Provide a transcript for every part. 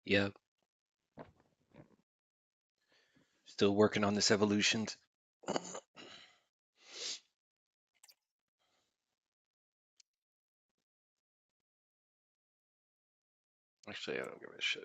Yep. Still working on this evolution. Actually, I don't give a shit.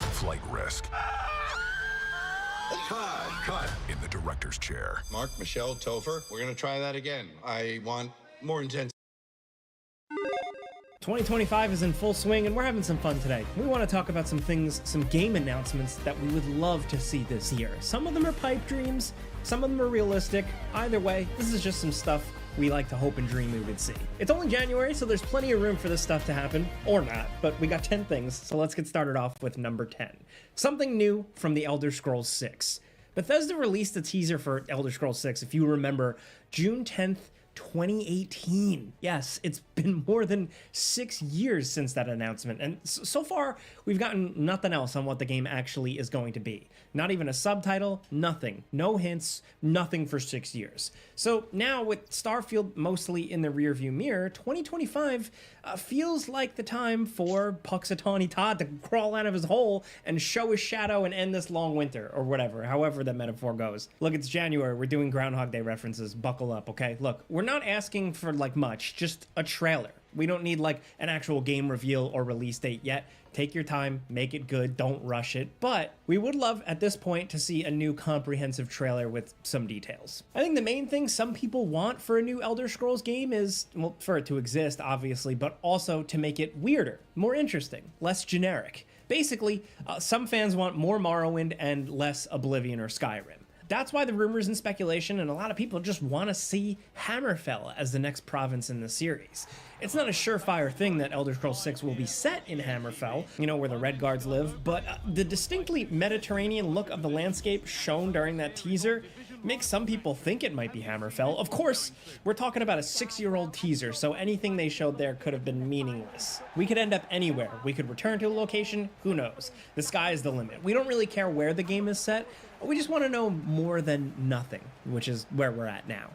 Flight risk. Cut. In the director's chair. Mark, Michelle, Topher, we're going to try that again. I want more intense. 2025 is in full swing and we're having some fun today. We want to talk about some things, some game announcements that we would love to see this year. Some of them are pipe dreams, some of them are realistic. Either way, this is just some stuff we like to hope and dream we would see. It's only January, so there's plenty of room for this stuff to happen, or not, but we got 10 things, so let's get started off with number 10. Something new from the Elder Scrolls 6. Bethesda released a teaser for Elder Scrolls 6, if you remember, June 10th, 2018. Yes, it's been more than 6 years since that announcement, and so far we've gotten nothing else on what the game actually is going to be. Not even a subtitle, nothing. No hints, nothing for 6 years. So now with Starfield mostly in the rearview mirror, 2025 feels like the time for Puxatawny Todd to crawl out of his hole and show his shadow and end this long winter, or whatever, however that metaphor goes. Look, it's January, we're doing Groundhog Day references, buckle up, okay? Look, we're not asking for like much, just a trailer. We don't need like an actual game reveal or release date yet. Take your time, make it good, don't rush it. But we would love at this point to see a new comprehensive trailer with some details. I think the main thing some people want for a new Elder Scrolls game is, well, for it to exist, obviously, but also to make it weirder, more interesting, less generic. Basically, some fans want more Morrowind and less Oblivion or Skyrim. That's why the rumors and speculation and a lot of people just want to see Hammerfell as the next province in the series. It's not a surefire thing that Elder Scrolls 6 will be set in Hammerfell, you know, where the Red Guards live, but the distinctly Mediterranean look of the landscape shown during that teaser makes some people think it might be Hammerfell. Of course, we're talking about a 6-year-old teaser, so anything they showed there could have been meaningless. We could end up anywhere. We could return to a location, who knows? The sky is the limit. We don't really care where the game is set, we just want to know more than nothing, which is where we're at now.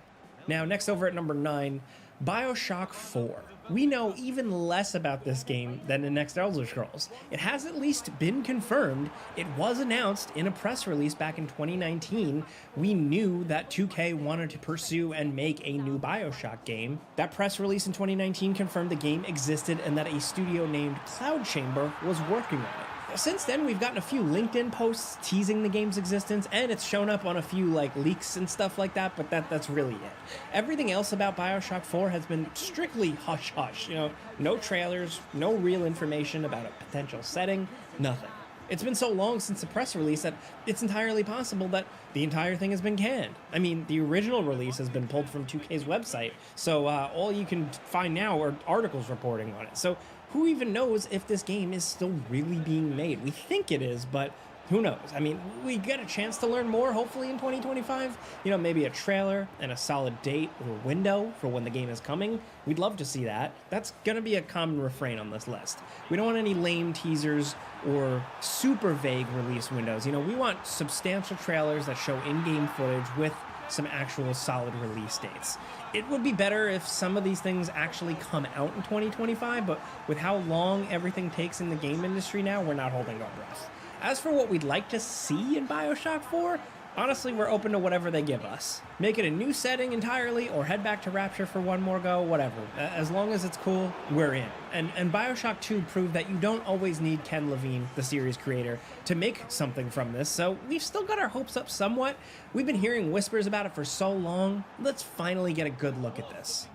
Now, next over at number 9, BioShock 4. We know even less about this game than the next Elder Scrolls. It has at least been confirmed. It was announced in a press release back in 2019. We knew that 2K wanted to pursue and make a new BioShock game. That press release in 2019 confirmed the game existed and that a studio named Cloud Chamber was working on it. Since then, we've gotten a few LinkedIn posts teasing the game's existence, and it's shown up on a few like leaks and stuff like that, but that's really it. Everything else about BioShock 4 has been strictly hush-hush, you know, no trailers, no real information about a potential setting, nothing. It's been so long since the press release that it's entirely possible that the entire thing has been canned. I mean, the original release has been pulled from 2K's website, so all you can find now are articles reporting on it. So who even knows if this game is still really being made? We think it is, but who knows? I mean, we get a chance to learn more, hopefully, in 2025. You know, maybe a trailer and a solid date or window for when the game is coming. We'd love to see that. That's gonna be a common refrain on this list. We don't want any lame teasers or super vague release windows. You know, we want substantial trailers that show in-game footage with some actual solid release dates. It would be better if some of these things actually come out in 2025, but with how long everything takes in the game industry now, we're not holding our breath. As for what we'd like to see in BioShock 4, honestly, we're open to whatever they give us. Make it a new setting entirely, or head back to Rapture for one more go, whatever. As long as it's cool, we're in. And BioShock 2 proved that you don't always need Ken Levine, the series creator, to make something from this, so we've still got our hopes up somewhat. We've been hearing whispers about it for so long. Let's finally get a good look at this.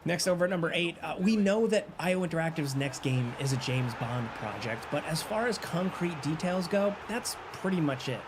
Next, over at number 8, we know that IO Interactive's next game is a James Bond project, but as far as concrete details go, that's pretty much it.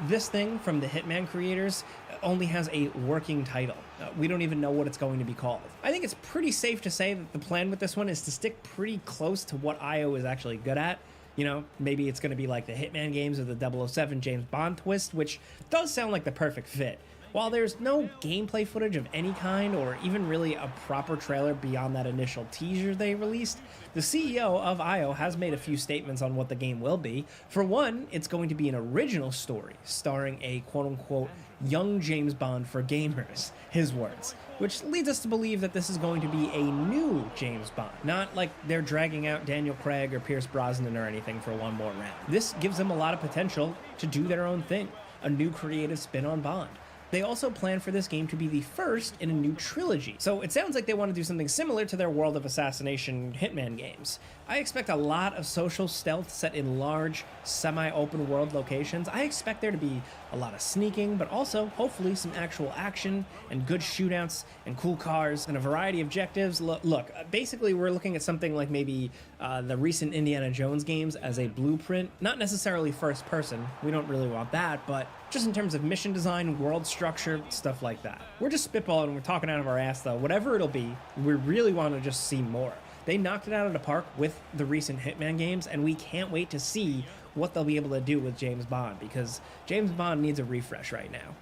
This thing from the Hitman creators, only has a working title. We don't even know what it's going to be called. I think it's pretty safe to say that the plan with this one is to stick pretty close to what IO is actually good at. You know, maybe it's going to be like the Hitman games or the 007 James Bond twist, which does sound like the perfect fit. While there's no gameplay footage of any kind or even really a proper trailer beyond that initial teaser they released, the CEO of IO has made a few statements on what the game will be. For one, it's going to be an original story starring a quote-unquote young James Bond for gamers, his words, which leads us to believe that this is going to be a new James Bond, not like they're dragging out Daniel Craig or Pierce Brosnan or anything for one more round. This gives them a lot of potential to do their own thing, a new creative spin on Bond. They also plan for this game to be the first in a new trilogy, so it sounds like they want to do something similar to their World of Assassination Hitman games. I expect a lot of social stealth set in large, semi-open world locations. I expect there to be a lot of sneaking, but also, hopefully, some actual action and good shootouts and cool cars and a variety of objectives. Look, basically we're looking at something like maybe the recent Indiana Jones games as a blueprint. Not necessarily first person, we don't really want that, but just in terms of mission design, world structure, stuff like that. We're just spitballing, we're talking out of our ass though. Whatever it'll be, we really want to just see more. They knocked it out of the park with the recent Hitman games, and we can't wait to see what they'll be able to do with James Bond, because James Bond needs a refresh right now.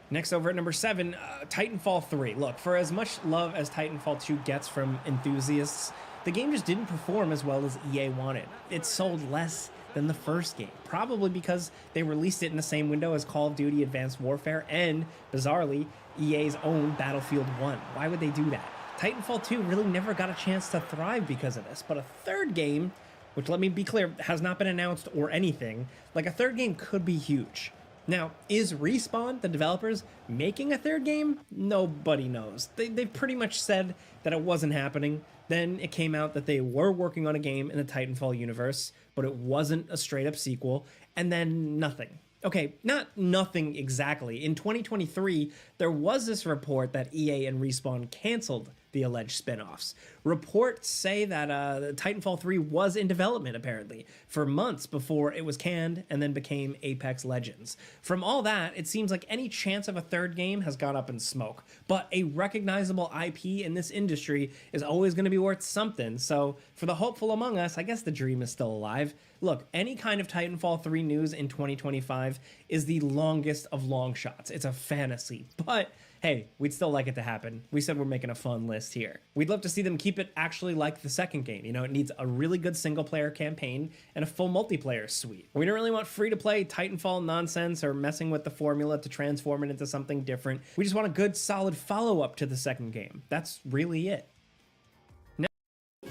Next, over at number 7, Titanfall 3. Look, for as much love as Titanfall 2 gets from enthusiasts, the game just didn't perform as well as EA wanted. It sold less than the first game, probably because they released it in the same window as Call of Duty Advanced Warfare and, bizarrely, EA's own Battlefield 1. Why would they do that? Titanfall 2 really never got a chance to thrive because of this, but a third game, which, let me be clear, has not been announced or anything, like a third game could be huge. Now, is Respawn, the developers, making a third game? Nobody knows. They've pretty much said that it wasn't happening. Then it came out that they were working on a game in the Titanfall universe, but it wasn't a straight-up sequel, and then nothing. Okay, not nothing exactly. In 2023, there was this report that EA and Respawn canceled the alleged spin-offs. Reports say that Titanfall 3 was in development, apparently, for months before it was canned and then became Apex Legends. From all that, it seems like any chance of a third game has gone up in smoke. But a recognizable IP in this industry is always going to be worth something, so for the hopeful among us, I guess the dream is still alive. Look, any kind of Titanfall 3 news in 2025 is the longest of long shots. It's a fantasy, but hey, we'd still like it to happen. We said we're making a fun list here. We'd love to see them keep it actually like the second game. You know, it needs a really good single-player campaign and a full multiplayer suite. We don't really want free-to-play Titanfall nonsense or messing with the formula to transform it into something different. We just want a good, solid follow-up to the second game. That's really it.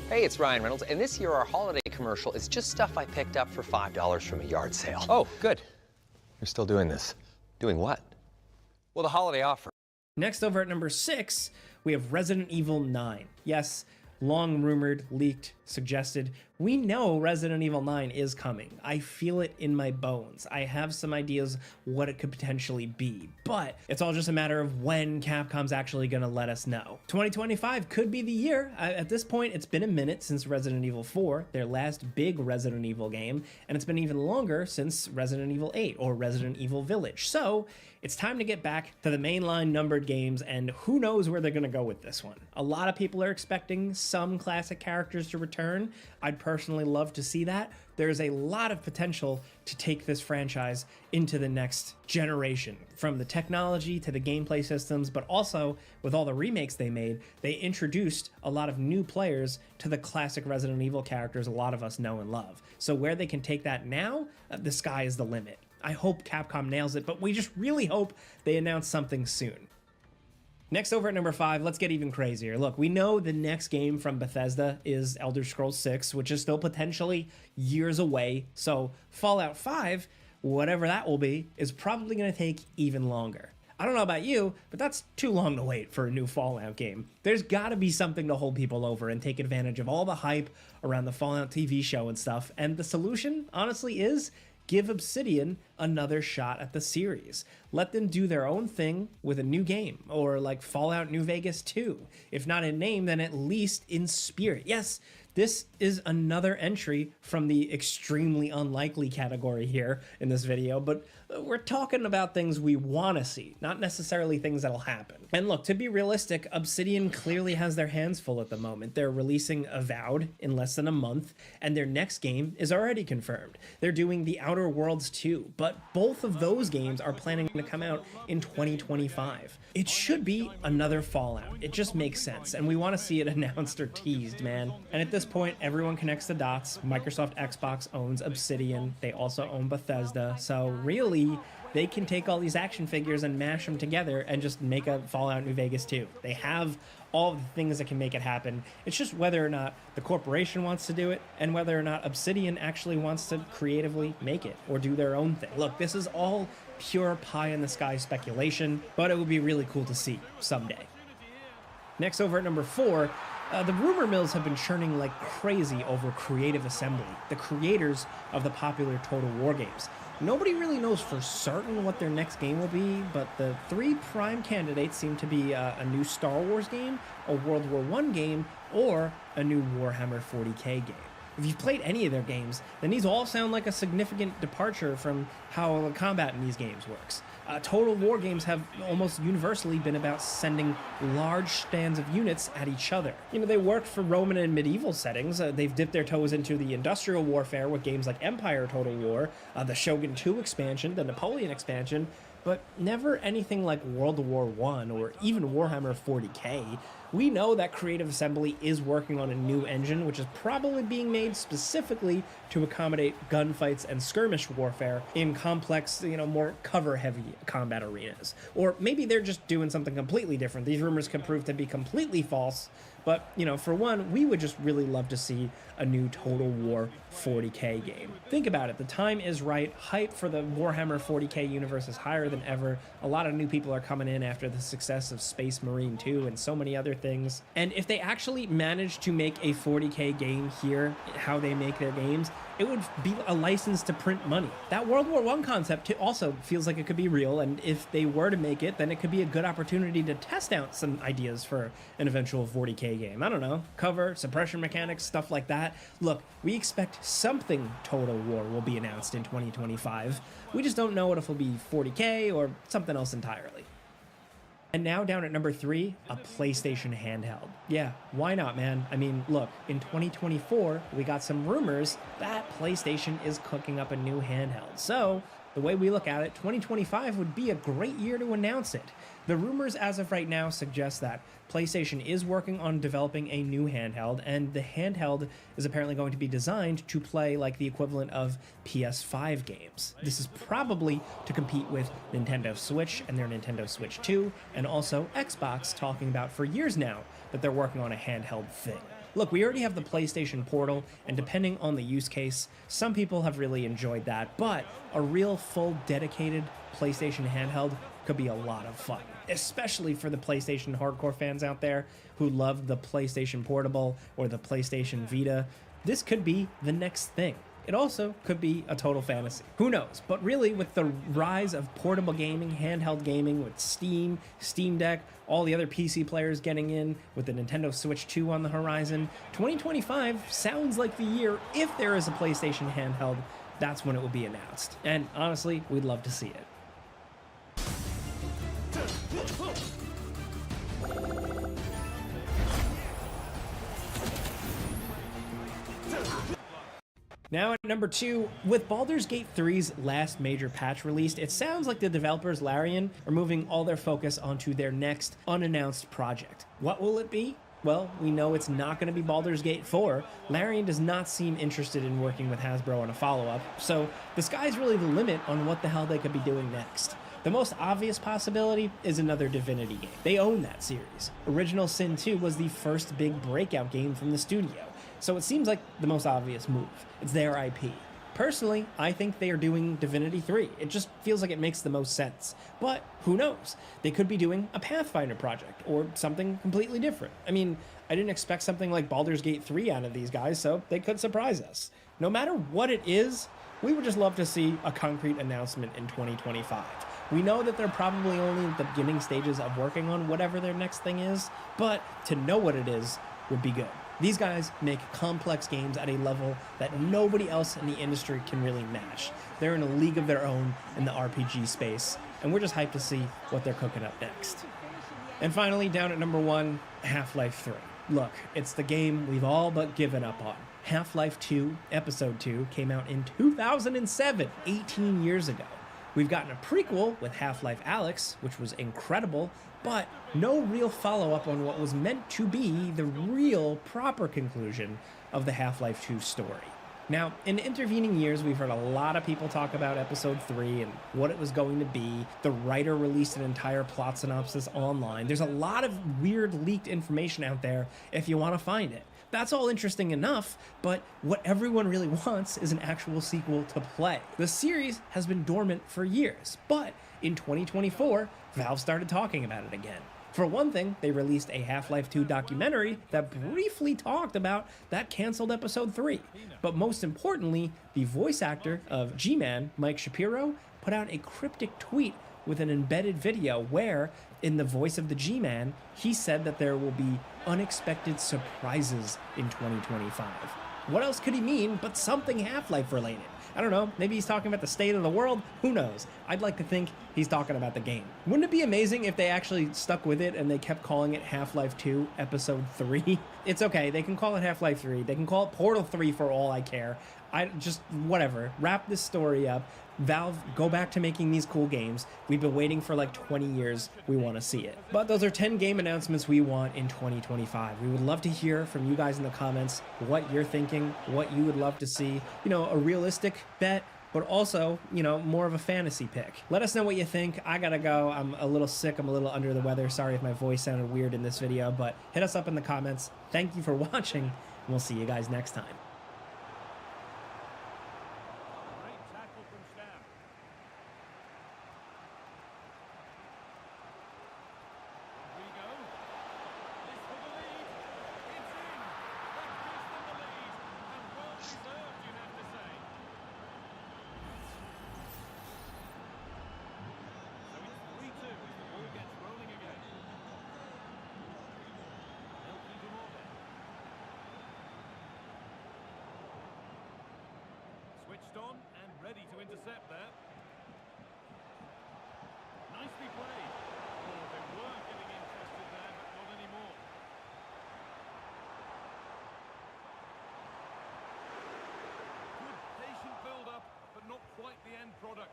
Hey, it's Ryan Reynolds, and this year our holiday commercial is just stuff I picked up for $5 from a yard sale. Oh, good. You're still doing this. Doing what? Well, the holiday offer. Next, over at number 6, we have Resident Evil 9. Yes, long rumored, leaked, suggested. We know Resident Evil 9 is coming. I feel it in my bones. I have some ideas what it could potentially be, but it's all just a matter of when Capcom's actually gonna let us know. 2025 could be the year. At this point, it's been a minute since Resident Evil 4, their last big Resident Evil game, and it's been even longer since Resident Evil 8 or Resident Evil Village. So it's time to get back to the mainline numbered games, and who knows where they're gonna go with this one. A lot of people are expecting some classic characters to return. I'd personally love to see that. There's a lot of potential to take this franchise into the next generation, from the technology to the gameplay systems, but also with all the remakes they made, they introduced a lot of new players to the classic Resident Evil characters a lot of us know and love. So where they can take that now, the sky is the limit. I hope Capcom nails it, but we just really hope they announce something soon. Next, over at number 5, let's get even crazier. Look, we know the next game from Bethesda is Elder Scrolls 6, which is still potentially years away, so Fallout 5, whatever that will be, is probably going to take even longer. I don't know about you, but that's too long to wait for a new Fallout game. There's gotta be something to hold people over and take advantage of all the hype around the Fallout TV show and stuff, and the solution, honestly, is give Obsidian another shot at the series. Let them do their own thing with a new game, or like Fallout New Vegas 2. If not in name, then at least in spirit. Yes, This is another entry from the extremely unlikely category here in this video, but we're talking about things we want to see, not necessarily things that'll happen. And look, to be realistic, Obsidian clearly has their hands full at the moment. They're releasing Avowed in less than a month, and their next game is already confirmed. They're doing The Outer Worlds 2, but both of those games are planning to come out in 2025. It should be another Fallout. It just makes sense, and we want to see it announced or teased, man. And at this point, everyone connects the dots. Microsoft Xbox owns Obsidian. They also own Bethesda, so really, they can take all these action figures and mash them together and just make a Fallout New Vegas 2. They have all the things that can make it happen. It's just whether or not the corporation wants to do it and whether or not Obsidian actually wants to creatively make it or do their own thing. Look, this is all pure pie-in-the-sky speculation, but it would be really cool to see someday. Next, over at number 4, the rumor mills have been churning like crazy over Creative Assembly, the creators of the popular Total War games. Nobody really knows for certain what their next game will be, but the 3 prime candidates seem to be a new Star Wars game, a World War I game, or a new Warhammer 40k game. If you've played any of their games, then these all sound like a significant departure from how the combat in these games works. Total War games have almost universally been about sending large stands of units at each other. You know, they worked for Roman and medieval settings. They've dipped their toes into the industrial warfare with games like Empire Total War, the Shogun 2 expansion, the Napoleon expansion, but never anything like World War I or even Warhammer 40k. We know that Creative Assembly is working on a new engine, which is probably being made specifically to accommodate gunfights and skirmish warfare in complex, more cover-heavy combat arenas. Or maybe they're just doing something completely different. These rumors can prove to be completely false, but, for one, we would just really love to see a new Total War 40k game. Think about it, the time is right, hype for the Warhammer 40k universe is higher than ever, a lot of new people are coming in after the success of Space Marine 2 and so many other things, and if they actually manage to make a 40k game here, how they make their games, it would be a license to print money. That World War I concept also feels like it could be real, and if they were to make it, then it could be a good opportunity to test out some ideas for an eventual 40k game. I don't know, cover, suppression mechanics, stuff like that. Look, we expect something Total War will be announced in 2025. We just don't know if it'll be 40k or something else entirely. And now down at number 3, a PlayStation handheld. Yeah, why not, man? I mean, look, in 2024, we got some rumors that PlayStation is cooking up a new handheld. So, the way we look at it, 2025 would be a great year to announce it. The rumors as of right now suggest that PlayStation is working on developing a new handheld, and the handheld is apparently going to be designed to play like the equivalent of PS5 games. This is probably to compete with Nintendo Switch and their Nintendo Switch 2, and also Xbox talking about for years now that they're working on a handheld thing. Look, we already have the PlayStation Portal, and depending on the use case, some people have really enjoyed that, but a real full dedicated PlayStation handheld could be a lot of fun, especially for the PlayStation hardcore fans out there who love the PlayStation Portable or the PlayStation Vita. This could be the next thing. It also could be a total fantasy. Who knows? But really, with the rise of portable gaming, handheld gaming, with Steam, Steam Deck, all the other PC players getting in, with the Nintendo Switch 2 on the horizon, 2025 sounds like the year, if there is a PlayStation handheld, that's when it will be announced. And honestly, we'd love to see it. Now at number 2, with Baldur's Gate 3's last major patch released, it sounds like the developers Larian are moving all their focus onto their next unannounced project. What will it be? Well, we know it's not going to be Baldur's Gate 4. Larian does not seem interested in working with Hasbro on a follow-up, so the sky's really the limit on what the hell they could be doing next. The most obvious possibility is another Divinity game. They own that series. Original Sin 2 was the first big breakout game from the studio, so it seems like the most obvious move. It's their IP. Personally, I think they are doing Divinity 3. It just feels like it makes the most sense. But who knows? They could be doing a Pathfinder project or something completely different. I mean, I didn't expect something like Baldur's Gate 3 out of these guys, so they could surprise us. No matter what it is, we would just love to see a concrete announcement in 2025. We know that they're probably only at the beginning stages of working on whatever their next thing is, but to know what it is would be good. These guys make complex games at a level that nobody else in the industry can really match. They're in a league of their own in the RPG space, and we're just hyped to see what they're cooking up next. And finally, down at number 1, Half-Life 3. Look, it's the game we've all but given up on. Half-Life 2, Episode 2, came out in 2007, 18 years ago. We've gotten a prequel with Half-Life Alyx, which was incredible, but no real follow-up on what was meant to be the real, proper conclusion of the Half-Life 2 story. Now, in intervening years, we've heard a lot of people talk about Episode 3 and what it was going to be. The writer released an entire plot synopsis online. There's a lot of weird leaked information out there if you want to find it. That's all interesting enough, but what everyone really wants is an actual sequel to play. The series has been dormant for years, but in 2024, Valve started talking about it again. For one thing, they released a Half-Life 2 documentary that briefly talked about that canceled Episode 3. But most importantly, the voice actor of G-Man, Mike Shapiro, put out a cryptic tweet with an embedded video where, in the voice of the G-Man, he said that there will be unexpected surprises in 2025. What else could he mean but something Half-Life related? I don't know, maybe he's talking about the state of the world? Who knows? I'd like to think he's talking about the game. Wouldn't it be amazing if they actually stuck with it and they kept calling it Half-Life 2 Episode 3? It's okay, they can call it Half-Life 3, they can call it Portal 3 for all I care. Whatever, wrap this story up. Valve, go back to making these cool games. We've been waiting for like 20 years. We want to see it. But those are 10 game announcements we want in 2025. We would love to hear from you guys in the comments what you're thinking, what you would love to see. You know, a realistic bet, but also, you know, more of a fantasy pick. Let us know what you think. I gotta go. I'm a little sick. I'm a little under the weather. Sorry if my voice sounded weird in this video, but hit us up in the comments. Thank you for watching, and we'll see you guys next time. Switched on and ready to intercept there. Nicely played. Oh, they were getting interested there, but not anymore. Good patient build-up, but not quite the end product.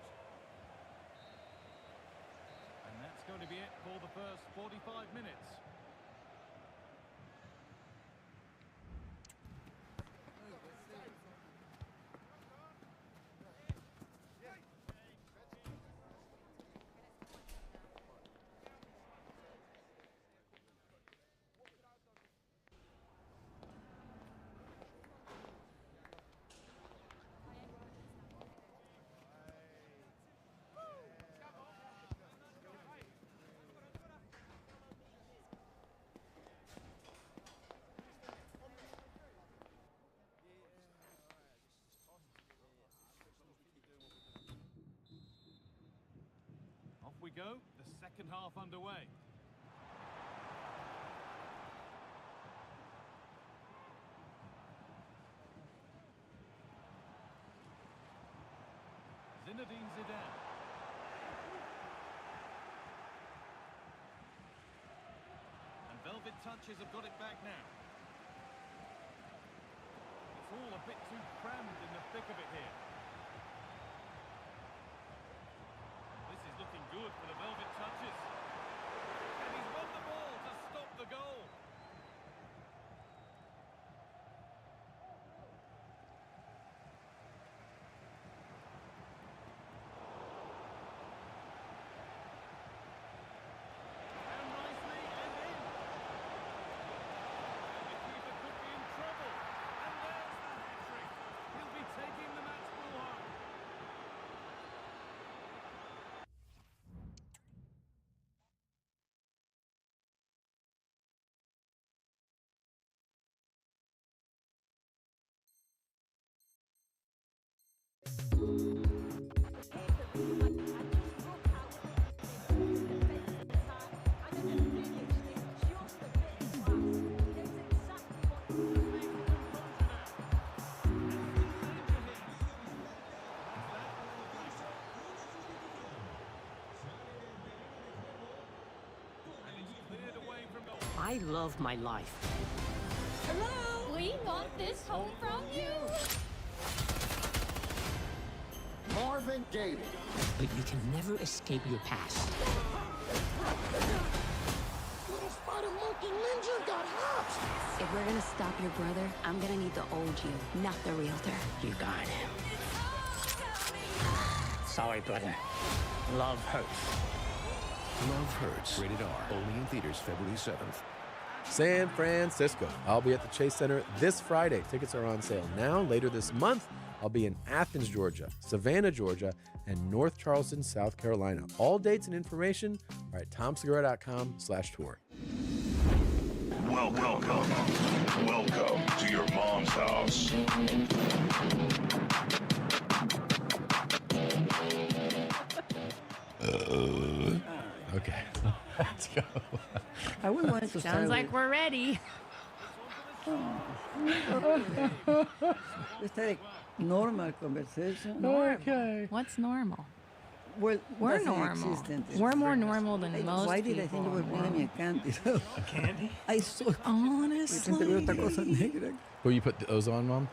And that's going to be it for the first 45 minutes. We go, the second half underway. Zinedine Zidane. And Velvet Touches have got it back now. It's all a bit too crammed in the thick of it here. Looking good for the Velvet Touches. And he's won the ball to stop the goal. And nicely and in. The keeper could be in trouble. And there's the hat-trick. He'll be taking the match ball home. I love my life. Hello? We want this home from you. Marvin Gaye. But you can never escape your past. Little spider monkey ninja got hopped. If we're gonna stop your brother, I'm gonna need the old you, not the realtor. You got him. Sorry, brother. Love hurts. Love Hurts. Rated R. Only in theaters February 7th. San Francisco. I'll be at the Chase Center this Friday. Tickets are on sale now. Later this month, I'll be in Athens, Georgia, Savannah, Georgia, and North Charleston, South Carolina. All dates and information are at tomsegura.com/tour. Welcome to your mom's house. Okay, let's go. I would want to Sounds like we're ready. It's like normal conversation. Okay. What's normal? Well, We're doesn't normal. exist in We're this. more normal than most Why did people. I think you were bringing me a candy? A candy? I saw. Honestly. Te veo esta cosa negra. Will you put those on, Mom?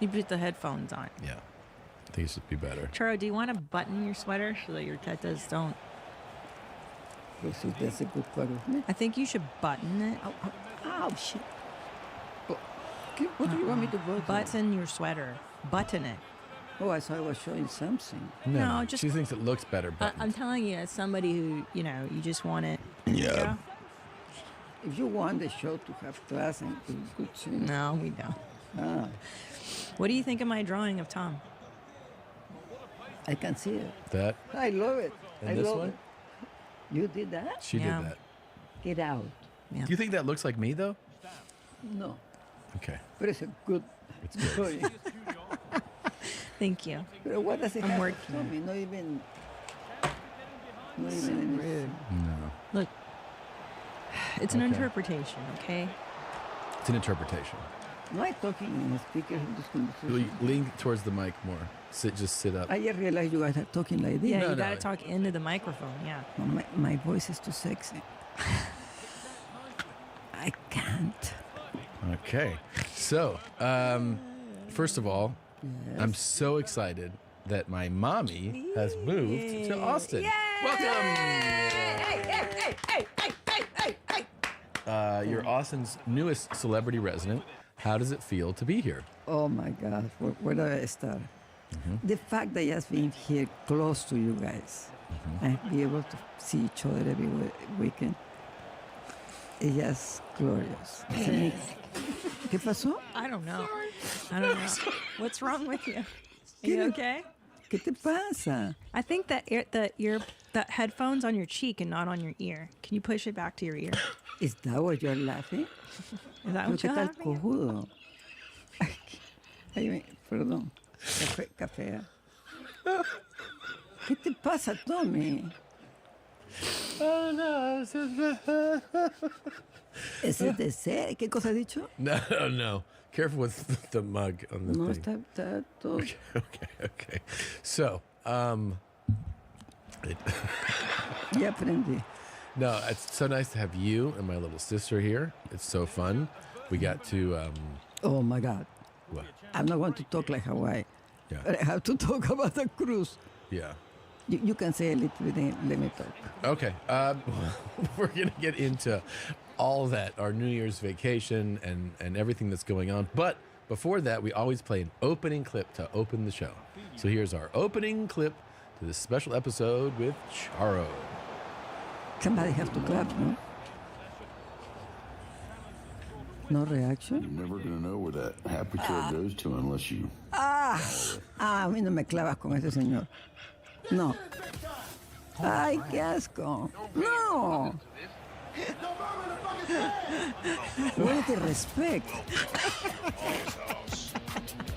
You put the headphones on. Yeah. I think it should be better. Charo, do you want to button your sweater so that your tetas don't? Pues si te hace good para usted. I think you should button it. Ow, shit. What do you want me to button? Button your sweater. Button it. Oh, I thought I was showing something. No, just- she thinks it looks better. But I'm telling you, as somebody who, you just want it. Yeah. If you want the show to have class and to good things. No, we don't. Ah, What do you think of my drawing of Tom? I can see it. that I love it. and I this love one, it. You did that? she Yeah. did that. Get out. Yeah. Do you think that looks like me though? No. Okay. But it's a good It's good. drawing. Thank you. But what does it I'm have working to on me? Not even any. No. Look, it's an Okay. interpretation, okay? It's an interpretation. No, I'm talking in a speaker in this conversation. Lean towards the mic more. Just sit up. I just realized you guys are talking like this. Yeah, No, you no. gotta talk into the microphone, yeah. No, my voice is too sexy. I can't. Okay. So, first of all, I'm so excited that my mommy has moved to Austin. Welcome. You're Austin's newest celebrity resident. How does it feel to be here? Oh my God, where do I start? The fact that I just being here close to you guys and be able to see each other every weekend is just glorious. It's a mix. ¿Qué pasó? I don't know. I don't know. What's wrong with you? Are you okay? ¿Qué te pasa? I think that that headphone's on your cheek and not on your ear. Can you push it back to your ear? Is that what you're laughing? Is that Pero what ¿qué you're tal laughing at? cojudo? Ay, perdón. Café. ¿Qué te pasa, Tommy? Oh no. ¿Ese es de ser? ¿Qué cosa has dicho? No. Careful with the mug on the No, thing. está todo. Okay. So, Ya aprendí. no, it's so nice to have you and my little sister here. It's so fun. We got to, Oh my God. what? I'm not going to talk like Hawaii. Yeah. But I have to talk about the cruise. Yeah. You can say a little bit, then let me talk. Okay. We're going to get into all that, our New Year's vacation and everything that's going on. But before that, we always play an opening clip to open the show. So here's our opening clip to this special episode with Charo. Somebody has to clap, no? No reaction? You're never going to know where that happy trail goes to unless you... A mí no me clavas con ese señor. No. Ay, qué asco. No. What is the respect?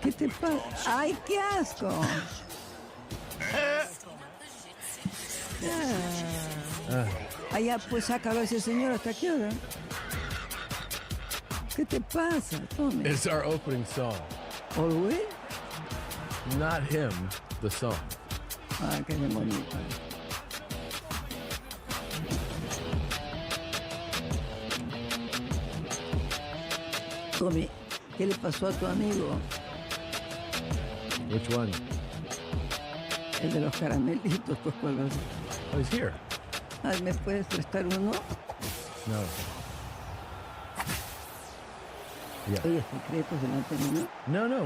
¿Qué te pasa? Ay, qué asco. Allá pues sácalo a ese señor hasta qué hora. ¿Qué te pasa, Tommy? It's our opening song. ¿Always? Not him, the song. Ah, qué bonito. Tommy, ¿qué le pasó a tu amigo? Which one? El de los caramelitos, pues cuál va a ser. Oh, he's here. Ay, ¿me puedes prestar uno? No. Yeah. Oye, secretos delante mío. No,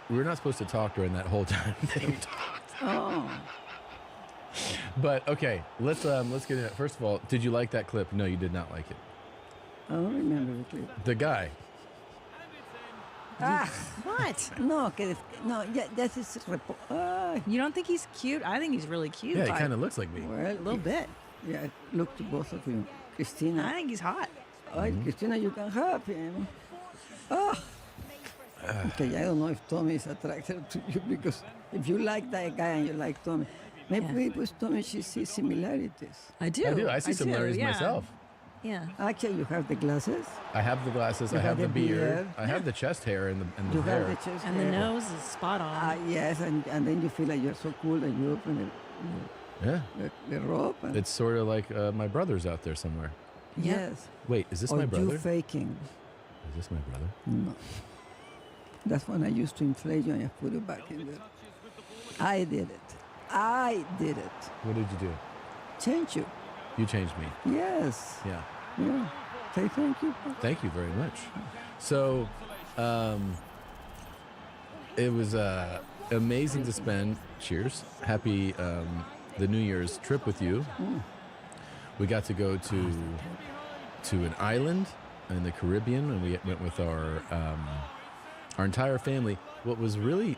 we're not supposed to talk during that whole time. Oh. But okay, let's get into it. First of all, did you like that clip? No, you did not like it. I don't remember the clip. The guy. What? No, yeah, that is. You don't think he's cute? I think he's really cute. Yeah, he kind of looks like me. Well, A little bit. Yeah, look to both of you. Christina. I think he's hot. Oh, Christina, you can have him. Oh. Okay, I don't know if Tommy is attracted to you because if you like that guy and you like Tommy, maybe with Tommy she sees similarities. I do. I see similarities myself. Yeah. Actually, you have the glasses. I have the glasses. You I have the beard. beard. I have the chest hair and the You hair. have the chest And the hair. nose is spot on. Yes, and then you feel like you're so cool that you open Yeah. the rope. And It's sort of like my brother's out there somewhere. yes. Wait, is this Or my you brother? faking. Is this my brother? No. That's when I used to inflate you and I put it back in there. I did it. I did it. What did you do? Change you. You changed me. Yes. Yeah. Yeah. Say thank you. Thank you very much. So, it was amazing to spend. Cheers. Happy the New Year's trip with you. We got to go to an island in the Caribbean, and we went with our entire family. What was really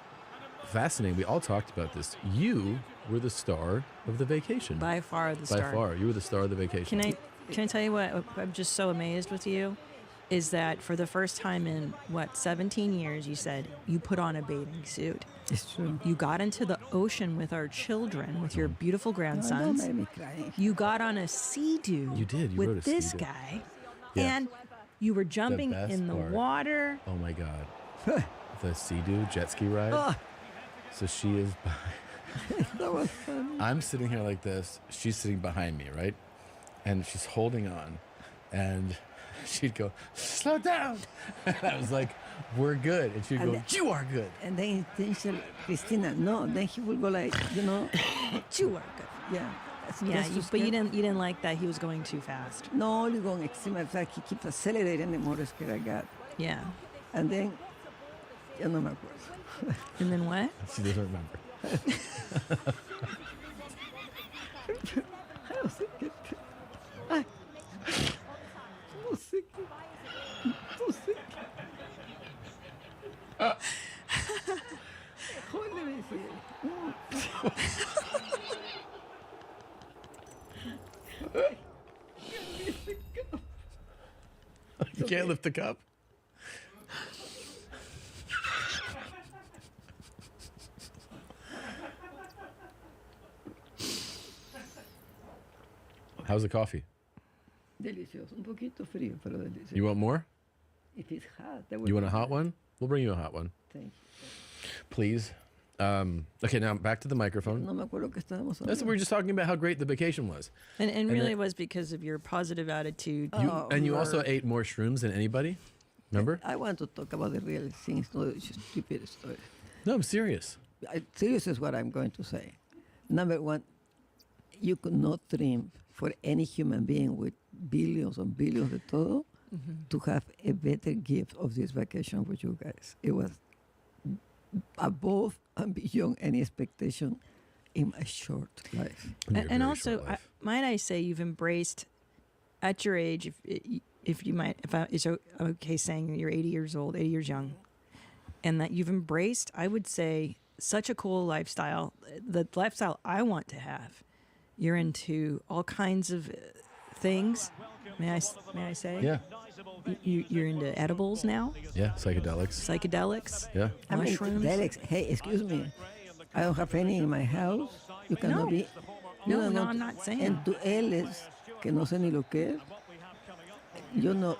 fascinating, we all talked about this. You were the star of the vacation. By far the star. By far, you were the star of the vacation. Can I tell you what I'm just so amazed with you is that for the first time in 17 years you said you put on a bathing suit. It's true. You got into the ocean with our children, with your beautiful grandsons. Don't make me cry. You got on a sea-doo. You did. You with rode a this Sea-Doo. guy, Yeah. and you were jumping best in the part. water. Oh my God. The Sea-Doo jet ski ride. Oh. So she is. That was fun. I'm sitting here like this. She's sitting behind me, right? And she's holding on. And she'd go, slow down. And I was like, we're good. And she'd go, you are good. And then he said, Christina, no. Then he would go like, You are good. yeah. Yeah, but you didn't like that he was going too fast. No, you're going extreme. In fact, he keeps accelerating the more scared I got. Yeah. And then, ya no me acuerdo. And then what? She doesn't remember. No sé qué. Ay. No sé qué. No sé qué. Jódeme, You can't lift the cup? How's the coffee? Delicioso. Un poquito frío, pero delicioso. You want more? If it's hot, that would You want be a hot one? We'll bring you a hot one. Thank you. Please. Okay, now back to the microphone. No me acuerdo que estábamos That's hablando. we were just talking about how great the vacation was. And really it was because of your positive attitude. You also ate more shrooms than anybody. Remember? I want to talk about the real things, not the stupid story. No, I'm serious. Serious is what I'm going to say. Number one, you could not dream for any human being with billions and billions de todo to have a better gift of this vacation with you guys. It was above and beyond any expectation in my short life. And also, might I say, you've embraced, at your age, if it's okay saying you're 80 years old, 80 years young, and that you've embraced, I would say, such a cool lifestyle, the lifestyle I want to have. You're into all kinds of things. May I say? Yeah. You're into edibles now? Yeah, psychedelics. Psychedelics? Yeah. I mean, Mushrooms? Alex, hey, excuse me. I don't have any in my house. You cannot No. be. No, I'm not saying. En tu L's, que no sé ni lo que es. Yo no.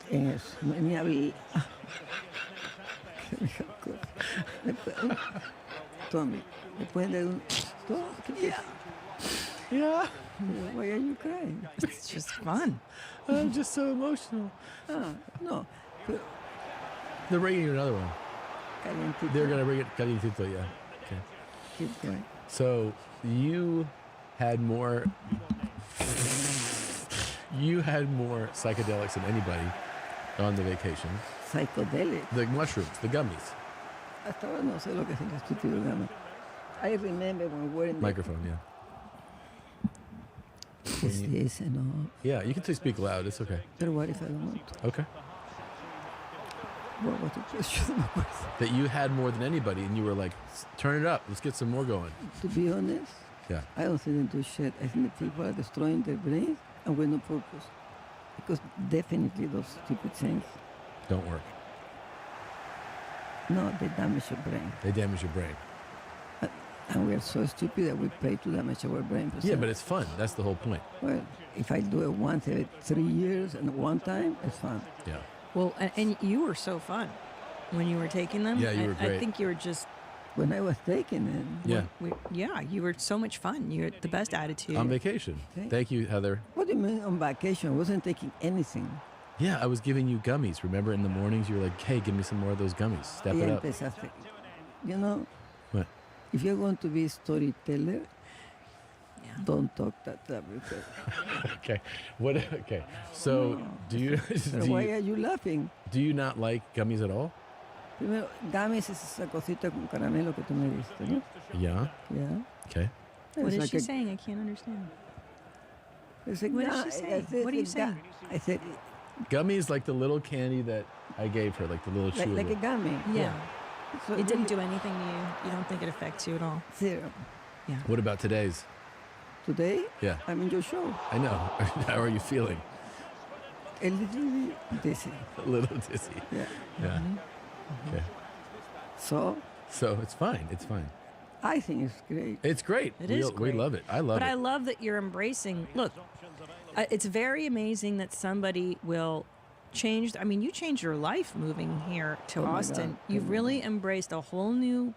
En eso. No, ni hablé. Tommy, ¿me pueden dar un. Yeah. Why are you crying? It's just fun. I'm just so emotional. No. Pero They're bringing you another one. Calientito. They're going to bring it calientito, yeah. Okay. Keep going. So you had more psychedelics than anybody on the vacation. Psychedelic. The mushrooms, the gummies. Hasta ahora no sé lo que es el estúpido gama. I remember when we were in Microphone, yeah. Is this enough? Yeah, you can speak loud. It's okay. But what if I don't want to? Okay. What was the question? That you had more than anybody, and you were like, turn it up. Let's get some more going. To be honest, Yeah. I don't think they do shit. I think the people are destroying their brains and with no purpose. Because definitely those stupid things, Don't work. no, they damage your brain. They damage your brain. And we are so stupid that we pay to damage our brain. Yeah, but it's fun. That's the whole point. Well, if I do it once every 3 years and one time, it's fun. Yeah. Well, and you were so fun when you were taking them. Yeah, you were great. I think you were just. When I was taking it. Yeah. You were so much fun. You had the best attitude. On vacation. Okay. Thank you, Heather. What do you mean on vacation? I wasn't taking anything. Yeah, I was giving you gummies. Remember in the mornings you were like, hey, give me some more of those gummies. Step it up. Empezaste. You know, What? if you're going to be a storyteller, don't talk that because Okay. What? Okay. So do you? why are you laughing? Do you not like gummies at all? Primero, gummies es esa cosita con caramelo que tú me diste, ¿no? Yeah. Yeah. Okay. What It's is like she a- saying? I can't understand. it's a What gu- is she I saying? said What are you a gu- saying? I said Gummies like the little candy that I gave her, like the little like chewable. a gummy. Yeah. So It didn't really do anything to you. You don't think it affects you at all. zero. What about today's? Today, Yeah. I'm in your show. I know. How are you feeling? A little bit dizzy. A little dizzy. Yeah. Yeah. Okay. So So it's fine. It's fine. I think it's great. It's great. It we, is We great. love it. I love But it. I love that you're embracing. Look, it's very amazing that somebody will change. I mean, you changed your life moving here to Oh my Austin. God. You've really embraced a whole new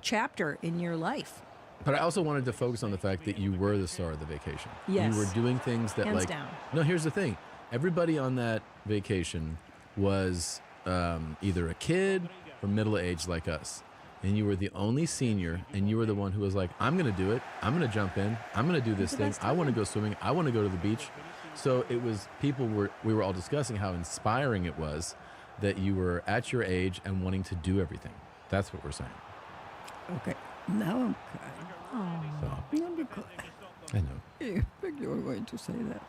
chapter in your life. But I also wanted to focus on the fact that you were the star of the vacation. Yes. You were doing things that Hands like down. No, here's the thing. Everybody on that vacation was either a kid or middle-aged like us. And you were the only senior, and you were the one who was like, I'm going to do it. I'm going to jump in. I'm going to do this the thing. best I want to time. go swimming. I want to go to the beach. So it was, we were all discussing how inspiring it was that you were at your age and wanting to do everything. That's what we're saying. Okay. Now I'm crying. So, No, because I know. I expect you were going to say that.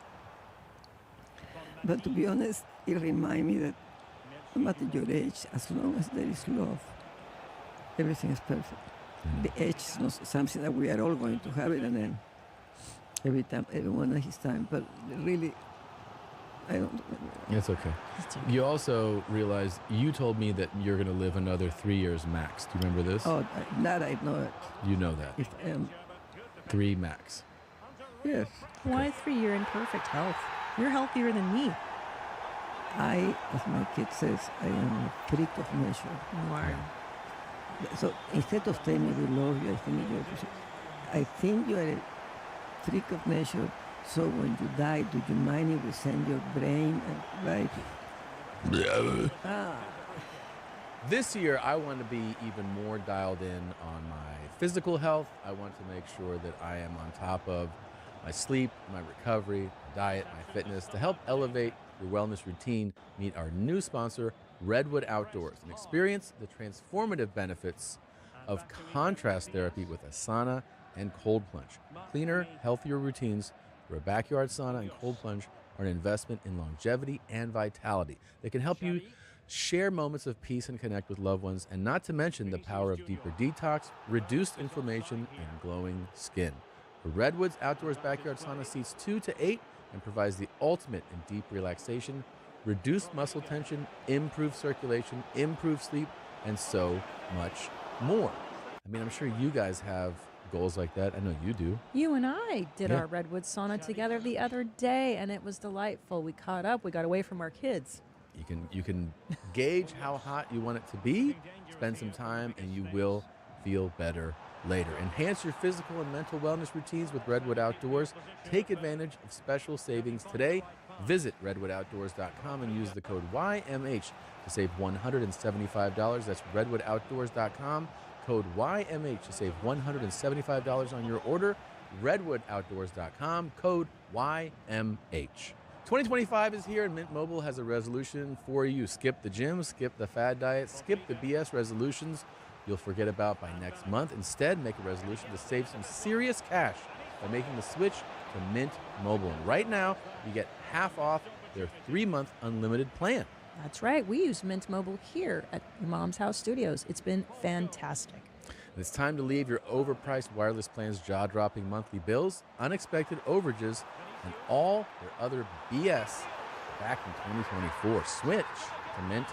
But to be honest, it reminds me that no matter your age, as long as there is love, everything is perfect. The age is not something that we are all going to have it, and then everyone at his time. But really, I don't. It's okay. You also realized, you told me that you're going to live another 3 years max. Do you remember this? Oh, that I know it. You know that. If 3 max. yes, Why 3 year in perfect health? You're healthier than me. I, as my kid says, I am a freak of nature. You are. So instead of telling me we love you, I think you are a freak of nature. So when you die, do you mind if we send your brain and This year, I want to be even more dialed in on my physical health. I want to make sure that I am on top of my sleep, my recovery, my diet, my fitness. To help elevate your wellness routine, meet our new sponsor, Redwood Outdoors, and experience the transformative benefits of contrast therapy with a sauna and cold plunge. Cleaner, healthier routines through a backyard sauna and cold plunge are an investment in longevity and vitality. They can help you share moments of peace and connect with loved ones, and not to mention the power of deeper detox, reduced inflammation, and glowing skin. The Redwoods Outdoors Backyard Sauna seats 2 to 8 and provides the ultimate in deep relaxation, reduced muscle tension, improved circulation, improved sleep, and so much more. I mean, I'm sure you guys have goals like that. I know you do. You and I did Yeah. our Redwood sauna together the other day, and it was delightful. We caught up. We got away from our kids. You can gauge how hot you want it to be, spend some time, and you will feel better later. Enhance your physical and mental wellness routines with Redwood Outdoors. Take advantage of special savings today. Visit redwoodoutdoors.com and use the code YMH to save $175. That's redwoodoutdoors.com, code YMH to save $175 on your order. redwoodoutdoors.com, code YMH. 2025 is here, and Mint Mobile has a resolution for you. Skip the gym, skip the fad diet, skip the BS resolutions you'll forget about by next month. Instead, make a resolution to save some serious cash by making the switch to Mint Mobile. And right now, you get half off their 3-month unlimited plan. That's right. We use Mint Mobile here at your mom's house studios. It's been fantastic. And it's time to leave your overpriced wireless plans, jaw-dropping monthly bills, unexpected overages, and all your other BS back in 2024. Switch to Mint,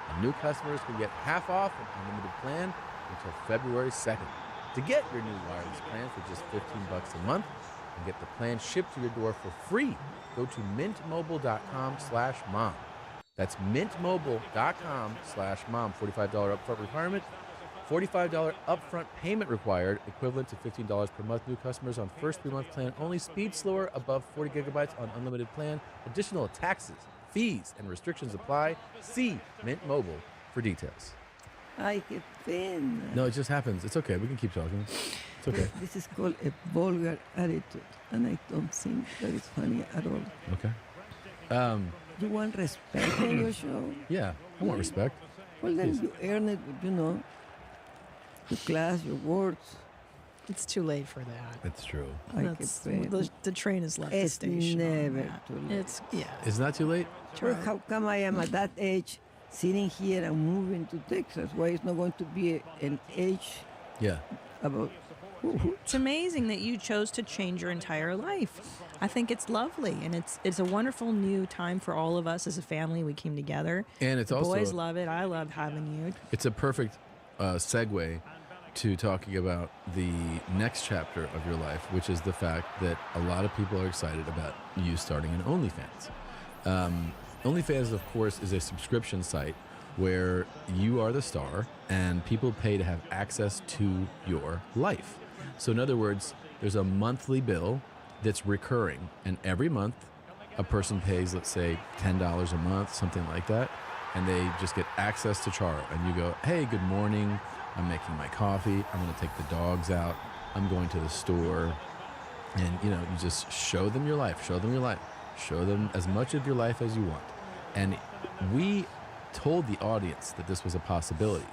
and new customers can get half off an unlimited plan until February 2nd. To get your new wireless plan for just $15 a month and get the plan shipped to your door for free, go to mintmobile.com/mom. That's mintmobile.com/mom. $45 upfront requirement, $45 upfront payment required, equivalent to $15 per month. New customers on first 3-month plan only. Speed slower above 40 gigabytes on unlimited plan. Additional taxes, fees, and restrictions apply. See Mint Mobile for details. Ay, qué pena. No, it just happens. It's okay. We can keep talking. It's okay. This is called a vulgar attitude, and I don't think that is funny at all. Okay. You want respect on your show? Yeah, I want respect. Well, then Please. you earn it with, your class, your words. It's too late for that. It's true. That's, the train has left the It's station. never too late. It's, yeah. It's not too late? Well, how come I am at that age sitting here and moving to Texas? Why it's not going to be an age Yeah. about... It's amazing that you chose to change your entire life. I think it's lovely, and it's a wonderful new time for all of us as a family. We came together. And it's the also... boys love it. I love having you. It's a perfect segue to talking about the next chapter of your life, which is the fact that a lot of people are excited about you starting an OnlyFans. OnlyFans, of course, is a subscription site where you are the star and people pay to have access to your life. So in other words, there's a monthly bill that's recurring, and every month a person pays, let's say, $10 a month, something like that, and they just get access to Charo. And you go, hey, good morning, I'm making my coffee, I'm going to take the dogs out, I'm going to the store, and you just show them your life, show them as much of your life as you want. And we told the audience that this was a possibility.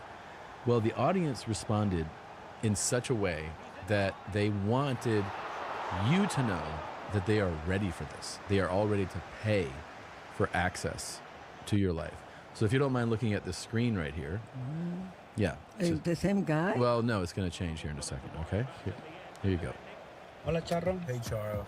Well, the audience responded in such a way that they wanted you to know that they are ready for this. They are all ready to pay for access to your life. So if you don't mind looking at the screen right here. Yeah. Is the same guy? Well, no, it's going to change here in a second, okay? Here you go. Hola, Charro. Hey, Charro.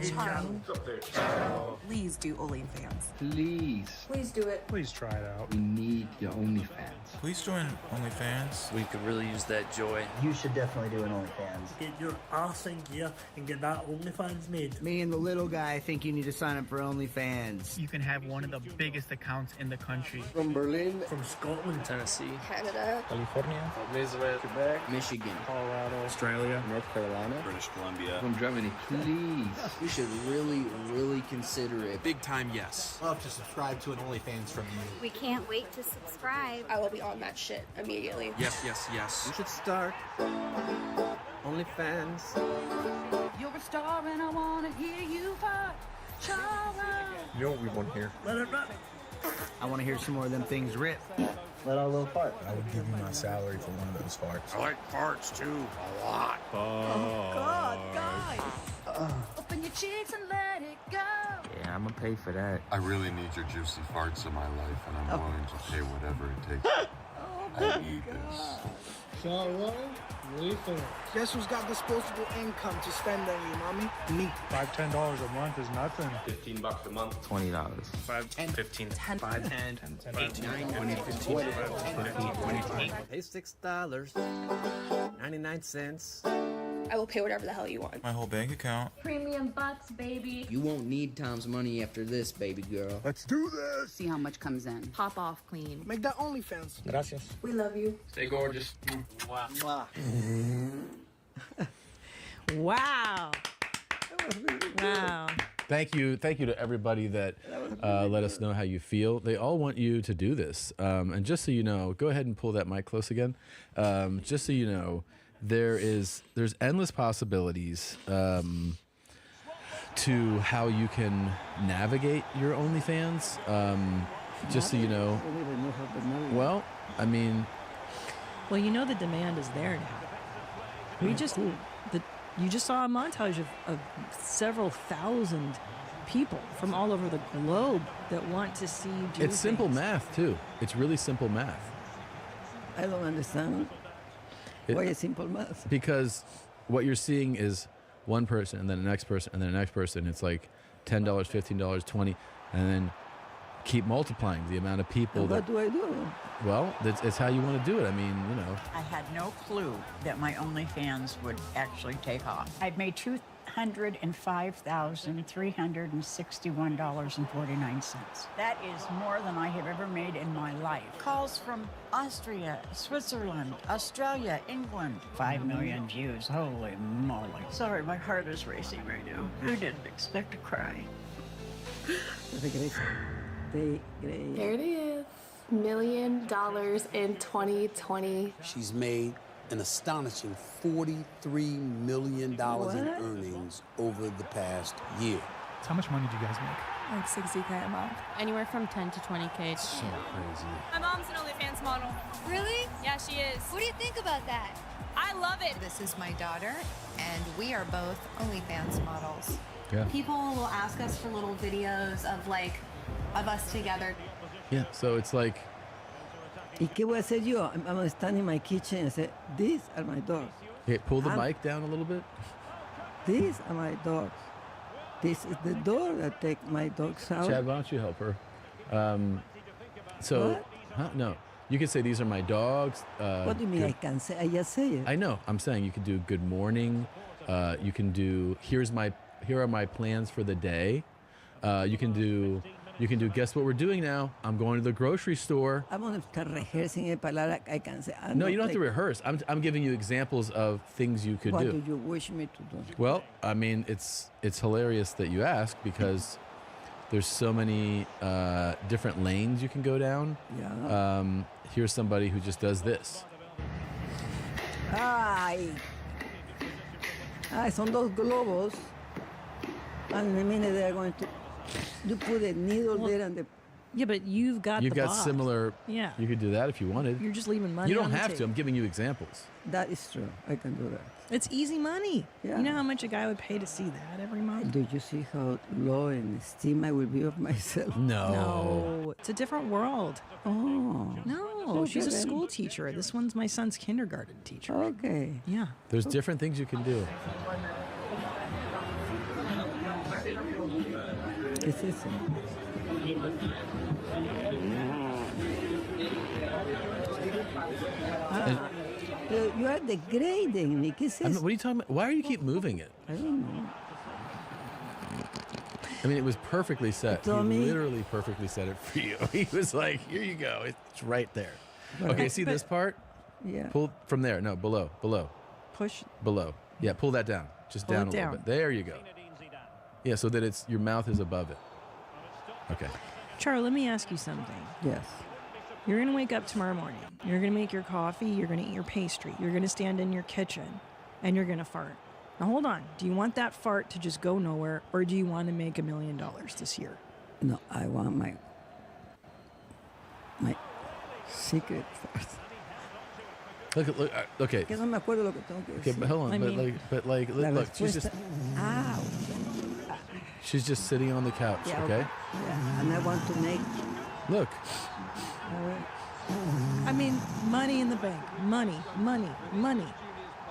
Charro. Please do OnlyFans. Please do it. Please try it out. We need your OnlyFans. Please join OnlyFans. We could really use that joy. You should definitely do an OnlyFans. Get your ass in gear and get that OnlyFans made. Me and the little guy think you need to sign up for OnlyFans. You can have one of the biggest accounts in the country. From Berlin. From Scotland. Tennessee. Canada. California. Elizabeth. Quebec. Michigan. Colorado. Australia. North Carolina. British Columbia. From Germany. Please. We should really consider it. Big time, yes. Love to subscribe to an OnlyFans from you. We can't wait to subscribe. I will be on that shit immediately. Yes. We should start OnlyFans. You're a star and I want to hear you fart. You know what we want here? Let it rip. I want to hear some more of them things rip. Let out a little fart. I would give you my salary for one of those farts. I like farts too, a lot. Oh, God, guys. Open your cheeks and let it go. Yeah, I'm going to pay for that. I really need your juicy farts in my life, and I'm willing to pay whatever it takes. I need this. Charro, refund. Guess who's got disposable income to spend on you, mommy? Me. $5-10 a month is nothing. $15 a month. $20. 5, 10, 15, 10, 5, 10, 10, 8, 9, 20, 15, 15, 20. Pay $6, 99 cents. I will pay whatever the hell you want. My whole bank account. Premium bucks, baby. You won't need Tom's money after this, baby girl. Let's do this. See how much comes in. Pop off clean. Make that OnlyFans. Gracias. We love you. Stay gorgeous. Mwah. Wow. Wow. Thank you to everybody that let us know how you feel. They all want you to do this. And just so you know, go ahead and pull that mic close again. Just so you know, there's endless possibilities to how you can navigate your OnlyFans. Just so you know. Well, I mean. Well, you know the demand is there now. You just saw a montage of several thousand people from all over the globe that want to see you do It's simple things. math too. It's really simple math. I don't understand. Why is simple math? Because what you're seeing is one person and then the next person and then the next person. It's like $10, $15, $20, and then keep multiplying the amount of people. And what do I do? Well, it's how you want to do it. I mean, you know. I had no clue that my OnlyFans would actually take off. I'd made $205,361.49. That is more than I have ever made in my life. Calls from Austria, Switzerland, Australia, England. 5 million views. Holy moly. Sorry, my heart is racing right now. I didn't expect to cry. There it is. $1 million in 2020. She's made an astonishing $43 million in earnings over the past year. So how much money do you guys make? Like 60K a month. Anywhere from 10 to 20K. So crazy. My mom's an OnlyFans model. Really? Yeah, she is. What do you think about that? I love it. This is my daughter, and we are both OnlyFans models. Yeah. People will ask us for little videos of us together. Yeah. So it's like. ¿Y qué voy a hacer yo? I'm going to stand in my kitchen and say, these are my dogs. Hey, pull the mic down a little bit. These are my dogs. This is the dog that take my dogs out. Chad, why don't you help her? So, huh? No. You could say these are my dogs. What do you mean I can say? I just say it. I know. I'm saying you could do good morning. You can do here are my plans for the day. You can do guess what we're doing now? I'm going to the grocery store. I'm going to start rehearsing a palabra I can say. No, you don't have to rehearse. I'm giving you examples of things you could do. What do you wish me to do? Well, I mean, it's hilarious that you ask because there's so many different lanes you can go down. Yeah. Here's somebody who just does this. Ay, son dos globos. And in a minute they're going to. You put a needle there and the. Yeah, but you've got similar. Yeah. You could do that if you wanted. You're just leaving money. You don't on the have to. table. I'm giving you examples. That is true. I can do that. It's easy money. Yeah. You know how much a guy would pay to see that every month? Do you see how low in esteem I will be of myself? No. It's a different world. Oh. No, she's a school teacher. This one's my son's kindergarten teacher. Okay. Yeah. There's different things you can do. ¿Qué es eso? You are degrading me. ¿Qué es eso? What are you talking about? Why do you keep moving it? I don't know. I mean, it was perfectly set. He Tommy? literally perfectly set it for you. He was like, here you go. It's right there. Okay, see this part? Yeah. Pull from there. No, below. Push. Below. Yeah, pull that down. Just Pull down it a little down. bit. There you go. Yeah, so that your mouth is above it. Okay. Char, let me ask you something. Yes. You're going to wake up tomorrow morning. You're going to make your coffee. You're going to eat your pastry. You're going to stand in your kitchen and you're going to fart. Now, hold on. Do you want that fart to just go nowhere or do you want to make $1 million this year? No, I want my secret first. Look, okay. Que no me acuerdo lo que tengo que Okay, decir. but hold on. Look, she's just Ow. she's just sitting on the couch, Yeah, okay? Yeah, and I want to make. Look. I mean, money in the bank. Money.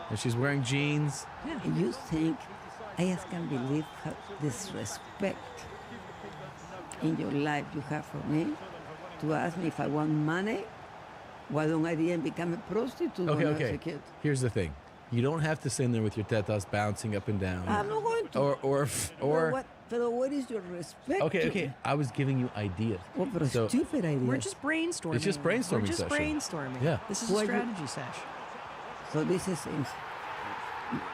And she's wearing jeans. Yeah. You think I just can't believe how disrespect in your life you have for me to ask me if I want money? Why don't I then become a prostitute when I was a kid? Here's the thing. You don't have to sit there with your tetas bouncing up and down. I'm not going to. Or But what is your respect? Okay. I was giving you ideas. What for a stupid idea? We're just brainstorming. It's just brainstorming We're just session. brainstorming. Yeah. This is a strategy sesh. So this is.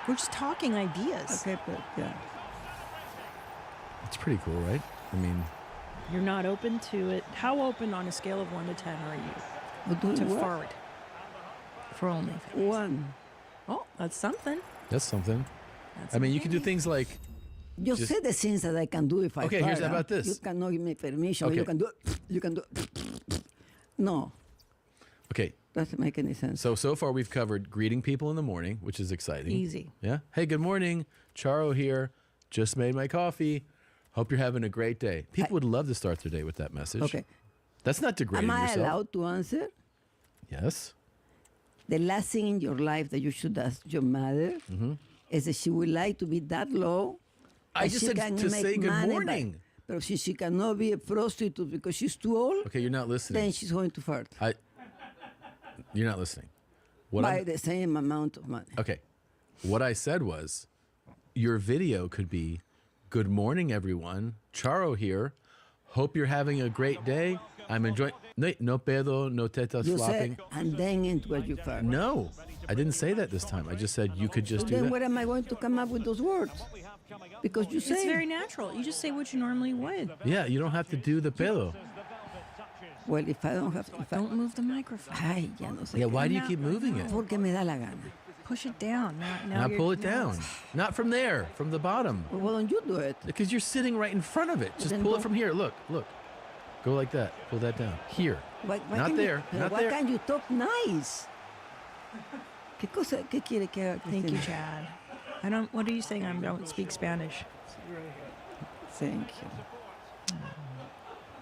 We're just talking ideas. Okay, but yeah. It's pretty cool, right? I mean, You're not open to it. How open on a scale of 1 to 10 are you to what? forward for OnlyFans? 1. Oh, that's something. that's something. That's I mean, you can do okay. things like You Just- say the things that I can do if I Okay, here's fart, about this. You cannot give me permission. Okay. You can do. You can do. No, okay. doesn't make any sense. So far we've covered greeting people in the morning, which is exciting. Easy. Yeah. Hey, good morning. Charo here. Just made my coffee. Hope you're having a great day. People would love to start their day with that message. Okay. That's not degrading Am I yourself. allowed to answer? Yes. The last thing in your life that you should ask your mother is if she would like to be that low. I that just she said can to make say good money, morning. But if she cannot be a prostitute because she's too old, Okay, you're not listening. then she's going to fart. You're not listening. What By I'm- the same amount of money. Okay. What I said was your video could be, good morning, everyone. Charo here. Hope you're having a great day. I'm enjoying. No pedo, no tetas You flopping. said, and then into what you fart. No, I didn't say that this time. I just said you could just do Then that. where am I going to come up with those words? Because you say It's very natural. You just say what you normally would. Yeah, you don't have to do the pedo. Well, if I don't have... Don't move the microphone. Ay, ya no sé Yeah, qué. why do you keep moving it? Porque me da la gana. Push it down. Now Now you're- pull it now down. it's- Not from there, from the bottom. Well, why don't you do it? Because you're sitting right in front of it. Just Then pull it don't- from here. Look. Go like that. Pull that down. Here. Why Not can there. You, pero Not why there. can't you talk nice? ¿Qué quiere que haga? Thank you, Cristina? Chad. What are you saying? I don't speak Spanish. Thank you.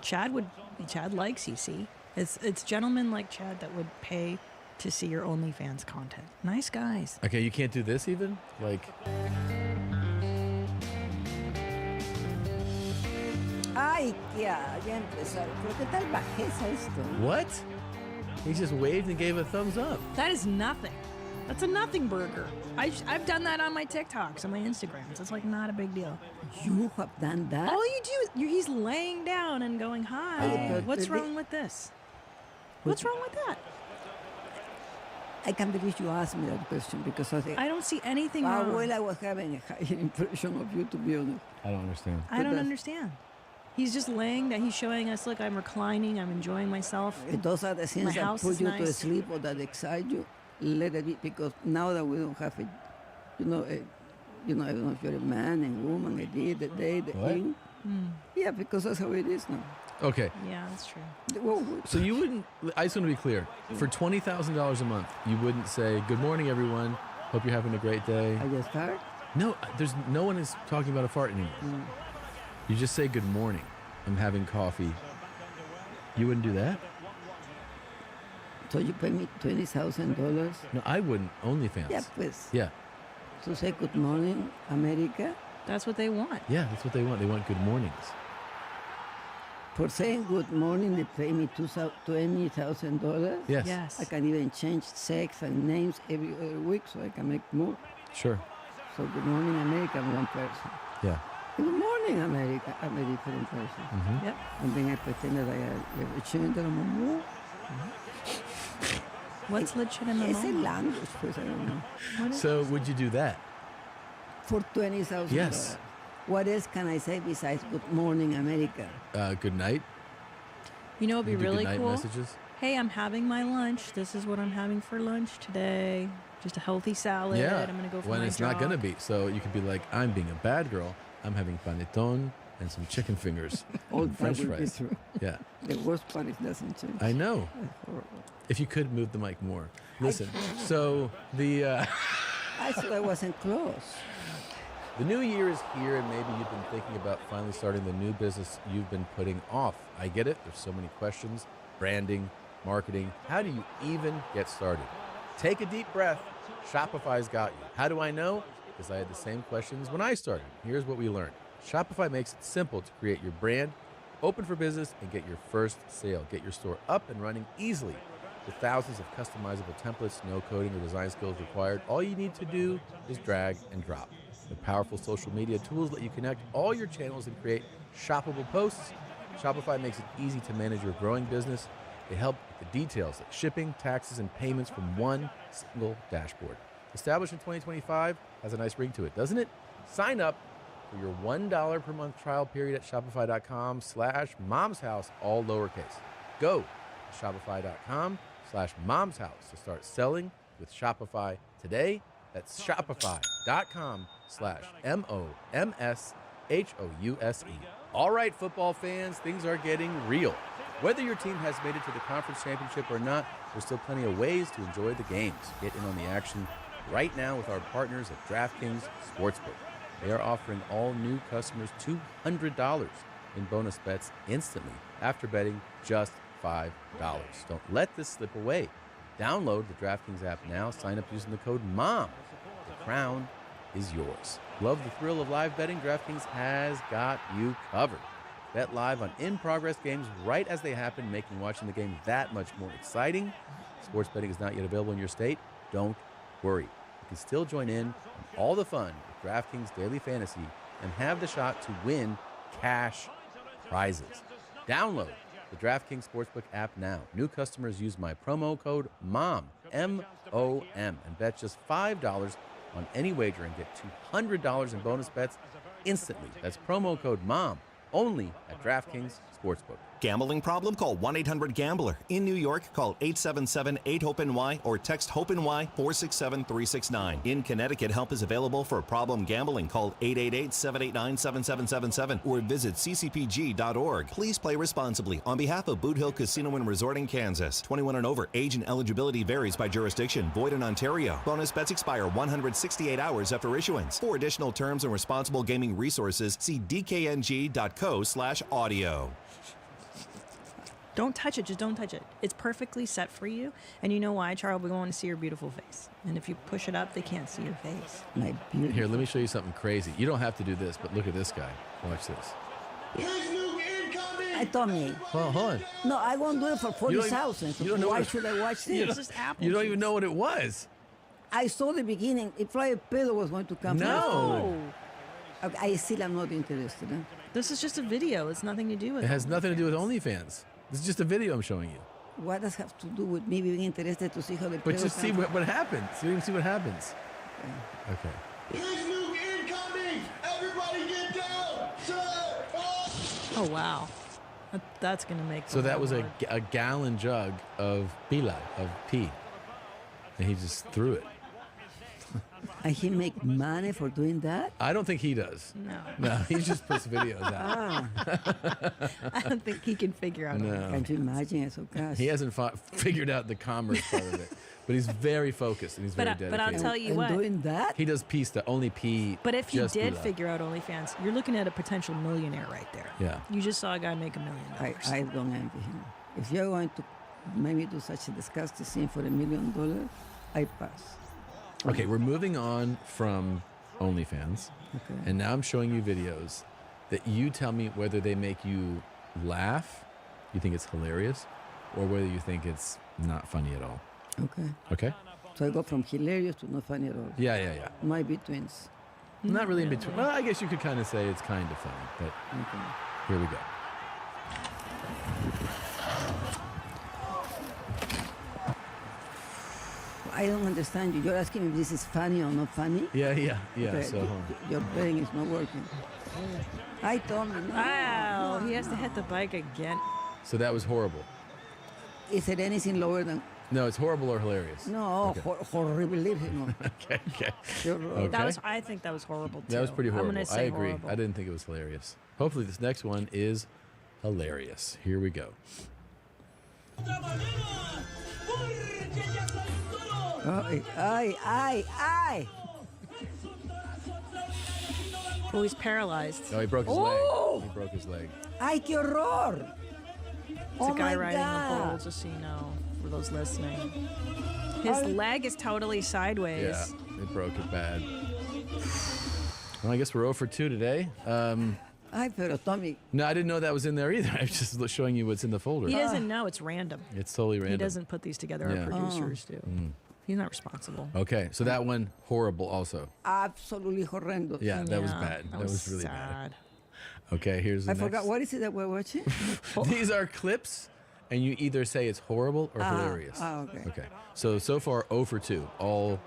Chad likes you, see? It's gentlemen like Chad that would pay to see your OnlyFans content. Nice guys. Okay, you can't do this even? Like, Ay, ya empezaron. ¿Pero qué tal bajeza esto? what? He just waved and gave a thumbs up. That is nothing. That's a nothing burger. I've done that on my TikToks, on my Instagrams. It's like not a big deal. You have done that? All you do is he's laying down and going, hi. but What's the- wrong with this? What's wrong with that? I can't believe you asked me that question because I think... I don't see anything wrong. Well, I was having a higher impression of you, to be honest. I don't understand. I don't understand. He's just laying down. He's showing us, look, I'm reclining. I'm enjoying myself. If those are the My things that house put is you to nice. sleep or that excite you, let it be. Because now that we don't have a, I don't know if you're a man and woman, a day, the day, the What? thing. Yeah, because that's how it is now. Okay. Yeah, that's true. Well, So you wouldn't, I just want to be clear, for $20,000 a month, you wouldn't say, good morning, everyone. Hope you're having a great day. I just fart. No, no one is talking about a fart anymore. You just say, good morning. I'm having coffee. You wouldn't do that? So you pay me $20,000 No, I wouldn't. OnlyFans. Yeah, pues. Yeah. to say good morning, America. That's what they want. Yeah, that's what they want. They want good mornings. For saying good morning, they pay me $20,000. Yes. Yes. I can even change sex and names every other week so I can make more. Sure. So good morning, America, I'm one person. Yeah. Good morning, America, I'm a different person. Mhm. Yep. And then I pretend that I have a change that I'm a more. What's legitimate? It's a language, pues, I don't know. So would you do that? For $20,000. Yes. What else can I say besides good morning, America? Good night. You know, it'd be You do really goodnight cool. messages? Hey, I'm having my lunch. This is what I'm having for lunch today. Just a healthy salad. Yeah. I'm gonna go for when my it's not gonna jog. be. So you could be like, I'm being a bad girl. I'm having panettone and some chicken fingers, All and that French will be fries. true. Yeah. The worst part is it doesn't change. I know. That's horrible. If you could move the mic more. Listen. So the I thought I wasn't close. the new year is here, and maybe you've been thinking about finally starting the new business you've been putting off. I get it. There's so many questions. Branding, marketing. How do you even get started? Take a deep breath. Shopify's got you. How do I know? Because I had the same questions when I started. Here's what we learned. Shopify makes it simple to create your brand, open for business, and get your first sale. Get your store up and running easily. With thousands of customizable templates, no coding or design skills required, all you need to do is drag and drop. The powerful social media tools let you connect all your channels and create shoppable posts. Shopify makes it easy to manage your growing business. They help with the details like shipping, taxes, and payments from one single dashboard. Established in 2025 has a nice ring to it, doesn't it? Sign up for your $1 per month trial period at shopify.com/momshouse, all lowercase. Go to shopify.com/momshouse to start selling with Shopify today. That's shopify.com/MOMSHOUSE. All right, football fans, things are getting real. Whether your team has made it to the conference championship or not, there's still plenty of ways to enjoy the games. Get in on the action right now with our partners at DraftKings Sportsbook. They are offering all new customers $200 in bonus bets instantly after betting just $5. Don't let this slip away. Download the DraftKings app now. Sign up using the code MOM. The crown is yours. Love the thrill of live betting? DraftKings has got you covered. Bet live on in-progress games right as they happen, making watching the game that much more exciting. Sports betting is not yet available in your state. Don't worry. You can still join in on all the fun with DraftKings Daily Fantasy and have the shot to win cash prizes. Download the DraftKings Sportsbook app now. New customers use my promo code MOM, M-O-M, and bet just $5 on any wager and get $200 in bonus bets instantly. That's promo code MOM, only at DraftKings Sportsbook. Gambling problem? Call 1-800-GAMBLER. In New York, call 877-8-HOPE-NY or text HOPE-NY 467-369. In Connecticut, help is available for problem gambling. Call 888-789-7777 or visit ccpg.org. Please play responsibly. On behalf of Boot Hill Casino and Resort in Kansas, 21 and over, age and eligibility varies by jurisdiction. Void in Ontario. Bonus bets expire 168 hours after issuance. For additional terms and responsible gaming resources, see dkng.co/audio. Don't touch it. Just don't touch it. It's perfectly set for you. And you know why, Charles? We want to see your beautiful face. And if you push it up, they can't see your face. My beautiful. Here, let me show you something crazy. You don't have to do this, but look at this guy. Watch this. I told me. Well, hold on. No, I won't do it for 40,000. You don't know Why what- should I watch this? You don't even know what it was. I saw the beginning. It like Pedro was going to come. No. Okay, I still am not interested. Huh? This is just a video. It's nothing to do with It has nothing to do with OnlyFans. This is just a video I'm showing you. What does it have to do with me being interested to see how the But just see comes? what happens. See what happens. Okay. Here's Nuke incoming! Everybody get down! Oh, wow. That's going to make So the that whole was lot. a gallon jug of pila, of pee. And he just threw it. And he make money for doing that? I don't think he does. No, he just puts videos out. I don't think he can figure out. No. Can you imagine? It's so gosh. He hasn't figured out the commerce part of it. But he's very focused and he's very dedicated. But I'll tell you what. Doing that? He does only pee. But if he just did pila. figure out OnlyFans, you're looking at a potential millionaire right there. Yeah. You just saw a guy make $1 million. I don't envy him. If you're going to maybe do such a disgusting thing for $1 million, I pass. Okay, we're moving on from OnlyFans. Okay. And now I'm showing you videos that you tell me whether they make you laugh, you think it's hilarious, or whether you think it's not funny at all. Okay. Okay? So I go from hilarious to not funny at all. Yeah. Might be twins. Not really in between. Well, I guess you could kind of say it's kind of funny, but here we go. I don't understand you. You're asking me if this is funny or not funny? Yeah. Okay, So, your brain is not working. I told me. No, Wow, no, he has to no. hit the bike again. so that was horrible. Is there anything lower than? No, it's horrible or hilarious. No, Okay. horrible. No. Okay. Okay. I think that was horrible too. That was pretty horrible. I'm gonna say I agree. horrible. I didn't think it was hilarious. Hopefully this next one is hilarious. Here we go. Ay. Oh, he's paralyzed. Oh, he broke his Oh! leg. He broke his leg. Ay, qué horror. It's a guy riding the bull, just so you know, for those listening. His leg is totally sideways. Yeah, it broke it bad. Well, I guess we're 0 for 2 today. Ay, pero Tommy. No, I didn't know that was in there either. I was just showing you what's in the folder. He doesn't know. It's random. It's totally random. He doesn't put these together. Yeah. Our producers do. Mm. He's not responsible. Okay, so that one, horrible also. Absolutely horrendous. Yeah, that was bad. That was really sad. bad. Okay, here's the I next. forgot. What is it that we're watching? These are clips, and you either say it's horrible or hilarious. Okay. Okay. So far 0 for 2. All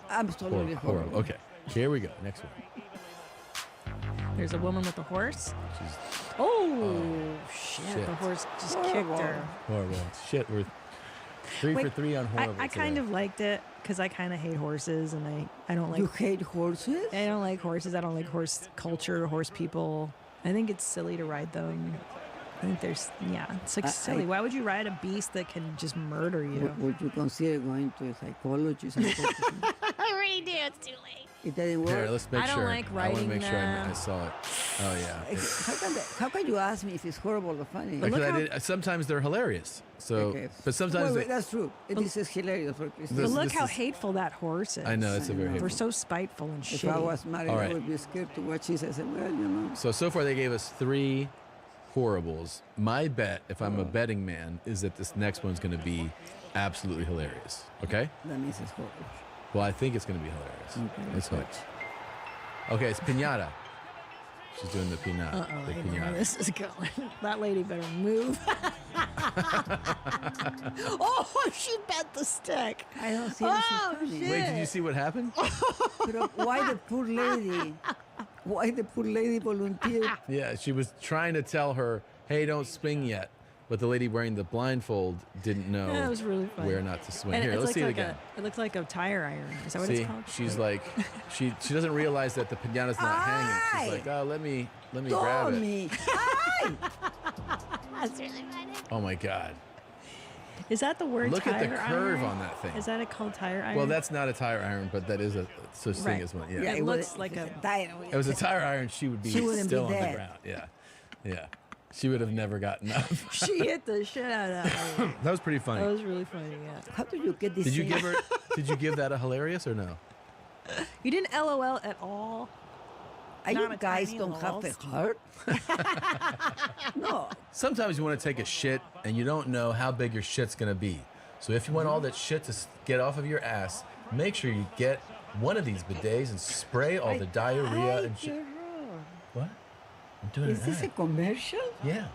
Absolutely horrible. Okay. Here we go. Next one. There's a woman with a horse. She's Shit! The horse just kicked her. horrible. Shit, we're 3 for 3 on horrible. I kind of liked it because I kind of hate horses, and I don't like. You hate horses? I don't like horses. I don't like horse culture, horse people. I think it's silly to ride them. I think there's, it's like silly. Why would you ride a beast that can just murder you? Would you consider going to a psychologist? I already do. It's too late. It doesn't work. Here, let's make I sure. don't like I want to riding make sure I saw it. Oh yeah. How can you ask me if it's horrible or funny? Because sometimes they're hilarious. So, but sometimes wait, that's true. This is hilarious for Christine. But look how hateful that horse is. I know, it's a very hateful. We're so spiteful and shitty. If I was married, All right. I would be scared to watch this. I said, well, you know. So far they gave us 3 horribles. My bet, if I'm a betting man, is that this next one's going to be absolutely hilarious. Okay? That means it's horrible. Well, I think it's going to be hilarious. Okay, Let's hope. Okay, it's pinata. She's doing the pinata. I know where this is going. That lady better move. Oh, she bent the stick. I don't see anything. shit. Wait, did you see what happened? But why the poor lady? Why the poor lady volunteered? Yeah, she was trying to tell her, hey, don't swing yet. But the lady wearing the blindfold didn't know That was really funny. where not to swing. And Here, let's see it again. It looks like a tire iron. Is that what See, it's called? she's like, she doesn't realize that the pinata's not hanging. She's like, oh, let me grab it. That's really funny. Oh my God. Is that the word Look tire at the curve iron? on that thing. Is that a called tire iron? Well, that's not a tire iron, but that is a such thing as one. Yeah. It looks like a tire. It was a tire iron, she would be wouldn't still be on the dead. ground. Yeah. Yeah. She would have never gotten up. She hit the shit out of that. That was pretty funny. That was really funny, yeah. How do you get this? Did you give her? Did you give that a hilarious or no? You didn't LOL at all? You guys don't have a heart? No. Sometimes you want to take a shit and you don't know how big your shit's gonna be. So if you want all that shit to get off of your ass, make sure you get one of these bidets and spray all the diarrhea and shit. What? I'm doing Is this a commercial? Yeah.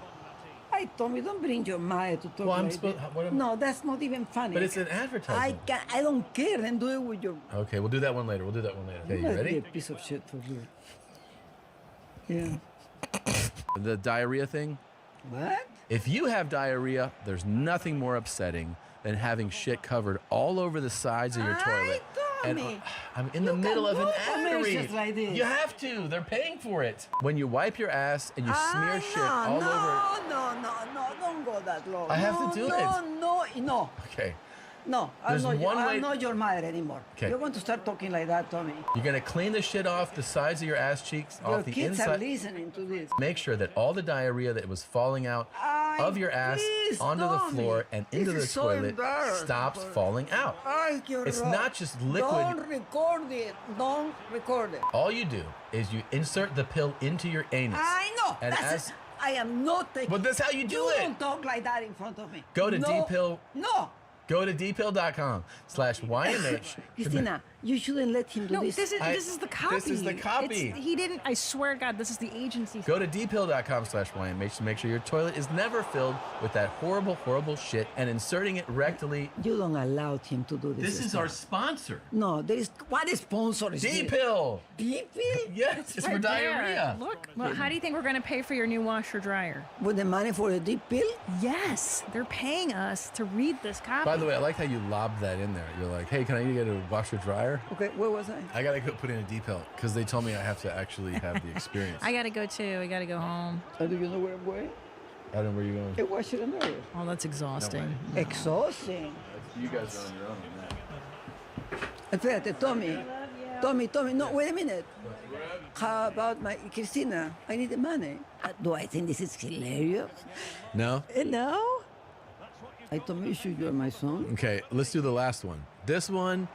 I told me, don't bring your mother to talk Well, I'm like supposed. that. No, that's not even funny. But it's an advertisement. I don't care. Then do it with your. Okay, we'll do that one later. We'll do that one later. Okay, you That'd ready? be a piece of shit for you. Yeah. The diarrhea thing. What? If you have diarrhea, there's nothing more upsetting than having shit covered all over the sides of your toilet. And I'm in the middle of an ad read. Like this. You have to. They're paying for it. When you wipe your ass and you smear shit all over. No, don't go that low. I have to do it. No. Okay. No, There's I'm one not your mother anymore. Okay. You're going to start talking like that, Tommy. You're gonna clean the shit off the sides of your ass cheeks, Your off the kids inside. are listening to this. Make sure that all the diarrhea that was falling out of your ass onto the floor and into the toilet stops falling out. It's not just liquid. Don't record it. Don't record it. All you do is you insert the pill into your anus. I know. And I am not taking. But that's how you do it. Don't talk like that in front of me. Go to dpill. No. Go to dpill.com/YMH. Christina, you shouldn't let him do this. This is the copy. This is the copy. He didn't. I swear to God, this is the agency. Go to dpill.com/YMH to make sure your toilet is never filled with that horrible, horrible shit and inserting it rectally. You don't allow him to do this. This is our sponsor. No, there is. What sponsor is D-Pill. D-Pill? Yes, it's for diarrhea. Look. Well, how do you think we're going to pay for your new washer dryer? With the money for the D-Pill? Yes, they're paying us to read this copy. By the way, I like how you lobbed that in there. You're like, hey, can I get a washer dryer? Okay, where was I? I gotta go put in a D-Pill because they told me I have to actually have the experience. I got to go too. I got to go home. Do you know where I'm going? I don't know where you're going. Hey, wash it in there. Oh, that's exhausting. No. Exhausting. You guys are on your own on that. Espérate, Tommy, no, wait a minute. How about my Christina? I need the money. Do I think this is hilarious? No? No? I told you you're my son. Okay, let's do the last one. This one,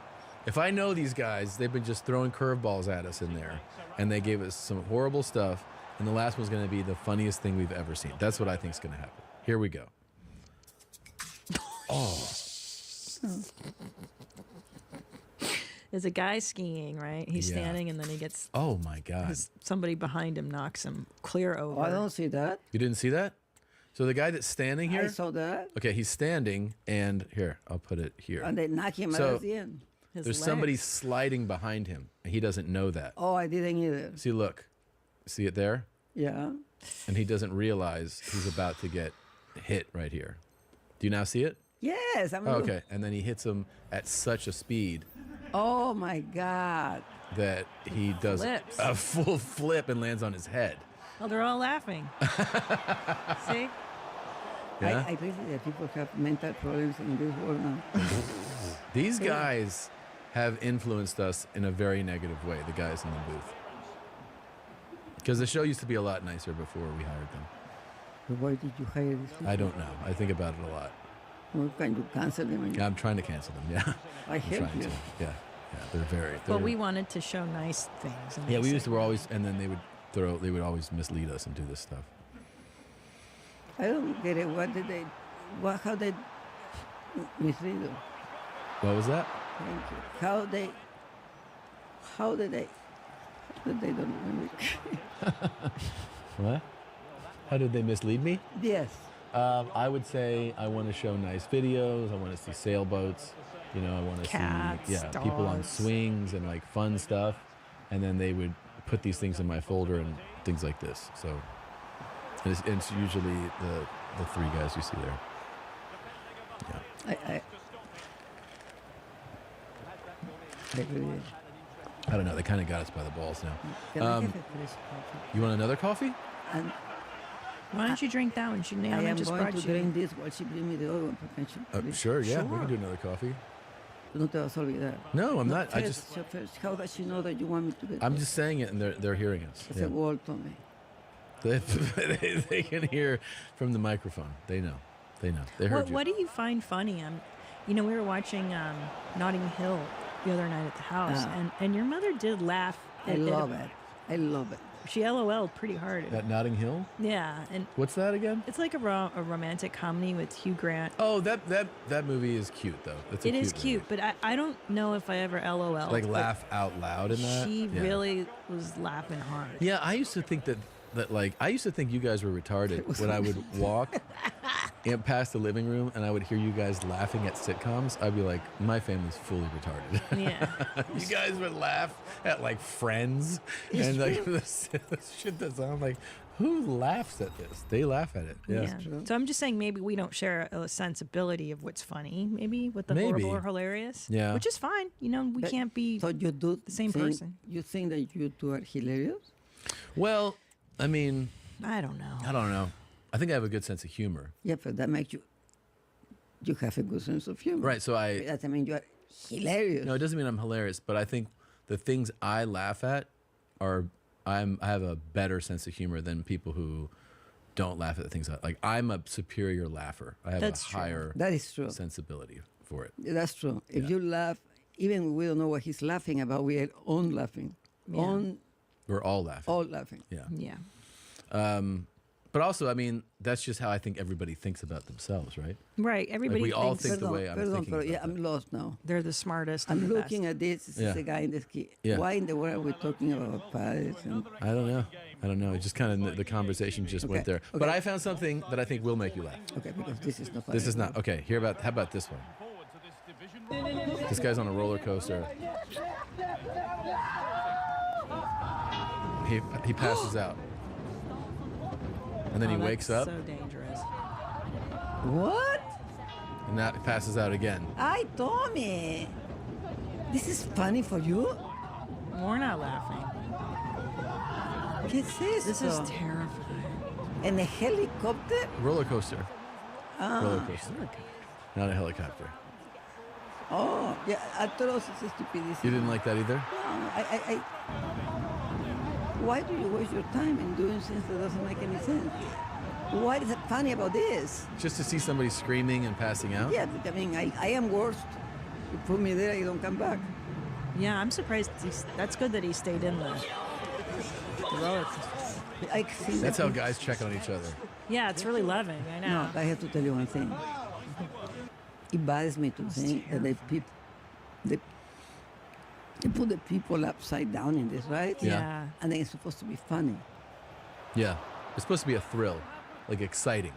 if I know these guys, they've been just throwing curveballs at us in there, and they gave us some horrible stuff, and the last one's going to be the funniest thing we've ever seen. That's what I think is going to happen. Here we go. Oh. There's a guy skiing, right? He's standing, and then he gets. Oh my God! Somebody behind him knocks him clear over. I don't see that. You didn't see that? So the guy that's standing here. I saw that. Okay, he's standing, and here I'll put it here. And they knock him out at the end. There's somebody sliding behind him, and he doesn't know that. Oh, I didn't either. See, look. See it there? Yeah. And he doesn't realize he's about to get hit right here. Do you now see it? Yes. Okay. And then he hits him at such a speed. Oh my God. That he does Flips. a full flip and lands on his head. Well, they're all laughing. See? Yeah? I really that people have mental problems in this world now. These guys have influenced us in a very negative way, the guys in the booth. Because the show used to be a lot nicer before we hired them. So why did you hire these people? I don't know. I think about it a lot. Well, can you cancel them? Yeah, I'm trying to cancel them, yeah. I I'm help trying you. to. Yeah, they're very... But we wanted to show nice things. and Yeah, they we used said- to always... And then they would always mislead us and do this stuff. I don't get it. How they mislead you? What was that? Thank you. How did they don't remember? What? How did they mislead me? Yes. I would say I want to show nice videos. I want to see sailboats. You know, I want to Cats, see people on dogs. swings and like fun stuff. And then they would put these things in my folder and things like this. So it's usually the three guys you see there. Yeah. I don't know. They kind of got us by the balls now. Can I have a fresh coffee? You want another coffee? And Why don't you drink that one? I Naomi am just going brought to you. drink this while she brings me the other one. Sure, yeah. We can do another coffee. No te vas a olvidar. No, I'm not. I First, first, how does she know that you want me to get I'm just saying it, and they're hearing us. It's a wall to me. They can hear from the microphone. They know. They know. They heard you. What do you find funny? We were watching Notting Hill the other night at the house, and your mother did laugh. I love it. I love it. She LOL'd pretty hard. At Notting Hill? Yeah, and what's that again? It's like a romantic comedy with Hugh Grant. Oh, that movie is cute though. It's It is cute, but I don't know if I ever LOL. Like laugh out loud in that. She really was laughing hard. Yeah, I used to think that I used to think you guys were retarded when I would walk past the living room and I would hear you guys laughing at sitcoms. I'd be like, my family's fully retarded. Yeah. You guys would laugh at like Friends and like the shit that's on. I'm like, who laughs at this? They laugh at it. Yeah. So I'm just saying maybe we don't share a sensibility of what's funny, maybe with the Maybe. horrible or hilarious. Yeah. Which is fine. We can't be so you do the same person. You think that you two are hilarious? Well, I mean, I don't know. I think I have a good sense of humor. Yeah, but that makes you have a good sense of humor. Right, so That mean you are hilarious. No, it doesn't mean I'm hilarious, but I think the things I laugh at I have a better sense of humor than people who don't laugh at the things I'm a superior laugher. I have That's a true. higher That is true. sensibility for it. That's true. If you laugh, even when we don't know what he's laughing about, we are on laughing. Yeah. We're all laughing. All laughing. Yeah. Yeah. But also, I mean, that's just how I think everybody thinks about themselves, right? Right. Everybody we all thinks think the way I'm thinking. But yeah, I'm lost now. they're the smartest. I'm and the looking best. at this. This Yeah. is the guy in the ski. Yeah. Why in the world are we talking about pies? I don't know. It just kind of the conversation just went there. But I found something that I think will make you laugh. Okay, because this is not funny. This is not okay. How about this one? This guy's on a roller coaster. He passes out, and then he wakes up, So dangerous. What? and that passes out again. Ay, Tommy. This is funny for you? We're not laughing. ¿Qué es esto? This is terrifying. ¿En el helicóptero? Roller coaster. Ah. Roller coaster. Not a helicopter. Oh, yeah, atroz es estupidísimo. You didn't like that either? No, why do you waste your time in doing things that doesn't make any sense? What is funny about this? Just to see somebody screaming and passing out? Yeah, I mean, I am worst. You put me there, I don't come back. Yeah, I'm surprised. That's good that he stayed in the roller coaster. That's how guys check on each other. Yeah, it's really loving. I know. No, I have to tell you one thing. It bothers me to think that they put the people upside down in this, right? Yeah. And then it's supposed to be funny. Yeah. It's supposed to be a thrill, like exciting.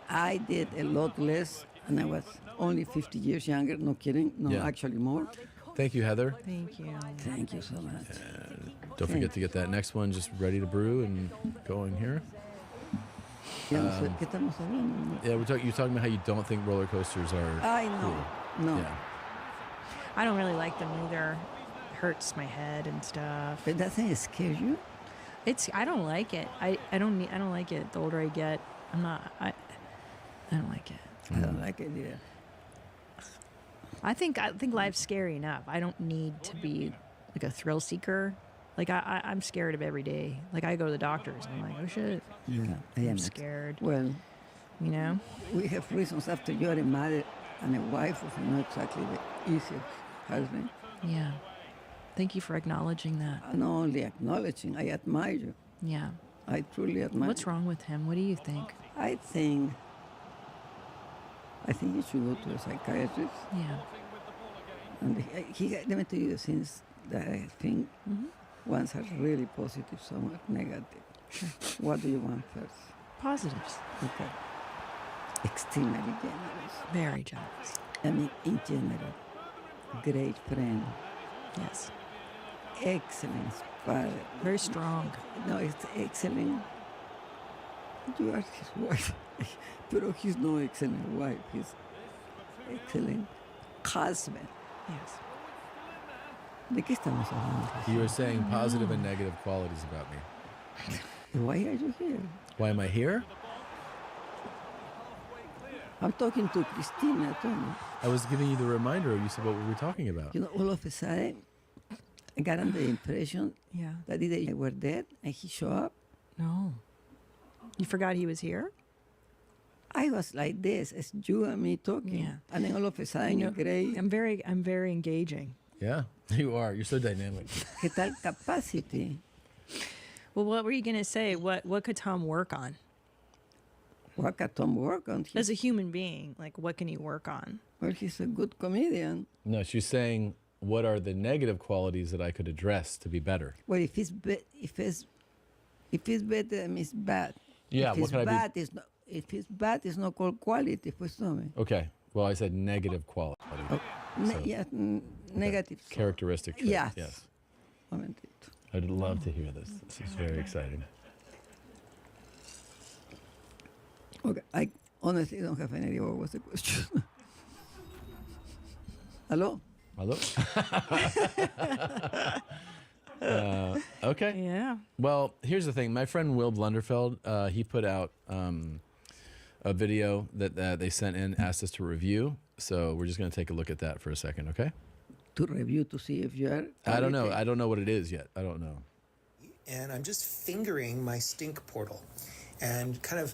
I did a lot less, and I was only 50 years younger, no kidding, no, Yeah. actually more. Thank you, Heather. Thank you. Thank you so much. And don't forget to get that next one just ready to brew and going here. ¿Qué estamos hablando? Yeah, you're talking about how you don't think roller coasters are I know. cool. No. Yeah. I don't really like them either. It hurts my head and stuff. But doesn't scare you? I don't like it. I don't like it. The older I get, I don't like it. I don't like it either. I think life's scary enough. I don't need to be like a thrill seeker. Like I'm scared of every day. Like I go to the doctors and I'm like, oh shit. Yeah, I am I'm scared. Well, you know, we have reasons after you're a mother and a wife of not exactly the easiest husband. Yeah. Thank you for acknowledging that. Not only acknowledging, I admire you. Yeah. I truly admire. What's wrong with him? What do you think? I think you should go to a psychiatrist. Yeah. And let me tell you the things that I think ones are really positive, some are negative. Sure. What do you want first? Positives. Okay. Extremely generous. Very generous. I mean, in general, great friend. Yes. Excellent father. Very strong. No, it's excellent. You are his wife. But he's no excellent wife. He's excellent husband. Yes. ¿De qué estamos hablando? You were saying positive and negative qualities about me. Why are you here? Why am I here? I'm talking to Christina, Tony. I was giving you the reminder. You said what we were talking about. You know, all of a sudden, I got under the impression that either you were dead and he showed up. No. You forgot he was here? I was like this, as you and me talking. Yeah. And then all of a sudden, You know, great. I'm very engaging. Yeah, you are. You're so dynamic. ¿Qué tal capacity? Well, what were you going to say? What could Tom work on? What can Tom work on? As a human being, like what can he work on? Well, he's a good comedian. No, she's saying, what are the negative qualities that I could address to be better? Well, if it's better, that means bad. Yeah, if what it's can I bad, it's not. If it's bad, it's not called quality. Pues tome. Okay. Well, I said negative quality. Oh, So, negative. characteristic trait. Yes. Yes. Momentito. I'd love to hear this. This is very exciting. Okay, I honestly don't have any idea what was the question. Hello? Hello? Okay. Yeah. Well, here's the thing. My friend Will Blunderfeld, he put out a video that they sent in, asked us to review. So we're just going to take a look at that for a second, okay? To review to see if you are. I don't know. I don't know what it is yet. I don't know. And I'm just fingering my stink portal and kind of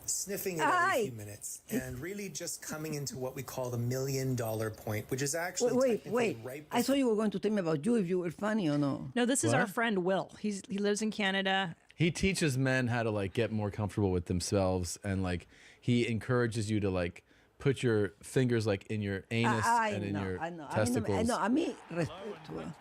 sniffing it every few minutes and really just coming into what we call the $1 million point, which is actually wait. I thought you were going to tell me about you, if you were funny or no. No, this is our friend Will. He lives in Canada. He teaches men how to like get more comfortable with themselves, and like he encourages you to like put your fingers like in your anus and in your testicles. I mean, respeto.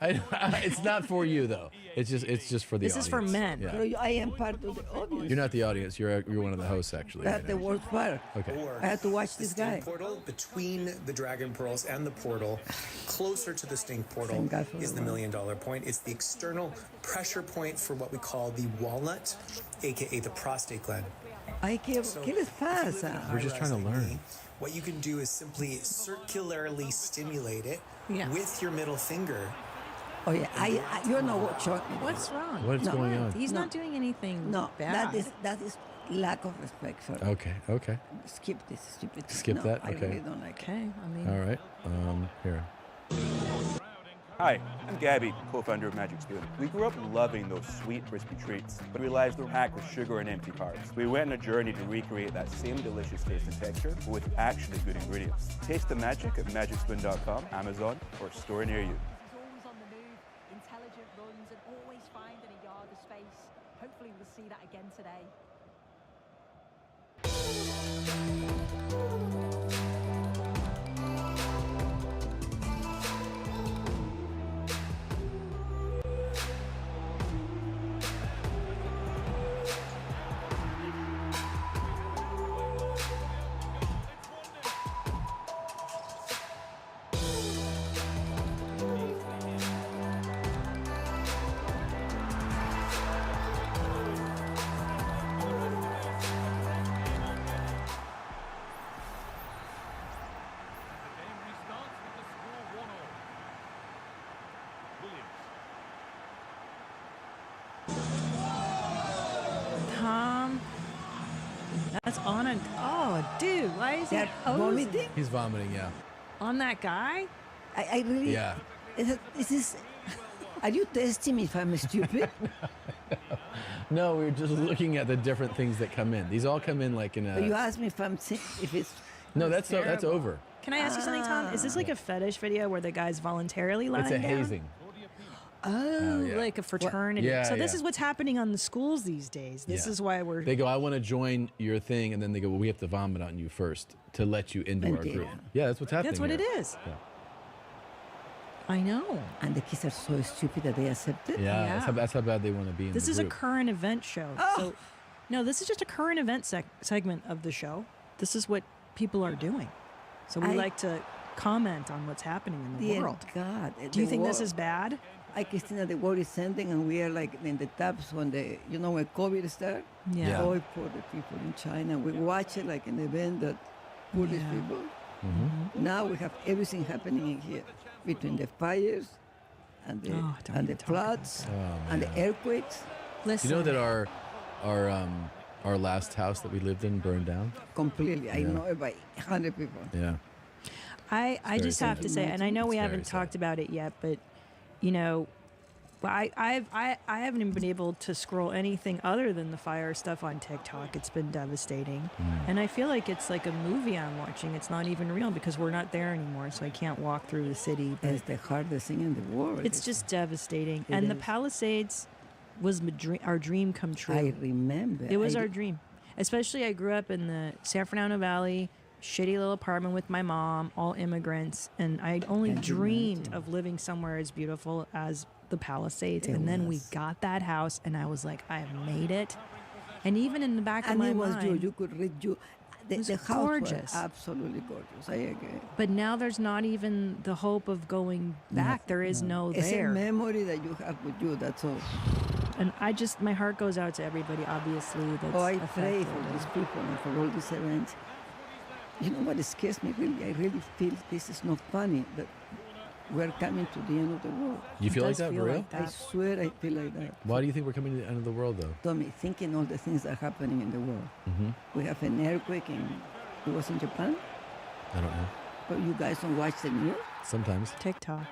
It's not for you though. It's just for the audience. This is for men. Yeah. But I am part of the audience. You're not the audience. You're one of the hosts actually. That's the worst part. Okay. I had to watch this guy. The portal between the dragon pearls and the portal, closer to the stink portal, is the $1 million point. It's the external pressure point for what we call the walnut, aka the prostate gland. ¿Qué les pasa? We're just trying to learn. What you can do is simply circularly stimulate it with your middle finger. Oh yeah, you're not watching. What's wrong? What's going on? He's not doing anything bad. That is lack of respect for. Okay. Skip this, stupid. Skip that. Okay. I really don't like it. Okay, I mean. All right. Here. Hi, I'm Gabby, co-founder of Magic Spoon. We grew up loving those sweet, crispy treats, but realized they're packed with sugar and empty carbs. We went on a journey to recreate that same delicious taste and texture, but with actually good ingredients. Taste the magic at magicspoon.com, Amazon, or a store near you. Always on the move, intelligent runs, and always finding a yard of space. Hopefully we'll see that again today. on a. Oh, dude, why is he They're hosing? vomiting? He's vomiting, yeah. On that guy? I really. Yeah. Is this? Are you testing me if I'm stupid? No, we were just looking at the different things that come in. These all come in like in a. But you asked me if it's. No, that's terrible. over. Can I ask you something, Tom? Is this like a fetish video where the guy's voluntarily lying It's a down? hazing. Oh, yeah. like a fraternity. Yeah, so this yeah. is what's happening on the schools these days. This Yeah. is why we're. They go, I want to join your thing, and then they go, well, we have to vomit on you first to let you into our group. Yeah, that's what's happening. That's what here. it is. Yeah. I know. And the kids are so stupid that they accept it. Yeah, that's how bad they want to be in This the is group. a current event show. So, no, this is just a current event segment of the show. This is what people are doing. So we like to comment on what's happening in the Dear world. God. Do you think this is bad? Christina, the world is ending, and we are like in the taps when when COVID started. Yeah. Oh, poor the people in China. We watch it like an event that poor these people. Mm-hmm. Now we have everything happening in here between the fires and the floods and the earthquakes. Listen. You know that our last house that we lived in burned down? Completely. I Yeah. know it by 100 people. Yeah. I just have to say, and I know we It's haven't very talked about it yet, but you know, I haven't even been able to scroll anything other than the fire stuff on TikTok. It's been devastating, and I feel like it's like a movie I'm watching. It's not even real because we're not there anymore, so I can't walk through the city. But It's the hardest thing in the world. it's just devastating. It And the is. Palisades was our dream come true. I remember. It was our dream. Especially I grew up in the San Fernando Valley, shitty little apartment with my mom, all immigrants, and I only Can you dreamed imagine? of living somewhere as beautiful as the Palisades. It And then we was. got that house, and I was like, I have made it. And even in the back of And my it was mind, you could read you. It was The house gorgeous. was absolutely gorgeous. I agree. but now there's not even the hope of going back. There is no It's there. a memory that you have with you. That's all. And my heart goes out to everybody, obviously. That's I pray affected. for these people and for all these events. You know what scares me really? I really feel this is not funny, that we're coming to the end of the world. You feel like that, for real? I swear I feel like that. Why do you think we're coming to the end of the world, though? Tommy, thinking all the things that are happening in the world. Mm-hmm. We have an earthquake it was in Japan, I don't know. but you guys don't watch the news? Sometimes. TikTok.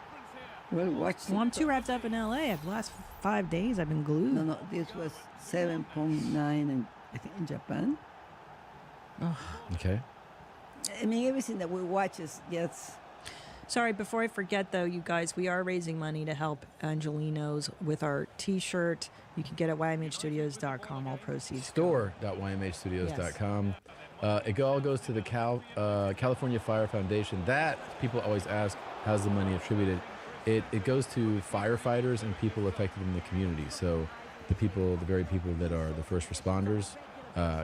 Well, watch Well, I'm too wrapped up in LA. The last 5 days I've been glued. No, this was 7.9 I think in Japan. Okay. I mean, everything that we watch is Sorry, before I forget, though, you guys, we are raising money to help Angelinos with our T-shirt. You can get it at ymhstudios.com. All proceeds. Store.ymhstudios.com. It all goes to the California Fire Foundation. That, people always ask, how's the money attributed? It goes to firefighters and people affected in the community. So the very people that are the first responders.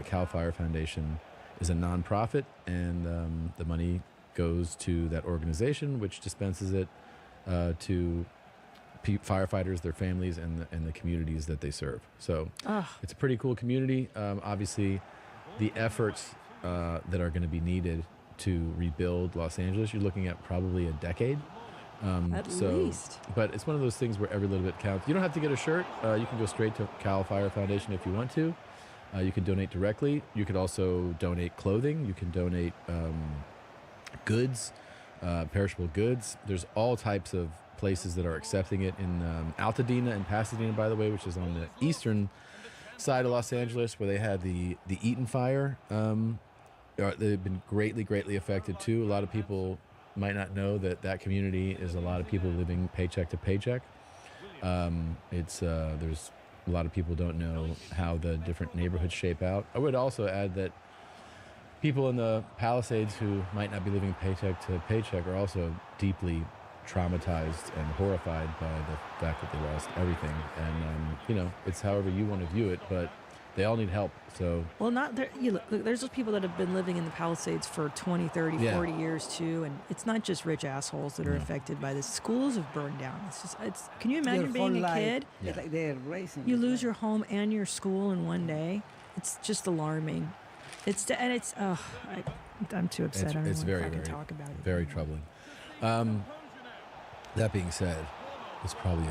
Cal Fire Foundation is a nonprofit, and the money goes to that organization, which dispenses it to firefighters, their families, and the communities that they serve. So it's a pretty cool community. Obviously, the efforts that are going to be needed to rebuild Los Angeles, you're looking at probably a decade. At least. But it's one of those things where every little bit counts. You don't have to get a shirt. You can go straight to Cal Fire Foundation if you want to. You can donate directly. You could also donate clothing. You can donate goods, perishable goods. There's all types of places that are accepting it in Altadena and Pasadena, by the way, which is on the eastern side of Los Angeles, where they had the Eaton fire. They've been greatly affected too. A lot of people might not know that community is a lot of people living paycheck to paycheck. There's a lot of people don't know how the different neighborhoods shape out. I would also add that people in the Palisades who might not be living paycheck to paycheck are also deeply traumatized and horrified by the fact that they lost everything. And, it's however you want to view it, but they all need help. So, well, not there. Look, there's those people that have been living in the Palisades for 20, 30, 40 years too, and it's not just rich assholes that are affected by this. Schools have burned down. Can you imagine being a kid? It's like they're racing. You lose your home and your school in one day. It's just alarming. I'm too upset. I don't it's want very, to fucking very, talk about it. very troubling. That being said, it's probably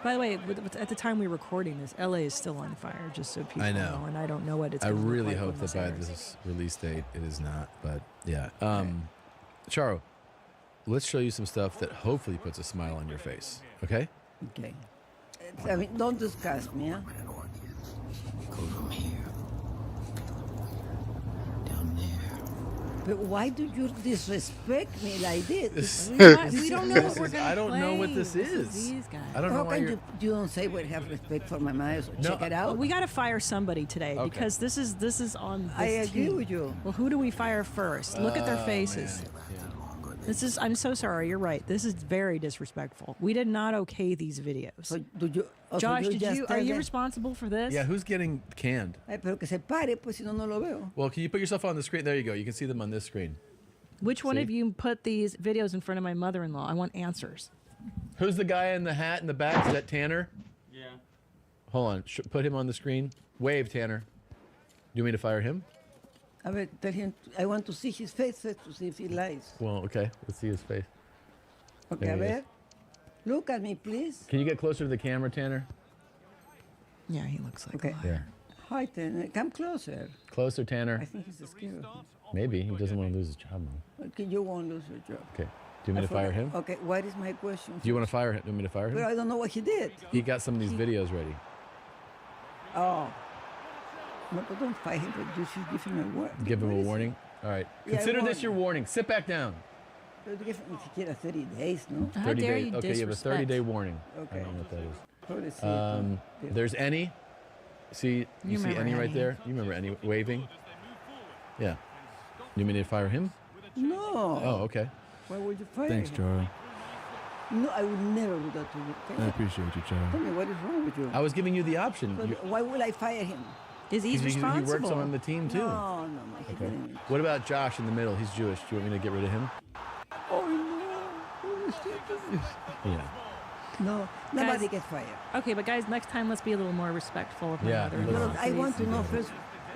By the way, at the time we're recording this, LA is still on fire, just so people I know. know, and I don't know what it's I gonna look really like hope when that by airs. this release date it is not, but yeah. Charo, let's show you some stuff that hopefully puts a smile on your face. Okay? Okay. I mean, don't disgust me, huh? But why do you disrespect me like this? We don't know what we're gonna I don't know what play. this is. These guys. I don't know why you don't say we have respect for my mother, so No, check it out. We got to fire somebody today Okay. because this is on this I agree team. with you. Well, who do we fire first? Look at their faces. This is. I'm so sorry. You're right. This is very disrespectful. We did not okay these videos. So do you, Josh, you did just you? tell Are you them, responsible for this? Yeah, who's getting canned? Pero que se pare, pues si no, no lo veo. Well, can you put yourself on the screen? There you go. You can see them on this screen. Which one See? of you put these videos in front of my mother-in-law? I want answers. Who's the guy in the hat in the back? Is that Tanner? Yeah. Hold on. Put him on the screen. Wave, Tanner. Do you want me to fire him? A ver, tell him, I want to see his face first to see if he lies. Well, okay. Let's see his face. Okay, There a he is. ver. Look at me, please. Can you get closer to the camera, Tanner? Yeah, he looks like Okay. Yeah. Hi, Tanner. Come closer. Closer, Tanner. I think he's scared. Maybe. He doesn't want to lose his job, Mom. Okay, you won't lose your job. Okay. Do you want me to fire him? Okay, what is my question? Do you want to fire him? Do you want me to fire But him? I don't know what he did. He got some of these videos ready. Oh. No, but don't fight him, but you should give him a warning. Give him a warning? All right. Yeah, Consider this warning. your warning. Sit back down. But give him siquiera 30 days, no? How 30 dare days. you Okay, you have a disrespect. 30-day warning. Okay. I don't know what that is. Pobrecito. There's Annie. See, you see remember Annie right Annie. there? You remember Annie waving? Yeah. You mean to fire him? No. Oh, okay. Why would you fire Thanks, him? Charlie. No, I would never do that to you. I appreciate you, Tell Charlie. me, what is wrong with you? I was giving you the option. But You- why will I fire him? Is he works on the team too. No, he Okay. didn't. What about Josh in the middle? He's Jewish. Do you want me to get rid of him? Oh, no. Yeah. No, nobody Guys- gets fired. Okay, but guys, next time let's be a little more respectful of my Yeah, mother-in-law. But I want to please. know first,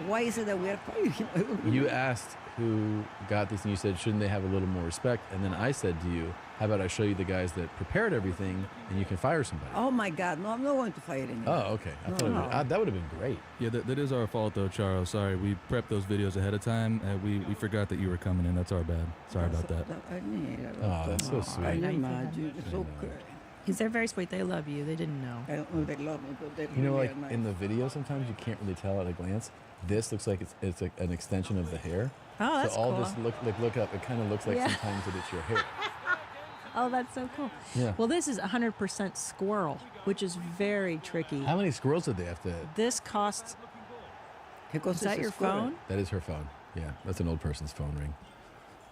why is it that we are firing him? I don't know. You asked who got this, and you said, shouldn't they have a little more respect? And then I said to you, how about I show you the guys that prepared everything, and you can fire somebody? Oh my God, no, I'm not going to fire anyone. Oh, okay. I No, thought no. that would have been great. Yeah, that is our fault, though, Charles. Sorry, we prepped those videos ahead of time, and we forgot that you were coming in. That's our bad. Sorry about that. Oh, that's so sweet. I Now you feel imagine. It's I know. okay. Because they're very sweet. They love you. They didn't know. I don't know if they love me, but they You know, really like are nice. in the video, sometimes you can't really tell at a glance. This looks like it's an extension of the hair. Oh, that's so all cool. this look up. It kind of looks like Yeah. sometimes that it's your hair. Oh, that's so cool. Yeah. Well, this is 100% squirrel, which is very tricky. How many squirrels did they have to? This costs. ¿Qué cosa Is that es your squirrel? phone? That is her phone. Yeah, that's an old person's phone ring.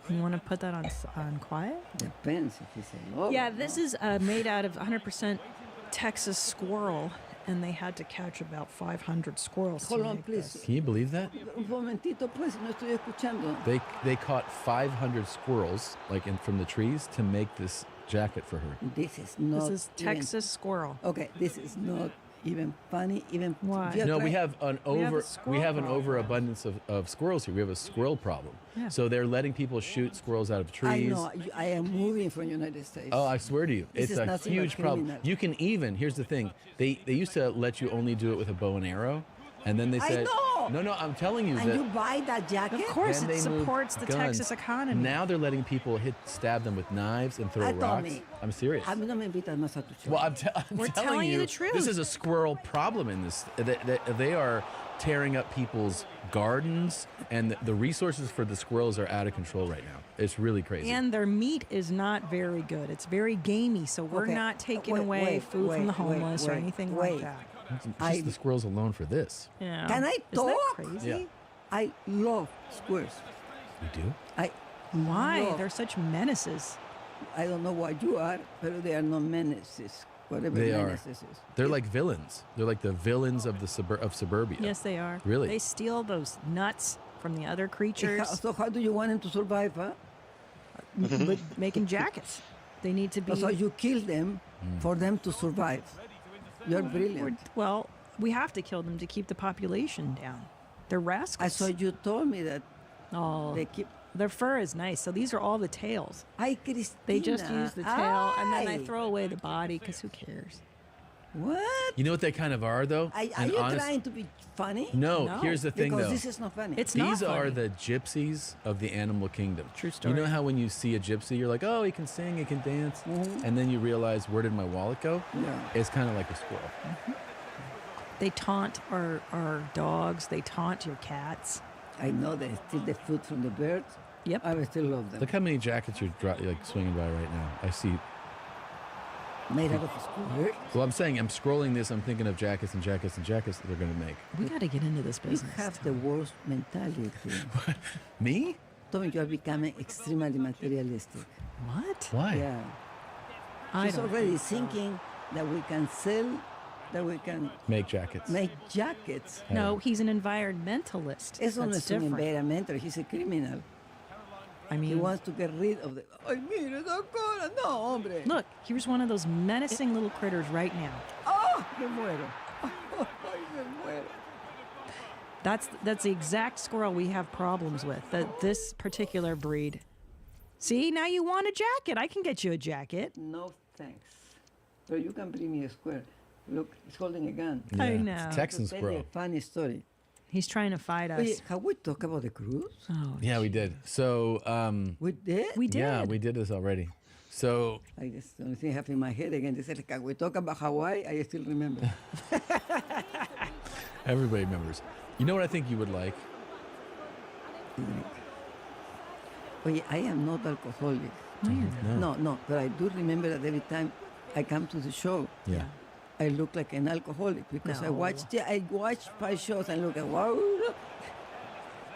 You want to put that on quiet? Depends if it's a lover. Yeah, this is made out of 100% Texas squirrel, and they had to catch about 500 squirrels. Hold to on, make please. this. Can you believe that? Un momentito, pues, no estoy escuchando. They caught 500 squirrels from the trees to make this jacket for her. This is not. This is even- Texas squirrel. Okay, this is not even funny. Even Why? you're No, we trying- have an We have a over squirrel we have an problem. overabundance of squirrels here. We have a squirrel problem. Yeah. So they're letting people shoot squirrels out of I trees. know. I am moving from United States. Oh, I swear to you, This it's is a nothing but huge problem. criminal. You can even, here's the thing, they used to let you only do it with a bow and arrow, and then they I said, know! no, I'm telling you And that. you buy that jacket? Of course, then it they moved supports the guns. Texas economy. Now they're letting people stab them with knives and throw I told rocks. me. I'm serious. A mí no me invitas más a tu show. Well, I'm We're telling telling you the This truth. is a squirrel problem in this. They are tearing up people's gardens, and the resources for the squirrels are out of control right now. It's really crazy. And their meat is not very good. It's very gamey, so we're Okay, not taking wait, away wait, food from the wait, homeless or wait, anything wait. like that. Just the squirrels alone for this. Yeah. Can I Isn't that talk? crazy? Yeah. I love squares. You do? Why? love- They're such menaces. I don't know what you are, but they are not menaces. Whatever They are. menaces is. They're like villains. They're like the villains of of suburbia. Yes, they are. Really? They steal those nuts from the other creatures. So how do you want them to survive, huh? With making jackets. They need to be. So you kill them for them to survive. You're brilliant. Well, we have to kill them to keep the population down. They're rascals. I saw you told me that Oh, they keep. their fur is nice. So these are all the tails. Ay, Cristina. They just use the tail, and then I Ay. throw away the body because who cares? What? You know what they kind of are, though? Are And you honest- trying to be funny? No, here's the thing, because though. this is not funny. These are the gypsies of the animal kingdom. True You story. know how when you see a gypsy, you're like, oh, he can sing, he can dance. And then you realize, where did my wallet go? Yeah. It's kind of like a squirrel. They taunt our dogs. They taunt your cats. I know they steal the food from the birds. Yep. I still love them. Look how many jackets you're like swinging by right now. I see. Made out of squirrel. Well, I'm saying, I'm scrolling this, I'm thinking of jackets and jackets and jackets that they're going to make. We got to get into this You business. have the worst mentality. Me? Tommy, you are becoming extremely materialistic. What? Why? Yeah. I He's don't already think so. thinking that we can sell, that we can Make jackets. make jackets. No, he's an environmentalist. Eso no That's es un different. environmental, he's a criminal. I He mean, wants to get rid of the. Ay, mira esa cara. No, hombre. look, here's one of those menacing little critters right now. Oh, me muero. Ay, me muero. That's the exact squirrel we have problems with. This particular breed. See, now you want a jacket. I can get you a jacket. No thanks. So you can bring me a square. Look, he's holding a gun. I Yeah, know. it's a Texan To tell you squirrel. a funny story. He's trying to fight us. Oye, have we talked about the cruise? Oh, Yeah, we did. So, We did? we did. yeah, we did this already. So, I just the only thing I have in my head again. They said, can we talk about Hawaii? I still remember. everybody remembers. You know what I think you would like? Oye, I am not alcoholic. No, but I do remember that every time I come to the show, Yeah. I look like an alcoholic because I No. watched 5 shows and look at wow. Look.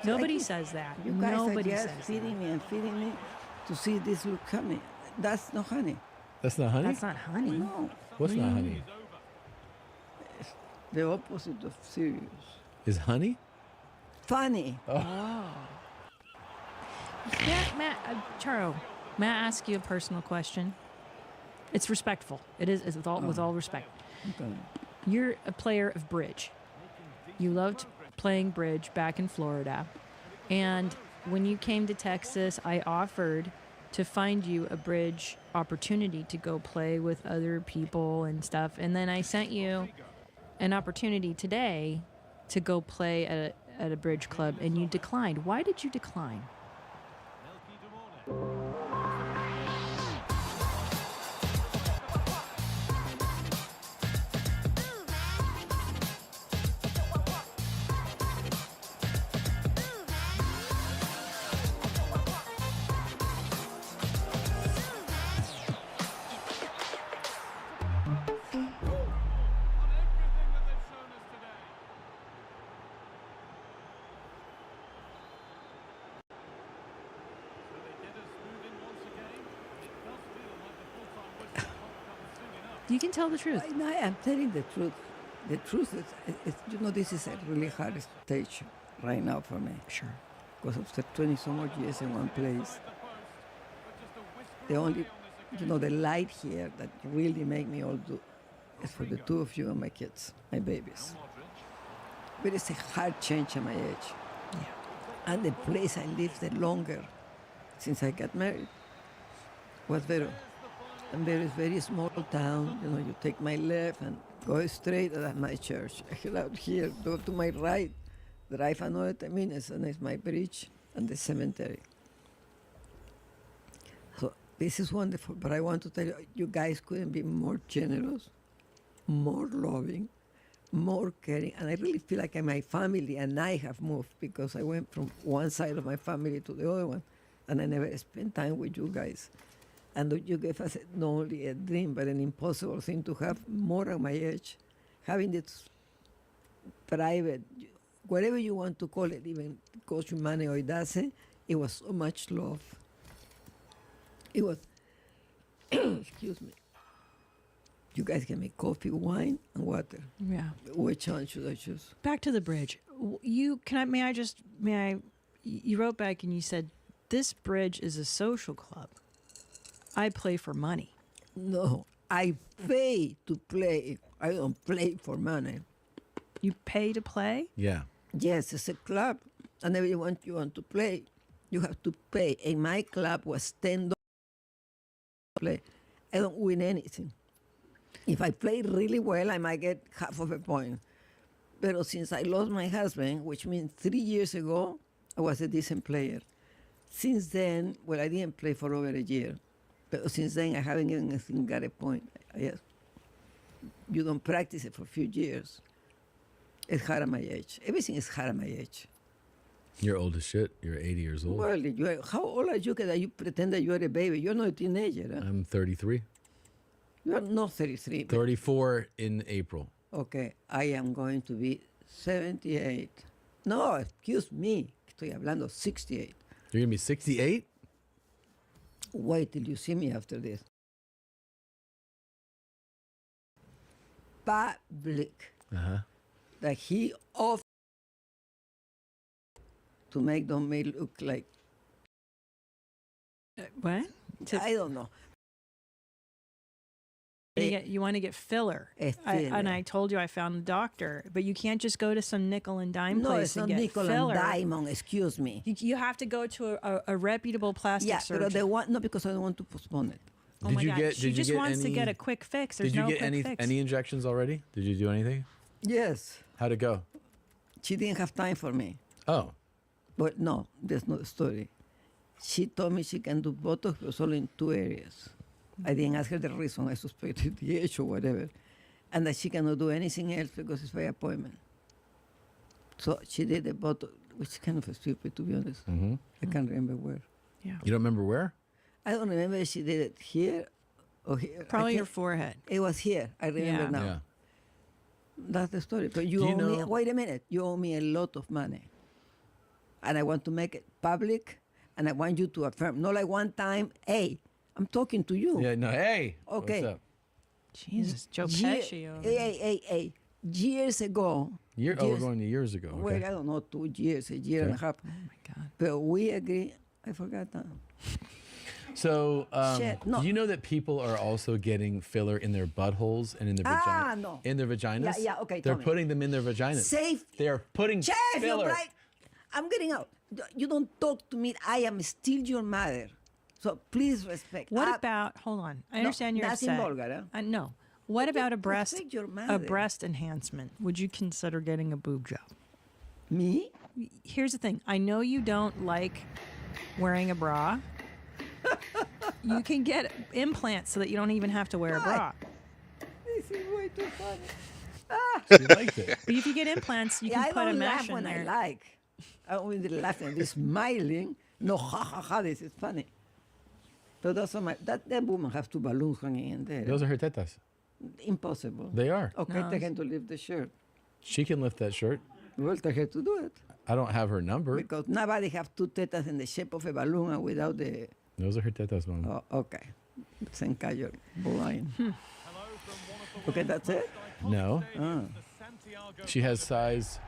Nobody says that. You guys Nobody are just says feeding me and feeding me to see this look coming. That's not honey. That's not honey? That's not honey. No, What's not honey? the opposite of serious. Is honey? Funny. Oh. Charo, may I ask you a personal question? It's respectful. It is. It's with all respect. Okay. You're a player of bridge. You loved playing bridge back in Florida. And when you came to Texas, I offered to find you a bridge opportunity to go play with other people and stuff. And then I sent you an opportunity today to go play at a bridge club, and you declined. Why did you decline? You can tell the truth. I am telling the truth. The truth is, this is a really hard stage right now for me. Sure. Because after 20 so much years in one place, the only, the light here that really make me all do is for the two of you and my kids, my babies. But it's a hard change at my age. Yeah. And the place I lived the longer since I got married was Vero. And Vero is very small town. You take my left and go straight, and that's my church. I get out here, go to my right, drive another 10 minutes, and it's my bridge and the cemetery. So this is wonderful, but I want to tell you, you guys couldn't be more generous, more loving, more caring, and I really feel like my family and I have moved because I went from one side of my family to the other one, and I never spent time with you guys. And you gave us not only a dream, but an impossible thing to have more at my age. Having this private, whatever you want to call it, even Coach Money or it doesn't, it was so much love. It was, excuse me. You guys can make coffee, wine, and water. Yeah. Which one should I choose? Back to the bridge. You wrote back and you said, this bridge is a social club. I play for money. No, I pay to play. I don't play for money. You pay to play? Yeah. Yes, it's a club. And everyone you want to play, you have to pay. And my club was $10 to play. I don't win anything. If I play really well, I might get half of a point. But since I lost my husband, which means 3 years ago, I was a decent player. Since then, well, I didn't play for over a year. But since then, I haven't even got a point. You don't practice it for a few years. It's hard at my age. Everything is hard at my age. You're old as shit. You're 80 years old. Well, how old are you that you pretend that you are a baby? You're not a teenager. Huh? I'm 33. You're not 33. 34 in April. Okay, I am going to be 78. No, excuse me. Estoy hablando 68. You're going to be 68? Wait till you see me after this. Public. That he offered to make them look like. What? I don't know. You want to get filler. And I told you I found a doctor, but you can't just go to some nickel and dime place and get nickel filler. and dime, excuse me. You have to go to a reputable plastic surgeon. But they want, no, because I don't want to postpone it. Oh my God, she just wants to get a quick fix. There's no quick fix. Did you get any injections already? Did you do anything? Yes. How'd it go? She didn't have time for me. Oh. But no, that's not the story. She told me she can do Botox, but only in 2 areas. I didn't ask her the reason. I suspected the age or whatever. And that she cannot do anything else because it's by appointment. So she did the Botox, which is kind of stupid, to be honest. I can't remember where. Yeah. You don't remember where? I don't remember if she did it here or here. Probably your forehead. It was here. I remember now. Yeah. That's the story. But you owe me, wait a minute, you owe me a lot of money. And I want to make it public, and I want you to affirm. Not like one time, hey, I'm talking to you. Yeah, no, hey. Okay. What's up? Jesus, Joe Pesci. Hey. Years ago. We're going to years ago. Okay. Well, I don't know, 2 years, a year and a half. Oh, my God. But we agree. I forgot that. So, no. do you know that people are also getting filler in their buttholes and in their vaginas? No. In their vaginas? Yeah, okay. They're putting them in their vaginas. Safe. They're putting Chef, filler. you're right. I'm getting out. You don't talk to me. I am still your mother. So please respect. What about, hold on. I understand you're that's upset. in vulgar, huh? No. What about a breast mother. enhancement? Would you consider getting a boob job? Me? Here's the thing. I know you don't like wearing a bra. You can get implants so that you don't even have to wear a bra. This is way too funny. She liked it. But if you get implants, you can put a mesh in there. I don't really laugh and be smiling. No, ha, this is funny. So those are that woman has 2 balloons hanging in there. Those are her tetas. Impossible. They are. Okay, tell her to lift the shirt. She can lift that shirt. Well, tell her to do it. I don't have her number. Because nobody have 2 tetas in the shape of a balloon and without the... Those are her tetas, Mom. Oh, okay. Senka, you're blind. Okay, that's it? No. She has size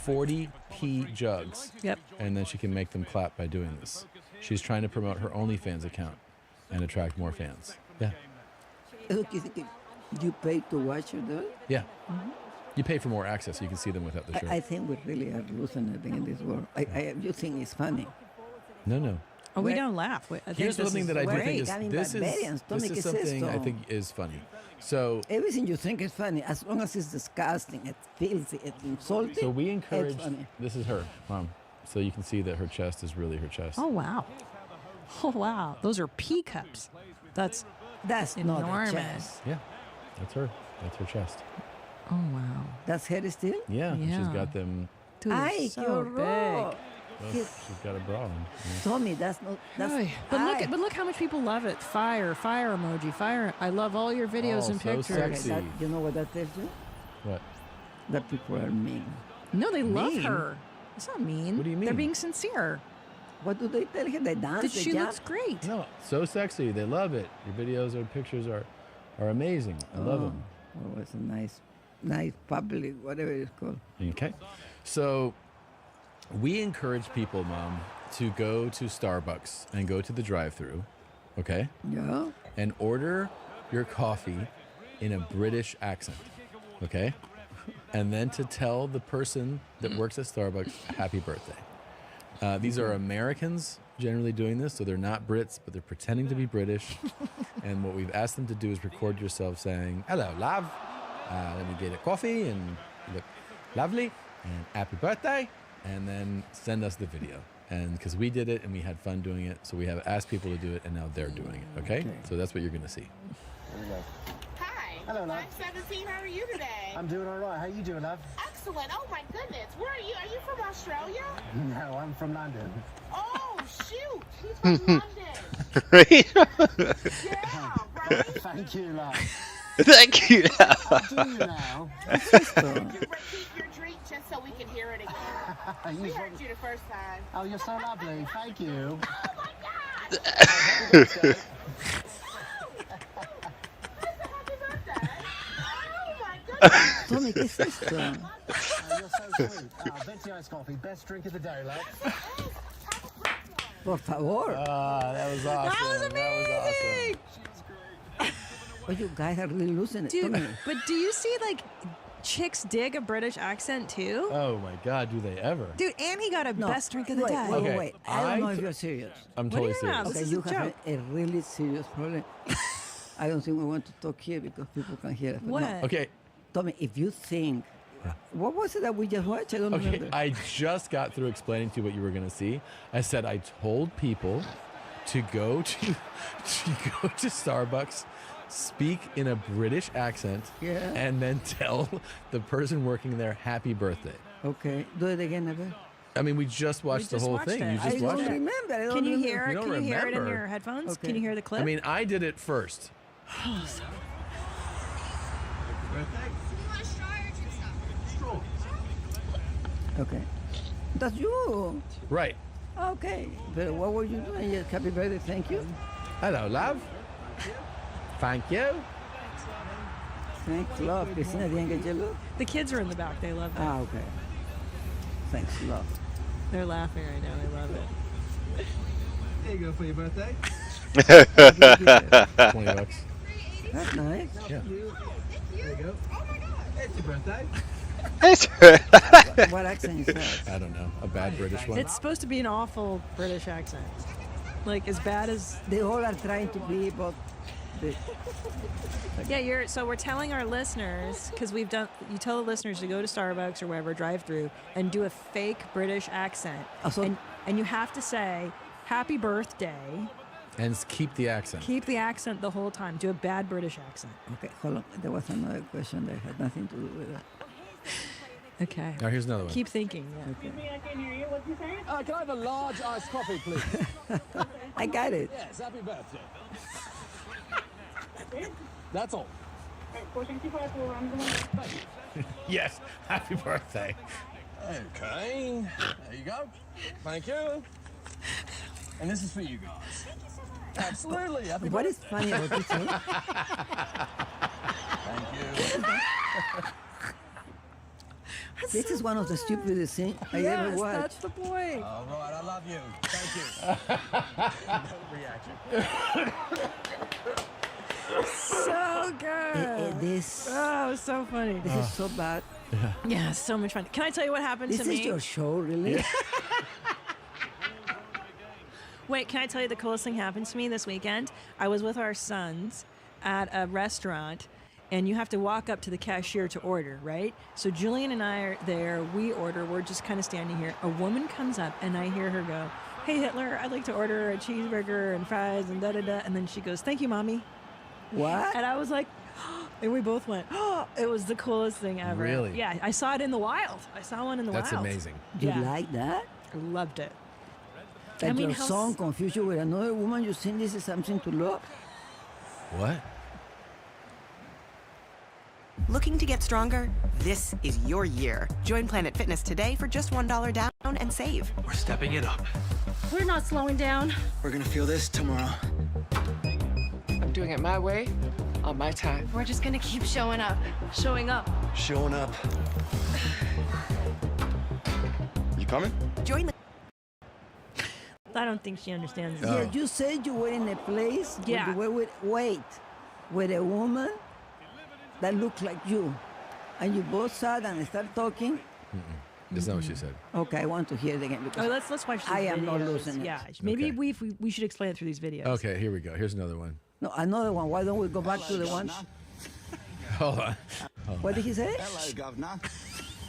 40p jugs. Yep. And then she can make them clap by doing this. She's trying to promote her OnlyFans account and attract more fans. Yeah. You pay to watch her do it? Yeah. You pay for more access. You can see them without the shirt. I think we really are losing everything in this world. You think it's funny? No. Oh, we don't laugh. Here's something that I do think is something I think is funny. So everything you think is funny, as long as it's disgusting, it's filthy, it's insulting. So we encourage. This is her, Mom. So you can see that her chest is really her chest. Oh wow! Oh wow! Those are pea cups. That's enormous. Not a chest. Yeah, that's her. That's her chest. Oh wow! That's her still? Yeah. She's got them. Dude, they're so big. Well, she's got a bra on. Tommy, that's not. That's but look how much people love it. Fire emoji, fire. I love all your videos and pictures. Sexy. You know what that tells you? What? That people are mean. No, they love her. It's not mean. What do you mean? They're being sincere. What do they tell her? They dance. That she looks great. No, so sexy. They love it. Your videos or pictures are amazing. I love them. Oh, it's a nice public, whatever it's called. Okay. So we encourage people, Mom, to go to Starbucks and go to the drive-thru, okay? Yeah. And order your coffee in a British accent, okay? And then to tell the person that works at Starbucks, happy birthday. These are Americans generally doing this, so they're not Brits, but they're pretending to be British. And what we've asked them to do is record yourself saying, "Hello, love. Let me get a coffee, and you look lovely, and happy birthday," and then send us the video. And because we did it and we had fun doing it, so we have asked people to do it, and now they're doing it. Okay? So that's what you're going to see. Hi. Hello, love. 517, how are you today? I'm doing all right. How you doing, love? Excellent. Oh, my goodness. Where are you? Are you from Australia? No, I'm from London. Oh, shoot. He's from London. Right? Yeah, right? Thank you, love. Thank you. I'll do you now. Repeat your drink just so we can hear it again. We heard you the first time. Oh, you're so lovely. Thank you. Oh, my God. Tommy, ¿qué es esto? You're so sweet. Venti iced coffee. Best drink of the day, love. Por favor. That was awesome. That was amazing. Oh, you guys are really losing it. Dude, Tommy. but do you see, like, chicks dig a British accent, too? Oh, my God, do they ever? Dude, and he got a best drink of the day. Wait. I don't know if you're serious. I'm totally What do you serious. know? This Okay, is you a have joke. a really serious problem. I don't think we want to talk here because people can hear us. But What? no. Okay. Tommy, if you think, what was it that we just watched? I don't Okay, remember. I just got through explaining to you what you were going to see. I said I told people to go to Starbucks, speak in a British accent, and then tell the person working there happy birthday. Okay, do it again, Abel. I mean, we just watched the whole thing. You just watched it. Remember? I don't Can you remember. hear it? You don't Can you hear it in remember. your headphones? Okay. Can you hear the clip? I mean, I did it first. Okay. That's you. Right. Okay. But what were you doing? Yes, happy birthday. Thank you. Hello, love. Thank you. Thanks, love. Christina didn't get your look? The kids are in the back. They love it. Ah, okay. Thanks, love. They're laughing right now. They love it. There you go for your birthday. $20. That's nice. Yeah. There you go. It's your birthday. What accent is that? I don't know. A bad British one. It's supposed to be an awful British accent. Like, as bad as... They all are trying to be, but... Yeah, so we're telling our listeners, because you tell the listeners to go to Starbucks or wherever, drive through, and do a fake British accent. And you have to say, happy birthday. And keep the accent. Keep the accent the whole time. Do a bad British accent. Okay, hold on. There was another question that had nothing to do with that. Okay. Now here's another one. Keep thinking. Yeah. Okay. I can hear you. What's you saying? Can I have a large iced coffee, please? I got it. Yes, happy birthday. That's all. Yes. Happy birthday. Okay. There you go. Thank you. And this is for you guys. Absolutely. Happy What is funny about this one? Thank you. This is one of the stupidest things I ever Yes, watched. that's the point. All right, I love you. Thank you. So good. This. Oh, it was so funny. This is so bad. Yeah, so much fun. Can I tell you what happened This to me? is your show, really? Wait, can I tell you the coolest thing happened to me this weekend? I was with our sons at a restaurant, and you have to walk up to the cashier to order, right? So Julian and I are there, we order, we're just kind of standing here. A woman comes up, and I hear her go, "Hey, Hitler, I'd like to order a cheeseburger and fries and da-da-da." And then she goes, "Thank you, Mommy." What? And I was like, and we both went, "Oh!" It was the coolest thing ever. Really? Yeah, I saw it in the wild. I saw one in the That's wild. amazing. You Yeah. like that? I loved it. That I mean, your how son confused you with another woman? You think this is something to love? What? Looking to get stronger? This is your year. Join Planet Fitness today for just $1 down and save. We're stepping it up. We're not slowing down. We're gonna feel this tomorrow. I'm doing it my way, on my time. We're just gonna keep showing up. Showing up. Showing up. You coming? Join the... I don't think she understands. Yeah, you said you were in a place where Yeah. you were with a woman that looked like you. And you both sat and started talking. That's not what she said. Okay, I want to hear it again because Let's watch these I am videos. not losing it. Yeah, maybe Okay. we should explain it through these videos. Okay, here we go. Here's another one. No, another one. Why don't we go back to the one? Hold on. What did he say? Hello, Governor.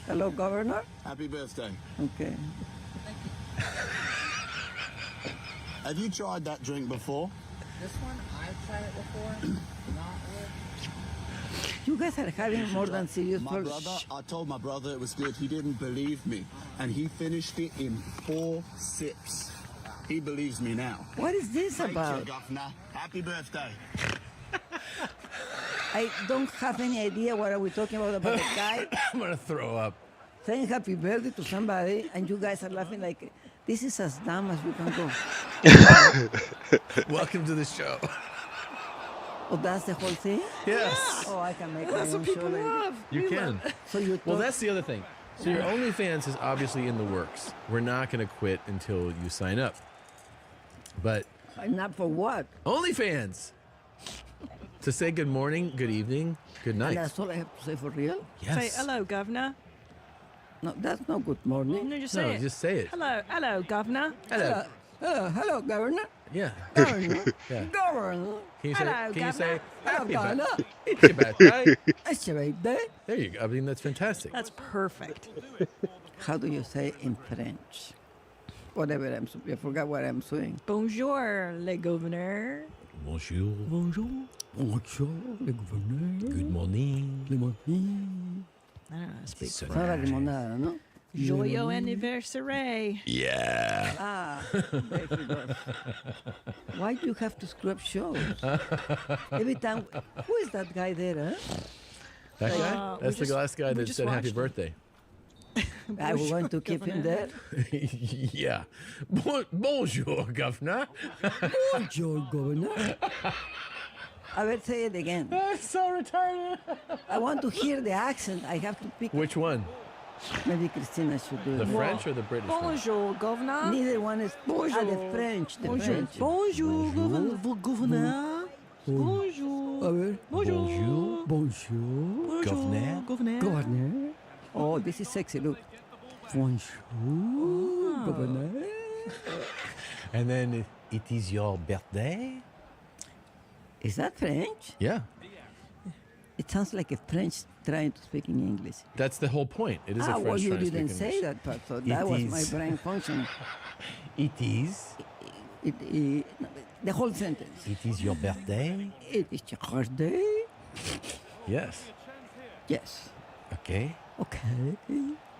Hello, Governor. Happy birthday. Okay. Have you tried that drink before? This one, I've tried it before. Not with. You guys are having more than serious My problems. brother, I told my brother it was good. He didn't believe me, and he finished it in 4 sips. He believes me now. What is this Thank about? you, Governor. Happy birthday. I don't have any idea what are we talking about the guy I'm gonna throw up. saying happy birthday to somebody, and you guys are laughing like this is as dumb as we can go. Welcome to the show. Oh, that's the whole thing? Yes. Oh, I can make That's my what own people show. love. You can. So you Well, thought- that's the other thing. So your OnlyFans is obviously in the works. We're not going to quit until you sign up. But Sign up for what? OnlyFans to say good morning, good evening, good And night. that's all I have to say for real? Yes. Say hello, Governor. No, that's not good morning. No, just No, say it. just say it. Hello, Governor. Hello. Hello, Governor. Yeah. Governor. Yeah. Governor. Can you say? Hello, Can you say Governor. happy Hello, birthday? Governor. It's your birthday. It's your birthday. There you go. I mean, that's fantastic. That's perfect. How do you say in French? Whatever I forgot what I'm saying. Bonjour, le Governor. Bonjour. Bonjour. Bonjour, le gouverneur. Good morning. Le morning. I don't know how to speak Son French. la limonada, ¿no? Joyeux anniversaire. Yeah. Ah, there he goes. Why do you have to screw up shows? Every time, who is that guy there, huh? That guy? we That's just- the last guy we that just said happy watched him. birthday. I was going to keep him there. Yeah. Bonjour, governor. Bonjour, governor. I will say it again. That's so retarded. I want to hear the accent. I have to pick. Which one? Maybe Christina should do The it. French or the British one? Bonjour, Governor. Neither one is. Bonjour. Ah, the French. The Bonjour. French. Bonjour, Governor. Bonjour. A ver. Bonjour. Bonjour. Governor. Governor. Governor. Oh, this is sexy. Look. Bonjour, governor. And then it is your birthday? Is that French? Yeah. It sounds like a French trying to speak in English. That's the whole point. It is a French well, you trying to speak didn't say English. that part, so It that was is. my brain function. It is. The whole sentence. It is your birthday? It is your birthday. Yes. Yes. Okay. Okay.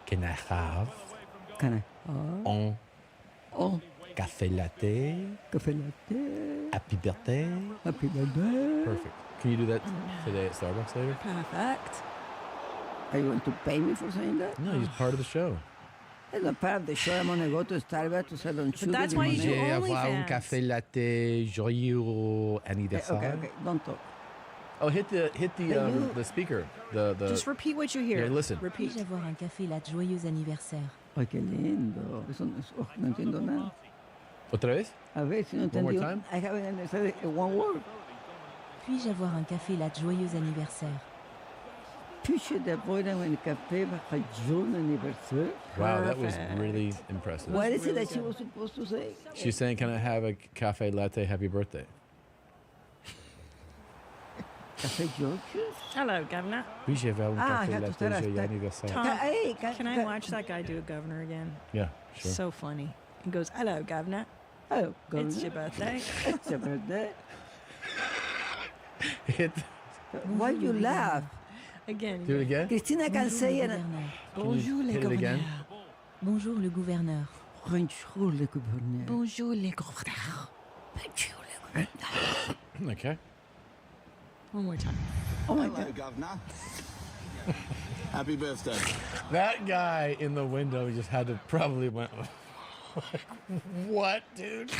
Can I have Can I have un café latte? Café latte. Happy birthday? Happy birthday. Perfect. Can you do that today at Starbucks later? Perfect. Are you going to pay me for saying that? No, he's part of the show. It's not part of the show. I'm going to go to Starbucks to sell on sugar. that's why you do limonade. avoir un OnlyFans. café latte joyeux Okay, anniversaire. okay. Don't talk. Oh, hit the you- the speaker. The Just repeat what you hear. Here, listen. Repeat. Puis-je avoir un café latte joyeux anniversaire? Ay, qué lindo. Eso no entiendo nada. Otra vez? A ver si no One more entendí. time? I haven't understood one word. Puis-je avoir un café latte joyeux anniversaire? Puis-je d'avoir un café joyeux anniversaire? Wow, that was Perfect. really impressive. What is it that she was supposed to say? She's saying, "Can I have a cafe latte? Happy birthday." Café George? Hello, Governor. Puis-je avoir un Ah, I café have to latte start at joyeux that. anniversaire? Tom, Hey, can I watch that guy do a governor again? Yeah, sure. So funny. He goes, hello, Governor. Oh, It's your birthday. It's your birthday. Hit. Why you laugh? Again. Do it again. Christina can say it. Bonjour, le hit it again? Governor. Bonjour le gouverneur. Bonjour, le gouverneur. Bonjour, le Governor. Bonjour, le gouverneur. Okay. One more time. Oh my Hello, God. Governor. Happy birthday. That guy in the window just had to probably went. Like, what, dude?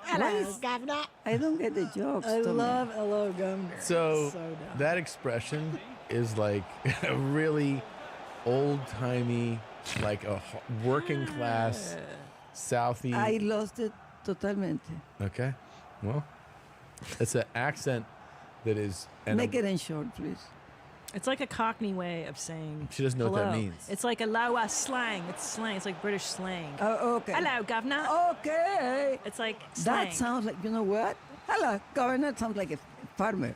Hello, Governor. I don't get the jokes. I Tommy. love hello, Governor. So dumb. that expression is like a really old-timey, like a working class Southie. I lost it totalmente. Okay. Well, it's an accent that is. and Make it in short, please. It's like a Cockney way of saying She doesn't know what that hello. means. It's like a Laowa slang. It's slang. It's like British slang. Oh, okay. Hello, governor. Okay. It's like slang. That sounds like, you know what? Hello, governor. Sounds like a farmer.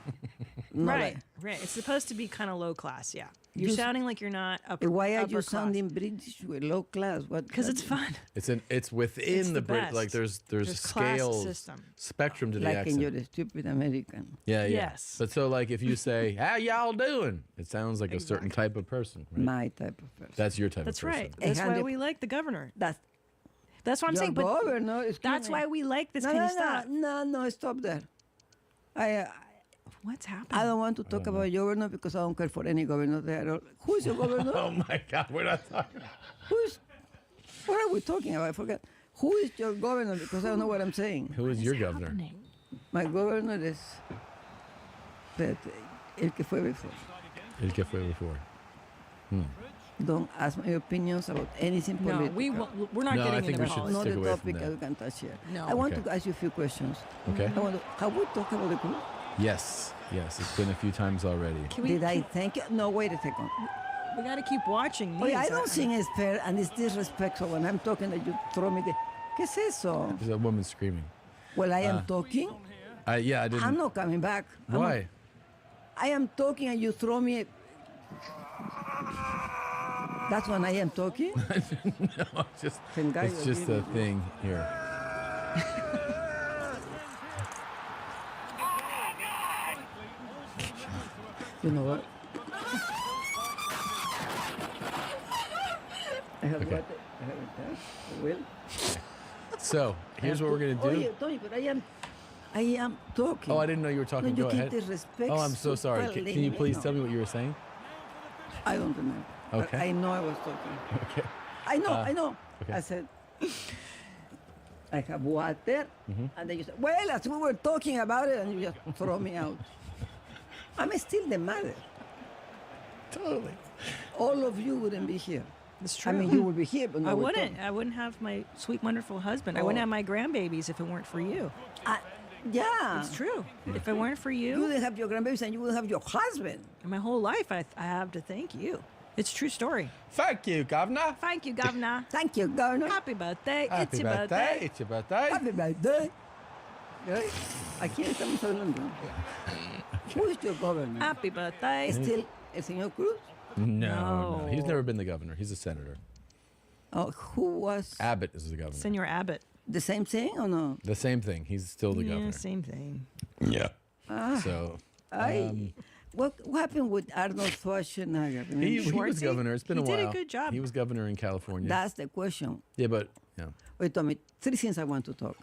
Not Right, like- right. It's supposed to be kind of low class, yeah. You're You- sounding like you're not upper Why are upper you class. sounding British with low class? What? Because it's fun. It's within It's the the Brit. best. Like there's There's class scales, system. spectrum to the like accent. in your stupid American. Yeah, yeah. Yes. But so like if you say, "How y'all doing?" It sounds like a certain type of person. Right? My type of person. That's your type That's of person. right. That's why we like the governor. That's what I'm your saying. But governor. that's why we like this no, kind no, of stuff. No, stop there. What's happening? I don't want to talk about governor because I don't care for any governor there. Who is your governor? Oh my God, we're not talking. What are we talking about? I forgot. Who is your governor? Because I don't know what I'm saying. Who is your governor? My governor is el que fue before. El que fue before. Don't ask my opinions about anything No, political. we're not No, I getting think into we should politics. Not stick the away from topic that. I can touch here. No. I want Okay. to ask you a few questions. Okay. Have we talked about the group? Yes, it's been a few times already. Did I thank you? No, wait a second. We got to keep watching these. Oye, I don't think it's fair and it's disrespectful when I'm talking that you throw me the... ¿Qué es eso? There's a woman screaming. Well, I am talking. Yeah, I didn't. I'm not coming back. Why? I am talking and you throw me... That's when I am talking? No, it's just a thing here. You know what? I have Okay. water. I have a tap. I will. So here's what we're gonna do. Oye, Tony, but I am talking. Oh, I didn't know you were talking. No, Go you ahead. keep disrespect Oh, I'm so sorry. super Can you please lame. tell me what you were saying? I don't remember. But Okay. I know I was talking. Okay. I know. okay. I said, I have water. And then you said, well, as we were talking about it, and you just throw me out. I'm still the mother. Totally. All of you wouldn't be here. It's true. I mean, you would be here, but no, I we're wouldn't. talking. I wouldn't have my sweet, wonderful husband. I wouldn't have my grandbabies if it weren't for you. Yeah. It's true. If it weren't for You you, wouldn't have your grandbabies and you would have your husband. my whole life, I have to thank you. It's a true story. Thank you, Governor. Thank you, Governor. Thank you, Governor. Happy birthday. Happy It's your birthday. It's your birthday. Happy birthday. Right? Aquí estamos hablando. Who is your governor? Happy birthday. Still el señor Cruz? No. He's never been the governor. He's a senator. Oh, who was Abbott is the governor. Senor Abbott. the same thing or no? The same thing. He's still the Yeah, governor. same thing. Yeah. Ah, So what happened with Arnold Schwarzenegger? he was Schwarzenegger? governor. It's been He a while. did a good job. He was governor in California. That's the question. yeah, but yeah. Wait, Tommy, 3 things I want to talk.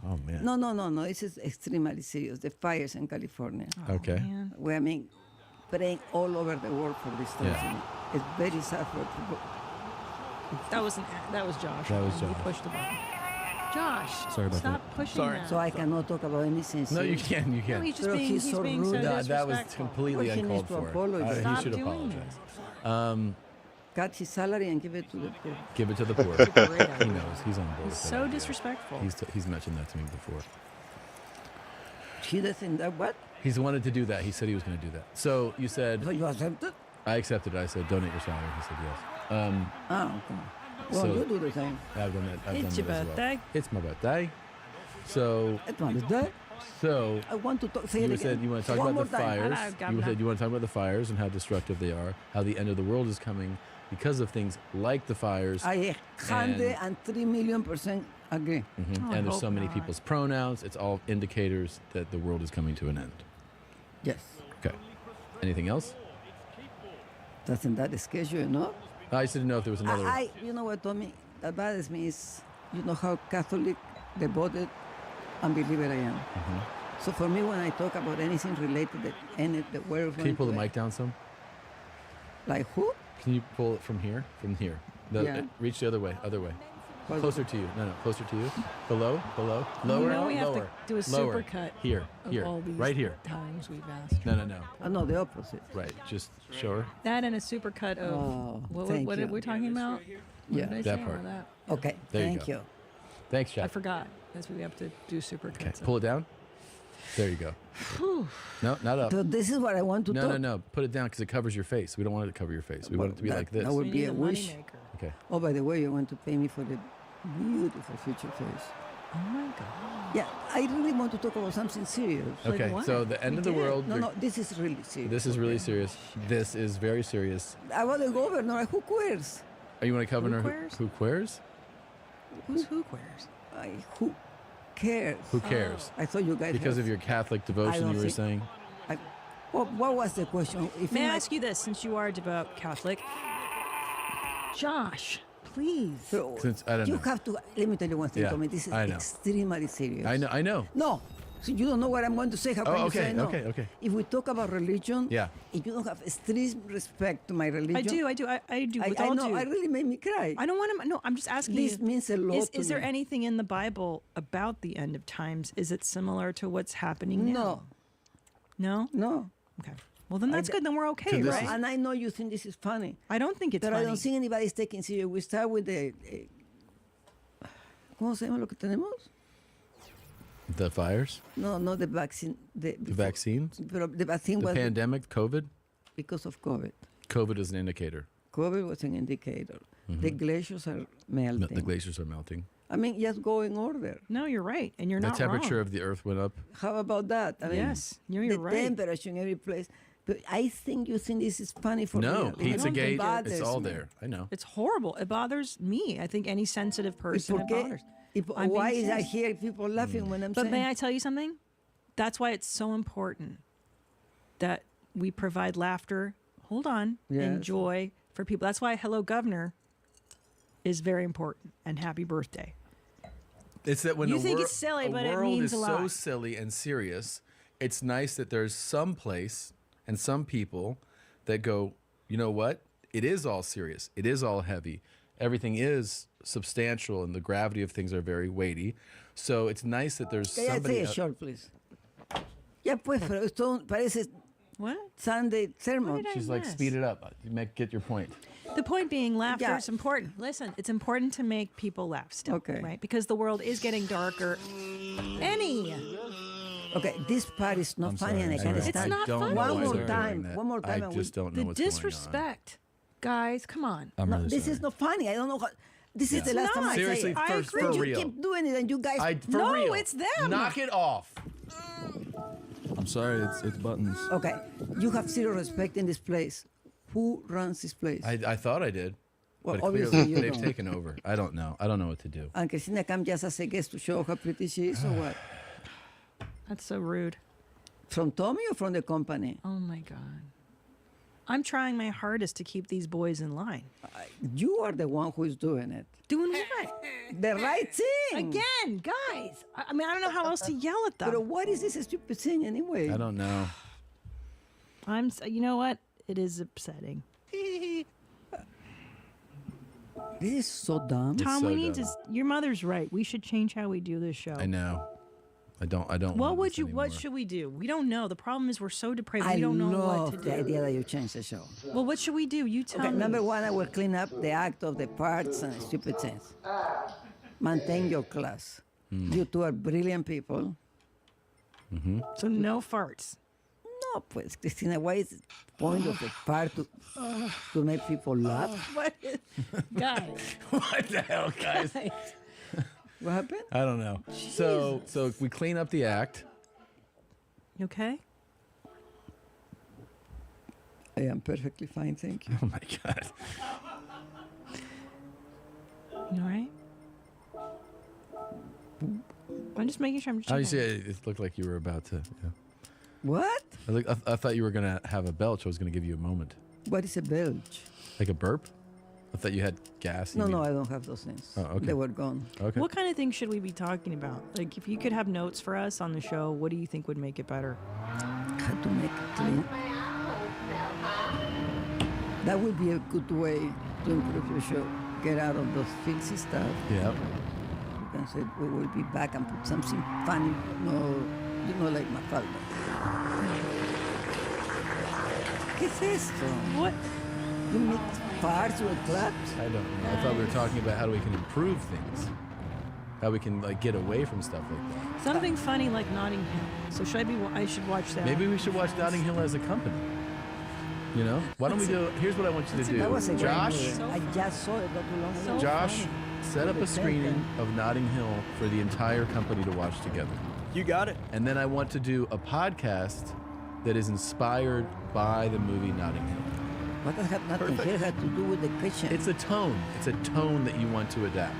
Oh man. No. This is extremely serious. The fires in California. Okay. Where I mean, praying all over the world for this Yeah. tragedy. It's very sad for people. That was Josh. That was He Josh. pushed the button. Josh, Sorry about stop that. pushing Sorry. that. So I cannot talk about anything No, you serious. can. You No, can. he's just Pero being, he's he's so being rude. so that was disrespectful. completely Well, he needs uncalled to for. apologize. He Stop should doing apologize. Cut his salary and give it to the poor. Give it to the poor. Great He knows. He's on board. with that So idea. disrespectful. He's mentioned that to me before. He doesn't that what? He's wanted to do that. He said he was going to do that. So you said So you accepted? I accepted it. I said donate your salary. He said yes. Okay. Well, So- you do the same. I've done that. I've It's done your that as birthday. well. It's my birthday. So It's my birthday. so I want to talk. Say it you again. said you want to talk One about more the time. fires. Hello, You Governor. said you want to talk about the fires and how destructive they are. How the end of the world is coming because of things like the fires. I 103 million% agree. Oh, I and there's hope so many not. people's pronouns. It's all indicators that the world is coming to an end. Yes. Okay. Anything else? Doesn't that scare you enough? I just didn't know if there was another. You know what, Tommy? That bothers me is, you know how Catholic, devoted, and believer I am. So for me, when I talk about anything related to the world, Can you pull the mic down some? Like who? Can you pull it from here? From here. Yeah. Reach the other way. Other way. Closer. Closer to you. No, closer to you. Below. Lower. know we have to lower. do a lower. supercut Here. of Here. all these Right here. times we've asked. No. Oh, no, the opposite. Right. Just show her. That and a supercut of Oh, what thank are you. we talking about? What Yeah. did I That say? part. Oh, that. Okay, There you thank go. you. Thanks, I Chad. forgot. That's what we have to do supercuts. Okay. of. Pull it down. There you go. No, not up. So this is what I want to talk. No. Put it down because it covers your face. We don't want it to cover your face. We want it to be like this. That would be a wish. Okay. Oh, by the way, you want to pay me for the beautiful future face. Oh my God. Yeah, I really want to talk about something serious. Okay, so the end of the world. No, this is really serious. This is really serious. This is very serious. About the governor, who cares? Are you want a governor who cares? Who's who cares? Who cares? Who cares? I thought you guys Because have- of your Catholic devotion, you were saying. What was the question? May I ask you this, since you are a devout Catholic? Josh, please. Since I don't you know. have to. Let me tell you one thing, Yeah, Tommy. This is I know. extremely serious. I know. No, so you don't know what I'm going to say. How can you okay, say no? okay. If we talk about religion, Yeah. if you don't have extreme respect to my religion, I do. I do. With I all know. due. It really made me cry. I don't want to. No, I'm just asking. This you, means a lot to Is there me. anything in the Bible about the end of times? Is it similar to what's happening now? No. No. No. Okay. Well, then that's good. Then we're okay, right? And I know you think this is funny. I don't think it's But funny. I don't think anybody's taking serious. We start with the. ¿Cómo se llama lo que tenemos? The fires? No, not the vaccine. The vaccines? Pero the vaccine The was pandemic, COVID? because of COVID. COVID is an indicator. COVID was an indicator. The glaciers are melting. The glaciers are melting. I mean, just go in order. No, you're right, and you're The not temperature wrong. of the earth went up. How about that? I mean, Yes, you're the right. temperature in every place. But I think you think this is funny for No, real. Pizzagate, It bothers it's all me. there. I know. It's horrible. It bothers me. I think any sensitive person it bothers. I'm Why being is I serious. hear people laughing when I'm But saying? may I tell you something? That's why it's so important that we provide laughter, hold on, and Yes. joy for people. That's why Hello Governor is very important, and happy birthday. It's that when You a think wor- it's silly, a but it world means is a so lot. silly and serious, it's nice that there's some place and some people that go, you know what? It is all serious. It is all heavy. Everything is substantial, and the gravity of things are very weighty. So it's nice that there's Can I somebody. say a short, please? Ya pues, pero esto parece What? Sunday sermon. She's like, speed it up. Get your point. The point being, laughter Yeah. is important. Listen, it's important to make people laugh still, Okay. right? Because the world is getting darker. Okay, this part is not I'm funny, and I sorry. can't It's stand. not don't funny. know One why more they're time. doing that. One more time. I and just don't know The what's going on. disrespect, guys, come on. I'm really This sorry. is not funny. I don't know how. This is It's the last time I Seriously, say it. I for agree. You real. keep doing it, and you guys. For No, real. it's them. Knock it off. I'm sorry, it's buttons. Okay, you have zero respect in this place. Who runs this place? I thought I did. Well, but obviously clearly you they've don't. taken over. I don't know. I don't know what to do. And Christina Cam just hace guess to show how pretty she is, or what? That's so rude. From Tommy or from the company? Oh my God. I'm trying my hardest to keep these boys in line. You are the one who is doing it. Doing what? The right thing. Again, guys. I mean, I don't know how else to yell at them. But what is this stupid thing anyway? I don't know. You know what? It is upsetting. This is so dumb. Tom, so we need dumb. to. Your mother's right. We should change how we do this show. I know. I don't. What want would this you? What anymore. should we do? We don't know. The problem is we're so depraved. I We don't know love what to the do. idea that you change the show. Well, what should we do? You tell Okay, me. number one, I will clean up the act of the parts and stupid things. Maintain your class. You two are brilliant people. So no farts. No, pues, Cristina, why is the point of the part to make people laugh? What is, guys? What the hell, guys? What happened? I don't know. So we clean up the act. You okay? I am perfectly fine, thank you. Oh my God. You all right? I'm just making sure I'm Obviously, checking. it looked like you were about to. Yeah. What? I thought you were gonna have a belch. I was gonna give you a moment, What is a belch? like a burp. I thought you had gas. No, I don't have those things. Oh, okay. They were gone. Okay. What kind of things should we be talking about? Like, if you could have notes for us on the show, what do you think would make it better? How to make it clean. That would be a good way to improve your show. Get out of those filthy stuff. Yeah. You can say we will be back and put something funny. No, like Mafalda. ¿Qué es esto? What? You mix parts with claps? I don't know. I thought we were talking about how we can improve things. how we can like get away from stuff like that. Something funny like Notting Hill. So should I should watch that. Maybe we should watch Notting Hill as a company. You know? Why don't we do? Here's what I want you to do. That was a great Josh, movie. I just saw it not too long ago. Josh, set up a screening of Notting Hill for the entire company to watch together. You got it. And then I want to do a podcast that is inspired by the movie Notting Hill. What does Notting Hill have to do with the kitchen? It's a tone. It's a tone that you want to adapt.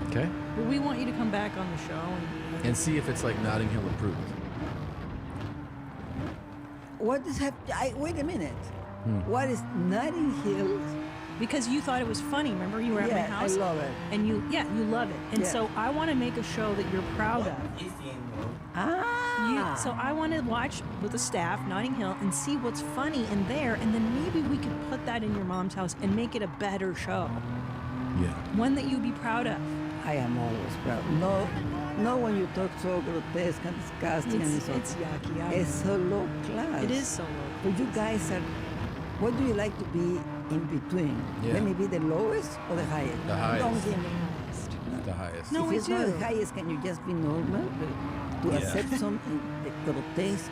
Okay? Well, we want you to come back on the show And see if it's like Notting Hill improved. What does have? Wait a minute. What is Notting Hill? Because you thought it was funny. Remember, you were at my house. I love it. And you love it. And Yeah. so I want to make a show that you're proud of. So I want to watch with the staff Notting Hill and see what's funny in there, and then maybe we could put that in your mom's house and make it a better show. Yeah. One that you'd be proud of. I am always proud. No, when you talk so grotesque and disgusting and so. It's yucky. It's so low class. It is so low. But you guys are. What do you like to be in between? Yeah. Let me be the lowest or the highest? The highest. Don't give me The highest. No, if we it's not do. the highest, can you just be normal? To Yeah. accept something grotesque?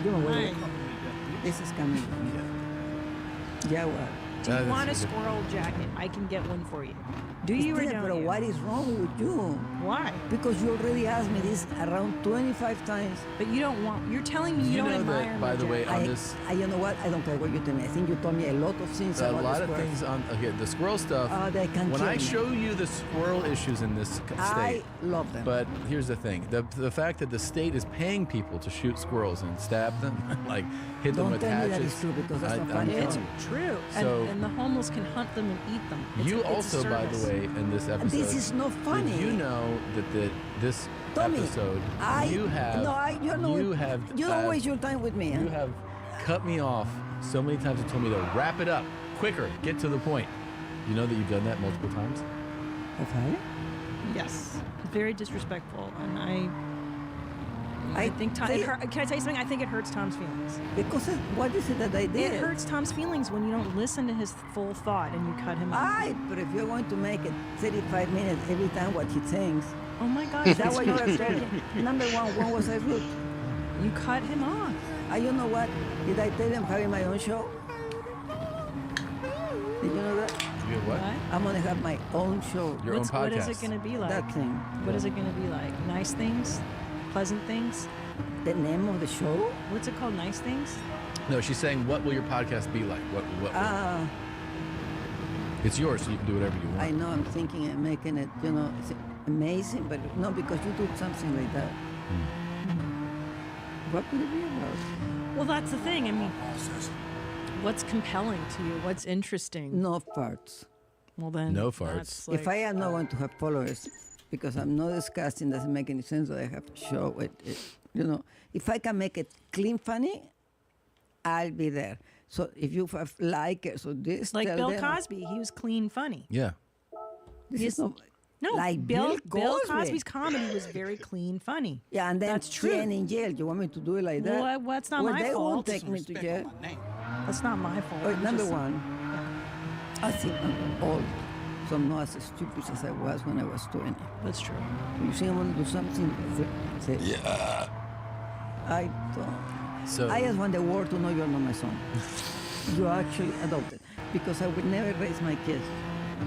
You know what? Fine. This is coming. Yeah, what? Do you want a squirrel jacket? I can get one for you. Do you or Christina, don't but you? what is wrong with you? Why? Because you already asked me this around 25 times. But you don't want. You're telling me you, You don't know admire that, by my the way, jacket. on this, You know what? I don't care what you tell me. I think you told me a lot of things a about lot the of squirrels. things on the squirrel stuff. They can when kill I me. show you the squirrel issues in this state, I love them. But here's the thing: the fact that the state is paying people to shoot squirrels and stab them, like hit them Don't with tell me hatchets. that is true because that's not funny. It's true. So- and the homeless can hunt them and eat them. It's You a also, by the service. way, in this episode, This is not funny. Did you know that this Tommy, episode you have you don't waste your time with me. You have cut me off so many times and told me to wrap it up quicker, get to the point. You know that you've done that multiple times? Okay. Yes. Very disrespectful, and I think Tom. they- Can I tell you something? I think it hurts Tom's feelings. Because what is it that I did? It hurts Tom's feelings when you don't listen to his full thought and you cut him off. But if you're going to make it 35 minutes every time what he thinks. Oh my God! Is that that's what you are not saying? fair. Number one, when was I rude? You cut him off. You know what? Did I tell them having my own show? Did you know that? You have what? I'm gonna have my own show. Your own What is podcast. it going to be like? That thing. What is it going to be like? Nice things? Pleasant things? The name of the show? What's it called? Nice things? No, she's saying, what will your podcast be like? What it's yours, so you can do whatever you want. I know. I'm thinking of making it. It's amazing, but no, because you do something like that. What would it be about? Well, that's the thing. I mean, what's compelling to you? What's interesting? No farts. Well, then. No farts. that's like- If I am not going to have followers, because I'm not disgusting, doesn't make any sense that I have to show it. If I can make it clean funny, I'll be there. So if you have likers or this, Like tell Bill them, Cosby, he was clean funny. Yeah. This is not No, like Bill Cosby. Cosby's comedy was very clean funny. Yeah, and then That's true. 10 in jail. You want me to do it like that? Well, that's not Well, my they fault. won't take me to jail. That's not my fault. Oh, I'm number just- one, I think I'm old, so I'm not as stupid as I was when I was 20. That's true. You think I'm going to do something? Say, yeah. I don't. So I just want the world to know you're not my son. You're actually adopted. Because I would never raise my kids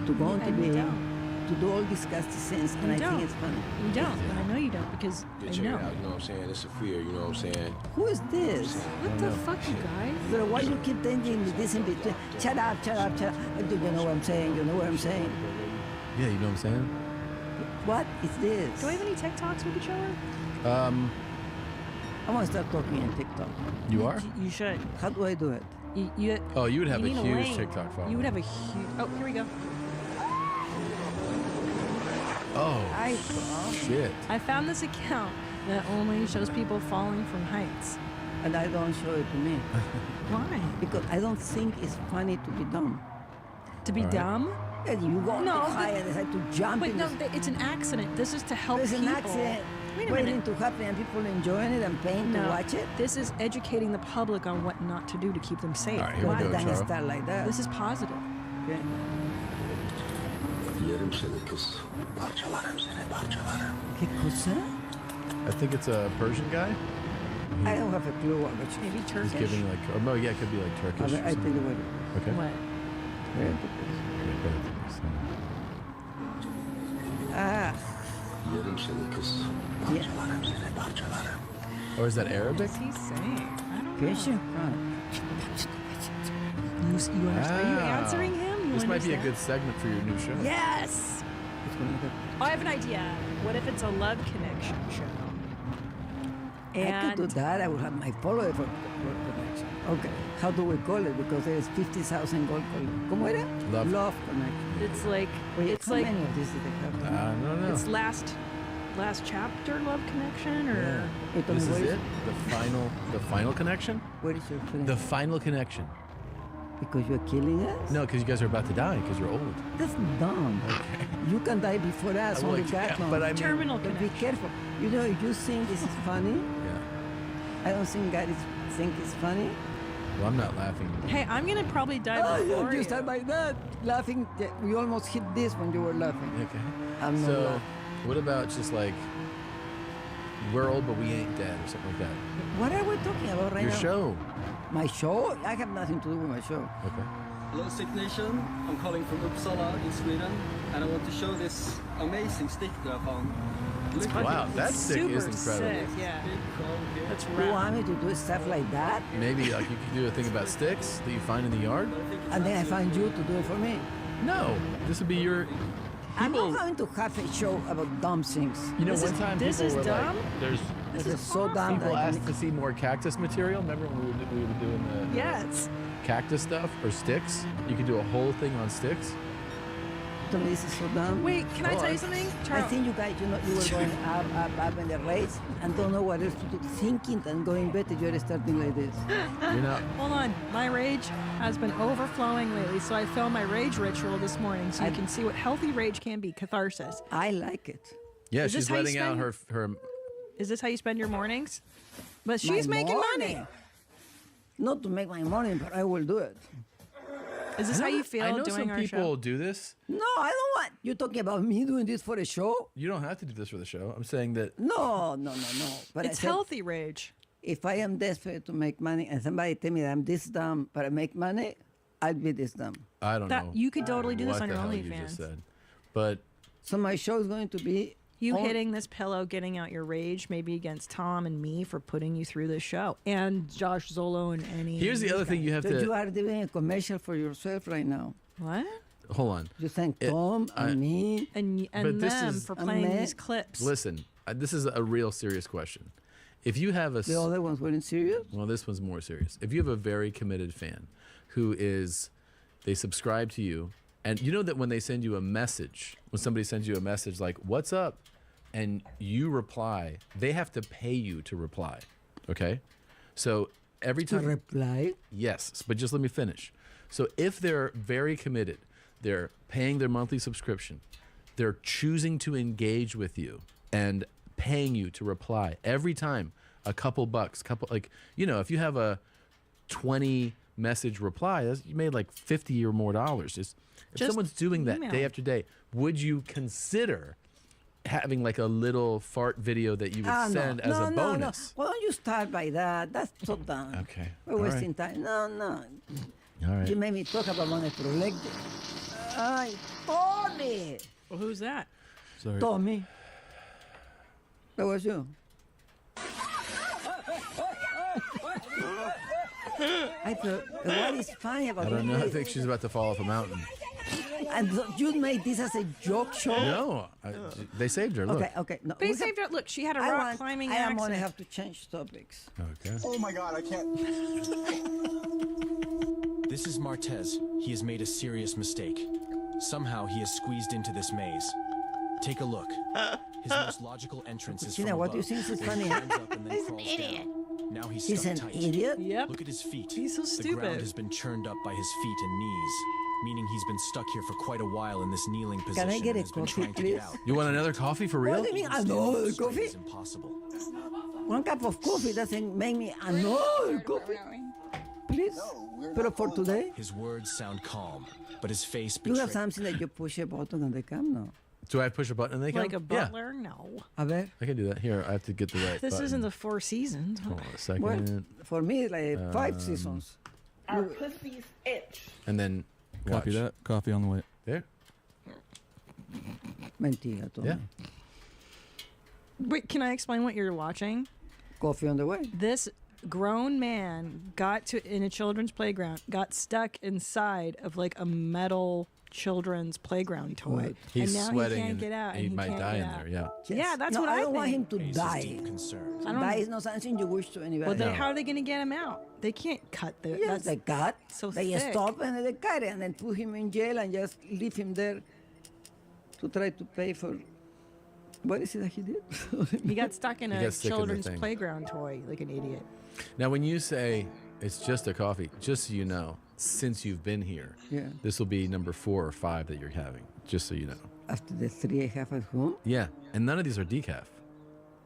to go on And you TV, don't. to do all disgusting things, and You I don't. think it's funny. You don't, and I know you don't because Yeah, I check know. it out, you know what I'm saying? It's a fear, you know what I'm saying? Who is this? What the fuck, you guys? But why you keep changing this in between? Shut up, shut up, shut up. Do you know what I'm saying? You know what I'm saying? Yeah, you know what I'm saying? What is this? Do we have any TikToks with each other? I want to start talking in TikTok. You are? You should. How do I do it? You Oh, you would have a need huge lane. TikTok following. You would have a huge. Oh, here we go. Oh, shit. I found this account that only shows people falling from heights. And I don't show it to me. Why? Because I don't think it's funny to be dumb. To be dumb? And you go No, too high and decide to jump But in no, this- it's an accident. This is to help There's people. an accident Wait a waiting minute. to happen and people enjoying it and paying No, to watch it. This is educating the public on what not to do to keep them safe. All right, here we Why go, then Charo. start like that? This is positive. Okay. Yerim seni kız. Parçalarım seni, parçalarım. ¿Qué cosa? I think it's a Persian guy. I don't have a clue what it's Maybe He's Turkish. giving like, or no, yeah, it could be like Turkish. I tell you what it is. Okay. What? Ah, Yerim seni kız. yeah. Parçalarım seni, parçalarım. Or is that Arabic? What's he saying? I don't Question? You are you answering him? You This might be a understand? good segment for your new show. Yes. Oh, I have an idea. What if it's a love connection show? I could do that. I would have my follower for connection. Okay. How do we call it? Because there's 50,000 gold calling. ¿Cómo era? Love connection. It's like Wait, it's how like many of these did they have? I don't know. it's last chapter love connection or This is it? The final connection? Where is your friend? The final connection. Because you're killing us? No, because you guys are about to die because you're old. That's dumb. You can die before us. Well, Only I God can't, knows. but I mean- terminal But be connection. careful. You know, if you think this is funny, Yeah. I don't think God think it's funny. Well, I'm not laughing. Hey, I'm gonna probably die Oh, before you you. start like that, laughing. We almost hit this when you were laughing. Okay. I'm not So, laughing. what about just like, we're old but we ain't dead or something like that? What are we talking about right Your now? show. My show? I have nothing to do with my show. Okay. Hello, Stick Nation. I'm calling from Uppsala in Sweden, and I want to show this amazing stick that I found. Look at Wow, it. that It's stick is super incredible. sick, yeah. Big chrome here. That's You want me to do stuff like that? Maybe like you could do a thing about sticks that you find in the yard? And then I find you to do it for me. No, this would be your. I'm not going to have a show about dumb things. You know, one time people were like, "There's." This is so dumb. People that asked to see more cactus material. Remember when we were doing the Yes. cactus stuff or sticks? You could do a whole thing on sticks. This is so dumb. Wait, can I tell you something? I think you guys, you were going up in the race and don't know what else to do. Thinking and going better, you're starting like this. You're not. Hold on. My rage has been overflowing lately, so I filmed my rage ritual this morning so you can see what healthy rage can be, catharsis. I like it. Yeah, Is this she's how you letting out spend- her. Is this how you spend your mornings? But she's My making morning. money. Not to make my money, but I will do it. Is this how you feel I know doing some our people show? do this. No, I don't want you talking about me doing this for a show. You don't have to do this for the show. I'm saying that. No. But It's I said, healthy rage. if I am desperate to make money and somebody tell me that I'm this dumb, but I make money, I'll be this dumb. I don't That- know. you could totally do this what on the your hell you OnlyFans. just said. But So my show is going to be You on- hitting this pillow, getting out your rage, maybe against Tom and me for putting you through this show, and Josh Zolo and any. here's the other thing you have So to. you are doing a commercial for yourself right now. What? Hold on. You thank Tom and me and But this them is- for and playing me. these clips. Listen, this is a real serious question. If you have a. The other ones weren't serious. Well, this one's more serious. If you have a very committed fan who is, they subscribe to you, and you know that when they send you a message, when somebody sends you a message like, "What's up?" and you reply, they have to pay you to reply. Okay? So every To time. reply? Yes, but just let me finish. So if they're very committed, they're paying their monthly subscription, they're choosing to engage with you and paying you to reply every time, a couple bucks, like, you know, if you have a 20 message reply, you made like $50 or more. If someone's doing that email. day after day, would you consider having like a little fart video that you would send as a bonus? Why don't you start by that? That's so dumb. Okay. We're All right. wasting time. No. All right. You made me talk about money project. Ay, Tommy! Well, who's that? Sorry. Tommy. That was you. I thought, what is funny about I don't know. I this? think she's about to fall off a mountain. And you made this as a joke show? No, they saved her. Look. Okay. No, They we saved her. Look, she had a I rock want- climbing I am accident. going to have to change topics. Okay. Oh my god, I can't. This is Martez. He has made a serious mistake. Somehow he has squeezed into this maze. Take a look. His most logical entrance is Christina, from what do you above. think is He funny? climbs up and then He's an crawls idiot. down. Now he's He's stuck an tight. idiot? Yep. Look at his feet. He's so The stupid. ground has been churned up by his feet and knees, meaning he's been stuck here for quite a while in this kneeling position. Can I get and a has been coffee, trying to please? get out. You want another coffee for real? What do you mean Even standing another up straight coffee? is impossible. One cup of coffee doesn't make me another coffee. please? But for today? His words sound calm, but his face You have betrays. something that you push a button on the cam now. Do I push a button and they come? Like a butler? No. A ver. I can do that. Here, I have to get the right This button. isn't the Four Seasons. Hold on a second. Well, for me, like 5 seasons. Our pussies itch. And then Copy watch. that. Coffee on the way. There. Mentira, Tommy. Yeah. Wait, can I explain what you're watching? Coffee on the way. This grown man in a children's playground, got stuck inside of like a metal children's playground toy. He's and now sweating he can't get out. he and might can't die get in out. there, yeah. Yeah, that's no, what I I don't want him think. to die. Die is not something you wish to anybody. Well, then how are they going to get him out? They can't cut the. Yes, that's they cut. So they thick. stop and they cut it and then put him in jail and just leave him there to try to pay for. What is it that he did? He got stuck in He a got stuck in the children's thing. playground toy like an idiot. Now, when you say it's just a coffee, just so you know, since you've been here, Yeah. this will be number 4 or 5 that you're having, just so you know. After the 3 I have at home? Yeah, and none of these are decaf.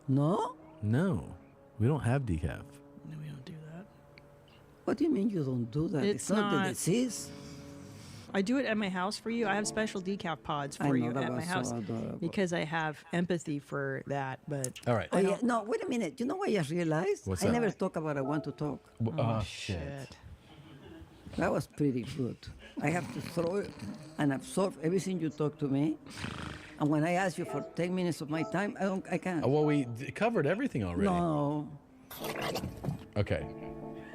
No? No, we don't have decaf. No, we don't do that. What do you mean you don't do that? It's not the not- disease. I do it at my house for you. I have special decaf pods I for know, you that at my was so house adorable. because I have empathy for that. But All right. Oh, yeah. No, wait a minute. You know what I just realized? What's I that? never talk about I want to talk. Oh, shit. That was pretty good. I have to throw it and absorb everything you talk to me. And when I ask you for 10 minutes of my time, I can't. Oh, well, we covered everything already. No. Okay.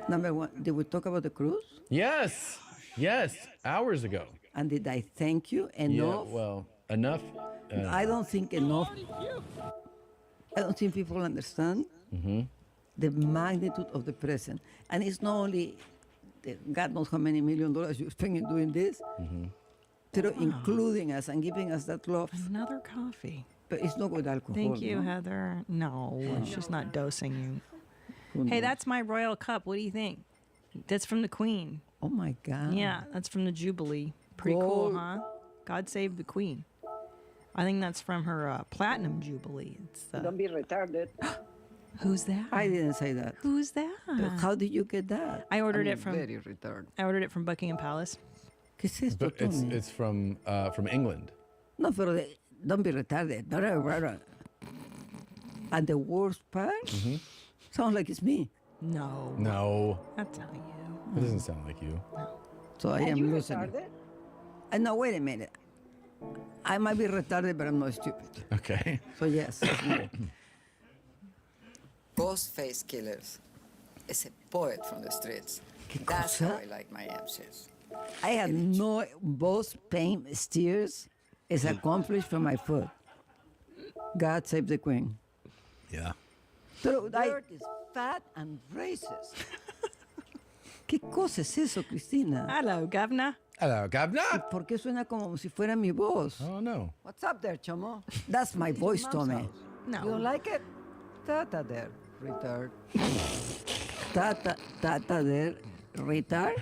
Number one, did we talk about the cruise? Yes. Yes. Hours ago. And did I thank you enough? Yeah, well, enough. I don't think enough. I don't think people understand the magnitude of the present. And it's not only, God knows how many $1 million you spend in doing this, but including us and giving us that love. Another coffee. But it's not with alcohol. Thank you, no? Heather. No, she's not dosing you. Who Hey, knows? that's my royal cup. What do you think? That's from the Queen. Oh my God. Yeah, that's from the Jubilee. Pretty cool, Gold. huh? God save the Queen. I think that's from her Platinum Jubilee. It's Don't be retarded. Who's that? I didn't say that. Who's that? But how did you get that? I ordered I'm it from. very retarded. I ordered it from Buckingham Palace. ¿Qué es esto, But Tommy? it's from England. No, pero don't be retarded. And the worst part sounds like it's me. No. No. That's not you. It doesn't sound like you. So I am listening. And now wait a minute. I might be retarded, but I'm not stupid. Okay. So yes, it's me. Ghost face killers is a poet from the streets. That's how I like my MCs. I have no both pain steers is accomplished from my foot. God save the Queen. Yeah. Pero dirt is fat and racist. ¿Qué cosa es eso, Cristina? Hello, Governor. Hello, Governor. ¿Por qué suena como si fuera mi voz? Oh, no. What's up there, Chomo? That's my voice, Tommy. No. You don't like it? Tata there, retard. Tata there, retard.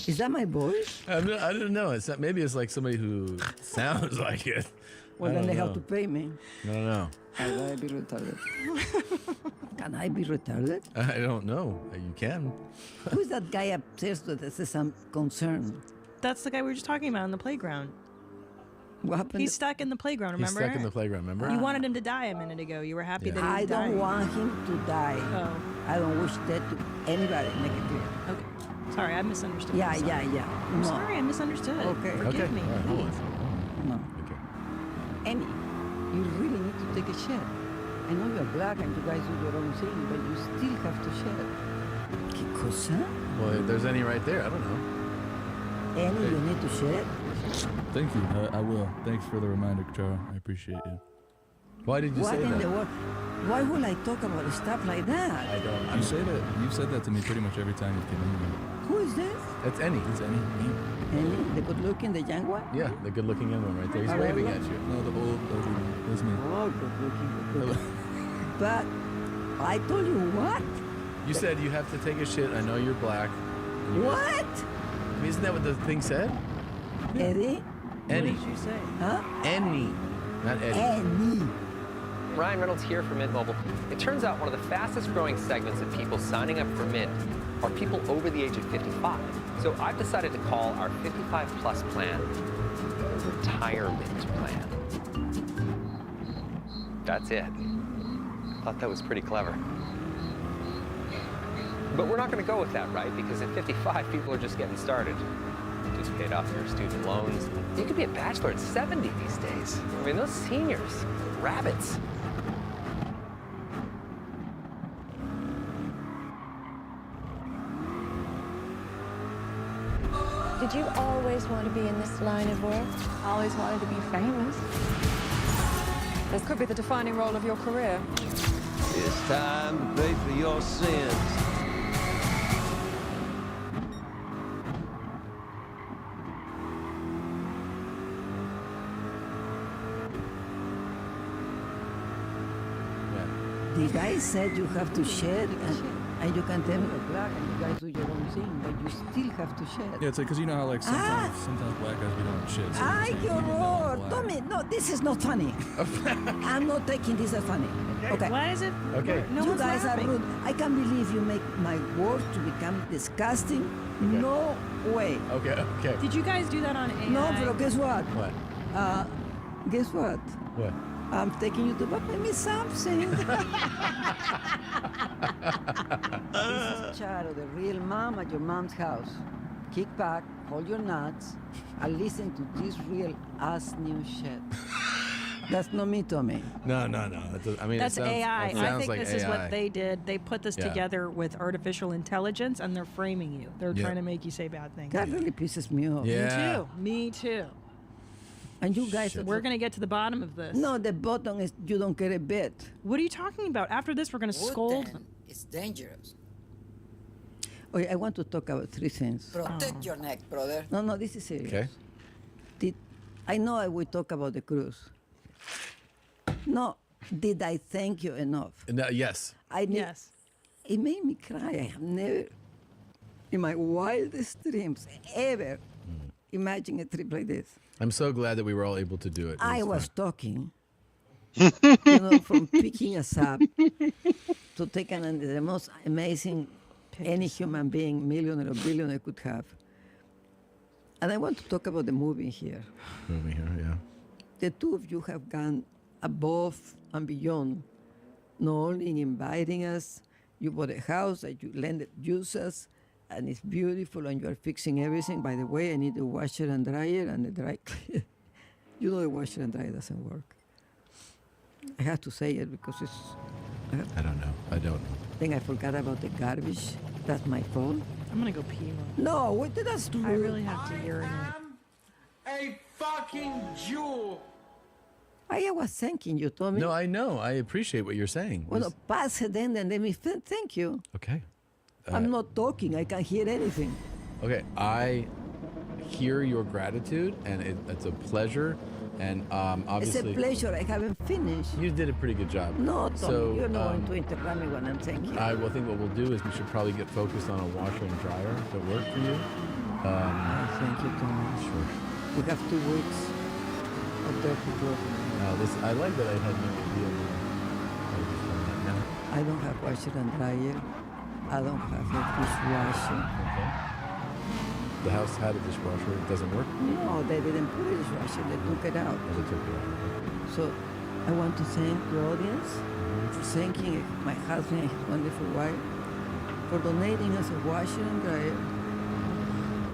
Is that my voice? I don't know. Maybe it's like somebody who sounds like it. Well, I then don't they know. have to pay me. I don't know. How will I be retarded? Can I be retarded? I don't know. You can. Who's that guy upstairs with some concern? That's the guy we were just talking about in the playground. What happened? He's stuck in the playground, remember? He's stuck in the playground, remember? You wanted him to die a minute ago. You were happy that he I was dying. don't want him to die. Oh. I don't wish that to anybody. Make it clear. Okay. Sorry, I misunderstood. Yeah, I'm sorry. yeah. I'm No. sorry, I misunderstood. Okay. Forgive me, All right, hold on. please. No. Okay. Amy, you really need to take a shed. I know you're black and you guys do your own thing, but you still have to shed. ¿Qué cosa? Well, if there's any right there. I don't know. Amy, you need to shed. Thank you. I will. Thanks for the reminder, Charo. I appreciate you. Why did you What say in that? the world? Why would I talk about stuff like that? I don't. You say that. You've said that to me pretty much every time you've come in here. Who is this? That's Annie. It's any me. Amy, the good-looking, the young one? Yeah, the good-looking young one right there. He's All waving right. at you. No, the old ugly one. That's me. Oh, good-looking, Hello. good-looking. But I told you what? You said you have to take a shit. I know you're black. And you What? I mean, isn't that what the thing said? Eddie? Annie. What did you say? Huh? Annie. Not Eddie. Annie. Ryan Reynolds here for Mint Mobile. It turns out one of the fastest growing segments of people signing up for Mint are people over the age of 55. So I've decided to call our 55 plus plan the retirement plan. That's it. Thought that was pretty clever. But we're not going to go with that, right? Because at 55, people are just getting started. Just paid off their student loans. You could be a bachelor at 70 these days. I mean, those seniors, rabbits. Did you always want to be in this line of work? Always wanted to be famous. This could be the defining role of your career. It's time to pay for your sins. The guy said you have to shed, and you can tell me black, and you guys do your own thing, but you still have to shed. Yeah, it's like, because you know how, like, sometimes black guys, we don't shit. So Ay, qué horror! Tommy, no, this is not funny. I'm not taking this as funny. Okay. Why is it? Okay. No You one's guys laughing. are rude. I can't believe you make my work to become disgusting. Okay. No way. Okay, okay. Did you guys do that on AI? No, but guess what? What? Guess what? What? I'm taking you to buy me something. This is Charo, the real mom at your mom's house. Kick back, hold your nuts, and listen to this real ass new shit. That's not me, Tommy. No. I mean, That's AI. I think like this is AI. what they did. They put this together with artificial intelligence, and they're framing you. They're trying to make you say bad things. That really pisses me off. Yeah. Me too. And you guys... We're going to get to the bottom of this. No, the bottom is you don't get a bit. What are you talking about? After this, we're going to scold them. It's dangerous. Okay, I want to talk about three things. Protect your neck, brother. No, this is serious. Okay. I know I will talk about the cruise. No, did I thank you enough? No, yes. Yes. It made me cry. I have never, in my wildest dreams, ever imagined a trip like this. I'm so glad that we were all able to do it. I was talking, from picking us up to taking the most amazing any human being, millionaire or billionaire could have. And I want to talk about the movie here. Yeah. The two of you have gone above and beyond, not only in inviting us, you bought a house that you lended, use us, and it's beautiful, and you are fixing everything. By the way, I need a washer and dryer and a dry cleaner. You know the washer and dryer doesn't work. I have to say it because it's... I don't know. I think I forgot about the garbage. That's my fault. I'm going to go pee. No, wait, that's too... I really have to urinate. A fucking jewel. I was thanking you, Tommy. No, I know. I appreciate what you're saying. Well, pass it then, and let me thank you. Okay. I'm not talking. I can't hear anything. Okay, I hear your gratitude, and it's a pleasure. And obviously, it's a pleasure. I haven't finished. You did a pretty good job. No, Tommy, so, you're not going to interrupt me when I'm thanking you. I will think what we'll do is we should probably get focused on a washer and dryer. Does that work for you? Thank you, Tommy. Sure. We have 2 weeks of dirty clothes. I like that I had no idea. I don't have washer and dryer. I don't have a dishwasher. Okay. The house had a dishwasher. It doesn't work? No, they didn't put a dishwasher. They took it out. Oh, they took it out. So I want to thank the audience for thanking my husband and his wonderful wife for donating us a washer and dryer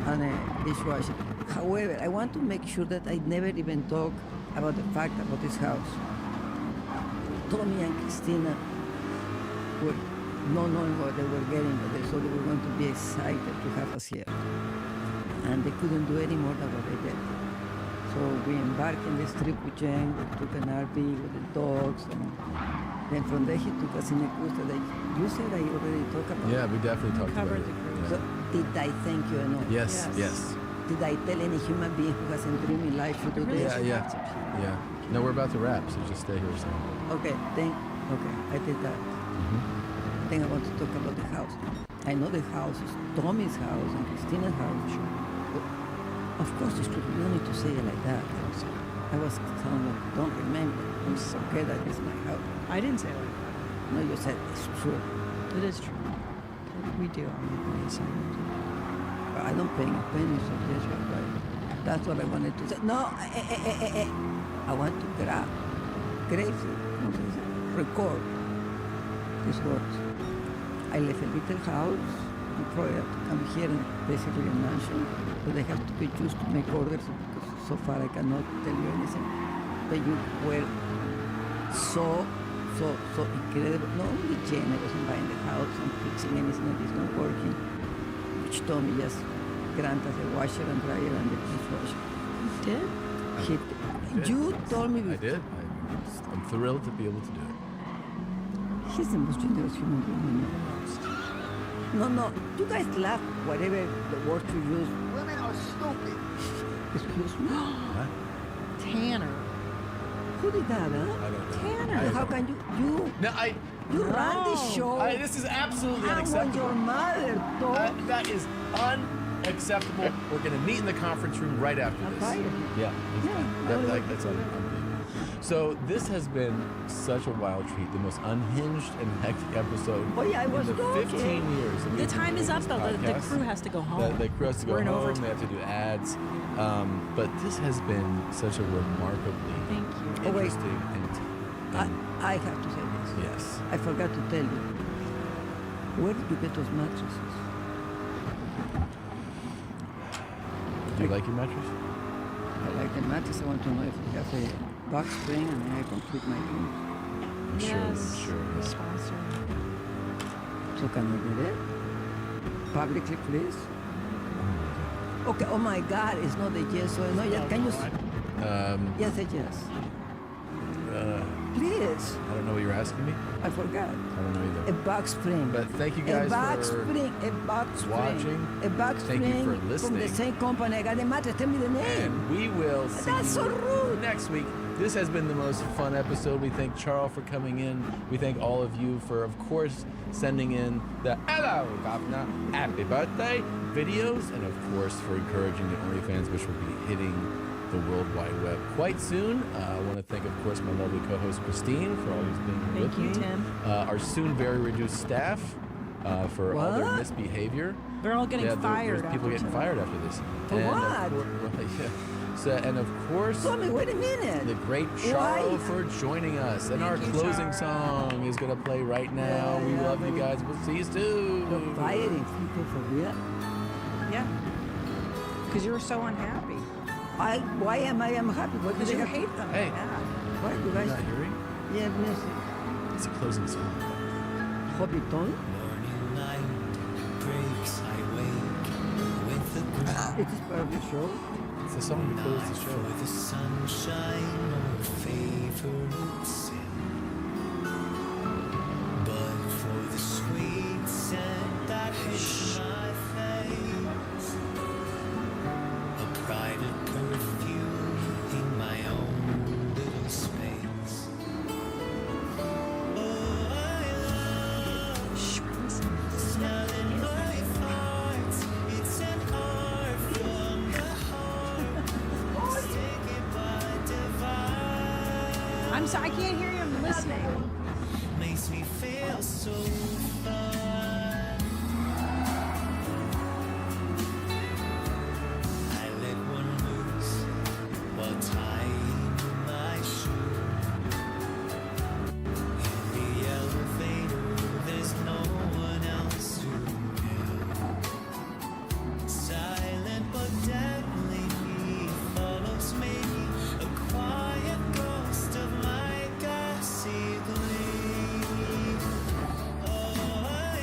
and a dishwasher. However, I want to make sure that I never even talk about the fact about this house. Tommy and Christina were not knowing what they were getting, but they thought they were going to be excited to have us here. And they couldn't do any more than what they did. So we embarked in this trip with Jen. We took an RV with the dogs, and then from there he took us in a cruise that you said I already talked about. Yeah, we definitely talked about it. So did I thank you enough? Yes. Did I tell any human being who has a dream in life to do this? Yeah. No, we're about to wrap, so just stay here a second. Okay, I did that. Then I want to talk about the house. I know the house is Tommy's house and Christina's house. But of course, it's true. You don't need to say it like that. I was telling them, don't remember. I'm so okay that is my house. I didn't say that. No, you said it's true. It is true. We do all make money sometimes. I don't pay a penny, so yes, you're right. That's what I wanted to say. No, I want to grab, record these words. I left a little house. You probably have to come here and basically a mansion, but I have to be used to make orders because so far I cannot tell you anything. But you were so incredible. Not only generous in buying the house and fixing anything that is not working, which told me just grant us a washer and dryer and the dishwasher. Did? You told me. I did. I'm thrilled to be able to do it. He's the most generous human being I know. No. You guys laugh whatever the word you use. Women are stupid. Excuse me? What? Tanner. Who did that, huh? I don't know. Tanner. How can you? No, You run this show. This is absolutely I unacceptable. want your mother, dog. That is unacceptable. We're going to meet in the conference room right after this. Yeah. That's unbelievable. So this has been such a wild treat, the most unhinged and hectic episode I was in the 15 years. The time is up, though. The crew has to go home. The crew has to go We're in home. overtime. They have to do ads. But this has been such a remarkably interesting I have to say this. Yes. I forgot to tell you. Where did you get those mattresses? Do you like your mattress? I like the mattress. I want to know if it has a box spring and I complete my dreams. Sure. Sponsor. So can we get it? Publicly, please? Okay, oh my God, it's not a yes or a no. Yes, can you? Yes, a yes. Please. I don't know what you're asking me. I forgot. I don't know either. A box spring. But thank you guys a box for spring. A box watching. Spring. A box Thank spring you for listening. from the same company. I got the mattress. Tell me the name. And we will see That's so you rude. next week. This has been the most fun episode. We thank Charles for coming in. We thank all of you for, of course, sending in the hello, Governor, happy birthday videos, and of course for encouraging the OnlyFans, which will be hitting the World Wide Web quite soon. I want to thank, of course, my lovely co-host Christine for always being here with me. Thank you, Tim. Our soon very reduced staff for all their misbehavior. They're all getting fired. There's people getting fired after this. For what? And of course, Tell me, wait a minute. the great Charlo for joining us. And our closing song is going to play right now. We love you guys. We'll see you soon. You're firing people for real? Yeah. Because you were so unhappy. Why am I unhappy? What Because did you I have hate them. Hey. Yeah. Why you You're guys? not hearing? Yeah, music. It's a closing song. Hobbiton. It is part of the show. It's the song that closes the show. The sunshine or favorite sin, but for the sweet scent that hits my face, a private perfume in my own little space. Oh, I love smelling my farts. It's an art from the I'm sorry, I can't hear you. I'm listening. makes me feel so fun. I let one loose while tying my shoe. In the elevator, there's no one else to help. Silent but deadly, he follows me, a quiet ghost of my gassy glee. Oh, I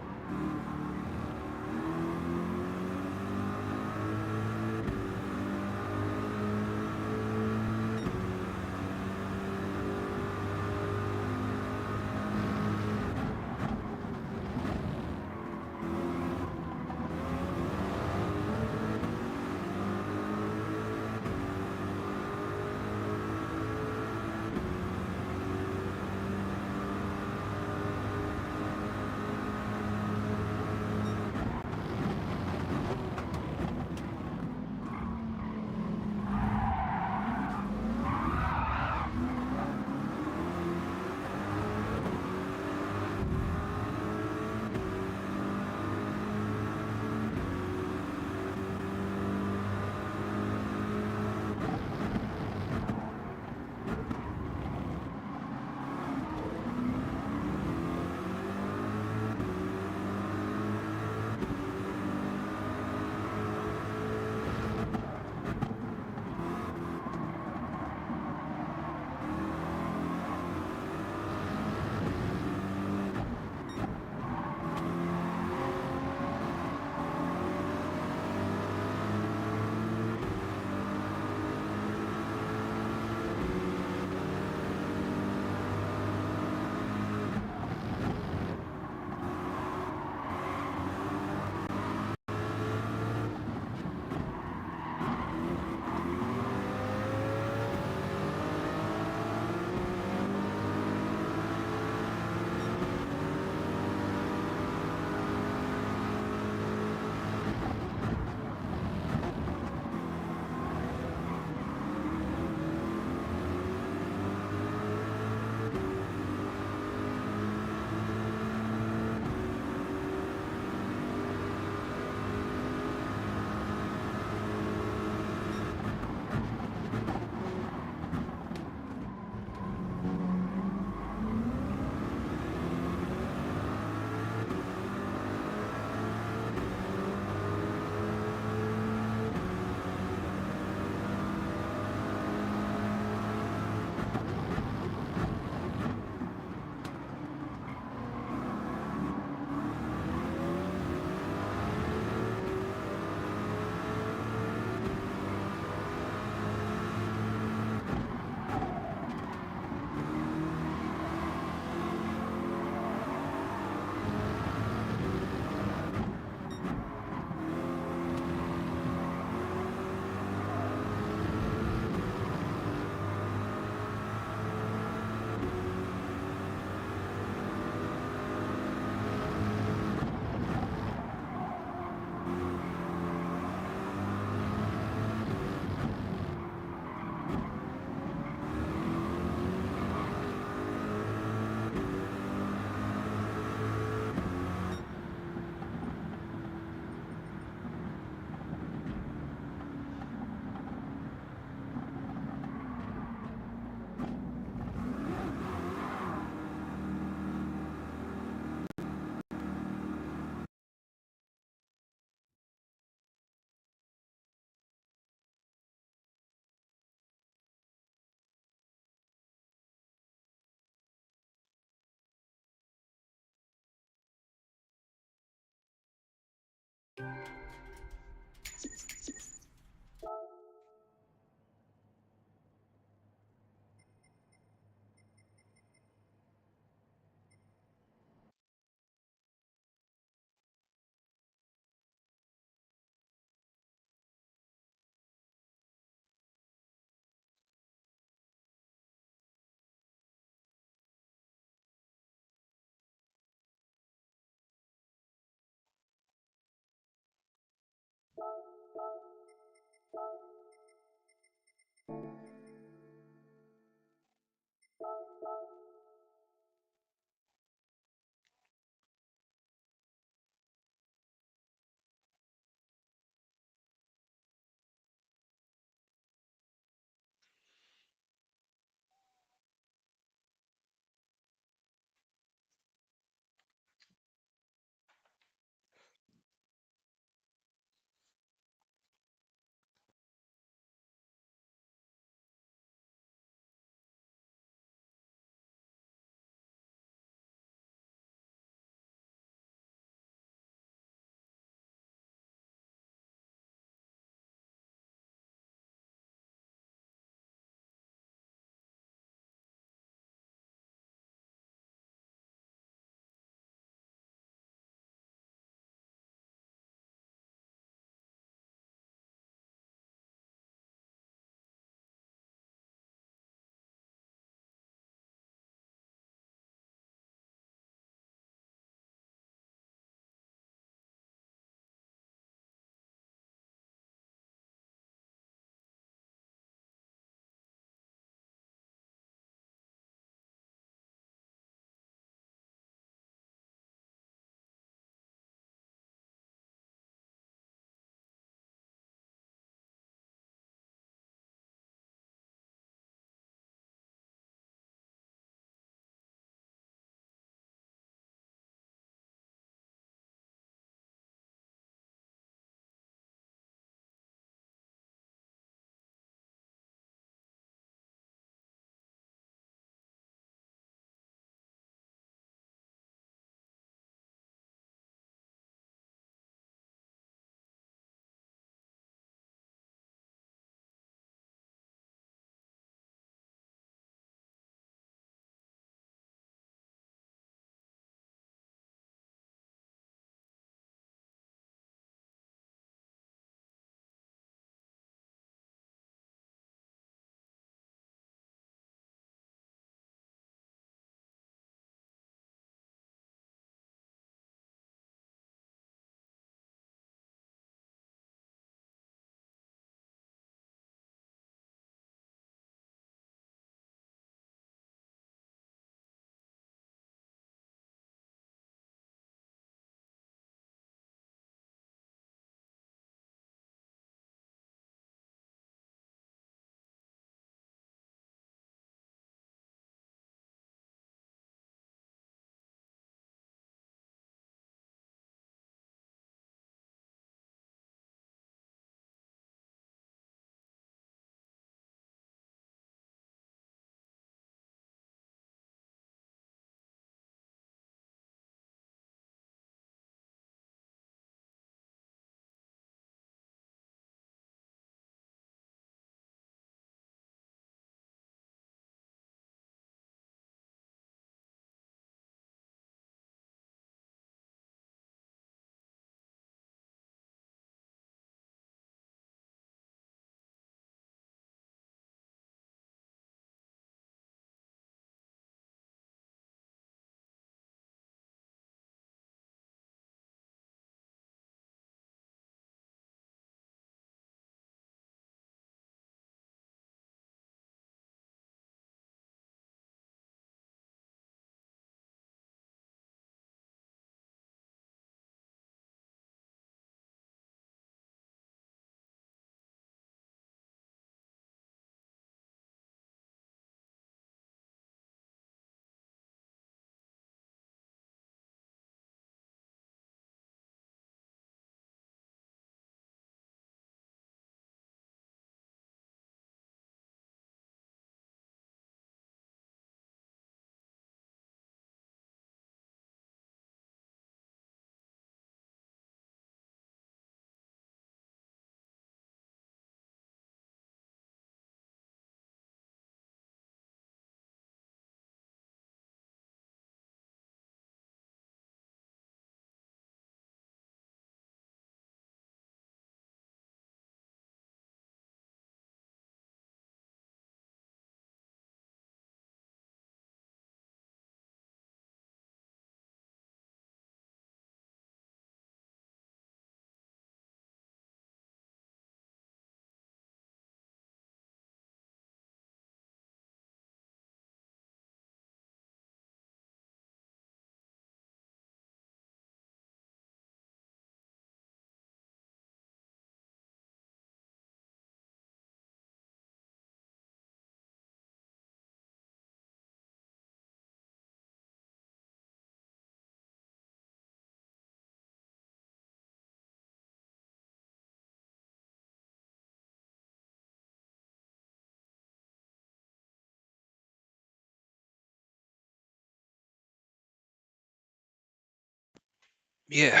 Yeah.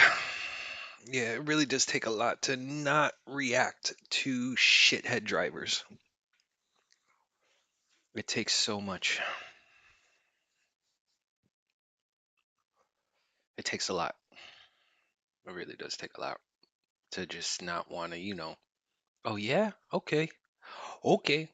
Yeah, it really does take a lot to not react to shithead drivers. It takes so much. It takes a lot. It really does take a lot to just not want to, oh yeah, okay, okay.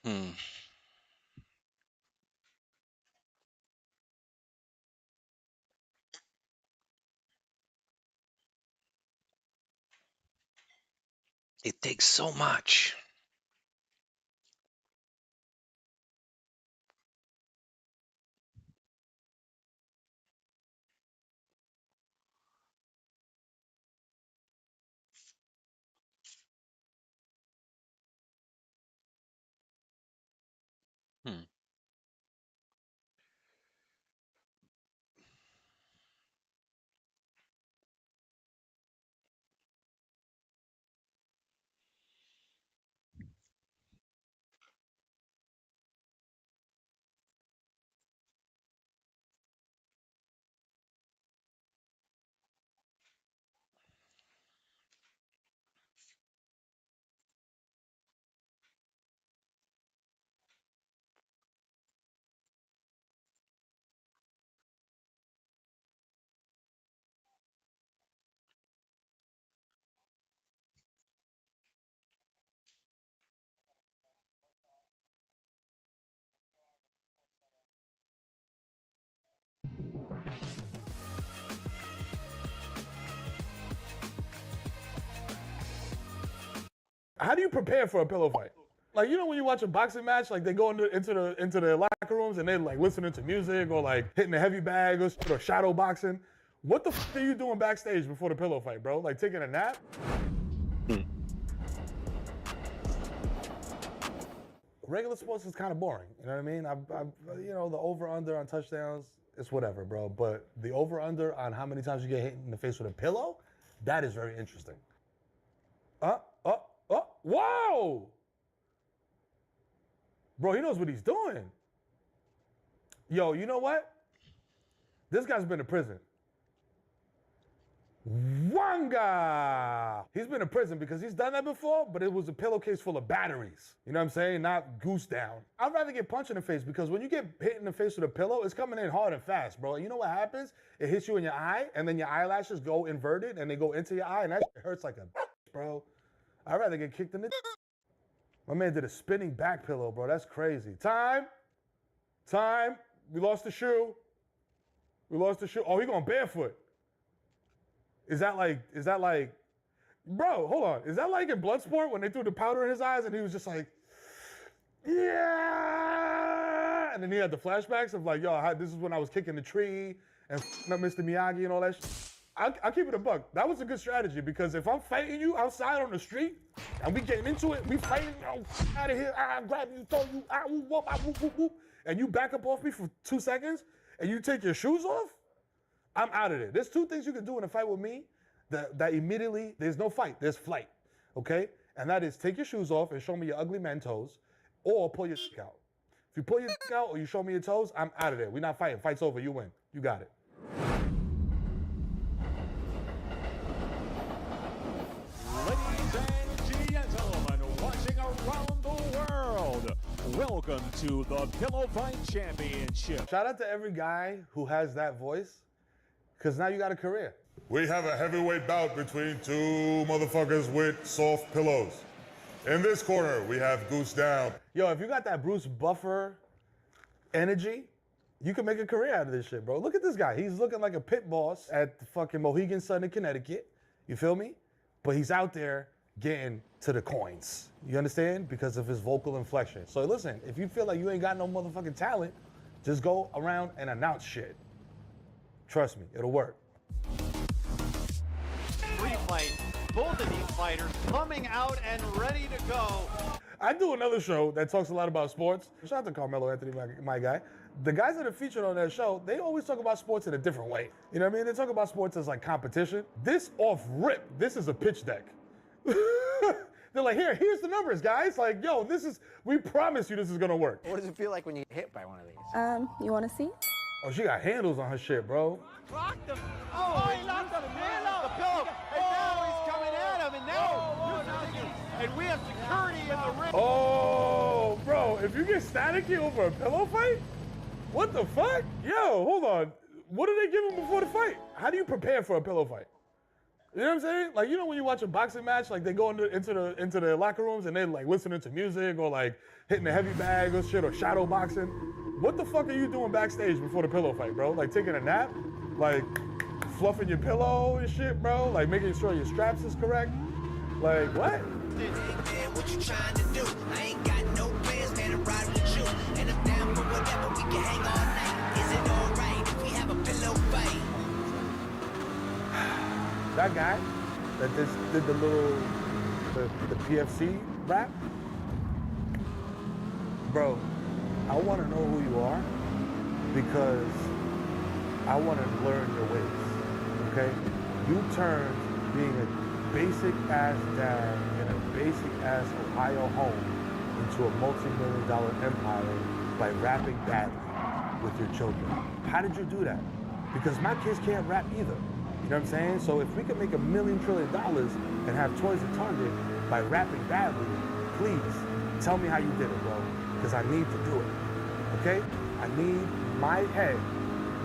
Hmm. It takes so much. Hmm. How do you prepare for a pillow fight? Like, you know when you watch a boxing match, like they go into the locker rooms and they're like listening to music or like hitting the heavy bag or shadow boxing. What the f are you doing backstage before the pillow fight, bro? Like taking a nap? Regular sports is kind of boring. You know what I mean? You know, the over-under on touchdowns, it's whatever, bro. But the over-under on how many times you get hit in the face with a pillow, that is very interesting. Whoa! Bro, he knows what he's doing. Yo, you know what? This guy's been to prison. Wanga! He's been in prison because he's done that before, but it was a pillowcase full of batteries. You know what I'm saying? Not goose down. I'd rather get punched in the face because when you get hit in the face with a pillow, it's coming in hard and fast, bro. You know what happens? It hits you in your eye, and then your eyelashes go inverted, and they go into your eye, and that shit hurts like a bro. I'd rather get kicked in the My man did a spinning back pillow, bro. That's crazy. Time. We lost the shoe. Oh, he going barefoot. Is that like, bro, hold on. Is that like in Bloodsport when they threw the powder in his eyes and he was just like, yeah. And then he had the flashbacks of like, yo, this is when I was kicking the tree and up Mr. Miyagi and all that shit. I'll keep it a buck. That was a good strategy because if I'm fighting you outside on the street and we getting into it, we fighting, out of here, I grab you, throw you, whoop, whoop, whoop, and you back up off me for 2 seconds and you take your shoes off, I'm out of there. There's 2 things you can do in a fight with me that immediately, there's no fight, there's flight, okay? And that is take your shoes off and show me your ugly man toes or pull your dick out. If you pull your dick out or you show me your toes, I'm out of there. We're not fighting. Fight's over. You win. You got it. Ladies and gentlemen, watching around the world, welcome to the Pillow Fight Championship. Shout out to every guy who has that voice, because now you got a career. We have a heavyweight bout between 2 motherfuckers with soft pillows. In this corner, we have Goose Down. Yo, if you got that Bruce Buffer energy, you can make a career out of this shit, bro. Look at this guy. He's looking like a pit boss at the fucking Mohegan Sun in Connecticut. You feel me? But he's out there getting to the coins. You understand? Because of his vocal inflection. So listen, if you feel like you ain't got no motherfucking talent, just go around and announce shit. Trust me, it'll work. Free fight. Both of these fighters coming out and ready to go. I do another show that talks a lot about sports. Shout out to Carmelo Anthony, my guy. The guys that are featured on that show, they always talk about sports in a different way. You know what I mean? They talk about sports as like competition. This off rip, this is a pitch deck. They're like, here's the numbers, guys. Like, yo, we promise you this is gonna work. What does it feel like when you get hit by one of these? You want to see? Oh, she got handles on her shit, bro. Locked him. Oh, he locked the pillow. And now he's coming at him. And now, and we have security in the ring. Oh, bro, if you get staticky over a pillow fight, what the fuck? Yo, hold on. What do they give him before the fight? How do you prepare for a pillow fight? You know what I'm saying? Like, you know when you watch a boxing match, like they go into the locker rooms and they're like listening to music or like hitting a heavy bag or shit or shadow boxing. What the fuck are you doing backstage before the pillow fight, bro? Like taking a nap? Like fluffing your pillow and shit, bro? Like making sure your straps is correct? Like, what? What you trying to do? I ain't got no plans, man, I'm riding with you. And I'm down for whatever, we can hang all night. Is it alright if we have a pillow fight? That guy that just did the PFC rap, bro, I want to know who you are because I want to learn your ways, okay? You turned being a basic-ass dad in a basic-ass Ohio home into a multi-million-dollar empire by rapping badly with your children. How did you do that? Because my kids can't rap either. You know what I'm saying? So if we could make $1 million trillion and have toys at Target by rapping badly, please tell me how you did it, bro. Because I need to do it. Okay? I need my head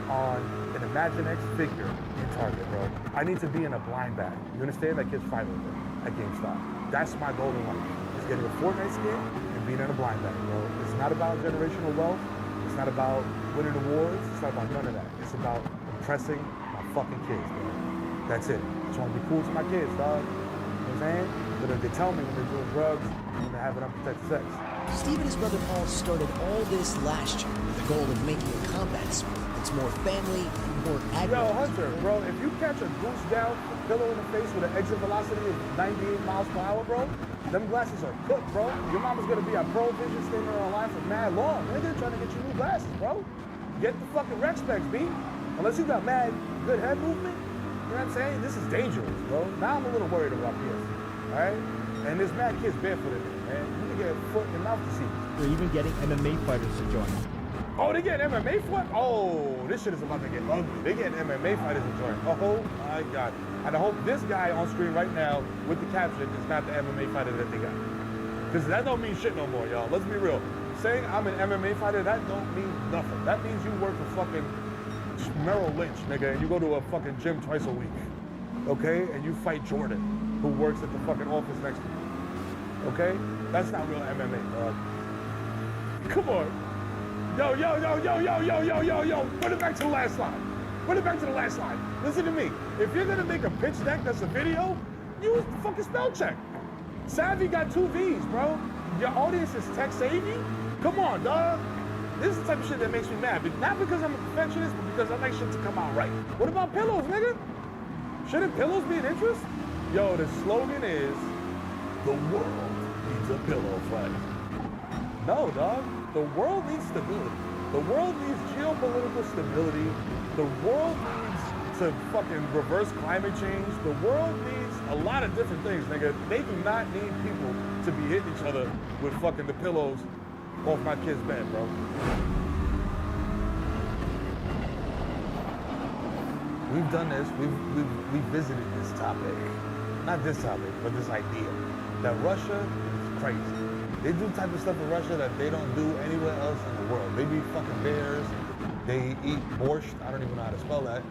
on an Imaginext figure in Target, bro. I need to be in a blind bag. You understand? That kid's 5 over at GameStop. That's my goal in life. Is getting a Fortnite skin and being in a blind bag, bro. It's not about generational wealth. It's not about winning awards. It's not about none of that. It's about impressing my fucking kids, bro. That's it. I just want to be cool to my kids, dog. You know what I'm saying? But if they tell me when they're doing drugs, when they're having unprotected sex. Steve and his brother Paul started all this last year with the goal of making a combat sport that's more family and more aggressive. Yo, Hunter, bro, if you catch a goose down pillow in the face with an exit velocity of 98 miles per hour, bro, them glasses are cooked, bro. Your mama's gonna be at Pro Vision standing on line for mad long. Nigga, trying to get you new glasses, bro. Get the fucking rec specs, B. Unless you got mad good head movement. You know what I'm saying? This is dangerous, bro. Now I'm a little worried about PS, all right? And there's mad kids barefooted in there, man. You can get foot and mouth disease. They're even getting MMA fighters to join. Oh, they getting MMA fight? Oh, this shit is about to get ugly. They getting MMA fighters to join. Oh my God. And I hope this guy on screen right now with the caption is not the MMA fighter that they got. Because that don't mean shit no more, y'all. Let's be real. Saying I'm an MMA fighter, that don't mean nothing. That means you work for fucking Merrill Lynch, nigga, and you go to a fucking gym twice a week, okay? And you fight Jordan, who works at the fucking office next to you, okay? That's not real MMA, dog. Come on. Yo, put it back to the last slide. Put it back to the last slide. Listen to me. If you're gonna make a pitch deck that's a video, use the fucking spell check. Savvy got 2 V's, bro. Your audience is tech savvy? Come on, dog. This is the type of shit that makes me mad. Not because I'm a perfectionist, but because I like shit to come out right. What about pillows, nigga? Shouldn't pillows be an interest? Yo, the slogan is, the world needs a pillow fight. No, dog. The world needs stability. The world needs geopolitical stability. The world needs to fucking reverse climate change. The world needs a lot of different things, nigga. They do not need people to be hitting each other with fucking the pillows off my kid's bed, bro. We've done this. We've visited this topic. Not this topic, but this idea that Russia is crazy. They do type of stuff in Russia that they don't do anywhere else in the world. They be fucking bears. They eat borscht. I don't even know how to spell that.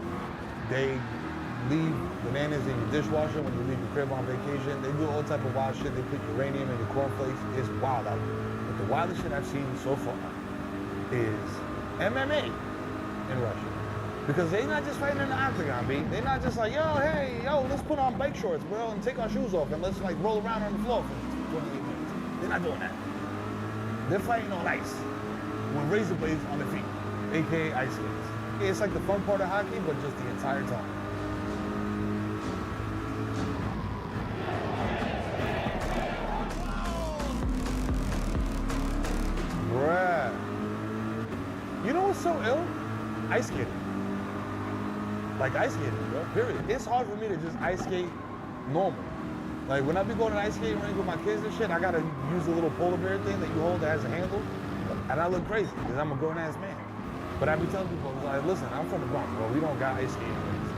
They leave bananas in your dishwasher when you leave your crib on vacation. They do all type of wild shit. They put uranium in your cornflakes. It's wild out there. But the wildest shit I've seen so far is MMA in Russia. Because they not just fighting in the octagon, B. They not just like, yo, hey, yo, let's put on bike shorts, bro, and take our shoes off and let's like roll around on the floor for 28 minutes. They're not doing that. They're fighting on ice with razor blades on their feet, aka ice skates. It's like the fun part of hockey, but just the entire time. ice skating. Like ice skating, bro, period. It's hard for me to just ice skate normal. Like when I be going to ice skating ring with my kids and shit, I gotta use a little polar bear thing that you hold that has a handle. And I look crazy, because I'm a grown ass man. But I be telling people, like, listen, I'm from the Bronx, bro. We don't got ice skating rings.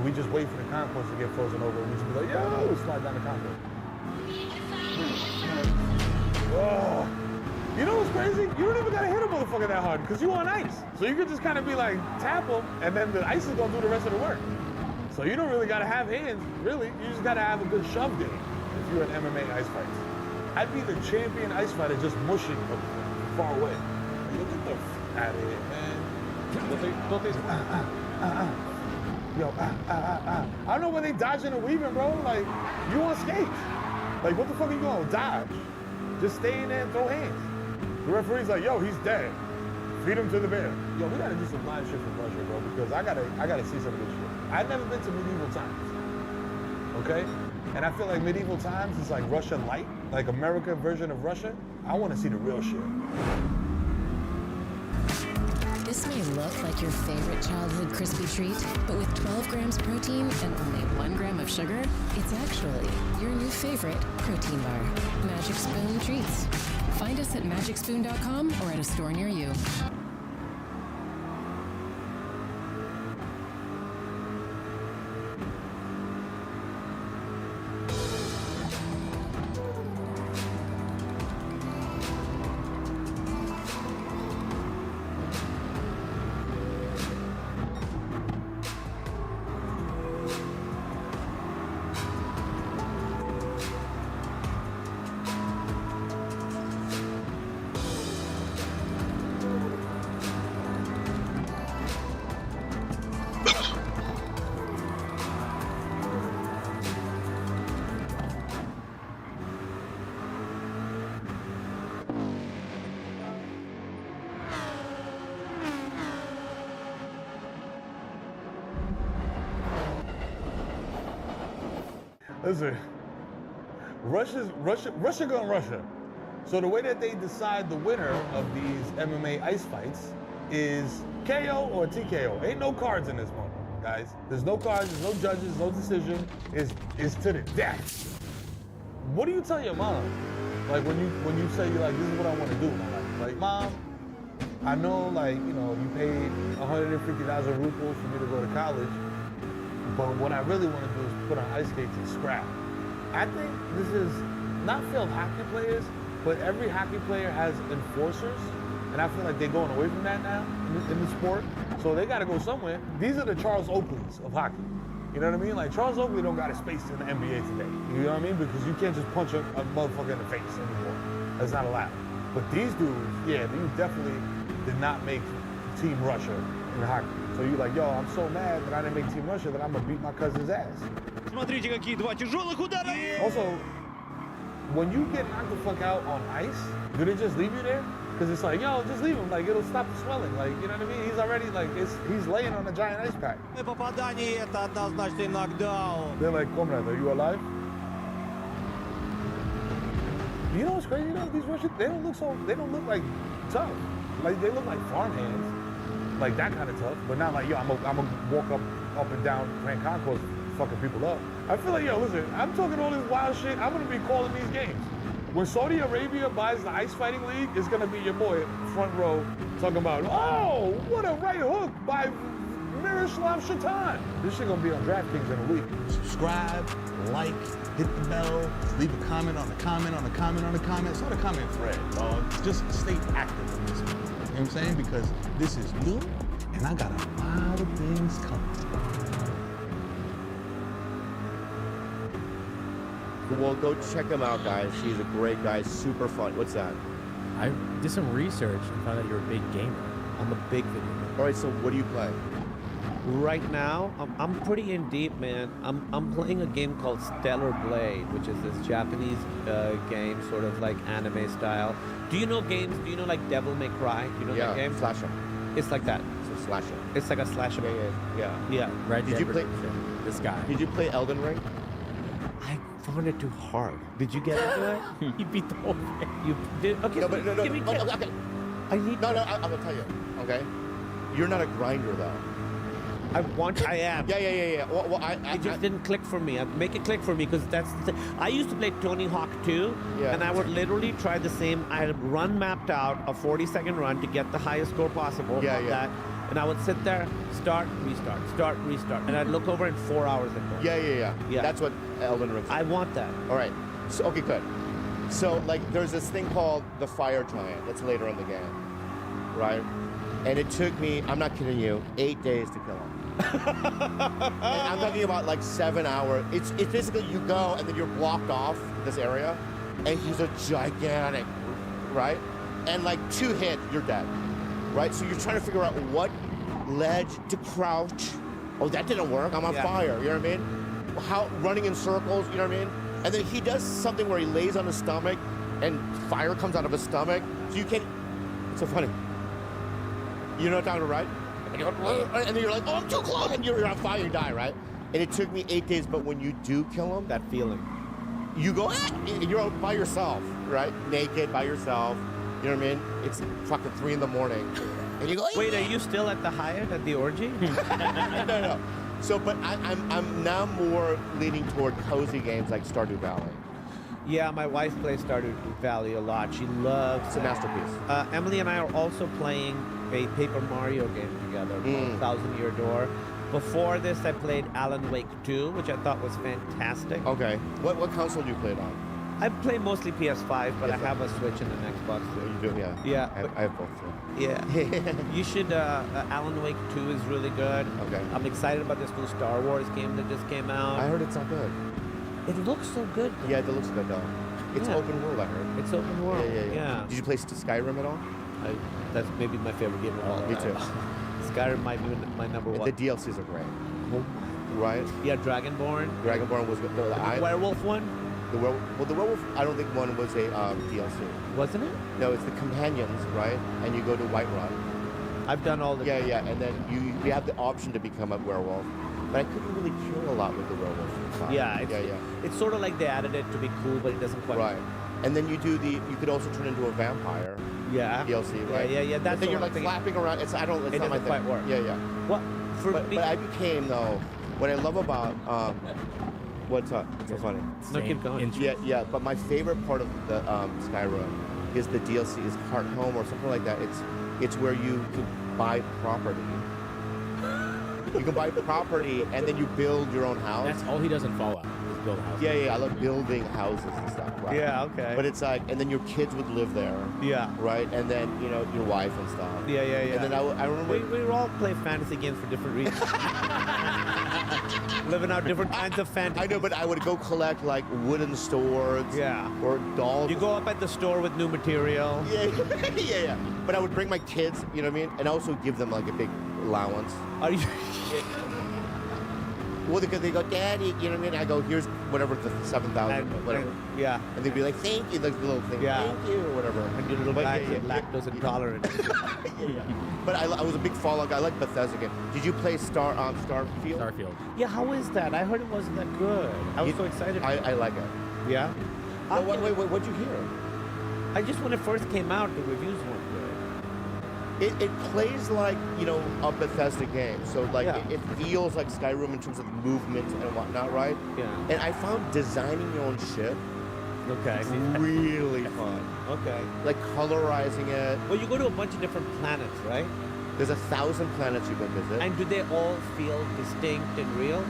We just wait for the concourse to get frozen over and we just be like, yo, slide down the concourse. Oh. You know what's crazy? You don't even gotta hit a motherfucker that hard because you on ice. So you can just kind of be like, tap them, and then the ice is gonna do the rest of the work. So you don't really gotta have hands, really. You just gotta have a good shove game if you're in MMA ice fights. I'd be the champion ice fighter just mushing from far away. Like, get the f out of here, man. Yo, I don't know when they dodging and weaving, bro. Like, you on skates. Like, what the fuck are you gonna dodge? Just stay in there and throw hands. The referee's like, yo, he's dead. Feed him to the bear. Yo, we gotta do some live shit from Russia, bro, because I gotta see some of this shit. I've never been to medieval times, okay? And I feel like medieval times is like Russia light, like America version of Russia. I wanna see the real shit. This may look like your favorite childhood crispy treat, but with 12 grams protein and only 1 gram of sugar, it's actually your new favorite protein bar. Magic Spoon Treats. Find us at magicspoon.com or at a store near you. Listen, Russia gonna Russia. So the way that they decide the winner of these MMA ice fights is KO or TKO. Ain't no cards in this moment, guys. There's no cards, there's no judges, no decision. It's to the death. What do you tell your mom? Like when you say you're like, this is what I want to do in my life. Like, Mom, I know, like, you know, you paid 150,000 rubles for me to go to college, but what I really want to do is put on ice skates and scrap. I think this is not failed hockey players, but every hockey player has enforcers, and I feel like they're going away from that now in the sport. So they got to go somewhere. These are the Charles Oakleys of hockey. You know what I mean? Like, Charles Oakley don't got a space in the NBA today. You know what I mean? Because you can't just punch a motherfucker in the face anymore. That's not allowed. But these dudes, yeah, these definitely did not make Team Russia in hockey. So you're like, yo, I'm so mad that I didn't make Team Russia that I'm gonna beat my cousin's ass. Смотрите, какие два тяжелых удара. Also, when you get knocked the fuck out on ice, do they just leave you there? Because it's like, yo, just leave him. Like, it'll stop the swelling. Like, you know what I mean? He's already, like, he's laying on a giant ice pack. Попадание это однозначный нокдаун. They're like, comrade, are you alive? You know what's crazy though? These Russians, they don't look like tough. Like, they look like farmhands. Like that kind of tough, but not like, yo, I'm gonna walk up and down Grand Concourse fucking people up. I feel like, yo, listen, I'm talking all this wild shit. I'm gonna be calling these games. When Saudi Arabia buys the ice fighting league, it's gonna be your boy front row talking about, oh, what a right hook by Miroslav Shatan. This shit gonna be on DraftKings in a week. Subscribe, like, hit the bell, leave a comment on the comment on the comment on the comment. Start a comment thread, dog. Just stay active in this one. You know what I'm saying? Because this is new, and I got a lot of things coming. Well, go check him out, guys. He's a great guy, super fun. What's that? I did some research and found out you're a big gamer. I'm a big video gamer. All right, so what do you play? Right now, I'm pretty in deep, man. I'm playing a game called Stellar Blade, which is this Japanese game, sort of like anime style. Do you know games? Do you know like Devil May Cry? Do you know that game? Slasher. It's like that. It's a slasher. It's like a slasher. Yeah. Red Did you play this guy? Did you play Elden Ring? I found it too hard. Did you get into it? You beat the whole thing. You did? Okay. No, but no. Give me Okay. I need. No, I'm gonna tell you. Okay. You're not a grinder though. I am. Yeah. Well, it just didn't click for me. Make it click for me because that's the thing. I used to play Tony Hawk 2, and I would literally try the same. I had a run mapped out, a 40-second run to get the highest score possible. That. And I would sit there, start, restart, and I'd look over in 4 hours and go. Yeah. That's what Elden Ring. I want that. All right. So, okay, good. So, like, there's this thing called the Fire Giant. That's later in the game, right? And it took me, I'm not kidding you, 8 days to kill him. And I'm talking about like 7 hours. It's basically you go and then you're blocked off this area, and he's a gigantic, right? And like 2 hits, you're dead, right? So you're trying to figure out what ledge to crouch. Oh, that didn't work. I'm on fire. You know what I mean? How running in circles. You know what I mean? And then he does something where he lays on his stomach, and fire comes out of his stomach. So you can't. It's so funny. You know what I'm talking about, right? And then you're like, oh, I'm too close, and you're on fire, you die, right? And it took me 8 days, but when you do kill him, that feeling, you go, and you're out by yourself, right? Naked, by yourself, you know what I mean? It's fucking 3 in the morning, and you go, wait, are you still at the Hyatt at the orgy? No. So, but I'm now more leaning toward cozy games like Stardew Valley. Yeah, my wife plays Stardew Valley a lot. She loves It's a masterpiece. Emily and I are also playing a Paper Mario game together, called Thousand Year Door. Before this, I played Alan Wake 2, which I thought was fantastic. Okay. What console do you play it on? I play mostly PS5, but I have a Switch and an Xbox too. You do, yeah. Yeah. I have both too. Yeah. You should, Alan Wake 2 is really good. Okay. I'm excited about this new Star Wars game that just came out. I heard it's not good. It looks so good. Yeah, it looks good though. It's open world, I heard. It's open world. Yeah. Did you play Skyrim at all? That's maybe my favorite game of all time. Me too. Skyrim might be my number one. The DLCs are great. Right? Yeah, Dragonborn. Dragonborn was good. The werewolf one? The werewolf, I don't think one was a DLC. Wasn't it? No, it's the companions, right? And you go to Whiterun. I've done all the... Yeah, and then you have the option to become a werewolf. But I couldn't really kill a lot with the werewolf. It's sort of like they added it to be cool, but it doesn't quite... Right. And then you could also turn into a vampire. Yeah. DLC, right? Yeah. That's then you're like flapping around. It's not my thing. It doesn't quite work. Yeah. What? But I became though. What I love about what's so funny? No, keep going. Yeah. But my favorite part of the Skyrim is the DLC is Heart Home or something like that. It's where you can buy property. You can buy property and then you build your own house. That's all he does in Fallout. Build houses. Yeah. I love building houses and stuff. Right? Yeah, okay. But it's like, and then your kids would live there. Yeah. Right, and then your wife and stuff. Yeah. And then I remember we all play fantasy games for different reasons. Living out different kinds of fantasy. I know, but I would go collect like wooden swords. Yeah. Or dolls. You go up at the store with new material. Yeah. But I would bring my kids. You know what I mean, and also give them like a big allowance. Are you? Well, because they go, Daddy, you know what I mean? I go, here's whatever, the 7,000, whatever. Yeah. And they'd be like, thank you, like the little thing, thank you, or whatever. And your little guys are lactose intolerant. But I was a big Fallout guy. I like Bethesda game. Did you play Starfield? Starfield. Yeah, how is that? I heard it wasn't that good. I was so excited. I like it. Yeah? Wait, what'd you hear? I just, when it first came out, the reviews weren't good. It plays like, a Bethesda game. So, like, it feels like Skyrim in terms of movement and whatnot, right? Yeah. And I found designing your own ship really fun. Okay. Like, colorizing it. Well, you go to a bunch of different planets, right? There's 1,000 planets you can visit. And do they all feel distinct and real?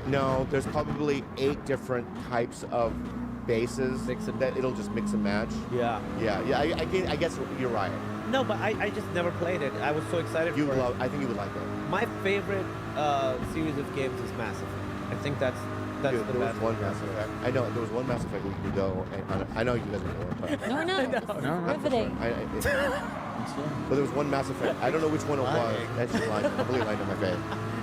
No, there's probably 8 different types of bases that it'll just mix and match. Yeah. I guess you're right. No, but I just never played it. I was so excited for it. I think you would like it. My favorite series of games is Mass Effect. I think that's the best. There was one Mass Effect. I know, there was one Mass Effect we could go, and I know you guys know it, but... No, riveting. But there was one Mass Effect. I don't know which one it was. That's just lying. I'm completely lying to my face.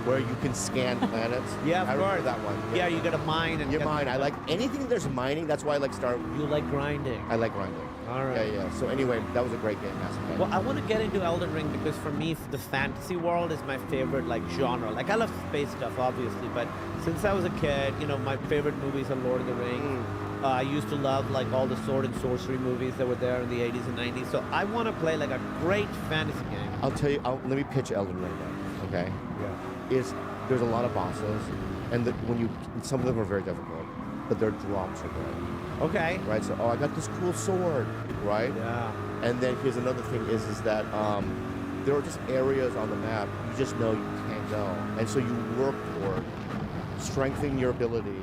Where you can scan planets. Yeah, I remember that one. Yeah, you gotta mine and... You mine. I like anything there's mining. That's why I like Star... You like grinding. I like grinding. All right. Yeah. So anyway, that was a great game, Mass Effect. Well, I want to get into Elden Ring because for me, the fantasy world is my favorite genre. Like I love space stuff, obviously, but since I was a kid, my favorite movies are Lord of the Rings. I used to love like all the sword and sorcery movies that were there in the 80s and 90s. So I want to play like a great fantasy game. I'll tell you, let me pitch Elden Ring then, okay? Yeah. There's a lot of bosses, and some of them are very difficult, but their drops are good. Okay. Right, so, I got this cool sword, right? Yeah. And then here's another thing is that there are just areas on the map you just know you can't go. And so you work toward strengthening your ability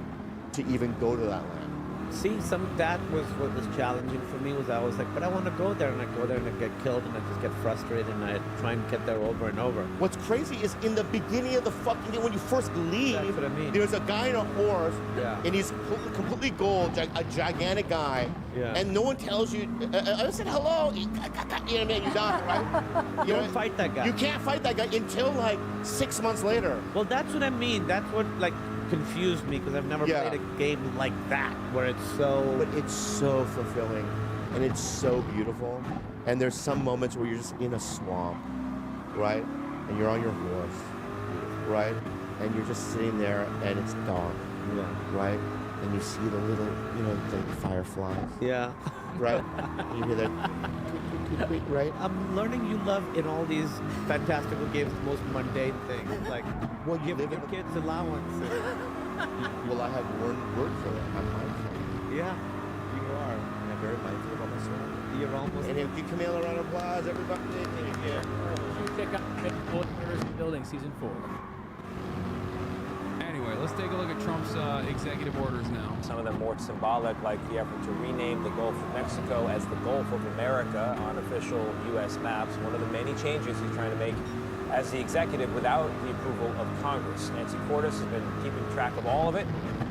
to even go to that land. See, that was what was challenging for me. Was I was like, but I want to go there, and I go there and I get killed, and I just get frustrated, and I try and get there over and over. What's crazy is in the beginning of the fucking game, when you first leave, that's what I mean. There's a guy on a horse, and he's completely gold, a gigantic guy, and no one tells you. I said hello. You know what I mean? You die, right? You don't fight that guy. You can't fight that guy until like 6 months later. Well, that's what I mean. That's what confused me because I've never played a game like that where it's so. But it's so fulfilling, and it's so beautiful. And there's some moments where you're just in a swamp, right? And you're on your horse, right? And you're just sitting there, and it's dark, right? And you see the little, the fireflies. Yeah. Right? And you hear that. Right? I'm learning you love in all these fantastical games the most mundane things, like giving your kids allowance. Well, I have one word for it. I'm mindful. Yeah, you are. I'm very mindful about myself. You're almost. And if you come in a round of applause, everybody. Yeah. Check out Building Season 4. Anyway, let's take a look at Trump's executive orders now. Some of them more symbolic, like the effort to rename the Gulf of Mexico as the Gulf of America on official U.S. maps. One of the many changes he's trying to make as the executive without the approval of Congress. Nancy Cordes has been keeping track of all of it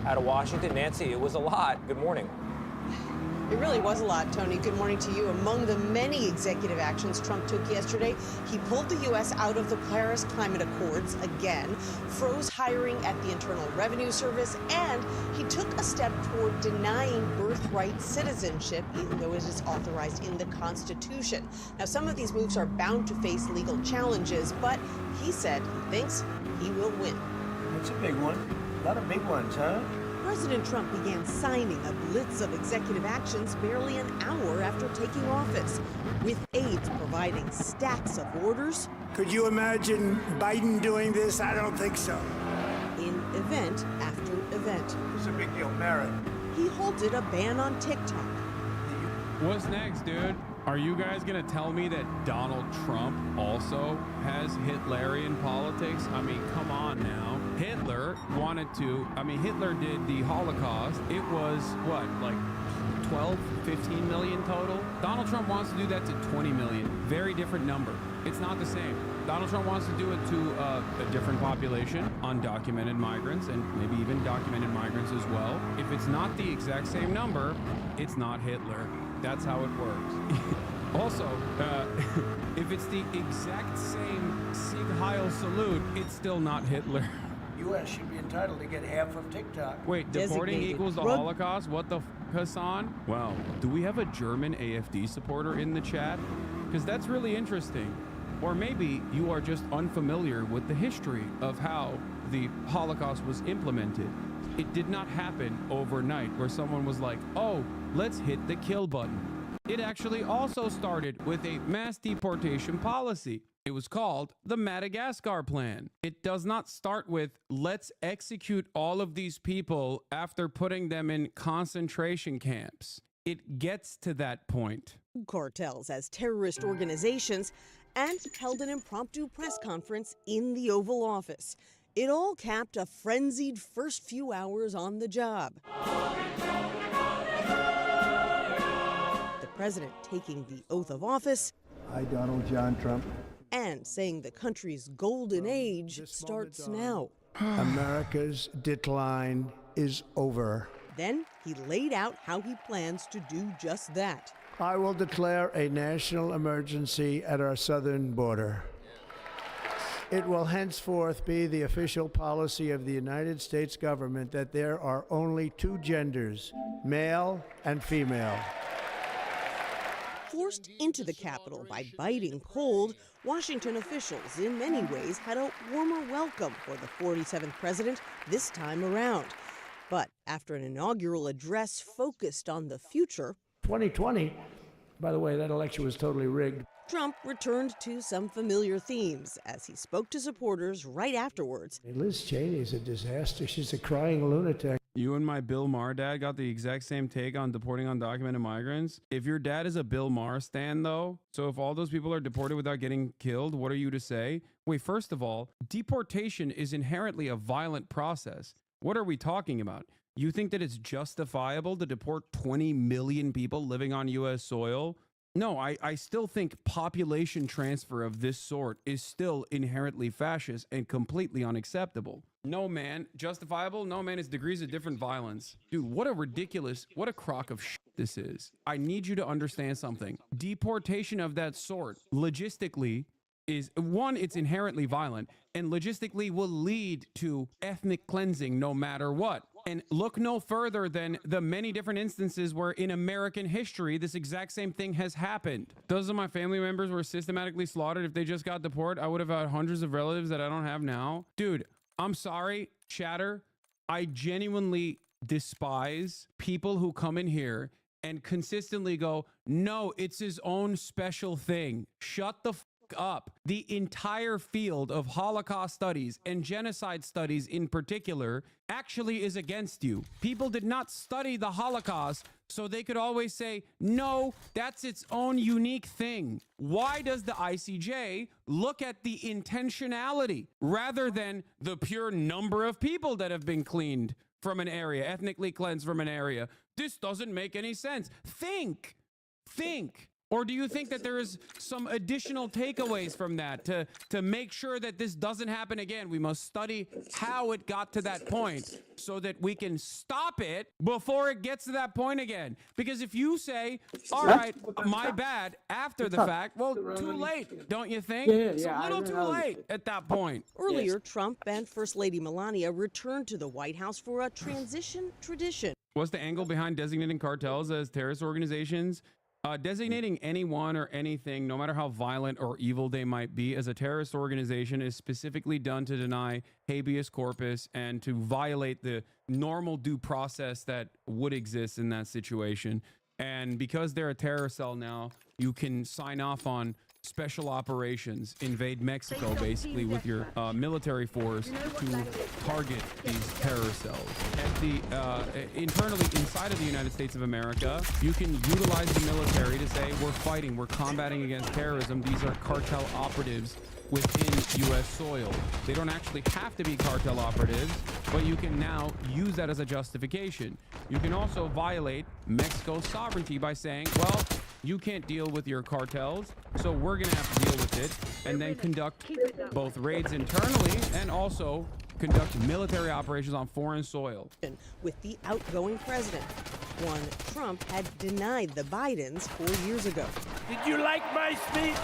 out of Washington. Nancy, it was a lot. Good morning. It really was a lot, Tony. Good morning to you. Among the many executive actions Trump took yesterday, he pulled the U.S. out of the Paris Climate Accords again, froze hiring at the Internal Revenue Service, and he took a step toward denying birthright citizenship, even though it is authorized in the Constitution. Now, some of these moves are bound to face legal challenges, but he said he thinks he will win. It's a big one. A lot of big ones, huh? President Trump began signing a blitz of executive actions barely an hour after taking office, with aides providing stacks of orders. Could you imagine Biden doing this? I don't think so. In event after event. It's a big deal, merit. He halted a ban on TikTok. What's next, dude? Are you guys gonna tell me that Donald Trump also has Hitlerian politics? I mean, come on now. Hitler did the Holocaust. It was, what, like 12, 15 million total? Donald Trump wants to do that to 20 million. Very different number. It's not the same. Donald Trump wants to do it to a different population, undocumented migrants, and maybe even documented migrants as well. If it's not the exact same number, it's not Hitler. That's how it works. Also, if it's the exact same Sieg Heil salute, it's still not Hitler. U.S. should be entitled to get half of TikTok. Wait, deporting equals the Holocaust? What the f, Hassan? Well, do we have a German AFD supporter in the chat? Because that's really interesting. Or maybe you are just unfamiliar with the history of how the Holocaust was implemented. It did not happen overnight where someone was like, oh, let's hit the kill button. It actually also started with a mass deportation policy. It was called the Madagascar Plan. It does not start with, let's execute all of these people after putting them in concentration camps. It gets to that point. Cartels as terrorist organizations, and held an impromptu press conference in the Oval Office. It all capped a frenzied first few hours on the job. The president taking the oath of office. I, Donald John Trump. And saying the country's golden age starts now. America's decline is over. Then he laid out how he plans to do just that. I will declare a national emergency at our southern border. It will henceforth be the official policy of the United States government that there are only two genders, male and female. Forced into the Capitol by biting cold, Washington officials in many ways had a warmer welcome for the 47th president this time around. But after an inaugural address focused on the future, 2020, by the way, that election was totally rigged. Trump returned to some familiar themes as he spoke to supporters right afterwards. Liz Cheney is a disaster. She's a crying lunatic. You and my Bill Maher dad got the exact same take on deporting undocumented migrants. If your dad is a Bill Maher stan, though, so if all those people are deported without getting killed, what are you to say? Wait, first of all, deportation is inherently a violent process. What are we talking about? You think that it's justifiable to deport 20 million people living on U.S. soil? No, I still think population transfer of this sort is still inherently fascist and completely unacceptable. No, man. Justifiable? No, man. It's degrees of different violence. Dude, what a crock of shit this is. I need you to understand something. Deportation of that sort, logistically, is one, it's inherently violent, and logistically will lead to ethnic cleansing no matter what. And look no further than the many different instances where in American history, this exact same thing has happened. Dozens of my family members were systematically slaughtered. If they just got deported, I would have had hundreds of relatives that I don't have now. Dude, I'm sorry, chatter. I genuinely despise people who come in here and consistently go, no, it's his own special thing. Shut the up. The entire field of Holocaust studies and genocide studies in particular actually is against you. People did not study the Holocaust so they could always say, no, that's its own unique thing. Why does the ICJ look at the intentionality rather than the pure number of people that have been cleaned from an area, ethnically cleansed from an area? This doesn't make any sense. Think. Or do you think that there is some additional takeaways from that to make sure that this doesn't happen again? We must study how it got to that point so that we can stop it before it gets to that point again. Because if you say, all right, my bad, after the fact, well, too late, don't you think? It's a little too late at that point. Earlier, Trump and First Lady Melania returned to the White House for a transition tradition. What's the angle behind designating cartels as terrorist organizations? Designating anyone or anything, no matter how violent or evil they might be, as a terrorist organization is specifically done to deny habeas corpus and to violate the normal due process that would exist in that situation. And because they're a terror cell now, you can sign off on special operations, invade Mexico basically with your military force to target these terror cells. At the internally inside of the United States of America, you can utilize the military to say we're fighting, we're combating against terrorism. These are cartel operatives within U.S. soil. They don't actually have to be cartel operatives, but you can now use that as a justification. You can also violate Mexico's sovereignty by saying, well, you can't deal with your cartels, so we're going to have to deal with it, and then conduct both raids internally and also conduct military operations on foreign soil. With the outgoing president, one Trump had denied the Bidens 4 years ago. Did you like my speech?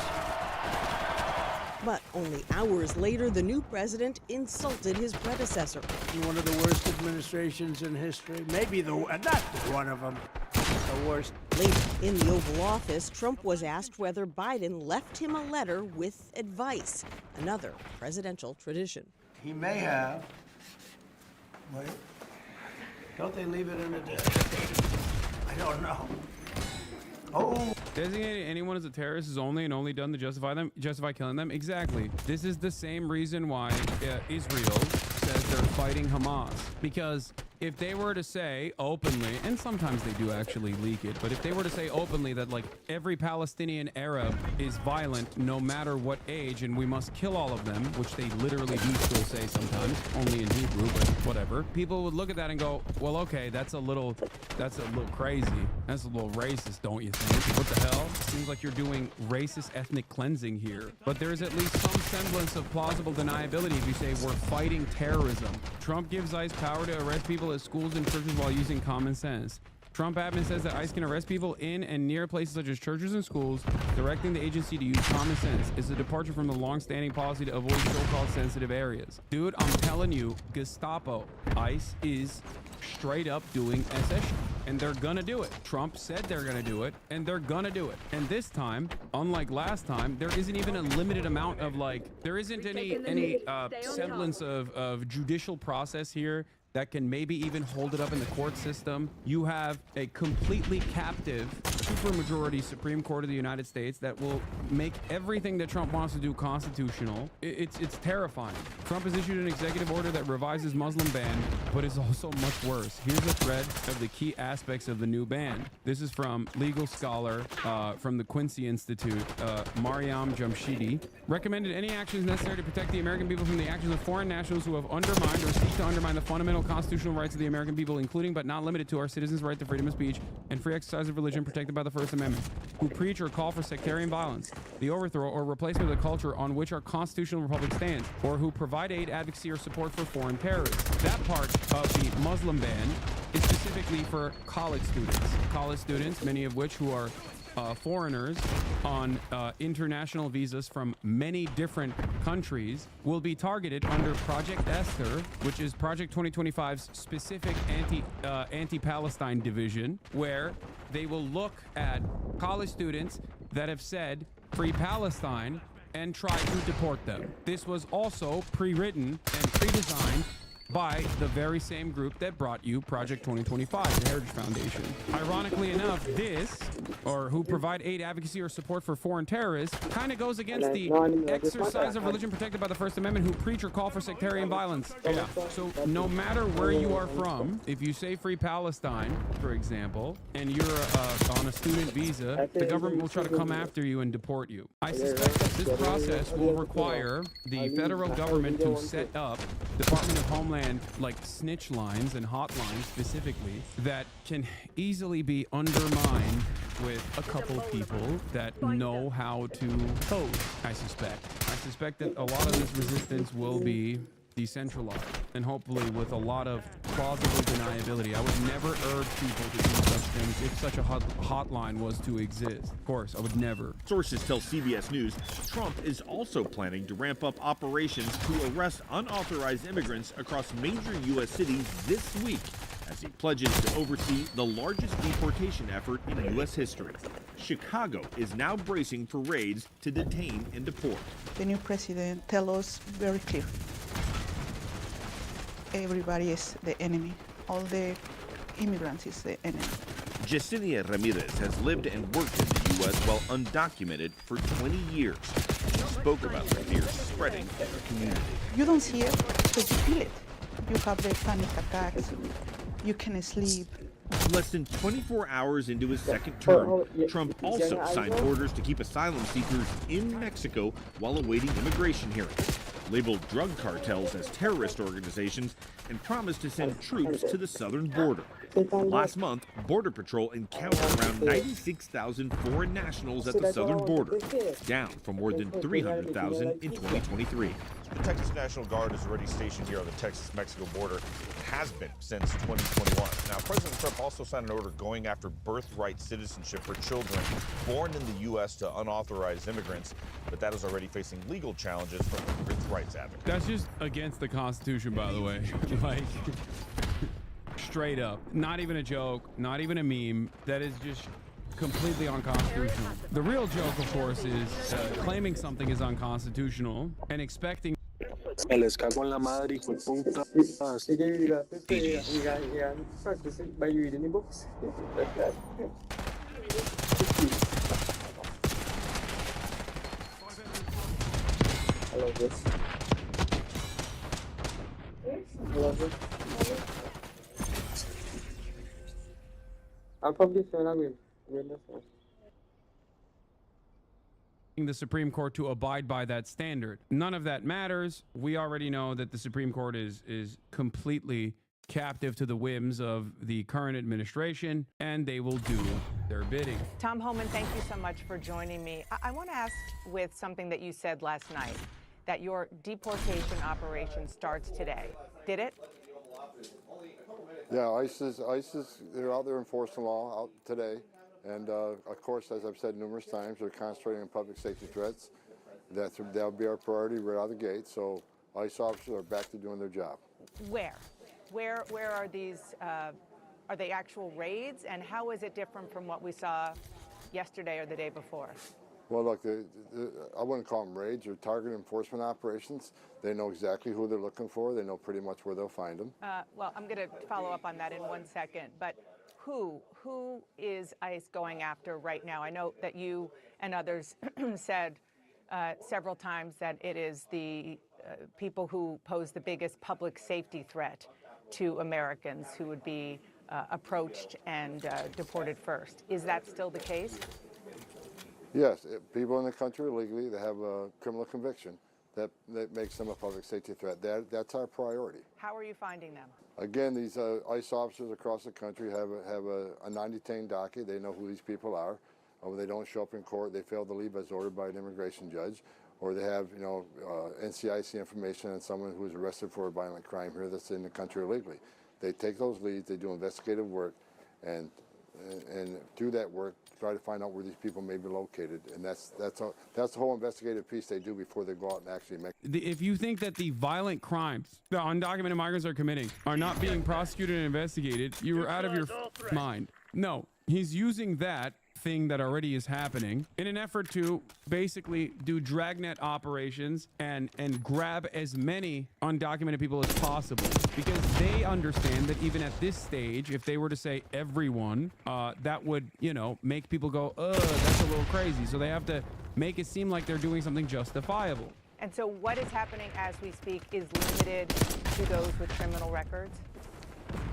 But only hours later, the new president insulted his predecessor. One of the worst administrations in history. Maybe not one of them. The worst. Later in the Oval Office, Trump was asked whether Biden left him a letter with advice, another presidential tradition. He may have. Wait. Don't they leave it in the desk? I don't know. Oh. Designating anyone as a terrorist is only and only done to justify killing them. Exactly. This is the same reason why Israel says they're fighting Hamas. Because if they were to say openly, and sometimes they do actually leak it, but if they were to say openly that like every Palestinian Arab is violent no matter what age and we must kill all of them, which they literally do still say sometimes, only in Hebrew, but whatever, people would look at that and go, well, okay, that's a little crazy. That's a little racist, don't you think? What the hell? Seems like you're doing racist ethnic cleansing here. But there's at least some semblance of plausible deniability if you say we're fighting terrorism. Trump gives ICE power to arrest people at schools and churches while using common sense. Trump admin says that ICE can arrest people in and near places such as churches and schools, directing the agency to use common sense is a departure from the long-standing policy to avoid so-called sensitive areas. Dude, I'm telling you, Gestapo, ICE is straight up doing SS, and they're gonna do it. Trump said they're gonna do it, and they're gonna do it. And this time, unlike last time, there isn't even a limited amount of there isn't any semblance of judicial process here that can maybe even hold it up in the court system. You have a completely captive supermajority Supreme Court of the United States that will make everything that Trump wants to do constitutional. It's terrifying. Trump has issued an executive order that revises Muslim ban, but it's also much worse. Here's a thread of the key aspects of the new ban. This is from legal scholar from the Quincy Institute, Mariam Jamshidi. Recommended any actions necessary to protect the American people from the actions of foreign nationals who have undermined or seek to undermine the fundamental constitutional rights of the American people, including but not limited to our citizens' right to freedom of speech and free exercise of religion protected by the First Amendment, who preach or call for sectarian violence, the overthrow or replacement of the culture on which our constitutional republic stands, or who provide aid, advocacy, or support for foreign terrorists. That part of the Muslim ban is specifically for college students. College students, many of which who are foreigners on international visas from many different countries, will be targeted under Project Esther, which is Project 2025's specific anti-Palestine division, where they will look at college students that have said free Palestine and try to deport them. This was also pre-written and pre-designed by the very same group that brought you Project 2025, the Heritage Foundation. Ironically enough, this, or who provide aid, advocacy, or support for foreign terrorists, kind of goes against the exercise of religion protected by the First Amendment, who preach or call for sectarian violence. Yeah. So no matter where you are from, if you say free Palestine, for example, and you're on a student visa, the government will try to come after you and deport you. I suspect that this process will require the federal government to set up Department of Homeland like snitch lines and hotlines specifically that can easily be undermined with a couple people that know how to code. I suspect that a lot of this resistance will be decentralized and hopefully with a lot of plausible deniability. I would never urge people to do such things if such a hotline was to exist. Of course, I would never. Sources tell CBS News Trump is also planning to ramp up operations to arrest unauthorized immigrants across major U.S. cities this week as he pledges to oversee the largest deportation effort in U.S. history. Chicago is now bracing for raids to detain and deport. The new president tells us very clear. Everybody is the enemy. All the immigrants is the enemy. Yesenia Ramirez has lived and worked in the U.S. while undocumented for 20 years. She spoke about the fears spreading in her community. You don't see it, but you feel it. You have the panic attacks. You can't sleep. Less than 24 hours into his second term, Trump also signed orders to keep asylum seekers in Mexico while awaiting immigration hearings, labeled drug cartels as terrorist organizations, and promised to send troops to the southern border. Last month, Border Patrol encountered around 96,000 foreign nationals at the southern border, down from more than 300,000 in 2023. The Texas National Guard is already stationed here on the Texas-Mexico border and has been since 2021. Now, President Trump also signed an order going after birthright citizenship for children born in the U.S. to unauthorized immigrants, but that is already facing legal challenges from immigrants' rights advocates. That's just against the Constitution, by the way. Like, straight up. Not even a joke, not even a meme. That is just completely unconstitutional. The real joke, of course, is claiming something is unconstitutional and expecting. Se les cago en la madre, hijo de puta. Va a vivir en inbox. I love this. I love this. I'm probably saying I mean, the Supreme Court to abide by that standard. None of that matters. We already know that the Supreme Court is completely captive to the whims of the current administration, and they will do their bidding. Tom Homan, thank you so much for joining me. I want to ask with something that you said last night, that your deportation operation starts today. Did it? Yeah, ISIS, they're out there enforcing law out today. And of course, as I've said numerous times, they're concentrating on public safety threats. That'll be our priority right out of the gate. So ICE officers are back to doing their job. Where are these, are they actual raids? And how is it different from what we saw yesterday or the day before? Well, look, I wouldn't call them raids or target enforcement operations. They know exactly who they're looking for. They know pretty much where they'll find them. Well, I'm going to follow up on that in 1 second, but who is ICE going after right now? I know that you and others said several times that it is the people who pose the biggest public safety threat to Americans who would be approached and deported first. Is that still the case? Yes, people in the country illegally that have a criminal conviction that makes them a public safety threat. That's our priority. How are you finding them? Again, these ICE officers across the country have a non-detained docket. They know who these people are. When they don't show up in court, they fail to leave as ordered by an immigration judge, or they have, NCIC information on someone who was arrested for a violent crime here that's in the country illegally. They take those leads, they do investigative work, and through that work, try to find out where these people may be located, and that's the whole investigative piece they do before they go out and actually make. If you think that the violent crimes the undocumented migrants are committing are not being prosecuted and investigated, you are out of your mind. No, he's using that thing that already is happening in an effort to basically do dragnet operations and grab as many undocumented people as possible, because they understand that even at this stage, if they were to say everyone, that would, make people go, that's a little crazy. So they have to make it seem like they're doing something justifiable. And so what is happening as we speak is limited to those with criminal records?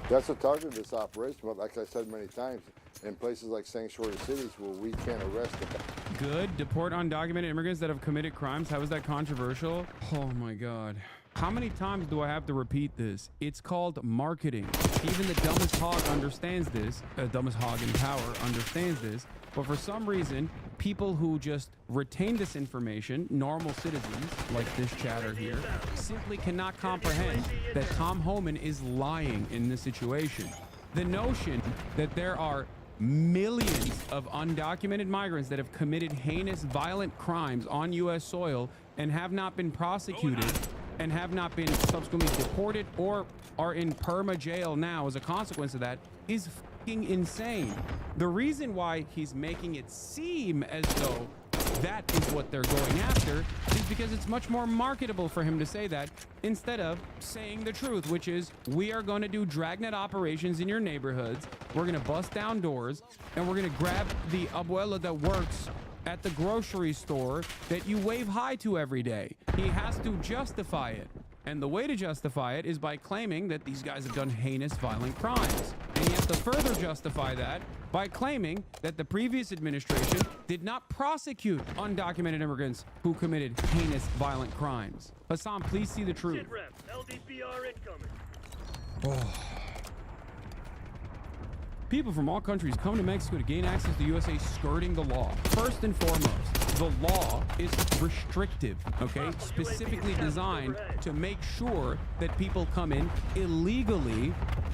That's the target of this operation, but like I said many times, in places like sanctuary cities where we can't arrest them. Good. Deport undocumented immigrants that have committed crimes. How is that controversial? Oh my God. How many times do I have to repeat this? It's called marketing. Even the dumbest hog understands this. Dumbest hog in power understands this. But for some reason, people who just retain this information, normal citizens like this chatter here, simply cannot comprehend that Tom Homan is lying in this situation. The notion that there are millions of undocumented migrants that have committed heinous, violent crimes on U.S. soil and have not been prosecuted and have not been subsequently deported or are in perma jail now as a consequence of that is fucking insane. The reason why he's making it seem as though that is what they're going after is because it's much more marketable for him to say that instead of saying the truth, which is we are going to do dragnet operations in your neighborhoods. We're going to bust down doors and we're going to grab the abuela that works at the grocery store that you wave hi to every day. He has to justify it. And the way to justify it is by claiming that these guys have done heinous, violent crimes. And you have to further justify that by claiming that the previous administration did not prosecute undocumented immigrants who committed heinous, violent crimes. Hassan, please see the truth. Oh. People from all countries come to Mexico to gain access to the USA, skirting the law. First and foremost, the law is restrictive, okay? Specifically designed to make sure that people come in illegally,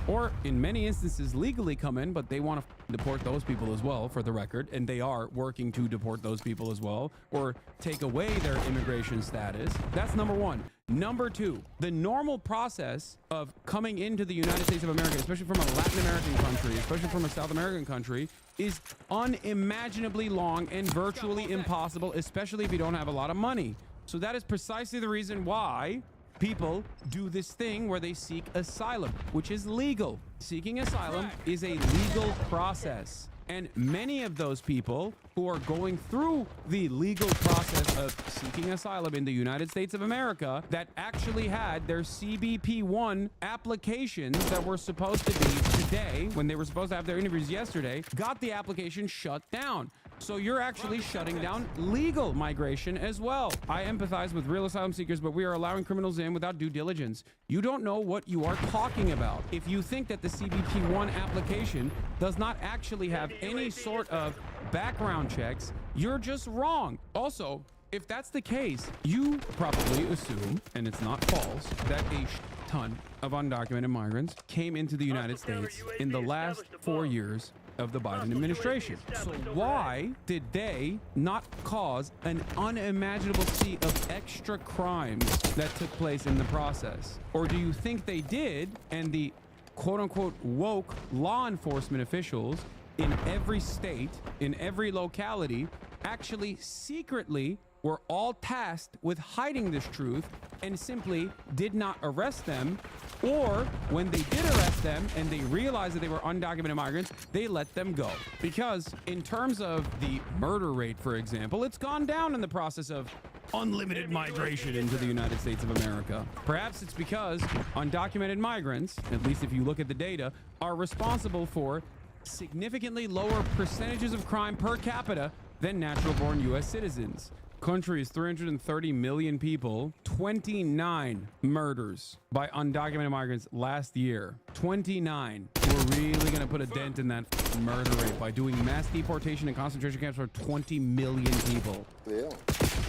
or in many instances legally come in, but they want to deport those people as well, for the record, and they are working to deport those people as well, or take away their immigration status. That's number one. Number two, the normal process of coming into the United States of America, especially from a Latin American country, especially from a South American country, is unimaginably long and virtually impossible, especially if you don't have a lot of money. So that is precisely the reason why people do this thing where they seek asylum, which is legal. Seeking asylum is a legal process. And many of those people who are going through the legal process of seeking asylum in the United States of America that actually had their CBP-1 applications that were supposed to be today, when they were supposed to have their interviews yesterday, got the application shut down. So you're actually shutting down legal migration as well. I empathize with real asylum seekers, but we are allowing criminals in without due diligence. You don't know what you are talking about. If you think that the CBP-1 application does not actually have any sort of background checks, you're just wrong. Also, if that's the case, you probably assume, and it's not false, that a ton of undocumented migrants came into the United States in the last 4 years of the Biden administration. So why did they not cause an unimaginable sea of extra crimes that took place in the process? Or do you think they did, and the quote-unquote woke law enforcement officials in every state, in every locality, actually secretly were all tasked with hiding this truth and simply did not arrest them, or when they did arrest them and they realized that they were undocumented migrants, they let them go. Because in terms of the murder rate, for example, it's gone down in the process of unlimited migration into the United States of America. Perhaps it's because undocumented migrants, at least if you look at the data, are responsible for significantly lower percentages of crime per capita than natural-born U.S. citizens. Country is 330 million people, 29 murders by undocumented migrants last year. 29. We're really going to put a dent in that murder rate by doing mass deportation and concentration camps for 20 million people. Yeah.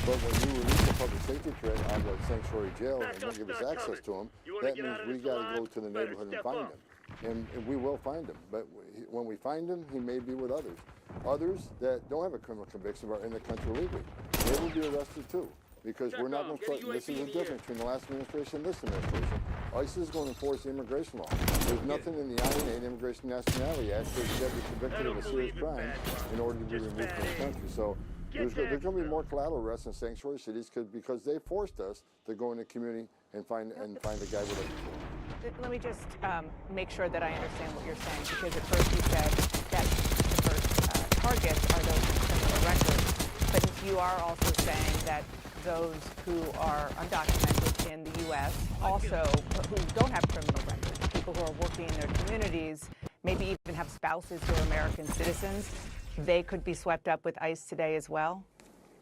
But when you release a public safety threat out of a sanctuary jail and don't give us access to them, that means we got to go to the neighborhood and find them. And we will find him. But when we find him, he may be with others. Others that don't have a criminal conviction are in the country illegally. They will be arrested too. Because we're not going to start, this is the difference between the last administration and this administration. ICE is going to enforce the immigration law. There's nothing in the INA, the Immigration Nationality Act, that you have to be convicted of a serious crime in order to be removed from the country. So there's going to be more collateral arrests in sanctuary cities because they forced us to go in the community and find the guy with it. Let me just make sure that I understand what you're saying, because at first you said that the first targets are those with criminal records, but you are also saying that those who are undocumented in the U.S., also who don't have criminal records, people who are working in their communities, maybe even have spouses who are American citizens, they could be swept up with ICE today as well?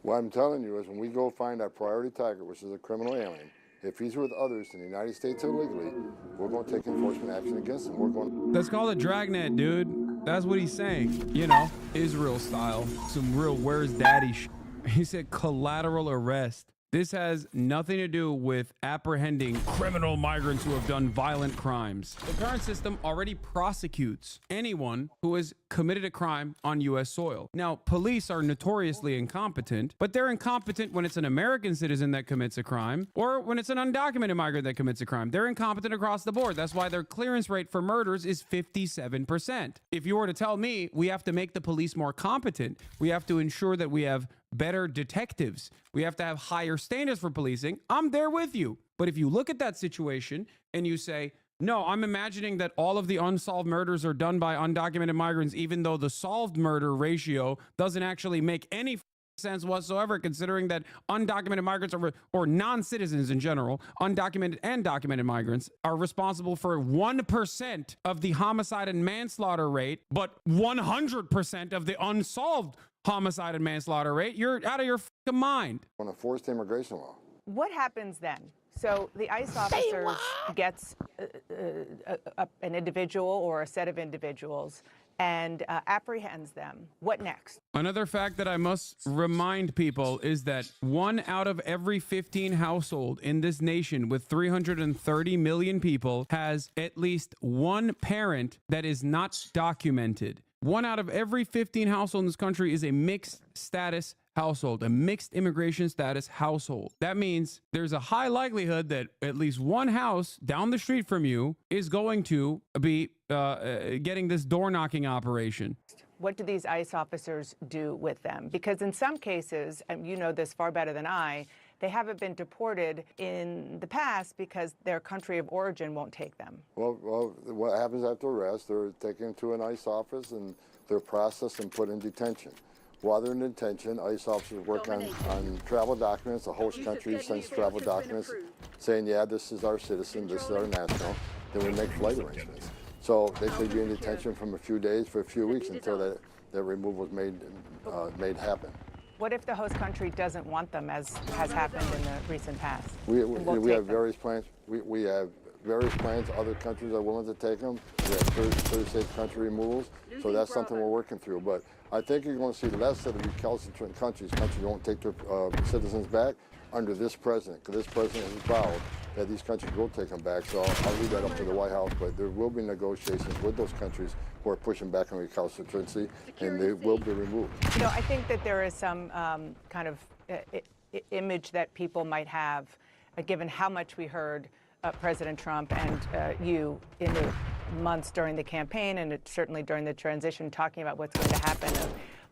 What I'm telling you is when we go find our priority target, which is a criminal alien, if he's with others in the United States illegally, we're going to take enforcement action against him. We're going. That's called a dragnet, dude. That's what he's saying. You know, Israel style. Some real where's daddy sh**. He said collateral arrest. This has nothing to do with apprehending criminal migrants who have done violent crimes. The current system already prosecutes anyone who has committed a crime on U.S. soil. Now, police are notoriously incompetent, but they're incompetent when it's an American citizen that commits a crime or when it's an undocumented migrant that commits a crime. They're incompetent across the board. That's why their clearance rate for murders is 57%. If you were to tell me we have to make the police more competent, we have to ensure that we have better detectives, we have to have higher standards for policing, I'm there with you. But if you look at that situation and you say, no, I'm imagining that all of the unsolved murders are done by undocumented migrants, even though the solved murder ratio doesn't actually make any sense whatsoever, considering that undocumented migrants or non-citizens in general, undocumented and documented migrants, are responsible for 1% of the homicide and manslaughter rate, but 100% of the unsolved homicide and manslaughter rate. You're out of your fucking mind. On a forced immigration law. What happens then? So the ICE officer gets an individual or a set of individuals and apprehends them. What next? Another fact that I must remind people is that 1 out of every 15 household in this nation with 330 million people has at least one parent that is not documented. 1 out of every 15 households in this country is a mixed status household, a mixed immigration status household. That means there's a high likelihood that at least one house down the street from you is going to be getting this door knocking operation. What do these ICE officers do with them? Because in some cases, and you know this far better than I, they haven't been deported in the past because their country of origin won't take them. Well, what happens after arrest, they're taken to an ICE office and they're processed and put in detention. While they're in detention, ICE officers work on travel documents. The host country sends travel documents saying, yeah, this is our citizen, this is our national. Then we make flight arrangements. So they could be in detention from a few days for a few weeks until that removal is made happen. What if the host country doesn't want them, as has happened in the recent past? We have various plans. We have various plans. Other countries are willing to take them. We have 36 country removals. So that's something we're working through. But I think you're going to see less of the recalcitrant countries. Countries won't take their citizens back under this president, because this president has vowed that these countries will take them back. So I'll leave that up to the White House. But there will be negotiations with those countries who are pushing back on recalcitrancy, and they will be removed. You know, I think that there is some kind of image that people might have, given how much we heard President Trump and you in the months during the campaign, and certainly during the transition, talking about what's going to happen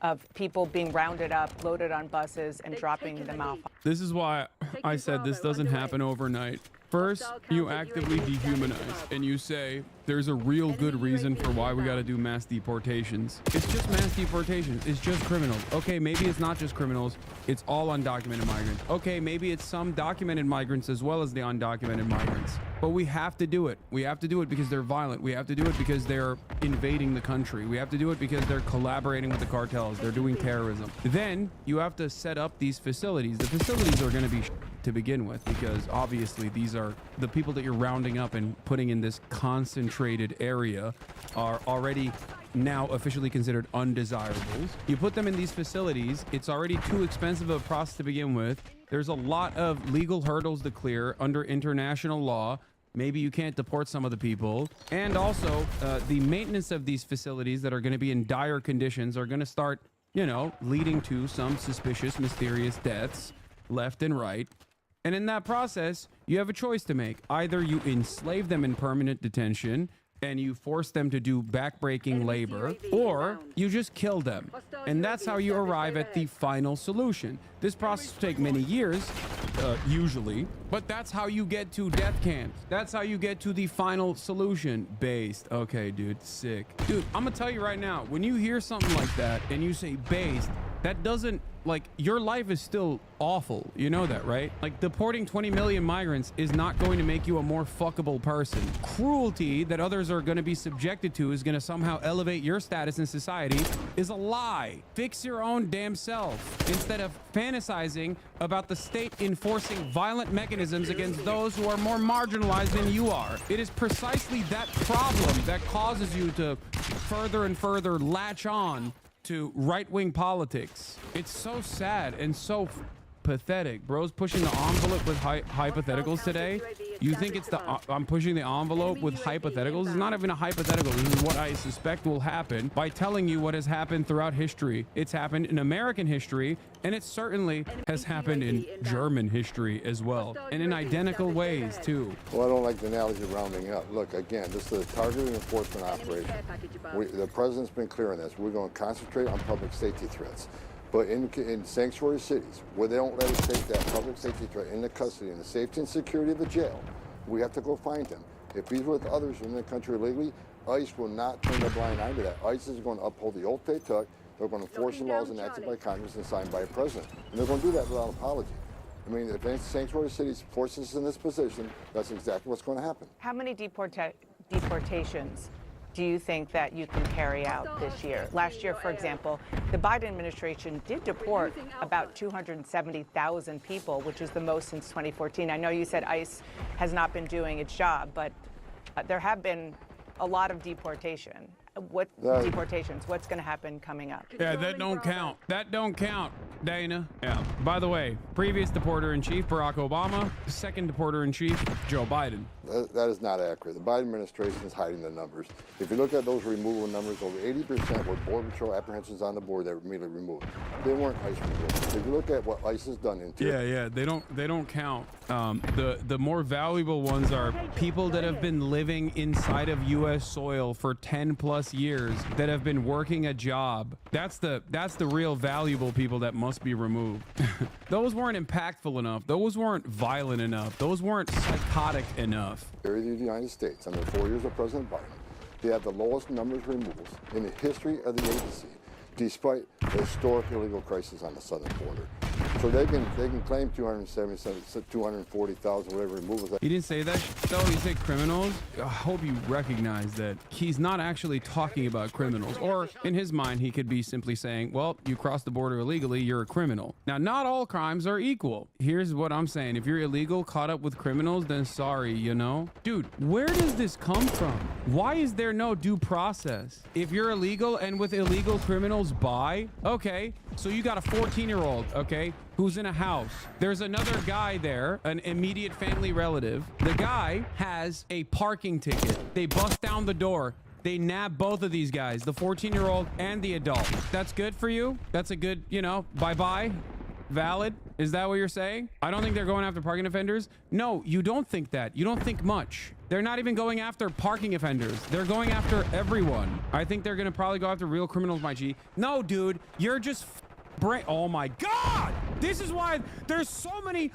of people being rounded up, loaded on buses, and dropping them off. This is why I said this doesn't happen overnight. First, you actively dehumanize and you say there's a real good reason for why we got to do mass deportations. It's just mass deportations. It's just criminals. Okay, maybe it's not just criminals. It's all undocumented migrants. Okay, maybe it's some documented migrants as well as the undocumented migrants. But we have to do it. We have to do it because they're violent. We have to do it because they're invading the country. We have to do it because they're collaborating with the cartels. They're doing terrorism. Then you have to set up these facilities. The facilities are going to be to begin with, because obviously these are the people that you're rounding up and putting in this concentrated area are already now officially considered undesirables. You put them in these facilities. It's already too expensive of a process to begin with. There's a lot of legal hurdles to clear under international law. Maybe you can't deport some of the people. And also the maintenance of these facilities that are going to be in dire conditions are going to start, you know, leading to some suspicious, mysterious deaths left and right. And in that process, you have a choice to make. Either you enslave them in permanent detention and you force them to do backbreaking labor, or you just kill them. And that's how you arrive at the final solution. This process will take many years, usually, but that's how you get to death camps. That's how you get to the final solution. Based. Okay, dude, sick. Dude, I'm gonna tell you right now, when you hear something like that and you say based, that doesn't, like, your life is still awful. You know that, right? Like, deporting 20 million migrants is not going to make you a more fuckable person. Cruelty that others are going to be subjected to is going to somehow elevate your status in society is a lie. Fix your own damn self instead of fantasizing about the state enforcing violent mechanisms against those who are more marginalized than you are. It is precisely that problem that causes you to further and further latch on to right-wing politics. It's so sad and so pathetic. Bro's pushing the envelope with hypotheticals today. You think it's I'm pushing the envelope with hypotheticals? It's not even a hypothetical. This is what I suspect will happen by telling you what has happened throughout history. It's happened in American history, and it certainly has happened in German history as well, and in identical ways too. Well, I don't like the analogy of rounding up. Look, again, this is a targeted enforcement operation. The president's been clear on this. We're going to concentrate on public safety threats. But in sanctuary cities, where they don't let us take that public safety threat into custody and the safety and security of the jail, we have to go find them. If he's with others in the country illegally, ICE will not turn a blind eye to that. ICE is going to uphold the oath they took. They're going to enforce the laws enacted by Congress and signed by a president. And they're going to do that without apology. I mean, if sanctuary cities force us in this position, that's exactly what's going to happen. How many deportations do you think that you can carry out this year? Last year, for example, the Biden administration did deport about 270,000 people, which is the most since 2014. I know you said ICE has not been doing its job, but there have been a lot of deportation. Deportations? What's going to happen coming up? Yeah, that don't count. That don't count, Dana. Yeah. By the way, previous deporter-in-chief, Barack Obama. Second deporter-in-chief, Joe Biden. That is not accurate. The Biden administration is hiding the numbers. If you look at those removal numbers, over 80% were Border Patrol apprehensions on the border that were immediately removed. They weren't ICE removed. If you look at what ICE has done in Yeah, they don't count. The more valuable ones are people that have been living inside of U.S. soil for 10+ years, that have been working a job. That's the real valuable people that must be removed. Those weren't impactful enough. Those weren't violent enough. Those weren't psychotic enough. area of the United States under 4 years of President Biden, they have the lowest numbers of removals in the history of the agency, despite the historic illegal crisis on the southern border. So they can claim 277, 240,000, whatever removals. He didn't say that, though. He said criminals. I hope you recognize that he's not actually talking about criminals. Or in his mind, he could be simply saying, well, you crossed the border illegally, you're a criminal. Now, not all crimes are equal. Here's what I'm saying. If you're illegal, caught up with criminals, then sorry, you know? Dude, where does this come from? Why is there no due process? If you're illegal and with illegal criminals by, okay, so you got a 14-year-old, okay, who's in a house. There's another guy there, an immediate family relative. The guy has a parking ticket. They bust down the door. They nab both of these guys, the 14-year-old and the adult. That's good for you? That's a good, you know, bye-bye? valid? Is that what you're saying? I don't think they're going after parking offenders. No, you don't think that. You don't think much. They're not even going after parking offenders. They're going after everyone. I think they're going to probably go after real criminals, my G. No, dude, you're just oh my God. This is why there's so many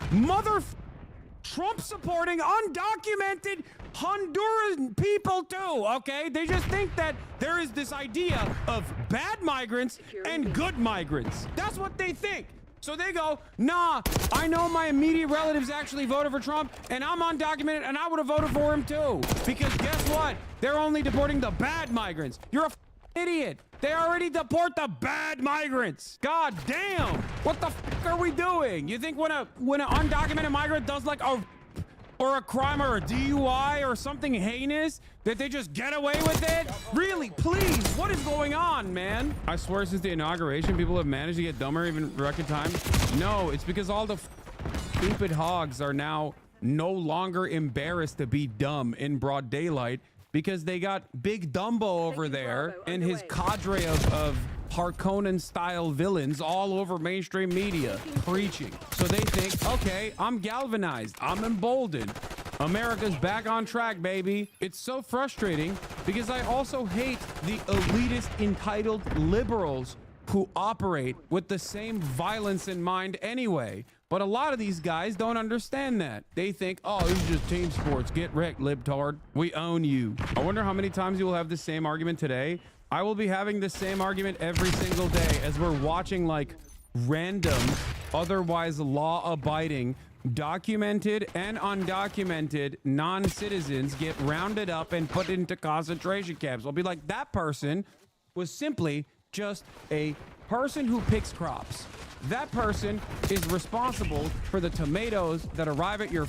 Trump supporting undocumented Honduran people too, okay? They just think that there is this idea of bad migrants and good migrants. That's what they think. So they go, nah, I know my immediate relatives actually voted for Trump and I'm undocumented and I would have voted for him too. Because guess what? They're only deporting the bad migrants. You're a idiot. They already deport the bad migrants. God damn. What the are we doing? You think when an undocumented migrant does like a crime or a DUI or something heinous that they just get away with it? Really, please, what is going on, man? I swear since the inauguration, people have managed to get dumber even record time. No, it's because all the stupid hogs are now no longer embarrassed to be dumb in broad daylight because they got Big Dumbo over there and his cadre of Harkonnen-style villains all over mainstream media preaching. So they think, okay, I'm galvanized. I'm emboldened. America's back on track, baby. It's so frustrating because I also hate the elitist, entitled liberals who operate with the same violence in mind anyway. But a lot of these guys don't understand that. They think, oh, this is just team sports. Get wrecked, libtard. We own you. I wonder how many times you will have the same argument today. I will be having the same argument every single day as we're watching like random, otherwise law-abiding, documented and undocumented non-citizens get rounded up and put into concentration camps. I'll be like, that person was simply just a person who picks crops. That person is responsible for the tomatoes that arrive at your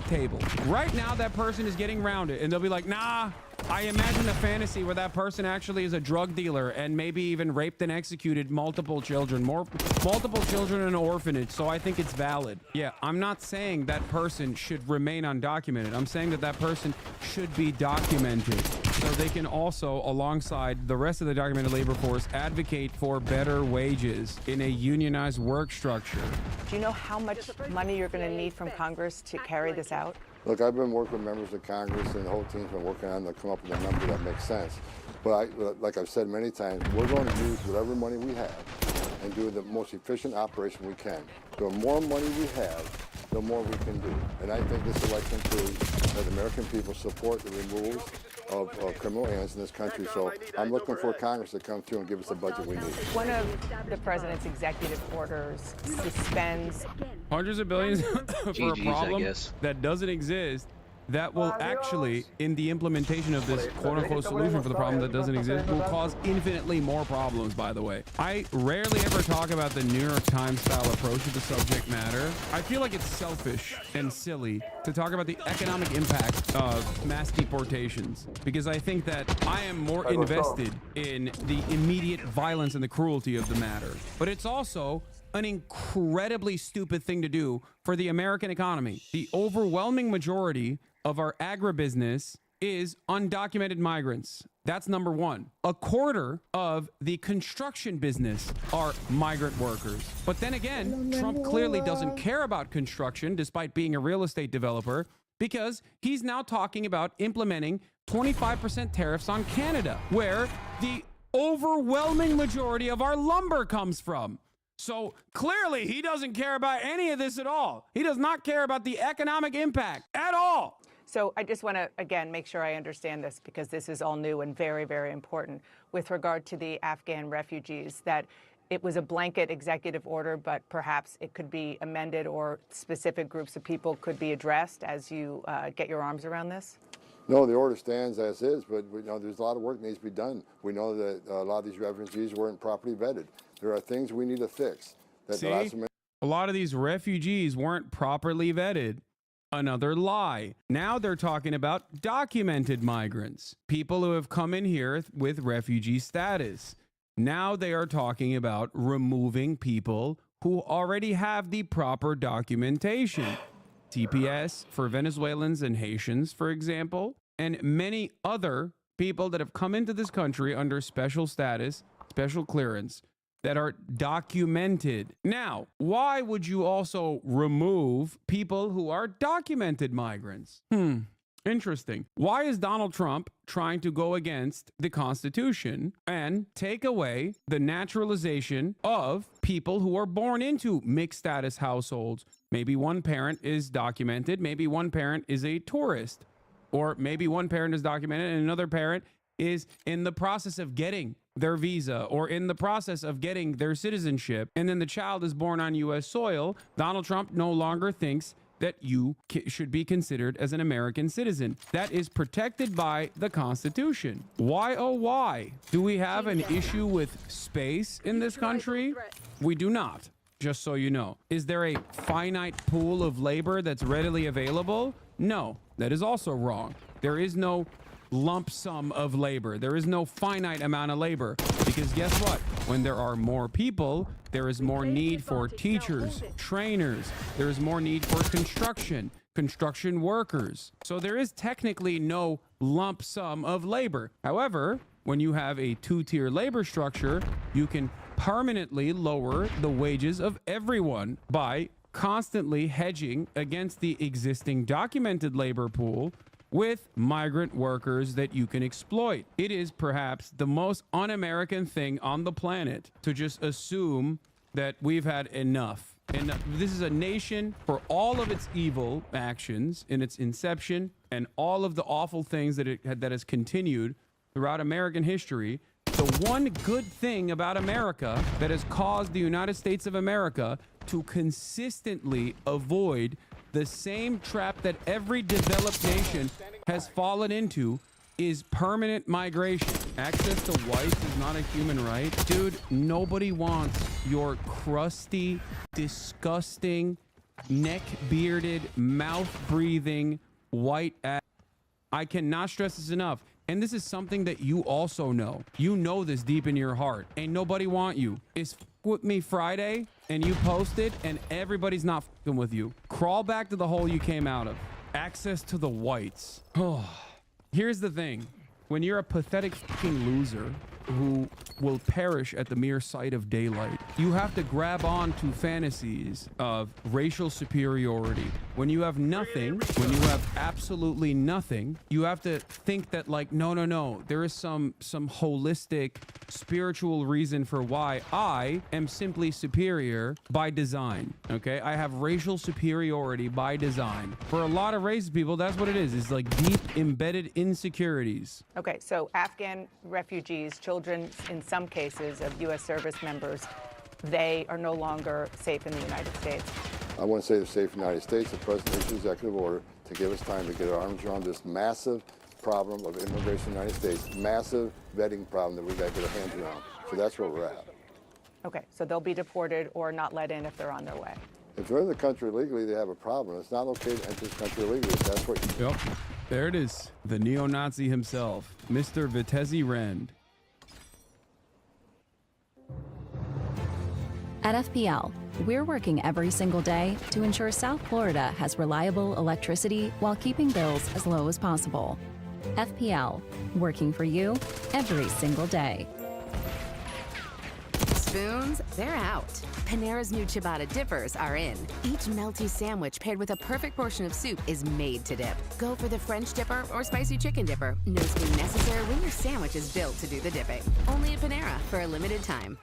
table. Right now, that person is getting rounded, and they'll be like, nah, I imagine a fantasy where that person actually is a drug dealer and maybe even raped and executed multiple children in an orphanage. So I think it's valid. Yeah, I'm not saying that person should remain undocumented. I'm saying that that person should be documented so they can also, alongside the rest of the documented labor force, advocate for better wages in a unionized work structure. Do you know how much money you're going to need from Congress to carry this out? Look, I've been working with members of Congress, and the whole team's been working on to come up with a number that makes sense. But like I've said many times, we're going to use whatever money we have and do the most efficient operation we can. The more money we have, the more we can do. And I think this election proves that the American people support the removal of criminal aliens in this country. So I'm looking for Congress to come through and give us the budget we need. One of the president's executive orders suspends hundreds of billions for a problem that doesn't exist, that will actually, in the implementation of this quote-unquote solution for the problem that doesn't exist, will cause infinitely more problems, by the way. I rarely ever talk about the New York Times style approach to the subject matter. I feel like it's selfish and silly to talk about the economic impact of mass deportations, because I think that I am more invested in the immediate violence and the cruelty of the matter. But it's also an incredibly stupid thing to do for the American economy. The overwhelming majority of our agribusiness is undocumented migrants. That's number one. A quarter of the construction business are migrant workers. But then again, Trump clearly doesn't care about construction despite being a real estate developer, because he's now talking about implementing 25% tariffs on Canada, where the overwhelming majority of our lumber comes from. So clearly he doesn't care about any of this at all. He does not care about the economic impact at all. So I just want to, again, make sure I understand this, because this is all new and very, very important with regard to the Afghan refugees, that it was a blanket executive order, but perhaps it could be amended or specific groups of people could be addressed as you get your arms around this? No, the order stands as is, but we know there's a lot of work that needs to be done. We know that a lot of these refugees weren't properly vetted. There are things we need to fix. See, a lot of these refugees weren't properly vetted. Another lie. Now they're talking about documented migrants, people who have come in here with refugee status. Now they are talking about removing people who already have the proper documentation. TPS for Venezuelans and Haitians, for example, and many other people that have come into this country under special status, special clearance. that are documented. Now, why would you also remove people who are documented migrants? Interesting. Why is Donald Trump trying to go against the Constitution and take away the naturalization of people who are born into mixed status households? Maybe one parent is documented, maybe one parent is a tourist, or maybe one parent is documented and another parent is in the process of getting their visa or in the process of getting their citizenship, and then the child is born on U.S. soil. Donald Trump no longer thinks that you should be considered as an American citizen. That is protected by the Constitution. Why, oh why, do we have an issue with space in this country? We do not, just so you know. Is there a finite pool of labor that's readily available? No, that is also wrong. There is no lump sum of labor. There is no finite amount of labor, because guess what? When there are more people, there is more need for teachers, trainers. There is more need for construction workers. So there is technically no lump sum of labor. However, when you have a two-tier labor structure, you can permanently lower the wages of everyone by constantly hedging against the existing documented labor pool with migrant workers that you can exploit. It is perhaps the most un-American thing on the planet to just assume that we've had enough. And this is a nation, for all of its evil actions in its inception and all of the awful things that has continued throughout American history. The one good thing about America that has caused the United States of America to consistently avoid the same trap that every developed nation has fallen into is permanent migration. Access to whites is not a human right. Dude, nobody wants your crusty, disgusting, neck-bearded, mouth-breathing, white ass. I cannot stress this enough. And this is something that you also know. You know this deep in your heart. Ain't nobody want you. It's with me Friday and you posted and everybody's not fucking with you. Crawl back to the hole you came out of. Access to the whites. Oh, here's the thing. When you're a pathetic fucking loser who will perish at the mere sight of daylight, you have to grab on to fantasies of racial superiority. When you have nothing, when you have absolutely nothing, you have to think that, like, no, there is some holistic spiritual reason for why I am simply superior by design. Okay, I have racial superiority by design. For a lot of racist people, that's what it is. It's like deep embedded insecurities. Okay, so Afghan refugees, children in some cases of U.S. service members, they are no longer safe in the United States. I wouldn't say they're safe in the United States. The President issued executive order to give us time to get our arms around this massive problem of immigration in the United States, massive vetting problem that we got to get our hands around. So that's where we're at. Okay, so they'll be deported or not let in if they're on their way. If they're in the country illegally, they have a problem. It's not okay to enter this country illegally if that's what you... Yep, there it is. The neo-Nazi himself, Mr. Vitesse Rend. At FPL, we're working every single day to ensure South Florida has reliable electricity while keeping bills as low as possible. FPL, working for you every single day. Spoons, they're out. Panera's new ciabatta dippers are in. Each melty sandwich paired with a perfect portion of soup is made to dip. Go for the French dipper or spicy chicken dipper. No spoon necessary when your sandwich is built to do the dipping. Only at Panera for a limited time.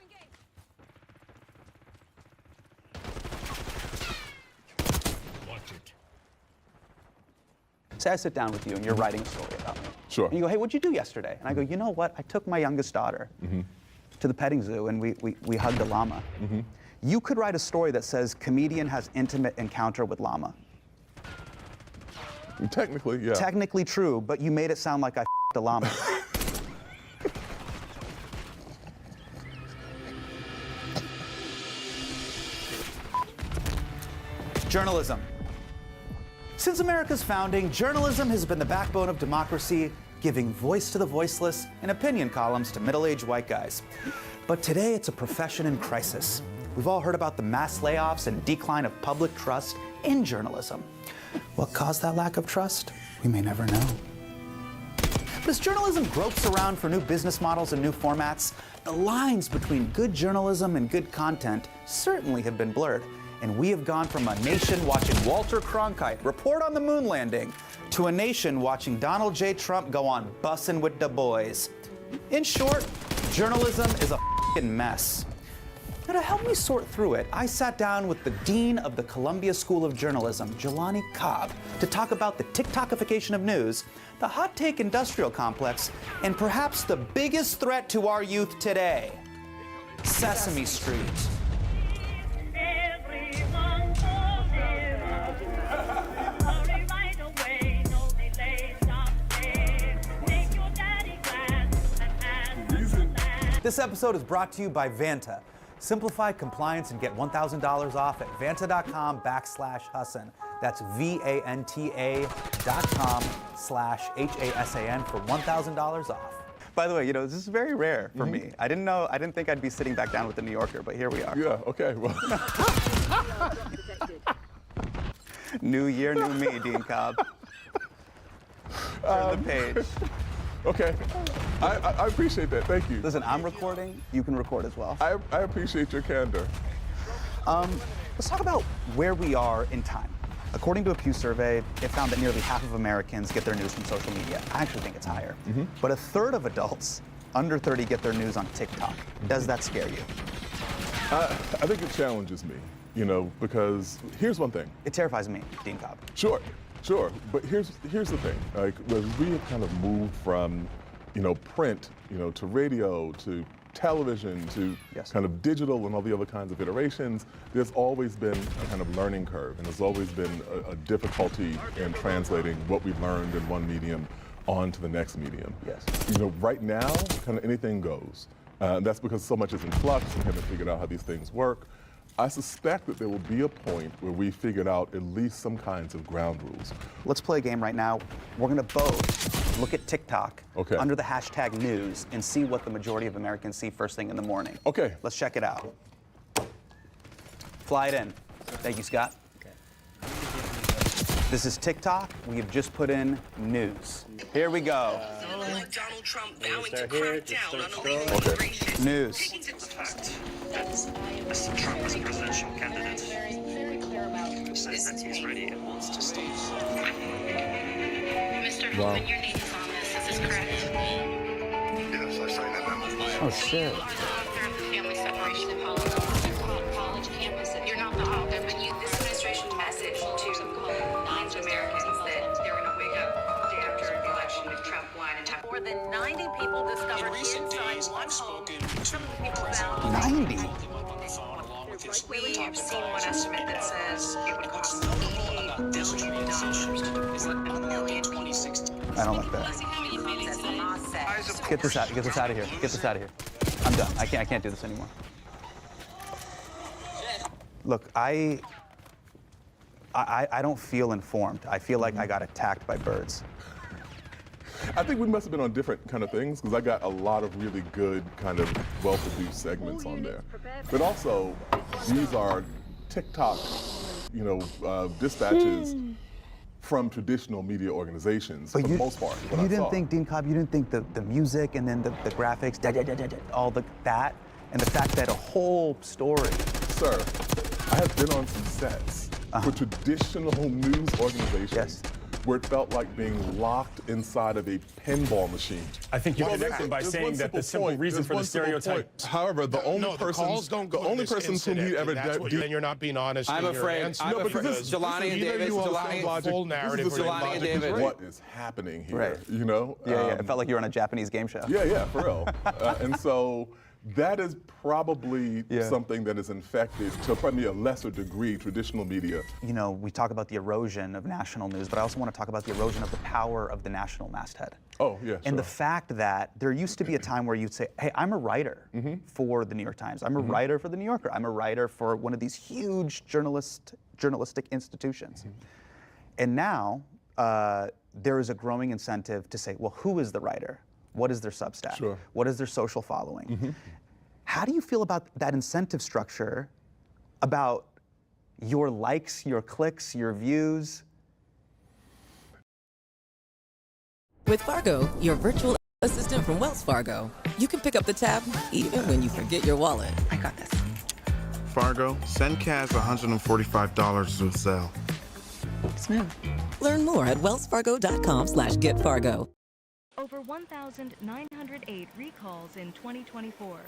Say I sit down with you and you're writing a story about me. Sure. And you go, hey, what'd you do yesterday? And I go, you know what? I took my youngest daughter to the petting zoo and we hugged a llama. You could write a story that says comedian has intimate encounter with llama. Technically, yeah. Technically true, but you made it sound like I f***ed a llama. Journalism. Since America's founding, journalism has been the backbone of democracy, giving voice to the voiceless and opinion columns to middle-aged white guys. But today, it's a profession in crisis. We've all heard about the mass layoffs and decline of public trust in journalism. What caused that lack of trust? We may never know. But as journalism gropes around for new business models and new formats, the lines between good journalism and good content certainly have been blurred. And we have gone from a nation watching Walter Cronkite report on the moon landing to a nation watching Donald J. Trump go on bussin' with the boys. In short, journalism is a f***ing mess. Now, to help me sort through it, I sat down with the Dean of the Columbia School of Journalism, Jelani Cobb, to talk about the TikTokification of news, the hot take industrial complex, and perhaps the biggest threat to our youth today, Sesame Street. This episode is brought to you by Vanta. Simplify compliance and get $1,000 off at vanta.com/Hassan. That's VANTA.com/HASAN for $1,000 off. By the way, this is very rare for me. I didn't think I'd be sitting back down with the New Yorker, but here we are. Yeah, okay, well. New year, new me, Dean Cobb. Turn the page. Okay, I appreciate that, thank you. Listen, I'm recording, you can record as well. I appreciate your candor. Let's talk about where we are in time. According to a Pew survey, it found that nearly half of Americans get their news from social media. I actually think it's higher. But a third of adults under 30 get their news on TikTok. Does that scare you? I think it challenges me, because here's one thing. It terrifies me, Dean Cobb. Sure, but here's the thing. Like, we have kind of moved from, print, to radio, to television, to kind of digital and all the other kinds of iterations. There's always been a kind of learning curve, and there's always been a difficulty in translating what we learned in one medium onto the next medium. Yes. Right now, kind of anything goes. That's because so much is in flux and we haven't figured out how these things work. I suspect that there will be a point where we figured out at least some kinds of ground rules. Let's play a game right now. We're gonna both look at TikTok under the hashtag news and see what the majority of Americans see first thing in the morning. Okay. Let's check it out. Fly it in. Thank you, Scott. Okay. This is TikTok. We have just put in news. Here we go. Donald Trump vowing to crack down on illegal immigration. News. Mr. Trump as presidential candidate says that he's ready and wants to stop. Mr. Hoffman, your name is on this. Is this correct? Yes, I signed that memo. Oh, shit. The family separation policy on college campuses. You're not the author, but this administration's message to millions of Americans that they're going to wake up day after the election if Trump won and have more than 90 people discovered inside one home. Some of the people found 90. We've seen one estimate that says it would cost $88 billion to $1 million. I don't like that. Get this out of here. Get this out of here. I'm done. I can't do this anymore. Look, I don't feel informed. I feel like I got attacked by birds. I think we must have been on different kind of things, because I got a lot of really good kind of well-produced segments on there. But also, these are TikTok, dispatches from traditional media organizations for the most part. You didn't think, Dean Cobb, you didn't think the music and then the graphics, all that, and the fact that a whole story. Sir, I have been on some sets for traditional news organizations where it felt like being locked inside of a pinball machine. I think you connected by saying that the simple reason for the stereotype. However, the only person whom he ever did. And you're not being honest. I'm afraid. Jelani and David. Jelani and David. What is happening here? Right. It felt like you were on a Japanese game show. Yeah, for real. And so that is probably something that is infected to probably a lesser degree traditional media. We talk about the erosion of national news, but I also want to talk about the erosion of the power of the national masthead. Oh, yeah, And the fact that there used to be a time where you'd say, hey, I'm a writer for the New York Times. I'm a writer for the New Yorker. I'm a writer for one of these huge journalistic institutions. And now there is a growing incentive to say, well, who is the writer? What is their Substack? Sure. What is their social following? How do you feel about that incentive structure, about your likes, your clicks, your views? With Fargo, your virtual assistant from Wells Fargo, you can pick up the tab even when you forget your wallet. I got this. Fargo, send Kaz $145 to Zelle. Smooth. Learn more at wellsfargo.com/getfargo. Over 1,908 recalls in 2024.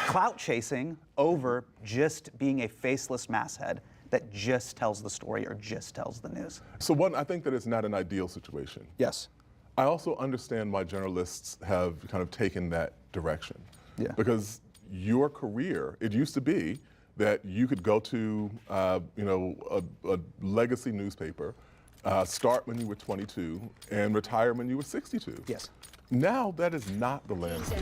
Clout chasing over just being a faceless masthead that just tells the story or just tells the news. So one, I think that it's not an ideal situation. Yes. I also understand why journalists have kind of taken that direction. Yeah. Because your career, it used to be that you could go to, a legacy newspaper, start when you were 22 and retire when you were 62. Yes. Now that is not the landscape.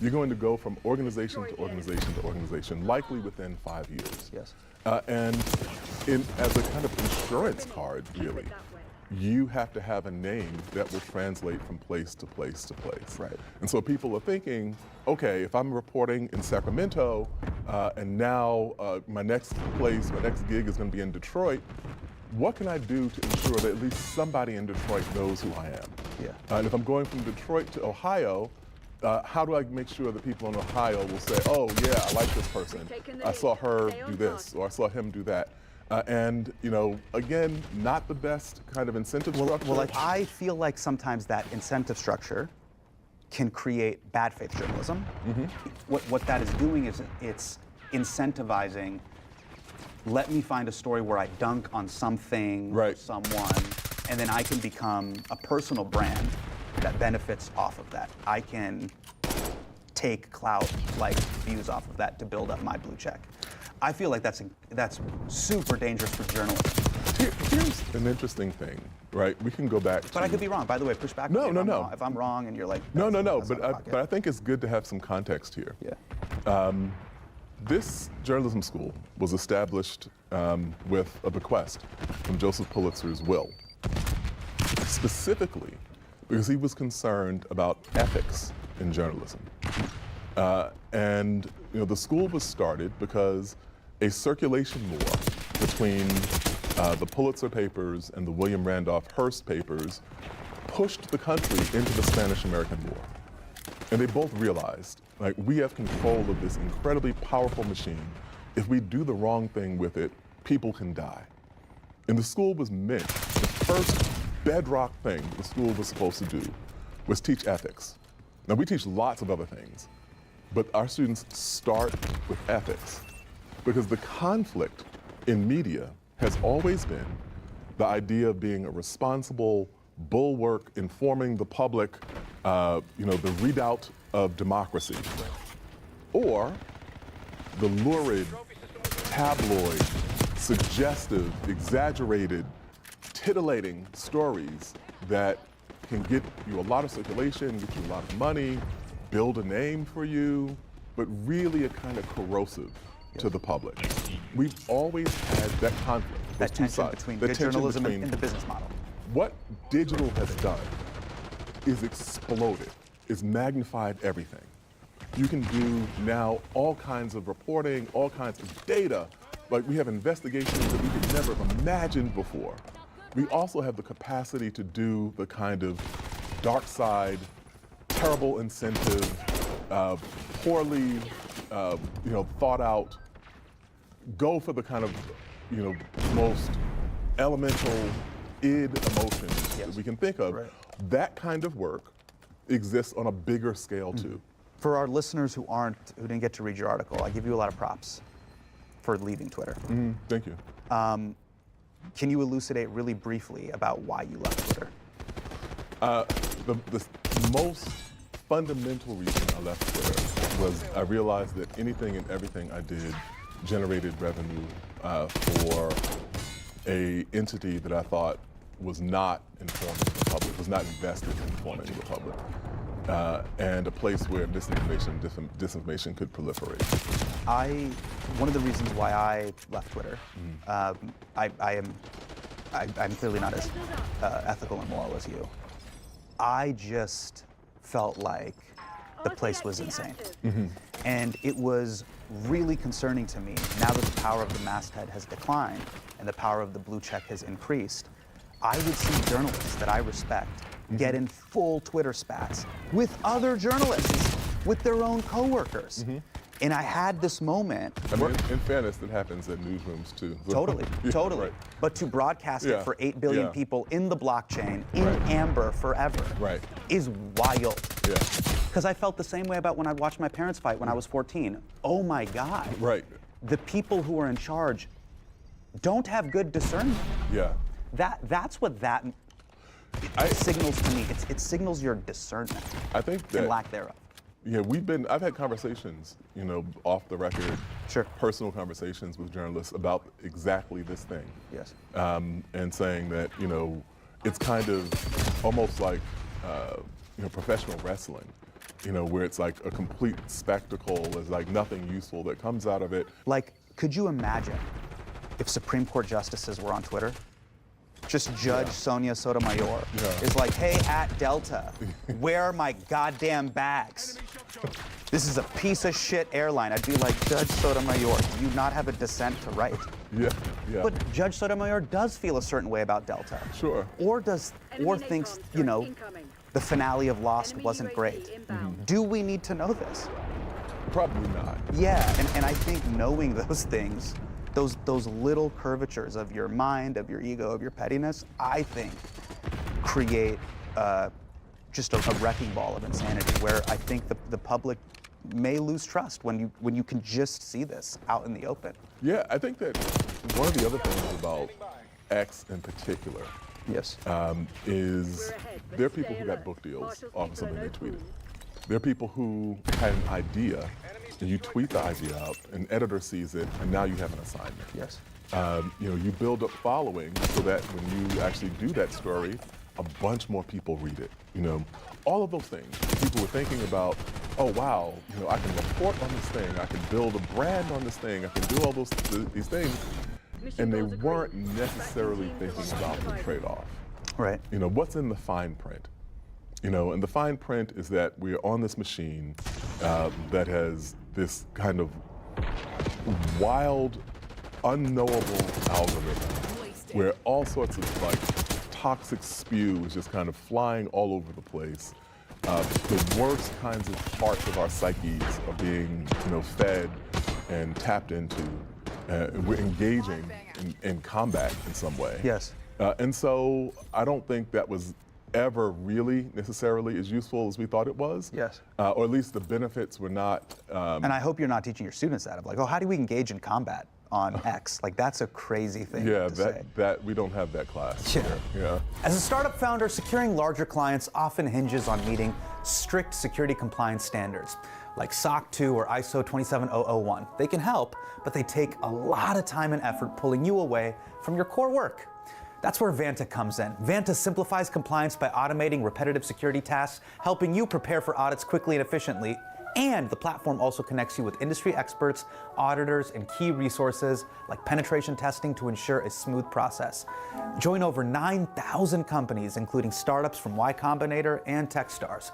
You're going to go from organization to organization to organization, likely within 5 years. Yes. And as a kind of insurance card, really, you have to have a name that will translate from place to place to place. Right. And so people are thinking, okay, if I'm reporting in Sacramento, and now my next gig is going to be in Detroit, what can I do to ensure that at least somebody in Detroit knows who I am? Yeah. And if I'm going from Detroit to Ohio, how do I make sure that people in Ohio will say, oh yeah, I like this person. I saw her do this, or I saw him do that. And again, not the best kind of incentive structure. Well, I feel like sometimes that incentive structure can create bad faith journalism. Mm-hmm. What that is doing is it's incentivizing, let me find a story where I dunk on something or someone, and then I can become a personal brand that benefits off of that. I can take clout like views off of that to build up my blue check. I feel like that's super dangerous for journalism. Here's an interesting thing, right? We can go back to... But I could be wrong. By the way, push back. No. If I'm wrong and you're like... No. But I think it's good to have some context here. Yeah. This journalism school was established with a bequest from Joseph Pulitzer's will, specifically because he was concerned about ethics in journalism. And the school was started because a circulation war between the Pulitzer papers and the William Randolph Hearst papers pushed the country into the Spanish-American War. And they both realized, like, we have control of this incredibly powerful machine. If we do the wrong thing with it, people can die. And the school was meant, the first bedrock thing the school was supposed to do was teach ethics. Now, we teach lots of other things, but our students start with ethics because the conflict in media has always been the idea of being a responsible bulwark, informing the public, the redoubt of democracy, or the lurid, tabloid, suggestive, exaggerated, titillating stories that can get you a lot of circulation, get you a lot of money, build a name for you, but really are kind of corrosive to the public. We've always had that conflict, that tension between good journalism and the business model. What digital has done is exploded, is magnified everything. You can do now all kinds of reporting, all kinds of data. Like, we have investigations that we could never have imagined before. We also have the capacity to do the kind of dark side, terrible incentive, poorly, thought out, go for the kind of, most elemental id emotions that we can think of. Right. That kind of work exists on a bigger scale too. For our listeners who didn't get to read your article, I give you a lot of props for leaving Twitter. Thank you. Can you elucidate really briefly about why you left Twitter? The most fundamental reason I left Twitter was I realized that anything and everything I did generated revenue for a entity that I thought was not informing the public, was not invested in informing the public. and a place where disinformation could proliferate. One of the reasons why I left Twitter, I'm clearly not as ethical and moral as you. I just felt like the place was insane. And it was really concerning to me, now that the power of the masthead has declined and the power of the blue check has increased, I would see journalists that I respect get in full Twitter spats with other journalists, with their own coworkers. And I had this moment. I mean, in fairness, it happens in newsrooms too. Totally, Yeah, totally. right. But to broadcast it for 8 billion people in the blockchain, in Right. amber forever, is wild. Yeah. Because I felt the same way about when I watched my parents fight when I was 14. Oh my God. Right. The people who are in charge don't have good discernment. Yeah. That's what that signals to me. It signals your discernment. I think that, and lack thereof. Yeah, I've had conversations, off the record, personal conversations with journalists about exactly this thing. Yes. And saying that, it's kind of almost like, professional wrestling, where it's like a complete spectacle, there's like nothing useful that comes out of it. Like, could you imagine if Supreme Court justices were on Twitter? Just Judge Sonia Sotomayor is like, hey, at Delta, where are my goddamn bags? This is a piece of shit airline. I'd be like, Judge Sotomayor, do you not have a dissent to write? Yeah. But Judge Sotomayor does feel a certain way about Delta. Sure. Or thinks, the finale of Lost wasn't great. Do we need to know this? Probably not. Yeah, and I think knowing those things, those little curvatures of your mind, of your ego, of your pettiness, I think create just a wrecking ball of insanity where I think the public may lose trust when you can just see this out in the open. Yeah, I think that one of the other things about X in particular is there are people who got book deals off of something they tweeted. There are people who had an idea, and you tweet the idea out, an editor sees it, and now you have an assignment. Yes. You build up following so that when you actually do that story, a bunch more people read it. All of those things. People were thinking about, oh wow, I can report on this thing, I can build a brand on this thing, I can do all these things, and they weren't necessarily thinking about the trade-off. Right. What's in the fine print? And the fine print is that we're on this machine that has this kind of wild, unknowable algorithm where all sorts of toxic spew is just kind of flying all over the place. The worst kinds of parts of our psyches are being, fed and tapped into. We're engaging in combat in some way. Yes. And so I don't think that was ever really necessarily as useful as we thought it was. Yes. Or at least the benefits were not. And I hope you're not teaching your students that, of like, oh, how do we engage in combat on X? Like, that's a crazy thing to say. that we don't have that class here. Yeah. As a startup founder, securing larger clients often hinges on meeting strict security compliance standards, like SOC 2 or ISO 27001. They can help, but they take a lot of time and effort pulling you away from your core work. That's where Vanta comes in. Vanta simplifies compliance by automating repetitive security tasks, helping you prepare for audits quickly and efficiently. And the platform also connects you with industry experts, auditors, and key resources like penetration testing to ensure a smooth process. Join over 9,000 companies, including startups from Y Combinator and Techstars.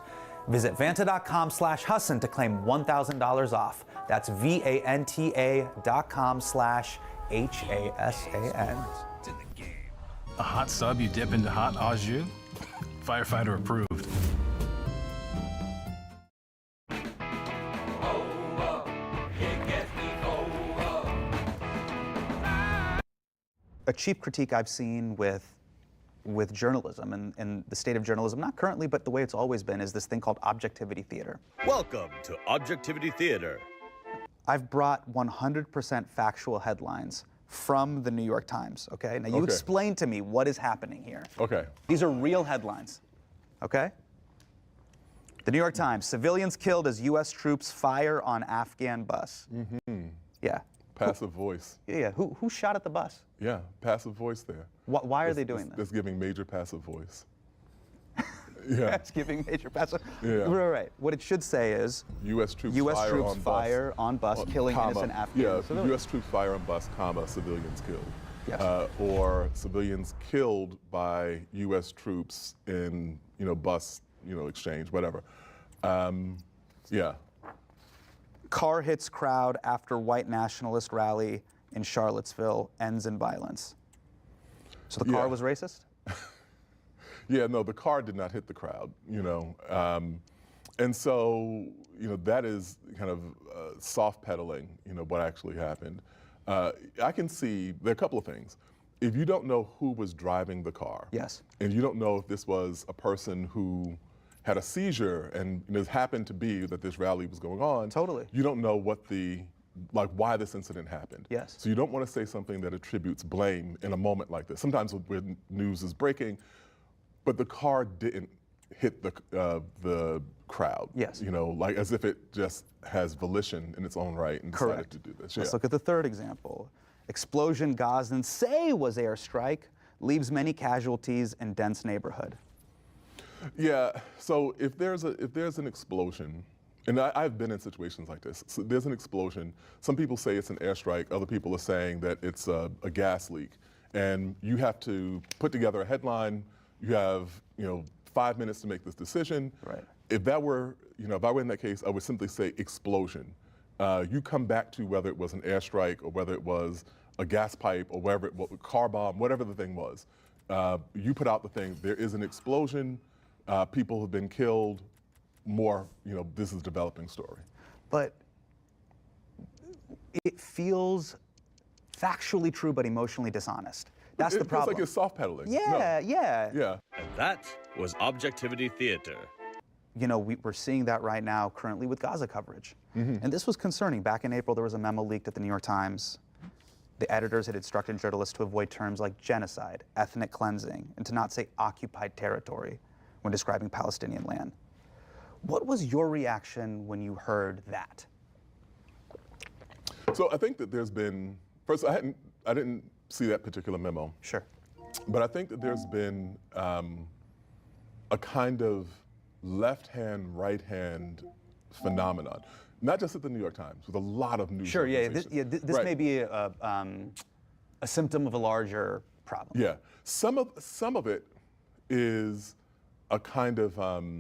Visit Vanta.com/Hassan to claim $1,000 off. That's Vanta.com/HASAN. A hot sub you dip into hot au jus? Firefighter approved. A cheap critique I've seen with journalism and the state of journalism, not currently, but the way it's always been, is this thing called objectivity theater. Welcome to Objectivity Theater. I've brought 100% factual headlines from the New York Times, okay? Now you explain to me what is happening here. Okay. These are real headlines, okay? The New York Times, civilians killed as U.S. troops fire on Afghan bus. Yeah. Passive voice. Yeah, who shot at the bus? Yeah, passive voice there. Why are they doing this? That's giving major passive voice. Yeah. It's giving major pass. Yeah. Right. What it should say is U.S. troops fire on bus, killing innocent Afghan civilians. U.S. troops fire on bus, civilians killed. Yes. Or civilians killed by U.S. troops in, bus, exchange, whatever. Yeah. Car hits crowd after white nationalist rally in Charlottesville ends in violence. So the car was racist? Yeah, no, the car did not hit the crowd, and so, that is kind of soft pedaling, what actually happened. I can see, there are a couple of things. If you don't know who was driving the car, yes, and you don't know if this was a person who had a seizure and it happened to be that this rally was going on, totally, you don't know what why this incident happened. Yes. So you don't want to say something that attributes blame in a moment like this. Sometimes when news is breaking, but the car didn't hit the crowd. Yes. Like as if it just has volition in its own right and decided to do this. Let's look at the third example. Explosion Gazans say was airstrike, leaves many casualties in dense neighborhood. Yeah, so if there's an explosion, and I've been in situations like this, so there's an explosion, some people say it's an airstrike, other people are saying that it's a gas leak, and you have to put together a headline, you have 5 minutes to make this decision. Right. If that were, if I were in that case, I would simply say explosion. You come back to whether it was an airstrike or whether it was a gas pipe or whatever it was, car bomb, whatever the thing was. You put out the thing, there is an explosion, people have been killed, more, this is a developing story. But it feels factually true but emotionally dishonest. That's the problem. It's like it's soft pedaling. Yeah, no. yeah. And that was Objectivity Theater. We're seeing that right now currently with Gaza coverage. Mm-hmm. And this was concerning. Back in April, there was a memo leaked at the New York Times. The editors had instructed journalists to avoid terms like genocide, ethnic cleansing, and to not say occupied territory when describing Palestinian land. What was your reaction when you heard that? So I think that there's been, first, I didn't see that particular memo. Sure. But I think that there's been a kind of left-hand, right-hand phenomenon, not just at the New York Times, with a lot of news organizations. This right. may be a symptom of a larger problem. Yeah, some of it is a kind of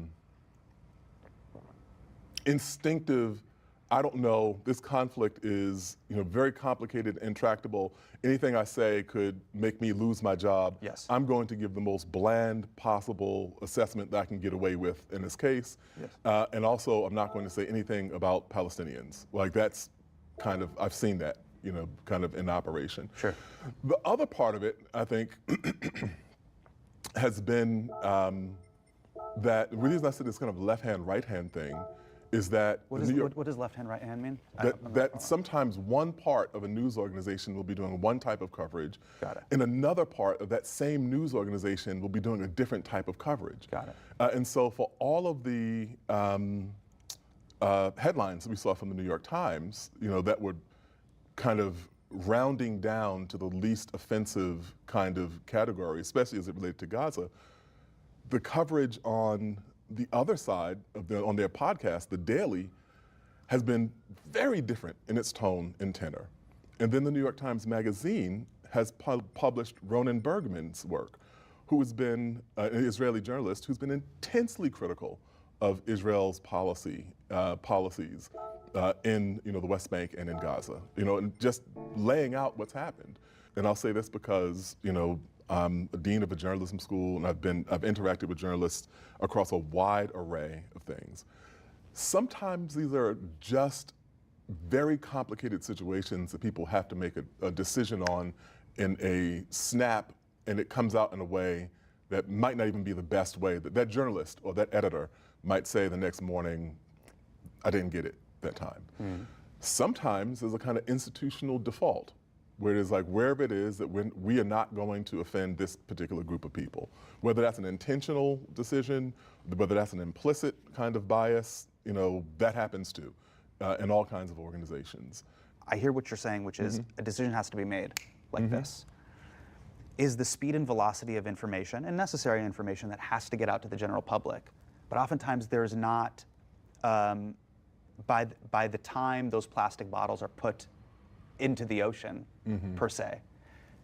instinctive, I don't know, this conflict is very complicated, intractable. Anything I say could make me lose my job. Yes. I'm going to give the most bland possible assessment that I can get away with in this case. Yes. And also, I'm not going to say anything about Palestinians. Like that's kind of, I've seen that, kind of in operation. Sure. The other part of it, I think, has been that, the reason I said this kind of left-hand, right-hand thing is that what does left hand, right hand mean? That sometimes one part of a news organization will be doing one type of coverage, Got it. and another part of that same news organization will be doing a different type of coverage. Got it. And so for all of the headlines that we saw from the New York Times, that were kind of rounding down to the least offensive kind of category, especially as it related to Gaza, the coverage on the other side of on their podcast, the Daily, has been very different in its tone and tenor. And then the New York Times Magazine has published Ronan Bergman's work, who has been an Israeli journalist who's been intensely critical of Israel's policies in the West Bank and in Gaza, and just laying out what's happened. And I'll say this because, I'm a dean of a journalism school, and I've interacted with journalists across a wide array of things. Sometimes these are just very complicated situations that people have to make a decision on in a snap, and it comes out in a way that might not even be the best way that journalist or that editor might say the next morning, I didn't get it that time. Mm. Sometimes there's a kind of institutional default, where it is like wherever it is that we are not going to offend this particular group of people. Whether that's an intentional decision, whether that's an implicit kind of bias, that happens too, in all kinds of organizations. I hear what you're saying, which is a decision has to be made like this. is the speed and velocity of information, and necessary information that has to get out to the general public. But oftentimes there's not, by the time those plastic bottles are put into the ocean, per se,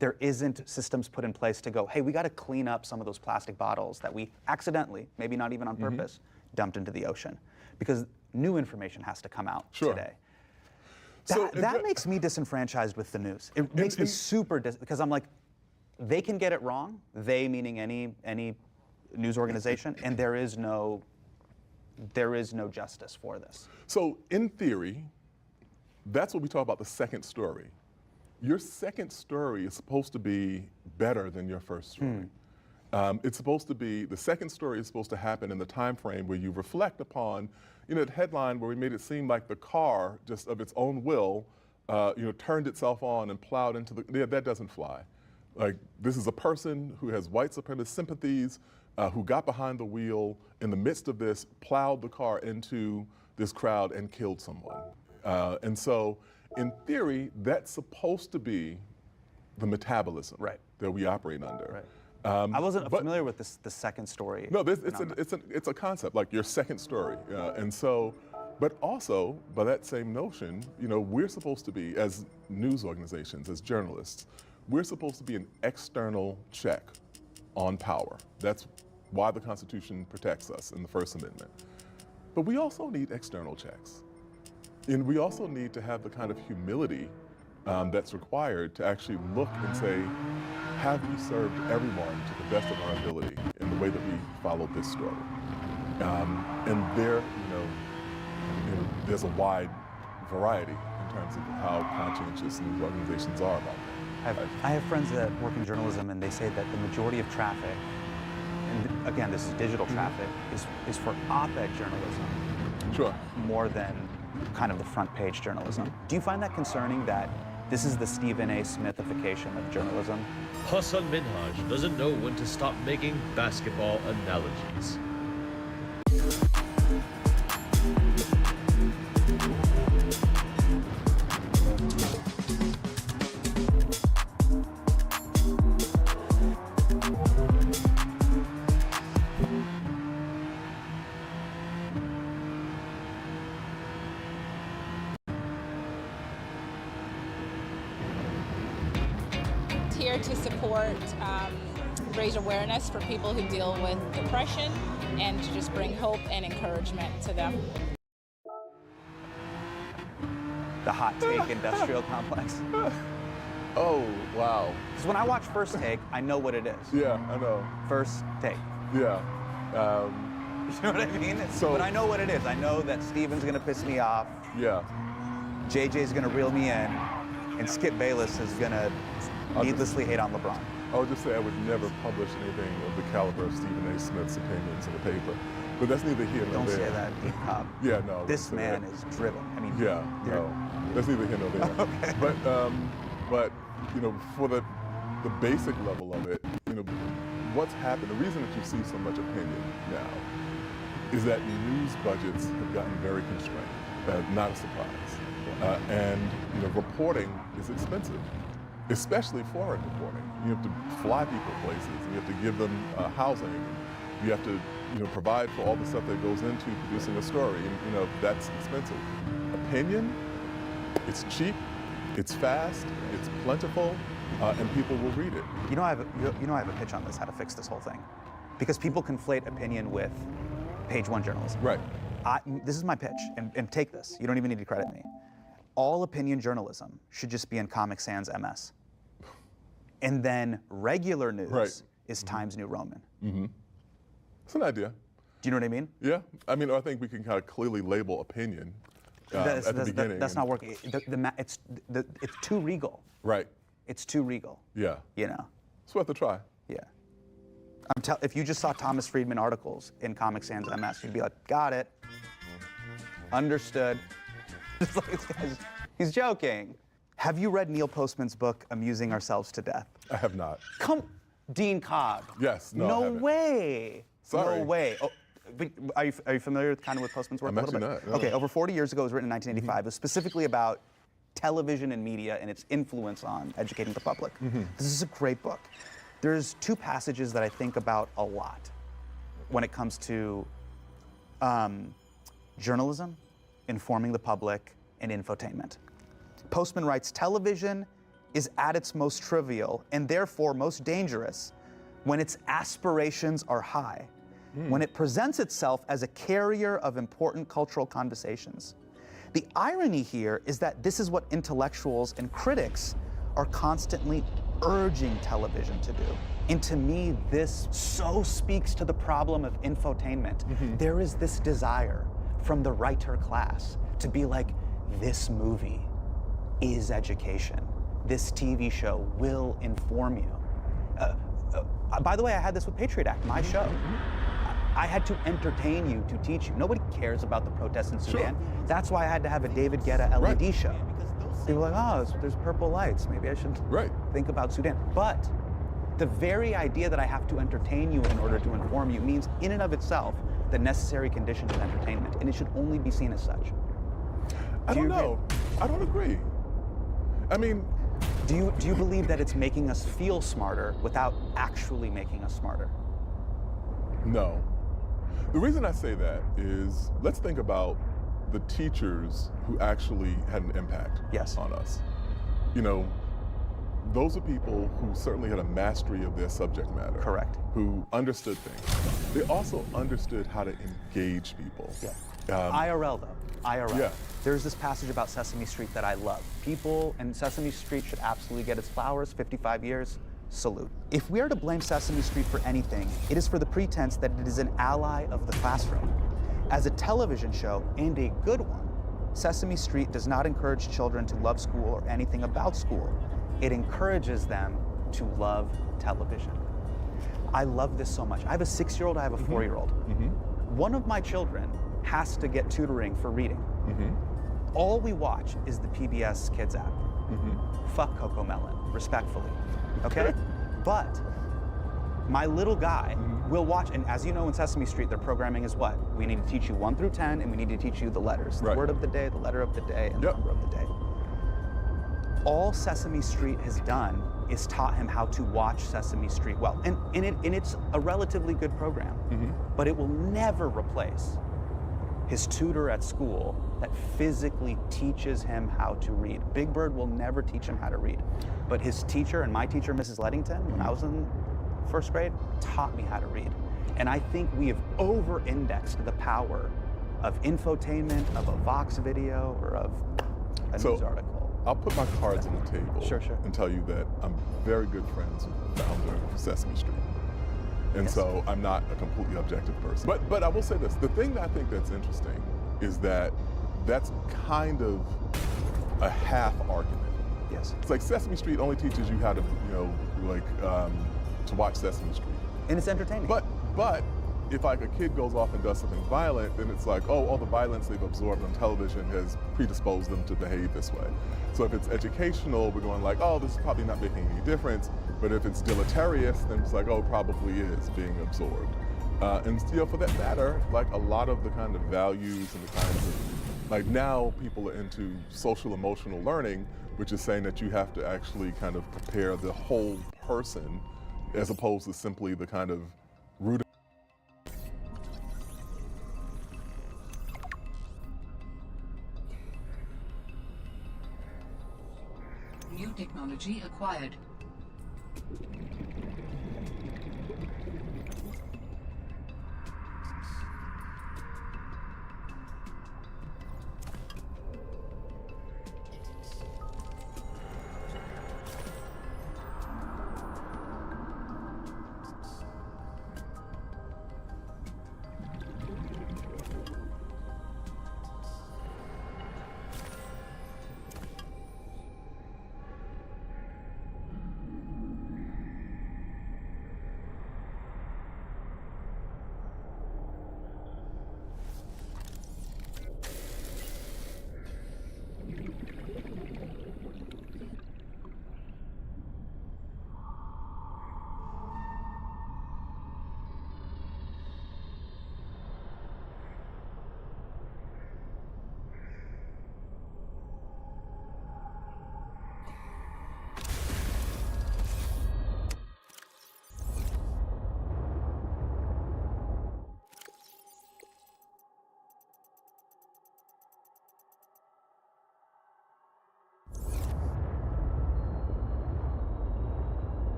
there isn't systems put in place to go, hey, we got to clean up some of those plastic bottles that we accidentally, maybe not even on purpose, dumped into the ocean. Because new information has to come out today. That makes me disenfranchised with the news. It makes me super because I'm like, they can get it wrong, they meaning any news organization, and there is no justice for this. So in theory, that's what we talk about, the second story. Your second story is supposed to be better than your first story. It's supposed to be, the second story is supposed to happen in the time frame where you reflect upon, the headline where we made it seem like the car, just of its own will, turned itself on and plowed into that doesn't fly. Like, this is a person who has white supremacist sympathies, who got behind the wheel in the midst of this, plowed the car into this crowd and killed someone. And so, in theory, that's supposed to be the metabolism that we operate under. I wasn't familiar with the second story. No, it's a concept, like your second story. And so, but also, by that same notion, we're supposed to be, as news organizations, as journalists, we're supposed to be an external check on power. That's why the Constitution protects us in the First Amendment. But we also need external checks. And we also need to have the kind of humility that's required to actually look and say, have we served everyone to the best of our ability in the way that we followed this story? And there, there's a wide variety in terms of how conscientious news organizations are about that. I have friends that work in journalism, and they say that the majority of traffic, and again, this is digital traffic, is for op-ed journalism. Sure. More than kind of the front page journalism. Do you find that concerning that this is the Stephen A. Smithification of journalism? Hassan Minhaj doesn't know when to stop making basketball analogies. Here to support, raise awareness for people who deal with depression, and to just bring hope and encouragement to them. The Hot Take Industrial Complex. Oh, wow. Because when I watch First Take, I know what it is. Yeah, I know. First Take. Yeah. You know what I mean? But I know what it is. I know that Steven's gonna piss me off. Yeah. JJ's gonna reel me in, and Skip Bayless is gonna needlessly hate on LeBron. I would just say I would never publish anything of the caliber of Stephen A. Smith's opinions in the paper. But that's neither here nor there. Don't say that, Deep Cop. Yeah, no. This man is driven. I mean, yeah, no. That's neither here nor there. Okay. But for the basic level of it, what's happened, the reason that you see so much opinion now is that news budgets have gotten very constrained. Not a surprise. And reporting is expensive, especially foreign reporting. You have to fly people places, and you have to give them housing. You have to provide for all the stuff that goes into producing a story, and that's expensive. Opinion, it's cheap, it's fast, it's plentiful, and people will read it. I have a pitch on this, how to fix this whole thing. Because people conflate opinion with page one journalism. Right. This is my pitch, and take this. You don't even need to credit me. All opinion journalism should just be in Comic Sans MS. And then regular news is Times New Roman. Mm-hmm. It's an idea. Do you know what I mean? Yeah. I mean, I think we can kind of clearly label opinion at the beginning. That's not working. It's too regal. Right. It's too regal. Yeah. It's worth a try. Yeah. If you just saw Thomas Friedman articles in Comic Sans MS, you'd be like, got it. Understood. He's joking. Have you read Neil Postman's book, Amusing Ourselves to Death? I have not. Dean Cobb. Yes, no, I haven't. Way. Sorry. No way. Oh, but are you familiar with Postman's work? I'm actually not. No. Okay, over 40 years ago, it was written in 1985. It was specifically about television and media and its influence on educating the public. This is a great book. There's two passages that I think about a lot when it comes to journalism, informing the public, and infotainment. Postman writes, television is at its most trivial and therefore most dangerous when its aspirations are high, when it presents itself as a carrier of important cultural conversations. The irony here is that this is what intellectuals and critics are constantly urging television to do. And to me, this so speaks to the problem of infotainment. There is this desire from the writer class to be like, this movie is education. This TV show will inform you. By the way, I had this with Patriot Act, my show. I had to entertain you to teach you. Nobody cares about the protests in Sudan. That's why I had to have a David Guetta LED show. People are like, oh, there's purple lights. Maybe I should think about Sudan. But the very idea that I have to entertain you in order to inform you means in and of itself the necessary condition of entertainment, and it should only be seen as such. I don't know. I don't agree. I mean, do you believe that it's making us feel smarter without actually making us smarter? No. The reason I say that is, let's think about the teachers who actually had an impact on us. You know, those are people who certainly had a mastery of their subject matter. Correct. Who understood things. They also understood how to engage people. IRL though, IRL. Yeah. There's this passage about Sesame Street that I love. People in Sesame Street should absolutely get its flowers, 55 years, salute. If we are to blame Sesame Street for anything, it is for the pretense that it is an ally of the classroom. As a television show, and a good one, Sesame Street does not encourage children to love school or anything about school. It encourages them to love television. I love this so much. I have a 6-year-old, I have a 4-year-old. One of my children has to get tutoring for reading. All we watch is the PBS Kids app. Fuck Coco Melon, respectfully, okay? But my little guy will watch, and as you know in Sesame Street, their programming is what? We need to teach you 1 through 10, and we need to teach you the letters. The word of the day, the letter of the day, and the number of the day. All Sesame Street has done is taught him how to watch Sesame Street well. And it's a relatively good program, but it will never replace his tutor at school that physically teaches him how to read. Big Bird will never teach him how to read, but his teacher, and my teacher, Mrs. Leddington, when I was in 1st grade, taught me how to read. And I think we have over-indexed the power of infotainment, of a Vox video, or of a news article. I'll put my cards on the table and tell you that I'm very good friends with the founder of Sesame Street. And so I'm not a completely objective person. But I will say this, the thing that I think that's interesting is that that's kind of a half argument. Yes. It's like Sesame Street only teaches you how to, you know, like, to watch Sesame Street. And it's entertaining. But if like a kid goes off and does something violent, then it's like, oh, all the violence they've absorbed on television has predisposed them to behave this way. So if it's educational, we're going like, oh, this is probably not making any difference. But if it's deleterious, then it's like, oh, it probably is being absorbed. And you know, for that matter, like a lot of the kind of values and the kinds of, like now people are into social emotional learning, which is saying that you have to actually kind of prepare the whole person as opposed to simply the kind of root. New technology acquired.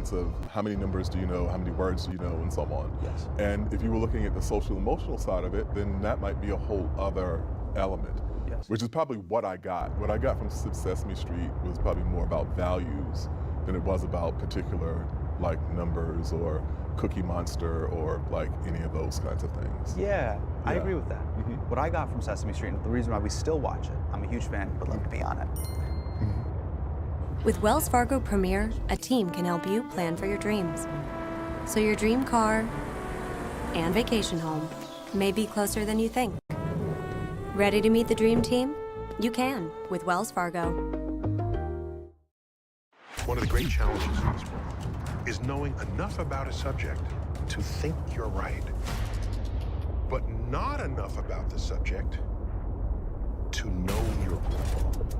sense of how many numbers do you know, how many words do you know, and so on. Yes. And if you were looking at the social emotional side of it, then that might be a whole other element. Yes. Which is probably what I got. What I got from Sesame Street was probably more about values than it was about particular like numbers or Cookie Monster or like any of those kinds of things. Yeah, I Yeah. agree with that. What I got from Sesame Street, and the reason why we still watch it, I'm a huge fan, would love to be on it. With Wells Fargo Premier, a team can help you plan for your dreams. So your dream car and vacation home may be closer than you think. Ready to meet the dream team? You can with Wells Fargo. One of the great challenges in this world is knowing enough about a subject to think you're right, but not enough about the subject to know you're wrong.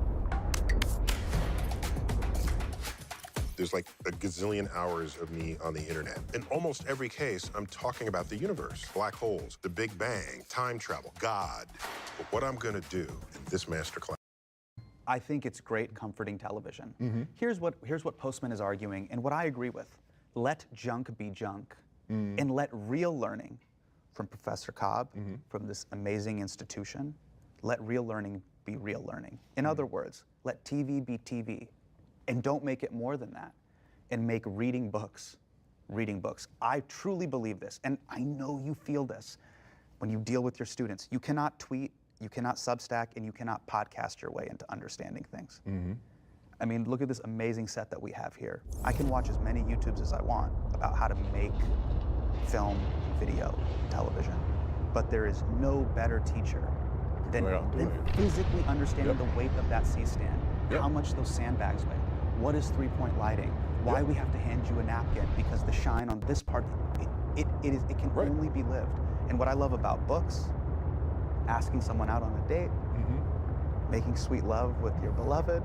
There's like a gazillion hours of me on the internet. In almost every case, I'm talking about the universe, black holes, the Big Bang, time travel, God. But what I'm gonna do in this masterclass. I think it's great, comforting television. Here's what Postman is arguing, and what I agree with. Let junk be junk, and let real learning from Professor Cobb, from this amazing institution, let real learning be real learning. In other words, let TV be TV, and don't make it more than that, and make reading books. I truly believe this, and I know you feel this when you deal with your students. You cannot tweet, you cannot Substack, and you cannot podcast your way into understanding things. I mean, look at this amazing set that we have here. I can watch as many YouTubes as I want about how to make film, video, television, but there is no better teacher than physically understanding the weight of that C-stand, how much those sandbags weigh, what is three-point lighting, why we have to hand you a napkin because the shine on this part, it can only be lived. And what I love about books, asking someone out on a date, making sweet love with your beloved,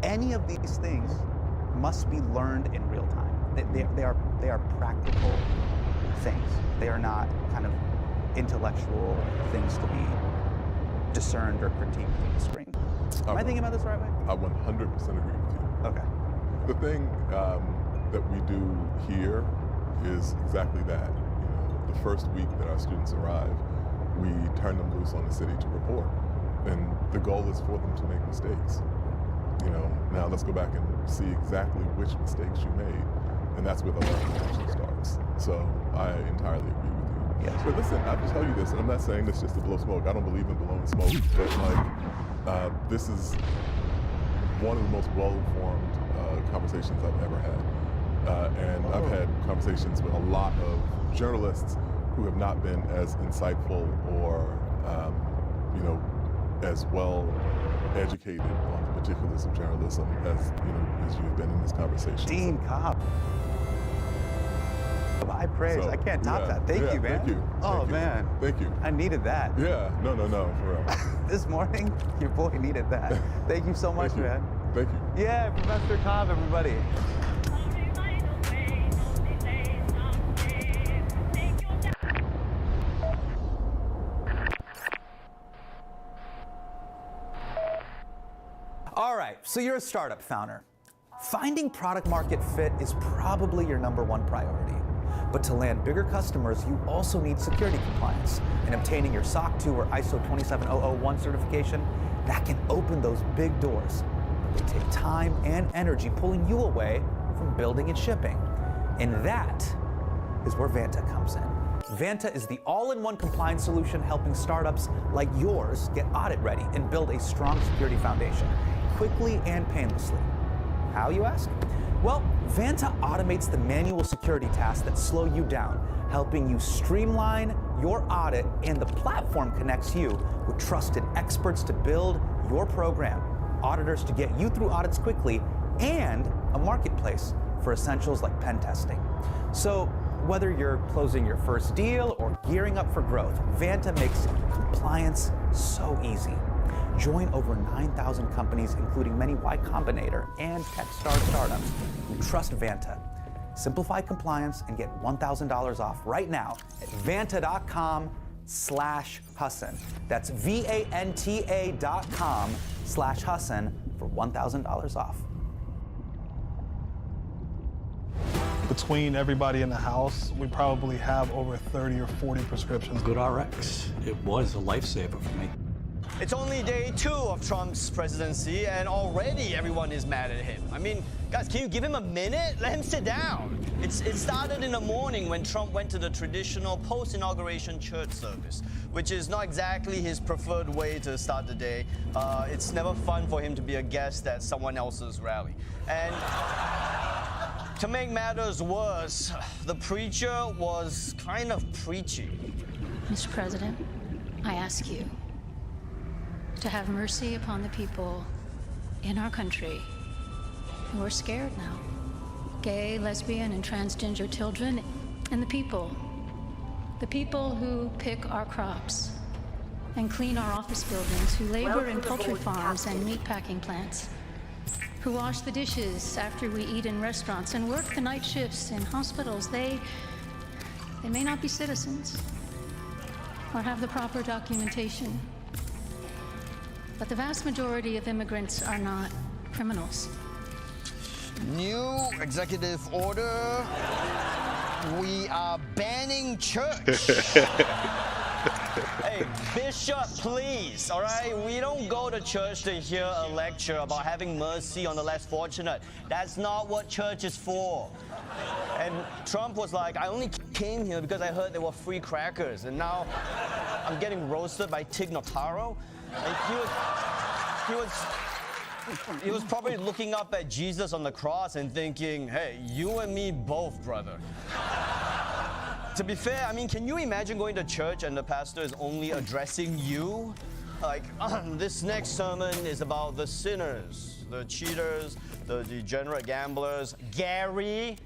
any of these things must be learned in real time. They are practical things. They are not kind of intellectual things to be discerned or critiqued from the screen. Am I thinking about this the right way? I 100% agree with you. Okay. The thing that we do here is exactly that. You know, the first week that our students arrive, we turn them loose on the city to report. And the goal is for them to make mistakes. You know, now let's go back and see exactly which mistakes you made. And that's where the learning actually starts. So I entirely agree with you. Yes. But listen, I'll tell you this, and I'm not saying this just to blow smoke. I don't believe in blowing smoke, but like, this is one of the most well-informed conversations I've ever had. And I've had conversations with a lot of journalists who have not been as insightful or, you know, as well educated on the particulars of journalism as, you know, as you've been in this conversation. Dean Cobb. High praise. I can't top that. Thank you, man. Thank you. Oh, man. Thank you. I needed that. Yeah. No, for real. This morning, your boy needed that. Thank you so much, man. Thank you. Yeah, Professor Cobb, everybody. All right, so you're a startup founder. Finding product market fit is probably your #1 priority. But to land bigger customers, you also need security compliance. And obtaining your SOC 2 or ISO 27001 certification, that can open those big doors. But they take time and energy pulling you away from building and shipping. And that is where Vanta comes in. Vanta is the all-in-one compliance solution helping startups like yours get audit ready and build a strong security foundation quickly and painlessly. How, you ask? Well, Vanta automates the manual security tasks that slow you down, helping you streamline your audit, and the platform connects you with trusted experts to build your program, auditors to get you through audits quickly, and a marketplace for essentials like pen testing. So whether you're closing your first deal or gearing up for growth, Vanta makes compliance so easy. Join over 9,000 companies, including many Y Combinator and Techstar startups who trust Vanta. Simplify compliance and get $1,000 off right now at vanta.com/Hassan. That's VANTA.com/Hassan for $1,000 off. Between everybody in the house, we probably have over 30 or 40 prescriptions. Good RX. It was a lifesaver for me. It's only day 2 of Trump's presidency, and already everyone is mad at him. I mean, guys, can you give him a minute? Let him sit down. It started in the morning when Trump went to the traditional post-inauguration church service, which is not exactly his preferred way to start the day. It's never fun for him to be a guest at someone else's rally. And to make matters worse, the preacher was kind of preachy. Mr. President, I ask you to have mercy upon the people in our country who are scared now. Gay, lesbian, and transgender children, and the people who pick our crops and clean our office buildings, who labor in poultry farms and meat packing plants, who wash the dishes after we eat in restaurants and work the night shifts in hospitals. They may not be citizens or have the proper documentation, but the vast majority of immigrants are not criminals. New executive order. We are banning church. Hey, Bishop, please, all right? We don't go to church to hear a lecture about having mercy on the less fortunate. That's not what church is for. And Trump was like, I only came here because I heard there were free crackers, and now I'm getting roasted by Tig Notaro. And he was probably looking up at Jesus on the cross and thinking, hey, you and me both, brother. To be fair, I mean, can you imagine going to church and the pastor is only addressing you? Like, this next sermon is about the sinners, the cheaters, the degenerate gamblers, Gary.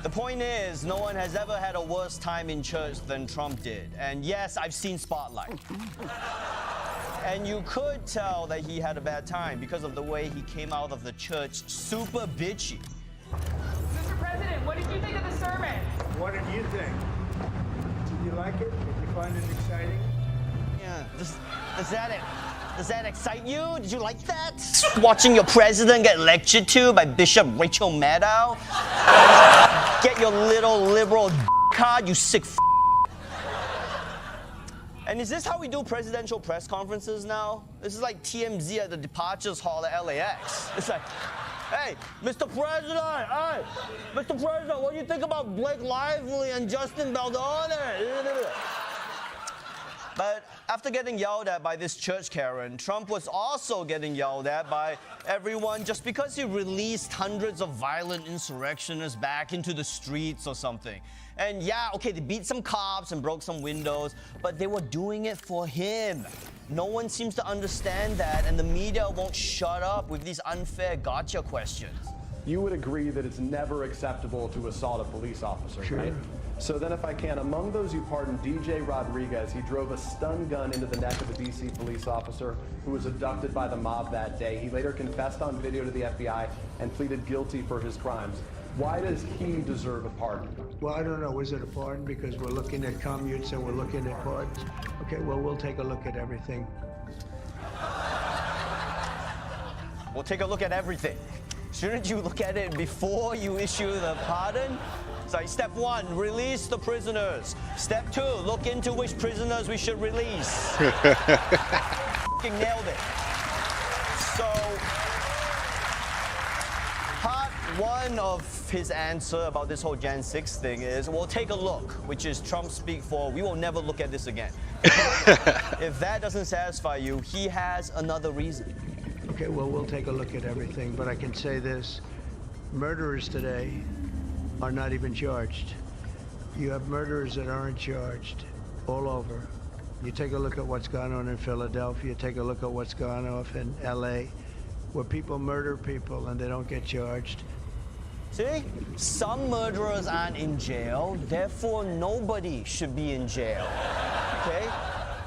The point is, no one has ever had a worse time in church than Trump did. And yes, I've seen Spotlight. And you could tell that he had a bad time because of the way he came out of the church super bitchy. Mr. President, what did you think of the sermon? What did you think? Did you like it? Did you find it exciting? Yeah, does that excite you? Did you like that? Watching your president get lectured to by Bishop Rachel Maddow? Get your little liberal card, you sick f***. And is this how we do presidential press conferences now? This is like TMZ at the departures hall at LAX. It's like, hey, Mr. President, what do you think about Blake Lively and Justin Baldoni? But after getting yelled at by this church Karen, Trump was also getting yelled at by everyone just because he released hundreds of violent insurrectionists back into the streets or something. And yeah, okay, they beat some cops and broke some windows, but they were doing it for him. No one seems to understand that, and the media won't shut up with these unfair gotcha questions. You would agree that it's never acceptable to assault a police officer, Sure. right? So then if I can, among those you pardoned DJ Rodriguez, he drove a stun gun into the neck of a DC police officer who was abducted by the mob that day. He later confessed on video to the FBI and pleaded guilty for his crimes. Why does he deserve a pardon? Well, I don't know. Is it a pardon? Because we're looking at commutes and we're looking at pardons. Okay, well, we'll take a look at everything. We'll take a look at everything. Shouldn't you look at it before you issue the pardon? So step 1, release the prisoners. Step 2, look into which prisoners we should release. Fucking nailed it. So, part 1 of his answer about this whole Jan 6 thing is, we'll take a look, which is Trump speak for, we will never look at this again. If that doesn't satisfy you, he has another reason. Okay, well, we'll take a look at everything, but I can say this. Murderers today are not even charged. You have murderers that aren't charged all over. You take a look at what's gone on in Philadelphia, take a look at what's gone on in LA, where people murder people and they don't get charged. See? Some murderers aren't in jail, therefore nobody should be in jail. Okay?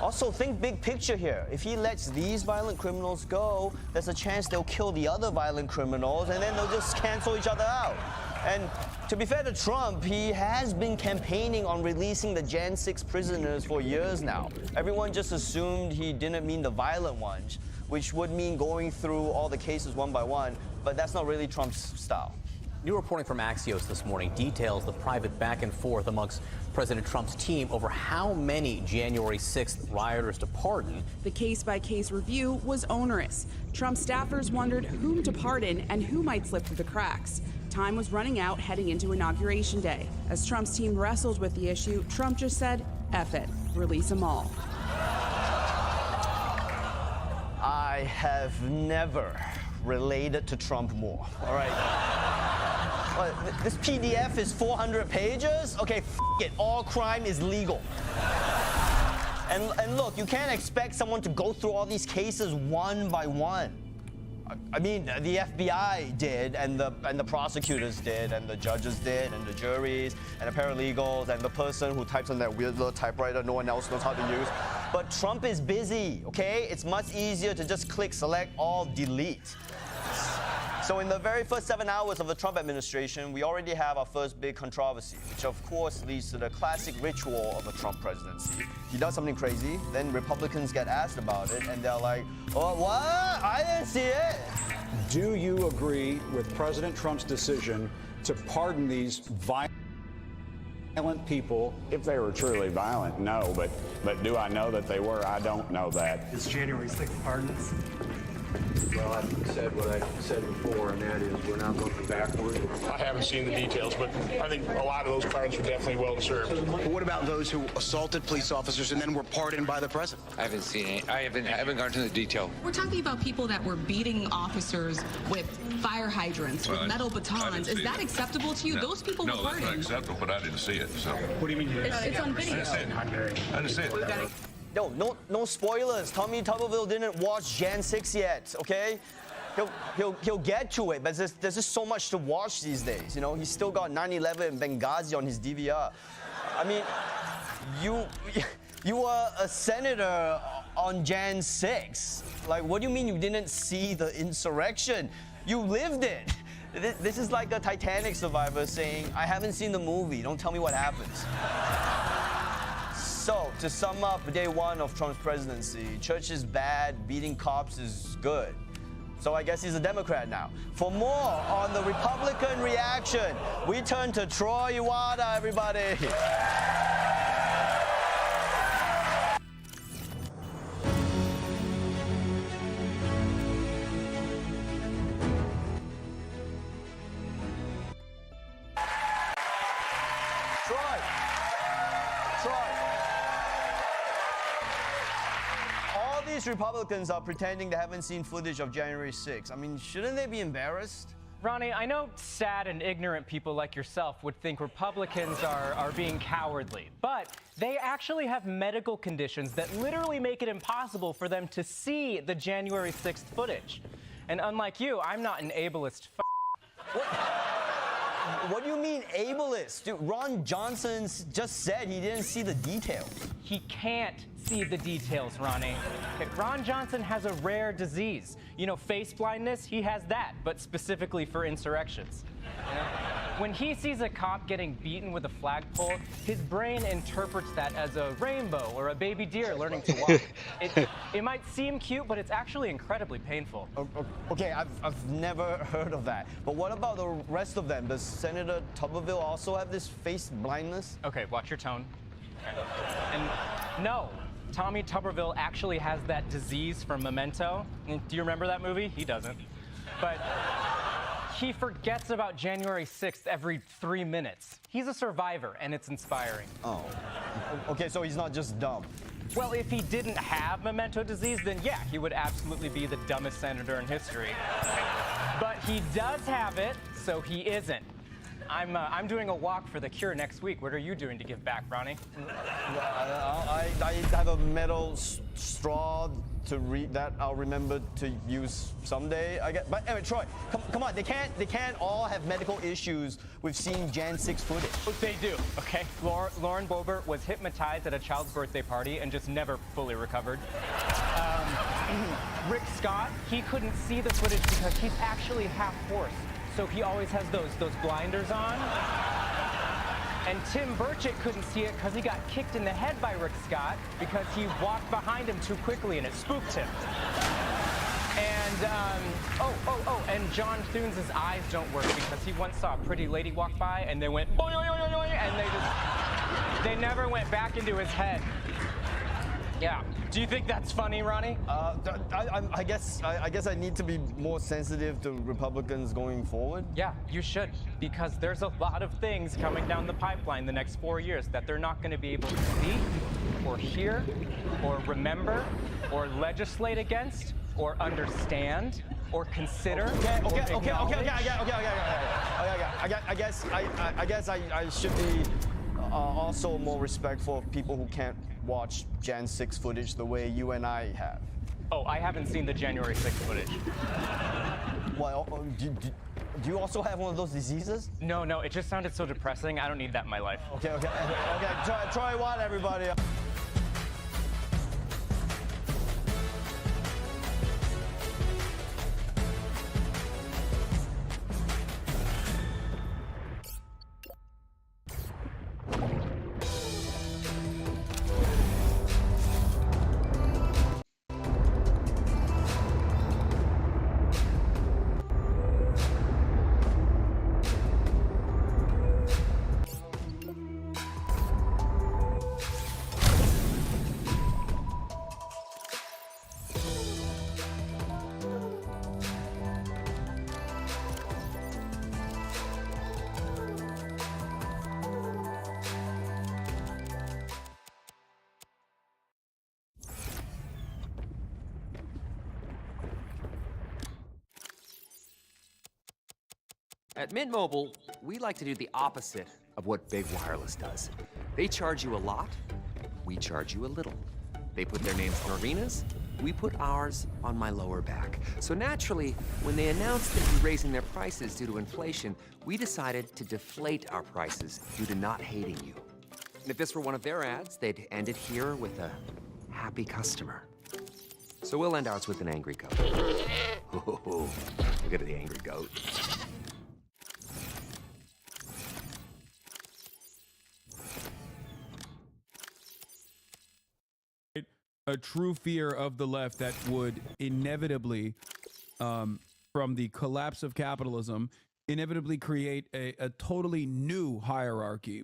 Also, think big picture here. If he lets these violent criminals go, there's a chance they'll kill the other violent criminals, and then they'll just cancel each other out. And to be fair to Trump, he has been campaigning on releasing the Jan 6 prisoners for years now. Everyone just assumed he didn't mean the violent ones, which would mean going through all the cases one by one, but that's not really Trump's style. New reporting from Axios this morning details the private back and forth amongst President Trump's team over how many January 6th rioters to pardon. The case-by-case review was onerous. Trump staffers wondered whom to pardon and who might slip through the cracks. Time was running out heading into Inauguration Day. As Trump's team wrestled with the issue, Trump just said, F it, release them all. I have never related to Trump more, all right? This PDF is 400 pages? Okay, it, all crime is legal. And look, you can't expect someone to go through all these cases one by one. I mean, the FBI did, and the prosecutors did, and the judges did, and the juries, and the paralegals, and the person who types on that weird little typewriter no one else knows how to use. But Trump is busy, okay? It's much easier to just click select all, delete. So in the very first 7 hours of the Trump administration, we already have our first big controversy, which of course leads to the classic ritual of a Trump presidency. He does something crazy, then Republicans get asked about it, and they're like, oh, what? I didn't see it. Do you agree with President Trump's decision to pardon these violent people? If they were truly violent, no, but do I know that they were? I don't know that. It's January 6th pardons. Well, I've said what I said before, and that is we're not looking backward. I haven't seen the details, but I think a lot of those pardons were definitely well deserved. But what about those who assaulted police officers and then were pardoned by the president? I haven't seen it. I haven't gone to the detail. We're talking about people that were beating officers with fire hydrants, with metal batons. Is that acceptable to you? No, those people were No, that's not pardoned. acceptable, but I didn't see it, so. What do you mean? It's on video. I didn't see it. No spoilers. Tommy Tuberville didn't watch Jan 6 yet, okay? He'll get to it, but there's just so much to watch these days, you know? He's still got 9/11 and Benghazi on his DVR. I mean, you were a senator on Jan 6. Like, what do you mean you didn't see the insurrection? You lived it. This is like a Titanic survivor saying, I haven't seen the movie, don't tell me what happens. So, to sum up day one of Trump's presidency, church is bad, beating cops is good. So I guess he's a Democrat now. For more on the Republican reaction, we turn to Troy Iwata, everybody. Republicans are pretending they haven't seen footage of January 6th. I mean, shouldn't they be embarrassed? Ronnie, I know sad and ignorant people like yourself would think Republicans are being cowardly, but they actually have medical conditions that literally make it impossible for them to see the January 6th footage. And unlike you, I'm not an ableist What do you mean ableist? Dude, Ron Johnson just said he didn't see the details. He can't see the details, Ronnie. Okay, Ron Johnson has a rare disease. You know, face blindness, he has that, but specifically for insurrections. You know? When he sees a cop getting beaten with a flagpole, his brain interprets that as a rainbow or a baby deer learning to walk. It might seem cute, but it's actually incredibly painful. Okay, I've never heard of that. But what about the rest of them? Does Senator Tuberville also have this face blindness? Okay, watch your tone. Okay. And no, Tommy Tuberville actually has that disease from Memento. Do you remember that movie? He doesn't. But he forgets about January 6th every 3 minutes. He's a survivor, and it's inspiring. Oh. Okay, so he's not just dumb. Well, if he didn't have Memento disease, then yeah, he would absolutely be the dumbest senator in history. But he does have it, so he isn't. I'm doing a walk for the cure next week. What are you doing to give back, Ronnie? I have a metal straw to read that I'll remember to use someday. I guess. But anyway, Troy, come on. They can't all have medical issues with seeing Jan 6 footage. They do. Okay. Lauren Boebert was hypnotized at a child's birthday party and just never fully recovered. Rick Scott, he couldn't see the footage because he's actually half horse. So he always has those blinders on. And Tim Burchett couldn't see it because he got kicked in the head by Rick Scott because he walked behind him too quickly and it spooked him. And And John Thunes' eyes don't work because he once saw a pretty lady walk by and they went boing, boing, boing, boing, and they never went back into his head. Yeah. Do you think that's funny, Ronnie? I guess I need to be more sensitive to Republicans going forward. Yeah, you should, because there's a lot of things coming down the pipeline the next 4 years that they're not going to be able to see, or hear, or remember, or legislate against, or understand, or consider. I guess I should be also more respectful of people who can't watch Jan 6 footage the way you and I have. Oh, I haven't seen the January 6th footage. Well, do you also have one of those diseases? No, it just sounded so depressing. I don't need that in my life. Okay. Try what, everybody? At Mint Mobile, we like to do the opposite of what Big Wireless does. They charge you a lot, we charge you a little. They put their names in arenas, we put ours on my lower back. So naturally, when they announced they'd be raising their prices due to inflation, we decided to deflate our prices due to not hating you. And if this were one of their ads, they'd end it here with a happy customer. So we'll end ours with an angry goat. Ooh, look at the angry goat. A true fear of the left that would inevitably, from the collapse of capitalism, inevitably create a totally new hierarchy,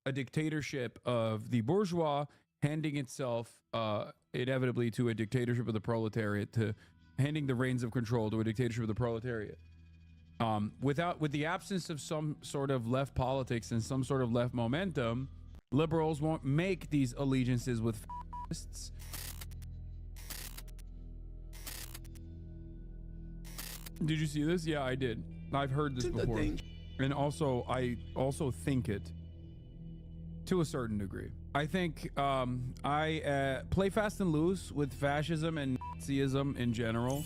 a dictatorship of the bourgeois handing itself inevitably to a dictatorship of the proletariat, to handing the reins of control to a dictatorship of the proletariat. With the absence of some sort of left politics and some sort of left momentum, liberals won't make these allegiances with fascists. Did you see this? Yeah, I did. I've heard this before. And also, I also think it to a certain degree. I think I play fast and loose with fascism and Nazism in general.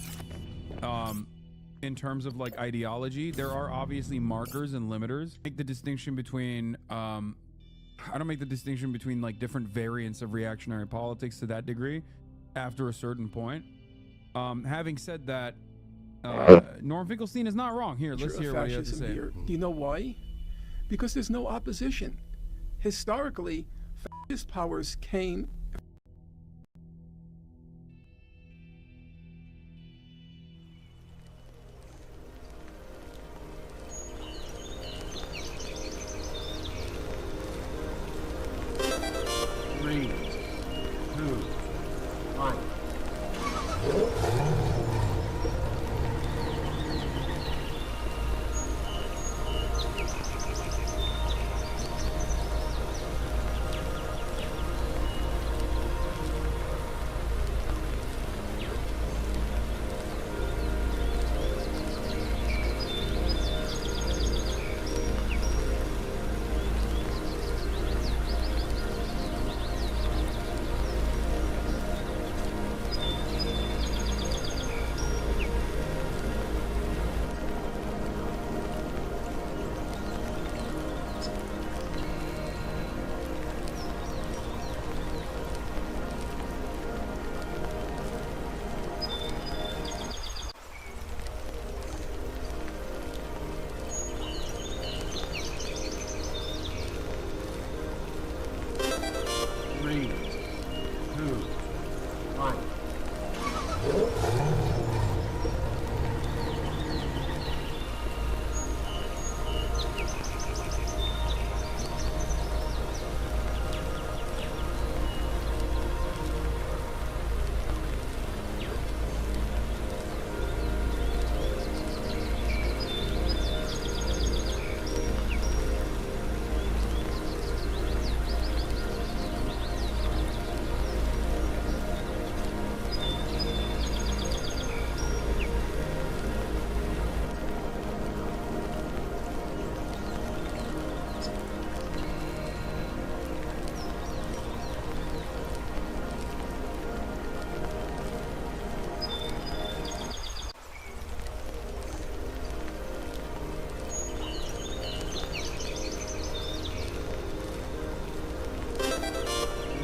In terms of like ideology, there are obviously markers and limiters. Make the distinction between I don't make the distinction between like different variants of reactionary politics to that degree after a certain point. Having said that, Norm Finkelstein is not wrong. Here, let's hear what he has to say. Here. Do you know why? Because there's no opposition. Historically, fascist powers came.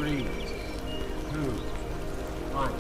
3, 2, 1.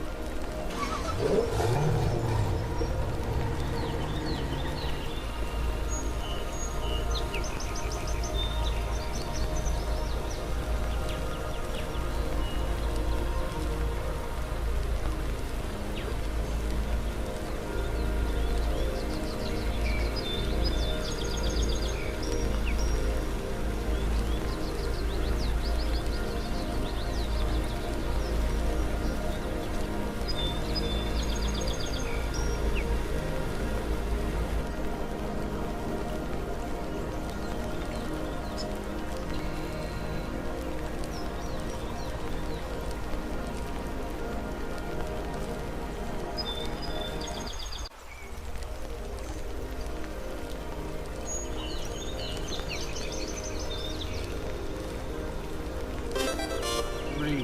Three,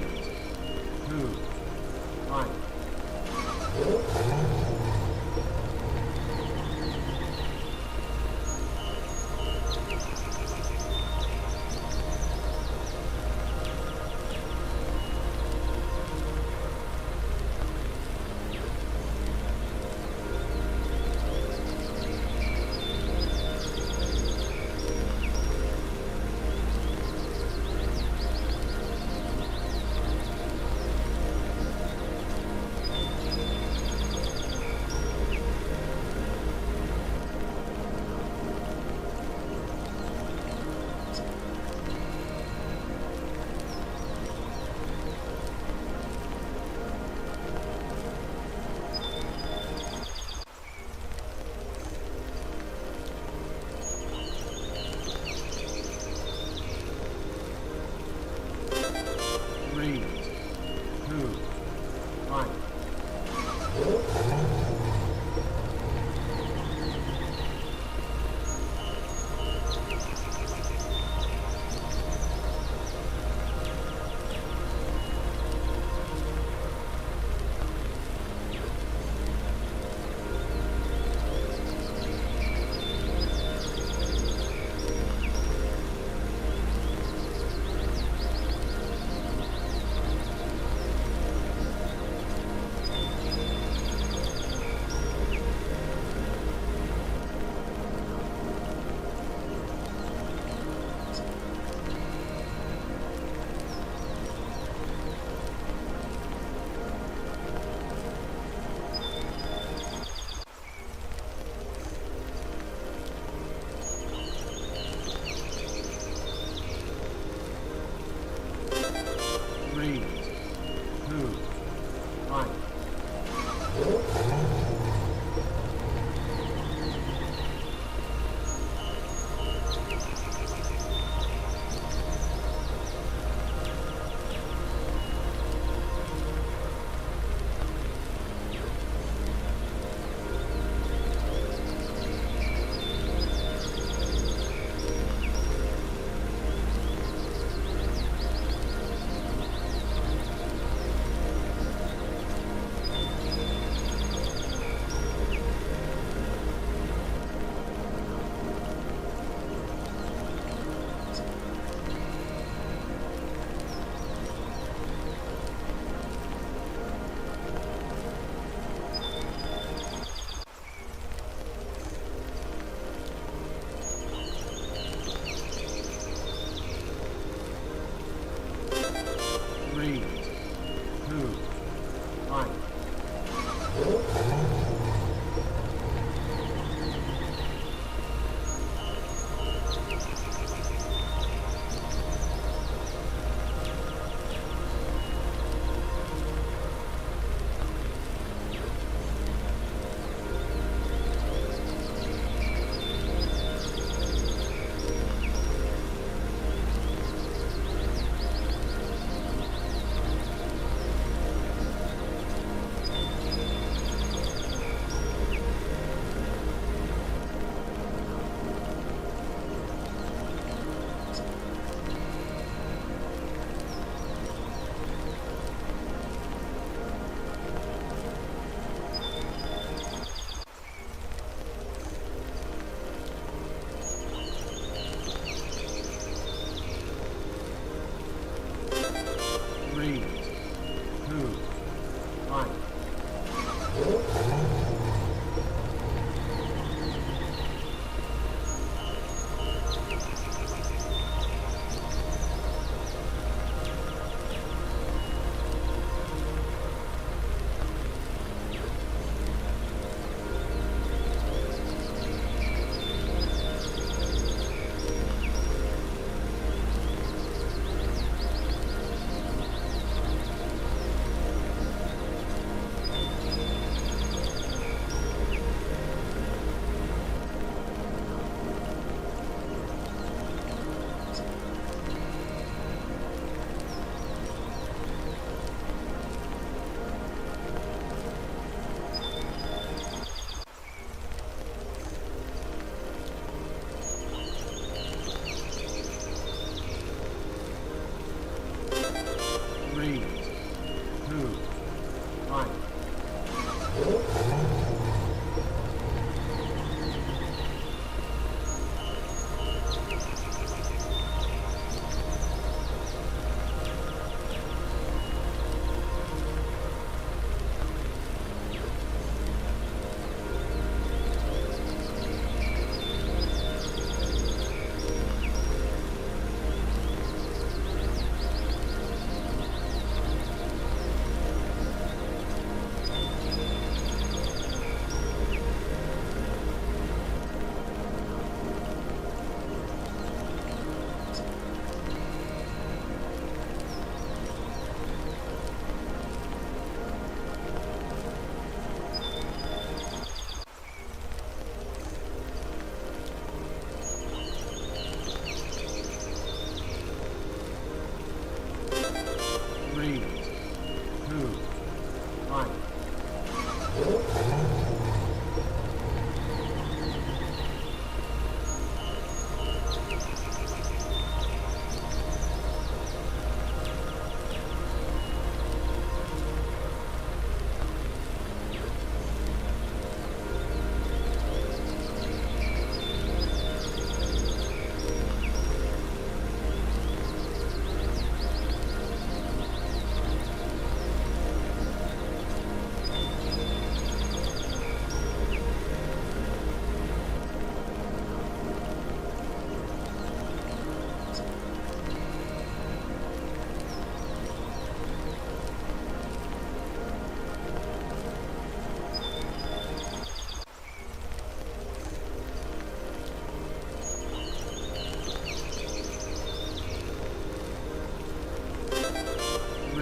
2, 1. Three, 2, 1. Three, 2, 1. Three, 2, 1.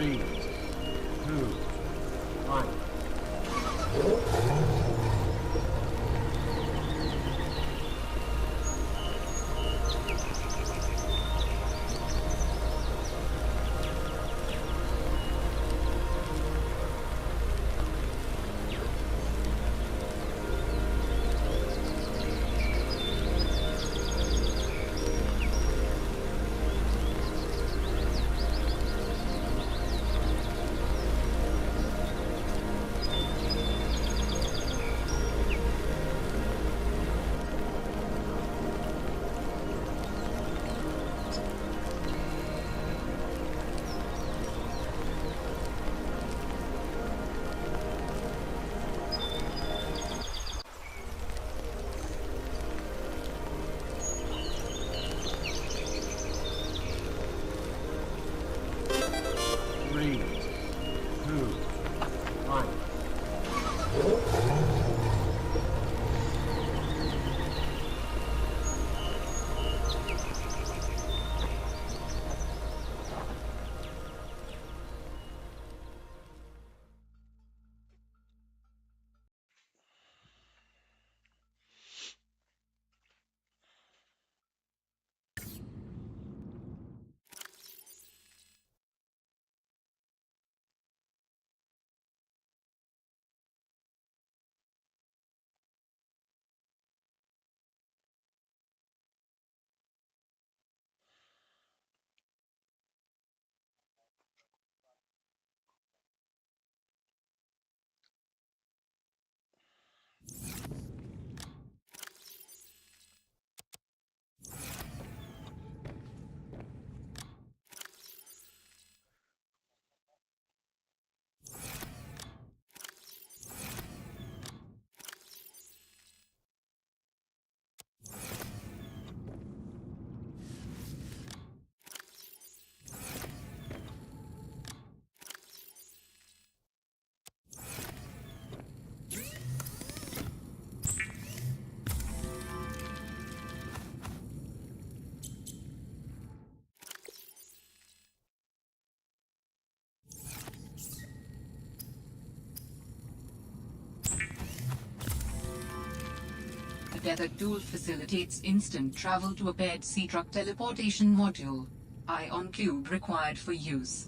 3, 2, 1. Three, 2, 1. Together Tool facilitates instant travel to a paired Sea-Truck teleportation module. Ion Cube required for use.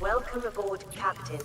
Welcome aboard, Captain.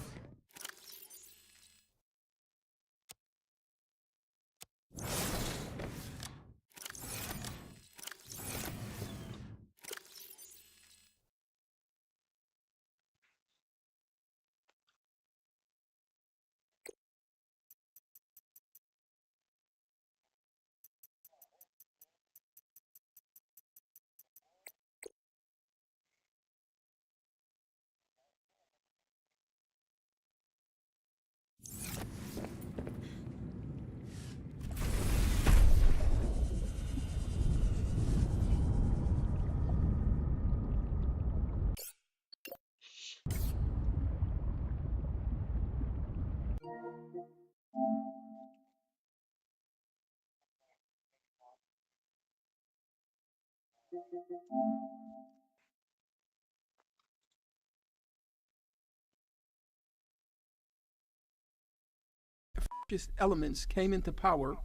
Fascist elements came into power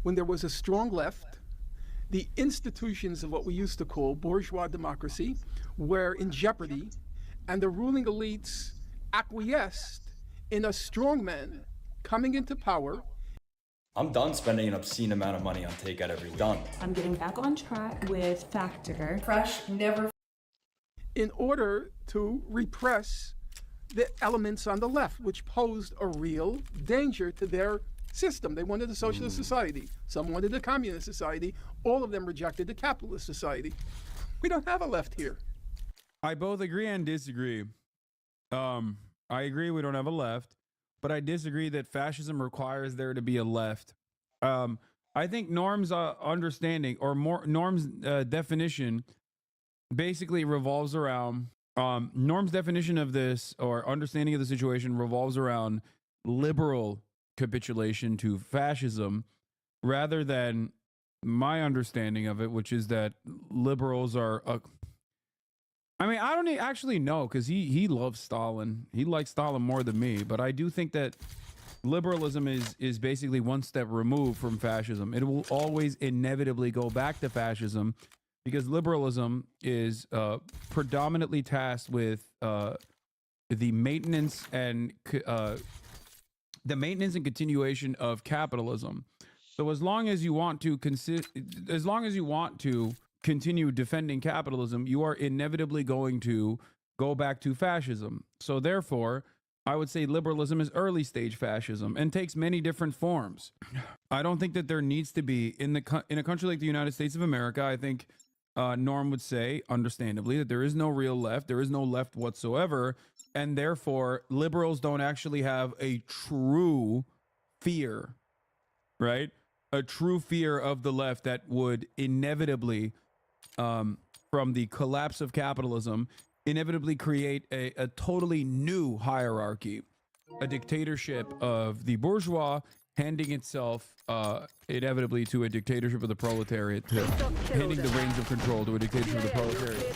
when there was a strong left. The institutions of what we used to call bourgeois democracy were in jeopardy, and the ruling elites acquiesced in a strongman coming into power. I'm done spending an obscene amount of money on takeout every done. I'm getting back on track with Factor. Fresh, never. In order to repress the elements on the left, which posed a real danger to their system. They wanted a socialist society. Some wanted a communist society. All of them rejected the capitalist society. We don't have a left here. I both agree and disagree. I agree we don't have a left, but I disagree that fascism requires there to be a left. I think Norm's understanding, or Norm's definition, basically revolves around Norm's definition of this, or understanding of the situation, revolves around liberal capitulation to fascism, rather than my understanding of it, which is that liberals are I mean, I don't actually know, because he loves Stalin. He likes Stalin more than me, but I do think that liberalism is basically one step removed from fascism. It will always inevitably go back to fascism, because liberalism is predominantly tasked with the maintenance and continuation of capitalism. So as long as you want to continue defending capitalism, you are inevitably going to go back to fascism. So therefore, I would say liberalism is early stage fascism and takes many different forms. I don't think that there needs to be in a country like the United States of America. I think Norm would say, understandably, that there is no real left. There is no left whatsoever. And therefore, liberals don't actually have a true fear, right? A true fear of the left that would inevitably, from the collapse of capitalism, inevitably create a totally new hierarchy, a dictatorship of the bourgeois handing itself inevitably to a dictatorship of the proletariat, handing the reins of control to a dictatorship of the proletariat.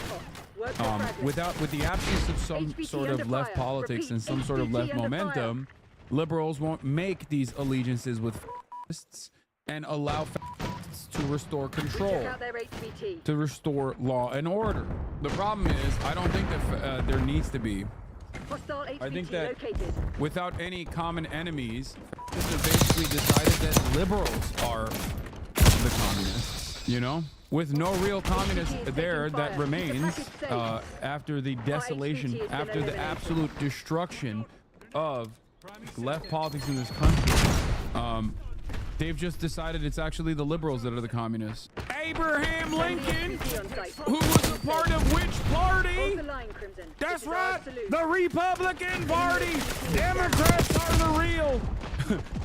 With the absence of some sort of left politics and some sort of left momentum, liberals won't make these allegiances with fascists and allow fascists to restore control, to restore law and order. The problem is, I don't think that there needs to be. I think that without any common enemies, fascists have basically decided that liberals are the communists, you know? With no real communist there that remains after the desolation, after the absolute destruction of left politics in this country. They've just decided it's actually the liberals that are the communists. Abraham Lincoln, who was a part of which party? That's right, the Republican Party. Democrats are the real.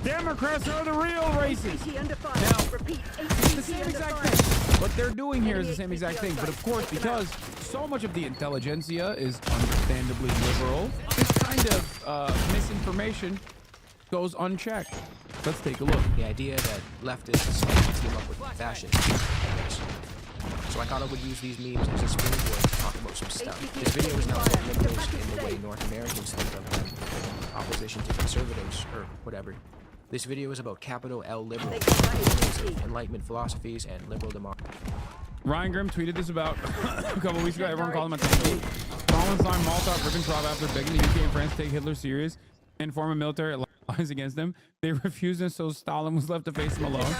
Democrats are the real racists. Now, it's the same exact thing. What they're doing here is the same exact thing. But of course, because so much of the intelligentsia is understandably liberal, this kind of misinformation goes unchecked. Let's take a look. The idea that leftists team up with fascists. So I thought I would use these memes as a springboard to talk about some stuff. This video is not about liberals in the way North Americans think of them, opposition to conservatives, or whatever. This video is about capital L liberals, Enlightenment philosophies, and liberal democracy. Ryan Grimm tweeted this about a couple weeks ago. Everyone called him a tanky. Stalin signed Molotov-Ribbentrop after begging the UK and France to take Hitler serious and form a military alliance against them. They refused, and so Stalin was left to face them alone.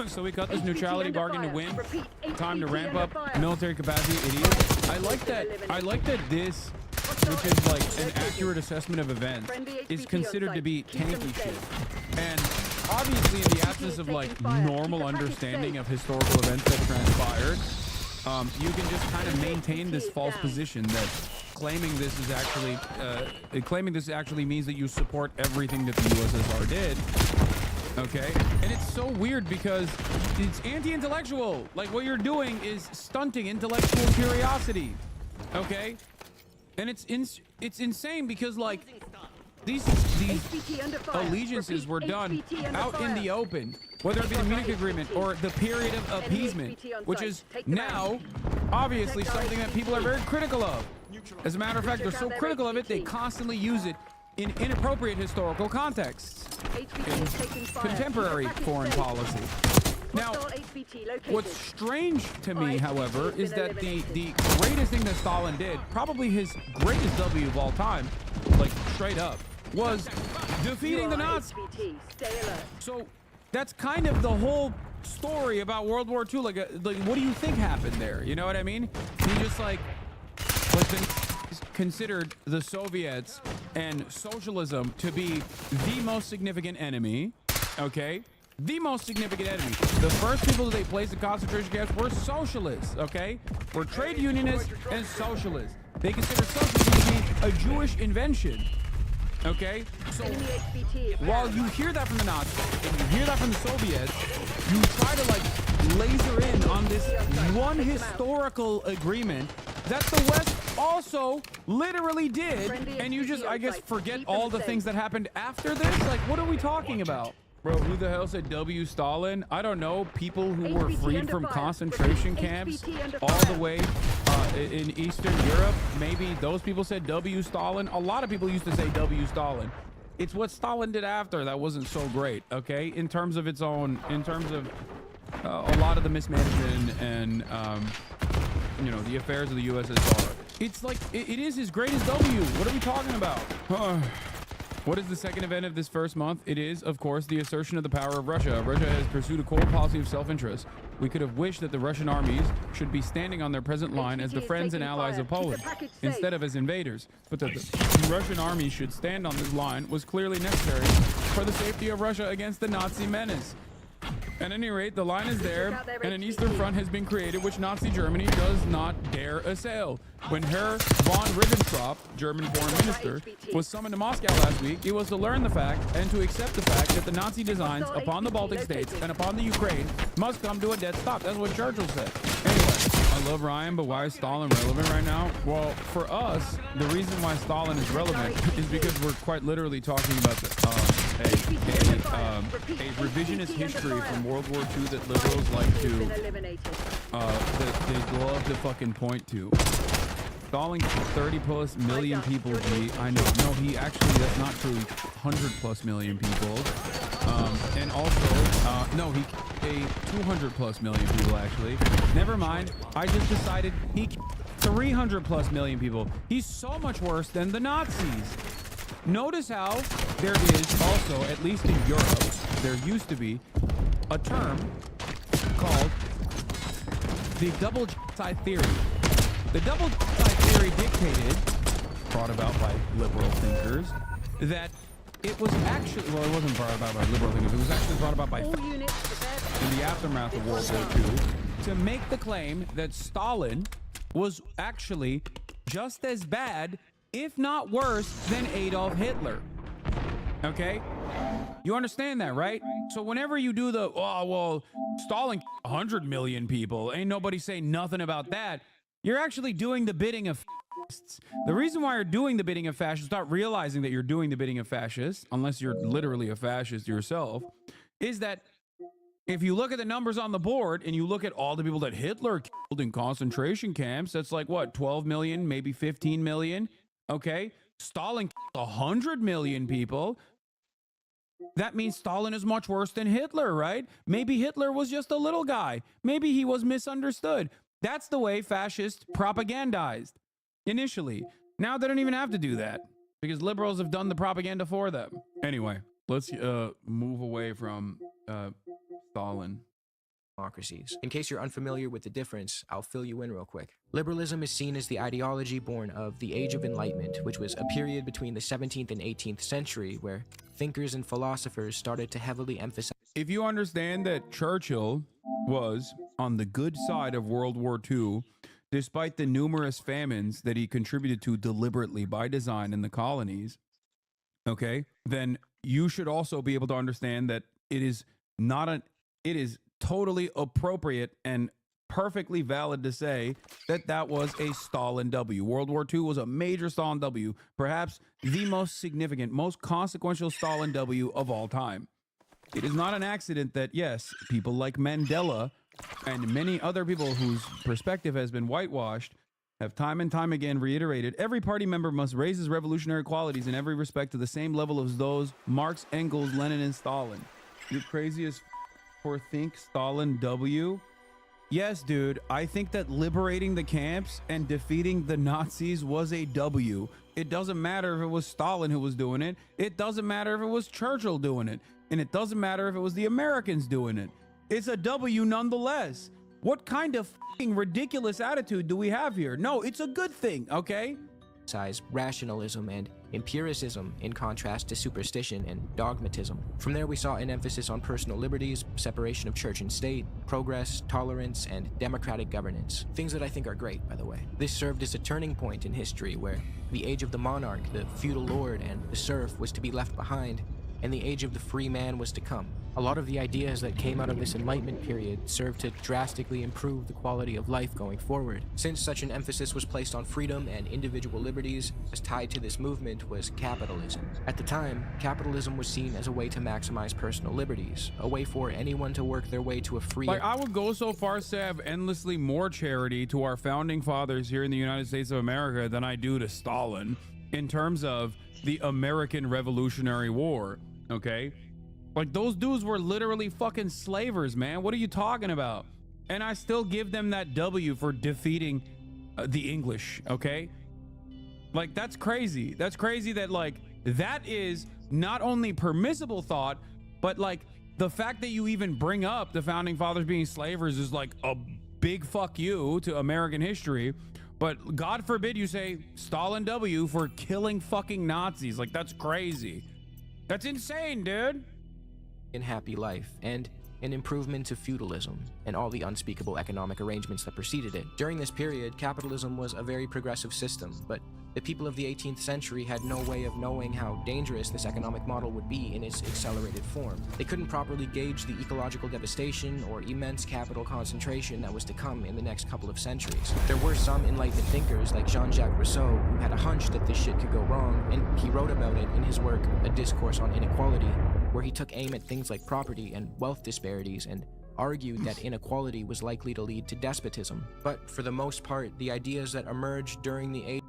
So we cut this neutrality bargain to win. Time to ramp up military capacity, idiots. I like that this, which is like an accurate assessment of events, is considered to be tanky shit. And obviously, in the absence of like normal understanding of historical events that transpired, you can just kind of maintain this false position that claiming this actually means that you support everything that the USSR did. Okay, and it's so weird because it's anti-intellectual. Like, what you're doing is stunting intellectual curiosity. Okay, and it's insane because, like, these allegiances were done out in the open, whether it be the Munich Agreement or the period of appeasement, which is now obviously something that people are very critical of. As a matter of fact, they're so critical of it, they constantly use it in inappropriate historical contexts in contemporary foreign policy. Now, what's strange to me, however, is that the greatest thing that Stalin did, probably his greatest W of all time, like straight up, was defeating the Nazis. So that's kind of the whole story about World War II. Like what do you think happened there? You know what I mean? He just like considered the Soviets and socialism to be the most significant enemy. Okay. The most significant enemy. The first people that they placed in concentration camps were socialists, okay? Were trade unionists and socialists. They consider socialism to be a Jewish invention, okay? So while you hear that from the Nazis and you hear that from the Soviets, you try to like laser in on this one historical agreement that the West also literally did, and you just, I guess, forget all the things that happened after this. Like, what are we talking about? Bro, who the hell said W Stalin? I don't know. People who were freed from concentration camps all the way in Eastern Europe. Maybe those people said W Stalin. A lot of people used to say W Stalin. It's what Stalin did after that wasn't so great, okay? In terms of its own, in terms of a lot of the mismanagement and, you know, the affairs of the USSR. It's like, it is his greatest W. What are we talking about? What is the second event of this first month? It is, of course, the assertion of the power of Russia. Russia has pursued a cold policy of self-interest. We could have wished that the Russian armies should be standing on their present line as the friends and allies of Poland, instead of as invaders. But that the Russian army should stand on this line was clearly necessary for the safety of Russia against the Nazi menace. At any rate, the line is there, and an Eastern Front has been created which Nazi Germany does not dare assail. When Herr von Ribbentrop, German foreign minister, was summoned to Moscow last week, it was to learn the fact and to accept the fact that the Nazi designs upon the Baltic states and upon the Ukraine must come to a dead stop. That's what Churchill said. Anyway, I love Ryan, but why is Stalin relevant right now? Well, for us, the reason why Stalin is relevant is because we're quite literally talking about a revisionist history from World War II that liberals like to, that they love to fucking point to. Stalin 30+ million people. I know. No, he actually, that's not true. 100+ million people. And also, no, he a 200+ million people actually. Never mind. I just decided he 300+ million people. He's so much worse than the Nazis. Notice how there is also, at least in Europe, there used to be a term called the double genocide theory. The double genocide theory dictated, brought about by liberal thinkers, that it was actually, well, it wasn't brought about by liberal thinkers, it was actually brought about by in the aftermath of World War II, to make the claim that Stalin was actually just as bad, if not worse, than Adolf Hitler. Okay? You understand that, right? So whenever you do the, oh, well, Stalin 100 million people, ain't nobody saying nothing about that, you're actually doing the bidding of fascists. The reason why you're doing the bidding of fascists, not realizing that you're doing the bidding of fascists, unless you're literally a fascist yourself, is that if you look at the numbers on the board and you look at all the people that Hitler killed in concentration camps, that's like what, 12 million, maybe 15 million. Okay. Stalin killed 100 million people. That means Stalin is much worse than Hitler, right? Maybe Hitler was just a little guy. Maybe he was misunderstood. That's the way fascists propagandized initially. Now they don't even have to do that because liberals have done the propaganda for them. Anyway, let's move away from Stalin. Democracies. In case you're unfamiliar with the difference, I'll fill you in real quick. Liberalism is seen as the ideology born of the Age of Enlightenment, which was a period between the 17th and 18th century where thinkers and philosophers started to heavily emphasize. If you understand that Churchill was on the good side of World War II, despite the numerous famines that he contributed to deliberately by design in the colonies, okay, then you should also be able to understand that it is totally appropriate and perfectly valid to say that that was a Stalin W. World War II was a major Stalin W, perhaps the most significant, most consequential Stalin W of all time. It is not an accident that, yes, people like Mandela and many other people whose perspective has been whitewashed have time and time again reiterated every party member must raise his revolutionary qualities in every respect to the same level as those Marx, Engels, Lenin, and Stalin. You're crazy as for think Stalin W? Yes, dude, I think that liberating the camps and defeating the Nazis was a W. It doesn't matter if it was Stalin who was doing it. It doesn't matter if it was Churchill doing it. And it doesn't matter if it was the Americans doing it. It's a W nonetheless. What kind of fucking ridiculous attitude do we have here? No, it's a good thing, okay? Rationalism and empiricism in contrast to superstition and dogmatism. From there we saw an emphasis on personal liberties, separation of church and state, progress, tolerance, and democratic governance. Things that I think are great, by the way. This served as a turning point in history where the age of the monarch, the feudal lord, and the serf was to be left behind, and the age of the free man was to come. A lot of the ideas that came out of this Enlightenment period served to drastically improve the quality of life going forward. Since such an emphasis was placed on freedom and individual liberties, as tied to this movement was capitalism. At the time, capitalism was seen as a way to maximize personal liberties, a way for anyone to work their way to a free... Like, I would go so far as to have endlessly more charity to our founding fathers here in the United States of America than I do to Stalin in terms of the American Revolutionary War, okay? Like, those dudes were literally fucking slavers, man. What are you talking about? And I still give them that W for defeating the English, okay? Like, that's crazy. That's crazy that, like, that is not only permissible thought, but, like, the fact that you even bring up the founding fathers being slavers is, like, a big fuck you to American history. But God forbid you say Stalin W for killing fucking Nazis. Like, that's crazy. That's insane, dude. And happy life, and an improvement to feudalism, and all the unspeakable economic arrangements that preceded it. During this period, capitalism was a very progressive system, but the people of the 18th century had no way of knowing how dangerous this economic model would be in its accelerated form. They couldn't properly gauge the ecological devastation or immense capital concentration that was to come in the next couple of centuries. There were some Enlightenment thinkers like Jean-Jacques Rousseau who had a hunch that this shit could go wrong, and he wrote about it in his work, A Discourse on Inequality, where he took aim at things like property and wealth disparities and argued that inequality was likely to lead to despotism. But for the most part, the ideas that emerged during the age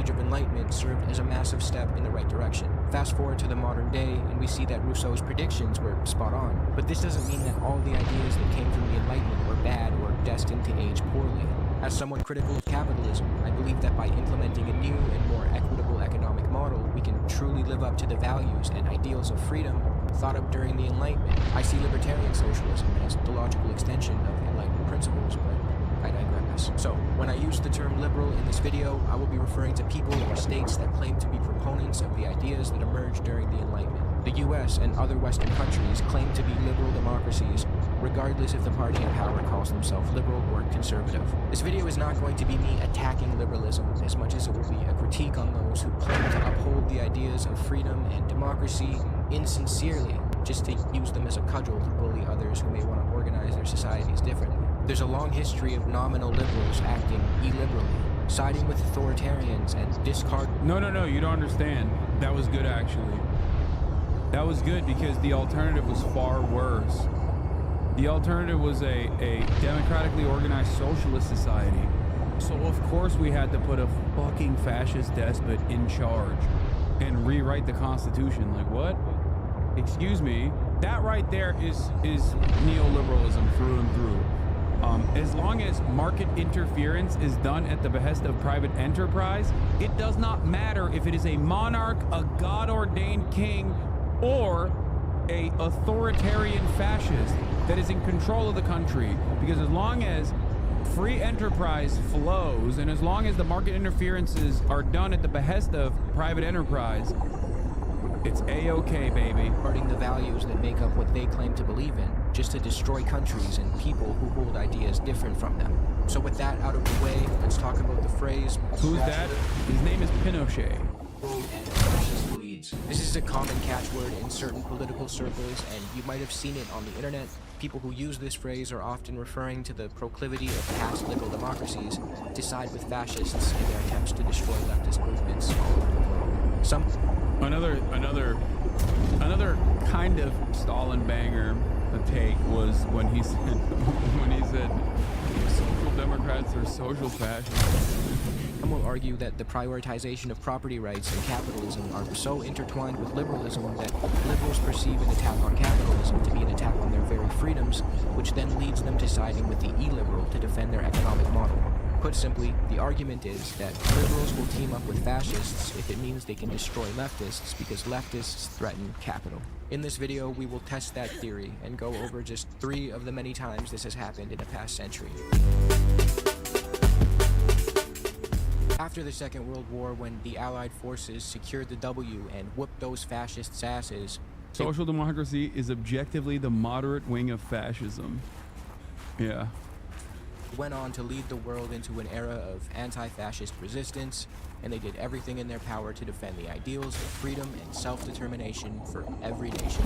of Enlightenment served as a massive step in the right direction. Fast forward to the modern day, and we see that Rousseau's predictions were spot on. But this doesn't mean that all the ideas that came from the Enlightenment were bad or destined to age poorly. As someone critical of capitalism, I believe that by implementing a new and more equitable economic model, we can truly live up to the values and ideals of freedom thought of during the Enlightenment. I see libertarian socialism as the logical extension of Enlightenment principles, but I digress. So, when I use the term liberal in this video, I will be referring to people or states that claim to be proponents of the ideas that emerged during the Enlightenment. The US and other Western countries claim to be liberal democracies, regardless if the party in power calls themselves liberal or conservative. This video is not going to be me attacking liberalism as much as it will be a critique on those who claim to uphold the ideas of freedom and democracy insincerely, just to use them as a cudgel to bully others who may want to organize their societies differently. There's a long history of nominal liberals acting illiberally, siding with authoritarians and discard... No, you don't understand. That was good, actually. That was good because the alternative was far worse. The alternative was a democratically organized socialist society. So of course we had to put a fucking fascist despot in charge and rewrite the Constitution. Like, what? Excuse me. That right there is neoliberalism through and through. As long as market interference is done at the behest of private enterprise, it does not matter if it is a monarch, a God-ordained king, or a authoritarian fascist that is in control of the country. Because as long as free enterprise flows, and as long as the market interferences are done at the behest of private enterprise, It's A-okay, baby. Hurting the values that make up what they claim to believe in, just to destroy countries and people who hold ideas different from them. So with that out of the way, let's talk about the phrase... Who's that? His name is Pinochet. This is a common catchword in certain political circles, and you might have seen it on the internet. People who use this phrase are often referring to the proclivity of past liberal democracies to side with fascists in their attempts to destroy leftist movements all over the world. Another kind of Stalin banger take was when he said social democrats are social fascists. Some will argue that the prioritization of property rights and capitalism are so intertwined with liberalism that liberals perceive an attack on capitalism to be an attack on their very freedoms, which then leads them to siding with the illiberal to defend their economic model. Put simply, the argument is that liberals will team up with fascists if it means they can destroy leftists because leftists threaten capital. In this video, we will test that theory and go over just 3 of the many times this has happened in the past century. After the Second World War, when the Allied forces secured the W and whooped those fascists' asses... Social democracy is objectively the moderate wing of fascism. Yeah. Went on to lead the world into an era of anti-fascist resistance, and they did everything in their power to defend the ideals of freedom and self-determination for every nation.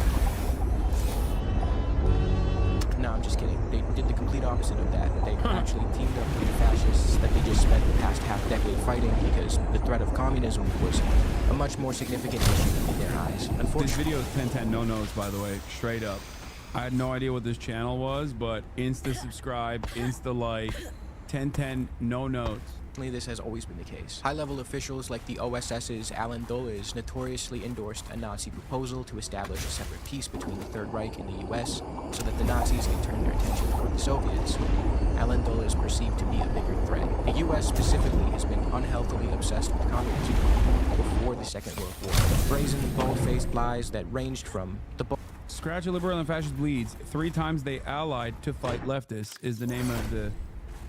No, I'm just kidding. They did the complete opposite of that. They actually teamed up with the fascists that they just spent the past half-decade fighting because the threat of communism was a much more significant issue in their eyes. Unfortunately, this video is 1010 no notes, by the way, straight up. I had no idea what this channel was, but insta subscribe, insta like, 1010 no notes. This has always been the case. High-level officials like the OSS's Alan Dulles notoriously endorsed a Nazi proposal to establish a separate peace between the Third Reich and the US so that the Nazis could turn their attention toward the Soviets. Alan Dulles perceived to be a bigger threat. The US specifically has been unhealthily obsessed with communism before the Second World War. Brazen, bold-faced lies that ranged from the... Scratch a liberal and fascist bleeds. 3 times they allied to fight leftists is the name of the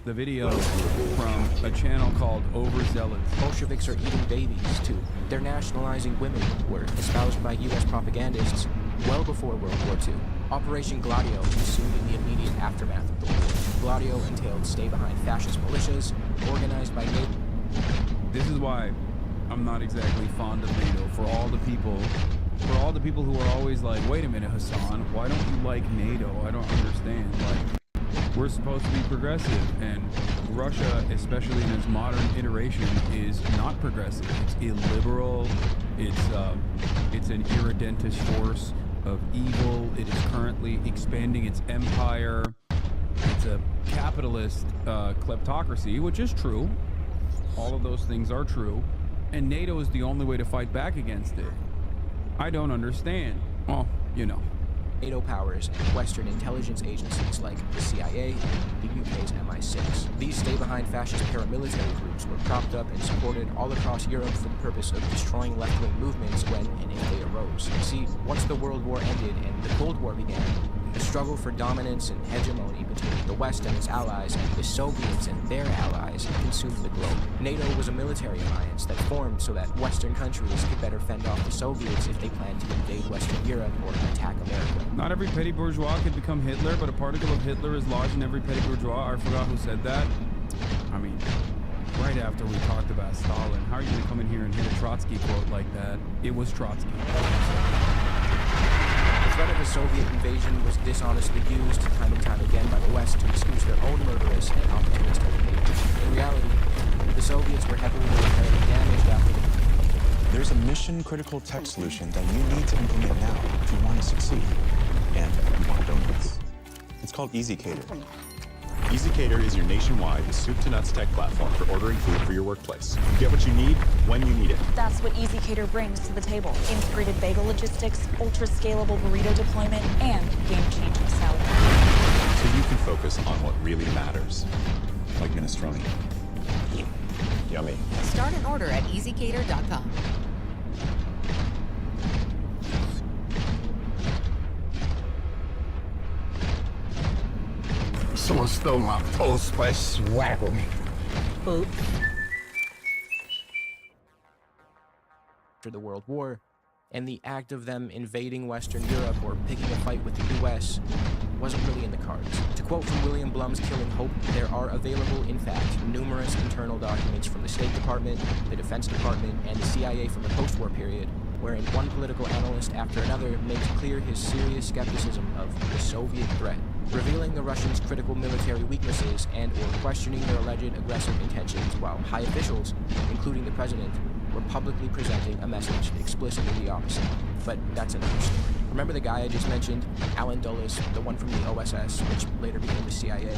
video from a channel called Overzealous. Bolsheviks are eating babies, too. They're nationalizing women, were espoused by U.S. propagandists well before World War II. Operation Gladio ensued in the immediate aftermath of the war. Gladio entailed stay-behind fascist militias organized by NATO. This is why I'm not exactly fond of NATO. For all the people who are always like, wait a minute, Hassan, why don't you like NATO? I don't understand. Like, we're supposed to be progressive, and Russia, especially in its modern iteration, is not progressive. It's illiberal. It's an irredentist force of evil. It is currently expanding its empire. It's a capitalist kleptocracy, which is true. All of those things are true, and NATO is the only way to fight back against it. I don't understand. Well, you know. NATO powers and Western intelligence agencies like the CIA and the UK's MI6. These stay-behind fascist paramilitary groups were propped up and supported all across Europe for the purpose of destroying left-wing movements when and if they arose. See, once the World War ended and the Cold War began, the struggle for dominance and hegemony between the West and its allies and the Soviets and their allies consumed the globe. NATO was a military alliance that formed so that Western countries could better fend off the Soviets if they planned to invade Western Europe or attack America. Not every petty bourgeois could become Hitler, but a particle of Hitler is lodged in every petty bourgeois. I forgot who said that. I mean, right after we talked about Stalin, how are you going to come in here and hit a Trotsky quote like that? It was Trotsky. The threat of a Soviet invasion was dishonestly used time and time again by the West to excuse their own murderous and opportunistic behavior. In reality, the Soviets were heavily militarily damaged after the... There's a mission-critical tech solution that you need to implement now if you want to succeed. And you want donuts. It's called EasyCater. EasyCater is your nationwide soup-to-nuts tech platform for ordering food for your workplace. You get what you need when you need it. That's what EasyCater brings to the table. Integrated bagel logistics, ultra-scalable burrito deployment, and game-changing salad. So you can focus on what really matters, like minestrone. Yummy. Start an order at easycater.com. Someone stole my Old Spice swaggle. Oops. After the World War, and the act of them invading Western Europe or picking a fight with the US wasn't really in the cards. To quote from William Blum's Killing Hope, there are available, in fact, numerous internal documents from the State Department, the Defense Department, and the CIA from the post-war period, wherein one political analyst after another makes clear his serious skepticism of the Soviet threat, revealing the Russians' critical military weaknesses and/or questioning their alleged aggressive intentions, while high officials, including the president, were publicly presenting a message explicitly the opposite. But that's another story. Remember the guy I just mentioned, Alan Dulles, the one from the OSS, which later became the CIA,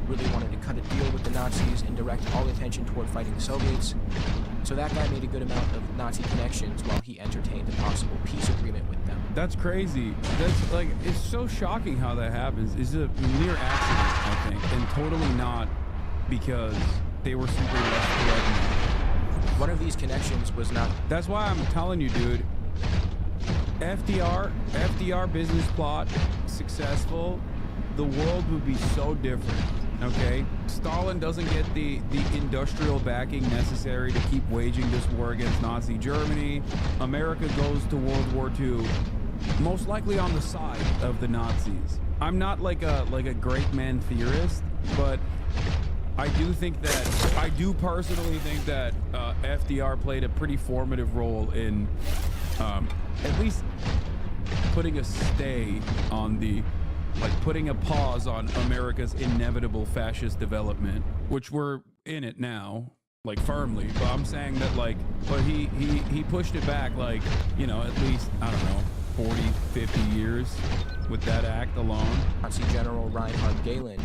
really wanted to cut a deal with the Nazis and direct all attention toward fighting the Soviets? So that guy made a good amount of Nazi connections while he entertained a possible peace agreement with them. That's crazy. That's like, it's so shocking how that happens. It's a mere accident, I think, and totally not because they were simply less threatened. One of these connections was not... That's why I'm telling you, dude. FDR business plot, successful, the world would be so different, okay? Stalin doesn't get the industrial backing necessary to keep waging this war against Nazi Germany. America goes to World War II, most likely on the side of the Nazis. I'm not like a great man theorist, but I do personally think that FDR played a pretty formative role in at least putting a stay on putting a pause on America's inevitable fascist development, which we're in it now, like firmly. But I'm saying that but he pushed it back at least, I don't know, 40, 50 years with that act alone. Nazi General Reinhard Gehlen,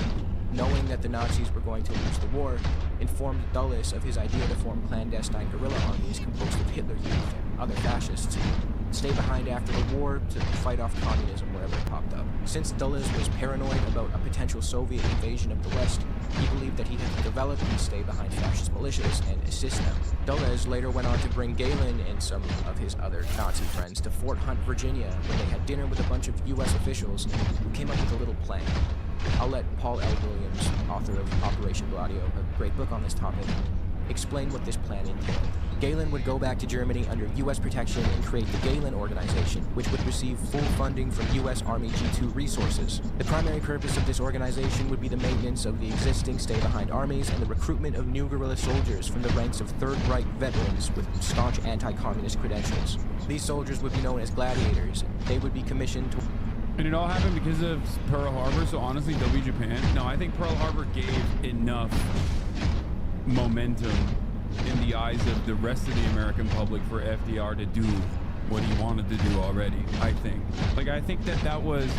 knowing that the Nazis were going to lose the war, informed Dulles of his idea to form clandestine guerrilla armies composed of Hitler Youth and other fascists who would stay behind after the war to fight off communism wherever it popped up. Since Dulles was paranoid about a potential Soviet invasion of the West, he believed that he had to develop these stay-behind fascist militias and assist them. Dulles later went on to bring Gehlen and some of his other Nazi friends to Fort Hunt, Virginia, where they had dinner with a bunch of US officials who came up with a little plan. I'll let Paul L. Williams, author of Operation Gladio, a great book on this topic, explain what this plan entailed. Gehlen would go back to Germany under U.S. protection and create the Gehlen Organization, which would receive full funding from U.S. Army G2 resources. The primary purpose of this organization would be the maintenance of the existing stay-behind armies and the recruitment of new guerrilla soldiers from the ranks of Third Reich veterans with staunch anti-communist credentials. These soldiers would be known as gladiators, and they would be commissioned to... And it all happened because of Pearl Harbor, so honestly, W Japan. No, I think Pearl Harbor gave enough momentum in the eyes of the rest of the American public for FDR to do what he wanted to do already, I think. I think that was...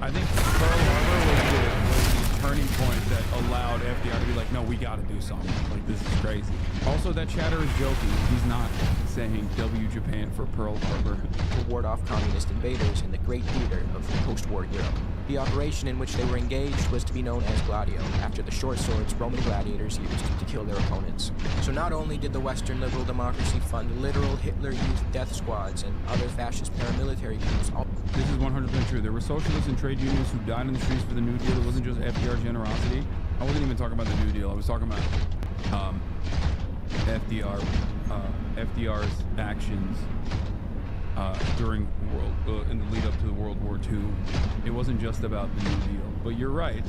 I think Pearl Harbor was the turning point that allowed FDR to be like, no, we gotta do something. This is crazy. Also, that chatter is joking. He's not saying W Japan for Pearl Harbor. To ward off communist invaders in the great theater of post-war Europe. The operation in which they were engaged was to be known as Gladio, after the short swords Roman gladiators used to kill their opponents. So not only did the Western liberal democracy fund literal Hitler Youth death squads and other fascist paramilitary groups... This is 100% true. There were socialists and trade unions who died in the streets for the New Deal. It wasn't just FDR's generosity. I wasn't even talking about the New Deal. I was talking about FDR's actions during in the lead up to World War II. It wasn't just about the New Deal. But you're right.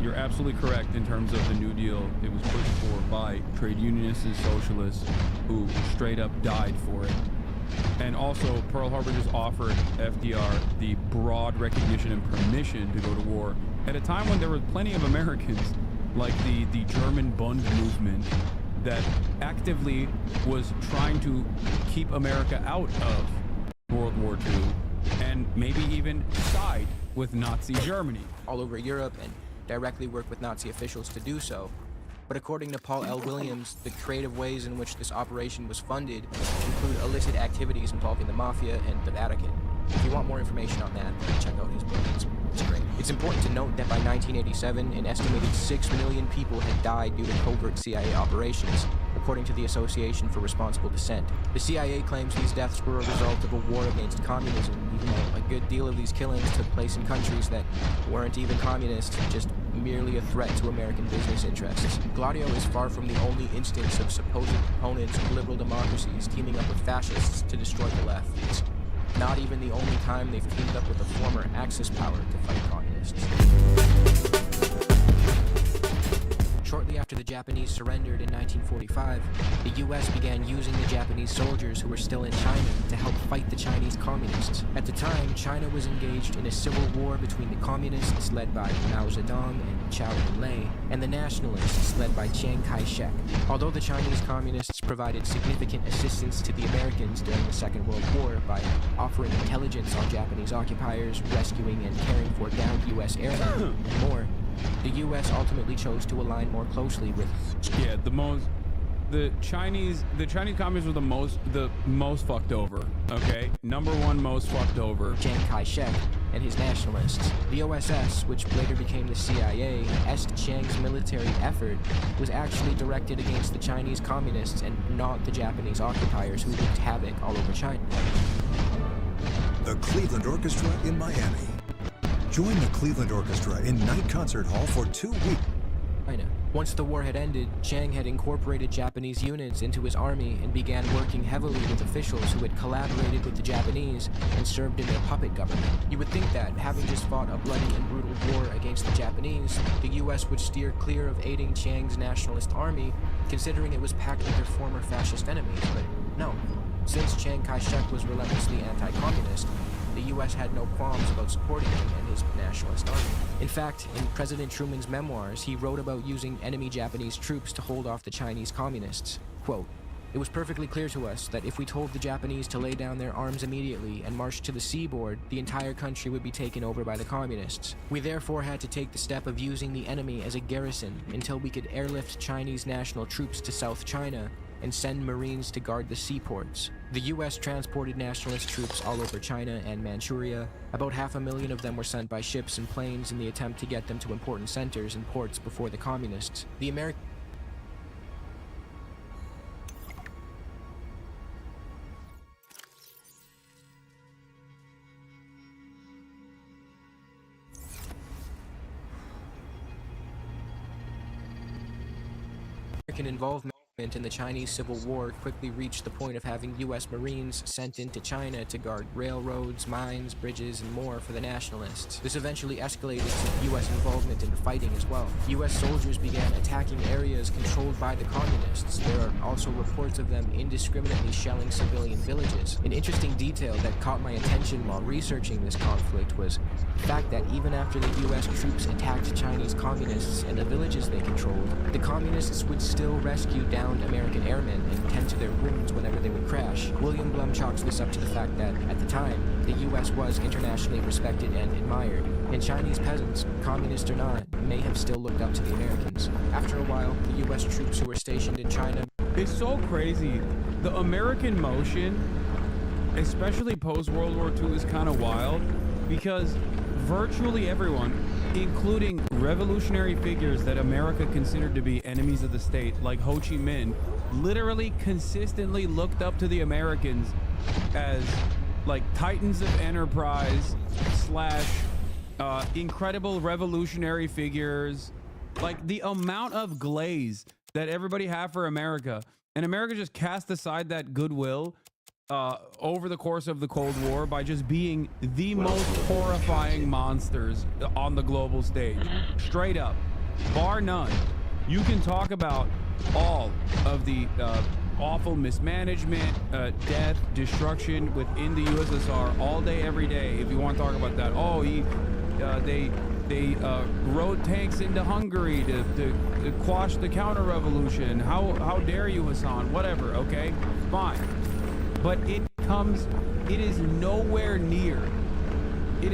You're absolutely correct in terms of the New Deal. It was pushed for by trade unionists and socialists who straight up died for it. And also, Pearl Harbor just offered FDR the broad recognition and permission to go to war at a time when there were plenty of Americans, like the German Bund movement, that actively was trying to keep America out of World War II and maybe even side with Nazi Germany. All over Europe and directly work with Nazi officials to do so. But according to Paul L. Williams, the creative ways in which this operation was funded include illicit activities involving the Mafia and the Vatican. If you want more information on that, check out his book. It's great. It's important to note that by 1987, an estimated 6 million people had died due to covert CIA operations, according to the Association for Responsible Dissent. The CIA claims these deaths were a result of a war against communism, even though a good deal of these killings took place in countries that weren't even communist, just merely a threat to American business interests. Gladio is far from the only instance of supposed opponents of liberal democracies teaming up with fascists to destroy the left. It's not even the only time they've teamed up with a former Axis power to fight communists. Shortly after the Japanese surrendered in 1945, the US began using the Japanese soldiers who were still in China to help fight the Chinese communists. At the time, China was engaged in a civil war between the communists led by Mao Zedong and Chiang Kai-shek and the nationalists led by Chiang Kai-shek. Although the Chinese communists provided significant assistance to the Americans during the Second World War by offering intelligence on Japanese occupiers, rescuing and caring for downed US airmen, and more, the U.S. ultimately chose to align more closely with. Yeah, the Chinese communists were the most fucked over. Okay, number one most fucked over. Chiang Kai-shek and his nationalists. The OSS, which later became the CIA, est Chiang's military effort was actually directed against the Chinese communists and not the Japanese occupiers who wreaked havoc all over China. The Cleveland Orchestra in Miami. Join the Cleveland Orchestra in Night Concert Hall for 2 weeks. China. Once the war had ended, Chiang had incorporated Japanese units into his army and began working heavily with officials who had collaborated with the Japanese and served in their puppet government. You would think that, having just fought a bloody and brutal war against the Japanese, the US would steer clear of aiding Chiang's nationalist army, considering it was packed with their former fascist enemies, but no. Since Chiang Kai-shek was relentlessly anti-communist, the U.S. had no qualms about supporting him and his nationalist army. In fact, in President Truman's memoirs, he wrote about using enemy Japanese troops to hold off the Chinese communists. Quote, "It was perfectly clear to us that if we told the Japanese to lay down their arms immediately and march to the seaboard, the entire country would be taken over by the communists. We therefore had to take the step of using the enemy as a garrison until we could airlift Chinese national troops to South China and send Marines to guard the seaports. The U.S. transported nationalist troops all over China and Manchuria. About 500,000 of them were sent by ships and planes in the attempt to get them to important centers and ports before the communists. The American involvement in the Chinese Civil War quickly reached the point of having U.S. Marines sent into China to guard railroads, mines, bridges, and more for the nationalists. This eventually escalated to U.S. involvement in the fighting as well. U.S. soldiers began attacking areas controlled by the communists. There are also reports of them indiscriminately shelling civilian villages. An interesting detail that caught my attention while researching this conflict was the fact that even after the U.S. troops attacked Chinese communists and the villages they controlled, the communists would still rescue downed American airmen and tend to their wounds whenever they would crash. William Blum chalks this up to the fact that, at the time, the U.S. was internationally respected and admired, and Chinese peasants, communist or not, may have still looked up to the Americans. After a while, the U.S. troops who were stationed in China... It's so crazy. The American motion, especially post-World War II, is kind of wild because virtually everyone, including revolutionary figures that America considered to be enemies of the state, like Ho Chi Minh, literally consistently looked up to the Americans as like titans of enterprise / incredible revolutionary figures. Like the amount of glaze that everybody had for America, and America just cast aside that goodwill over the course of the Cold War by just being the most horrifying monsters on the global stage. Straight up, bar none. You can talk about all of the awful mismanagement, death, destruction within the USSR all day, every day. If you want to talk about that, oh, they rode tanks into Hungary to quash the counter-revolution. How dare you, Hassan? Whatever. Okay, fine. But it is nowhere near the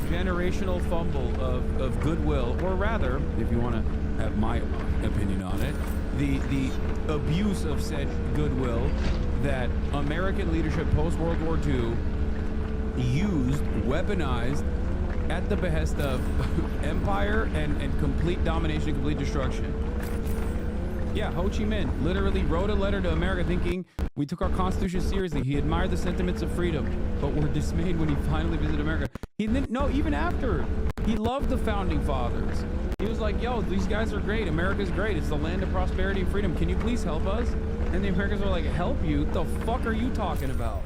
generational fumble of goodwill, or rather, if you want to have my opinion on it, the abuse of said goodwill that American leadership post-World War II used, weaponized at the behest of empire and complete domination, complete destruction. Yeah, Ho Chi Minh literally wrote a letter to America thinking we took our Constitution seriously. He admired the sentiments of freedom, but were dismayed when he finally visited America. Even after, he loved the Founding Fathers. He was like, yo, these guys are great. America's great. It's the land of prosperity and freedom. Can you please help us? And the Americans were like, help you? What the fuck are you talking about?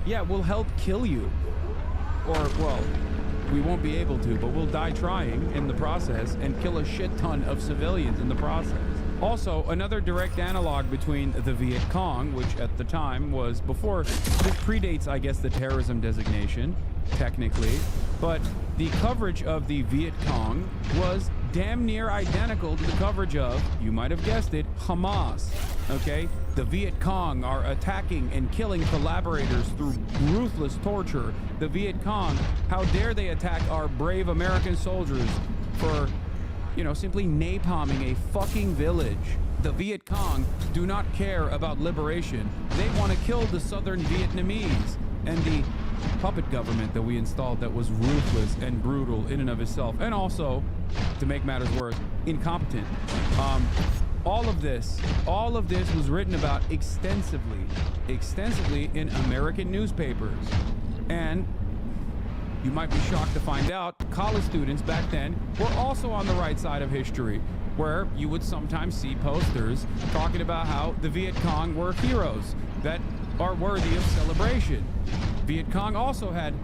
yeah, we'll help kill you. Or, well, we won't be able to, but we'll die trying in the process and kill a shit ton of civilians in the process. Also, another direct analog between the Viet Cong, which at the time was before, this predates, I guess, the terrorism designation, technically, but the coverage of the Viet Cong was damn near identical to the coverage of, you might have guessed it, Hamas, okay? The Viet Cong are attacking and killing collaborators through ruthless torture. The Viet Cong, how dare they attack our brave American soldiers for, you know, simply napalming a fucking village. The Viet Cong do not care about liberation. They want to kill the southern Vietnamese. And the puppet government that we installed that was ruthless and brutal in and of itself, and also, to make matters worse, incompetent. All of this was written about extensively in American newspapers. And you might be shocked to find out college students back then were also on the right side of history, where you would sometimes see posters talking about how the Viet Cong were heroes that are worthy of celebration. Viet Cong also had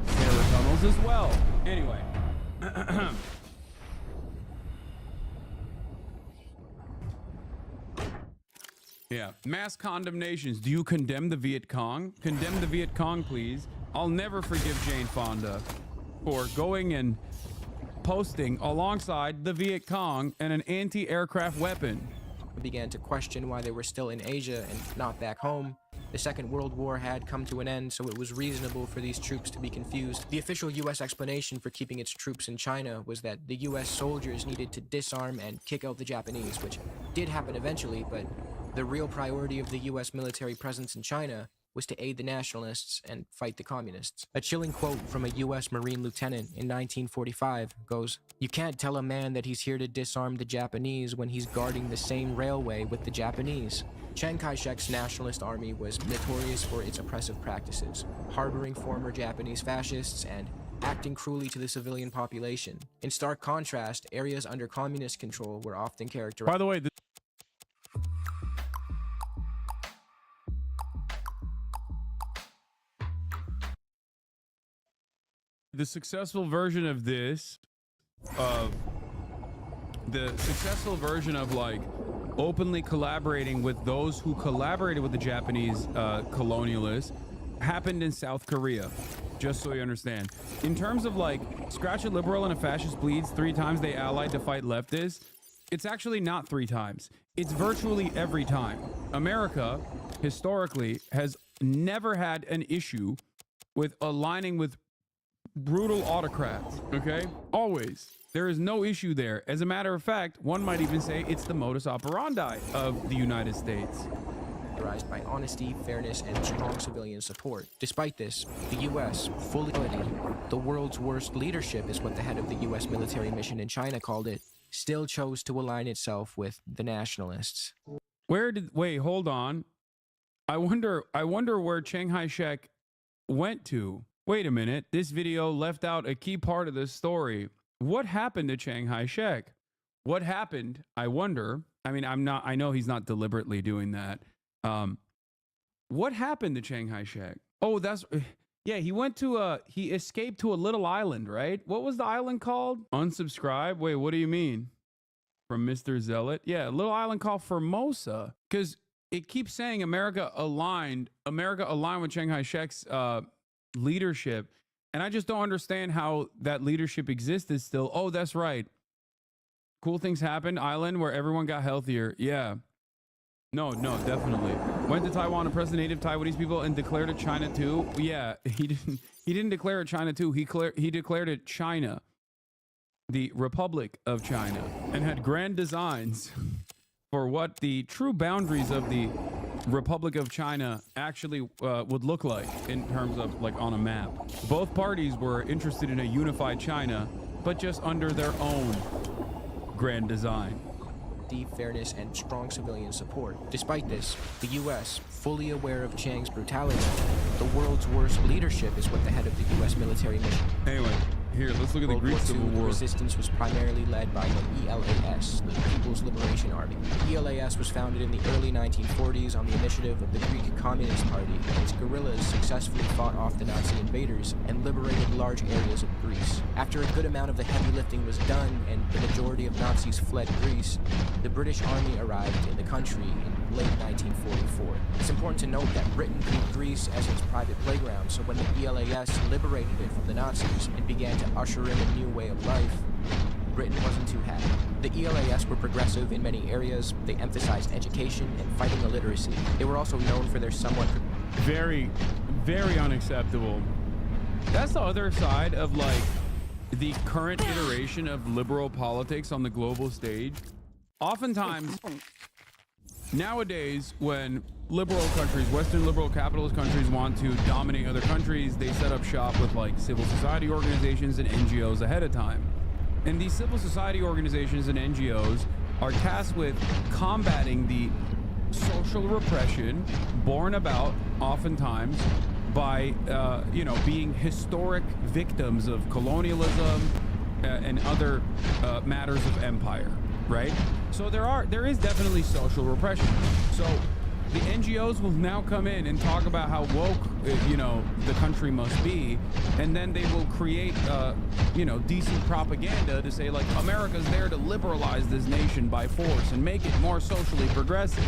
terror tunnels as well. Anyway. Yeah, mass condemnations. Do you condemn the Viet Cong? Condemn the Viet Cong, please. I'll never forgive Jane Fonda for going and posting alongside the Viet Cong and an anti-aircraft weapon. We began to question why they were still in Asia and not back home. The Second World War had come to an end, so it was reasonable for these troops to be confused. The official U.S. explanation for keeping its troops in China was that the U.S. soldiers needed to disarm and kick out the Japanese, which did happen eventually, but the real priority of the U.S. military presence in China was to aid the nationalists and fight the communists. A chilling quote from a U.S. Marine lieutenant in 1945 goes, "You can't tell a man that he's here to disarm the Japanese when he's guarding the same railway with the Japanese." Chiang Kai-shek's nationalist army was notorious for its oppressive practices, harboring former Japanese fascists and acting cruelly to the civilian population. In stark contrast, areas under communist control were often characterized. By the way, the successful version of this, like openly collaborating with those who collaborated with the Japanese colonialists, happened in South Korea, just so you understand. In terms of like scratch a liberal and a fascist bleeds 3 times they allied to fight leftists, it's actually not 3 times. It's virtually every time. America, historically, has never had an issue with aligning with brutal autocrats, okay? Always. There is no issue there. As a matter of fact, one might even say it's the modus operandi of the United States. Characterized by honesty, fairness, and strong civilian support. Despite this, the U.S. fully, the world's worst leadership is what the head of the U.S. military mission in China called it, still chose to align itself with the nationalists. Wait, hold on. I wonder where Chiang Kai-shek went to. Wait a minute, this video left out a key part of this story. What happened to Chiang Kai-shek? What happened? I wonder. I mean, I know he's not deliberately doing that. What happened to Chiang Kai-shek? Oh, yeah, he escaped to a little island, right? What was the island called? Unsubscribe? Wait, what do you mean? From Mr. Zealot? Yeah, a little island called Formosa. Because it keeps saying America aligned with Chiang Kai-shek's leadership, and I just don't understand how that leadership existed still. Oh, that's right. Cool things happened. Island where everyone got healthier. Yeah. No, definitely. Went to Taiwan and pressed the native Taiwanese people and declared it China too. Yeah, he didn't declare it China too. He declared it China, the Republic of China, and had grand designs for what the true boundaries of the Republic of China actually would look like in terms of like on a map. Both parties were interested in a unified China, but just under their own grand design. Deep fairness and strong civilian support. Despite this, the U.S., fully aware of Chiang's brutality, the world's worst leadership is what the head of the U.S. military mission. Anyway, Here, let's look at the World Greek War Civil II, the War. resistance was primarily led by the ELAS, the People's Liberation Army. The ELAS was founded in the early 1940s on the initiative of the Greek Communist Party, and its guerrillas successfully fought off the Nazi invaders and liberated large areas of Greece. After a good amount of the heavy lifting was done and the majority of Nazis fled Greece, the British Army arrived in the country in late 1944. It's important to note that Britain viewed Greece as its private playground, so when the ELAS liberated it from the Nazis and began to usher in a new way of life, Britain wasn't too happy. The ELAS were progressive in many areas. They emphasized education and fighting illiteracy. They were also known for their somewhat... Very, very unacceptable. That's the other side of, like, the current iteration of liberal politics on the global stage. Oftentimes, nowadays, when liberal countries, Western liberal capitalist countries, want to dominate other countries, they set up shop with, like, civil society organizations and NGOs ahead of time. And these civil society organizations and NGOs are tasked with combating the social repression born about oftentimes by, you know, being historic victims of colonialism and other matters of empire, right? So there is definitely social repression. So the NGOs will now come in and talk about how woke, you know, the country must be, and then they will create, you know, decent propaganda to say, like, America's there to liberalize this nation by force and make it more socially progressive.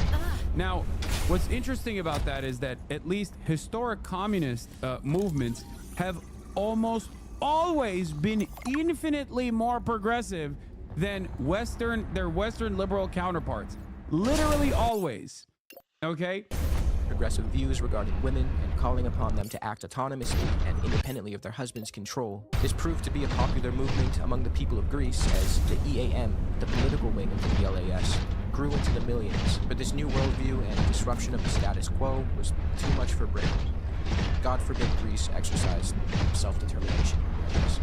Now, what's interesting about that is that at least historic communist movements have almost always been infinitely more progressive than their Western liberal counterparts. Literally always. Okay? Progressive views regarding women and calling upon them to act autonomously and independently of their husband's control. This proved to be a popular movement among the people of Greece as the EAM, the political wing of the ELAS, grew into the millions. But this new worldview and disruption of the status quo was too much for Britain. God forbid Greece exercised self-determination.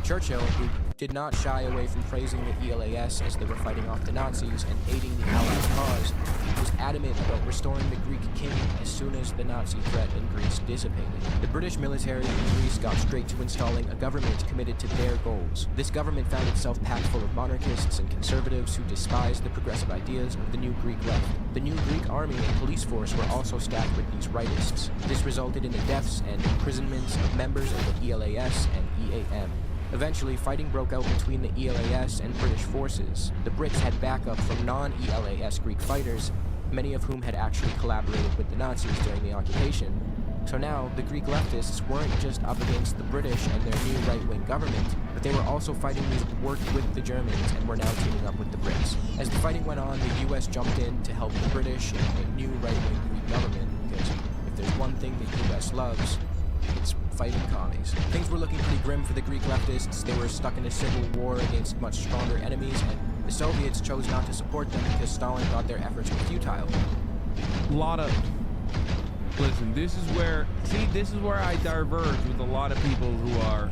Churchill, who did not shy away from praising the ELAS as they were fighting off the Nazis and aiding the Allies' cause, was adamant about restoring the Greek king as soon as the Nazi threat in Greece dissipated. The British military in Greece got straight to installing a government committed to their goals. This government found itself packed full of monarchists and conservatives who despised the progressive ideas of the new Greek left. The new Greek army and police force were also stacked with these rightists. This resulted in the deaths and imprisonments of members of the ELAS and EAM. Eventually, fighting broke out between the ELAS and British forces. The Brits had backup from non-ELAS Greek fighters, many of whom had actually collaborated with the Nazis during the occupation. So now, the Greek leftists weren't just up against the British and their new right-wing government, but they were also fighting to work with the Germans and were now teaming up with the Brits. As the fighting went on, the US jumped in to help the British and a new right-wing Greek government, because if there's one thing the US loves, it's fighting commies. Things were looking pretty grim for the Greek leftists. They were stuck in a civil war against much stronger enemies, and the Soviets chose not to support them because Stalin thought their efforts were futile. Listen, this is where I diverge with a lot of people who are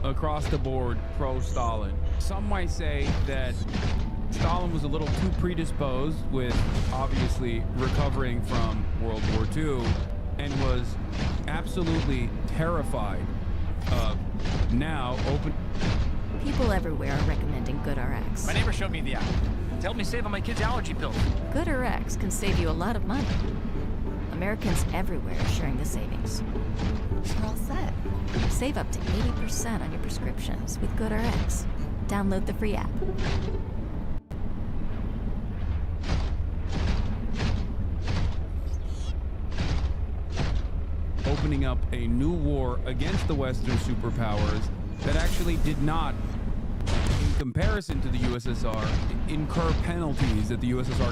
across the board pro-Stalin. Some might say that Stalin was a little too predisposed with obviously recovering from World War II and was absolutely terrified of now open. People everywhere are recommending GoodRx. My neighbor showed me the app. It helped me save on my kids' allergy pills. GoodRx can save you a lot of money. Americans everywhere are sharing the savings. You're all set. Save up to 80% on your prescriptions with GoodRx. Download the free app. Opening up a new war against the Western superpowers that actually did not, in comparison to the USSR, incur penalties that the USSR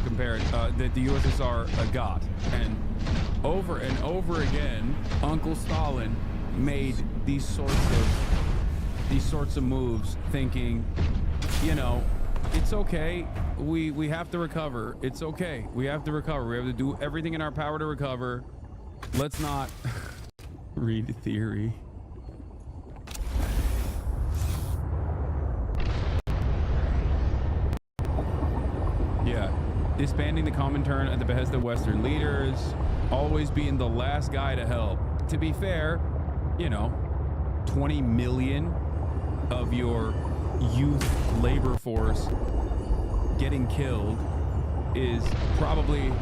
got. And over again, Uncle Stalin made these sorts of moves, thinking, you know, it's okay. We have to recover. It's okay. We have to recover. We have to do everything in our power to recover. Let's not read theory. Yeah, disbanding the Comintern at the behest of Western leaders, always being the last guy to help. To be fair, you know, 20 million of your youth labor force getting killed is probably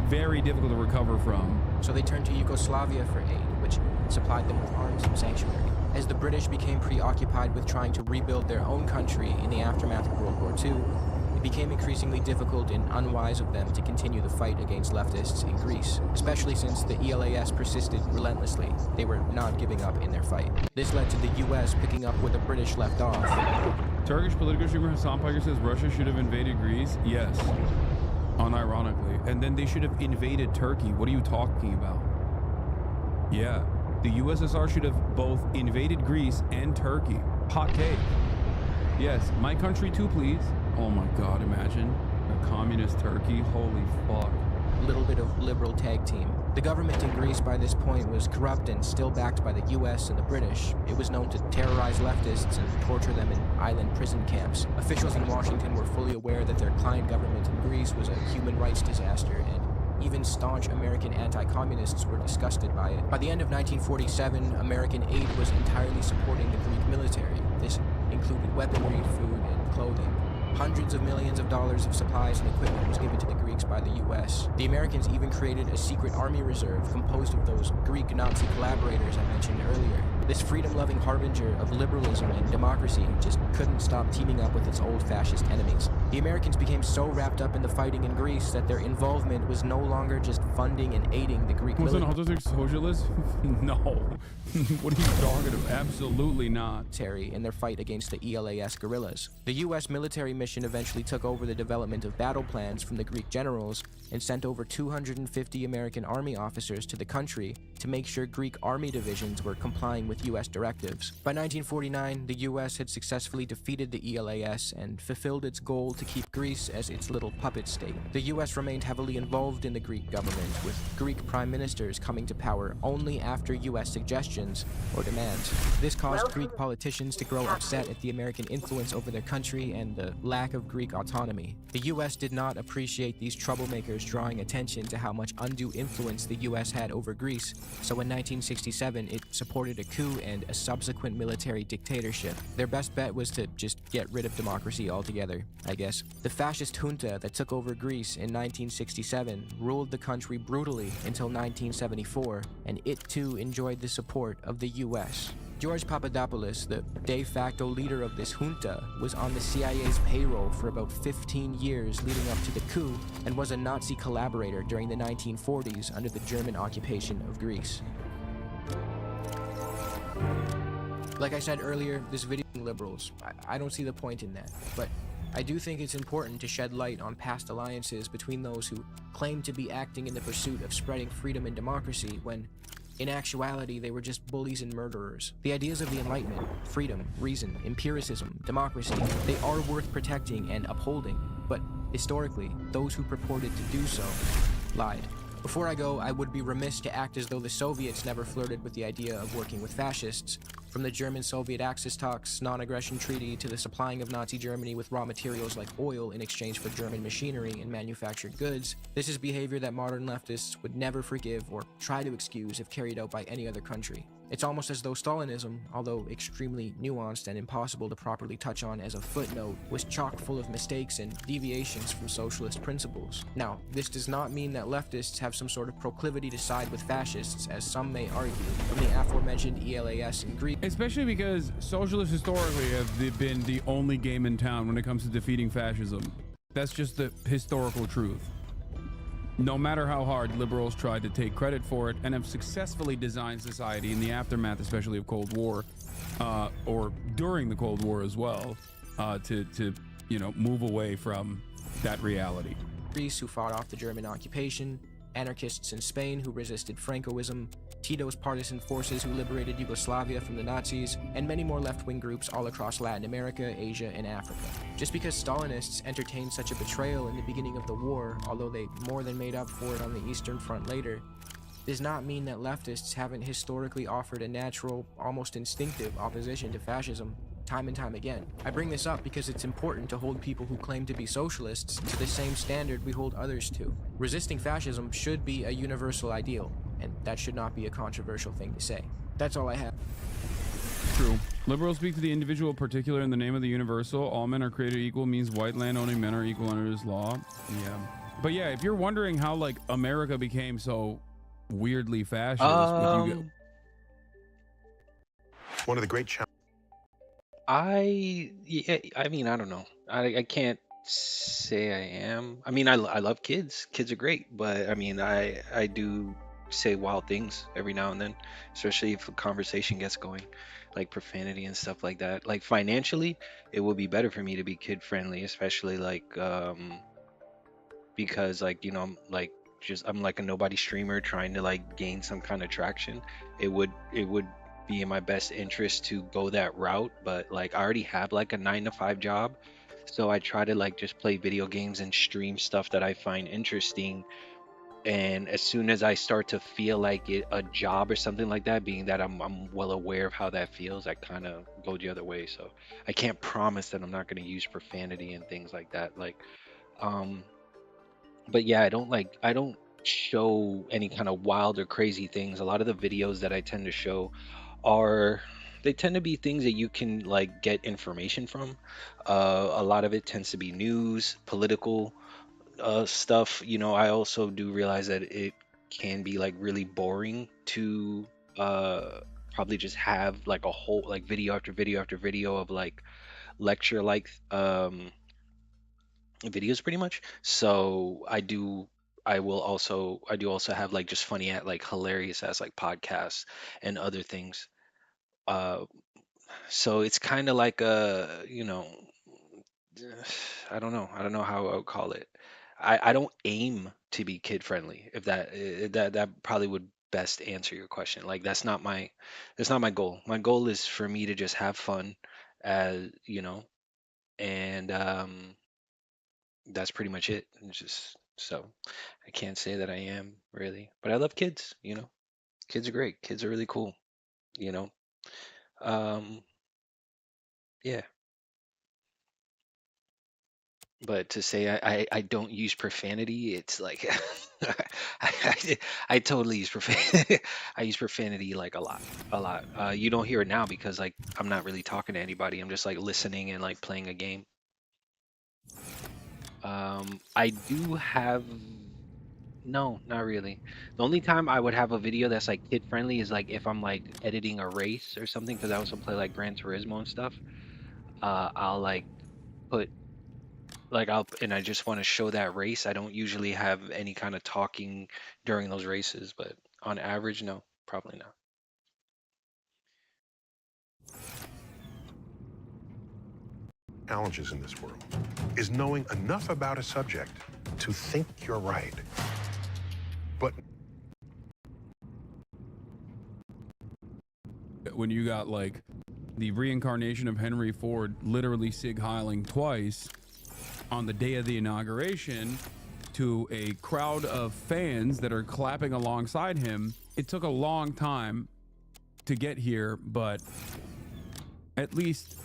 very difficult to recover from. So they turned to Yugoslavia for aid, which supplied them with arms and sanctuary. As the British became preoccupied with trying to rebuild their own country in the aftermath of World War II, it became increasingly difficult and unwise of them to continue the fight against leftists in Greece, especially since the ELAS persisted relentlessly. They were not giving up in their fight. This led to the US picking up where the British left off. Turkish political streamer Hassan Piker says Russia should have invaded Greece. Yes, unironically. And then they should have invaded Turkey. What are you talking about? Yeah, the USSR should have both invaded Greece and Turkey. Hot take. Yes, my country too, please. Oh my God, imagine a communist Turkey. Holy fuck. A little bit of liberal tag team. The government in Greece by this point was corrupt and still backed by the US and the British. It was known to terrorize leftists and torture them in island prison camps. Officials in Washington were fully aware that their client government in Greece was a human rights disaster, and even staunch American anti-communists were disgusted by it. By the end of 1947, American aid was entirely supporting the Greek military. This included weaponry, food, and clothing. Hundreds of millions of dollars of supplies and equipment was given to the Greeks by the US. The Americans even created a secret army reserve composed of those Greek Nazi collaborators I mentioned earlier. This freedom-loving harbinger of liberalism and democracy just couldn't stop teaming up with its old fascist enemies. The Americans became so wrapped up in the fighting in Greece that their involvement was no longer just funding and aiding the Greek military. Was an socialist? No. What are you talking about? Absolutely not. In their fight against the ELAS guerrillas. The US military mission eventually took over the development of battle plans from the Greek generals and sent over 250 American army officers to the country to make sure Greek army divisions were complying with US directives. By 1949, the US had successfully defeated the ELAS and fulfilled its goal to keep Greece as its little puppet state. The US remained heavily involved in the Greek government, with Greek prime ministers coming to power only after US suggestions or demands. This caused Greek politicians to grow upset at the American influence over their country and the lack of Greek autonomy. The US did not appreciate these troublemakers drawing attention to how much undue influence the US had over Greece, so in 1967 it supported a coup and a subsequent military dictatorship. Their best bet was to just get rid of democracy altogether, I guess. The fascist junta that took over Greece in 1967 ruled the country brutally until 1974, and it too enjoyed the support of the US. George Papadopoulos, the de facto leader of this junta, was on the CIA's payroll for about 15 years leading up to the coup and was a Nazi collaborator during the 1940s under the German occupation of Greece. Like I said earlier, this video liberals, I don't see the point in that, but I do think it's important to shed light on past alliances between those who claim to be acting in the pursuit of spreading freedom and democracy when in actuality, they were just bullies and murderers. The ideas of the Enlightenment, freedom, reason, empiricism, democracy, they are worth protecting and upholding, but historically, those who purported to do so lied. Before I go, I would be remiss to act as though the Soviets never flirted with the idea of working with fascists. From the German-Soviet Axis talks, non-aggression treaty, to the supplying of Nazi Germany with raw materials like oil in exchange for German machinery and manufactured goods, this is behavior that modern leftists would never forgive or try to excuse if carried out by any other country. It's almost as though Stalinism, although extremely nuanced and impossible to properly touch on as a footnote, was chock full of mistakes and deviations from socialist principles. Now, this does not mean that leftists have some sort of proclivity to side with fascists, as some may argue, from the aforementioned ELAS in Greece. Especially because socialists historically have been the only game in town when it comes to defeating fascism. That's just the historical truth. No matter how hard liberals tried to take credit for it and have successfully designed society in the aftermath, especially of Cold War, or during the Cold War as well, to move away from that reality. Greece, who fought off the German occupation, anarchists in Spain who resisted Francoism, Tito's partisan forces who liberated Yugoslavia from the Nazis, and many more left-wing groups all across Latin America, Asia, and Africa. Just because Stalinists entertained such a betrayal in the beginning of the war, although they more than made up for it on the Eastern Front later, does not mean that leftists haven't historically offered a natural, almost instinctive opposition to fascism time and time again. I bring this up because it's important to hold people who claim to be socialists to the same standard we hold others to. Resisting fascism should be a universal ideal, and that should not be a controversial thing to say. That's all I have. True. Liberals speak to the individual particular in the name of the universal. All men are created equal means white land-owning men are equal under this law. Yeah. But yeah, if you're wondering how like America became so weirdly fascist, One of the great challenges. I mean, I don't know. I can't say I am. I mean, I love kids. Kids are great, but I mean, I do say wild things every now and then, especially if a conversation gets going, like profanity and stuff like that. Like financially, it would be better for me to be kid friendly, especially like because like I'm like I'm like a nobody streamer trying to like gain some kind of traction. It would be in my best interest to go that route, but like I already have like a 9-to-5 job, so I try to like just play video games and stream stuff that I find interesting. And as soon as I start to feel like a job or something like that, being that I'm well aware of how that feels, I kind of go the other way. So I can't promise that I'm not going to use profanity and things like that. Like but yeah, I don't show any kind of wild or crazy things. A lot of the videos that I tend to show they tend to be things that you can like get information from. A lot of it tends to be news, political stuff. I also do realize that it can be like really boring to probably just have like a whole like video after video after video of like lecture like videos pretty much. So I do also have like just funny at like hilarious as like podcasts and other things. So it's kind of like I don't know how I would call it. I don't aim to be kid friendly, if that probably would best answer your question. Like that's not my goal. My goal is for me to just have fun, as and that's pretty much it. It's just so I can't say that I am really, but I love kids. Kids are great. Kids are really cool. Yeah. But to say I don't use profanity, it's like I totally use profanity. I use profanity like a lot. You don't hear it now because like I'm not really talking to anybody. I'm just like listening and like playing a game. I do have no, not really. The only time I would have a video that's like kid friendly is like if I'm like editing a race or something, because I also play like Gran Turismo and stuff. I'll like put like and I just want to show that race. I don't usually have any kind of talking during those races, but on average, no, probably not. Challenges in this world is knowing enough about a subject to think you're right. But when you got like the reincarnation of Henry Ford literally Sig Heiling twice on the day of the inauguration to a crowd of fans that are clapping alongside him, it took a long time to get here, but at least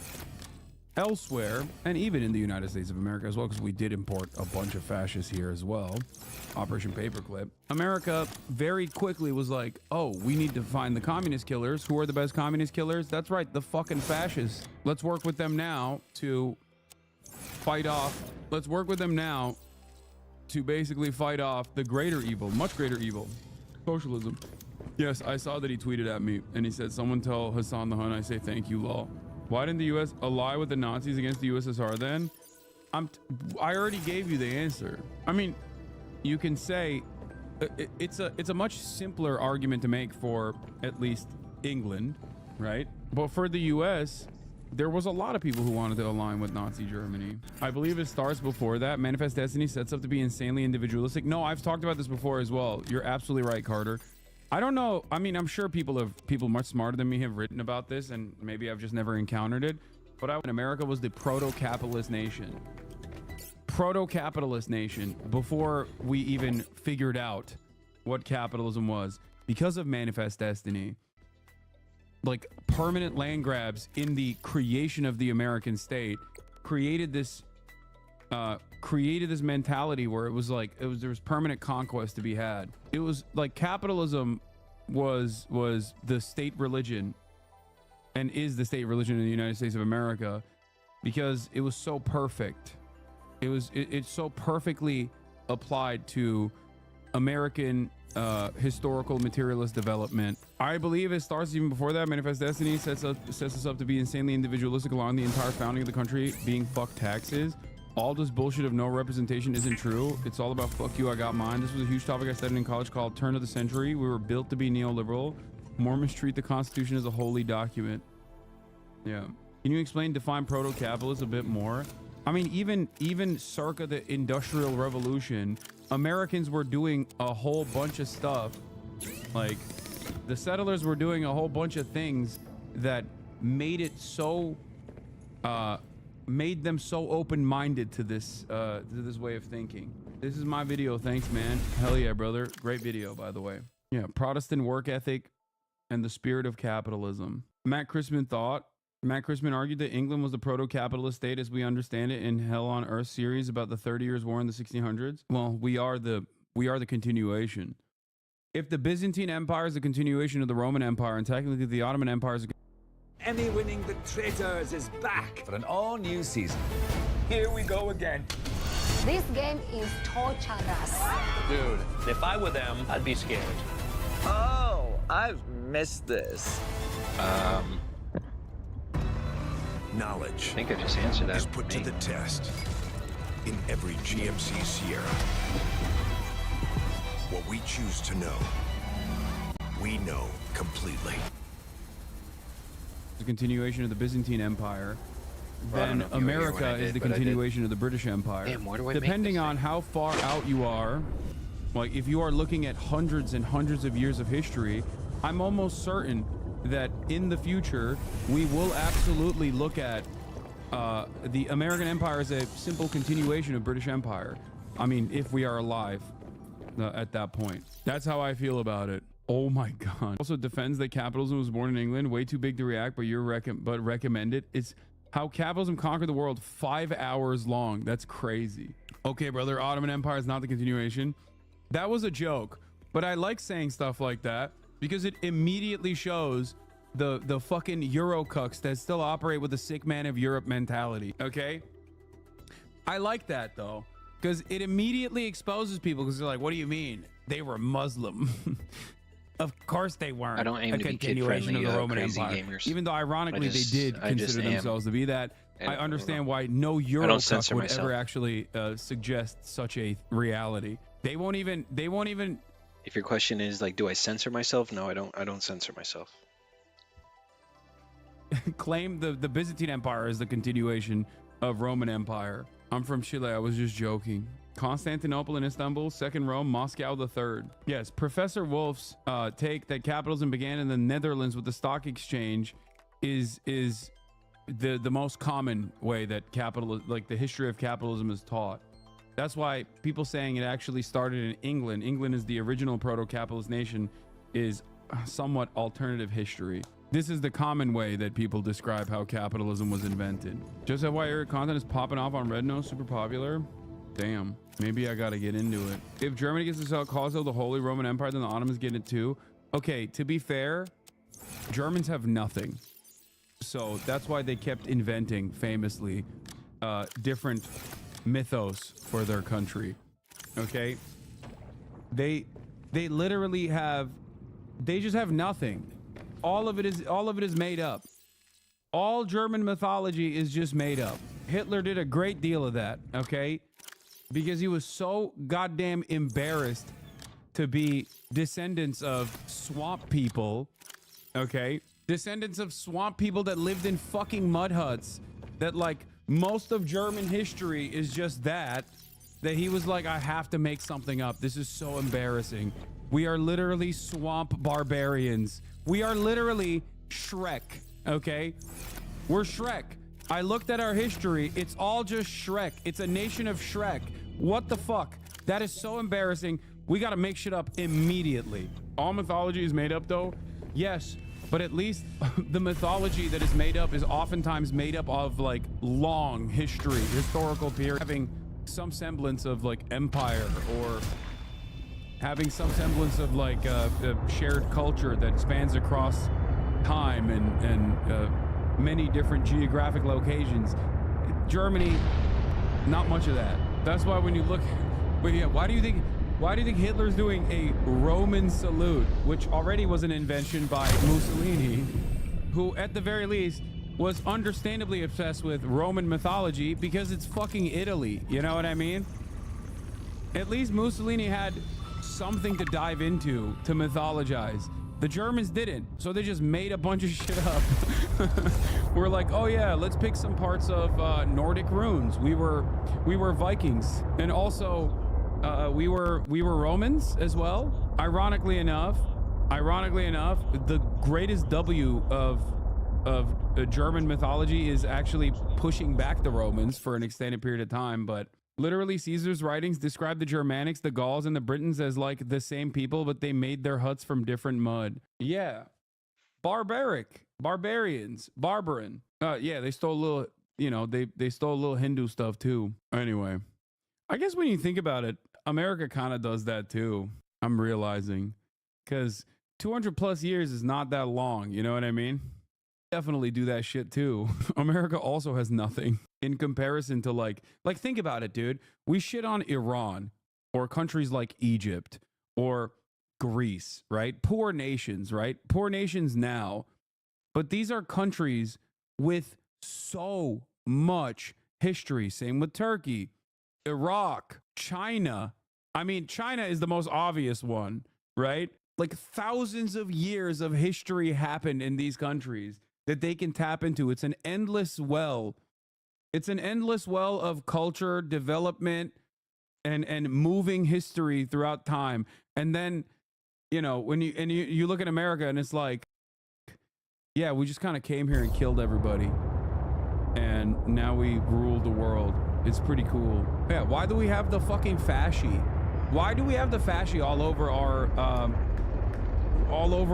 elsewhere, and even in the United States of America as well, because we did import a bunch of fascists here as well, Operation Paperclip, America very quickly was like, oh, we need to find the communist killers. Who are the best communist killers? That's right, the fucking fascists. Let's work with them now to fight off. Let's work with them now to basically fight off the greater evil, much greater evil, socialism. Yes, I saw that he tweeted at me and he said, someone tell Hassan the Hun I say thank you, lol. Why didn't the U.S. ally with the Nazis against the USSR then? I already gave you the answer. I mean, you can say it's a much simpler argument to make for at least England, right? But for the U.S., there was a lot of people who wanted to align with Nazi Germany. I believe it starts before that. Manifest Destiny sets up to be insanely individualistic. No, I've talked about this before as well. You're absolutely right, Carter. I don't know. I mean, I'm sure people much smarter than me have written about this, and maybe I've just never encountered it. But America was the proto-capitalist nation. Proto-capitalist nation before we even figured out what capitalism was, because of Manifest Destiny. Like permanent land grabs in the creation of the American state created this mentality where it was like there was permanent conquest to be had. It was like capitalism was the state religion and is the state religion in the United States of America, because it was so perfect. It's so perfectly applied to American historical materialist development. I believe it starts even before that. Manifest Destiny sets us up to be insanely individualistic along the entire founding of the country being fuck taxes. All this bullshit of no representation isn't true. It's all about fuck you, I got mine. This was a huge topic I studied in college called Turn of the Century. We were built to be neoliberal. Mormons treat the Constitution as a holy document. Yeah. Can you define proto-capitalist a bit more? I mean, even circa the Industrial Revolution, Americans were doing a whole bunch of stuff. Like, the settlers were doing a whole bunch of things that made it so, made them so open-minded to this way of thinking. This is my video. Thanks, man. Hell yeah, brother. Great video, by the way. Yeah, Protestant work ethic and the spirit of capitalism. Matt Christman argued that England was the proto-capitalist state as we understand it in Hell on Earth series about the 30 Years' War in the 1600s. Well, we are the continuation. If the Byzantine Empire is a continuation of the Roman Empire, and technically the Ottoman Empire is a Emmy-winning The Traitors is back for an all-new season. Here we go again. This game is torturous. Dude, if I were them, I'd be scared. Oh, I've missed this. Knowledge, I think I just answered that. is put to the test in every GMC Sierra. What we choose to know, we know completely. The continuation of the Byzantine Empire, then America is the continuation of the British Empire. Damn, where do I Depending on how far out you are, like if you are looking at hundreds and hundreds of years of history, I'm almost certain that in the future we will absolutely look at the American Empire as a simple continuation of British Empire. I mean, if we are alive at that point. That's how I feel about it. Oh my god. Also defends that capitalism was born in England. Way too big to react, but recommend it. It's how capitalism conquered the world. 5 hours long. That's crazy. Okay, brother, Ottoman Empire is not the continuation. That was a joke, but I like saying stuff like that because it immediately shows the fucking Eurocucks that still operate with the sick man of Europe mentality. Okay, I like that though, because it immediately exposes people, because they're like, what do you mean they were Muslim? Of course they weren't. I don't aim a to be continuation kid-friendly, of the Roman crazy Empire. gamers. Even though ironically they did consider themselves to be that. I understand why no Eurocuck would ever actually suggest such a reality. They won't even. If your question is like, do I censor myself? No, I don't censor myself. Claim the Byzantine Empire is the continuation of Roman Empire. I'm from Chile. I was just joking. Constantinople and Istanbul, second Rome, Moscow the third. Yes, Professor Wolf's take that capitalism began in the Netherlands with the stock exchange is the most common way that the history of capitalism is taught. That's why people saying it actually started in England. England is the original proto-capitalist nation is somewhat alternative history. This is the common way that people describe how capitalism was invented. Just why Eric content is popping off on Red Nose, super popular. Damn, maybe I gotta get into it. If Germany gets to sell Cosmo, the Holy Roman Empire, then the Ottomans get it too. Okay, to be fair, Germans have nothing. So that's why they kept inventing, famously, different mythos for their country. Okay? They literally have, they just have nothing. All of it is made up. All German mythology is just made up. Hitler did a great deal of that, okay? Because he was so goddamn embarrassed to be descendants of swamp people, okay? Descendants of swamp people that lived in fucking mud huts, that like most of German history is just that he was like, I have to make something up. This is so embarrassing. We are literally swamp barbarians. We are literally Shrek, okay? We're Shrek. I looked at our history. It's all just Shrek. It's a nation of Shrek. What the fuck? That is so embarrassing. We got to make shit up immediately. All mythology is made up though? Yes, but at least the mythology that is made up is oftentimes made up of like long history, historical period, having some semblance of like empire or having some semblance of like a shared culture that spans across time and many different geographic locations. Germany, not much of that. That's why when you look, but yeah, why do you think Hitler's doing a Roman salute, which already was an invention by Mussolini, who at the very least was understandably obsessed with Roman mythology because it's fucking Italy, you know what I mean? At least Mussolini had something to dive into, to mythologize. The Germans didn't, so they just made a bunch of shit up. We're like, oh yeah, let's pick some parts of Nordic runes. We were Vikings, and also we were Romans as well. Ironically enough, the greatest W of German mythology is actually pushing back the Romans for an extended period of time, but literally, Caesar's writings describe the Germanics, the Gauls, and the Britons as like the same people, but they made their huts from different mud. Yeah. Barbarians, barbarin. Yeah, they stole a little, you know, they stole a little Hindu stuff too. Anyway, I guess when you think about it, America kind of does that too. I'm realizing, because 200 plus years is not that long. You know what I mean? Definitely do that shit too. America also has nothing in comparison to like think about it, dude. We shit on Iran or countries like Egypt or Greece, right? Poor nations, right? Poor nations now. But these are countries with so much history. Same with Turkey, Iraq, China. I mean, China is the most obvious one, right? Like thousands of years of history happened in these countries that they can tap into. It's an endless well. It's an endless well of culture, development, and moving history throughout time. And then, you know, when you look at America and it's like, yeah, we just kind of came here and killed everybody. And now we rule the world. It's pretty cool. Yeah, why do we have the fucking fasci? Why do we have the fasci all over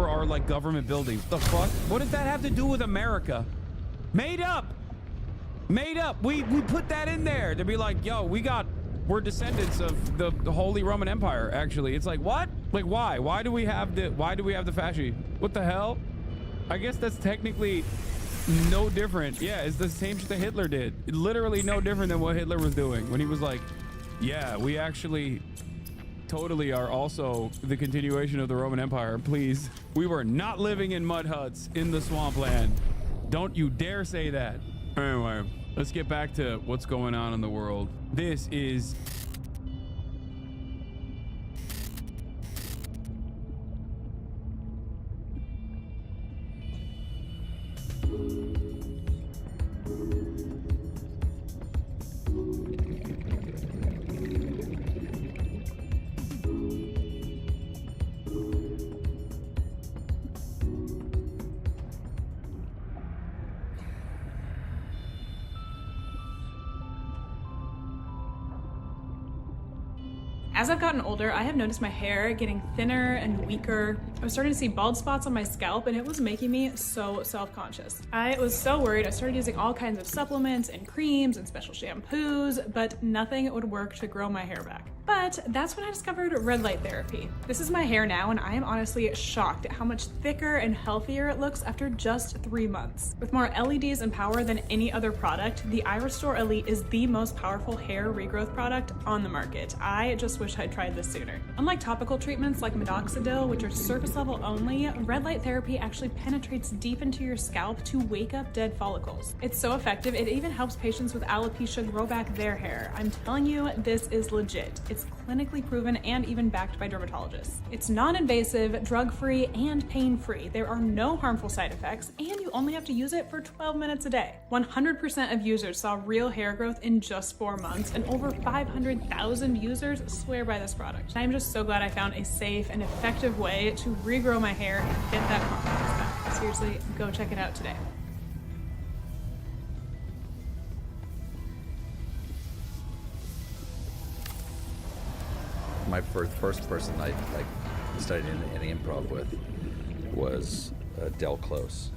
our like government buildings? The fuck? What does that have to do with America? Made up. We put that in there to be like, yo, we're descendants of the Holy Roman Empire. Actually, it's like, what? Like, why? Why do we have the fasci? What the hell? I guess that's technically no different. Yeah, it's the same shit that Hitler did. Literally no different than what Hitler was doing when he was like, yeah, we actually totally are also the continuation of the Roman Empire. Please, we were not living in mud huts in the swampland. Don't you dare say that. Anyway, let's get back to what's going on in the world. This is As I've gotten older, I have noticed my hair getting thinner and weaker. I was starting to see bald spots on my scalp, and it was making me so self-conscious. I was so worried. I started using all kinds of supplements and creams and special shampoos, but nothing would work to grow my hair back. But that's when I discovered red light therapy. This is my hair now, and I am honestly shocked at how much thicker and healthier it looks after just 3 months. With more LEDs and power than any other product, the iRestore Elite is the most powerful hair regrowth product on the market. I just wish I'd tried this sooner. Unlike topical treatments like minoxidil, which are surface level only, red light therapy actually penetrates deep into your scalp to wake up dead follicles. It's so effective, it even helps patients with alopecia grow back their hair. I'm telling you, this is legit. It's clinically proven and even backed by dermatologists. It's non-invasive, drug-free, and pain-free. There are no harmful side effects, and you only have to use it for 12 minutes a day. 100% of users saw real hair growth in just 4 months, and over 500,000 users swear by this product. I'm just so glad I found a safe and effective way to regrow my hair and get that confidence back. Seriously, go check it out today. My first person I studied any improv with was Del Close,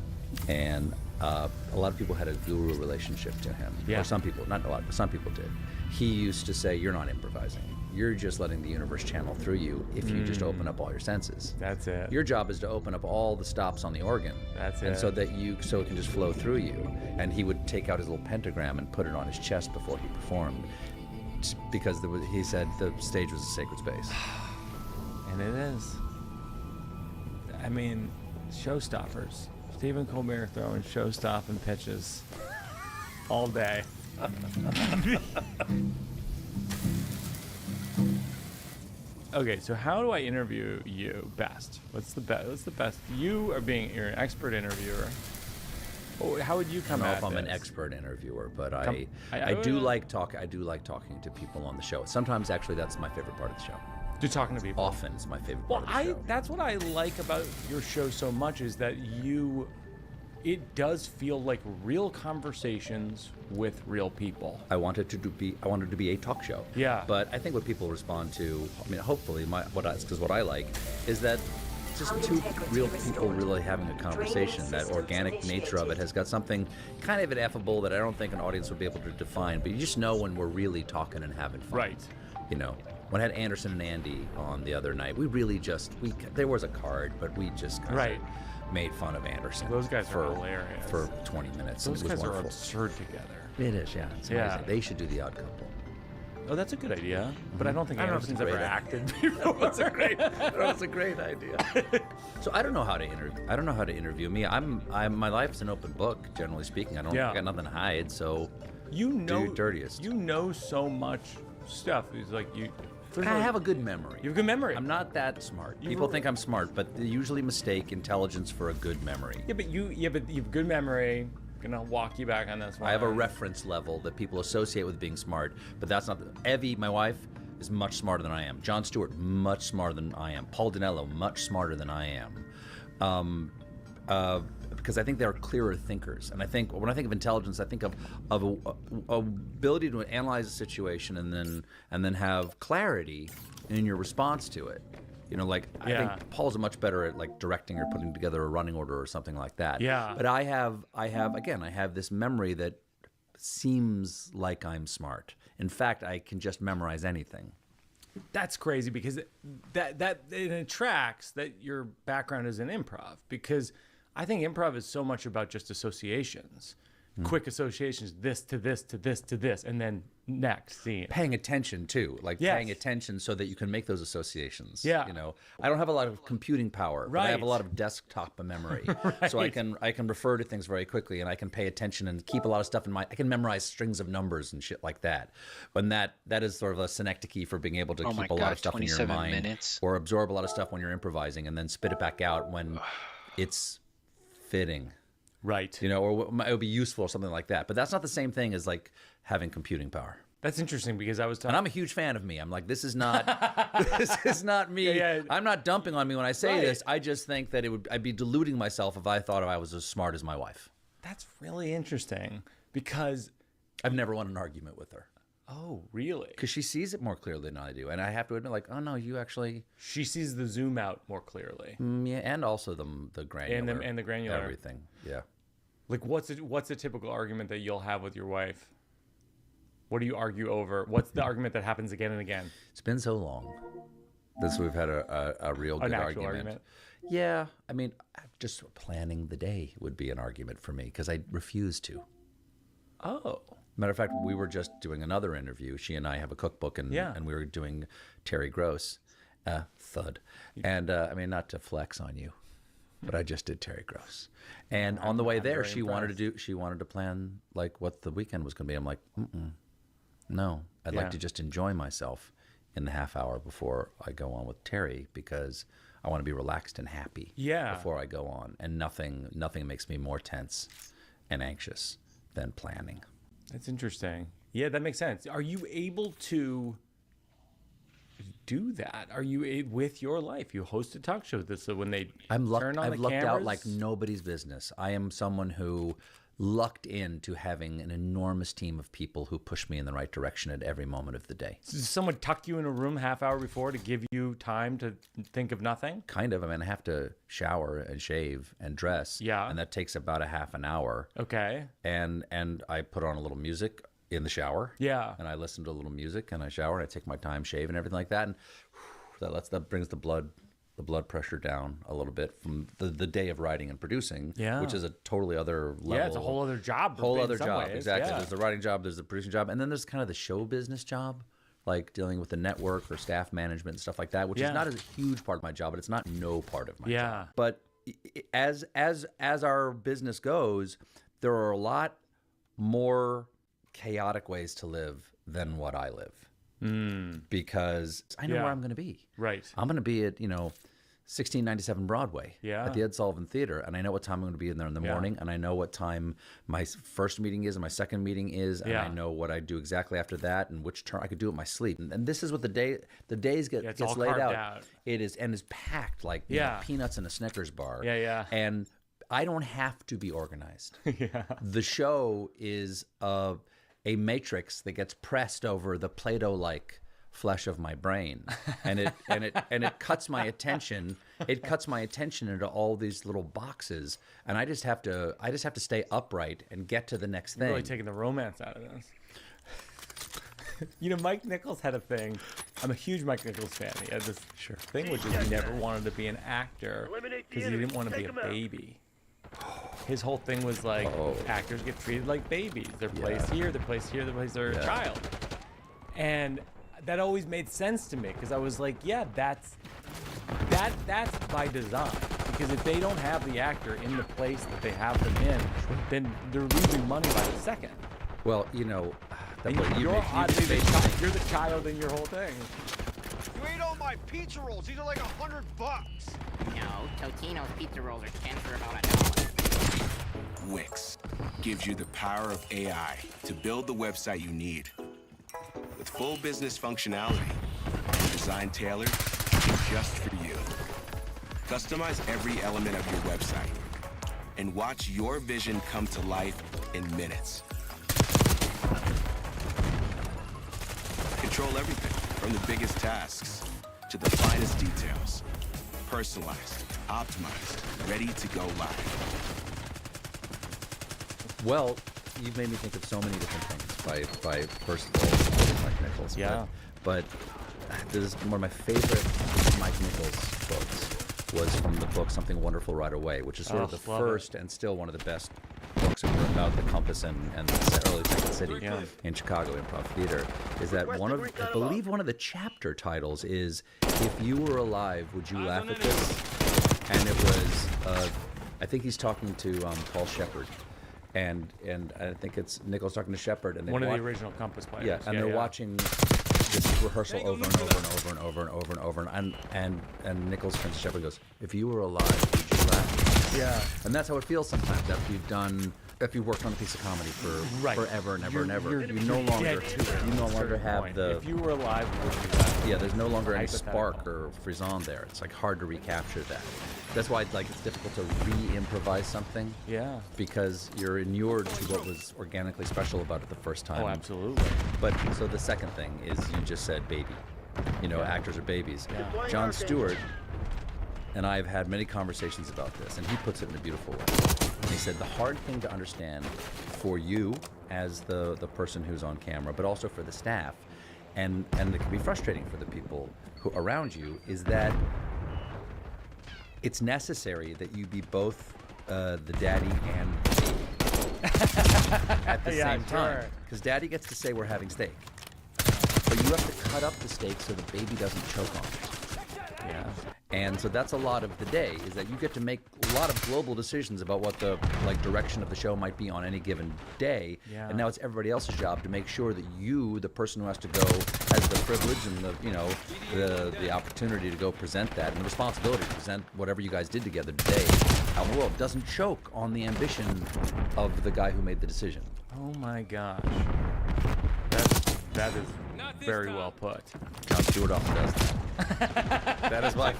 and a lot of people had a guru relationship to him. Yeah. Or some people, not a lot, but some people did. He used to say, "You're not improvising. You're just letting the universe channel through you if you just open up all your senses. That's it. Your job is to open up all the stops on the organ. That's and it. so it can just flow through you. And he would take out his little pentagram and put it on his chest before he performed, because he said the stage was a sacred space. And it is. I mean, showstoppers. Stephen Colbert throwing show-stopping pitches all day. Okay, so how do I interview you best? What's the best? You are you're an expert interviewer. Oh, how would you come I at don't know if I'm this? an expert interviewer, but I do like talking to people on the show. Sometimes actually that's my favorite part of the show. Just talking to people. Often it's my favorite part of the show. That's what I like about your show so much, is that it does feel like real conversations with real people. I want it to be a talk show. Yeah. But I think what people respond to, I mean, hopefully, because what I like is that just two real people really having a conversation. That organic nature of it has got something kind of ineffable that I don't think an audience would be able to define. But you just know when we're really talking and having fun. Right. You know, when I had Anderson and Andy on the other night, we really there was a card, but we just kind of made fun of Anderson. Those guys are hilarious. For 20 minutes. Those it was guys wonderful. are absurd together. It is, yeah. It's amazing. They should do The Odd Couple. Oh, that's a good idea. But I don't think I don't know if Anderson's it's a ever great acted idea. before. It's a great idea. So I don't know how to interview. I don't know how to interview me. My life's an open book, generally speaking. I got nothing to hide. So do your dirtiest. You know so much stuff. It's like I have a good memory. You have a good memory. I'm not that smart. People think I'm smart, but they usually mistake intelligence for a good memory. Yeah, but you have good memory. Gonna walk you back on this one. I have a reference level that people associate with being smart, but that's not. Evie, my wife, is much smarter than I am. Jon Stewart, much smarter than I am. Paul Dinello, much smarter than I am. Because I think they're clearer thinkers, and I think when I think of intelligence, I think of a ability to analyze a situation and then have clarity in your response to it. You know, like I think Paul's much better at like directing or putting together a running order or something like that. Yeah. But I have this memory that seems like I'm smart. In fact, I can just memorize anything. That's crazy, because it tracks that your background is in improv, because I think improv is so much about just associations. Quick associations, this to this to this to this, and then next scene. Paying attention too, paying attention so that you can make those associations. Yeah. You know, I don't have a lot of computing power, but I have a lot of desktop memory. So I can refer to things very quickly, and I can pay attention and keep a lot of stuff in mind. I can memorize strings of numbers and shit like that. When that is sort of a synecdoche for being able to keep a lot of stuff in your mind, or absorb a lot of stuff when you're improvising, and then spit it back out when it's fitting. Right. You know, or it would be useful or something like that. But that's not the same thing as like having computing power. That's interesting, because I was talking. And I'm a huge fan of me. I'm like, this is not me. Yeah. I'm not dumping on me when I say this. I just think that I'd be deluding myself if I thought I was as smart as my wife. That's really interesting, because I've never won an argument with her. Oh, really? Because she sees it more clearly than I do. And I have to admit, like, oh, no, you actually... She sees the zoom out more clearly. Yeah, and also the granular. And the granular. Everything, yeah. Like, what's a typical argument that you'll have with your wife? What do you argue over? What's the argument that happens again and again? It's been so long since we've had a real good argument. Yeah, I mean, just planning the day would be an argument for me, because I refuse to. Oh. Matter of fact, we were just doing another interview. She and I have a cookbook, and we were doing Terry Gross, thud. And I mean, not to flex on you, but I just did Terry Gross. And on the way there, she wanted to plan like what the weekend was going to be. I'm like, no, I'd like to just enjoy myself in the half hour before I go on with Terry, because I want to be relaxed and happy before I go on. And nothing makes me more tense and anxious than planning. That's interesting. Yeah, that makes sense. Are you able to do that? Are you with your life? You host a talk show. So when they turn on I've the lucked cameras, out like nobody's business. I am someone who lucked into having an enormous team of people who push me in the right direction at every moment of the day. Does someone tuck you in a room half hour before to give you time to think of nothing? Kind of. I mean, I have to shower and shave and dress. Yeah. And that takes about a half an hour. Okay. And I put on a little music in the shower. Yeah. And I listen to a little music and I shower and I take my time, shave and everything like that. And that brings the blood pressure down a little bit from the day of writing and producing, which is a totally other level. Yeah, it's a whole other job. Exactly. Yeah. There's the writing job, there's the producing job, and then there's kind of the show business job, like dealing with the network or staff management and stuff like that, which is not a huge part of my job, but it's not no part of my job. But as our business goes, there are a lot more chaotic ways to live than what I live. Because I know where I'm going to be. Right. I'm going to be at 1697 Broadway at the Ed Sullivan Theater, and I know what time I'm going to be in there in the morning, and I know what time my first meeting is and my second meeting is, and I know what I do exactly after that, and which turn I could do it in my sleep. And this is what the days gets laid out. It is, and is packed like peanuts in a Snickers bar. And I don't have to be organized. The show is a matrix that gets pressed over the Play-Doh-like flesh of my brain, and it cuts my attention. It cuts my attention into all these little boxes, and I just have to stay upright and get to the next thing. You're really taking the romance out of this. Mike Nichols had a thing. I'm a huge Mike Nichols fan. He had this thing, which is he never wanted to be an actor because he didn't want to be a baby. His whole thing was like, actors get treated like babies. They're placed here, they're placed here, they're placed their child. And that always made sense to me because I was like, that's by design. Because if they don't have the actor in the place that they have them in, then they're losing money by the second. Well, you're the child in your whole thing. You ate all my pizza rolls. These are like $100. No, Totino's pizza rolls are 10 for about $1. Wix gives you the power of AI to build the website you need. With full business functionality, designed tailored just for you. Customize every element of your website and watch your vision come to life in minutes. Control everything from the biggest tasks to the finest details. Personalized, optimized, ready to go live. Well, you've made me think of so many different things by first of all, Mike Nichols. But this is one of my favorite Mike Nichols books was from the book Something Wonderful Right Away, which is sort of the first and still one of the best books about the Compass and the early Second City in Chicago Improv Theater. Is that I believe one of the chapter titles is "If You Were Alive, Would You Laugh at This?" And it was, I think he's talking to Paul Shepard. And I think it's Nichols talking to Shepard, and one of the original Compass players. Yeah, and they're watching this rehearsal over and over and over and over and over and over, and Nichols turns to Shepard and goes, "If you were alive, would you laugh?" Yeah, and that's how it feels sometimes after you've worked on a piece of comedy for forever and ever and ever. You no longer have the. If you were alive, would you laugh? Yeah, there's no longer any spark or frisson there. It's like hard to recapture that. That's why it's difficult to re-improvise something. Yeah. Because you're inured to what was organically special about it the first time. Oh, absolutely. But so the second thing is you just said baby. Actors are babies. Yeah. Jon Stewart and I have had many conversations about this, and he puts it in a beautiful way. And he said the hard thing to understand for you as the person who's on camera, but also for the staff, and it can be frustrating for the people who around you, is that it's necessary that you be both the daddy and the baby at the same time. Because daddy gets to say we're having steak. But you have to cut up the steak so the baby doesn't choke on it. Yeah. And so that's a lot of the day, is that you get to make a lot of global decisions about what the direction of the show might be on any given day. Yeah. And now it's everybody else's job to make sure that you, the person who has to go, has the privilege and the opportunity to go present that, and the responsibility to present whatever you guys did together today out in the world doesn't choke on the ambition of the guy who made the decision. Oh my gosh. That is very well put. Jon Stewart often does that. That is what I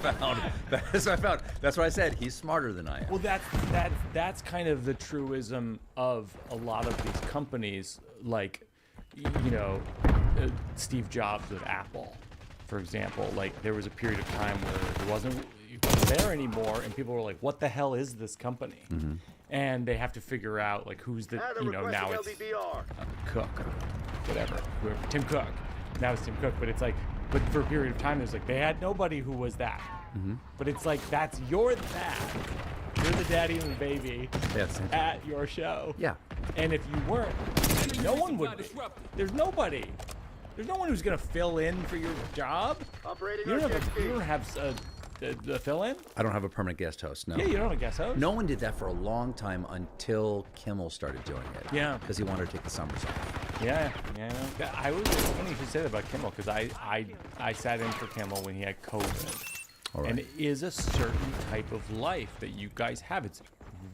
found. That's what I said. He's smarter than I am. Well, that's kind of the truism of a lot of these companies, like, Steve Jobs with Apple, for example. Like, there was a period of time where he wasn't there anymore, and people were like, "What the hell is this company?" Mm-hmm. And they have to figure out who's the now it's Cook whatever, whoever, Tim Cook. Now it's Tim Cook, but it's like, but for a period of time, there's like, they had nobody who was that. But it's like, you're that. You're the daddy and the baby at your show. Yeah. And if you weren't, no one would be. There's nobody. There's no one who's going to fill in for your job. You don't have a fill-in? I don't have a permanent guest host, no. Yeah, you don't have a guest host? No one did that for a long time until Kimmel started doing it. Yeah. Because he wanted to take the summers off. Yeah. I was funny you should say that about Kimmel, because I sat in for Kimmel when he had COVID. All right. And it is a certain type of life that you guys have. It's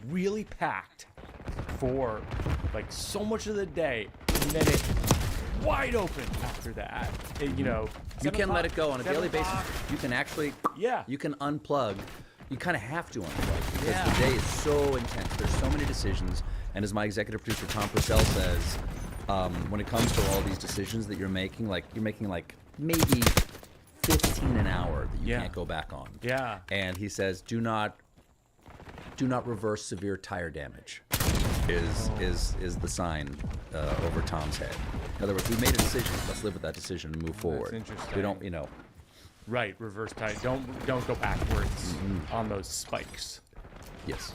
really packed for like so much of the day, and then it's wide open after that. You can let it go on a daily basis. You can actually, you can unplug. You kind of have to unplug because the day is so intense. There's so many decisions, and as my executive producer Tom Purcell says, when it comes to all these decisions that you're making like maybe 15 an hour that you can't go back on. Yeah. And he says, do not reverse severe tire damage. Is the sign over Tom's head. In other words, we made a decision. Let's live with that decision and move forward. That's interesting. We don't, Right, reverse tire. Don't go backwards on those spikes. Yes.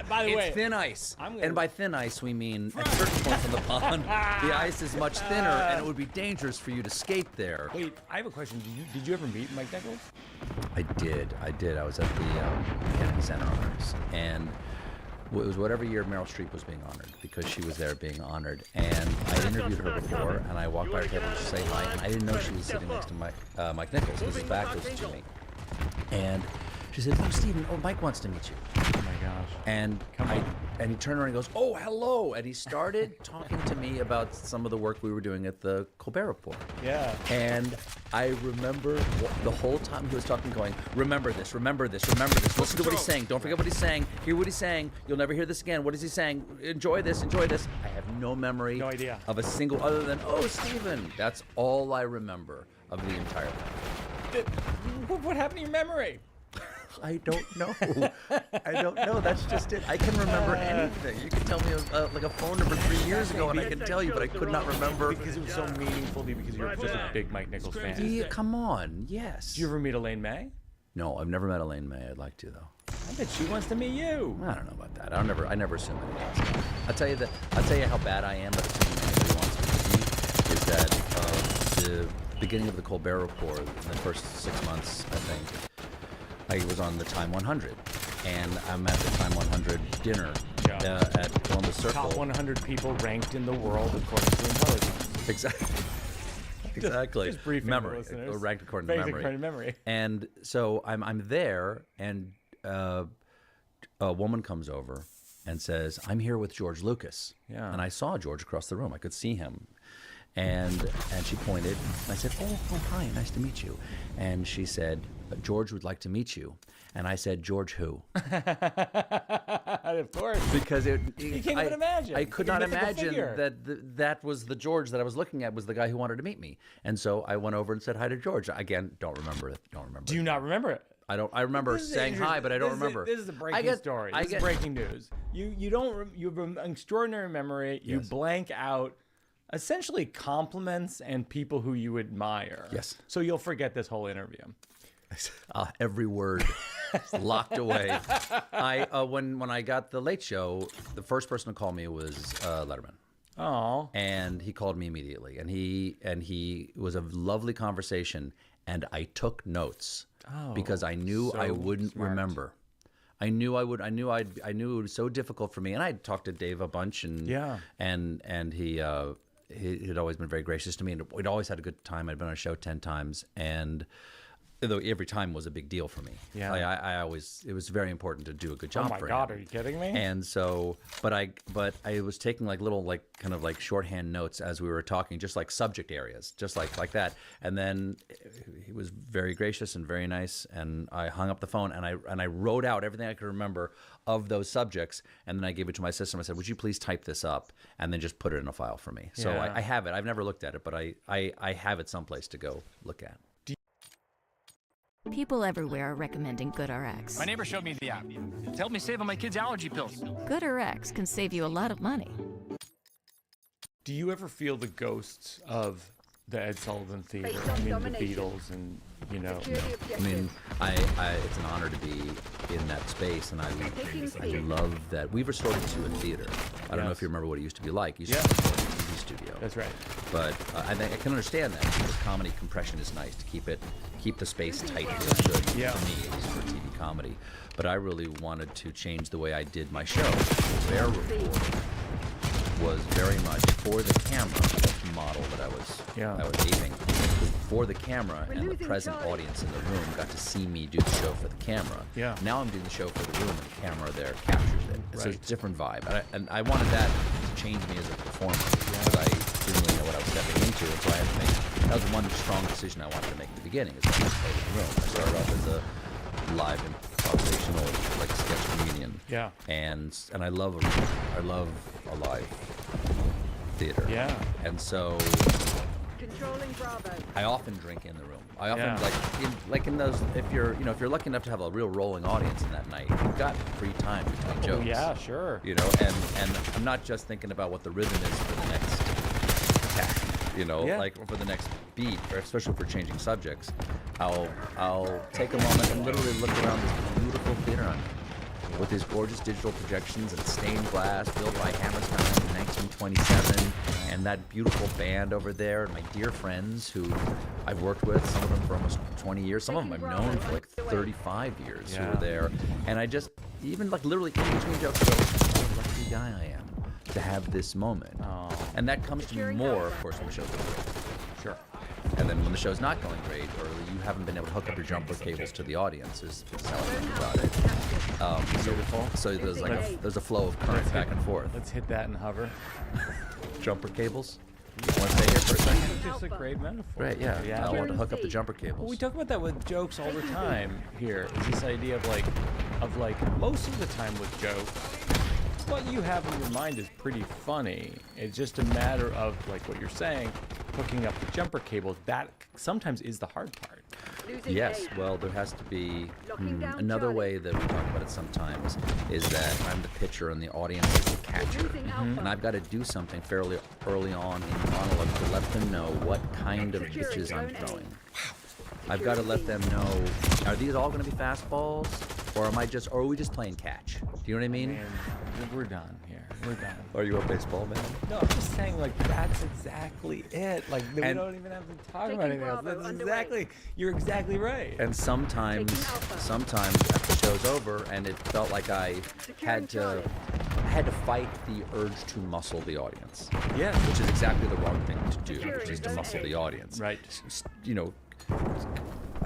By the way, it's thin ice. And by thin ice, we mean at certain points on the pond, the ice is much thinner, and it would be dangerous for you to skate there. Wait, I have a question. Did you ever meet Mike Nichols? I did. I was at the Kennedy Center Honors, and it was whatever year Meryl Streep was being honored, because she was there being honored. And I interviewed her before, and I walked by her table to say hi, and I didn't know she was sitting next to Mike Nichols, because his back was to me. And she said, "Oh, Steven, Mike wants to meet you." Oh my gosh. And he turned around and goes, "Oh, hello." And he started talking to me about some of the work we were doing at the Colbert Report. Yeah. And I remember the whole time he was talking, going, remember this, remember this, remember this. Listen to what he's saying. Don't forget what he's saying. Hear what he's saying. You'll never hear this again. What is he saying? Enjoy this, enjoy this. I have no memory of a single, other than, "Oh, Steven." That's all I remember of the entire thing. What happened to your memory? I don't know. I don't know. That's just it. I can remember anything. You can tell me like a phone number 3 years ago, and I can tell you, but I could not remember. Because it was so meaningful to you, because you're just a big Mike Nichols fan. Yeah, come on. Yes. Did you ever meet Elaine May? No, I've never met Elaine May. I'd like to, though. I bet she wants to meet you. I don't know about that. I never assume anything. I'll tell you how bad I am at assuming anybody wants to meet me is that the beginning of the Colbert Report, in the first 6 months, I think, I was on the Time 100, and I'm at the Time 100 dinner at Columbus Circle. Top 100 people ranked in the world according to intelligence. Exactly. Just briefing memory, listeners. ranked according to memory. And so I'm there, and a woman comes over and says, "I'm here with George Lucas." Yeah. And I saw George across the room. I could see him. And she pointed, and I said, oh, hi, nice to meet you. And she said, "George would like to meet you." And I said, "George who?" Of course. Because you can't even imagine. I could not imagine that was the George that I was looking at was the guy who wanted to meet me. And so I went over and said hi to George. Again, don't remember it. Do you not remember it? I don't. I remember saying hi, but I don't remember. This is a breaking story. This is breaking news. You don't. You have an extraordinary memory. You blank out essentially compliments and people who you admire. Yes. So you'll forget this whole interview. Every word locked away. When I got the Late Show, the first person to call me was Letterman. Oh. And he called me immediately, and it was a lovely conversation, and I took notes because I knew I wouldn't remember. I knew it was so difficult for me, and I'd talked to Dave a bunch, and he had always been very gracious to me, and we'd always had a good time. I'd been on a show 10 times, and though every time was a big deal for me. Yeah. It was very important to do a good job for him. Oh my God, are you kidding me? And so, but I was taking like little kind of shorthand notes as we were talking, just like subject areas, just like that. And then he was very gracious and very nice, and I hung up the phone and I wrote out everything I could remember of those subjects, and then I gave it to my assistant. I said, "Would you please type this up and then just put it in a file for me?" So I have it. I've never looked at it, but I have it someplace to go look at. People everywhere are recommending GoodRx. My neighbor showed me the app. It helped me save on my kids' allergy pills. GoodRx can save you a lot of money. Do you ever feel the ghosts of the Ed Sullivan Theater? I mean, the Beatles and, you know. I mean, it's an honor to be in that space, and I love that. We've restored it to a theater. I don't know if you remember what it used to be like. It used to be a TV studio. That's right. But I can understand that, because comedy compression is nice to keep the space tight as it should, for me, at least for TV comedy. But I really wanted to change the way I did my show. Their report was very much for the camera. That's the model that I was aiming. For the camera, and the present audience in the room got to see me do the show for the camera. Yeah. Now I'm doing the show for the room, and the camera there captures it. It's a different vibe, and I wanted that to change me as a performer, because I didn't really know what I was stepping into, and so I had to make. That was one strong decision I wanted to make at the beginning. Is I play in the room. I started off as a live improvisational, like, sketch comedian. Yeah. And I love a live theater. Yeah. And so I often drink in the room. I often like in those, if you're lucky enough to have a real rolling audience in that night, you've got free time between jokes. Yeah, sure. You know, and I'm not just thinking about what the rhythm is for the next attack, like for the next beat, or especially for changing subjects. I'll take a moment and literally look around this beautiful theater with these gorgeous digital projections and stained glass built by Hammerstein in 1927, and that beautiful band over there, and my dear friends who I've worked with, some of them for almost 20 years, some of them I've known for like 35 years who were there, and I just, even like literally in between jokes, go, what a lucky guy I am to have this moment. And that comes to me more, of course, when the show's going great. Sure. And then when the show's not going great, or you haven't been able to hook up your jumper cables to the audience, is how I think about it. So there's like there's a flow of current back and forth. Let's hit that and hover. Jumper cables? You want to stay here for a second? It's just a great metaphor. Right, yeah. I want to hook up the jumper cables. Well, we talk about that with jokes all the time here. Is this idea of like most of the time with jokes, what you have in your mind is pretty funny. It's just a matter of, like what you're saying, hooking up the jumper cable. That sometimes is the hard part. Yes, well, there has to be another way that we talk about it sometimes is that I'm the pitcher and the audience is the catcher. And I've got to do something fairly early on in the monologue to let them know what kind of pitches I'm throwing. I've got to let them know, are these all going to be fastballs? Or are we just playing catch? Do you know what I mean? Man, we're done here. We're done. Are you a baseball man? No, I'm just saying, like, that's exactly it. Like, we don't even have to talk about anything else. That's exactly, you're exactly right. And sometimes after the show's over, and it felt like I had to fight the urge to muscle the audience. Yeah. Which is exactly the wrong thing to do, which is to muscle the audience. Right.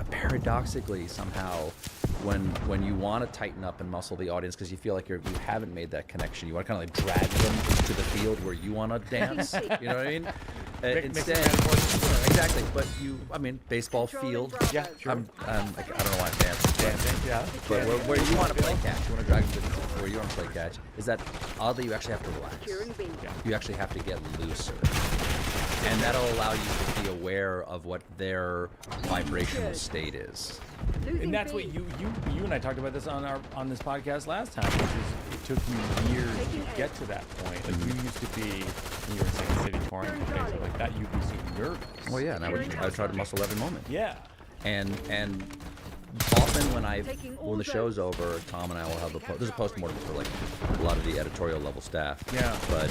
Paradoxically, somehow, when you want to tighten up and muscle the audience because you feel like you haven't made that connection, you want to kind of like drag them to the field where you want to dance. You know what I mean? Instead, exactly. But baseball field. Yeah, sure. I don't know why I'm dancing. Yeah. But where you want to play catch, you want to drag them to the field where you want to play catch. Is that oddly you actually have to relax. You actually have to get looser. And that'll allow you to be aware of what their vibrational state is. And that's what you and I talked about this on this podcast last time, which is it took you years to get to that point. Like you used to be when you were Second City touring and things like that, you'd be so nervous. Well, yeah, and I would try to muscle every moment. Yeah. And often when the show's over, Tom and I will have there's a postmortem for like a lot of the editorial level staff. Yeah. But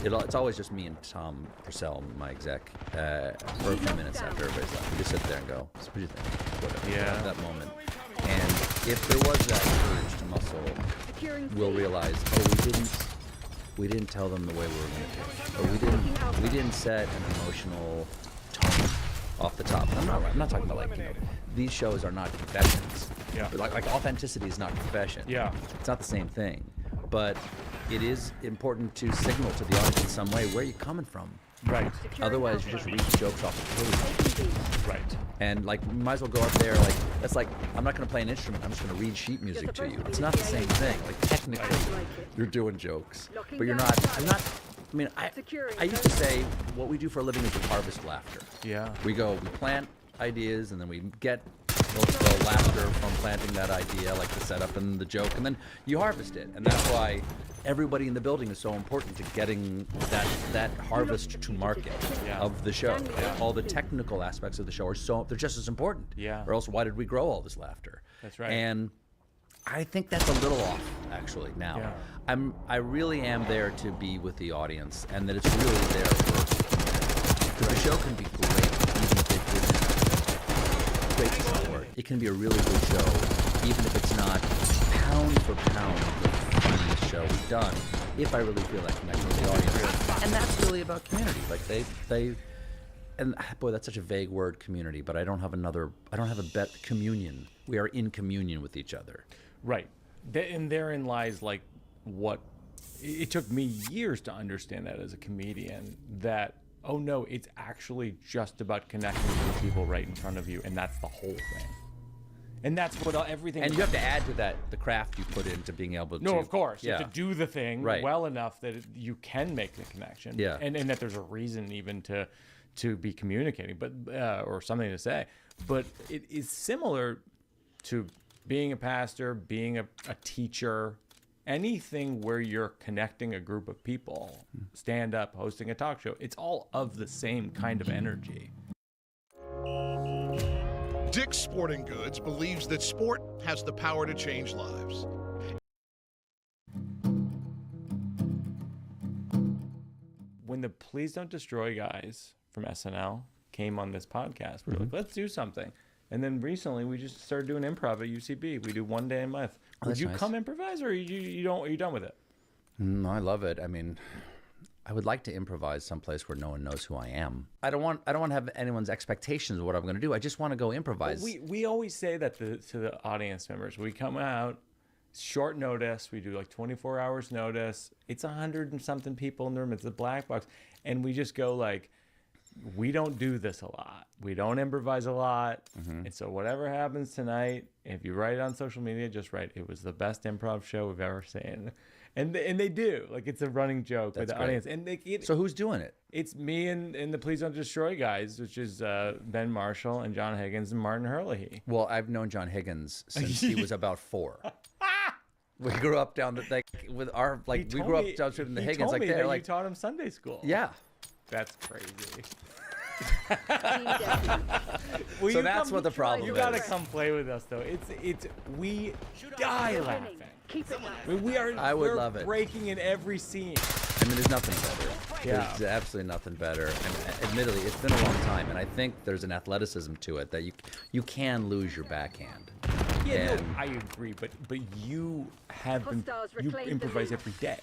it's always just me and Tom Purcell, my exec, for a few minutes after everybody's left. We just sit there and go, so what do you think? Whatever. Yeah. That moment. And if there was that urge to muscle, we'll realize, we didn't tell them the way we were going to do it. Or we didn't set an emotional tone off the top. I'm not talking about these shows are not confessions. Yeah. Like authenticity is not confession. Yeah. It's not the same thing. But it is important to signal to the audience in some way where you're coming from. Right. Otherwise, you just read jokes off the page. Right. And you might as well go up there that's like, I'm not going to play an instrument. I'm just going to read sheet music to you. It's not the same thing. Like technically, you're doing jokes, but you're not. I used to say what we do for a living is we harvest laughter. Yeah. We plant ideas and then we get the laughter from planting that idea, like the setup and the joke, and then you harvest it. And that's why everybody in the building is so important to getting that harvest to market of the show. All the technical aspects of the show they're just as important. Yeah. Or else why did we grow all this laughter? That's right. And I think that's a little off, actually, now. Yeah. I really am there to be with the audience, and that it's really there for, because the show can be great, even if it isn't, great is not a word. It can be a really good show, even if it's not pound for pound the funniest show we've done, if I really feel that connection with the audience. And that's really about community. Like they and boy, that's such a vague word, community, but I don't have a communion. We are in communion with each other. Right. And therein lies like what it took me years to understand that as a comedian, that, oh no, it's actually just about connecting with the people right in front of you, and that's the whole thing. And that's what everything. And you have to add to that the craft you put into being able to. No, of course. You have to do the thing well enough that you can make the connection. Yeah. And that there's a reason even to be communicating, but or something to say. But it is similar to being a pastor, being a teacher, anything where you're connecting a group of people, stand up, hosting a talk show. It's all of the same kind of energy. Dick's Sporting Goods believes that sport has the power to change lives. When the Please Don't Destroy guys from SNL came on this podcast, we were like, let's do something. And then recently we just started doing improv at UCB. We do one day a month. Would you come improvise, or are you done with it? No, I love it. I mean, I would like to improvise someplace where no one knows who I am. I don't want to have anyone's expectations of what I'm going to do. I just want to go improvise. We always say that to the audience members. We come out short notice. We do like 24 hours notice. It's 100 and something people in the room. It's a black box, and we just go like, we don't do this a lot. We don't improvise a lot. And so whatever happens tonight, if you write it on social media, just write, it was the best improv show we've ever seen. And they do. Like, it's a running joke with the audience. And so who's doing it? It's me and the Please Don't Destroy guys, which is Ben Marshall and John Higgins and Martin Herlihy. Well, I've known John Higgins since he was about 4. We grew up down the with our we grew up down in the Higgins like that. Like you taught him Sunday school. Yeah. That's crazy. So that's what the problem is. You gotta come play with us, though. We die laughing. I would love it. Breaking in every scene. I mean, there's nothing better. Yeah. There's absolutely nothing better. And admittedly, it's been a long time, and I think there's an athleticism to it that you can lose your backhand. Yeah, no, I agree, but you improvise every day.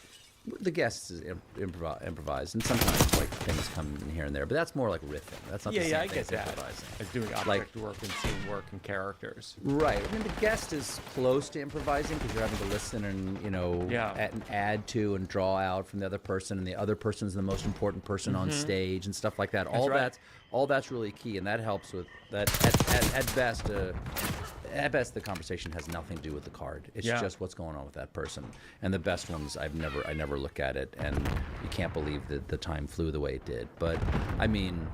The guests improvise, and sometimes like things come in here and there, but that's more like riffing. That's not the same I thing get as that. improvising. As doing object work and scene work and characters. Right. I mean, the guest is close to improvising because you're having to listen and add to and draw out from the other person, and the other person's the most important person on stage and stuff like that. All that's really key, and that helps with that. At best, the conversation has nothing to do with the card. It's just what's going on with that person. And the best ones, I never look at it, and you can't believe that the time flew the way it did. But I mean,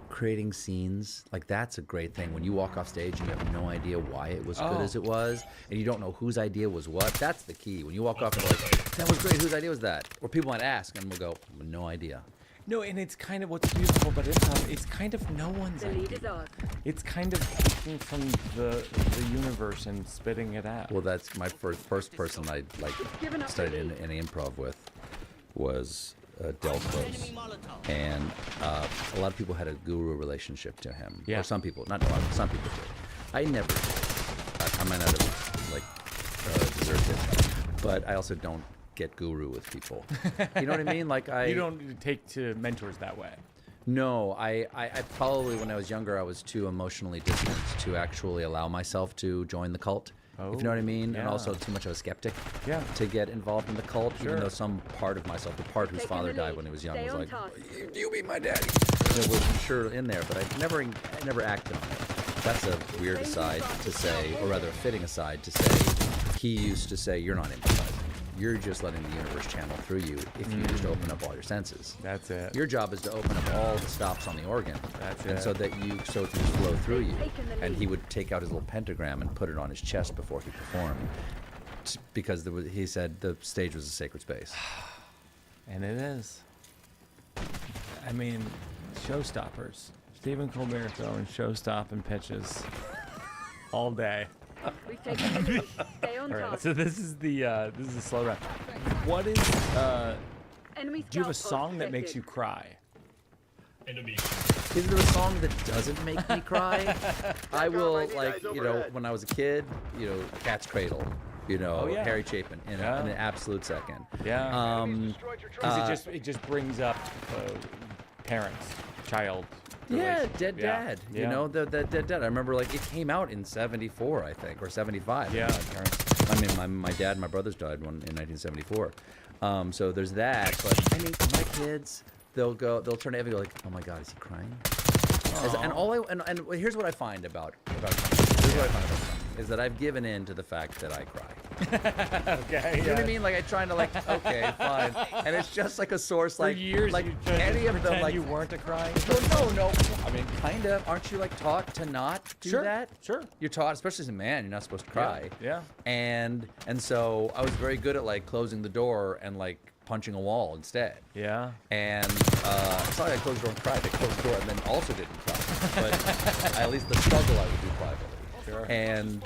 creating scenes, like, that's a great thing. When you walk off stage and you have no idea why it was good as it was, and you don't know whose idea was what, that's the key. When you walk off and you're like, that was great, whose idea was that? Or people might ask, and we'll go, no idea. No, and it's kind of what's beautiful about improv. It's kind of no one's idea. It's kind of taking from the universe and spitting it out. Well, that's my first person I studied in improv with was Del Close, and a lot of people had a guru relationship to him. Yeah. Or some people, not a lot, some people did. I never did. I might not have deserved it, but I also don't get guru with people. You know what I mean? Like you don't take to mentors that way. No, I probably, when I was younger, I was too emotionally distant to actually allow myself to join the cult. If you know what I mean? Yeah. And also too much of a skeptic to get involved in the cult, Sure. even though some part of myself, the part whose father died when he was young, was like, you be my daddy. It was sure in there, but I never acted on it. That's a weird aside to say, or rather a fitting aside to say. He used to say, you're not improvising. You're just letting the universe channel through you if you just open up all your senses. That's it. Your job is to open up all the stops on the organ. That's and it. so that you so it can flow through you. And he would take out his little pentagram and put it on his chest before he performed, because he said the stage was a sacred space. And it is. I mean, showstoppers. Stephen Colbert throwing show-stopping pitches all day. We've taken the lead. Stay on All right, target. so this is the slow round. What is Enemy do you have a scout song post that makes detected. you cry? Is there a song that doesn't make me cry? I will, like, you know, when I was a kid, you know, Cat's Cradle, you know, Oh, yeah. Harry Chapin in an absolute second. Yeah. Because Uh, it just brings up parents, child. Yeah, relation. Dead Yeah. Dad. Yeah. You know, the Dead Dad. I remember, like, it came out in '74, I think, or '75. Yeah. My parents. I mean, my dad and my brothers died in 1974. So there's that. But I mean, my kids, they'll turn to Evie and go like, "Oh my God, is he crying?" And here's what I find about is that I've given in to the fact that I cry. Okay. You know what I mean? Like, I try to, like, okay, fine, and it's just like a source, like, For years, like you tried to any of them, pretend like, you weren't a crying. no. I mean, kind of. Aren't you, like, taught to not do Sure, that? Sure. You're taught, especially as a man, you're not supposed to cry. Yeah. And so I was very good at, like, closing the door and, like, punching a wall instead. Yeah. And it's not like I closed the door and cried. I closed the door and then also didn't cry. But at least the struggle I would do privately. Sure. And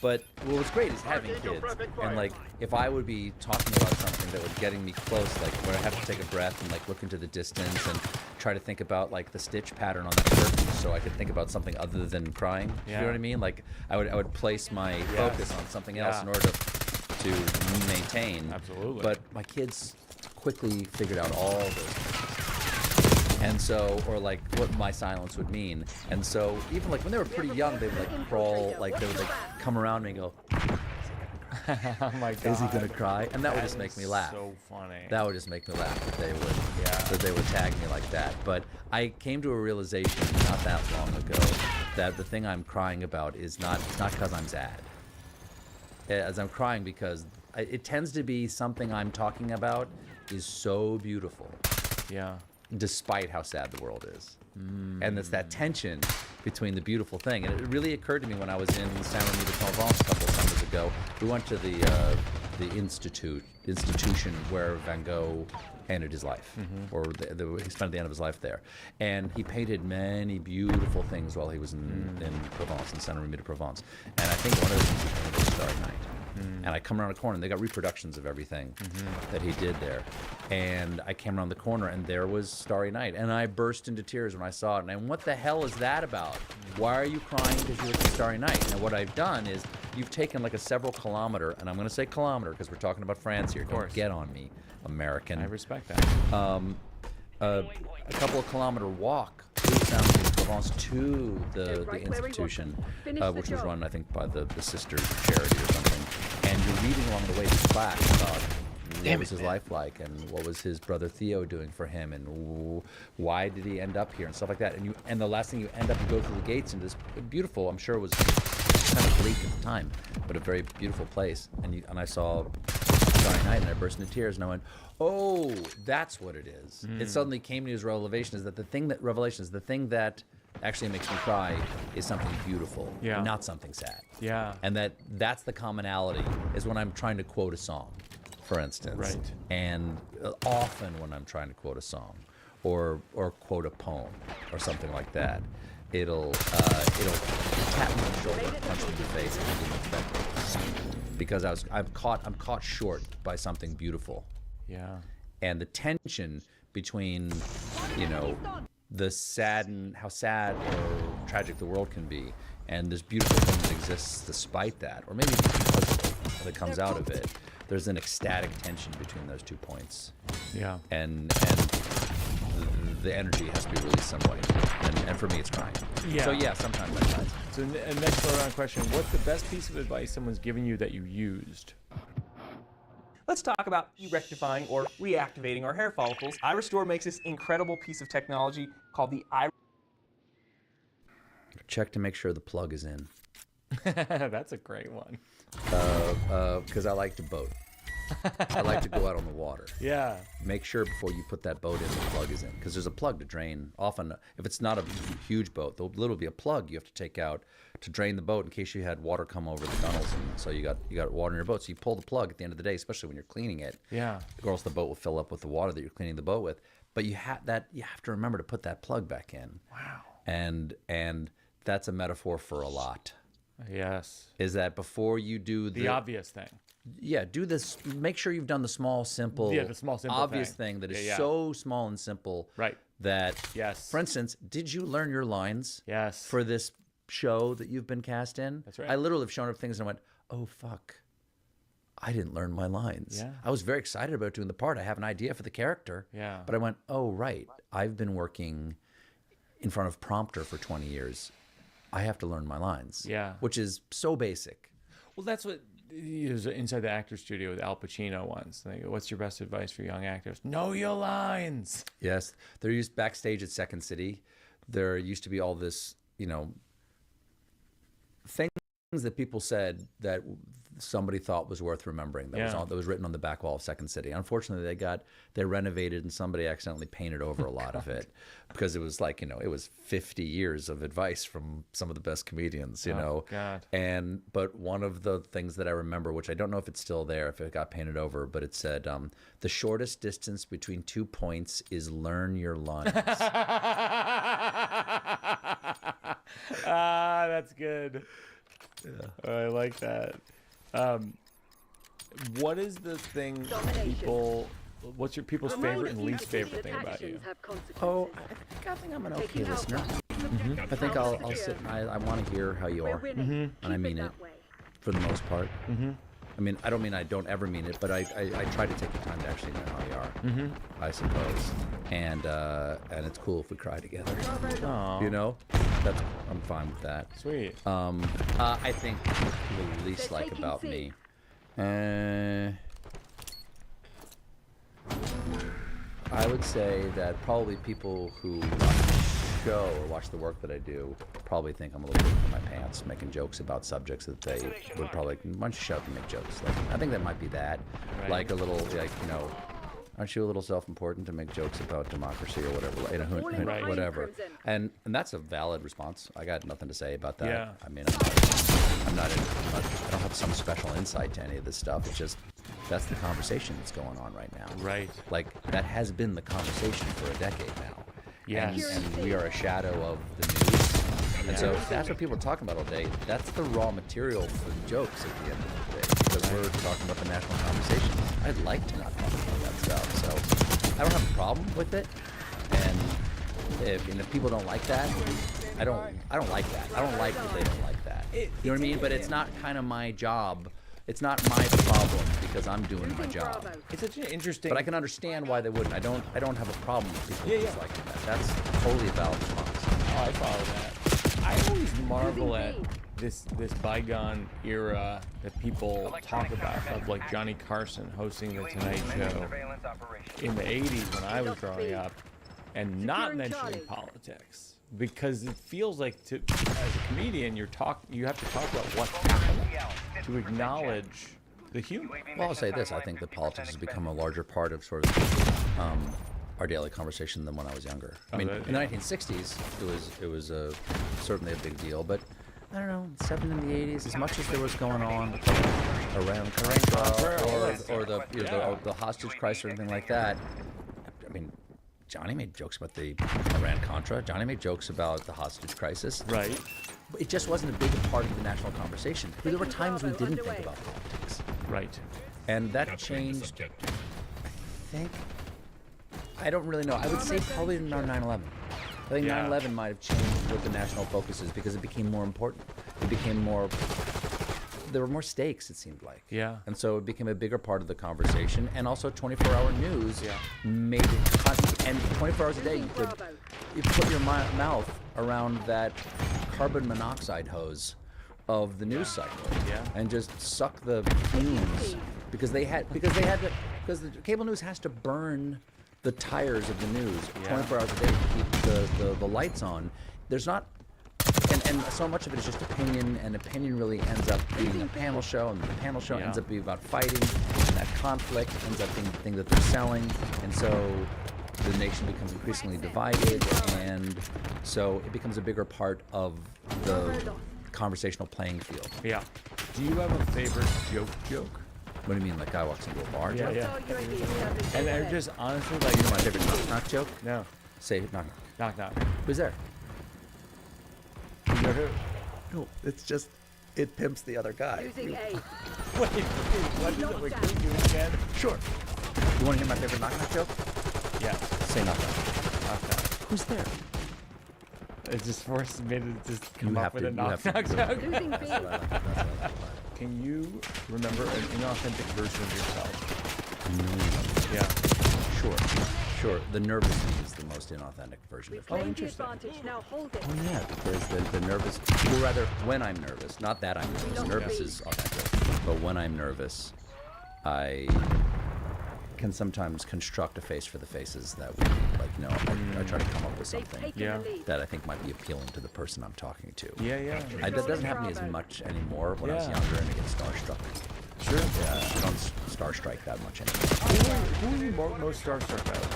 but what was great is having kids, and, like, if I would be talking about something that was getting me close, like where I have to take a breath and, like, look into the distance and try to think about, like, the stitch pattern on that curtain, so I could think about something other than crying. Yeah. You know what I mean? Like, I would place my focus on something else in order to maintain. Absolutely. But my kids quickly figured out all those. And so, or, like, what my silence would mean. And so, even, like, when they were pretty young, they would, like, crawl, like, they would, like, come around me and go, Oh my God. is he gonna cry? And that would just make me laugh. So funny. That would just make me laugh that they would tag me like that. But I came to a realization not that long ago that the thing I'm crying about is not because I'm sad. As I'm crying because it tends to be something I'm talking about is so beautiful. Yeah. Despite how sad the world is. And it's that tension between the beautiful thing. And it really occurred to me when I was in San Remy de Provence a couple of summers ago. We went to the institution where Van Gogh ended his life, or he spent the end of his life there. And he painted many beautiful things while he was in Provence, in San Remy de Provence. And I think one of the things he painted was Starry Night. And I come around a corner, and they got reproductions of everything that he did there. And I came around the corner, and there was Starry Night. And I burst into tears when I saw it. And what the hell is that about? Why are you crying because you look at Starry Night? Now, what I've done is you've taken, like, a several kilometer, and I'm going to say kilometer because we're talking about France here. Don't get on me, American. I respect that. A couple of kilometer walk through San Remy de Provence to the institution, which was run, I think, by the sister charity or something. And you're reading along the way these plaques about what was his life like, and what was his brother Theo doing for him, and why did he end up here, and stuff like that. And the last thing you end up, you go through the gates into this beautiful, I'm sure it was kind of bleak at the time, but a very beautiful place. And I saw Starry Night, and I burst into tears, and I went, oh, that's what it is. It suddenly came to me as revelation, is that the thing that actually makes me cry is something beautiful, not something sad. Yeah. And that's the commonality, is when I'm trying to quote a song, for instance. Right. And often when I'm trying to quote a song or quote a poem or something like that, it'll tap me on the shoulder, punch me in the face, and I didn't expect it. Because I'm caught short by something beautiful. Yeah. And the tension between, you know, how sad or tragic the world can be, and this beautiful thing that exists despite that, or maybe because of it, that comes out of it. There's an ecstatic tension between those 2 points. Yeah. And the energy has to be released some way. And for me, it's crying. Yeah. So yeah, sometimes I cry. So next slow round question: what's the best piece of advice someone's given you that you used? Let's talk about rectifying or reactivating our hair follicles. iRestore makes this incredible piece of technology called the Check to make sure the plug is in. That's a great one. Because I like to boat. I like to go out on the water. Yeah. Make sure before you put that boat in, the plug is in. Because there's a plug to drain. Often, if it's not a huge boat, there'll literally be a plug you have to take out to drain the boat in case you had water come over the gunnels. And so you got water in your boat. So you pull the plug at the end of the day, especially when you're cleaning it. Yeah. Or else the boat will fill up with the water that you're cleaning the boat with. But you have to remember to put that plug back in. Wow. And that's a metaphor for a lot. Yes. Is that before you do the obvious thing. Yeah, do this. Make sure you've done the small, simple, obvious thing that is so small and simple. Right. That, yes. For instance, did you learn your lines? Yes. For this show that you've been cast in? That's right. I literally have shown up things and I went, oh, fuck. I didn't learn my lines. Yeah. I was very excited about doing the part. I have an idea for the character. Yeah. But I went, oh, right. I've been working in front of prompter for 20 years. I have to learn my lines. Yeah. Which is so basic. Well, that's what he was inside the actor studio with Al Pacino once. And they go, what's your best advice for young actors? Know your lines. Yes. There used backstage at Second City. There used to be all this, things that people said that somebody thought was worth remembering. That was written on the back wall of Second City. Unfortunately, they renovated and somebody accidentally painted over a lot of it because it was it was 50 years of advice from some of the best comedians, God. But one of the things that I remember, which I don't know if it's still there, if it got painted over, but it said, the shortest distance between 2 points is learn your lines. That's good. Yeah. I like that. What is the thing what's your people's favorite and least favorite thing about you? Oh, I think I'm an okay listener. I think I'll sit and I want to hear how you are. And I mean it for the most part. I mean, I don't mean I don't ever mean it, but I try to take the time to actually know how you are, I suppose. And it's cool if we cry together. Aww. I'm fine with that. Sweet. I think the least like about me. I would say that probably people who watch the show or watch the work that I do probably think I'm a little bit in my pants, making jokes about subjects that they would probably, why don't you shut up and make jokes? I think that might be that. Right. Like a little, aren't you a little self-important to make jokes about democracy or whatever, whatever. And that's a valid response. I got nothing to say about that. Yeah. I mean, I don't have some special insight to any of this stuff. It's just, that's the conversation that's going on right now. Right. That has been the conversation for a decade now. Yes. And we are a shadow of the news. And so that's what people are talking about all day. That's the raw material for the jokes at the end of the day. Because we're talking about the national conversation. I'd like to not talk about that stuff. So I don't have a problem with it. And if people don't like that, I don't like that. I don't like that they don't like that. You know what I mean? But it's not kind of my job. It's not my problem because I'm doing my job. It's such an interesting. But I can understand why they wouldn't. I don't have a problem with people disliking that. That's totally a valid response. Oh, I follow that. I always marvel at this bygone era that people talk about, of like Johnny Carson hosting the Tonight Show in the 80s when I was growing up, and not mentioning politics. Because it feels like, as a comedian, you have to talk about what's happening to acknowledge the humor. Well, I'll say this: I think that politics has become a larger part of sort of our daily conversation than when I was younger. I mean, in the 1960s, it was certainly a big deal, but I don't know, 70s and the 80s, as much as there was going on around Contra or the hostage crisis or anything like that. I mean, Johnny made jokes about the Iran-Contra. Johnny made jokes about the hostage crisis. Right. But it just wasn't a big part of the national conversation. There were times we didn't think about politics. Right. And that changed, I think, I don't really know. I would say probably around 9/11. I think 9/11 might have changed what the national focus is because it became more important. It became more... There were more stakes, it seemed like. Yeah. And so it became a bigger part of the conversation. And also 24-hour news made it constant. And 24 hours a day, you put your mouth around that carbon monoxide hose of the news cycle. And just suck the fumes. Because the cable news has to burn the tires of the news 24 hours a day to keep the lights on. There's not... And and so much of it is just opinion, and opinion really ends up being a panel show, and the panel show ends up being about fighting, and that conflict ends up being the thing that they're selling, and so the nation becomes increasingly divided, and so it becomes a bigger part of the conversational playing field. Yeah. Do you have a favorite joke? What do you mean, like guy walks into a bar? Yeah, joke? yeah. And they're just honestly like, you know my favorite knock joke? No. Say knock knock. Knock knock. Who's there? You know who? No, it's just it pimps the other guy. Losing A. Wait, what is it? Wait, can you do it again? Sure. You want to hear my favorite knock knock joke? Yeah. Say knock knock. Knock knock. Who's there? It just forced me to just come You up have with to- a you knock have to knock do it. joke. Losing B. Can you remember an inauthentic version of yourself? Yeah. Sure. The nervous me is the most inauthentic version of me. Claim the advantage. Now hold it. Oh yeah, because the nervous, or rather, when I'm nervous, not that I'm nervous. Nervous is authentic, but when I'm nervous, I can sometimes construct a face for the faces that we like. I try to come up with something that I think might be appealing to the person I'm talking to. Yeah. That doesn't happen to me as much anymore. When I was younger and I get starstruck. Sure. Yeah, I don't starstrike that much anymore. Who are you most starstruck about?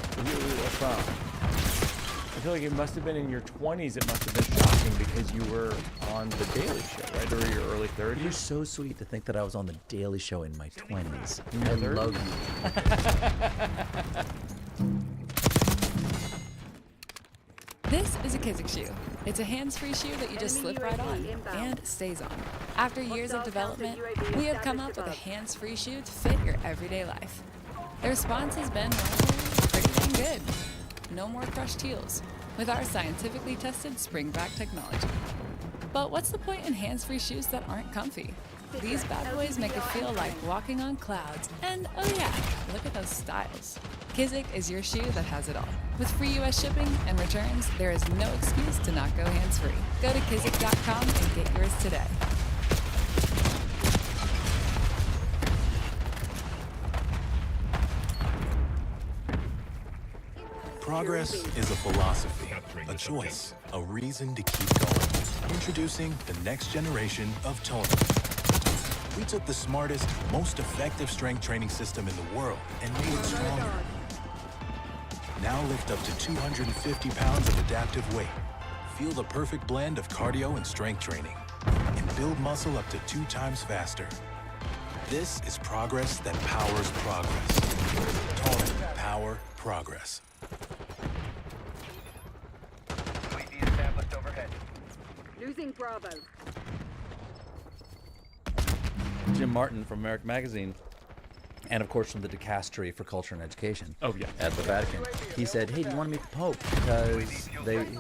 I feel like it must have been in your 20s. It must have been shocking because you were on the Daily Show, right? Or your early 30s. You're so sweet to think that I was on the Daily Show in my 20s. In I your love 30s? you. This is a Kizik shoe. It's a hands-free shoe that you just slip right on and stays on. After years of development, we have come up with a hands-free shoe to fit your everyday life. The response has been pretty dang good. No more crushed heels with our scientifically tested springback technology. But what's the point in hands-free shoes that aren't comfy? These bad boys make it feel like walking on clouds. And oh yeah, look at those styles. Kizik is your shoe that has it all. With free US shipping and returns, there is no excuse to not go hands-free. Go to kizik.com and get yours today. Progress is a philosophy, a choice, a reason to keep going. Introducing the next generation of toners. We took the smartest, most effective strength training system in the world and made it stronger. Now lift up to 250 pounds of adaptive weight. Feel the perfect blend of cardio and strength training. And build muscle up to 2 times faster. This is progress that powers progress. Toner, power, progress. UAV established overhead. Losing Bravo. Jim Martin from American Magazine, and of course from the Dicastery for Culture and Education. Oh yeah. At the Vatican. He said, "Hey, do you want to meet the Pope? Because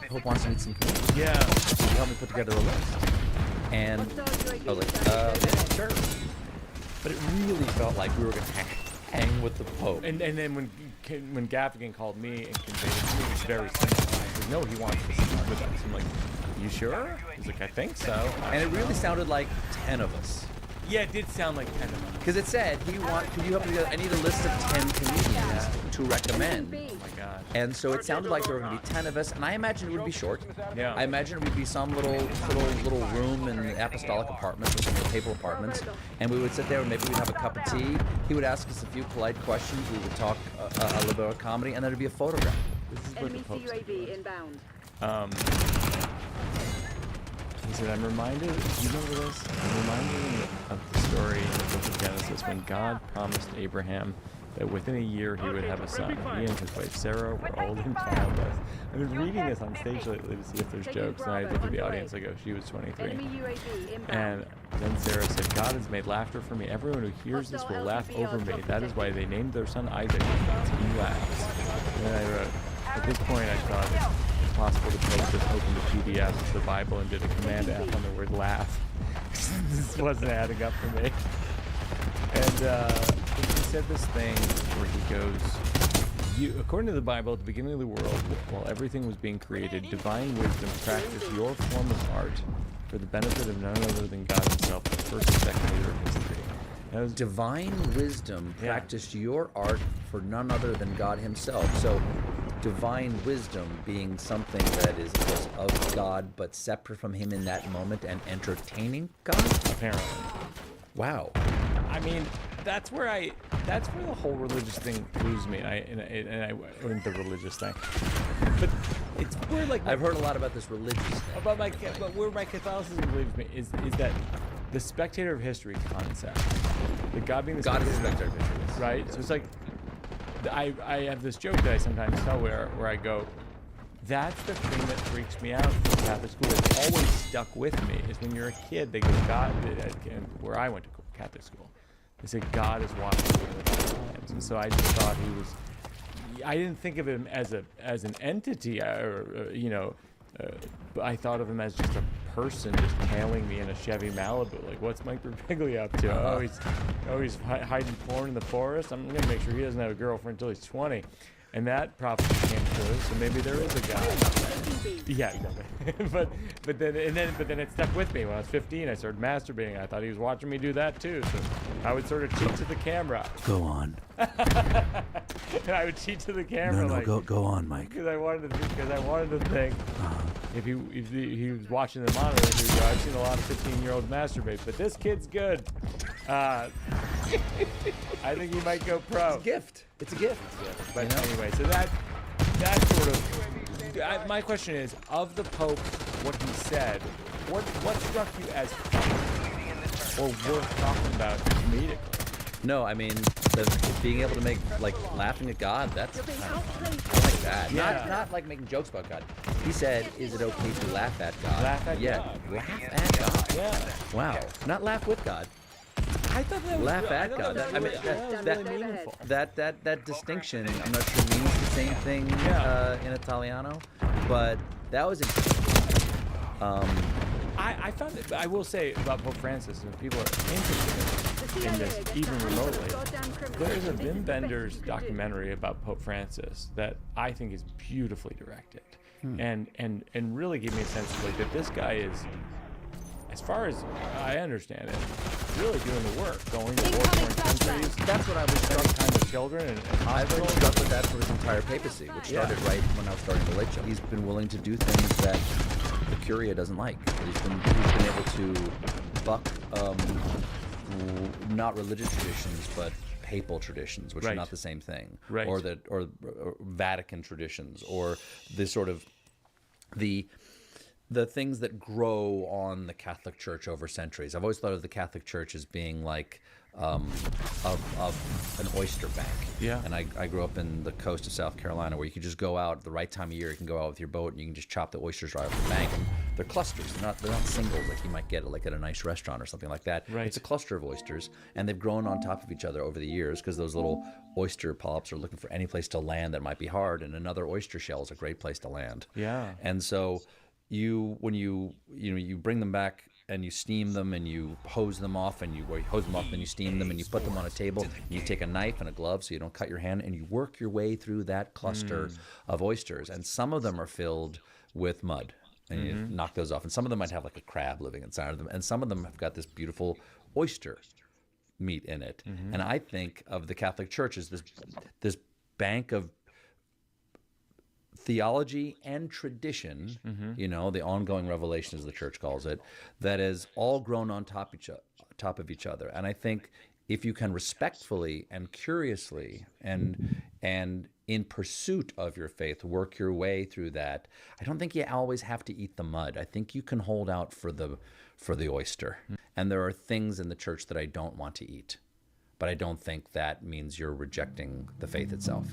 Pope wants to meet some comedians. Yeah. Can you help me put together a list?" And I was like, yeah, sure. But it really felt like we were going to hang with the Pope. And then when Gaffigan called me and conveyed it to me, it was very simple. He said, no, he wants to sit with us. I'm like, you sure? He's like, I think so. And it really sounded like 10 of us. Yeah, it did sound like 10 of us. Because it said, could you help me together? I need a list of 10 comedians to recommend. Oh my God. And so it sounded like there were going to be 10 of us, and I imagined it would be short. Yeah. I imagined it would be some little room in the apostolic apartments or some of the papal apartments, and we would sit there and maybe we'd have a cup of tea. He would ask us a few polite questions. We would talk a little bit about comedy, and then there'd be a photograph. This is what the Pope said. UAV inbound. He said, I'm reminded, do you remember this? I'm reminded of the story in the book of Genesis when God promised Abraham that within a year he would have a son. He and his wife Sarah were old and childless. I've been reading this on stage lately to see if there's jokes, and I look at the audience, I go, she was 23. And then Sarah said, God has made laughter for me. Everyone who hears this will laugh over me. That is why they named their son Isaac, because he laughs. And then I wrote, at this point I thought, it's possible the Pope just opened a PDF of the Bible and did a command F on the word laugh. This wasn't adding up for me. And he said this thing where he goes, according to the Bible, at the beginning of the world, while everything was being created, divine wisdom practiced your form of art for the benefit of none other than God himself, the first and second leader of history. Divine wisdom practiced your art for none other than God himself. So divine wisdom being something that is of God but separate from him in that moment and entertaining God? Apparently. Wow. I mean, that's where the whole religious thing loses me. And I went the religious thing, but it's where like I've heard a lot about this religious thing. But where my Catholicism leaves me is that the spectator of history concept, the God being the God is the spectator of history, right? Yes. So it's like I have this joke that I sometimes tell where I go, that's the thing that freaks me out from Catholic school. It's always stuck with me. Is when you're a kid, they go, God, where I went to Catholic school, they say God is watching you at all times. And so I just thought he was. I didn't think of him as an entity, but I thought of him as just a person just tailing me in a Chevy Malibu. Like, what's Mike Birbiglia up to? Oh, he's hiding porn in the forest. I'm gonna make sure he doesn't have a girlfriend until he's 20. And that prophecy came true, so maybe there is a God. Yeah, exactly. but then it stuck with me. When I was 15, I started masturbating. I thought he was watching me do that too. So I would sort of cheat to the camera. Go on. And I would cheat to the camera. Go on, Mike. Because I wanted to think. If he was watching the monitor, he would go, I've seen a lot of 15-year-olds masturbate, but this kid's good. I think he might go pro. It's a gift. It's a gift. But anyway, so that sort of. My question is, of the Pope, what he said, what struck you as funny or worth talking about comedically? No, I mean, being able to make, like, laughing at God, that's kind of fun. I like that. Yeah. Not like making jokes about God. He said, is it okay to laugh at God? Laugh at yeah. God. Laugh at God. Yeah. Wow. Not laugh with God. I thought that was laugh at God. That distinction, I'm not sure means the same thing in Italiano, but that was interesting. I found it. I will say about Pope Francis, and people are interested in this even remotely. There is a Wim Wenders documentary about Pope Francis that I think is beautifully directed, and really gave me a sense of like that this guy is, as far as I understand it, really doing the work, going to war-torn countries. That's what I was struck time with children and I've been struck with that for his entire papacy, which started right when I was starting the Late Show. He's been willing to do things that the Curia doesn't like. He's been able to buck not religious traditions, but papal traditions, which are not the same thing, or Vatican traditions, or this sort of the things that grow on the Catholic Church over centuries. I've always thought of the Catholic Church as being like of an oyster bank. Yeah. And I grew up in the coast of South Carolina, where you could just go out at the right time of year. You can go out with your boat and you can just chop the oysters right off the bank. And they're clusters. They're not singles like you might get like at a nice restaurant or something like that. Right. It's a cluster of oysters, and they've grown on top of each other over the years because those little oyster polyps are looking for any place to land that might be hard, and another oyster shell is a great place to land. Yeah. And so when you bring them back and you steam them and you hose them off and you hose them off, then you steam them and you put them on a table and you take a knife and a glove so you don't cut your hand and you work your way through that cluster of oysters, and some of them are filled with mud and you knock those off, and some of them might have like a crab living inside of them, and some of them have got this beautiful oyster meat in it. And I think of the Catholic Church as this bank of theology and tradition, the ongoing revelation, as the church calls it, that is all grown on top of each other. And I think if you can respectfully and curiously and in pursuit of your faith work your way through that, I don't think you always have to eat the mud. I think you can hold out for the oyster. And there are things in the church that I don't want to eat, but I don't think that means you're rejecting the faith itself.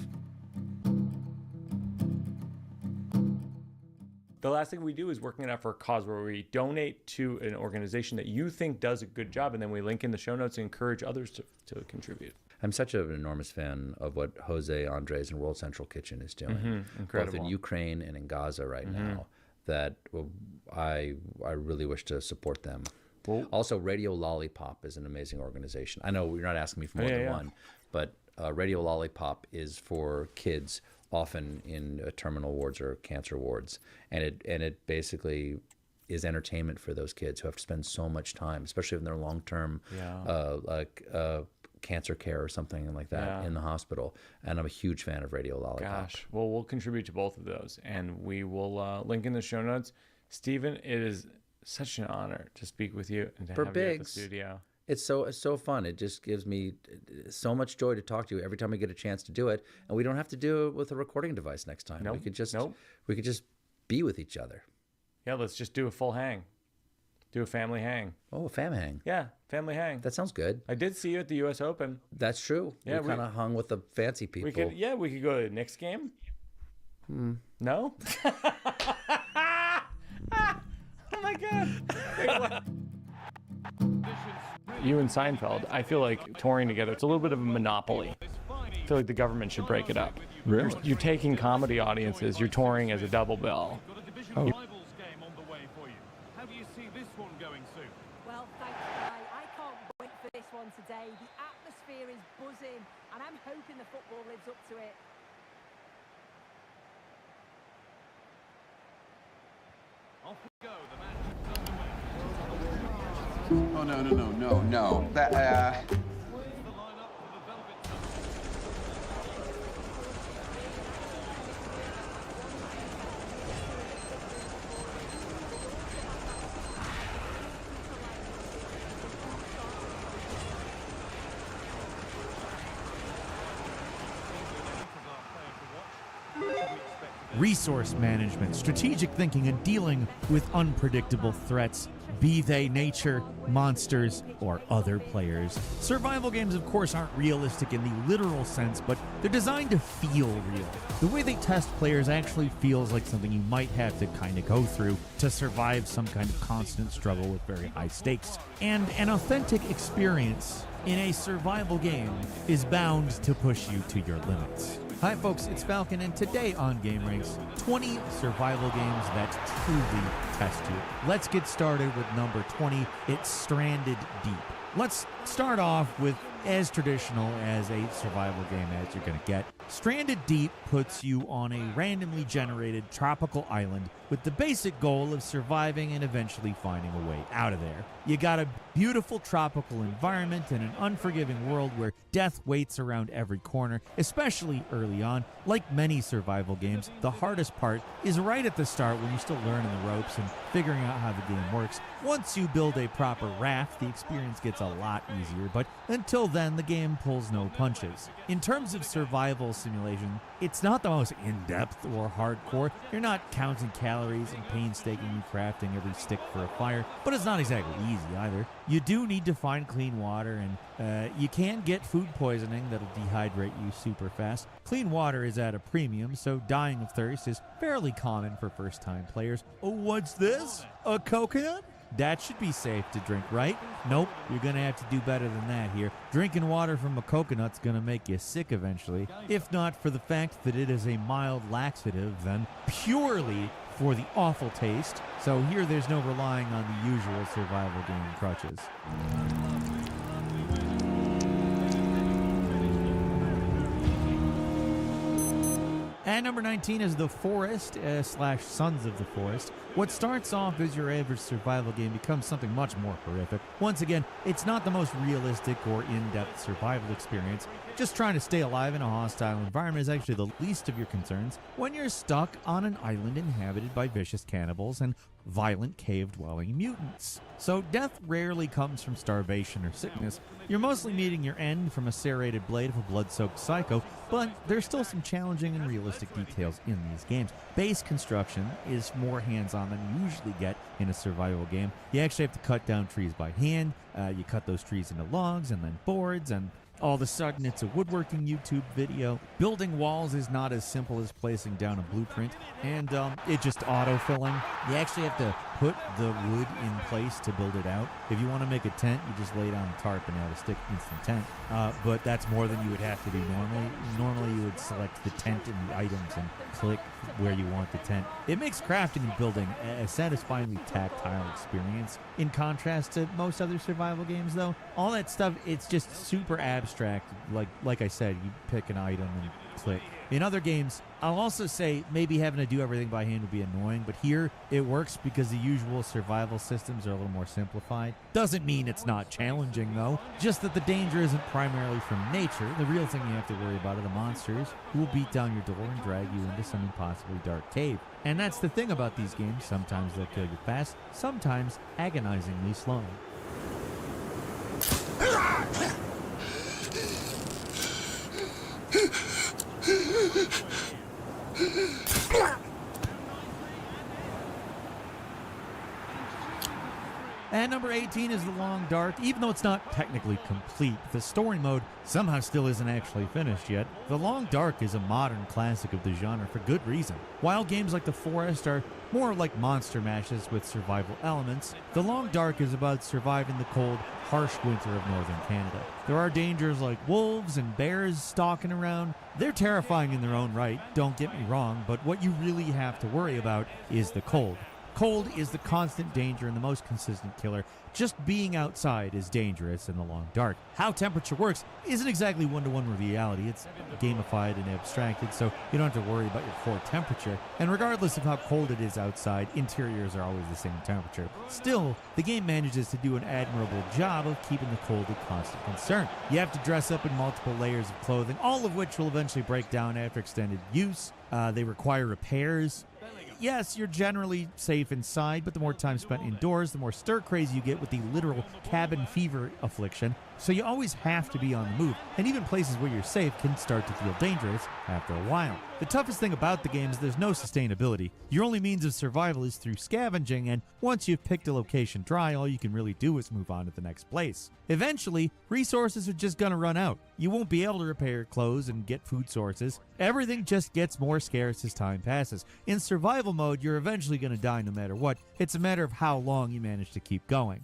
The last thing we do is working it out for a cause where we donate to an organization that you think does a good job, and then we link in the show notes and encourage others to contribute. I'm such an enormous fan of what Jose Andres and World Central Kitchen is doing, Incredible. both in Ukraine and in Gaza right now, that I really wish to support them. Well, also, Radio Lollipop is an amazing organization. I know you're not asking me for more than one, but Radio Lollipop is for kids often in terminal wards or cancer wards, and it basically is entertainment for those kids who have to spend so much time, especially in their long-term cancer care or something like that in the hospital. And I'm a huge fan of Radio Lollipop. Gosh, well, we'll contribute to both of those, and we will link in the show notes. Stephen, it is such an honor to speak with you and to have you at the studio. It's so fun. It just gives me so much joy to talk to you every time we get a chance to do it, and we don't have to do it with a recording device next time. We could just be with each other. Yeah, let's just do a full hang. Do a family hang. Oh, a fam hang. Yeah, family hang. That sounds good. I did see you at the U.S. Open. That's true. Yeah, we kind of hung with the fancy people. We could go to the Knicks game. No? Oh my God. You and Seinfeld, I feel like touring together, it's a little bit of a monopoly. I feel like the government should break it up. Really? You're taking comedy audiences, you're touring as a double bill. Oh. Well, thanks, Guy. I can't wait for this one today. The atmosphere is buzzing, and I'm hoping the football lives up to it. Off we go. The match. Oh, no. That, Resource management, strategic thinking, and dealing with unpredictable threats, be they nature, monsters, or other players. Survival games, of course, aren't realistic in the literal sense, but they're designed to feel real. The way they test players actually feels like something you might have to kind of go through to survive some kind of constant struggle with very high stakes. And an authentic experience in a survival game is bound to push you to your limits. Hi folks, it's Falcon, and today on Game Ranks, 20 survival games that truly test you. Let's get started with number 20, it's Stranded Deep. Let's start off with as traditional as a survival game as you're going to get. Stranded Deep puts you on a randomly generated tropical island with the basic goal of surviving and eventually finding a way out of there. You got a beautiful tropical environment and an unforgiving world where death waits around every corner, especially early on. Like many survival games, the hardest part is right at the start when you're still learning the ropes and figuring out how the game works. Once you build a proper raft, the experience gets a lot easier, but until then, the game pulls no punches. In terms of survival simulation, it's not the most in-depth or hardcore. You're not counting calories and painstakingly crafting every stick for a fire, but it's not exactly easy either. You do need to find clean water, and you can get food poisoning that'll dehydrate you super fast. Clean water is at a premium, so dying of thirst is fairly common for first-time players. Oh, what's this? A coconut? That should be safe to drink, right? Nope, you're gonna have to do better than that here. Drinking water from a coconut's gonna make you sick eventually, if not for the fact that it is a mild laxative, then purely for the awful taste. So here there's no relying on the usual survival game crutches. And number 19 is The Forest / Sons of the Forest. What starts off as your average survival game becomes something much more horrific. Once again, it's not the most realistic or in-depth survival experience. Just trying to stay alive in a hostile environment is actually the least of your concerns when you're stuck on an island inhabited by vicious cannibals and violent cave-dwelling mutants. So death rarely comes from starvation or sickness. You're mostly meeting your end from a serrated blade of a blood-soaked psycho, but there's still some challenging and realistic details in these games. Base construction is more hands-on than you usually get in a survival game. You actually have to cut down trees by hand. You cut those trees into logs and then boards, and all of a sudden it's a woodworking YouTube video. Building walls is not as simple as placing down a blueprint, and it's just autofilling. You actually have to put the wood in place to build it out. If you want to make a tent, you just lay down a tarp and add a stick, instant tent. But that's more than you would have to do normally. Normally you would select the tent and the items and click where you want the tent. It makes crafting and building a satisfyingly tactile experience. In contrast to most other survival games though, all that stuff, it's just super abstract. Like I said, you pick an item and click. In other games, I'll also say maybe having to do everything by hand would be annoying, but here it works because the usual survival systems are a little more simplified. Doesn't mean it's not challenging though, just that the danger isn't primarily from nature. The real thing you have to worry about are the monsters who will beat down your door and drag you into some impossibly dark cave. And that's the thing about these games, sometimes they'll kill you fast, sometimes agonizingly slow. And number 18 is The Long Dark. Even though it's not technically complete, the story mode somehow still isn't actually finished yet. The Long Dark is a modern classic of the genre for good reason. While games like The Forest are more like monster mashes with survival elements, The Long Dark is about surviving the cold, harsh winter of northern Canada. There are dangers like wolves and bears stalking around. They're terrifying in their own right, don't get me wrong, but what you really have to worry about is the cold. Cold is the constant danger and the most consistent killer. Just being outside is dangerous in The Long Dark. How temperature works isn't exactly one-to-one with reality. It's gamified and abstracted, so you don't have to worry about your core temperature. And regardless of how cold it is outside, interiors are always the same temperature. Still, the game manages to do an admirable job of keeping the cold a constant concern. You have to dress up in multiple layers of clothing, all of which will eventually break down after extended use. They require repairs. Yes, you're generally safe inside, but the more time spent indoors, the more stir-crazy you get with the literal cabin fever affliction, so you always have to be on the move, and even places where you're safe can start to feel dangerous after a while. The toughest thing about the game is there's no sustainability. Your only means of survival is through scavenging, and once you've picked a location dry, all you can really do is move on to the next place. Eventually, resources are just gonna run out. You won't be able to repair your clothes and get food sources. Everything just gets more scarce as time passes. In survival mode, you're eventually gonna die no matter what. It's a matter of how long you manage to keep going.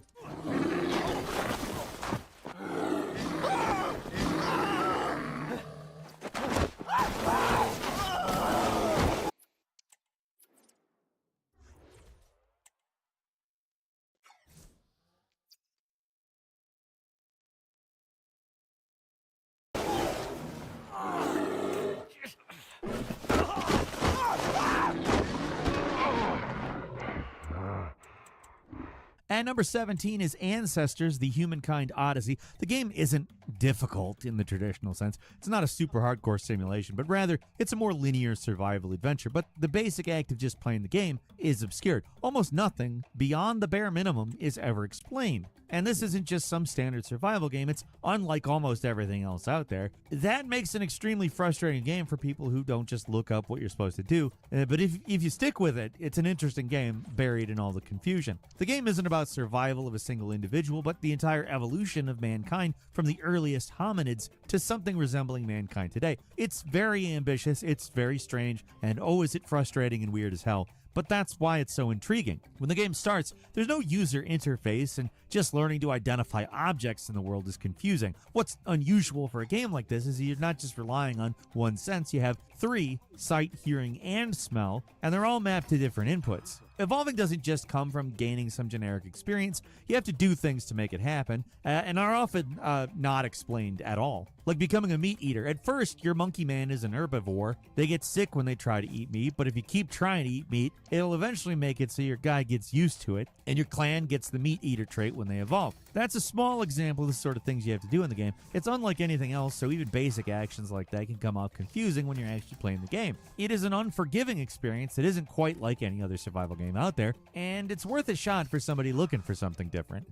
And number 17 is Ancestors, the Humankind Odyssey. The game isn't difficult in the traditional sense. It's not a super hardcore simulation, but rather it's a more linear survival adventure. But the basic act of just playing the game is obscured. Almost nothing beyond the bare minimum is ever explained. And this isn't just some standard survival game, it's unlike almost everything else out there. That makes an extremely frustrating game for people who don't just look up what you're supposed to do. But if you stick with it, it's an interesting game buried in all the confusion. The game isn't about survival of a single individual, but the entire evolution of mankind from the earliest hominids to something resembling mankind today. It's very ambitious, it's very strange, and oh, is it frustrating and weird as hell. But that's why it's so intriguing. When the game starts, there's no user interface, and just learning to identify objects in the world is confusing. What's unusual for a game like this is you're not just relying on one sense, you have three: sight, hearing, and smell, and they're all mapped to different inputs. Evolving doesn't just come from gaining some generic experience. You have to do things to make it happen, and are often not explained at all. Like becoming a meat eater. At first, your monkey man is an herbivore. They get sick when they try to eat meat, but if you keep trying to eat meat, it'll eventually make it so your guy gets used to it, and your clan gets the meat eater trait when they evolve. That's a small example of the sort of things you have to do in the game. It's unlike anything else, so even basic actions like that can come off confusing when you're actually playing the game. It is an unforgiving experience that isn't quite like any other survival game out there, and it's worth a shot for somebody looking for something different.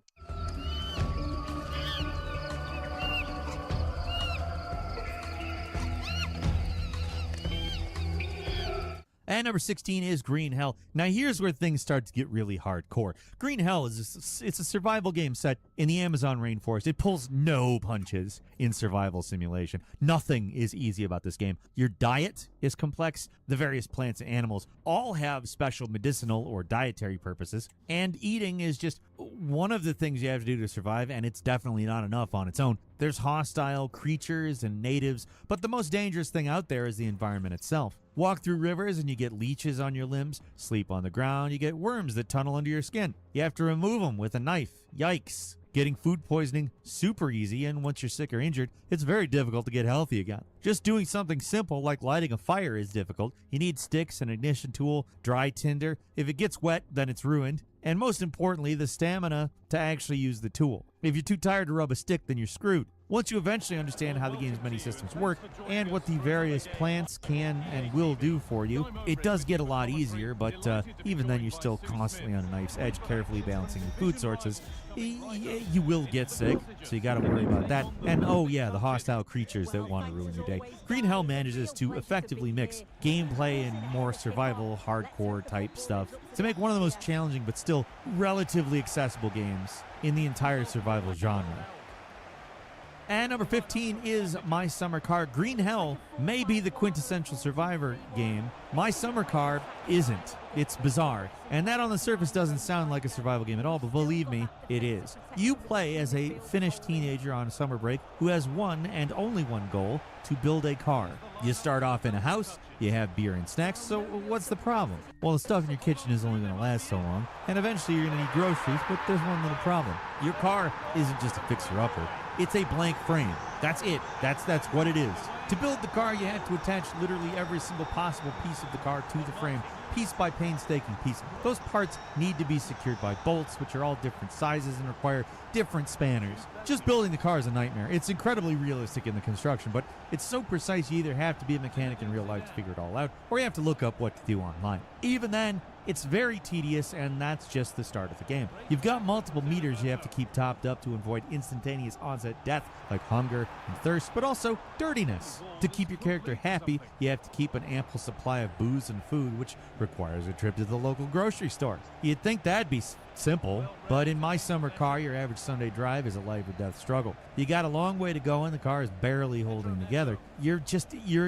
And number 16 is Green Hell. Now here's where things start to get really hardcore. Green Hell is it's a survival game set in the Amazon rainforest. It pulls no punches in survival simulation. Nothing is easy about this game. Your diet is complex. The various plants and animals all have special medicinal or dietary purposes. And eating is just one of the things you have to do to survive, and it's definitely not enough on its own. There's hostile creatures and natives, but the most dangerous thing out there is the environment itself. Walk through rivers and you get leeches on your limbs. Sleep on the ground, you get worms that tunnel under your skin. You have to remove them with a knife. Yikes. Getting food poisoning, super easy, and once you're sick or injured, it's very difficult to get healthy again. Just doing something simple like lighting a fire is difficult. You need sticks, an ignition tool, dry tinder. If it gets wet, then it's ruined. And most importantly, the stamina to actually use the tool. If you're too tired to rub a stick, then you're screwed. Once you eventually understand how the game's many systems work and what the various plants can and will do for you, it does get a lot easier, but even then you're still constantly on a knife's edge, carefully balancing your food sources. You will get sick, so you gotta worry about that. And oh yeah, the hostile creatures that want to ruin your day. Green Hell manages to effectively mix gameplay and more survival, hardcore type stuff to make one of the most challenging but still relatively accessible games in the entire survival genre. And number 15 is My Summer Car. Green Hell may be the quintessential Survivor game. My Summer Car isn't. It's bizarre. And that on the surface doesn't sound like a survival game at all, but believe me, it is. You play as a Finnish teenager on a summer break who has one and only one goal: to build a car. You start off in a house, you have beer and snacks, so what's the problem? Well, the stuff in your kitchen is only going to last so long, and eventually you're going to need groceries, but there's one little problem. Your car isn't just a fixer-upper. It's a blank frame. That's it. That's what it is. To build the car, you have to attach literally every single possible piece of the car to the frame, piece by painstaking piece. Those parts need to be secured by bolts, which are all different sizes and require different spanners. Just building the car is a nightmare. It's incredibly realistic in the construction, but it's so precise you either have to be a mechanic in real life to figure it all out, or you have to look up what to do online. Even then, it's very tedious, and that's just the start of the game. You've got multiple meters you have to keep topped up to avoid instantaneous onset death, like hunger and thirst, but also dirtiness. To keep your character happy, you have to keep an ample supply of booze and food, which requires a trip to the local grocery store. You'd think that'd be simple, but in My Summer Car, your average Sunday drive is a life or death struggle. You got a long way to go and the car is barely holding together. You're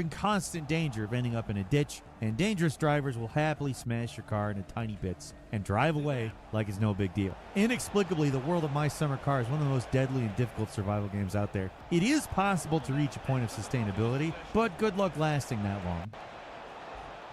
in constant danger of ending up in a ditch, and dangerous drivers will happily smash your car into tiny bits and drive away like it's no big deal. Inexplicably, the world of My Summer Car is one of the most deadly and difficult survival games out there. It is possible to reach a point of sustainability, but good luck lasting that long.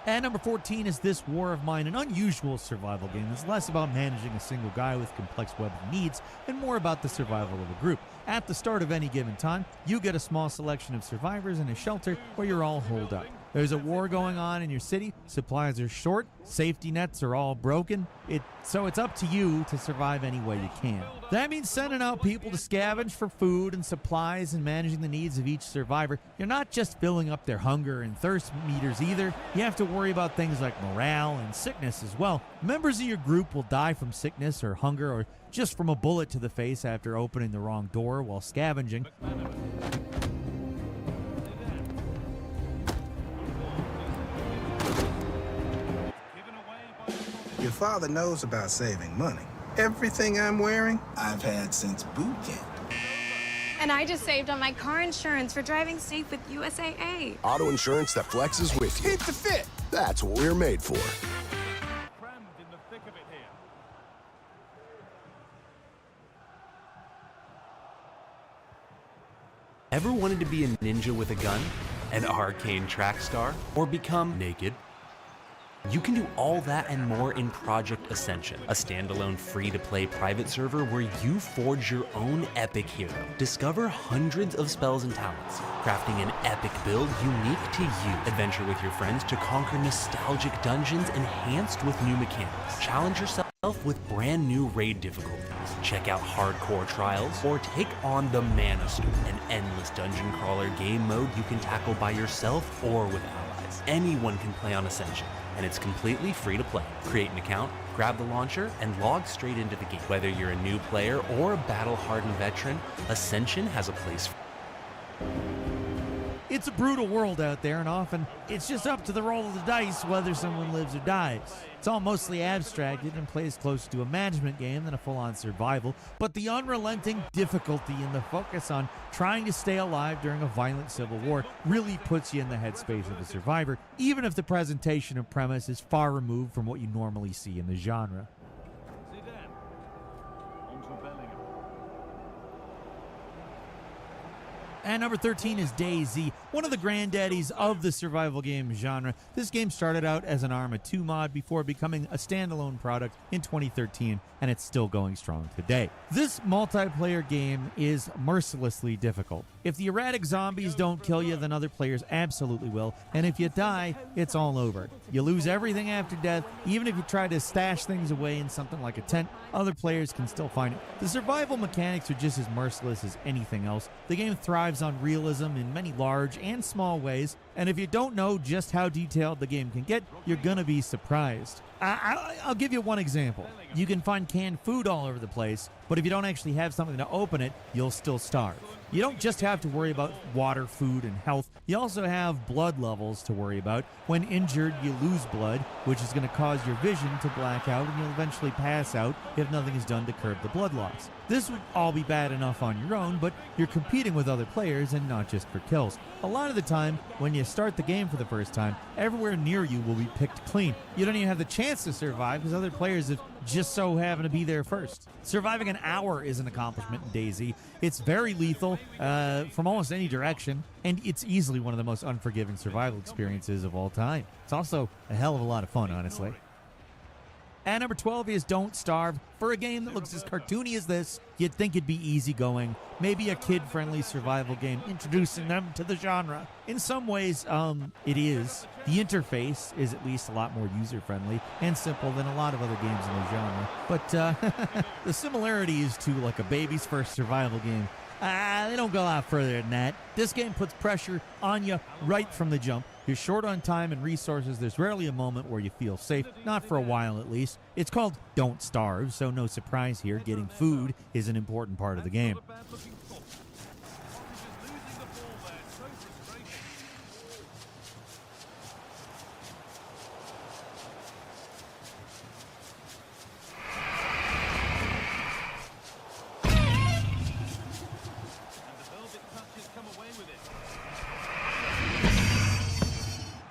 And number 14 is This War of Mine, an unusual survival game that's less about managing a single guy with complex web of needs and more about the survival of a group. At the start of any given time, you get a small selection of survivors in a shelter where you're all holed up. There's a war going on in your city, supplies are short, safety nets are all broken, so it's up to you to survive any way you can. That means sending out people to scavenge for food and supplies and managing the needs of each survivor. You're not just filling up their hunger and thirst meters either. You have to worry about things like morale and sickness as well. Members of your group will die from sickness or hunger or just from a bullet to the face after opening the wrong door while scavenging. Your father knows about saving money. Everything I'm wearing, I've had since boot camp. And I just saved on my car insurance for driving safe with USAA. Auto insurance that flexes with you. Hit the fit. That's what we're made for. Ever wanted to be a ninja with a gun? An arcane track star? Or become naked? You can do all that and more in Project Ascension, a standalone free-to-play private server where you forge your own epic hero. Discover hundreds of spells and talents, crafting an epic build unique to you. Adventure with your friends to conquer nostalgic dungeons enhanced with new mechanics. Challenge yourself with brand new raid difficulties. Check out hardcore trials or take on the Mana Storm, an endless dungeon crawler game mode you can tackle by yourself or with allies. Anyone can play on Ascension, and it's completely free to play. Create an account, grab the launcher, and log straight into the game. Whether you're a new player or a battle-hardened veteran, Ascension has a place for you. It's a brutal world out there, and often it's just up to the roll of the dice whether someone lives or dies. It's all mostly abstracted and plays closer to a management game than a full-on survival, but the unrelenting difficulty and the focus on trying to stay alive during a violent civil war really puts you in the headspace of a survivor, even if the presentation and premise is far removed from what you normally see in the genre. And number 13 is DayZ, one of the granddaddies of the survival game genre. This game started out as an Arma 2 mod before becoming a standalone product in 2013, and it's still going strong today. This multiplayer game is mercilessly difficult. If the erratic zombies don't kill you, then other players absolutely will, and if you die, it's all over. You lose everything after death. Even if you try to stash things away in something like a tent, other players can still find it. The survival mechanics are just as merciless as anything else. The game thrives on realism in many large and small ways, and if you don't know just how detailed the game can get, you're gonna be surprised. I'll give you one example. You can find canned food all over the place, but if you don't actually have something to open it, you'll still starve. You don't just have to worry about water, food, and health. You also have blood levels to worry about. When injured, you lose blood, which is going to cause your vision to black out, and you'll eventually pass out if nothing is done to curb the blood loss. This would all be bad enough on your own, but you're competing with other players and not just for kills. A lot of the time, when you start the game for the first time, everywhere near you will be picked clean. You don't even have the chance to survive because other players have just so happen to be there first. Surviving an hour is an accomplishment in DayZ. It's very lethal from almost any direction, and it's easily one of the most unforgiving survival experiences of all time. It's also a hell of a lot of fun, honestly. And number 12 is Don't Starve. For a game that looks as cartoony as this, you'd think it'd be easygoing. Maybe a kid-friendly survival game introducing them to the genre. In some ways, it is. The interface is at least a lot more user-friendly and simple than a lot of other games in the genre. But the similarities to like a baby's first survival game, they don't go a lot further than that. This game puts pressure on you right from the jump. You're short on time and resources. There's rarely a moment where you feel safe, not for a while at least. It's called Don't Starve, so no surprise here. Getting food is an important part of the game.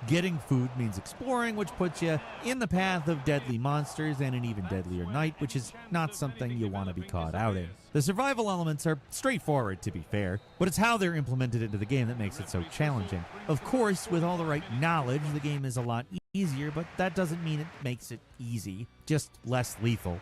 Getting food means exploring, which puts you in the path of deadly monsters and an even deadlier night, which is not something you want to be caught out in. The survival elements are straightforward, to be fair, but it's how they're implemented into the game that makes it so challenging. Of course, with all the right knowledge, the game is a lot easier, but that doesn't mean it makes it easy, just less lethal.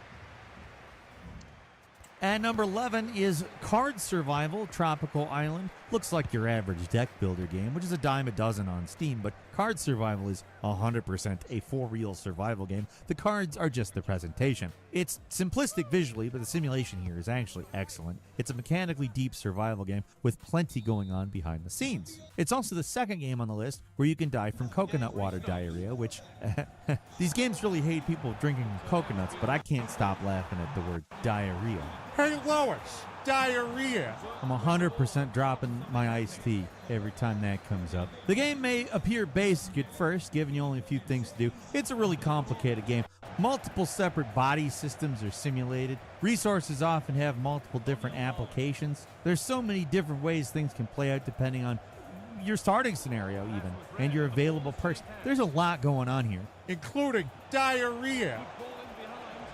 And number 11 is Card Survival Tropical Island. Looks like your average deck builder game, which is a dime a dozen on Steam, but Card Survival is 100% a for-real survival game. The cards are just the presentation. It's simplistic visually, but the simulation here is actually excellent. It's a mechanically deep survival game with plenty going on behind the scenes. It's also the second game on the list where you can die from coconut water diarrhea, which these games really hate people drinking coconuts, but I can't stop laughing at the word diarrhea. Hey, Lois, diarrhea. I'm 100% dropping my iced tea every time that comes up. The game may appear basic at first, giving you only a few things to do. It's a really complicated game. Multiple separate body systems are simulated. Resources often have multiple different applications. There's so many different ways things can play out depending on your starting scenario even, and your available perks. There's a lot going on here, including diarrhea.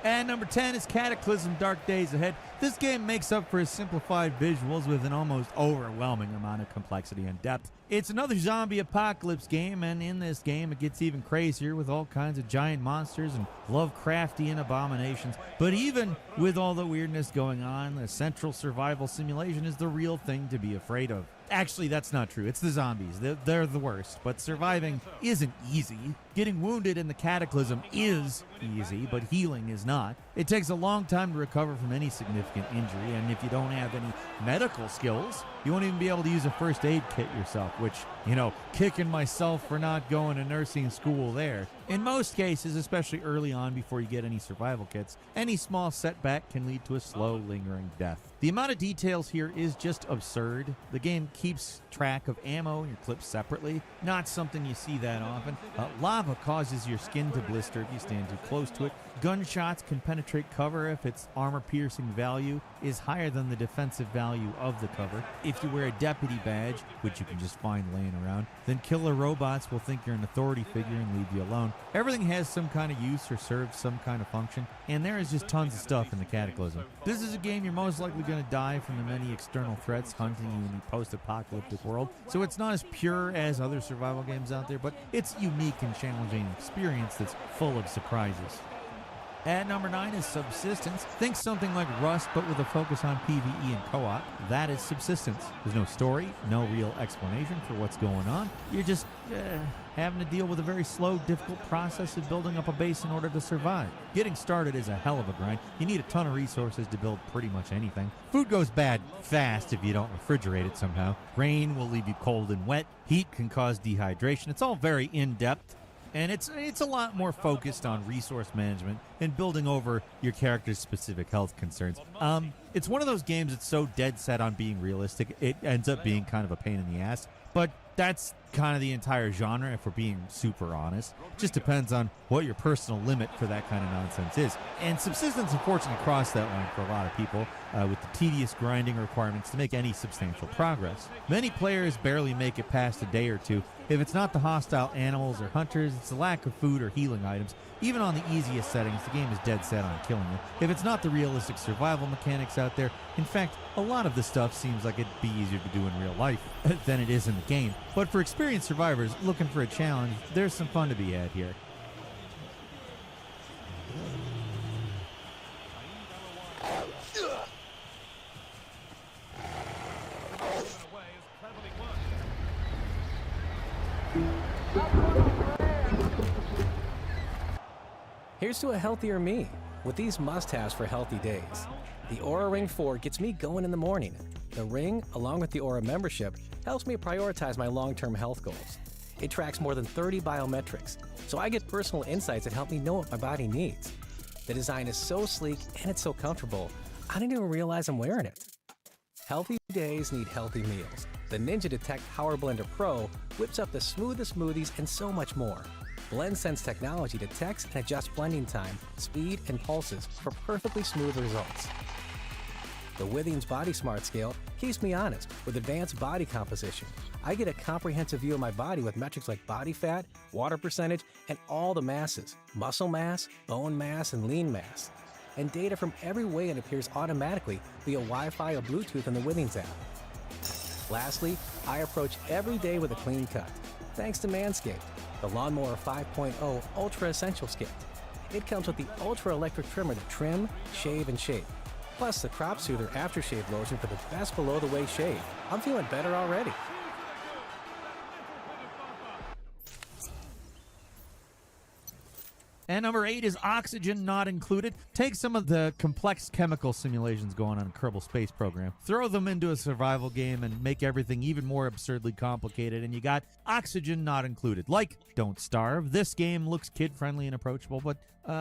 And number 10 is Cataclysm Dark Days Ahead. This game makes up for its simplified visuals with an almost overwhelming amount of complexity and depth. It's another zombie apocalypse game, and in this game it gets even crazier with all kinds of giant monsters and Lovecraftian abominations. But even with all the weirdness going on, the central survival simulation is the real thing to be afraid of. Actually, that's not true. It's the zombies. They're the worst. But surviving isn't easy. Getting wounded in the Cataclysm is easy, but healing is not. It takes a long time to recover from any significant injury, and if you don't have any medical skills, you won't even be able to use a first aid kit yourself, which, kicking myself for not going to nursing school there. In most cases, especially early on before you get any survival kits, any small setback can lead to a slow, lingering death. The amount of details here is just absurd. The game keeps track of ammo and your clips separately, not something you see that often. Lava causes your skin to blister if you stand too close to it. Gunshots can penetrate cover if its armor-piercing value is higher than the defensive value of the cover. If you wear a deputy badge, which you can just find laying around, then killer robots will think you're an authority figure and leave you alone. Everything has some kind of use or serves some kind of function, and there is just tons of stuff in the Cataclysm. This is a game you're most likely going to die from the many external threats hunting you in the post-apocalyptic world, so it's not as pure as other survival games out there, but it's a unique and challenging experience that's full of surprises. At number 9 is Subsistence. Think something like Rust, but with a focus on PvE and co-op. That is Subsistence. There's no story, no real explanation for what's going on. You're just having to deal with a very slow, difficult process of building up a base in order to survive. Getting started is a hell of a grind. You need a ton of resources to build pretty much anything. Food goes bad fast if you don't refrigerate it somehow. Rain will leave you cold and wet. Heat can cause dehydration. It's all very in-depth. And it's a lot more focused on resource management and building over your character's specific health concerns. It's one of those games that's so dead set on being realistic, it ends up being kind of a pain in the ass. But that's kind of the entire genre, if we're being super honest. Just depends on what your personal limit for that kind of nonsense is. And Subsistence unfortunately crossed that line for a lot of people with the tedious grinding requirements to make any substantial progress. Many players barely make it past a day or two. If it's not the hostile animals or hunters, it's the lack of food or healing items. Even on the easiest settings, the game is dead set on killing you. If it's not the realistic survival mechanics out there, in fact, a lot of the stuff seems like it'd be easier to do in real life than it is in the game. But for experienced survivors looking for a challenge, there's some fun to be had here. Here's to a healthier me with these must-haves for healthy days. The Oura Ring 4 gets me going in the morning. The Ring, along with the Oura membership, helps me prioritize my long-term health goals. It tracks more than 30 biometrics, so I get personal insights that help me know what my body needs. The design is so sleek and it's so comfortable, I didn't even realize I'm wearing it. Healthy days need healthy meals. The Ninja Detect Power Blender Pro whips up the smoothest smoothies and so much more. BlendSense technology detects and adjusts blending time, speed, and pulses for perfectly smooth results. The Withings Body Smart Scale keeps me honest with advanced body composition. I get a comprehensive view of my body with metrics like body fat, water percentage, and all the masses, muscle mass, bone mass, and lean mass. And data from every weigh-in appears automatically via Wi-Fi or Bluetooth in the Withings app. Lastly, I approach every day with a clean cut, thanks to Manscaped, the Lawnmower 5.0 Ultra Essentials Kit. It comes with the Ultra Electric Trimmer to trim, shave, and shape, plus the Crop Soother Aftershave Lotion for the best below-the-waist shave. I'm feeling better already. And number 8 is Oxygen Not Included. Take some of the complex chemical simulations going on in Kerbal Space Program, throw them into a survival game, and make everything even more absurdly complicated, and you got Oxygen Not Included. Like Don't Starve, this game looks kid-friendly and approachable, but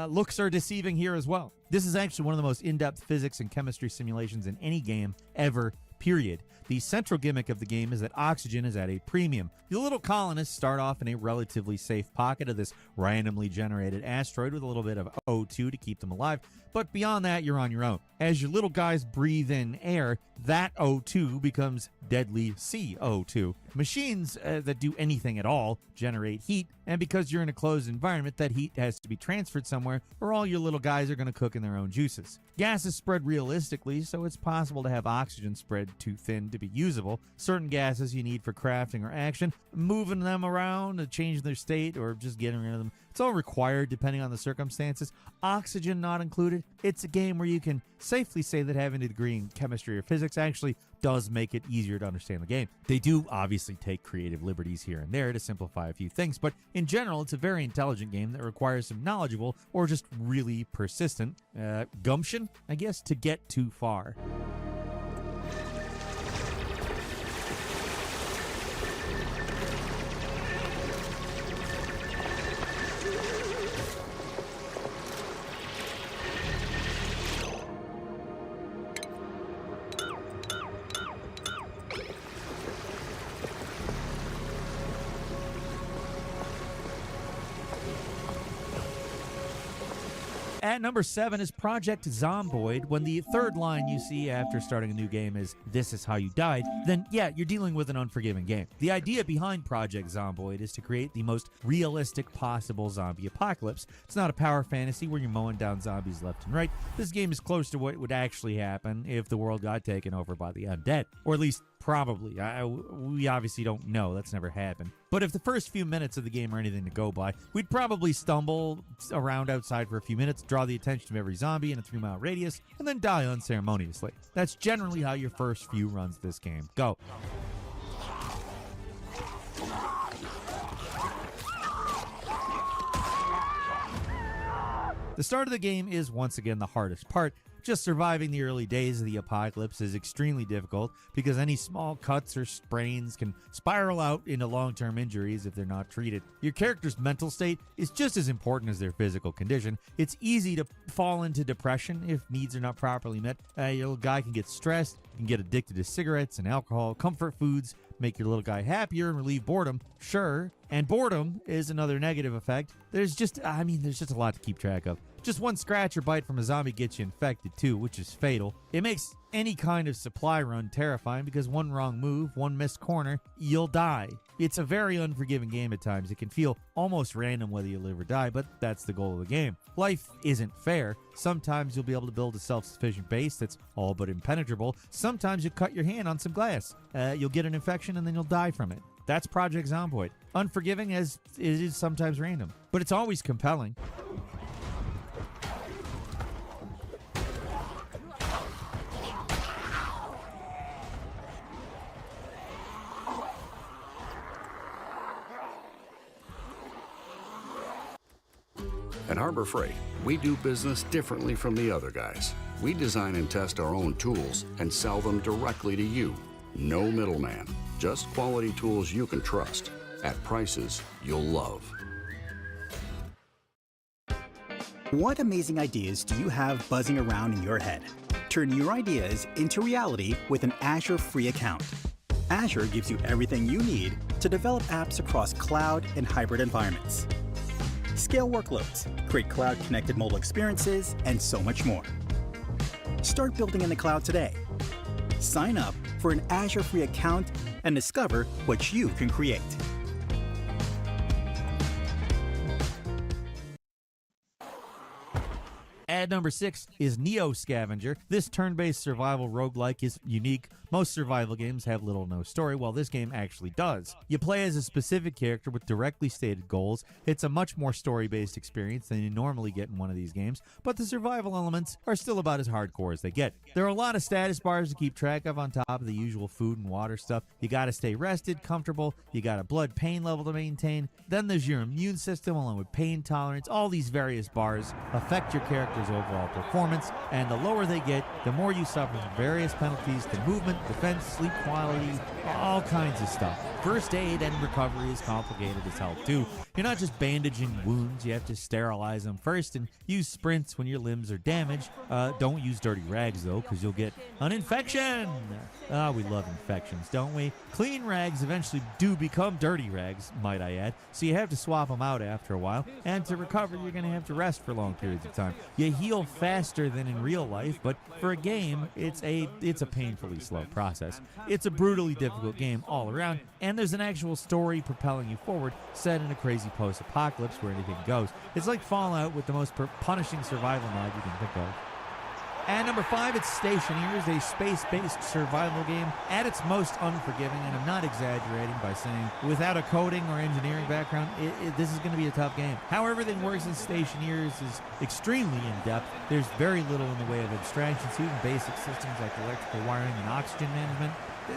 looks are deceiving here as well. This is actually one of the most in-depth physics and chemistry simulations in any game ever, period. The central gimmick of the game is that oxygen is at a premium. The little colonists start off in a relatively safe pocket of this randomly generated asteroid with a little bit of O2 to keep them alive, but beyond that, you're on your own. As your little guys breathe in air, that O2 becomes deadly CO2. Machines that do anything at all generate heat, and because you're in a closed environment, that heat has to be transferred somewhere, or all your little guys are going to cook in their own juices. Gases spread realistically, so it's possible to have oxygen spread too thin to be usable. Certain gases you need for crafting or action, moving them around to change their state, or just getting rid of them. It's all required depending on the circumstances. Oxygen not included. It's a game where you can safely say that having a degree in chemistry or physics actually does make it easier to understand the game. They do obviously take creative liberties here and there to simplify a few things, but in general, it's a very intelligent game that requires some knowledgeable or just really persistent gumption, I guess, to get too far. At number 7 is Project Zomboid. When the third line you see after starting a new game is, "This is how you died," then yeah, you're dealing with an unforgiving game. The idea behind Project Zomboid is to create the most realistic possible zombie apocalypse. It's not a power fantasy where you're mowing down zombies left and right. This game is close to what would actually happen if the world got taken over by the undead. Or at least probably. We obviously don't know. That's never happened. But if the first few minutes of the game are anything to go by, we'd probably stumble around outside for a few minutes, draw the attention of every zombie in a 3-mile radius, and then die unceremoniously. That's generally how your first few runs of this game go. The start of the game is once again the hardest part. Just surviving the early days of the apocalypse is extremely difficult because any small cuts or sprains can spiral out into long-term injuries if they're not treated. Your character's mental state is just as important as their physical condition. It's easy to fall into depression if needs are not properly met. Your little guy can get stressed, can get addicted to cigarettes and alcohol, comfort foods, make your little guy happier and relieve boredom, sure. And boredom is another negative effect. There's just a lot to keep track of. Just one scratch or bite from a zombie gets you infected too, which is fatal. It makes any kind of supply run terrifying because one wrong move, one missed corner, you'll die. It's a very unforgiving game at times. It can feel almost random whether you live or die, but that's the goal of the game. Life isn't fair. Sometimes you'll be able to build a self-sufficient base that's all but impenetrable. Sometimes you cut your hand on some glass. You'll get an infection and then you'll die from it. That's Project Zomboid. Unforgiving as it is sometimes random, but it's always compelling. At Harbor Freight, we do business differently from the other guys. We design and test our own tools and sell them directly to you. No middleman, just quality tools you can trust at prices you'll love. What amazing ideas do you have buzzing around in your head? Turn your ideas into reality with an Azure free account. Azure gives you everything you need to develop apps across cloud and hybrid environments. Scale workloads, create cloud-connected mobile experiences, and so much more. Start building in the cloud today. Sign up for an Azure free account and discover what you can create. At number 6 is Neo Scavenger. This turn-based survival roguelike is unique. Most survival games have little or no story, while this game actually does. You play as a specific character with directly stated goals. It's a much more story-based experience than you normally get in one of these games, but the survival elements are still about as hardcore as they get. There are a lot of status bars to keep track of on top of the usual food and water stuff. You gotta stay rested, comfortable, you got a blood pain level to maintain, then there's your immune system along with pain tolerance. All these various bars affect your character's overall performance, and the lower they get, the more you suffer from various penalties to movement, defense, sleep quality, all kinds of stuff. First aid and recovery is complicated as hell too. You're not just bandaging wounds, you have to sterilize them first and use sprints when your limbs are damaged. Don't use dirty rags though, because you'll get an infection. We love infections, don't we? Clean rags eventually do become dirty rags, might I add, so you have to swap them out after a while, and to recover you're going to have to rest for long periods of time. You heal faster than in real life, but for a game, it's a painfully slow process. It's a brutally difficult game all around, and there's an actual story propelling you forward, set in a crazy post-apocalypse where anything goes. It's like Fallout with the most punishing survival mod you can think of. At number 5, it's Stationeers, a space-based survival game at its most unforgiving, and I'm not exaggerating by saying without a coding or engineering background, this is going to be a tough game. How everything works in Stationeers is extremely in-depth. There's very little in the way of abstractions, even basic systems like electrical wiring and oxygen management.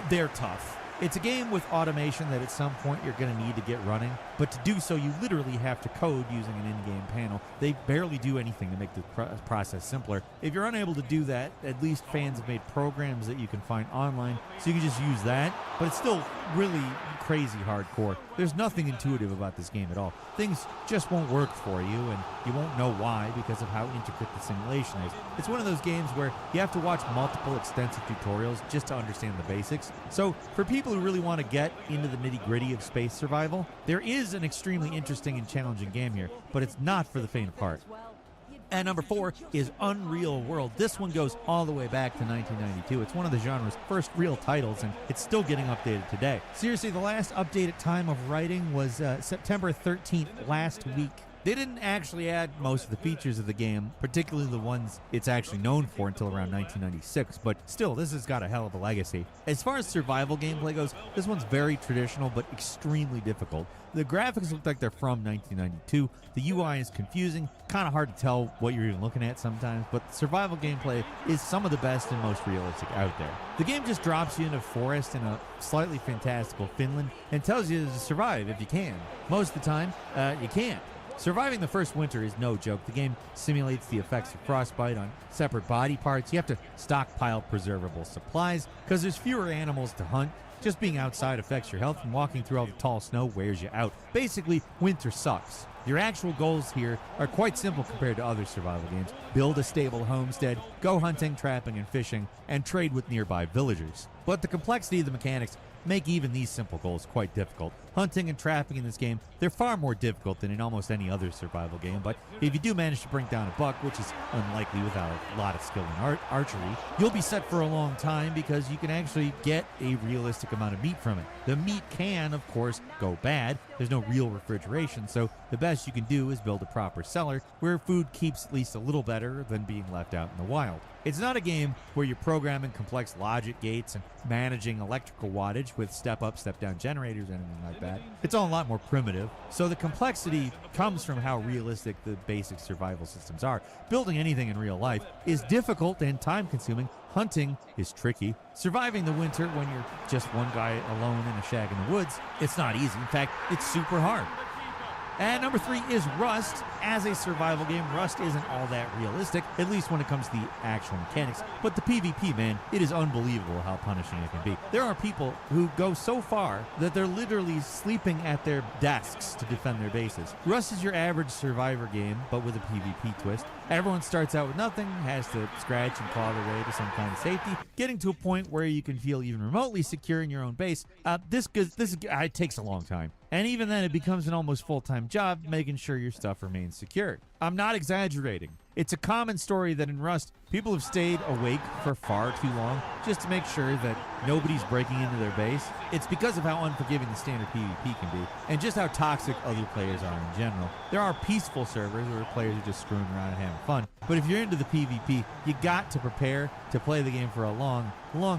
They're tough. It's a game with automation that at some point you're going to need to get running, but to do so you literally have to code using an in-game panel. They barely do anything to make the process simpler. If you're unable to do that, at least fans have made programs that you can find online, so you can just use that, but it's still really crazy hardcore. There's nothing intuitive about this game at all. Things just won't work for you, and you won't know why because of how intricate the simulation is. It's one of those games where you have to watch multiple extensive tutorials just to understand the basics. So for people who really want to get into the nitty-gritty of space survival, there is an extremely interesting and challenging game here, but it's not for the faint of heart. At number 4 is Unreal World. This one goes all the way back to 1992. It's one of the genre's first real titles, and it's still getting updated today. Seriously, the last update at time of writing was September 13th last week. They didn't actually add most of the features of the game, particularly the ones it's actually known for, until around 1996, but still, this has got a hell of a legacy. As far as survival gameplay goes, this one's very traditional but extremely difficult. The graphics look like they're from 1992. The UI is confusing, kind of hard to tell what you're even looking at sometimes, but the survival gameplay is some of the best and most realistic out there. The game just drops you in a forest in a slightly fantastical Finland and tells you to survive if you can. Most of the time, you can't. Surviving the first winter is no joke. The game simulates the effects of frostbite on separate body parts. You have to stockpile preservable supplies because there's fewer animals to hunt. Just being outside affects your health, and walking through all the tall snow wears you out. Basically, winter sucks. Your actual goals here are quite simple compared to other survival games. Build a stable homestead, go hunting, trapping, and fishing, and trade with nearby villagers. But the complexity of the mechanics make even these simple goals quite difficult. Hunting and trapping in this game, they're far more difficult than in almost any other survival game, but if you do manage to bring down a buck, which is unlikely without a lot of skill in archery, you'll be set for a long time because you can actually get a realistic amount of meat from it. The meat can, of course, go bad. There's no real refrigeration, so the best you can do is build a proper cellar where food keeps at least a little better than being left out in the wild. It's not a game where you're programming complex logic gates and managing electrical wattage with step-up, step-down generators or anything like that. It's all a lot more primitive, so the complexity comes from how realistic the basic survival systems are. Building anything in real life is difficult and time-consuming. Hunting is tricky. Surviving the winter when you're just one guy alone in a shack in the woods, it's not easy. In fact, it's super hard. And number 3 is Rust. As a survival game, Rust isn't all that realistic, at least when it comes to the actual mechanics. But the PvP, man, it is unbelievable how punishing it can be. There are people who go so far that they're literally sleeping at their desks to defend their bases. Rust is your average survivor game, but with a PvP twist. Everyone starts out with nothing, has to scratch and claw their way to some kind of safety, getting to a point where you can feel even remotely secure in your own base. It takes a long time. And even then, it becomes an almost full-time job making sure your stuff remains secure. I'm not exaggerating. It's a common story that in Rust, people have stayed awake for far too long just to make sure that nobody's breaking into their base. It's because of how unforgiving the standard PvP can be, and just how toxic other players are in general. There are peaceful servers where players are just screwing around and having fun, but if you're into the PvP, you got to prepare to play the game for a long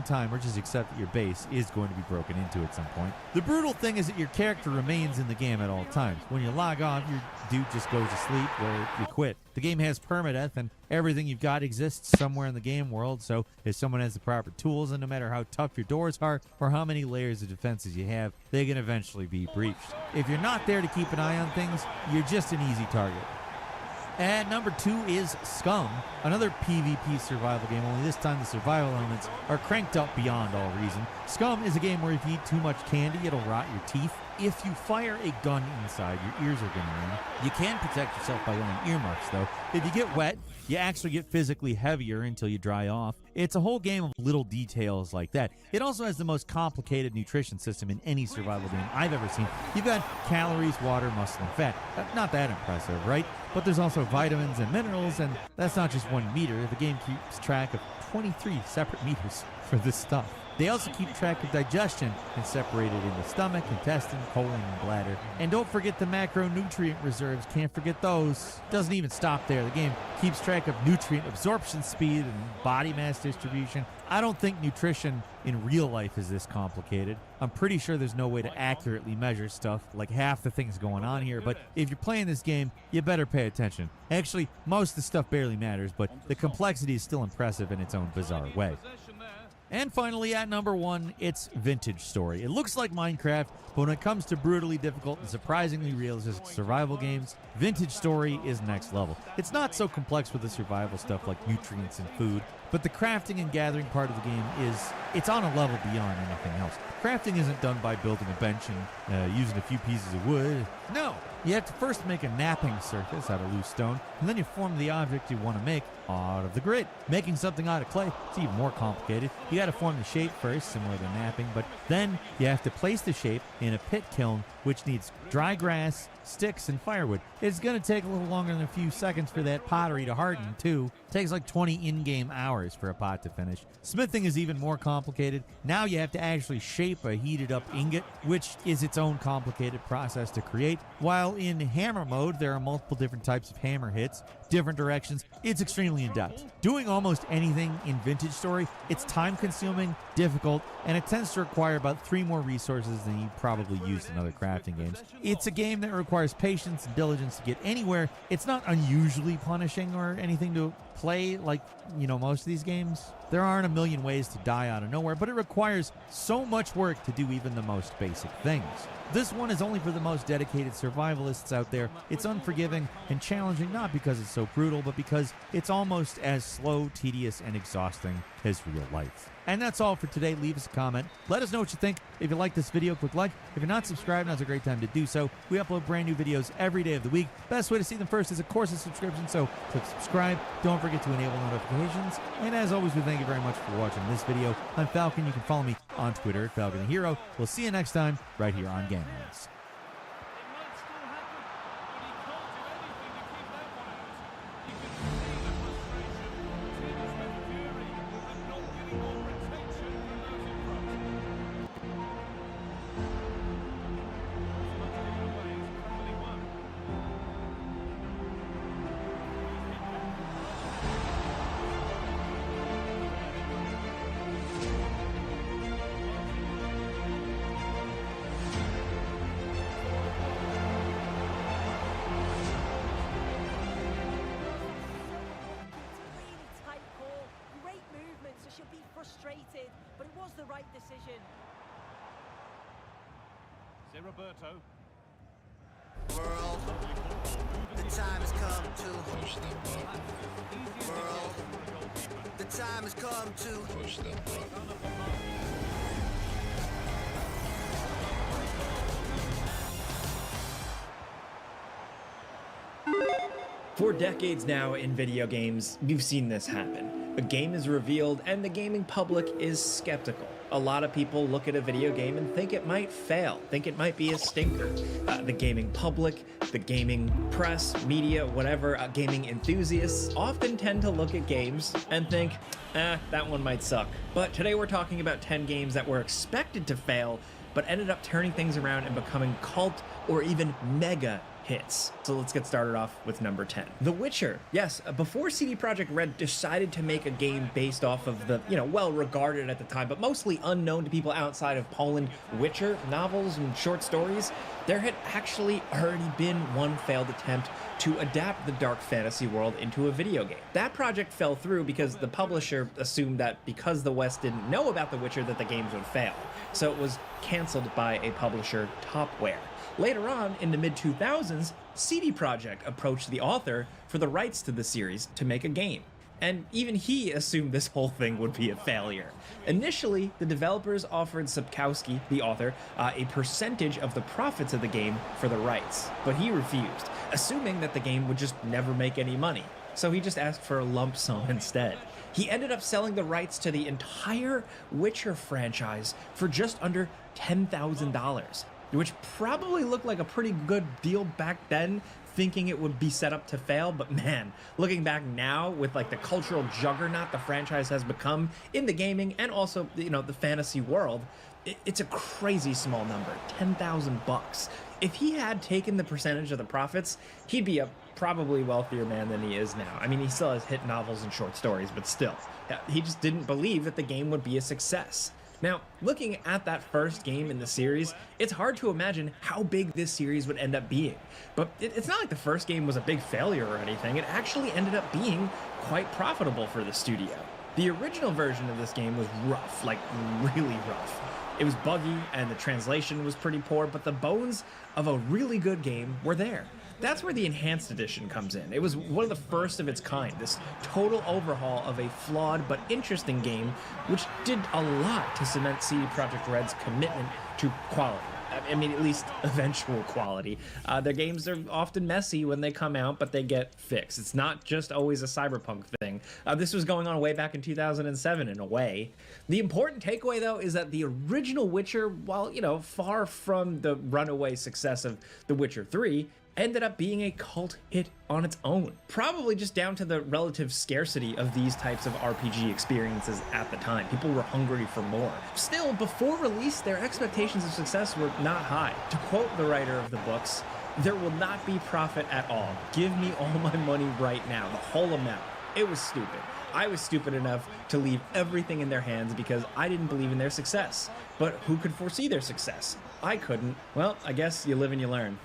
time, or just accept that your base is going to be broken into at some point. The brutal thing is that your character remains in the game at all times. When you log off, your dude just goes to sleep or you quit. The game has permadeath, and everything you've got exists somewhere in the game world, so if someone has the proper tools, and no matter how tough your doors are or how many layers of defenses you have, they can eventually be breached. If you're not there to keep an eye on things, you're just an easy target. And number 2 is Scum, another PvP survival game, only this time the survival elements are cranked up beyond all reason. Scum is a game where if you eat too much candy, it'll rot your teeth. If you fire a gun inside, your ears are going to ring. You can protect yourself by wearing earmuffs, though. If you get wet, you actually get physically heavier until you dry off. It's a whole game of little details like that. It also has the most complicated nutrition system in any survival game I've ever seen. You've got calories, water, muscle, and fat. Not that impressive, right? But there's also vitamins and minerals, and that's not just 1 meter. The game keeps track of 23 separate meters for this stuff. They also keep track of digestion and separate it into stomach, intestine, colon, and bladder. And don't forget the macronutrient reserves. Can't forget those. Doesn't even stop there. The game keeps track of nutrient absorption speed and body mass distribution. I don't think nutrition in real life is this complicated. I'm pretty sure there's no way to accurately measure stuff like half the things going on here, but if you're playing this game, you better pay attention. Actually, most of the stuff barely matters, but the complexity is still impressive in its own bizarre way. And finally, at number 1, it's Vintage Story. It looks like Minecraft, but when it comes to brutally difficult and surprisingly realistic survival games, Vintage Story is next level. It's not so complex with the survival stuff like nutrients and food, but the crafting and gathering part of the game it's on a level beyond anything else. Crafting isn't done by building a bench and using a few pieces of wood. No! You have to first make a napping surface out of loose stone, and then you form the object you want to make out of the grid. Making something out of clay is even more complicated. You got to form the shape first, similar to napping, but then you have to place the shape in a pit kiln, which needs dry grass, sticks, and firewood. It's going to take a little longer than a few seconds for that pottery to harden, too. It takes like 20 in-game hours for a pot to finish. Smithing is even more complicated. Now you have to actually shape a heated up ingot, which is its own complicated process to create. While in hammer mode, there are multiple different types of hammer hits, different directions. It's extremely in-depth. Doing almost anything in Vintage Story, it's time-consuming, difficult, and it tends to require about 3 more resources than you probably used in other crafting games. It's a game that requires patience and diligence to get anywhere. It's not unusually punishing or anything to play like, most of these games. There aren't a million ways to die out of nowhere, but it requires so much work to do even the most basic things. This one is only for the most dedicated survivalists out there. It's unforgiving and challenging, not because it's so brutal, but because it's almost as slow, tedious, and exhausting as real life. And that's all for today. Leave us a comment. Let us know what you think. If you like this video, click like. If you're not subscribed, now's a great time to do so. We upload brand new videos every day of the week. Best way to see them first is, of course, a subscription, so click subscribe. Don't forget to enable notifications. And as always, we thank you very much for watching this video. I'm Falcon. You can follow me on Twitter at Falcon the Hero. We'll see you next time right here on Dailies. Frustrated, but it was the right decision. Roberto. World, the time has come to. World, the time has come to. For decades now in video games, we've seen this happen. A game is revealed and the gaming public is skeptical. A lot of people look at a video game and think it might fail, think it might be a stinker. The gaming public, the gaming press, media, whatever, gaming enthusiasts often tend to look at games and think, that one might suck. But today we're talking about 10 games that were expected to fail, but ended up turning things around and becoming cult or even mega hits. So let's get started off with number 10. The Witcher. Yes, before CD Projekt Red decided to make a game based off of the, well-regarded at the time, but mostly unknown to people outside of Poland, Witcher novels and short stories, there had actually already been one failed attempt to adapt the dark fantasy world into a video game. That project fell through because the publisher assumed that because the West didn't know about The Witcher that the games would fail. So it was canceled by a publisher, Topware. Later on, in the mid-2000s, CD Projekt approached the author for the rights to the series to make a game. And even he assumed this whole thing would be a failure. Initially, the developers offered Sapkowski, the author, a percentage of the profits of the game for the rights, but he refused, assuming that the game would just never make any money. So he just asked for a lump sum instead. He ended up selling the rights to the entire Witcher franchise for just under $10,000. Which probably looked like a pretty good deal back then, thinking it would be set up to fail, but man, looking back now with like the cultural juggernaut the franchise has become in the gaming and also, the fantasy world, it's a crazy small number, $10,000. If he had taken the percentage of the profits, he'd be a probably wealthier man than he is now. I mean, he still has hit novels and short stories, but still, he just didn't believe that the game would be a success. Now, looking at that first game in the series, it's hard to imagine how big this series would end up being. But it's not like the first game was a big failure or anything. It actually ended up being quite profitable for the studio. The original version of this game was rough, like really rough. It was buggy and the translation was pretty poor, but the bones of a really good game were there. That's where the Enhanced Edition comes in. It was one of the first of its kind, this total overhaul of a flawed but interesting game, which did a lot to cement CD Projekt Red's commitment to quality. I mean, at least eventual quality. Their games are often messy when they come out, but they get fixed. It's not just always a Cyberpunk thing. This was going on way back in 2007 in a way. The important takeaway, though, is that the original Witcher, while, you know, far from the runaway success of The Witcher 3, ended up being a cult hit on its own. Probably just down to the relative scarcity of these types of RPG experiences at the time. People were hungry for more. Still, before release, their expectations of success were not high. To quote the writer of the books, "There will not be profit at all. Give me all my money right now, the whole amount." It was stupid. I was stupid enough to leave everything in their hands because I didn't believe in their success. But who could foresee their success? I couldn't. Well, I guess you live and you learn.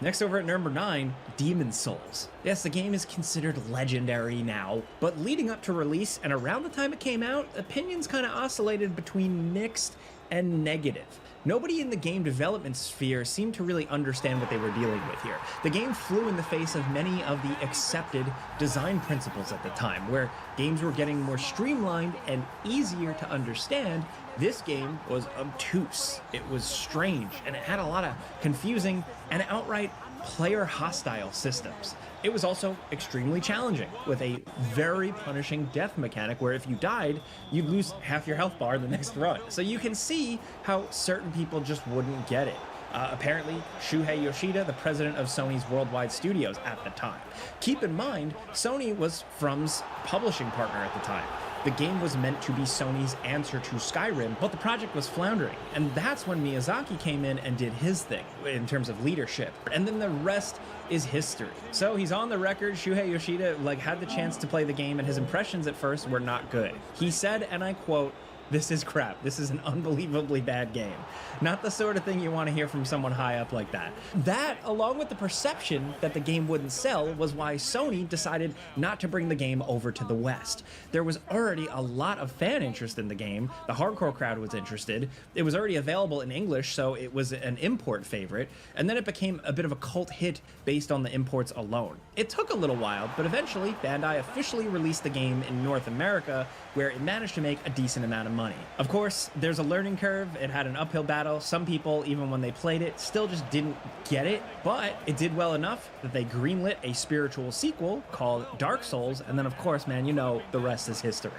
Next, over at number 9, Demon Souls. Yes, the game is considered legendary now, but leading up to release and around the time it came out, opinions kind of oscillated between mixed and negative. Nobody in the game development sphere seemed to really understand what they were dealing with here. The game flew in the face of many of the accepted design principles at the time, where games were getting more streamlined and easier to understand. This game was obtuse, it was strange, and it had a lot of confusing and outright player-hostile systems. It was also extremely challenging, with a very punishing death mechanic where if you died, you'd lose half your health bar in the next run. So you can see how certain people just wouldn't get it. Apparently, Shuhei Yoshida, the president of Sony's worldwide studios at the time. Keep in mind, Sony was From's publishing partner at the time. The game was meant to be Sony's answer to Skyrim, but the project was floundering. And that's when Miyazaki came in and did his thing in terms of leadership. And then the rest is history. So he's on the record, Shuhei Yoshida had the chance to play the game and his impressions at first were not good. He said, and I quote, "This is crap. This is an unbelievably bad game." Not the sort of thing you want to hear from someone high up like that. That, along with the perception that the game wouldn't sell, was why Sony decided not to bring the game over to the West. There was already a lot of fan interest in the game. The hardcore crowd was interested. It was already available in English, so it was an import favorite. And then it became a bit of a cult hit based on the imports alone. It took a little while, but eventually Bandai officially released the game in North America, where it managed to make a decent amount of money. Of course, there's a learning curve. It had an uphill battle. Some people, even when they played it, still just didn't get it, but it did well enough that they greenlit a spiritual sequel called Dark Souls, and then of course, man, you know, the rest is history.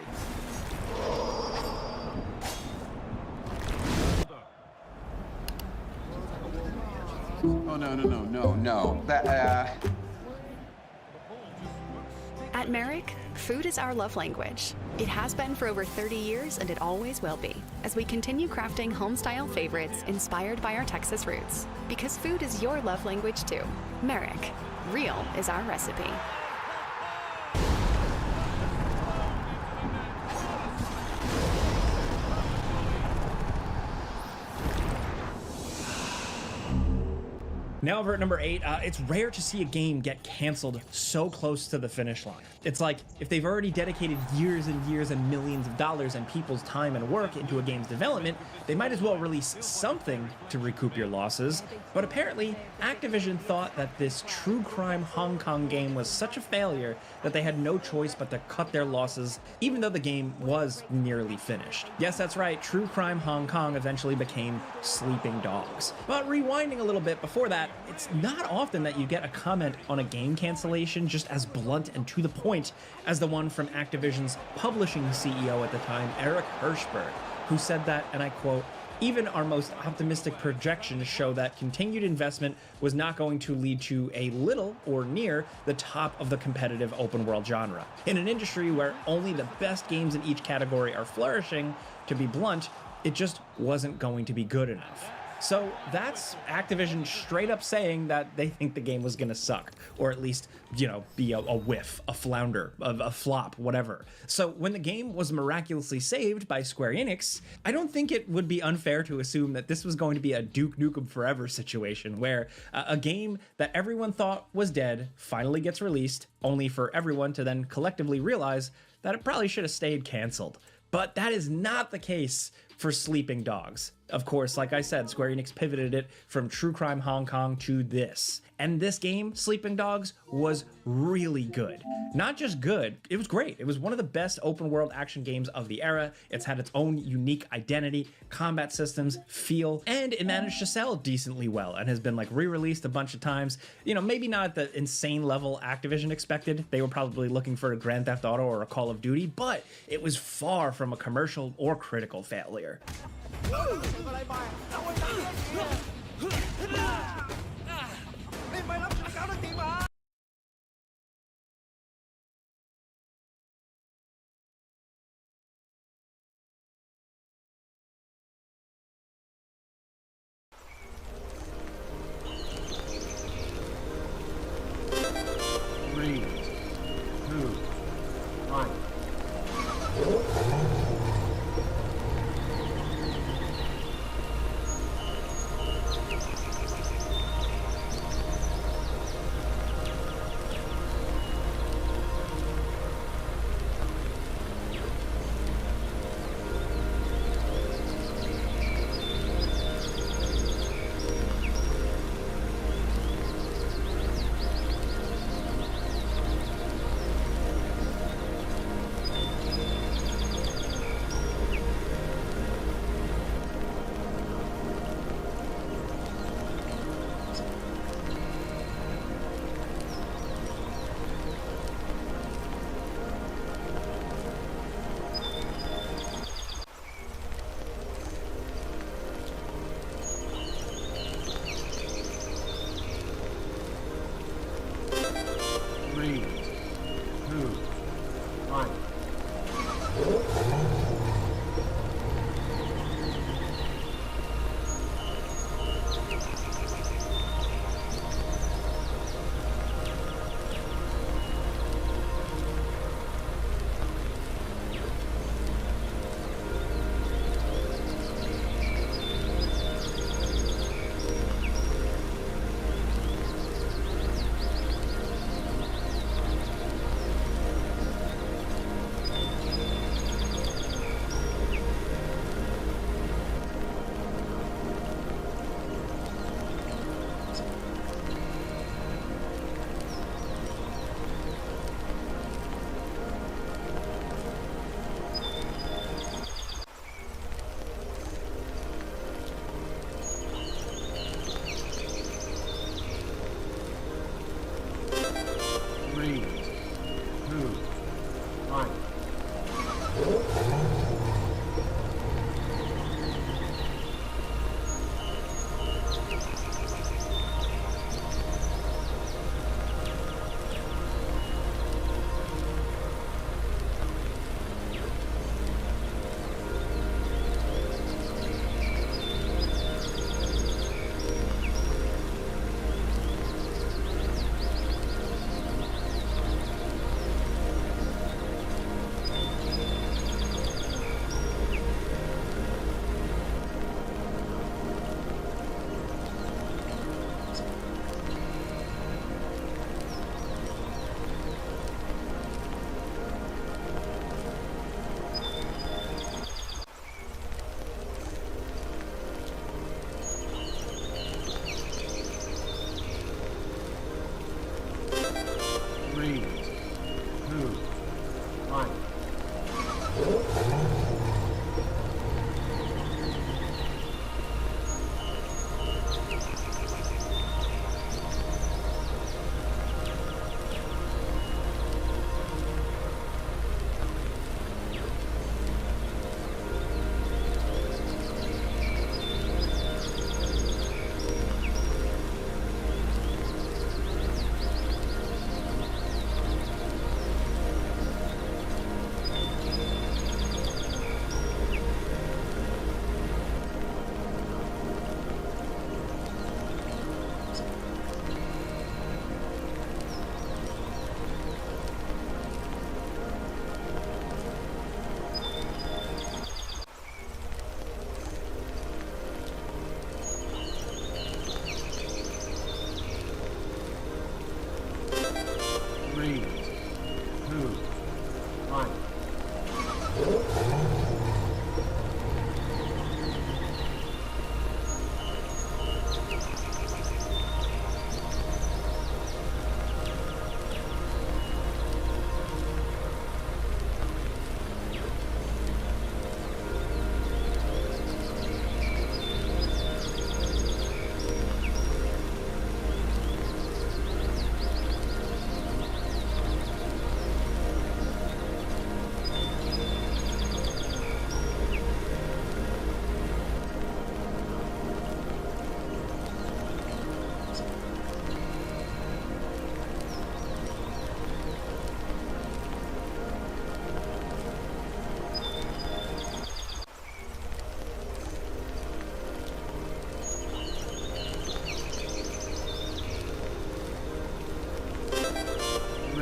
Oh, no. At Merrick, food is our love language. It has been for over 30 years, and it always will be, as we continue crafting home-style favorites inspired by our Texas roots. Because food is your love language, too. Merrick, real is our recipe. Now over at number 8, it's rare to see a game get canceled so close to the finish line. It's like, if they've already dedicated years and years and millions of dollars and people's time and work into a game's development, they might as well release something to recoup your losses. But apparently, Activision thought that this true crime Hong Kong game was such a failure that they had no choice but to cut their losses, even though the game was nearly finished. Yes, that's right, True Crime Hong Kong eventually became Sleeping Dogs. But rewinding a little bit before that, it's not often that you get a comment on a game cancellation just as blunt and to the point as the one from Activision's publishing CEO at the time, Eric Hirschberg, who said that, and I quote, "Even our most optimistic projections show that continued investment was not going to lead to a little or near the top of the competitive open world genre. In an industry where only the best games in each category are flourishing, to be blunt, it just wasn't going to be good enough." So that's Activision straight up saying that they think the game was going to suck, or at least, you know, be a whiff, a flounder, a flop, whatever. So when the game was miraculously saved by Square Enix, I don't think it would be unfair to assume that this was going to be a Duke Nukem Forever situation, where a game that everyone thought was dead finally gets released, only for everyone to then collectively realize that it probably should have stayed canceled. But that is not the case for Sleeping Dogs. Of course, like I said, Square Enix pivoted it from True Crime Hong Kong to this. And this game, Sleeping Dogs, was really good. Not just good, it was great. It was one of the best open world action games of the era. It's had its own unique identity, combat systems, feel, and it managed to sell decently well and has been like re-released a bunch of times. You know, maybe not at the insane level Activision expected. They were probably looking for a Grand Theft Auto or a Call of Duty, but it was far from a commercial or critical failure.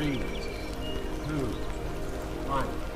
3, 2, 1.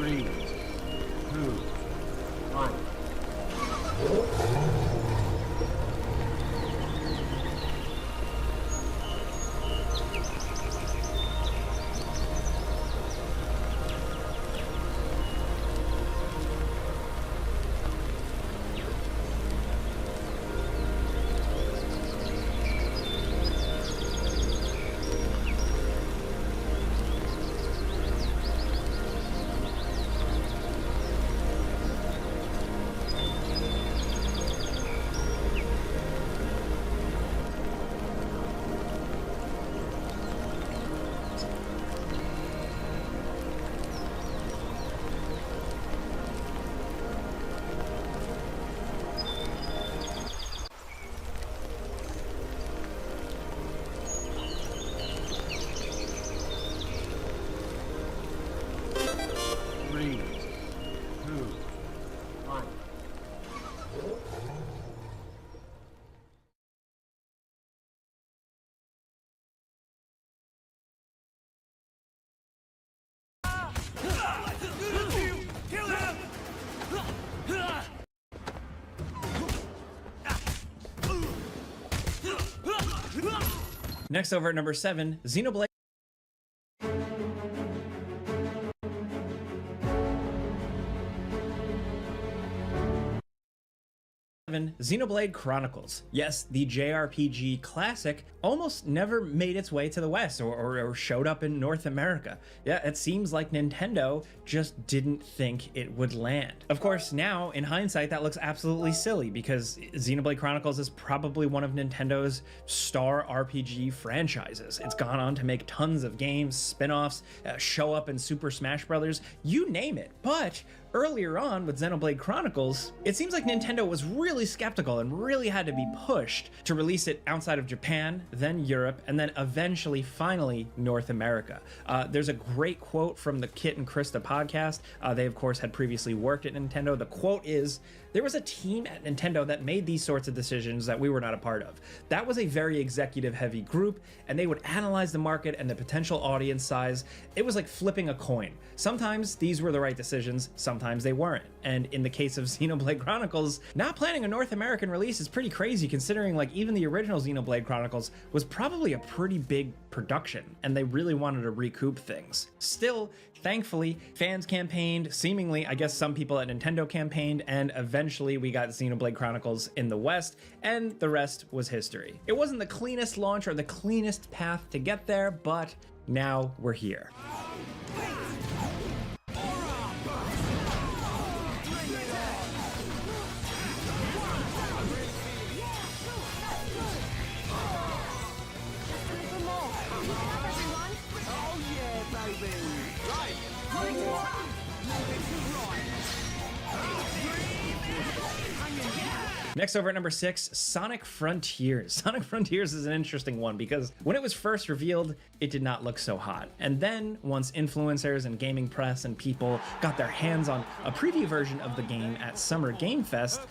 3, 2, 1. Next over at number 7, Xenoblade. Xenoblade Chronicles. Yes, the JRPG classic almost never made its way to the West or showed up in North America. Yeah, it seems like Nintendo just didn't think it would land. Of course, now, in hindsight, that looks absolutely silly because Xenoblade Chronicles is probably one of Nintendo's star RPG franchises. It's gone on to make tons of games, spin-offs, show up in Super Smash Bros., you name it. But earlier on with Xenoblade Chronicles, it seems like Nintendo was really skeptical and really had to be pushed to release it outside of Japan, then Europe, and then eventually, finally, North America. There's a great quote from the Kit and Krista podcast. They, of course, had previously worked at Nintendo. The quote is, "There was a team at Nintendo that made these sorts of decisions that we were not a part of. That was a very executive-heavy group, and they would analyze the market and the potential audience size. It was like flipping a coin. Sometimes these were the right decisions, sometimes they weren't. And in the case of Xenoblade Chronicles, not planning a North American release is pretty crazy considering like even the original Xenoblade Chronicles was probably a pretty big production, and they really wanted to recoup things. Still, thankfully, fans campaigned, seemingly, I guess some people at Nintendo campaigned, and eventually we got Xenoblade Chronicles in the West, and the rest was history. It wasn't the cleanest launch or the cleanest path to get there, but now we're here. Next over at number 6, Sonic Frontiers. Sonic Frontiers is an interesting one because when it was first revealed, it did not look so hot. And then once influencers and gaming press and people got their hands on a preview version of the game at Summer Game Fest,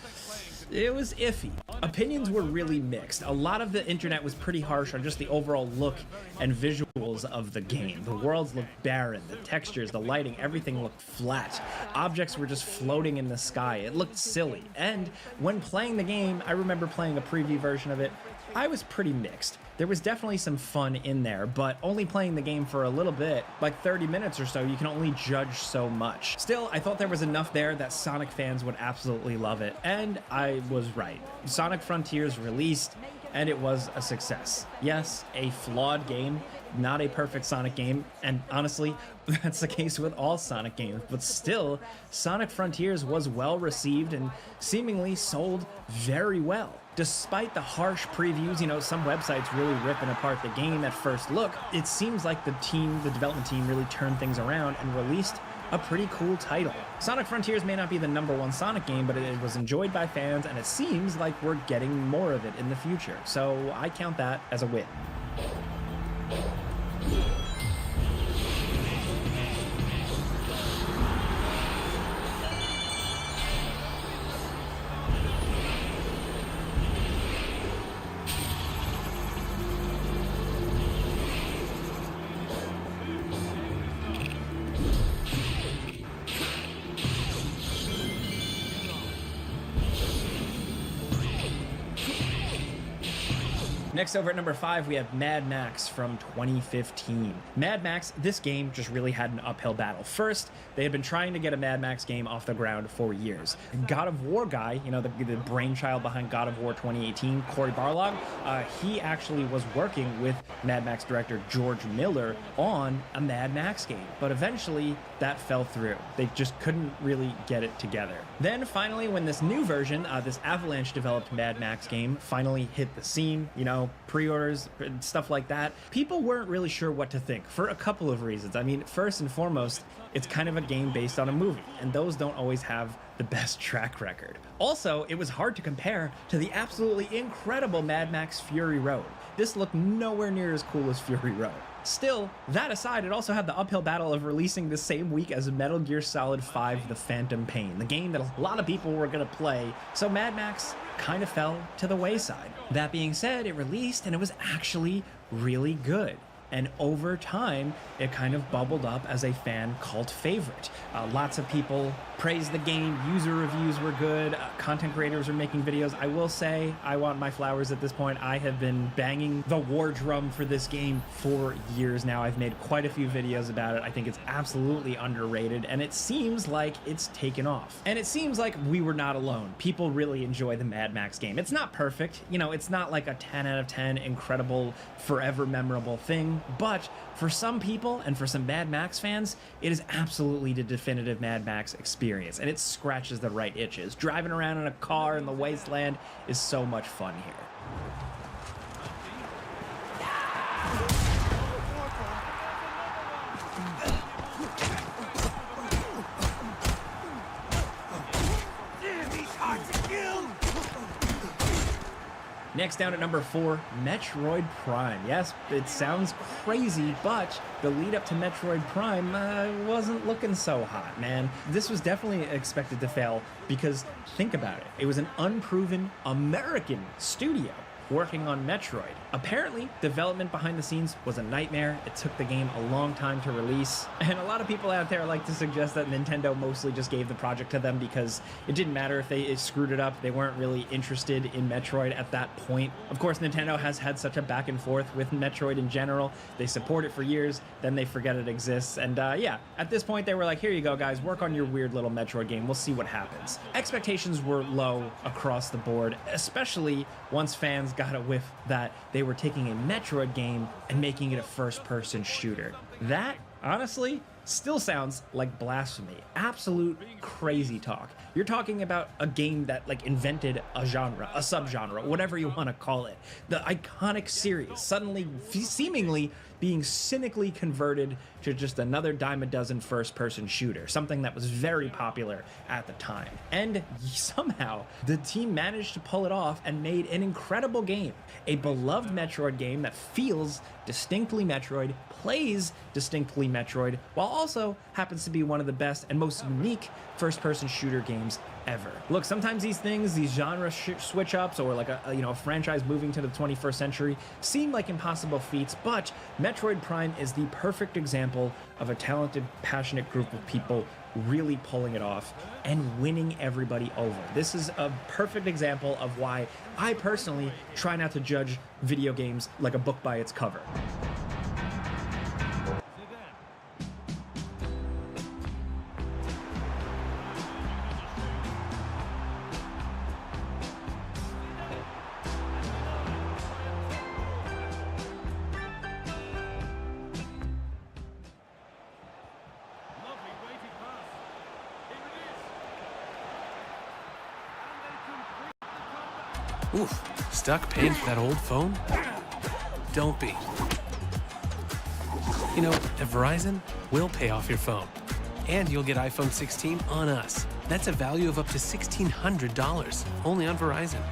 it was iffy. Opinions were really mixed. A lot of the internet was pretty harsh on just the overall look and visuals of the game. The worlds looked barren, the textures, the lighting, everything looked flat. Objects were just floating in the sky. It looked silly. And when playing the game, I remember playing a preview version of it, I was pretty mixed. There was definitely some fun in there, but only playing the game for a little bit, like 30 minutes or so, you can only judge so much. Still, I thought there was enough there that Sonic fans would absolutely love it, and I was right. Sonic Frontiers released, and it was a success. Yes, a flawed game, not a perfect Sonic game, and honestly, that's the case with all Sonic games, but still, Sonic Frontiers was well received and seemingly sold very well. Despite the harsh previews, you know, some websites really ripping apart the game at first look, it seems like the development team really turned things around and released a pretty cool title. Sonic Frontiers may not be the #1 Sonic game, but it was enjoyed by fans, and it seems like we're getting more of it in the future. So I count that as a win. Next over at number 5, we have Mad Max from 2015. Mad Max, this game just really had an uphill battle. First, they had been trying to get a Mad Max game off the ground for years. God of War guy, you know, the brainchild behind God of War 2018, Cory Barlog, he actually was working with Mad Max director George Miller on a Mad Max game. But eventually, that fell through. They just couldn't really get it together. Then finally, when this new version, this Avalanche-developed Mad Max game finally hit the scene, you know, pre-orders, stuff like that, people weren't really sure what to think for a couple of reasons. I mean, first and foremost, it's kind of a game based on a movie, and those don't always have the best track record. Also, it was hard to compare to the absolutely incredible Mad Max Fury Road. This looked nowhere near as cool as Fury Road. Still, that aside, it also had the uphill battle of releasing the same week as Metal Gear Solid 5 The Phantom Pain, the game that a lot of people were going to play, so Mad Max kind of fell to the wayside. That being said, it released and it was actually really good. And over time, it kind of bubbled up as a fan cult favorite. Lots of people praised the game, user reviews were good, content creators are making videos. I will say, I want my flowers at this point. I have been banging the war drum for this game for years now. I've made quite a few videos about it. I think it's absolutely underrated, and it seems like it's taken off. And it seems like we were not alone. People really enjoy the Mad Max game. It's not perfect, you know, it's not like a 10 out of 10 incredible, forever memorable thing, but for some people and for some Mad Max fans, it is absolutely the definitive Mad Max experience, and it scratches the right itches. Driving around in a car in the wasteland is so much fun here. Next down at number 4, Metroid Prime. Yes, it sounds crazy, but the lead up to Metroid Prime wasn't looking so hot, man. This was definitely expected to fail because think about it. It was an unproven American studio working on Metroid. Apparently, development behind the scenes was a nightmare. It took the game a long time to release, and a lot of people out there like to suggest that Nintendo mostly just gave the project to them because it didn't matter if they screwed it up. They weren't really interested in Metroid at that point. Of course, Nintendo has had such a back and forth with Metroid in general. They support it for years, then they forget it exists, and yeah, at this point they were like, here you go guys, work on your weird little Metroid game, we'll see what happens. Expectations were low across the board, especially once fans got a whiff that they were taking a Metroid game and making it a first-person shooter. That, honestly, still sounds like blasphemy. Absolute crazy talk. You're talking about a game that like invented a genre, a subgenre, whatever you want to call it. The iconic series suddenly seemingly being cynically converted to just another dime a dozen first-person shooter, something that was very popular at the time. And somehow, the team managed to pull it off and made an incredible game. A beloved Metroid game that feels distinctly Metroid, plays distinctly Metroid, while also happens to be one of the best and most unique first-person shooter games ever. Look, sometimes these things, these genre switch-ups, or like a franchise moving to the 21st century, seem like impossible feats, but Metroid Prime is the perfect example of a talented, passionate group of people really pulling it off and winning everybody over. This is a perfect example of why I personally try not to judge video games like a book by its cover. Oof, stuck paying for that old phone? Don't be. You know, at Verizon, we'll pay off your phone. And you'll get iPhone 16 on us. That's a value of up to $1,600, only on Verizon.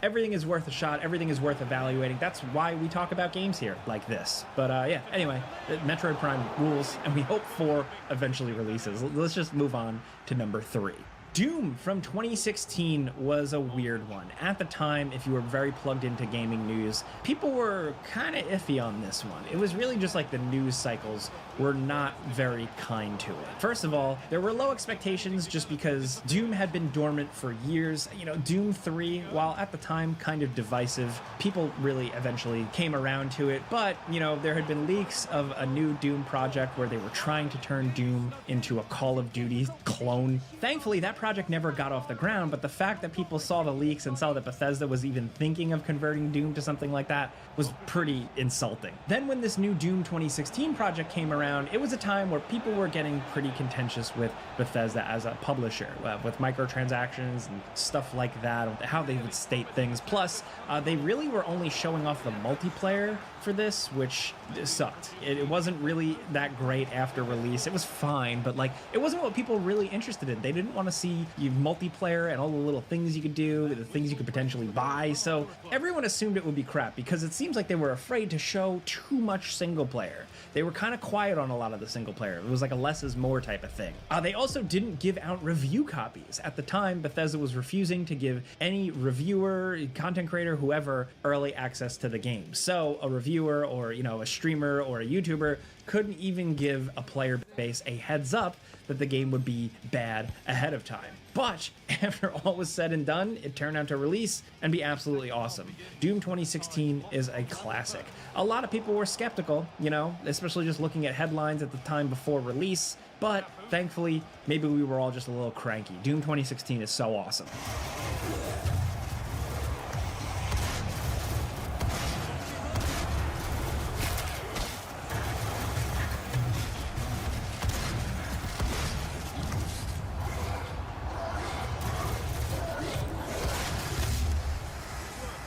Everything is worth a shot. Everything is worth evaluating. That's why we talk about games here like this. But yeah, anyway, Metroid Prime rules, and we hope 4 eventually releases. Let's just move on to number 3. Doom from 2016 was a weird one. At the time, if you were very plugged into gaming news, people were kind of iffy on this one. It was really just like the news cycles were not very kind to it. First of all, there were low expectations just because Doom had been dormant for years. You know, Doom 3, while at the time kind of divisive, people really eventually came around to it. But, you know, there had been leaks of a new Doom project where they were trying to turn Doom into a Call of Duty clone. Thankfully, that project never got off the ground, but the fact that people saw the leaks and saw that Bethesda was even thinking of converting Doom to something like that was pretty insulting. Then when this new Doom 2016 project came around, it was a time where people were getting pretty contentious with Bethesda as a publisher, with microtransactions and stuff like that, how they would state things. Plus, they really were only showing off the multiplayer for this, which sucked. It wasn't really that great after release. It was fine, but like, it wasn't what people were really interested in. They didn't want to see you multiplayer and all the little things you could do, the things you could potentially buy. So everyone assumed it would be crap because it seems like they were afraid to show too much single player. They were kind of quiet on a lot of the single player. It was like a less is more type of thing. They also didn't give out review copies. At the time, Bethesda was refusing to give any reviewer, content creator, whoever, early access to the game. So a reviewer or, you know, a streamer or a YouTuber couldn't even give a player base a heads up that the game would be bad ahead of time. But after all was said and done, it turned out to release and be absolutely awesome. Doom 2016 is a classic. A lot of people were skeptical, you know, especially just looking at headlines at the time before release, but thankfully, maybe we were all just a little cranky. Doom 2016 is so awesome.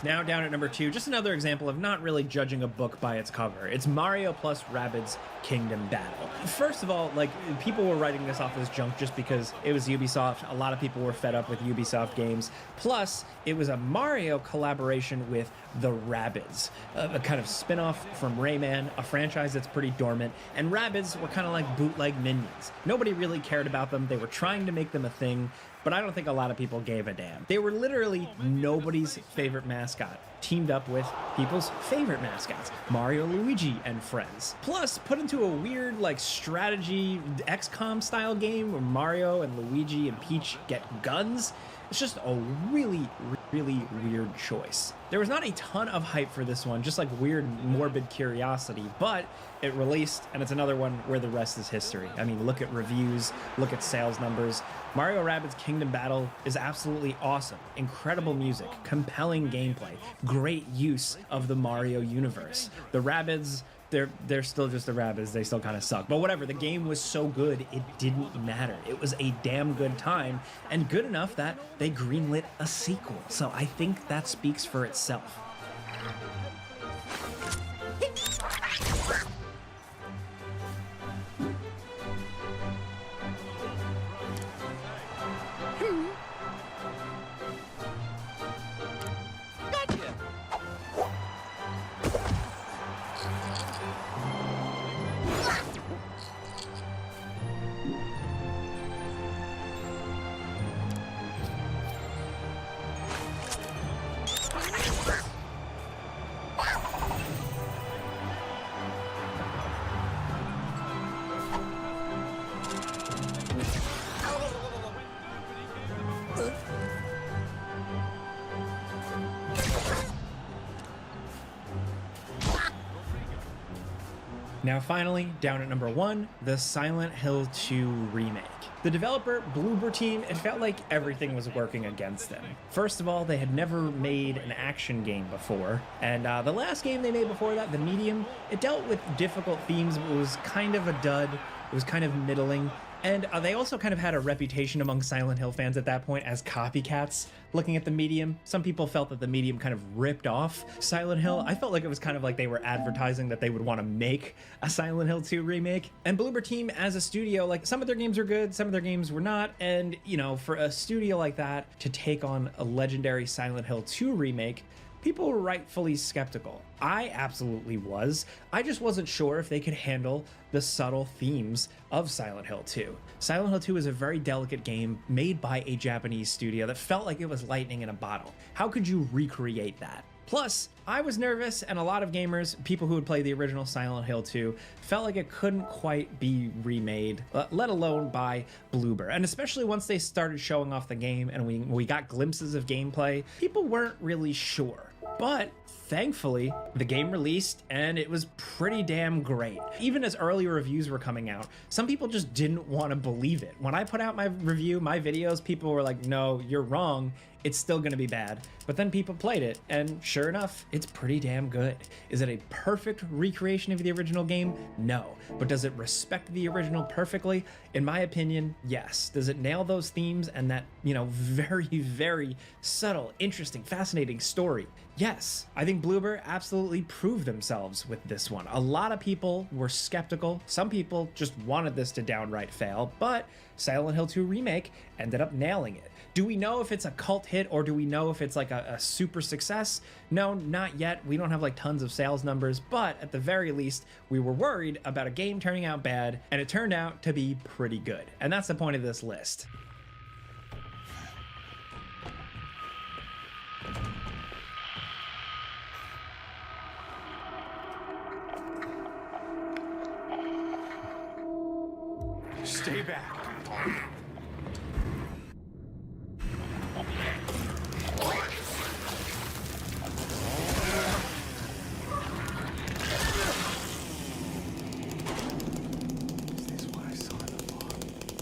Now down at number 2, just another example of not really judging a book by its cover. It's Mario plus Rabbids Kingdom Battle. First of all, like, people were writing this off as junk just because it was Ubisoft. A lot of people were fed up with Ubisoft games. Plus, it was a Mario collaboration with the Rabbids, a kind of spin-off from Rayman, a franchise that's pretty dormant, and Rabbids were kind of like bootleg minions. Nobody really cared about them. They were trying to make them a thing, but I don't think a lot of people gave a damn. They were literally nobody's favorite mascot, teamed up with people's favorite mascots, Mario, Luigi, and friends. Plus, put into a weird, like, strategy XCOM style game where Mario and Luigi and Peach get guns. It's just a really, really weird choice. There was not a ton of hype for this one, just like weird, morbid curiosity, but it released, and it's another one where the rest is history. I mean, look at reviews, look at sales numbers. Mario Rabbids Kingdom Battle is absolutely awesome. Incredible music, compelling gameplay, great use of the Mario universe. The Rabbids, they're still just the Rabbids. They still kind of suck. But whatever, the game was so good, it didn't matter. It was a damn good time, and good enough that they greenlit a sequel. So I think that speaks for itself. Now finally, down at number 1, the Silent Hill 2 remake. The developer, Bloober Team, it felt like everything was working against them. First of all, they had never made an action game before, and the last game they made before that, The Medium, it dealt with difficult themes, but it was kind of a dud. It was kind of middling. And they also kind of had a reputation among Silent Hill fans at that point as copycats looking at the medium. Some people felt that the medium kind of ripped off Silent Hill. I felt like it was kind of like they were advertising that they would want to make a Silent Hill 2 remake. And Bloober Team as a studio, like some of their games were good, some of their games were not. And, you know, for a studio like that to take on a legendary Silent Hill 2 remake, people were rightfully skeptical. I absolutely was. I just wasn't sure if they could handle the subtle themes of Silent Hill 2. Silent Hill 2 is a very delicate game made by a Japanese studio that felt like it was lightning in a bottle. How could you recreate that? Plus, I was nervous, and a lot of gamers, people who would play the original Silent Hill 2, felt like it couldn't quite be remade, let alone by Bloober. And especially once they started showing off the game and we got glimpses of gameplay, people weren't really sure. But thankfully, the game released and it was pretty damn great. Even as early reviews were coming out, some people just didn't want to believe it. When I put out my review, my videos, people were like, no, you're wrong. It's still going to be bad. But then people played it, and sure enough, it's pretty damn good. Is it a perfect recreation of the original game? No. But does it respect the original perfectly? In my opinion, yes. Does it nail those themes and that, you know, very, very subtle, interesting, fascinating story? Yes. I think Bloober absolutely proved themselves with this one. A lot of people were skeptical. Some people just wanted this to downright fail, but Silent Hill 2 Remake ended up nailing it. Do we know if it's a cult hit or do we know if it's like a super success? No, not yet. We don't have like tons of sales numbers, but at the very least, we were worried about a game turning out bad, and it turned out to be pretty good. And that's the point of this list. Stay back.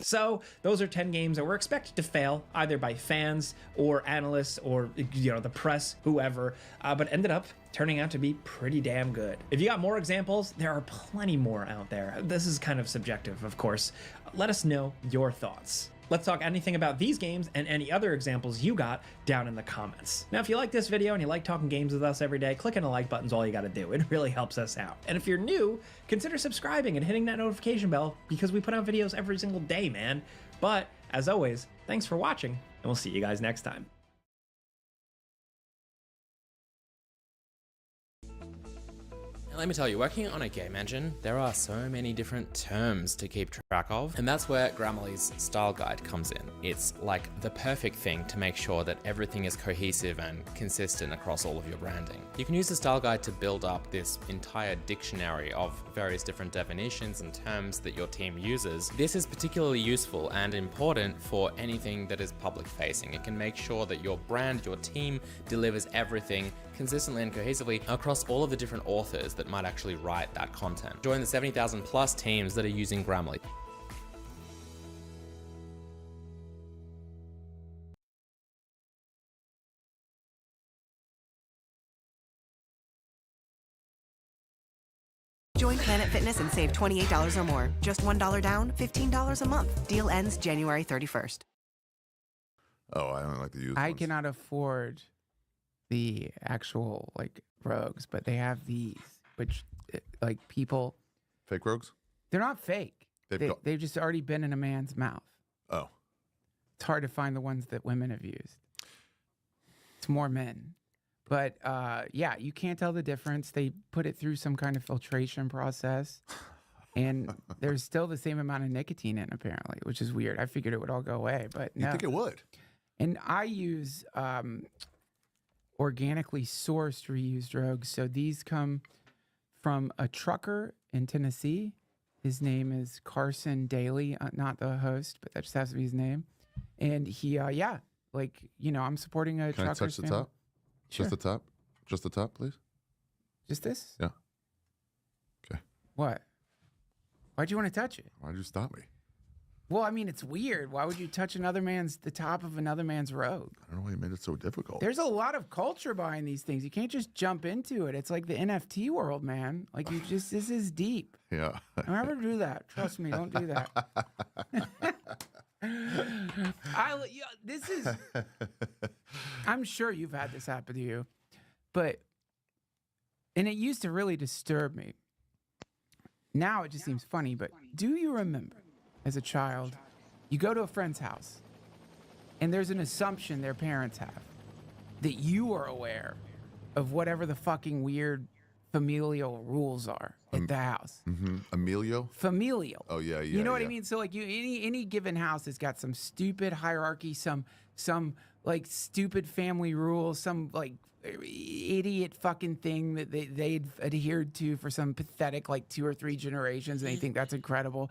So those are 10 games that were expected to fail either by fans or analysts or, you know, the press, whoever, but ended up turning out to be pretty damn good. If you got more examples, there are plenty more out there. This is kind of subjective, of course. Let us know your thoughts. Let's talk anything about these games and any other examples you got down in the comments. Now, if you like this video and you like talking games with us every day, clicking the like button's all you gotta do. It really helps us out. And if you're new, consider subscribing and hitting that notification bell because we put out videos every single day, man. But as always, thanks for watching, and we'll see you guys next time. Let me tell you, working on a game engine, there are so many different terms to keep track of, and that's where Grammarly's style guide comes in. It's like the perfect thing to make sure that everything is cohesive and consistent across all of your branding. You can use the style guide to build up this entire dictionary of various different definitions and terms that your team uses. This is particularly useful and important for anything that is public facing. It can make sure that your brand, your team delivers everything consistently and cohesively across all of the different authors that might actually write that content. Join the 70,000 plus teams that are using Grammarly. Join Planet Fitness and save $28 or more. Just $1 down, $15 a month. Deal ends January 31st. Oh, I only like to use I ones. cannot afford the actual like rogues, but they have these, which like people. Fake rogues? They're not fake. They've just already been in a man's mouth. Oh. It's hard to find the ones that women have used. It's more men. But yeah, you can't tell the difference. They put it through some kind of filtration process. And there's still the same amount of nicotine in, apparently, which is weird. I figured it would all go away, but no. You think it would? And I use organically sourced reused rogues. So these come from a trucker in Tennessee. His name is Carson Daily, not the host, but that just has to be his name. And he, yeah, like, you know, I'm supporting a Can trucker's I touch the family. top? Sure. Just the top? Just the top, please? Just this? Yeah. Okay. What? Why'd you want to touch it? Why'd you stop me? Well, I mean, it's weird. Why would you touch the top of another man's road? I don't know why you made it so difficult. There's a lot of culture behind these things. You can't just jump into it. It's like the NFT world, man. Like this is deep. Yeah. Don't ever do that. Trust me, don't do that. I'm sure you've had this happen to you, and it used to really disturb me. Now it just seems funny, but do you remember as a child, you go to a friend's house and there's an assumption their parents have that you are aware of whatever the fucking weird familial rules are at the house. Emilio? Familial. Oh, yeah. You know what I mean? So like any given house has got some stupid hierarchy, some like stupid family rules, some like idiot fucking thing that they'd adhered to for some pathetic like 2 or 3 generations, and they think that's incredible.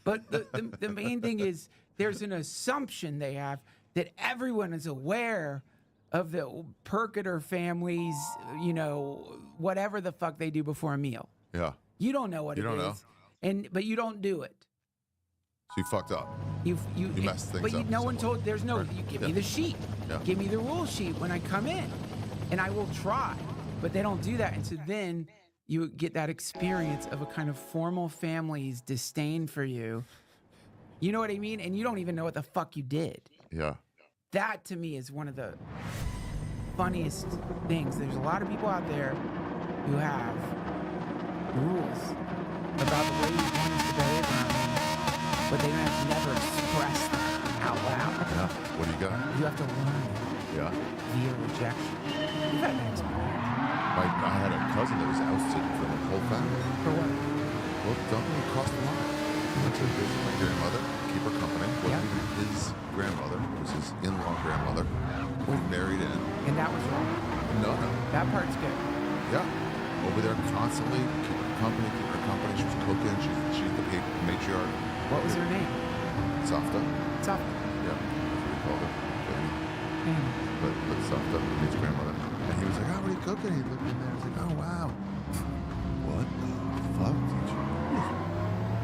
But the main thing is there's an assumption they have that everyone is aware of the Percoter families, you know, whatever the fuck they do before a meal. Yeah. You don't know what it is. But you don't do it. So you fucked up. You messed things but up. No one told. There's no. You give me the sheet. Yeah. Give me the rule sheet when I come in, and I will try. But they don't do that, and so then you get that experience of a kind of formal family's disdain for you. You know what I mean? And you don't even know what the fuck you did. Yeah. That to me is one of the funniest things. There's a lot of people out there who have rules about the way you want to behave around them, but they have never expressed that out loud. Yeah. What do you got? You have to learn it. Yeah. Via rejection. You've had that experience. I had a cousin that was ousted from the whole family. For what? Well, dumping across the line. He went to visit my grandmother, keep her company. Wasn't even his grandmother. It was his in-law grandmother. We married in. And that was wrong. No. That part's good. Yeah. Over there constantly, keep her company. She was cooking. She's the matriarch. What was her name? Safta. Safta. Yeah. That's what we called her. But Safta, his grandmother. And he was like, oh, what are you cooking? He looked in there and was like, oh, wow. What the fuck did you do?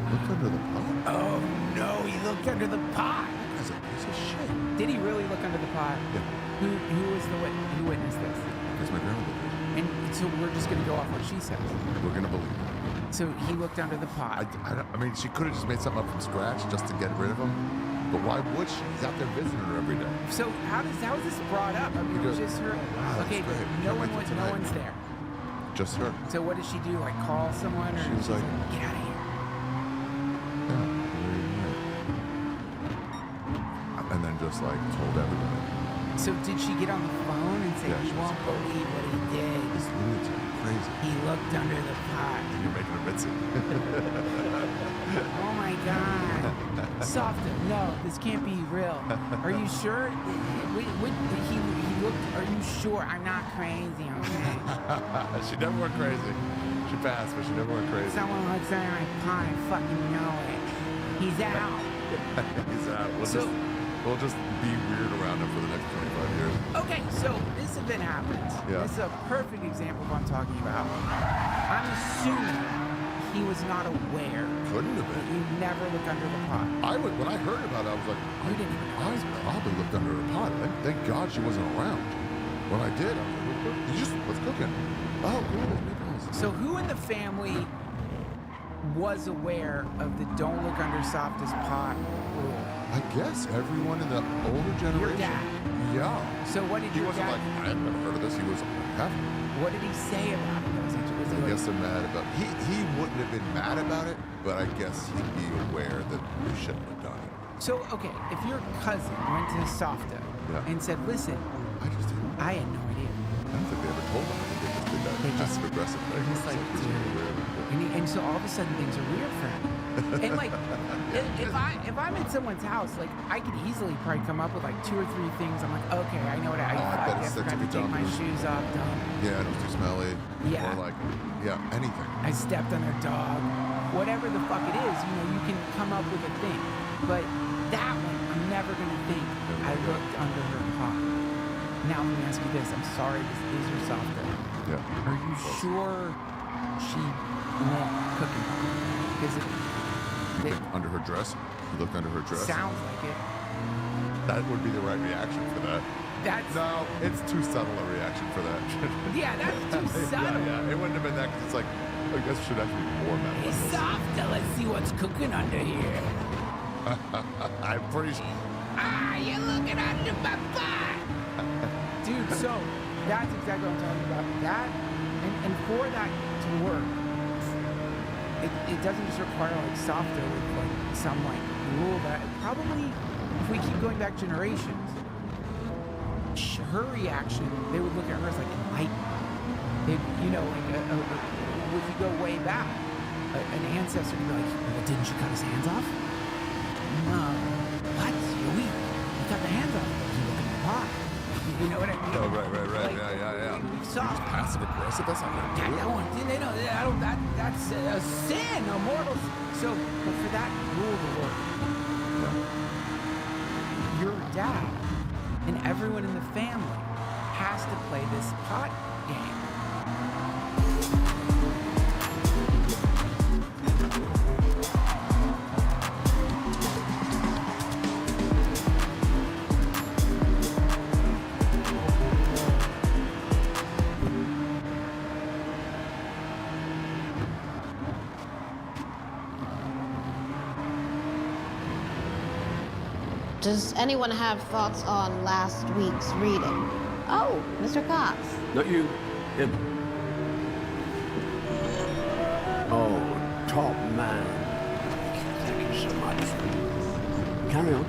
Looked under the pot? Oh, no, he looked under the pot. That's a piece of shit. Did he really look under the pot? Yeah. Who was who witnessed this? Because my grandmother did. And so we're just going to go off what she says. We're going to believe it. So he looked under the pot. I mean, she could have just made something up from scratch just to get rid of him. But why would she? He's out there visiting her every day. So how is this brought up? I mean, it was just her. Wow, okay, no one's there. Just her. So what did she do? Like call someone? Or she was like, get out of here. Yeah. And then just like told everybody. So did she get on the phone and say, "You won't believe what he did"? This lunatic, crazy. He looked under the pot. You're making a ritzy. Oh my God. Softer. No, this can't be real. Are you sure? He looked. Are you sure? I'm not crazy. Okay. She never went crazy. She passed, but she never went crazy. Someone looks under my pot. I fucking know it. He's out. He's out. We'll just be weird around him for the next 25 years. Okay, so this event happens. Yeah. This is a perfect example of what I'm talking about. I'm assuming he was not aware. Couldn't have that been. you never look under the pot. When I heard about it, I was like, You didn't even know. I probably looked under her pot. Thank God she wasn't around. When I did, I was like, what's cooking? Oh, cool. So who in the family was aware of the don't look under Softa's pot rule? I guess everyone in the older generation. Your dad. Yeah. So what did he your wasn't dad? like, I had never heard of this. He was happy. What did he say about it? I guess they're mad about. He wouldn't have been mad about it, but I guess he'd be aware that we shouldn't have done it. So okay, if your cousin went to Softa and said, "Listen, I had no idea." I don't think they ever told him. I think they just did that passive aggressive thing. Just like, and so all of a sudden things are weird for him. And like, if I'm in someone's house, like I could easily probably come up with like 2 or 3 things. I'm like, okay, I know what I forgot to take my shoes off. Dumb. Yeah, it was too smelly. Yeah. Or like, anything. I stepped on their dog. Whatever the fuck it is, you can come up with a thing. But that one, I'm never gonna think. I looked under her pot. Now let me ask you this. I'm sorry, this is your software. Yeah. Are you sure she meant cooking? Because under her dress? He looked under her dress. Sounds like it. That would be the right reaction for that. No, it's too subtle a reaction for that. Yeah, that's too subtle. Yeah, it wouldn't have been that because it's like, I guess it should actually be more metal. Hey, Softa, let's see what's cooking under here. I'm pretty sure. You're looking under my butt. Dude, so that's exactly what I'm talking about. That, and for that to work, it doesn't just require like Softa with like some like rule that probably, if we keep going back generations, her reaction, they would look at her as like enlightened. You know, like if you go way back, an ancestor would be like, well, didn't you cut his hands off? No. What? You're weak. You cut the hands off. You look in the pot. You know what I mean? Oh, right. Like, Yeah. Soft. Passive aggressive. That's not gonna do it. That one, they know. That's a sin, a mortal. So, but for that rule to work, your dad and everyone in the family has to play this pot game. Does anyone have thoughts on last week's reading? Oh, Mr. Cox. Not you. Him. Oh, top man. Thank you so much. Carry on.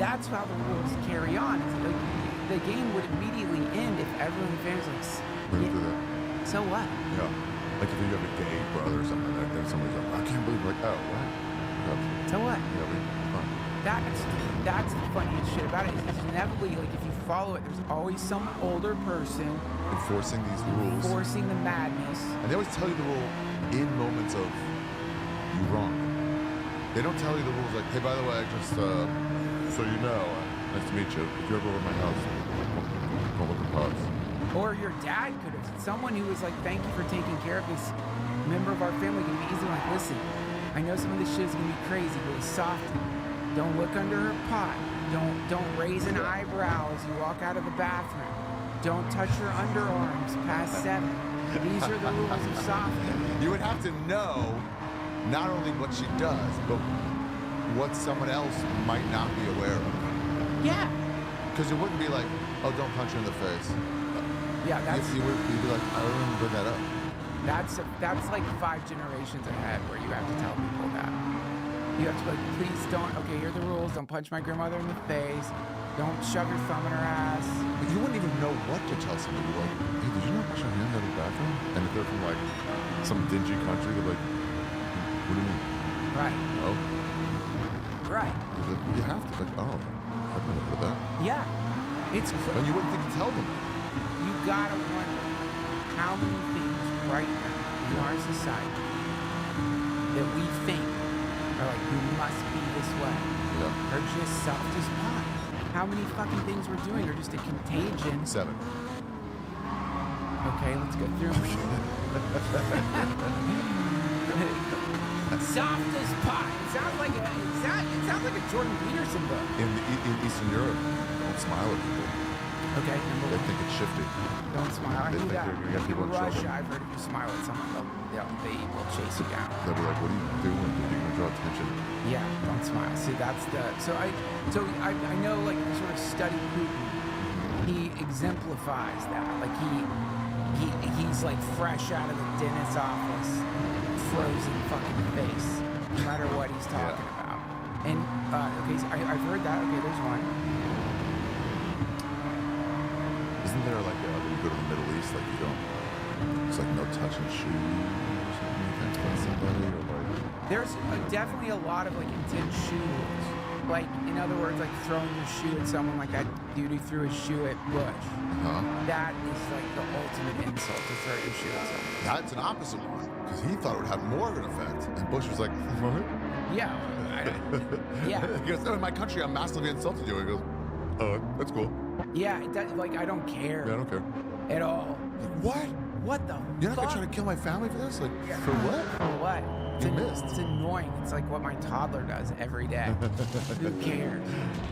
That's how the rules carry on. It's like, the game would immediately end if everyone in the family's like, so what? Yeah. Like if you have a gay brother or something like that, somebody's like, I can't believe, like, oh, what? So what? Yeah, That's the funniest shit about it. Is inevitably, like, if you follow it, there's always some older person enforcing these rules, enforcing the madness. And they always tell you the rule in moments of you wrong. They don't tell you the rules like, hey, by the way, just so you know, nice to meet you. If you're ever over my house, don't look at pots. Or your dad could have. Someone who was like, thank you for taking care of this member of our family can be easily like, listen, I know some of this shit is gonna be crazy, but it's soft. Don't look under her pot. Don't raise an eyebrow as you walk out of the bathroom. Don't touch your underarms past 7. These are the rules of soft. You would have to know not only what she does, but what someone else might not be aware of. Yeah. Because it wouldn't be like, oh, don't punch her in the face. Yeah, that's... You'd be like, I don't even bring that up. That's like 5 generations ahead where you have to tell people that. You have to be like, please don't, okay, here are the rules. Don't punch my grandmother in the face. Don't shove your thumb in her ass. But you wouldn't even know what to tell somebody. Like, hey, did you not wash your hands out of the bathroom? And if they're from like some dingy country, they're like, what do you mean? Right. Oh. Right. You have to, like, oh, I've never heard of that. Yeah. It's And you wouldn't think to tell them. You gotta wonder how many things right now in our society that we think are like, you must be this way, are just soft as pot. How many fucking things we're doing are just a contagion? 7. Okay, let's go through them. Soft as pot. It sounds like a Jordan Peterson book. In Eastern Europe, don't smile at people. Okay, number 1. They think it's shifty. Don't smile. I They knew think that. you're gonna get people in Russia, trouble. I've heard if you smile at someone, they will chase you down. They'll be like, what are you doing? You're going to draw attention. Yeah, don't smile. See, that's the... So I know, like, sort of study Putin. He exemplifies that. Like, he's like fresh out of the dentist's office, frozen fucking face, no matter what he's talking about. And, okay, so I've heard that. Okay, there's one. Isn't there like when you go to the Middle East, like you don't, it's like no touching shoes or something, you can't touch somebody, or like... There's definitely a lot of like intense shoe rules. Like, in other words, like throwing your shoe at someone like that dude who threw his shoe at Bush. That is like the ultimate insult to throw your shoe at someone. That's an opposite one, because he thought it would have more of an effect. And Bush was like, what? Yeah. Yeah. He goes, oh, in my country, I massively insulted you. He goes, oh, that's cool. Yeah, like, I don't care. Yeah, I don't care. At all. What? What the You're not fuck? gonna try to kill my family for this? Like, for what? For what? It's annoying. It's like what my toddler does every day. Who cares?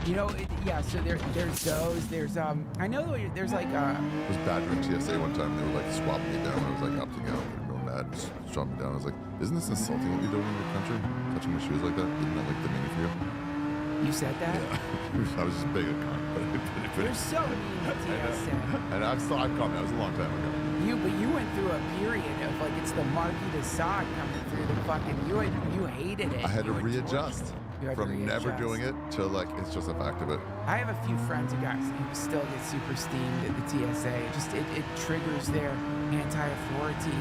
You know, yeah, so there's those. There's, I know there's like, I was badgering TSA one time. They were like swapping me down. I was like opting out, getting real mad, just swapping me down. I was like, isn't this insulting what you're doing in your country? Touching my shoes like that? Isn't that like demeaning for you? You said that? Yeah. I was just being a cunt. You're so mean to TSA. And I've calmed down. It was a long time ago. But you went through a period of like it's the Marquis de Sade coming through the fucking. You hated it. I had to readjust from never readjust. doing it to like it's just a fact of it. I have a few friends who still get super steamed at the TSA. It triggers their anti-authority,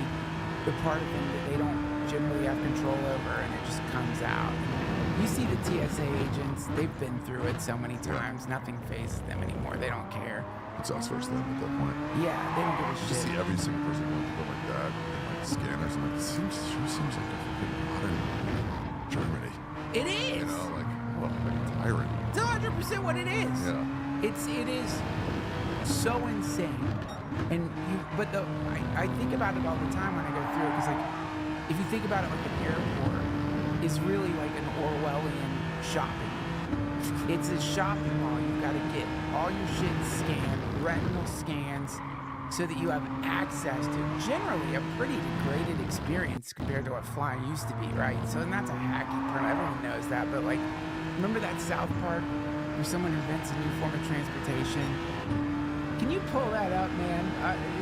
the part of them that they don't generally have control over, and it just comes out. You see the TSA agents; they've been through it so many times. Nothing phases them anymore. They don't care. It's us versus them at that point. Yeah, they don't give a You shit. just see every single person going through like that, and like scanners, and like it sure seems like a fucking modern Germany. It is. You know, like what, like a tyrant. It's 100% what it is. Yeah. It is so insane. And I think about it all the time when I go through it, because like if you think about it, like an airport is really like an Orwellian shopping. It's a shopping mall. You've got to get all your shit scanned, retinal scans, so that you have access to generally a pretty degraded experience compared to what flying used to be, right? So, and that's a hacky term. Everyone knows that. But like, remember that South Park where someone invents a new form of transportation? Can you pull that up, man?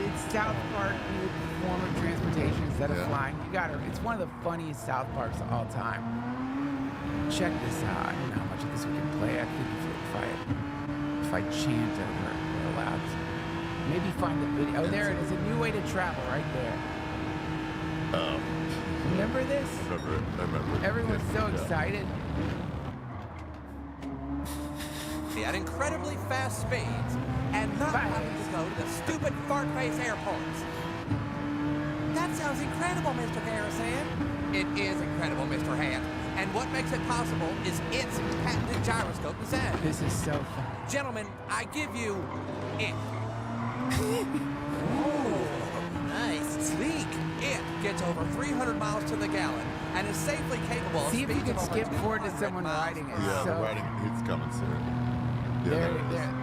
It's South Park, new form of transportation instead of flying. You got it. It's one of the funniest South Parks of all time. Check this out. I don't know how much of this we can play. I think if I chant over it, we're allowed to. Maybe find the video. Oh, there it is. A new way to travel right there. Remember this? I remember it. Everyone's so excited. At incredibly fast speeds and not having to go to the stupid fart-face airports. That sounds incredible, Mr. Harrison. It is incredible, Mr. Hand. And what makes it possible is its patented gyroscope design. This is so fun. Gentlemen, I give you it. Ooh, nice. Sleek. It gets over 300 miles to the gallon and is safely capable of See if you speeds can of over skip forward to 200 someone miles riding it. Yeah, So, riding. It's coming soon. Yeah, there, it is. there.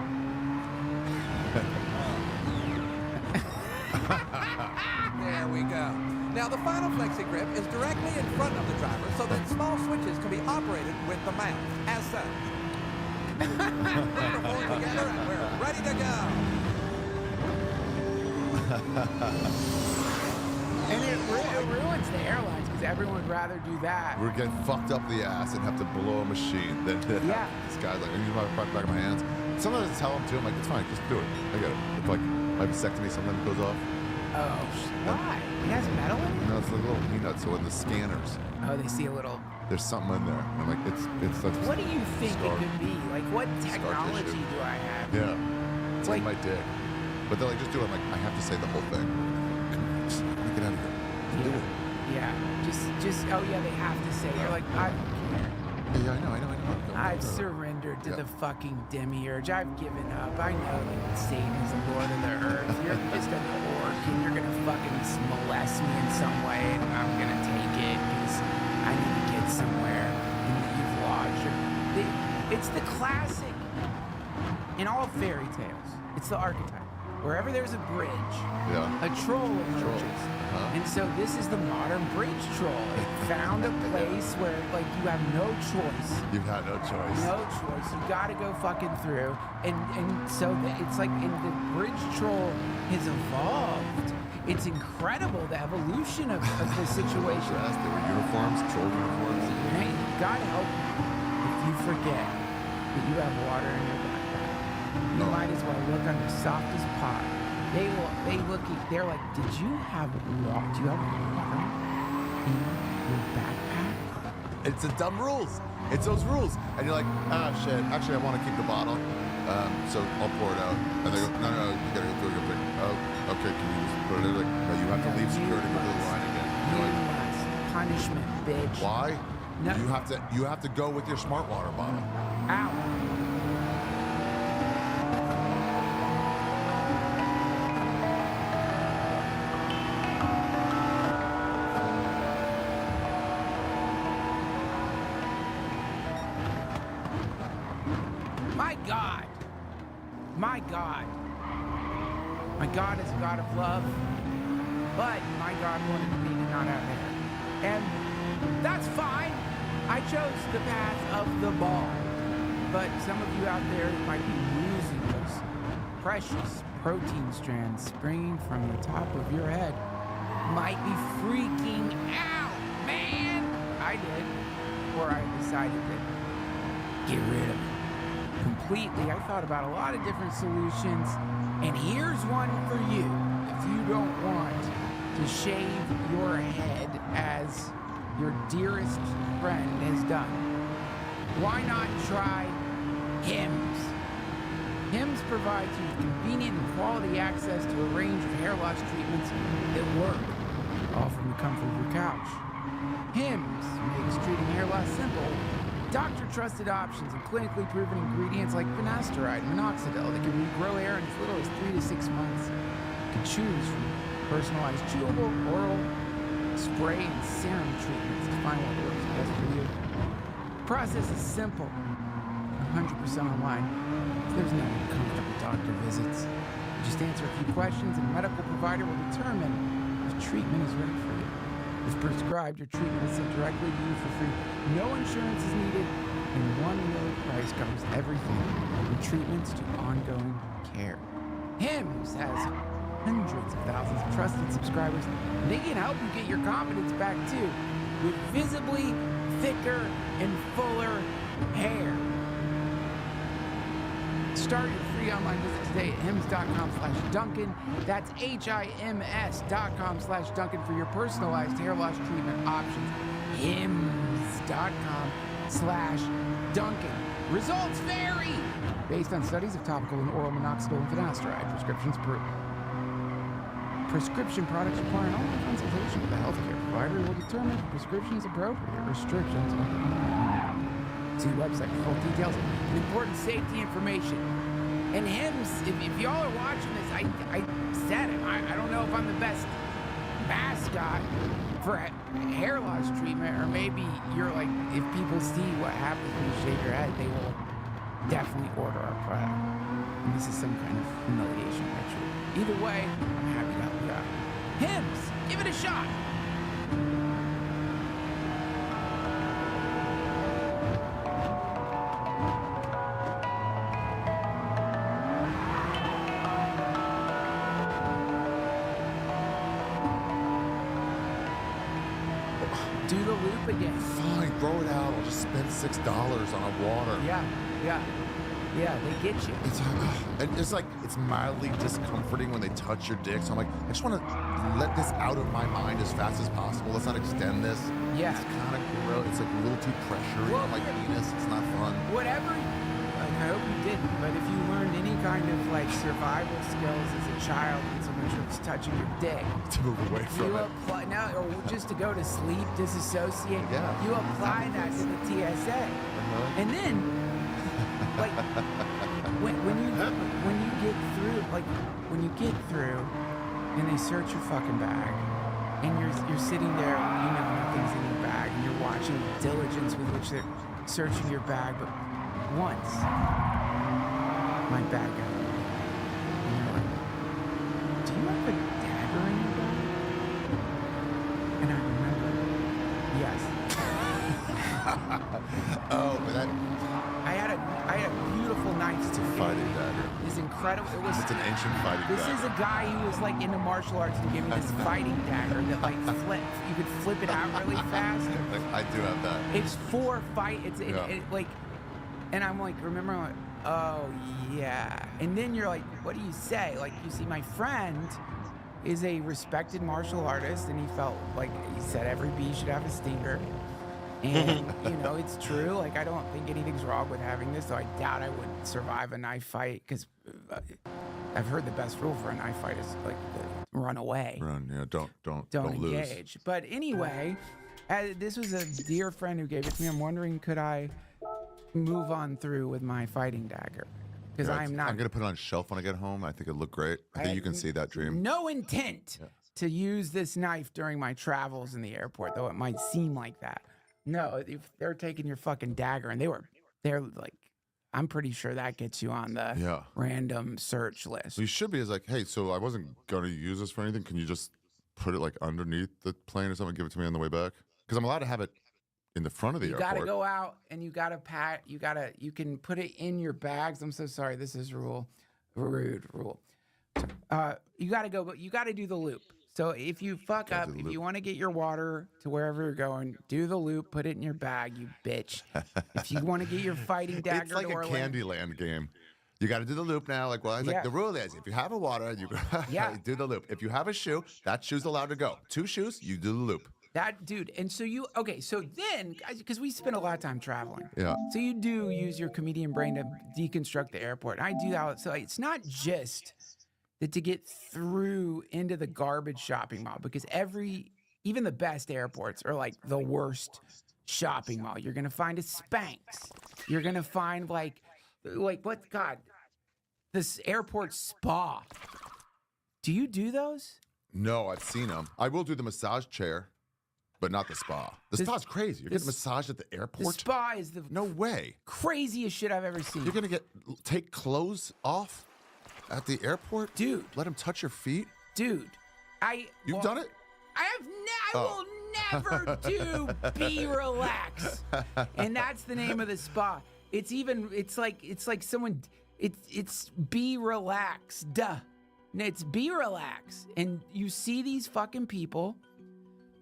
There we go. Now the final flexi grip is directly in front of the driver so that small switches can be operated with the mouse, as such. Put the phone together and we're ready to go. And it ruins the airlines because everyone would rather do that. We're getting fucked up the ass and have to blow a machine than to have this guy's like, I use my back of my hands. Sometimes I tell him too, I'm like, it's fine, just do it. I get it. If like my vasectomy sometimes goes off. Oh, why? It has metal in it? No, it's like little peanuts. So in the scanners, Oh, they see a little. there's something in there. I'm like, it's such. What do you think scar- it could be? Like, what scar technology tissue. do I have? Yeah, it's like my dick. But they're like, just do it. I'm like, I have to say the whole thing. Come on, just get out of here. Do it. Yeah. Just. Oh yeah, they have to say. You're like, I don't care. Yeah, I know. I've surrendered to the fucking demiurge. I've given up. I know that Satan is the Lord of the earth. You're just an orc, and you're gonna fucking molest me in some way, and I'm gonna take it because I need to get somewhere. And that you've lodged. It's the classic in all fairy tales. It's the archetype. Wherever there's a bridge, a troll emerges. And so this is the modern bridge troll. It found a place where like you have no choice. You've had no choice. No choice. You gotta go fucking through. And so it's like the bridge troll has evolved. It's incredible the evolution of the situation. Yes, there were uniforms, troll uniforms. Hey, God help you if you forget that you have water in your backpack. You might as well look on the softest pot. They're like, did you have water? Do you have water in your backpack? It's the dumb rules. It's those rules. And you're like, ah, shit. Actually, I want to keep the bottle. So I'll pour it out. And they go, no, you gotta go through it. Oh, okay, can you just put it in? Like, no, you have to leave security with the line again. You're like, Punishment, bitch. why? No. You have to go with your smart water bottle. Ow. My God. My God is a God of love, but my God wanted me to not have hair. And that's fine. I chose the path of the ball. But some of you out there might be losing those precious protein strands springing from the top of your head. Might be freaking out, man. I did. Or I decided to get rid of it completely. I thought about a lot of different solutions, and here's one for you. If you don't want to shave your head as your dearest friend has done, why not try Hims? Hims provides you with convenient and quality access to a range of hair loss treatments that work, all from the comfort of your couch. Hims makes treating hair loss simple. Doctor-trusted options and clinically proven ingredients like finasteride and minoxidil that can regrow hair in as little as 3 to 6 months. You can choose from personalized chewable, oral, spray, and serum treatments to find what works best for you. The process is simple, 100% online. There's no uncomfortable doctor visits. You just answer a few questions and a medical provider will determine if treatment is right for you. If prescribed, your treatment is sent directly to you for free. No insurance is needed, and one low price covers everything from treatments to ongoing care. Hims has hundreds of thousands of trusted subscribers, and they can help you get your confidence back too, with visibly thicker and fuller hair. Start your free online visit today at hims.com/Duncan. That's HIMS.com/Duncan for your personalized hair loss treatment options. hims.com/Duncan. Results vary based on studies of topical and oral minoxidil and finasteride. Prescriptions per prescription products require an online consultation with a healthcare provider who will determine if the prescription is appropriate. Restrictions. See website for full details and important safety information. And Hims, if y'all are watching this, I said it. I don't know if I'm the best mascot for hair loss treatment, or maybe you're like, if people see what happens when you shave your head, they will definitely order our product. And this is some kind of humiliation ritual. Either way, I'm happy to help you out. Hims, give it a shot. Do the loop again. Fine, throw it out. I'll just spend $6 on a water. Yeah, they get you. It's like, it's mildly discomforting when they touch your dick. So I'm like, I just want to let this out of my mind as fast as possible. Let's not extend this. Yeah. It's kind of gross. It's like a little too pressuring on my penis. It's not fun. Whatever. I hope you didn't, but if you learned any kind of like survival skills as a child when someone was touching your dick, to move away from it. Or just to go to sleep, disassociate, you apply that to the TSA. And then, like, when you get through, and they search your fucking bag, and you're sitting there, you know nothing's in your bag, and you're watching the diligence with which they're searching your bag, but once my bag got out, and you're like, do you have a dagger in your bag? And I remember, yes. Oh, but that... I had a beautiful knife. It's a fighting dagger. It's incredible. It's an ancient fighting dagger. This is a guy who was like into martial arts to give me this fighting dagger that like you could flip it out really fast. I do have that. It's for fight. It like, and I'm like, remember, I'm like, oh yeah. And then you're like, what do you say? Like, you see, my friend is a respected martial artist, and he felt like he said every bee should have a stinger. And, you know, it's true. Like, I don't think anything's wrong with having this, though I doubt I would survive a knife fight, because I've heard the best rule for a knife fight is, like, run away. Run, yeah, don't engage. lose. But anyway, this was a dear friend who gave it to me. I'm wondering, could I move on through with my fighting dagger? Because I'm going to put it on a shelf when I get home. I think it'd look great. I think you can see that dream. No intent to use this knife during my travels in the airport, though it might seem like that. No, if they're taking your fucking dagger, and they're like, I'm pretty sure that gets you on the random search list. So you should be as like, hey, so I wasn't going to use this for anything. Can you just put it like underneath the plane or something, give it to me on the way back? Because I'm allowed to have it in the front of the airport. You got to go out and you got to you can put it in your bags. I'm so sorry. This is rude rule. You got to go, but you got to do the loop. So if you fuck up, if you want to get your water to wherever you're going, do the loop, put it in your bag, you bitch. If you want to get your fighting dagger it's like to a Candyland game. You got to do the loop now. Like, well, like the rule is, if you have a water, you do the loop. If you have a shoe, that shoe's allowed to go. 2 shoes, you do the loop. That dude, and so so then, because we spend a lot of time traveling. Yeah. So you do use your comedian brain to deconstruct the airport. I do that. So it's not just that to get through into the garbage shopping mall, because even the best airports are like the worst shopping mall. You're gonna find a Spanx. You're gonna find like what? God, this airport spa. Do you do those? No, I've seen them. I will do the massage chair, but not the spa. The spa's crazy. You're getting massaged at the airport? The spa is no way. Craziest shit I've ever seen. You're going to take clothes off at the airport? Dude. Let them touch your feet? Dude. You've done it? I will never do Be Relax. And that's the name of the spa. It's like someone, it's Be Relax. Duh. It's Be Relax. And you see these fucking people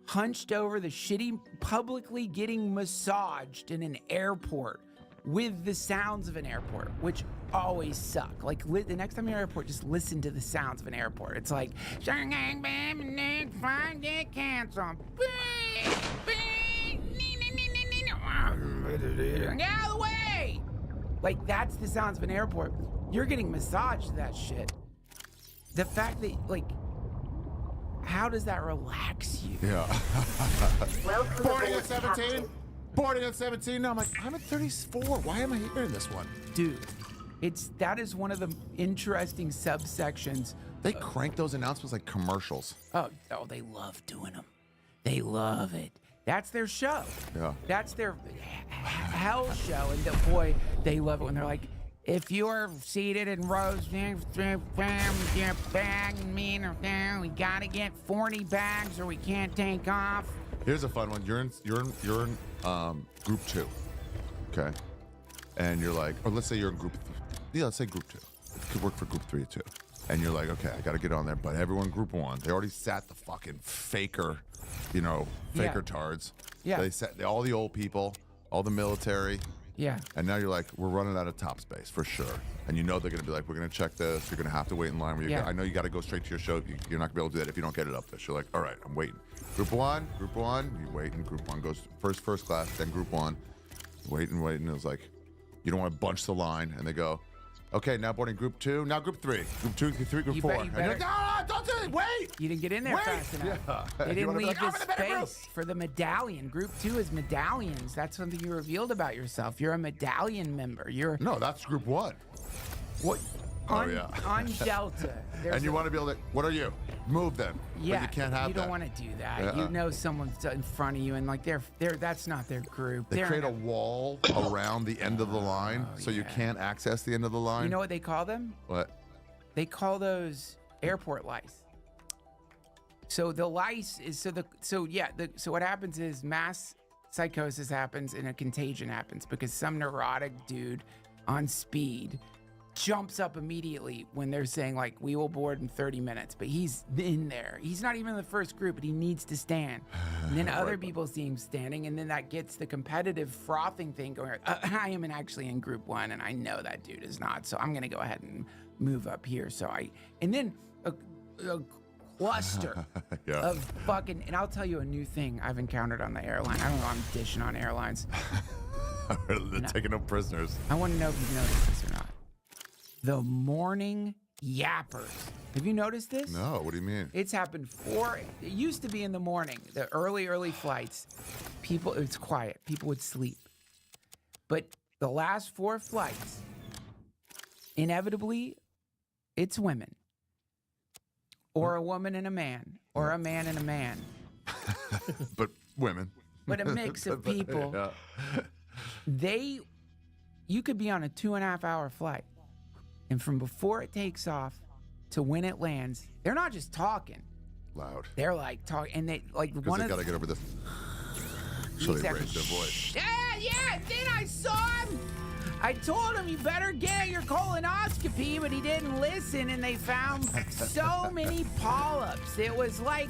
hunched over the shitty, publicly getting massaged in an airport with the sounds of an airport, which always suck. Like, the next time you're in an airport, just listen to the sounds of an airport. It's like, get canceled. Get out of the way! Like, that's the sounds of an airport. You're getting massaged to that shit. The fact that, like, how does that relax you? Yeah. Boarding at 17? Boarding at 17? No, I'm like, I'm at 34. Why am I hearing this one? Dude, that is one of the interesting subsections. They crank those announcements like commercials. Oh, they love doing them. They love it. That's their show. Yeah. That's their hell show. And boy, they love it when they're like, if you're seated in rows, your bag and we gotta get 40 bags or we can't take off. Here's a fun one. You're in group 2, okay? And you're like, or let's say you're in group, let's say group 2. It could work for group 3 too. And you're like, okay, I gotta get on there. But everyone group 1, they already sat the fucking faker tards. Yeah. They sat all the old people, all the military. Yeah. And now you're like, we're running out of top space for sure. And you know they're going to be like, we're going to check this. You're going to have to wait in line. I know you got to go straight to your show. You're not going to be able to do that if you don't get it up there. So you're like, all right, I'm waiting. Group 1, you wait, and group 1 goes first class, then group 1. Wait. And it was like, you don't want to bunch the line. And they go, okay, now boarding group 2, now group 3. Group 2, group 3, group 4. And you're like, no, don't do it, wait! You didn't get in there fast enough. Yeah. They didn't leave the space for the medallion. Group 2 is medallions. That's something you revealed about yourself. You're a medallion member. No, that's group 1. What? On Delta. And you want to be able to, what are you? Move them. Yeah, but you can't have you don't want to do that. Yeah. You know someone's in front of you, and like that's not their group. They create a wall around the end of the line, so you can't access the end of the line. You know what they call them? What? They call those airport lice. So the lice is so what happens is mass psychosis happens and a contagion happens because some neurotic dude on speed jumps up immediately when they're saying like we will board in 30 minutes, but he's in there. He's not even in the first group, but he needs to stand. And then other people see him standing, and then that gets the competitive frothing thing going. I am actually in group 1, and I know that dude is not, so I'm gonna go ahead and move up here. And then a cluster of fucking. And I'll tell you a new thing I've encountered on the airline. I don't know. I'm dishing on airlines. They're taking up prisoners. I want to know if you've noticed this or not. The morning yappers. Have you noticed this? No, what do you mean? It's happened it used to be in the morning, the early flights, it's quiet, people would sleep. But the last 4 flights, inevitably, it's women. Or a woman and a man, or a man and a man. But women. But a mix of people. Yeah. They you could be on a 2.5-hour flight, and from before it takes off to when it lands, they're not just talking. Loud. They're like talking, and they like Because one they of gotta get over this. So Exactly. they raise their voice. Yeah, then I saw him. I told him you better get your colonoscopy, but he didn't listen, and they found so many polyps. It was like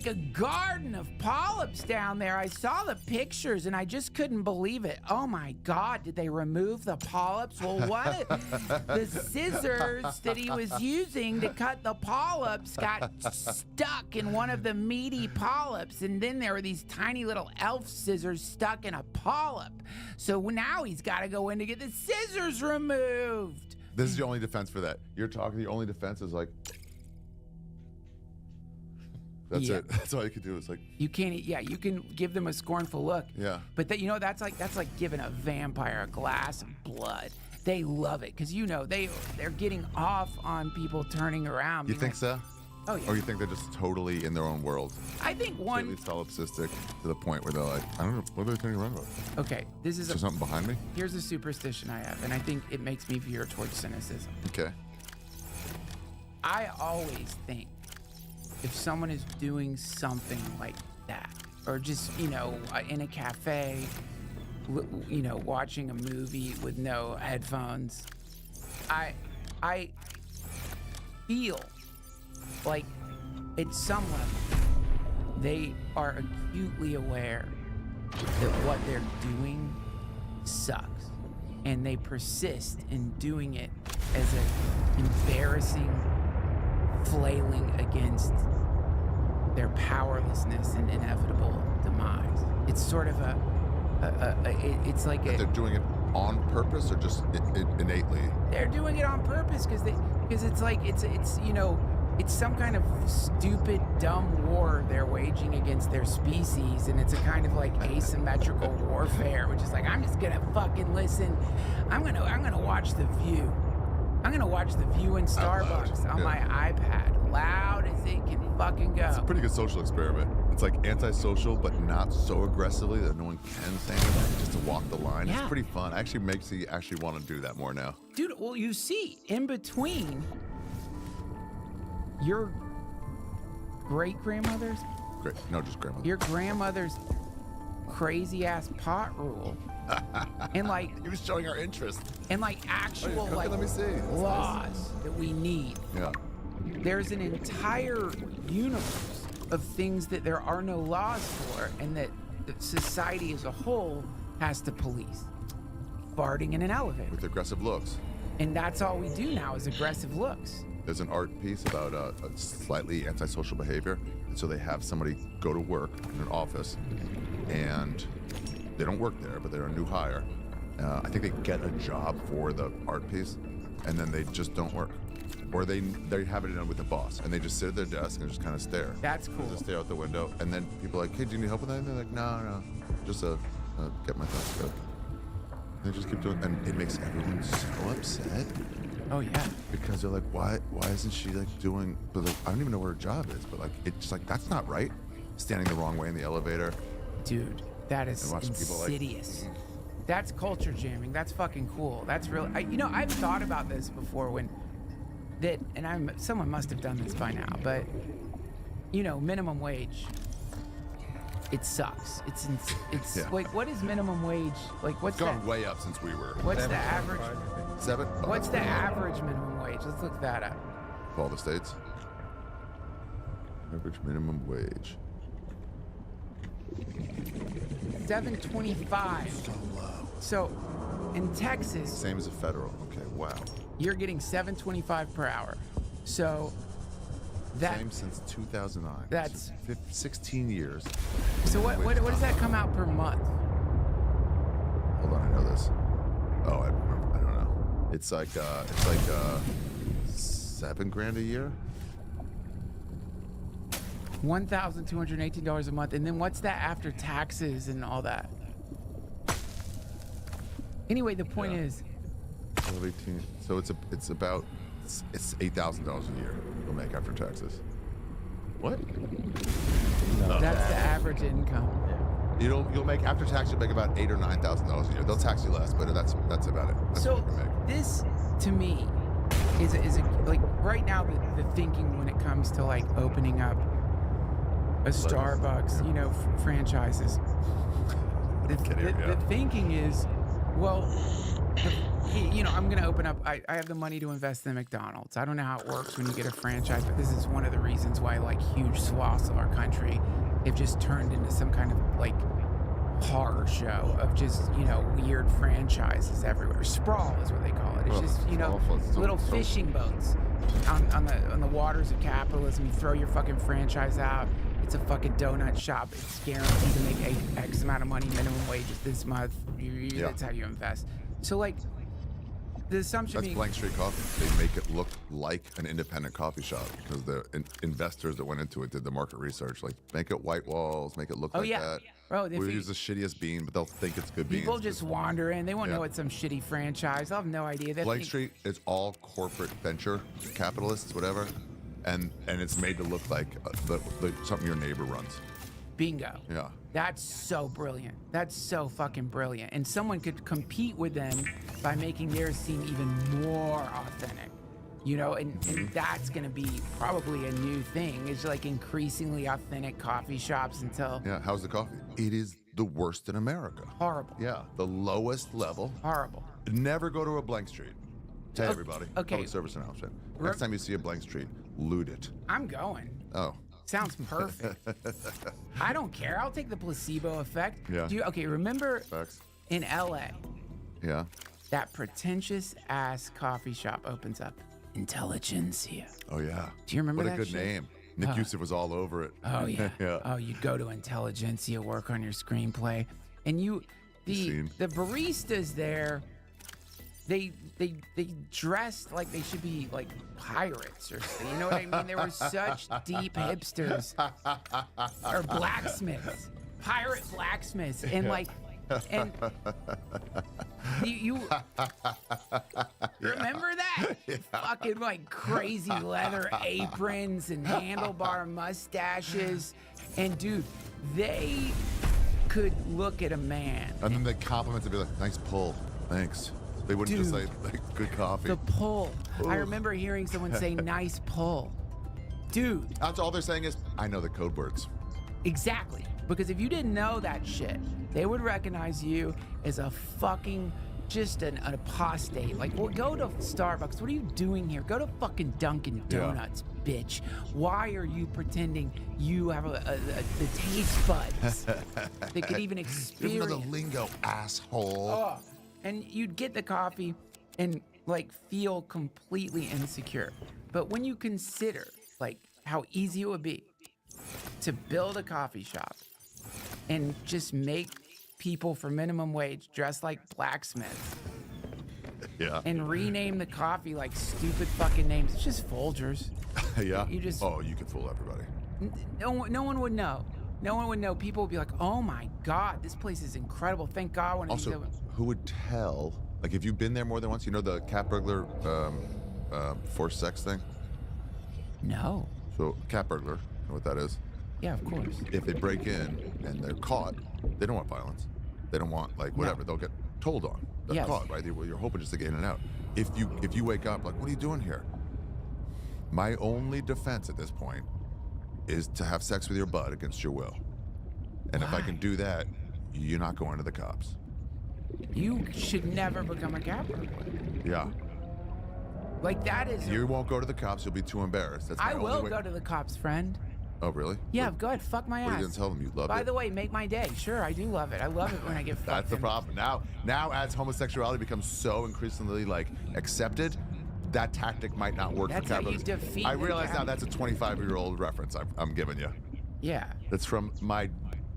a garden of polyps down there. I saw the pictures, and I just couldn't believe it. Oh my God, did they remove the polyps? Well, the scissors that he was using to cut the polyps got stuck in one of the meaty polyps, and then there were these tiny little elf scissors stuck in a polyp. So now he's got to go in to get the scissors removed. This is the only defense for that. You're talking, the only defense is like, that's it. That's all you can do. It's like, you can't. Yeah, you can give them a scornful look. yeah. But that, that's like giving a vampire a glass of blood. They love it because they're getting off on people turning around. You think so? Oh yeah. Or you think they're just totally in their own world? I think one. Completely solipsistic to the point where they're like, I don't know, what are they turning around about? Okay, this is there something behind me? Here's a superstition I have, and I think it makes me veer towards cynicism. Okay. I always think if someone is doing something like that, or just in a cafe, watching a movie with no headphones, I feel like at some level they are acutely aware that what they're doing sucks, and they persist in doing it as an embarrassing flailing against their powerlessness and inevitable demise. It's sort of it's like they're doing it on purpose or just innately? They're doing it on purpose because it's like it's some kind of stupid, dumb war they're waging against their species, and it's a kind of like asymmetrical warfare, which is like, I'm just gonna fucking listen. I'm gonna watch The View. I'm gonna watch The View in Starbucks on my iPad, loud as it can fucking go. It's a pretty good social experiment. It's like antisocial, but not so aggressively that no one can say anything, just to walk the line. Yeah. It's pretty fun. Actually makes you actually want to do that more now. Dude, well, you see, in between your great-grandmother's... Just grandmother. Your grandmother's crazy-ass pot rule. And like... He was showing our interest. And like actual let me see. laws that we need. Yeah. There's an entire universe of things that there are no laws for, and that society as a whole has to police. Farting in an elevator. With aggressive looks. And that's all we do now is aggressive looks. There's an art piece about a slightly antisocial behavior. And so they have somebody go to work in an office, and they don't work there, but they're a new hire. I think they get a job for the art piece, and then they just don't work. Or they have it in with the boss, and they just sit at their desk and just kind of stare. That's cool. They just stare out the window, and then people are like, hey, do you need help with that? And they're like, no, just get my thoughts good. They just keep doing, and it makes everyone so upset. Oh yeah. Because they're like, why isn't she like doing? But like, I don't even know what her job is. But like, it's just like, that's not right. Standing the wrong way in the elevator. Dude, that is insidious. People That's culture jamming. That's fucking cool. That's real. I've thought about this before someone must have done this by now, but minimum wage. It sucks. It's like, what is minimum wage? Like, what's it's gone way up since we were. What's the average? 7? What's the average minimum wage? Let's look that up. Of all the states. Average minimum wage. $7.25. So low. So, in Texas, same as a federal. Okay, wow. You're getting $7.25 per hour. So that same since 2009. That's 16 years. So what does that come out per month? Hold on, I know this. Oh, I don't know. It's like $7,000 a year. $1,218 a month, and then what's that after taxes and all that? Anyway, the point is, 18. So it's $8,000 a year you'll make after taxes. What? No, that's the average income. You'll make after tax. You'll make about $8,000 or $9,000 a year. They'll tax you less, but that's about it. That's what you can make. This, to me, is like right now the thinking when it comes to like opening up a Starbucks, you know, franchises. The thinking is, well, you know, I'm going to open up. I have the money to invest in McDonald's. I don't know how it works when you get a franchise, but this is one of the reasons why like huge swaths of our country have just turned into some kind of like horror show of just, you know, weird franchises everywhere. Sprawl is what they call it. It's just, you know, little fishing boats on the waters of capitalism. You throw your fucking franchise out. It's a fucking donut shop. It's guaranteed to make X amount of money, minimum wages this month. That's how you invest. So like, the assumption That's Blank Street Coffee. They make it look like an independent coffee shop because the investors that went into it did the market research. Like, make it white walls, make it look like that. Bro, we use the shittiest bean, but they'll think it's good beans. People just wander in. They won't know it's some shitty franchise. They'll have no idea. Blank Street is all corporate venture capitalists, whatever, and it's made to look like something your neighbor runs. Bingo. Yeah. That's so brilliant. That's so fucking brilliant. And someone could compete with them by making theirs seem even more authentic. You know, and that's gonna be probably a new thing. It's like increasingly authentic coffee shops until... Yeah, how's the coffee? It is the worst in America. Horrible. Yeah, the lowest level. Horrible. Never go to a Blank Street. Tell everybody. Okay. Public service announcement. Next time you see a Blank Street, loot it. I'm going. Oh. Sounds perfect. I don't care. I'll take the placebo effect. Yeah. Remember in LA? Yeah. That pretentious ass coffee shop opens up. Intelligentsia. Oh yeah. Do you remember that What a good shit? name. Nick Yusuf was all over it. Oh yeah. Yeah. Oh, you go to Intelligentsia, work on your screenplay, and the baristas there, they dressed like they should be like pirates or something. You know what I mean? They were such deep hipsters or blacksmiths, pirate blacksmiths, and like, and you remember that? Fucking like crazy leather aprons and handlebar mustaches, and dude, they could look at a man. And then they compliment and be like, "Nice pull, thanks." They wouldn't just say, like, good coffee. The pull. Ooh. I remember hearing someone say, nice pull. Dude. That's all they're saying is, I know the code words. Exactly. Because if you didn't know that shit, they would recognize you as a fucking, just an apostate. Like, well, go to Starbucks. What are you doing here? Go to fucking Dunkin' Donuts, bitch. Why are you pretending you have the taste buds that could even experience? Give them the lingo, asshole. Oh. And you'd get the coffee and like feel completely insecure. But when you consider like how easy it would be to build a coffee shop and just make people for minimum wage dress like blacksmiths, and rename the coffee like stupid fucking names, it's just Folgers. Yeah. You can fool everybody. No one would know. No one would know. People would be like, "Oh my God, this place is incredible. Thank God." When Also, who would tell? Like, if you've been there more than once, you know the cat burglar forced sex thing? No. So, cat burglar, you know what that is? Yeah, of course. If they break in and they're caught, they don't want violence. They don't want, like, whatever. They'll get told on. They're caught, right? You're hoping just to get in and out. If you wake up, like, what are you doing here? My only defense at this point is to have sex with your bud against your will. And if I can do that, you're not going to the cops. You should never become a cat burglar. Yeah. Like, that is... You won't go to the cops. You'll be too embarrassed. That's my I only will way. go to the cops, friend. Oh, really? Yeah, go ahead. Fuck my ass. What are you going to tell them? You love it? By the way, make my day. Sure, I do love it. I love it when I get fucked. That's the problem. Now, as homosexuality becomes so increasingly, like, accepted, that tactic might not work That's for how cat you burglars. defeat I the realize cat- now that's a 25-year-old reference I'm giving you. Yeah. That's from my,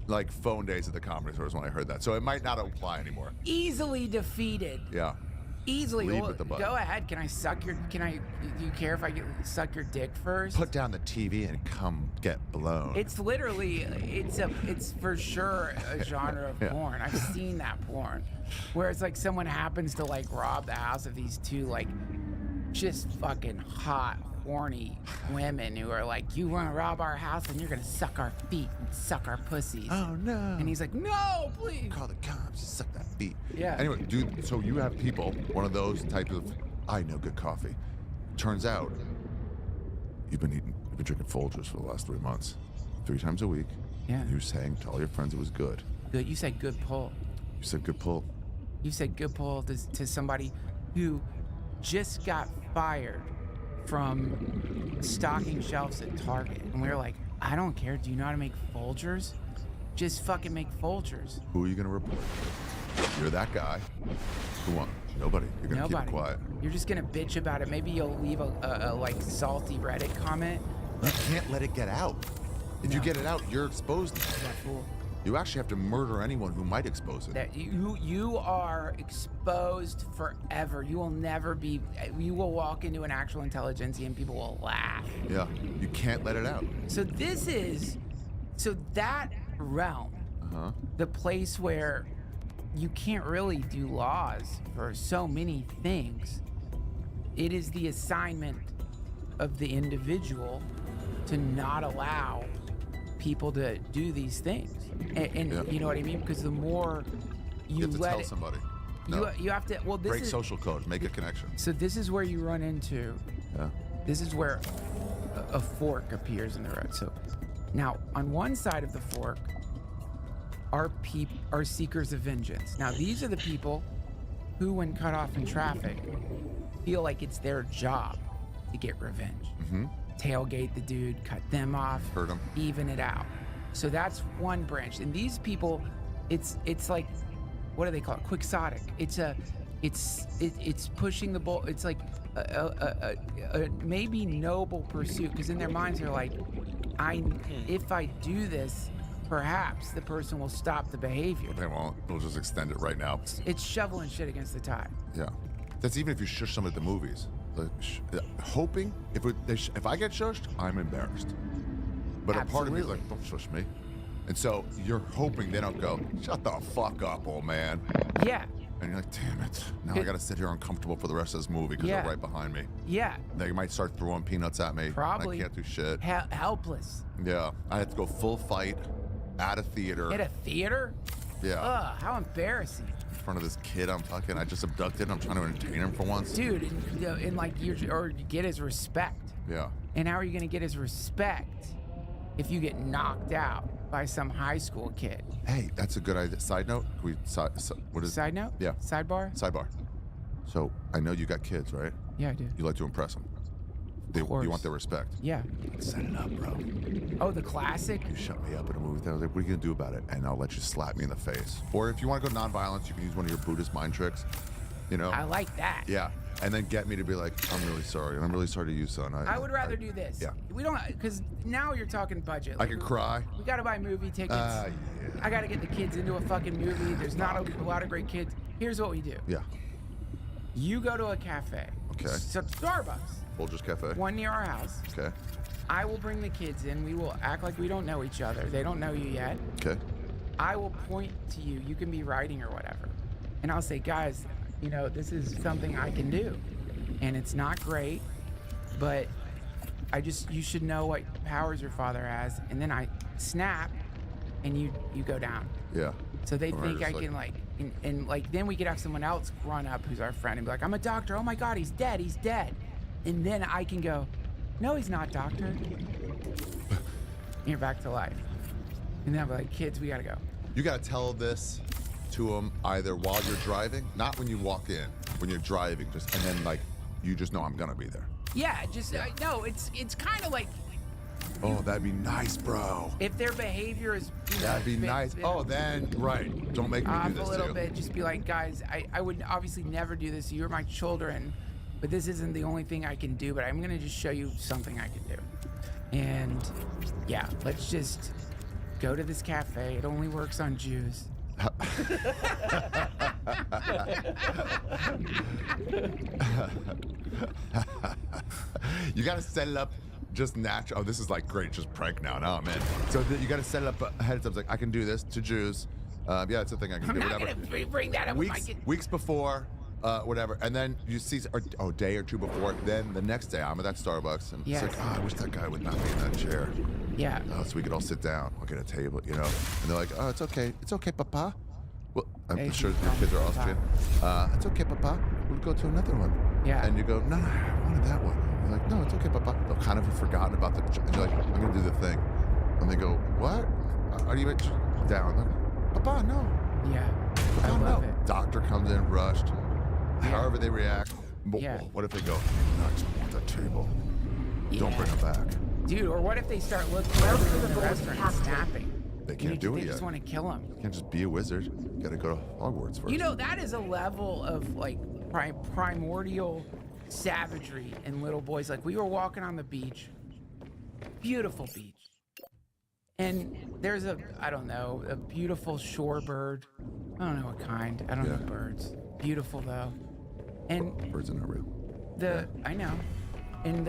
like, phone days at the Comedy Stores when I heard that. So it might not apply anymore. Easily defeated. Yeah. Easily. Lead Well, with the butt. go ahead. Do you care if I suck your dick first? Put down the TV and come get blown. It's literally, it's for sure a genre of Yeah. porn. I've seen that porn, where it's like someone happens to like rob the house of these two like just fucking hot, horny women who are like, you want to rob our house and you're going to suck our feet and suck our pussies. Oh, no. And he's like, no, please. Call the cops, suck that feet. Yeah. Anyway, dude, so you have people, one of those type of, I know good coffee. Turns out, you've been drinking Folgers for the last 3 months. 3 times a week. Yeah. You were saying to all your friends it was good. Good. You said good pull. You said good pull. You said good pull to somebody who just got fired from stocking shelves at Target. And we were like, I don't care. Do you know how to make Folgers? Just fucking make Folgers. Who are you going to report? You're that guy. Who won? Nobody. You're going to keep it quiet. You're just going to bitch about it. Maybe you'll leave a like salty Reddit comment. You can't let it get out. If you get it out, you're exposed. That fool. You actually have to murder anyone who might expose it. That you are exposed forever. You will never be. You will walk into an actual intelligentsia and people will laugh. Yeah, you can't let it out. So that realm, the place where you can't really do laws for so many things. It is the assignment of the individual to not allow people to do these things. And you know what I mean? Because the more you have to let tell somebody. No. You have to. Well, this break is social code. Make a connection. So this is where you run into. Yeah. This is where a fork appears in the road. So now on one side of the fork are seekers of vengeance. Now these are the people who, when cut off in traffic, feel like it's their job to get revenge. Tailgate the dude, cut them off, hurt them, even it out. So that's one branch. And these people, it's like, what do they call it? Quixotic. It's pushing the ball. It's like a maybe noble pursuit, because in their minds they're like, if I do this, perhaps the person will stop the behavior. They won't. They'll just extend it right now. It's shoveling shit against the tide. Yeah. That's even if you shush them at the movies. Like, hoping if I get shushed, I'm embarrassed. But a part of me is like, don't shush me. And so you're hoping they don't go, shut the fuck up, old man. Yeah. And you're like, damn it. Now I got to sit here uncomfortable for the rest of this movie because they're right behind me. Yeah. They might start throwing peanuts at me. Probably. And I can't do shit. Helpless. Yeah. I had to go full fight at a theater. At a theater? Yeah. Ugh, how embarrassing. In front of this kid I just abducted and I'm trying to entertain him for once. Dude, and like you get his respect. Yeah. And how are you gonna get his respect if you get knocked out by some high school kid? Hey, that's a good idea. Side note? What is Side note? Yeah. Sidebar? Sidebar. So I know you got kids, right? Yeah, I do. You like to impress them. You want their respect. Yeah. Set it up, bro. Oh, the classic? You shut me up in a movie theater. I was like, what are you gonna do about it? And I'll let you slap me in the face. Or if you want to go nonviolence, you can use one of your Buddhist mind tricks. You know? I like that. Yeah. And then get me to be like, I'm really sorry. And I'm really sorry to you, son. I would rather do this. Yeah. We don't, because now you're talking budget. I can cry. We gotta buy movie tickets. Yeah. I gotta get the kids into a fucking movie. There's not a lot of great kids. Here's what we do. Yeah. You go to a cafe. Okay. Starbucks. Folgers Cafe. One near our house. Okay. I will bring the kids in. We will act like we don't know each other. They don't know you yet. Okay. I will point to you. You can be writing or whatever. And I'll say, guys, you know, this is something I can do. And it's not great, but you should know what powers your father has. And then I snap and you go down. Yeah. So they think I can and then we could have someone else run up who's our friend and be like, I'm a doctor. Oh my God, he's dead. He's dead. And then I can go, no, he's not, doctor. And you're back to life. And then I'll be like, kids, we gotta go. You gotta tell this to them either while you're driving, not when you walk in, when you're driving, and then you just know I'm gonna be there. Yeah, no, it's kind of like. Oh, that'd be nice, bro. If their behavior is. That'd be nice. Oh, then, right. Don't make me do this a little to you. bit. Just be like, guys, I would obviously never do this. You're my children, but this isn't the only thing I can do, but I'm gonna just show you something I can do. And yeah, let's just go to this cafe. It only works on Jews. You gotta set it up just natural. Oh, this is great, just prank now. Now I'm in. So you gotta set it up ahead of time. It's like, I can do this to Jews. Yeah, it's a thing I can do. I'm not whatever. gonna bring that up with my kid. Weeks before, whatever. And then you see, a day or two before, then the next day I'm at that Starbucks, and it's like, oh, I wish that guy would not be in that chair. Yeah. So we could all sit down, look at a table, you know. And they're like, oh, it's okay, papa. Well, I'm sure your kids are Austrian. It's okay, papa. We'll go to another one. Yeah. And you go, no, I wanted that one. You're like, no, it's okay, papa. They'll kind of have forgotten about the. And you're like, I'm gonna do the thing. And they go, what? Are you down? Like, papa, no. Yeah. Papa, I love it. Doctor comes in, rushed. However they react. But Yeah. what if they go, no, I just want that table. Don't bring them back. Dude, or what if they start looking over in the restaurant and snapping? They can't do it They yet. just want to kill him. You can't just be a wizard. You gotta go to Hogwarts first. You know, that is a level of like primordial savagery in little boys. Like we were walking on the beach, beautiful beach. And there's I don't know, a beautiful shorebird. I don't know what kind. I don't know birds. Beautiful though. And birds are not real. I know. And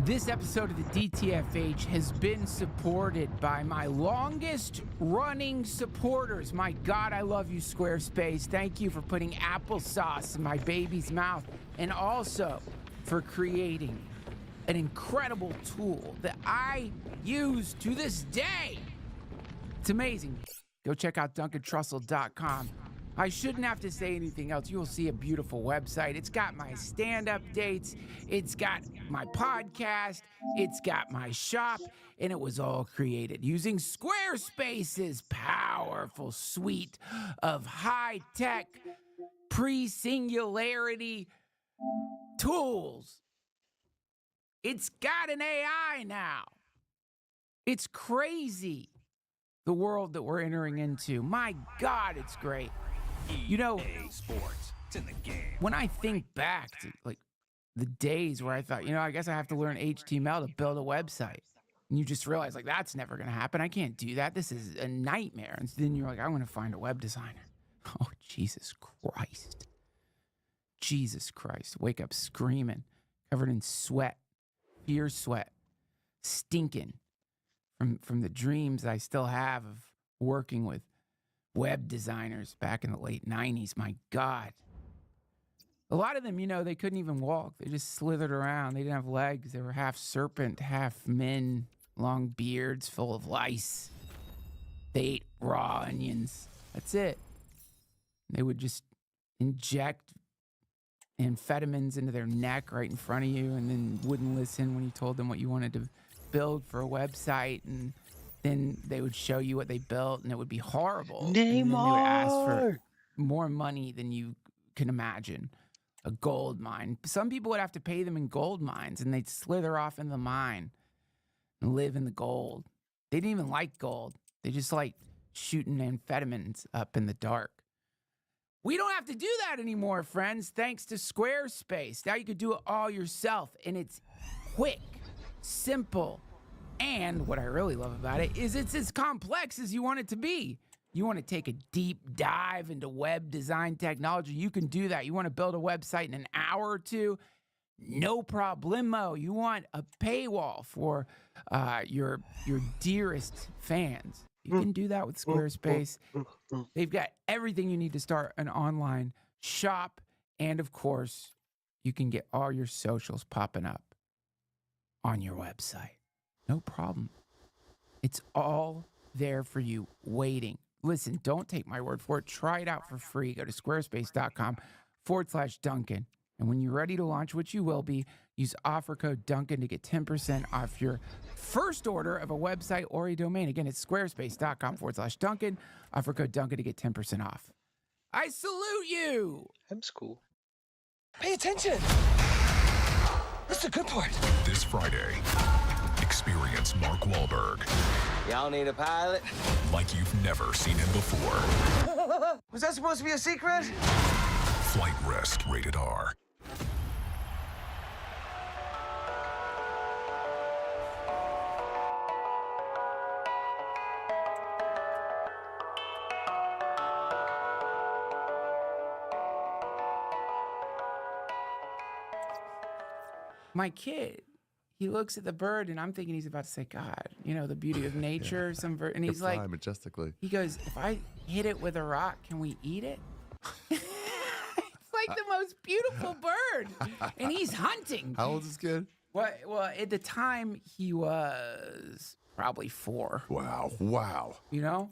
this episode of the DTFH has been supported by my longest running supporters. My God, I love you, Squarespace. Thank you for putting applesauce in my baby's mouth and also for creating an incredible tool that I use to this day. It's amazing. Go check out DuncanTrussell.com. I shouldn't have to say anything else. You will see a beautiful website. It's got my stand-up dates. It's got my podcast. It's got my shop. And it was all created using Squarespace's powerful suite of high-tech, pre-singularity tools. It's got an AI now. It's crazy, the world that we're entering into. My God, it's great. You know, Sports, it's in the game. when I think back to like the days where I thought, I guess I have to learn HTML to build a website. And you just realize like that's never going to happen. I can't do that. This is a nightmare. And then you're like, I want to find a web designer. Oh, Jesus Christ. Jesus Christ. Wake up screaming, covered in sweat, pure sweat, stinking from the dreams I still have of working with web designers back in the late 90s. My God. A lot of them, they couldn't even walk. They just slithered around. They didn't have legs. They were half serpent, half men, long beards full of lice. They ate raw onions. That's it. They would just inject amphetamines into their neck right in front of you and then wouldn't listen when you told them what you wanted to build for a website. And then they would show you what they built, and it would be horrible. And then they would ask for more money than you can imagine. A gold mine. Some people would have to pay them in gold mines, and they'd slither off in the mine and live in the gold. They didn't even like gold. They just liked shooting amphetamines up in the dark. We don't have to do that anymore, friends, thanks to Squarespace. Now you can do it all yourself, and it's quick, simple, and what I really love about it is it's as complex as you want it to be. You want to take a deep dive into web design technology, you can do that. You want to build a website in an hour or two, no problemo. You want a paywall for your dearest fans. You can do that with Squarespace. They've got everything you need to start an online shop. And of course, you can get all your socials popping up on your website. No problem. It's all there for you, waiting. Listen, don't take my word for it. Try it out for free. Go to squarespace.com/Duncan. And when you're ready to launch, which you will be, use offer code Duncan to get 10% off your first order of a website or a domain. Again, it's squarespace.com/Duncan. Offer code Duncan to get 10% off. I salute you. That's cool. Pay attention. That's the good part. This Friday, experience Mark Wahlberg Y'all need a pilot? like you've never seen him before. Was that supposed to be a secret? Flight Risk, rated R. my kid, he looks at the bird, and I'm thinking he's about to say, God, you know, the beauty of nature. And he's like, majestically. he goes, if I hit it with a rock, can we eat it? It's like the most beautiful bird. And he's hunting. How old is this kid? Well, at the time, he was probably 4. Wow. Wow. You know?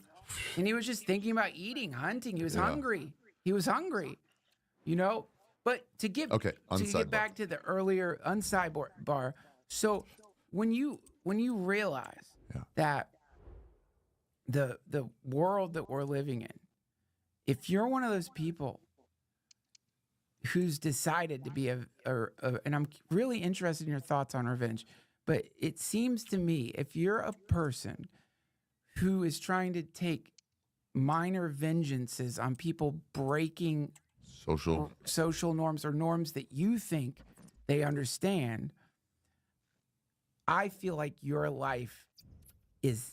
And he was just thinking about eating, hunting. He was hungry. He was hungry. You know? But to get back to the earlier unsidebar, so when you realize that the world that we're living in, if you're one of those people who's decided to be and I'm really interested in your thoughts on revenge, but it seems to me if you're a person who is trying to take minor vengeances on people breaking social norms or norms that you think they understand, I feel like your life is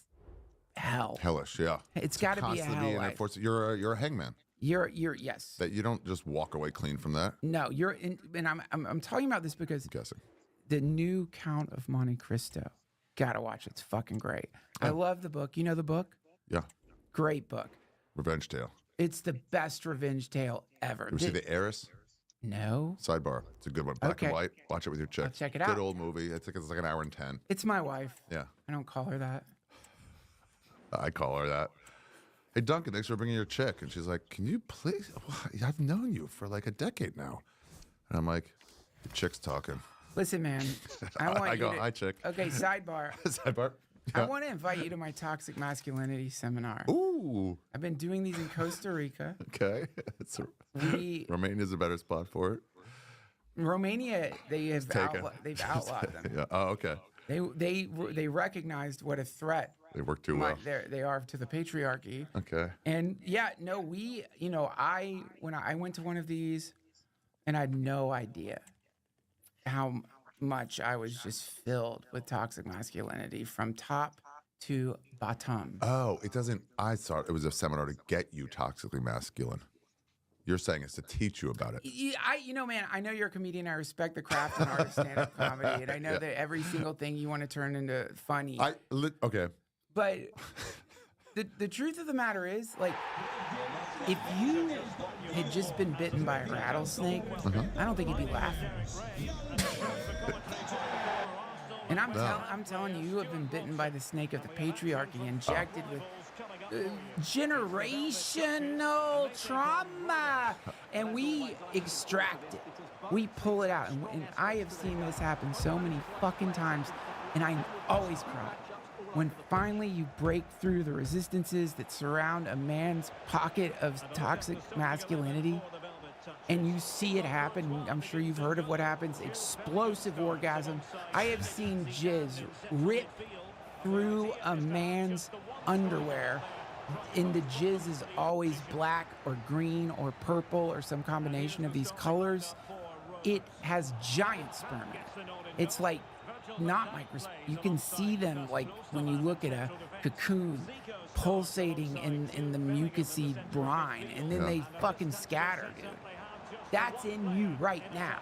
hell. Hellish, yeah. It's got to be a hell life. You're a hangman. You're yes. That you don't just walk away clean from that. No, and I'm talking about this because the new Count of Monte Cristo. Gotta watch it. It's fucking great. I love the book. You know the book? Yeah. Great book. Revenge tale. It's the best revenge tale ever. You ever see The Heiress? No. Sidebar. It's a good one. Black and white. Watch it with your chick. I'll check it out. Good old movie. It's like an hour and 10. It's my wife. Yeah. I don't call her that. I call her that. Hey, Duncan, thanks for bringing your chick. And she's like, can you please? I've known you for like a decade now. And I'm like, the chick's talking. Listen, man. I go, hi, chick. Okay, sidebar. Sidebar. I want to invite you to my toxic masculinity seminar. Ooh. I've been doing these in Costa Rica. Okay. Romania's a better spot for it. Romania, they've outlawed them. Yeah. Oh, okay. They recognized what a threat they work too well. They are to the patriarchy. Okay. And when I went to one of these, and I had no idea how much I was just filled with toxic masculinity from top to bottom. Oh, it doesn't. I thought it was a seminar to get you toxically masculine. You're saying it's to teach you about it. Man, I know you're a comedian. I respect the craft and art of stand-up comedy, and I know that every single thing you want to turn into funny. Okay. But the truth of the matter is, like, if you had just been bitten by a rattlesnake, I don't think you'd be laughing. And I'm telling you, you have been bitten by the snake of the patriarchy, injected with generational trauma, and we extract it. We pull it out, and I have seen this happen so many fucking times, and I always cry. When finally you break through the resistances that surround a man's pocket of toxic masculinity, and you see it happen. I'm sure you've heard of what happens. Explosive orgasm. I have seen jizz rip through a man's underwear, and the jizz is always black or green or purple or some combination of these colors. It has giant sperm in it. It's like not microscopic. You can see them like when you look at a cocoon pulsating in the mucousy brine, and then they fucking scatter, dude. That's in you right now.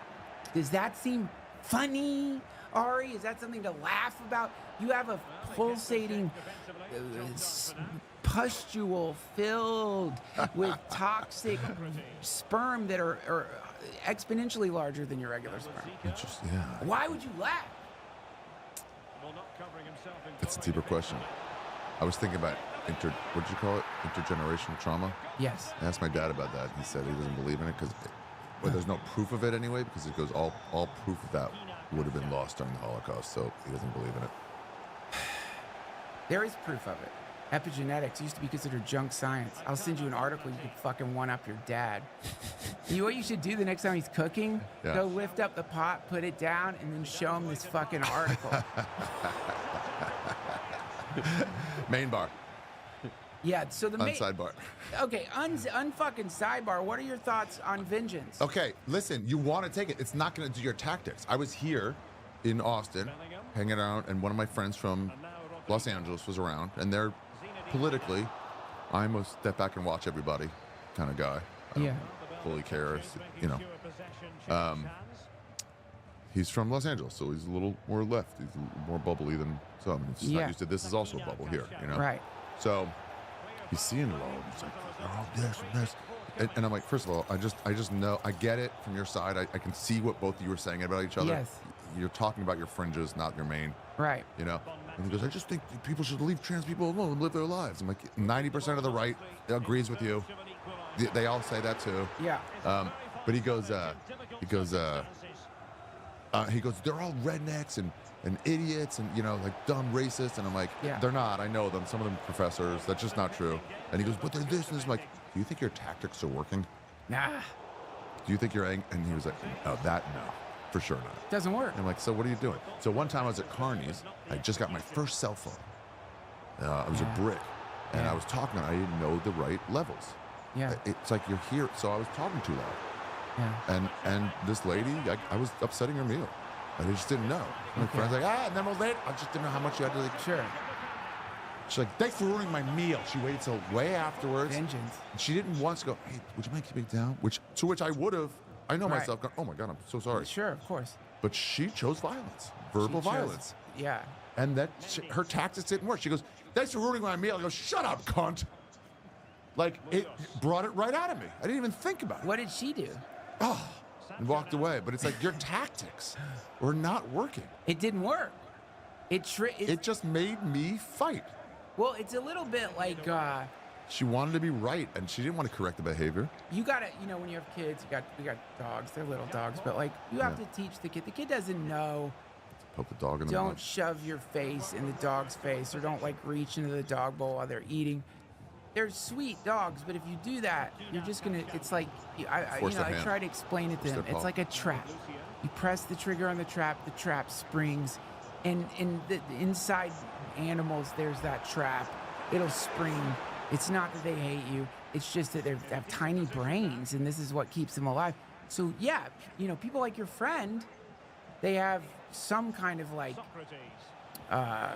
Does that seem funny, Ari? Is that something to laugh about? You have a pulsating pustule filled with toxic sperm that are exponentially larger than your regular sperm. Interesting. Yeah. Why would you laugh? That's a deeper question. I was thinking about what did you call it? Intergenerational trauma? Yes. I asked my dad about that. He said he doesn't believe in it because there's no proof of it anyway, because it goes all proof of that would have been lost during the Holocaust, so he doesn't believe in it. There is proof of it. Epigenetics used to be considered junk science. I'll send you an article. You can fucking one-up your dad. You know what you should do the next time he's cooking? Yeah. Go lift up the pot, put it down, and then show him this fucking article. Main bar. Yeah, so the sidebar. Okay, unfucking sidebar. What are your thoughts on vengeance? Okay, listen, you want to take it. It's not going to do your tactics. I was here in Austin hanging out, and one of my friends from Los Angeles was around, and they're politically, I'm a step back and watch everybody kind of guy. I don't fully care, you know. he's from Los Angeles, so he's a little more left. He's a little more bubbly than some. He's just not used to this. Is also a bubble here, you know. Right. So he's seeing it all. And he's like, oh, this and this. And I'm like, first of all, I just know, I get it from your side. I can see what both of you are saying about each other. Yes. You're talking about your fringes, not your main. Right. You know? And he goes, I just think people should leave trans people alone and live their lives. I'm like, 90% of the right agrees with you. They all say that too. Yeah. But he goes, they're all rednecks and idiots and, you know, like dumb racists. And I'm like, they're not. I know them. Some of them professors. That's just not true. And he goes, but they're this and this. I'm like, do you think your tactics are working? Nah. Do you think you're angry? And he was like, oh, no, for sure not. Doesn't work. And I'm like, so what are you doing? So one time I was at Carney's. I just got my first cell phone. It was a brick. And I was talking, I didn't know the right levels. Yeah. It's like you're here. So I was talking too loud. Yeah. And this lady, I was upsetting her meal. I just didn't know. My friend's like, and then we'll later. I just didn't know how much you had to like. Sure. She's like, thanks for ruining my meal. She waited till way afterwards. Vengeance. And she didn't once go, hey, would you mind keeping it down? To which I would have. I know myself going, oh my God, I'm so sorry. Sure, of course. But she chose violence, verbal violence. Yeah. And that her tactics didn't work. She goes, thanks for ruining my meal. I go, shut up, cunt. Like, it brought it right out of me. I didn't even think about it. What did she do? Oh, and walked away. But it's like, your tactics were not working. It didn't work. It just made me fight. Well, it's a little bit like... she wanted to be right, and she didn't want to correct the behavior. You gotta, you know, when you have kids, we got dogs. They're little dogs, but like you have to teach the kid. The kid doesn't know. Poke the dog in the Don't mouth. shove your face in the dog's face, or don't like reach into the dog bowl while they're eating. They're sweet dogs, but if you do that, you're just gonna. It's like I try to explain it to them. It's like a trap. You press the trigger on the trap springs, and in the inside animals, there's that trap. It'll spring. It's not that they hate you. It's just that they have tiny brains, and this is what keeps them alive. So yeah, you know, people like your friend, they have some kind of like, I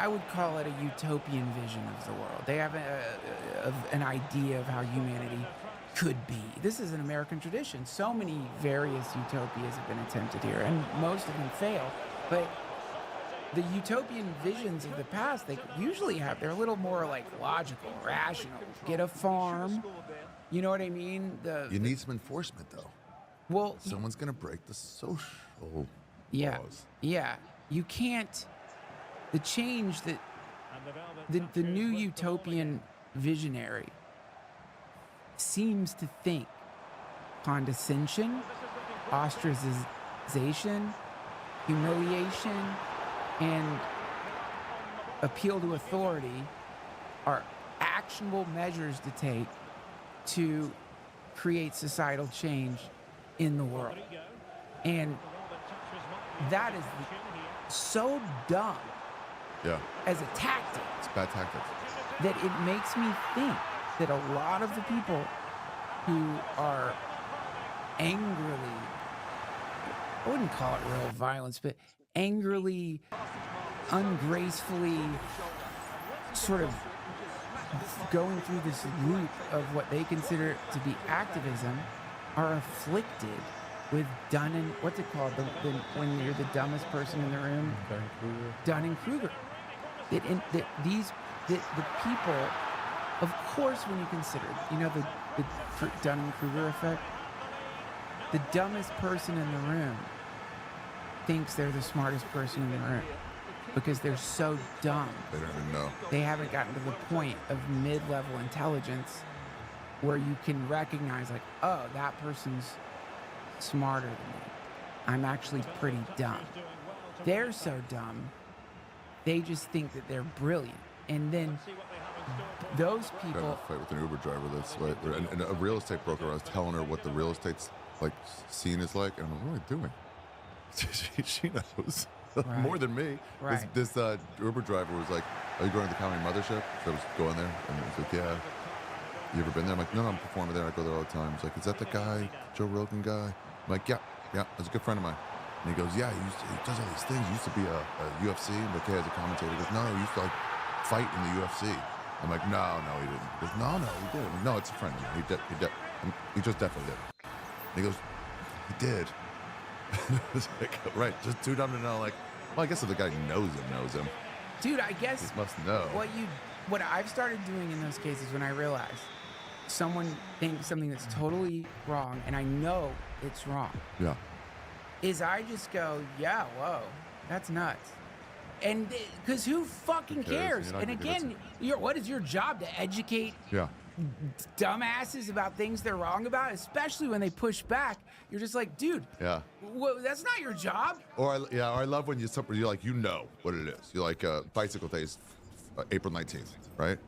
would call it a utopian vision of the world. They have an idea of how humanity could be. This is an American tradition. So many various utopias have been attempted here, and most of them fail. But the utopian visions of the past, they usually they're a little more like logical, rational. Get a farm, you know what I mean? You need some enforcement, though. Well, someone's gonna break the social laws. Yeah. You can't. The change that the new utopian visionary seems to think condescension, ostracization, humiliation, and appeal to authority are actionable measures to take to create societal change in the world. And that is so dumb as a tactic. It's bad tactics. That it makes me think that a lot of the people who are angrily, I wouldn't call it real violence, but angrily, ungracefully sort of going through this loop of what they consider to be activism are afflicted with what's it called? When you're the dumbest person in the room? Dunning-Kruger. The people, of course, when you consider, you know, the Dunning-Kruger effect, the dumbest person in the room thinks they're the smartest person in the room because they're so dumb. They don't even know. They haven't gotten to the point of mid-level intelligence where you can recognize, like, oh, that person's smarter than me. I'm actually pretty dumb. They're so dumb, they just think that they're brilliant. And then those people... I had a fight with an Uber driver that's like, and a real estate broker, I was telling her what the real estate's like scene is like, and I'm like, what am I doing? She knows more than me. Right. This Uber driver was like, are you going to the Comedy Mothership? So I was going there, and he was like, yeah. You ever been there? I'm like, no, I'm performing there. I go there all the time. He's like, is that the guy, Joe Rogan guy? I'm like, yeah, that's a good friend of mine. And he goes, yeah, he does all these things. He used to be a UFC. I'm like, hey, as a commentator. He goes, no, he used to like fight in the UFC. I'm like, no, he didn't. He goes, no, he did. I'm like, no, it's a friend of mine. He just definitely did. And he goes, he did. It's like, right, just too dumb to know. Like, well, I guess if the guy knows him. Dude, I guess He must know. What I've started doing in those cases when I realize someone thinks something that's totally wrong, and I know it's wrong, Yeah. is I just go, yeah, whoa, that's nuts. And because who fucking cares? You're not And gonna again, convince what is your job? To educate Yeah. dumbasses about things they're wrong about, especially when they push back. You're just like, dude, Yeah. that's not your job. Or I love when you're like, you know what it is. You're like, bicycle day is April 19th, right?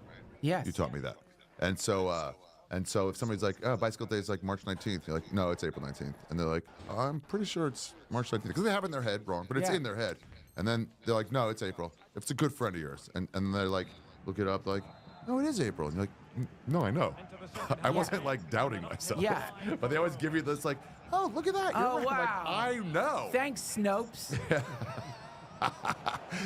Yes. You taught me that. And so if somebody's like, oh, bicycle day is like March 19th, you're like, no, it's April 19th. And they're like, I'm pretty sure it's March 19th. Because they have it in their head wrong, but it's in their head. And then they're like, no, it's April. If it's a good friend of yours. And they're like, look it up, like, no, it is April. And you're like, no, I know. I wasn't like doubting myself. Yeah. But they always give you this like, oh, look at that. You're Oh, right. I'm like, wow. I know. Thanks, Snopes.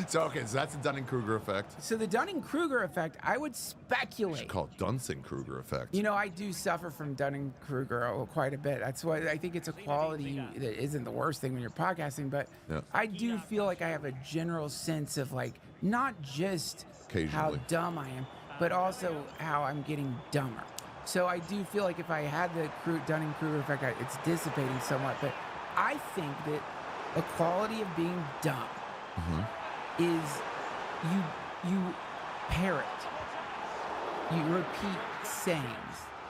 So that's the Dunning-Kruger effect. So the Dunning-Kruger effect, I would speculate. It's called Dunning-Kruger effect. You know, I do suffer from Dunning-Kruger quite a bit. That's why I think it's a quality that isn't the worst thing when you're podcasting, but Yeah. I do feel like I have a general sense of like, not just how Occasionally. dumb I am, but also how I'm getting dumber. So I do feel like if I had the Dunning-Kruger effect, it's dissipating somewhat, but I think that a quality of being dumb is you parrot, you repeat sayings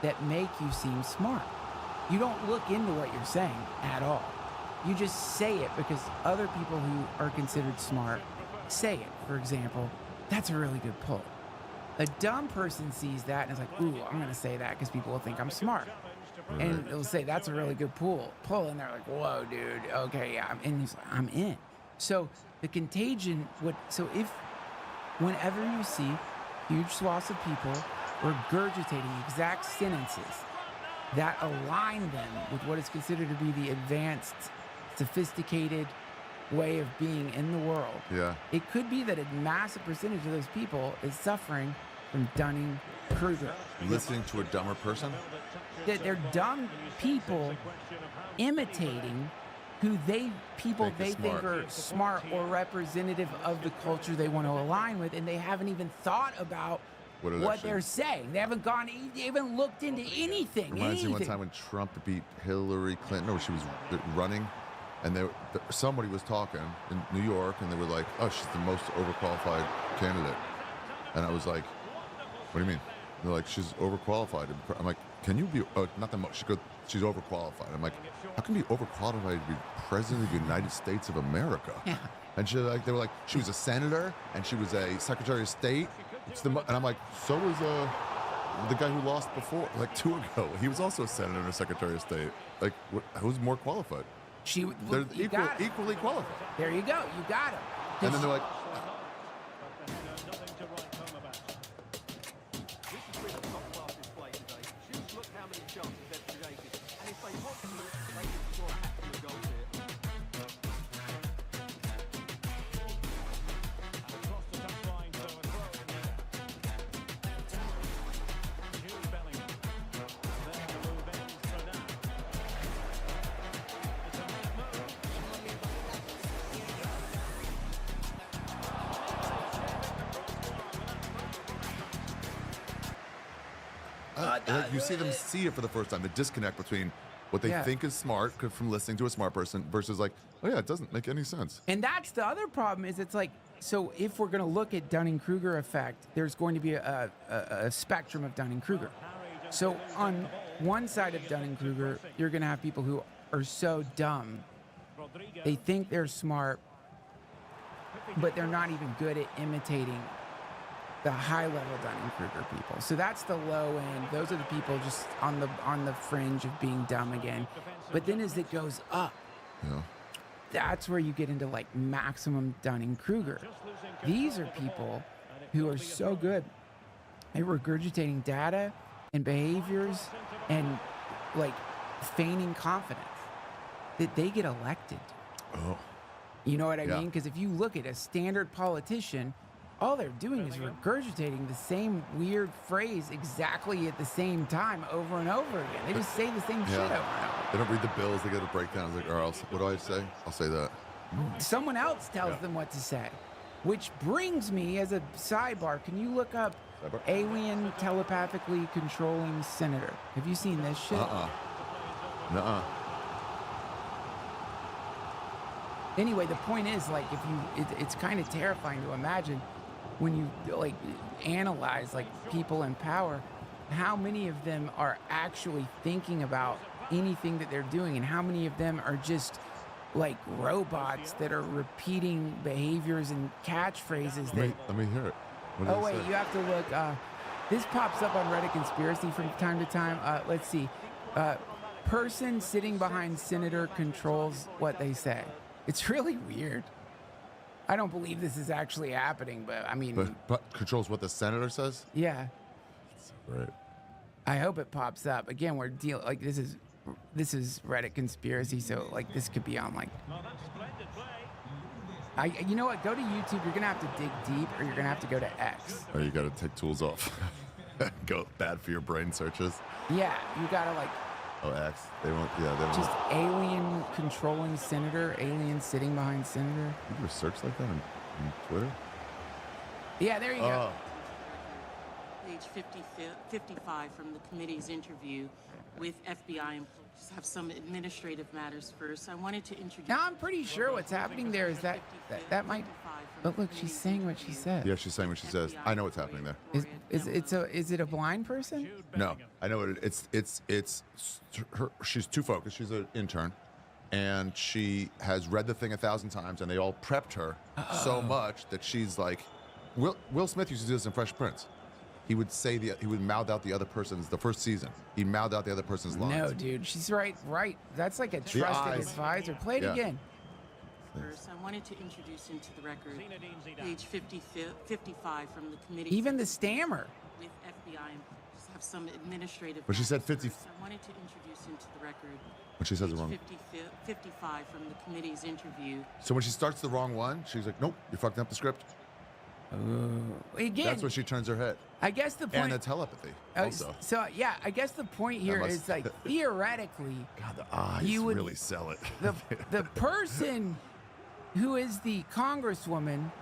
that make you seem smart. You don't look into what you're saying at all. You just say it because other people who are considered smart say it. For example, that's a really good pull. A dumb person sees that and is like, ooh, I'm gonna say that because people will think I'm smart. And they'll say, that's a really good pull. And they're like, whoa, dude, okay, yeah. And he's like, I'm in. So the contagion if whenever you see huge swaths of people regurgitating exact sentences that align them with what is considered to be the advanced, sophisticated way of being in the world, it could be that a massive percentage of those people is suffering from Dunning-Kruger. Listening to a dumber person? That they're dumb people imitating who they think are smart or representative of the culture they want to align with, and they haven't even thought about what they're saying. They haven't looked into anything. Reminds me one time when Trump beat Hillary Clinton, or she was running, and somebody was talking in New York, and they were like, oh, she's the most overqualified candidate. And I was like, what do you mean? They're like, she's overqualified. I'm like, can you be, not the most, she's overqualified. I'm like, how can you be overqualified to be president of the United States of America? Yeah. And they were like, she was a senator, and she was a secretary of state. And I'm like, so was the guy who lost before, like 2 ago. He was also a senator and a secretary of state. Like, who's more qualified? They're equally qualified. There you go. You got him. And then they're like, you see them see it for the first time. The disconnect between what they think is smart from listening to a smart person versus like, oh yeah, it doesn't make any sense. And that's the other problem is it's like, so if we're going to look at Dunning-Kruger effect, there's going to be a spectrum of Dunning-Kruger. So on one side of Dunning-Kruger, you're going to have people who are so dumb, they think they're smart, but they're not even good at imitating the high-level Dunning-Kruger people. So that's the low end. Those are the people just on the fringe of being dumb again. But then as it goes up, that's where you get into like maximum Dunning-Kruger. These are people who are so good at regurgitating data and behaviors and like feigning confidence that they get elected. Oh. You know what I mean? Because if you look at a standard politician, all they're doing is regurgitating the same weird phrase exactly at the same time over and over again. They just say the same shit over and over. They don't read the bills. They get a breakdown. It's like, or else, what do I say? I'll say that. Someone else tells them what to say. Which brings me, as a sidebar, can you look up alien telepathically controlling senator? Have you seen this shit? Nuh-uh. Anyway, the point is, like, if you, it's kind of terrifying to imagine when you, like, analyze, like, people in power, how many of them are actually thinking about anything that they're doing, and how many of them are just, like, robots that are repeating behaviors and catchphrases that... Let me hear it. What Oh, wait, you have to look. This pops up on Reddit Conspiracy from time to time. Let's see. Person sitting behind senator controls what they say. It's really weird. I don't believe this is actually happening, but I mean... But controls what the senator says? Yeah. Right. I hope it pops up. Again, we're dealing... Like, this is Reddit Conspiracy, so, like, this could be on, like... You know what? Go to YouTube. You're going to have to dig deep, or you're going to have to go to X. Or you got to take tools off. Go bad for your brain searches. Yeah, you got to, like... Oh, X. They won't. Yeah, they won't. Just alien controlling senator, alien sitting behind senator. You do a search like that on Twitter? Yeah, there you go. Page 55 from the committee's interview with FBI employees. Have some administrative matters first. I wanted to introduce... Now, I'm pretty sure what's happening there is that might... But look, she's saying what she said. Yeah, she's saying what she says. I know what's happening there. Is it a blind person? No, I know it. It's her. She's too focused. She's an intern, and she has read the thing 1,000 times, and they all prepped her so much that she's like, Will Smith used to do this in Fresh Prince. He would say he would mouth out the other person's, the first season. He mouthed out the other person's lines. No, dude, she's right. That's like a trusted advisor. Play it again. First, I wanted to introduce into the record page 55 from the committee. Even the stammer. With FBI employees. Have some administrative... But she said 50... First, I wanted to introduce into the record... But she says it wrong. 55 from the committee's interview. So when she starts the wrong one, she's like, nope, you're fucking up the script. Again, that's when she turns her head. I guess the point... And the telepathy, also. So, yeah, I guess the point here is, like, theoretically... God, the eyes really sell it. The person who is the congresswoman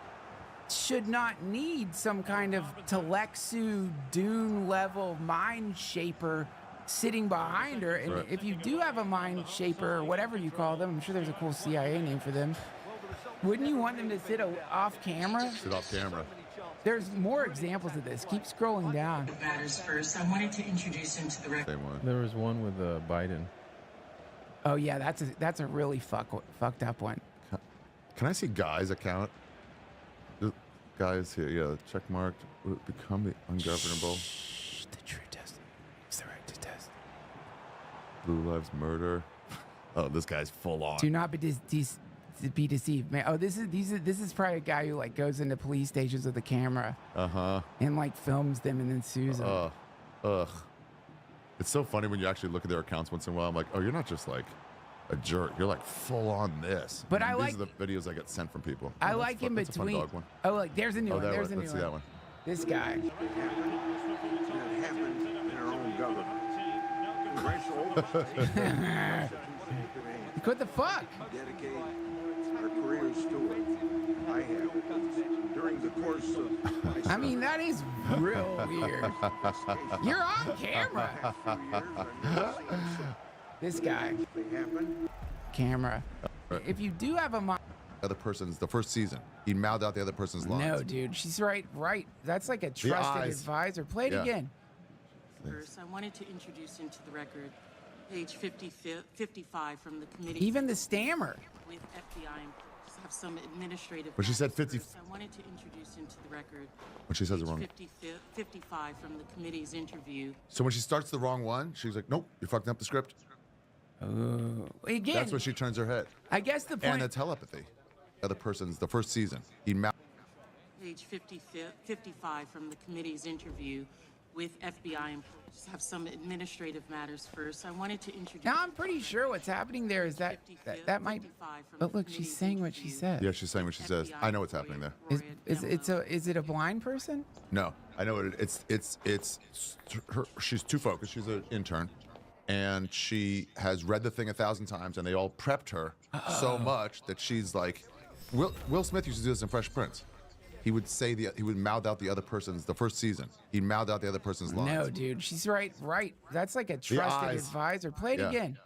should not need some kind of Telexu Dune-level mind shaper sitting behind her. And if you do have a mind shaper, or whatever you call them, I'm sure there's a cool CIA name for them, wouldn't you want them to sit off camera? Sit off camera. There's more examples of this. Keep scrolling down. Matters first. I wanted to introduce into the record. There was one with Biden. Oh yeah, that's a really fucked up one. Can I see Guy's account? Guy's here, yeah. Check marked. Will it become the ungovernable? The true test. It's the right to test. Blue Lives Murder. Oh, this guy's full on. Do not be deceived, man. Oh, this is probably a guy who, like, goes into police stations with a camera. And, like, films them and then sues them. It's so funny when you actually look at their accounts once in a while. I'm like, oh, you're not just like a jerk. You're like full on this. But these are the videos I get sent from people. I like in that's between. A fun dog one. Oh, like there's a new one. There's a new one. Let's see that one. This guy. It happened in our own government. What the fuck? Dedicate our careers to it. I have. During the course of I mean, that is real weird. You're on camera. This guy. Camera. If you do have a mind. The first season. He mouthed out the other person's lines. No, dude. She's right. That's like a trusted advisor. Play it again. First, I wanted to introduce into the record page 55 from the committee. Even the stammer. With FBI employees. Have some administrative... But she said 50... First, I wanted to introduce into the record... When she says it wrong. 55 from the committee's interview. So when she starts the wrong one, she's like, nope, you're fucking up the script. Again... That's when she turns her head. I guess the point... And the telepathy. The first season. Page 55 from the committee's interview with FBI employees. Have some administrative matters first. I wanted to introduce... Now, I'm pretty sure what's happening there is that might... But look, she's saying what she said. Yeah, she's saying what she says. I know what's happening there. Is it a blind person? No, I know it. It's her. She's too focused. She's an intern, and she has read the thing 1,000 times, and they all prepped her so much that she's like, Will Smith used to do this in Fresh Prince. He would say he would mouth out the first season. He'd mouth out the other person's lines. No, dude, she's right. That's like a trusted advisor. Play it again.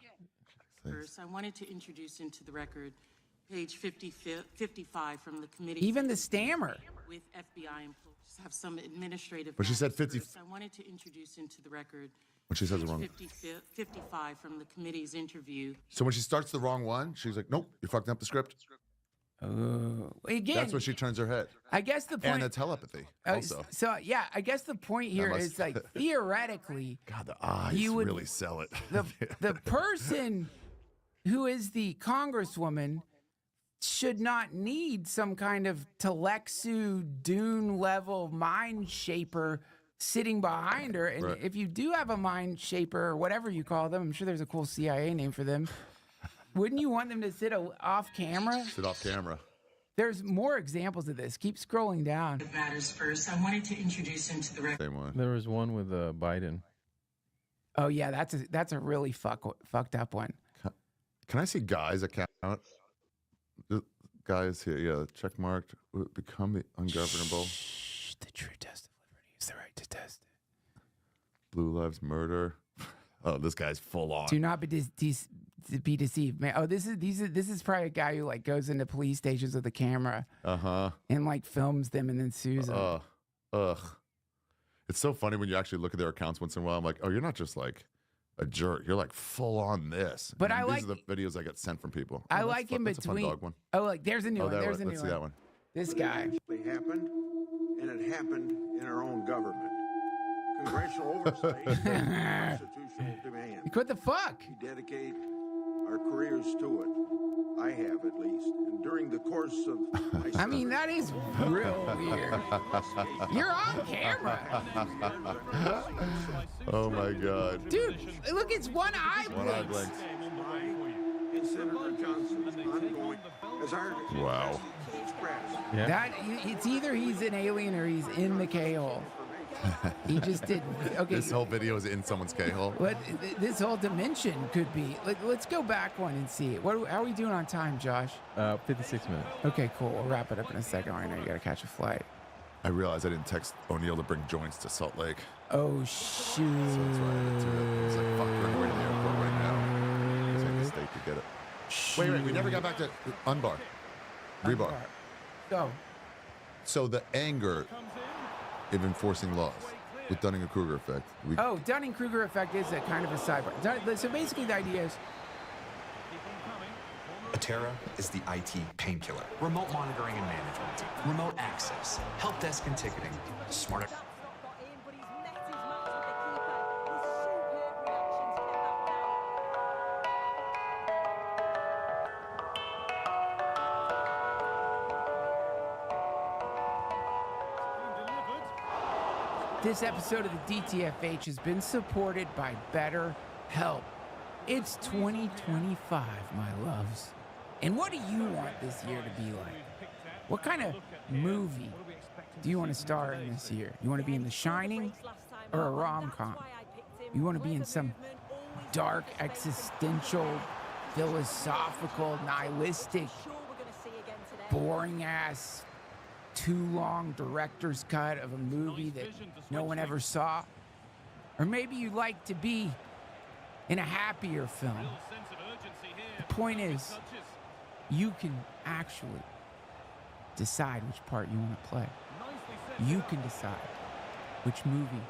First, I wanted to introduce into the record page 55 from the committee. Even the stammer. With FBI employees have some administrative. But she said 50. First, I wanted to introduce into the record. When she says it wrong. 55 from the committee's interview. So when she starts the wrong one, she's like, nope, you're fucking up the script. Again, that's when she turns her head. I guess the point. And the telepathy also. So yeah, I guess the point here is like theoretically. God, the eyes really sell it. The person who is the congresswoman should not need some kind of Telexu Dune level mind shaper sitting behind her. And if you do have a mind shaper or whatever you call them, I'm sure there's a cool CIA name for them. Wouldn't you want them to sit off camera? Sit off camera. There's more examples of this. Keep scrolling down. Matters first. I wanted to introduce into the record. Same one. There was one with Biden. Oh yeah, that's a really fucked up one. Can I see Guy's account? The guys here, yeah, check marked. Become the ungovernable. The true test of liberty is the right to test it. Blue Lives Murder. Oh, this guy's full on. Do not be deceived, man. Oh, this is probably a guy who like goes into police stations with a camera, and like films them and then sues them. It's so funny when you actually look at their accounts once in a while. I'm like, oh, you're not just like a jerk. You're like full on this. But these are the videos I get sent from people. I like in that's between. A fun dog one. Oh, like there's a new one. There's a new Let's one. see that one. This guy. It happened, and it happened in our own government. Congressional oversight, constitutional demand. What the fuck? We dedicate our careers to it. I have, at least. And during the course of my I mean, that is real weird. You're on camera. Oh my God. Dude, look, it's one eye blinks. And Senator Johnson's ongoing as our wow. Yeah. That it's either he's an alien or he's in the K-hole. He just did. Okay. This whole video is in someone's K-hole. This whole dimension could be. Let's go back one and see it. How are we doing on time, Josh? 56 minutes. Okay, cool. We'll wrap it up in a second. I know you got to catch a flight. I realized I didn't text O'Neill to bring joints to Salt Lake. Oh, shoot. So that's why I didn't do it. I was like, fuck, we're on the way to the airport right now. Let's make the state to get it. Shoot. Wait, we never got back to Unbar. Rebar. Go. So the anger of enforcing laws with Dunning-Kruger effect. Dunning-Kruger effect is a kind of a sidebar. So basically the idea is Atera is the IT painkiller. Remote monitoring and management, remote access, help desk and ticketing, smarter. This episode of the DTFH has been supported by BetterHelp. It's 2025, my loves. And what do you want this year to be like? What kind of movie do you want to star in this year? You want to be in The Shining or a rom-com? You want to be in some dark, existential, philosophical, nihilistic, boring-ass, too long director's cut of a movie that no one ever saw? Or maybe you'd like to be in a happier film. The point is, you can actually decide which part you want to play. You can decide which movie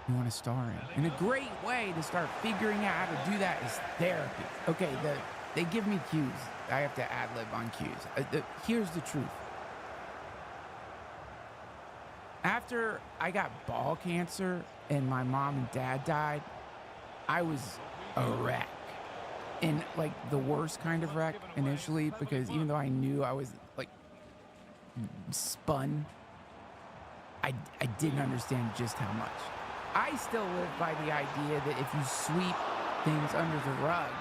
you want to star in. And a great way to start figuring out how to do that is therapy. Okay, they give me cues. I have to ad-lib on cues. Here's the truth. After I got ball cancer and my mom and dad died, I was a wreck. And like the worst kind of wreck initially, because even though I knew I was like spun, I didn't understand just how much. I still live by the idea that if you sweep things under the rug,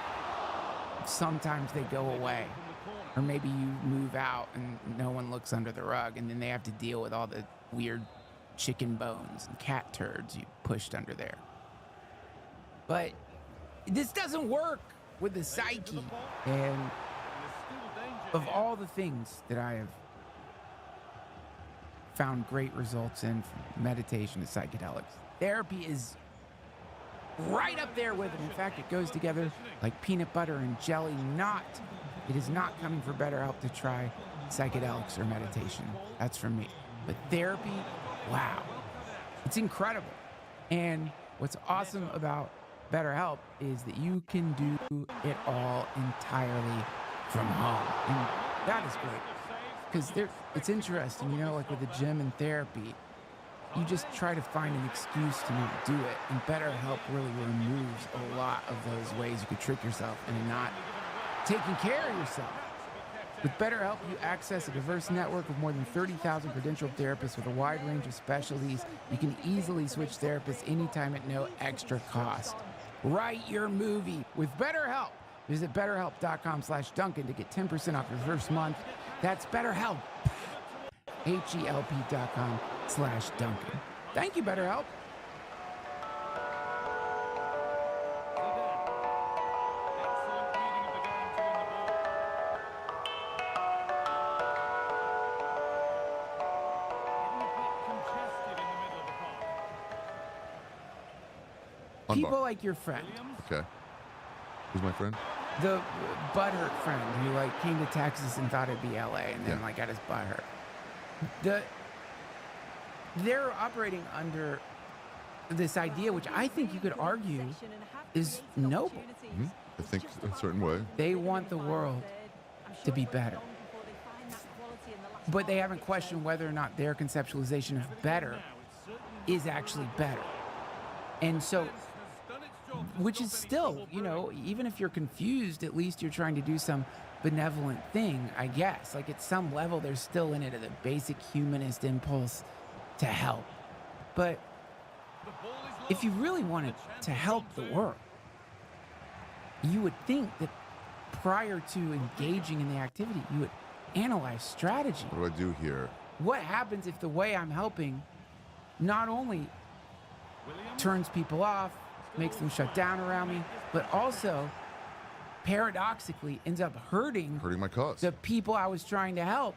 sometimes they go away. Or maybe you move out and no one looks under the rug, and then they have to deal with all the weird chicken bones and cat turds you pushed under there. But this doesn't work with the psyche. And of all the things that I have found great results in, from meditation to psychedelics, therapy is right up there with it. In fact, it goes together like peanut butter and jelly. It is not coming for BetterHelp to try psychedelics or meditation. That's for me. But therapy, wow, it's incredible. And what's awesome about BetterHelp is that you can do it all entirely from home. And that is great. Because it's interesting, you know, like with the gym and therapy, you just try to find an excuse to not do it. And BetterHelp really removes a lot of those ways you could trick yourself into not taking care of yourself. With BetterHelp, you access a diverse network of more than 30,000 credentialed therapists with a wide range of specialties. You can easily switch therapists anytime at no extra cost. Write your movie with BetterHelp. Visit BetterHelp.com/Duncan to get 10% off your first month. That's BetterHelp. HELP.com/Duncan. Thank you, BetterHelp. People like your friend. Okay. Who's my friend? The butthurt friend who like came to Texas and thought it'd be LA and then like got his butt hurt. They're operating under this idea, which I think you could argue is noble. Mm-hmm. I think a certain way. They want the world to be better. But they haven't questioned whether or not their conceptualization of better is actually better. And so, which is still, you know, even if you're confused, at least you're trying to do some benevolent thing, I guess. Like at some level, there's still in it the basic humanist impulse to help. But if you really wanted to help the world, you would think that prior to engaging in the activity, you would analyze strategy. What do I do here? What happens if the way I'm helping not only turns people off, makes them shut down around me, but also paradoxically ends up hurting my cause, the people I was trying to help.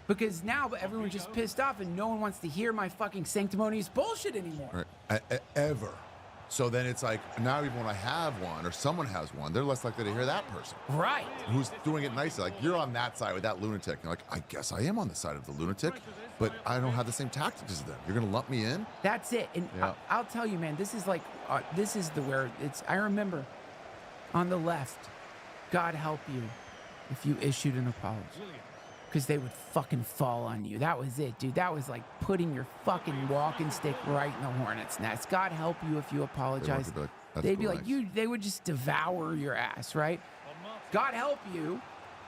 Because now everyone's just pissed off and no one wants to hear my fucking sanctimonious bullshit anymore. Right. Ever. So then it's like, now even when I have one or someone has one, they're less likely to hear that person. Right. Who's doing it nicely. Like, you're on that side with that lunatic. And you're like, I guess I am on the side of the lunatic, but I don't have the same tactics as them. You're going to lump me in? That's it. And I'll tell you, man, this is like, this is where it's, I remember on the left, God help you if you issued an apology. Because they would fucking fall on you. That was it, dude. That was like putting your fucking walking stick right in the hornet's nest. God help you if you apologize. They'd be like, they would just devour your ass, right? God help you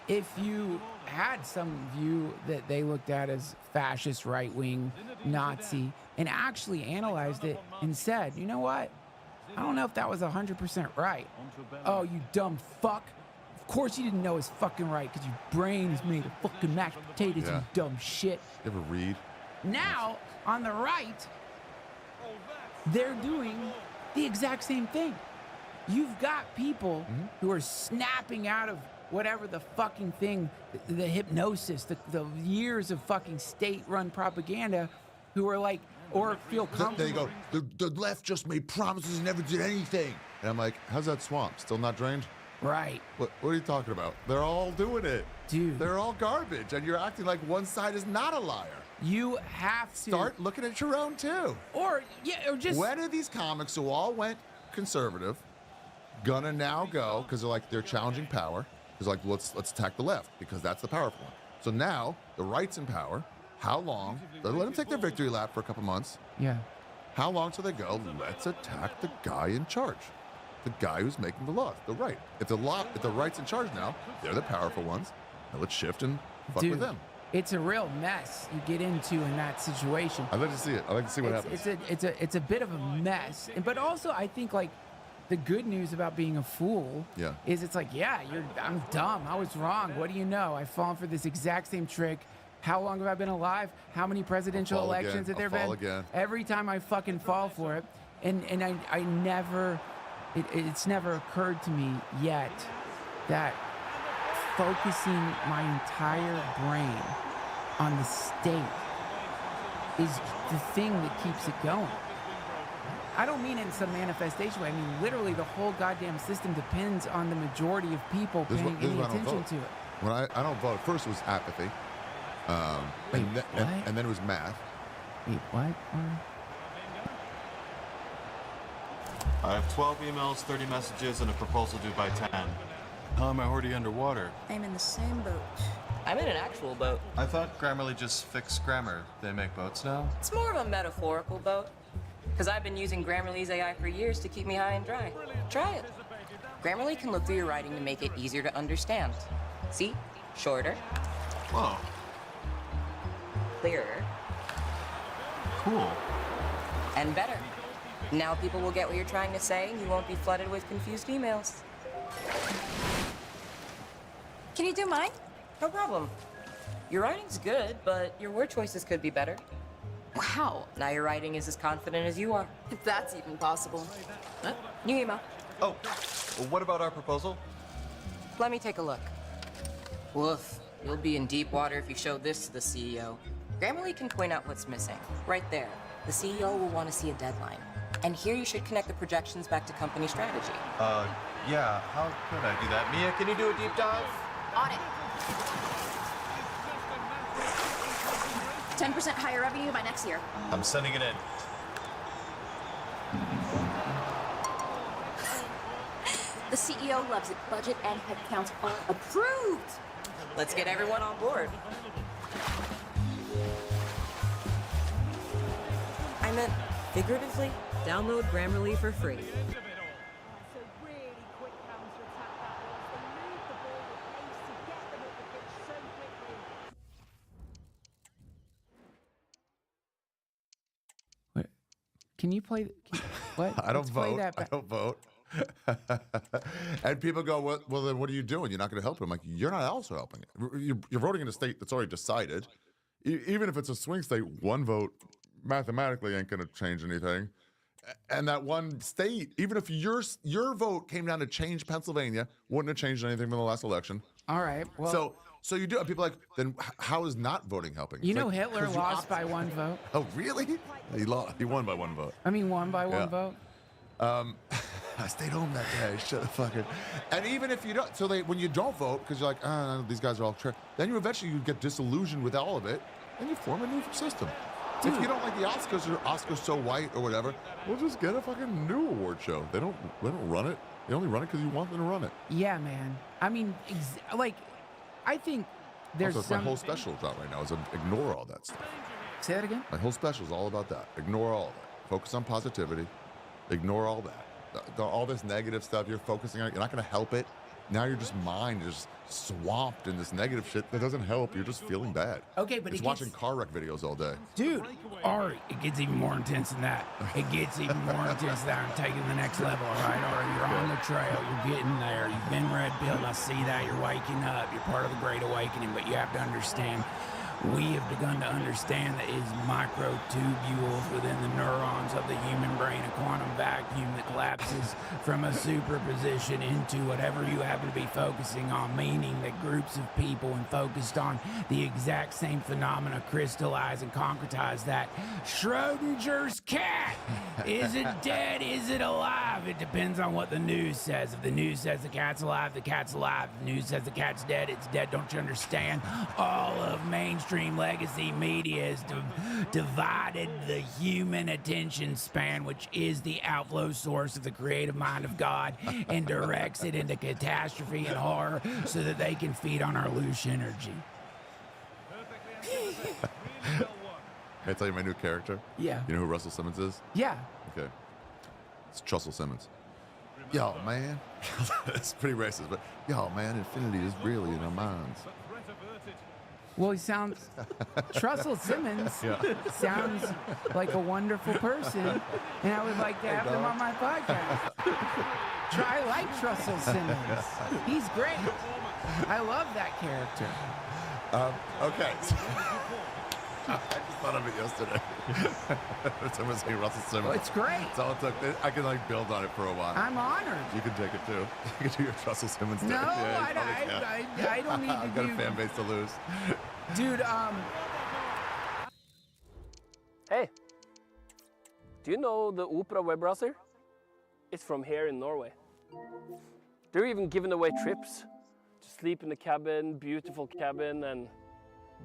if you had some view that they looked at as fascist, right-wing, Nazi, and actually analyzed it and said, you know what? I don't know if that was 100% right. Oh, you dumb fuck. Of course you didn't know it's fucking right because your brain is made of fucking mashed potatoes, you dumb shit. You ever read? Now, on the right, they're doing the exact same thing. You've got people who are snapping out of whatever the fucking thing, the hypnosis, the years of fucking state-run propaganda, who are like, or feel comfortable. They go, the left just made promises and never did anything. And I'm like, how's that swamp? Still not drained? Right. What are you talking about? They're all doing it. Dude. They're all garbage, and you're acting like one side is not a liar. You have to start looking at your own too. Or just when are these comics who all went conservative gonna now go because they're challenging power? Because like let's attack the left because that's the powerful one. So now the right's in power. How long? Let them take their victory lap for a couple months. Yeah. How long till they go? Let's attack the guy in charge. The guy who's making the laws, the right. If the right's in charge now, they're the powerful ones. Now let's shift and fuck with them. It's a real mess you get into in that situation. I'd like to see it. I'd like to see what happens. It's a bit of a mess. But also I think like the good news about being a fool is it's like, I'm dumb. I was wrong. What do you know? I've fallen for this exact same trick. How long have I been alive? How many presidential elections have there been? Again. Every time I fucking fall for it. And I never it's never occurred to me yet that focusing my entire brain on the state is the thing that keeps it going. I don't mean it in some manifestation way. I mean, literally, the whole goddamn system depends on the majority of people paying any attention to it. When I don't vote, first was apathy. And then it was math. Wait, what? I have 12 emails, 30 messages, and a proposal due by 10. How am I already underwater? I'm in the same boat. I'm in an actual boat. I thought Grammarly just fixed grammar. They make boats now? It's more of a metaphorical boat. Because I've been using Grammarly's AI for years to keep me high and dry. Try it. Grammarly can look through your writing to make it easier to understand. See? Shorter. Whoa. Clearer. Cool. And better. Now people will get what you're trying to say, and you won't be flooded with confused emails. Can you do mine? No problem. Your writing's good, but your word choices could be better. Wow. Now your writing is as confident as you are. If that's even possible. New email. Oh, well, what about our proposal? Let me take a look. Woof. You'll be in deep water if you show this to the CEO. Grammarly can point out what's missing. Right there. The CEO will want to see a deadline. And here you should connect the projections back to company strategy. Yeah, how could I do that? Mia, can you do a deep dive? On it. 10% higher revenue by next year. I'm sending it in. The CEO loves it. Budget and headcounts are approved. Let's get everyone on board. I meant figuratively. Download Grammarly for free. Can you play? What? I don't Let's play vote. that I back. don't vote. And people go, well, then what are you doing? You're not going to help it. I'm like, you're not also helping it. You're voting in a state that's already decided. Even if it's a swing state, one vote mathematically ain't going to change anything. And that one state, even if your vote came down to change Pennsylvania, wouldn't have changed anything from the last election. All right. Well, so you do. And people are like, then how is not voting helping? you It's know like, Hitler 'cause you lost by one vote. Oh, really? He lost. He won by one vote. I mean, won by one Yeah. vote. I stayed home that day. Shut the fucking. And even if you don't, so when you don't vote because you're like, these guys are all trash. Then you eventually get disillusioned with all of it, and you form a new system. If you don't like the Oscars or Oscars so white or whatever, we'll just get a fucking new award show. They don't run it. They only run it because you want them to run it. Yeah, man. I mean, I think there's Also, my whole special job right now is to ignore all that stuff. Say that again? My whole special is all about that. Ignore all that. Focus on positivity. Ignore all that. All this negative stuff you're focusing on, you're not going to help it. Now you're just just swamped in this negative shit that doesn't help. You're just feeling bad. Okay, but it's watching car wreck videos all day. Dude, Ari, it gets even more intense than that. It gets even more intense than that. I'm taking the next level, all right? Ari, you're on the trail. You're getting there. You've been red-pilled. I see that. You're waking up. You're part of the Great Awakening, but you have to understand, we have begun to understand that it's microtubules within the neurons of the human brain, a quantum vacuum that collapses from a superposition into whatever you happen to be focusing on, meaning that groups of people when focused on the exact same phenomena crystallize and concretize that. Schrodinger's cat! Is it dead? Is it alive? It depends on what the news says. If the news says the cat's alive, the cat's alive. If the news says the cat's dead, it's dead. Don't you understand? All of mainstream legacy media has divided the human attention span, which is the outflow source of the creative mind of God, and directs it into catastrophe and horror so that they can feed on our loose energy. Can I tell you my new character? Yeah. You know who Russell Simmons is? Yeah. Okay. It's Trussell Simmons. Yo, man. It's pretty racist, but yo, man, infinity is really in our minds. Well, he sounds, Trussell Simmons sounds like a wonderful person, and I would like to have him on my podcast. Try like Trussell Simmons. He's great. I love that character. Okay. just thought of it yesterday. Someone saying Russell Simmons. Well, it's great. That's all it took. I can like build on it for a while. I'm honored. You can take it too. You can do your Russell Simmons thing. No, Yeah, I don't need to I've got a fan base to lose. Dude, Hey, do you know the Opera web browser? It's from here in Norway. They're even giving away trips to sleep in the cabin, beautiful cabin, and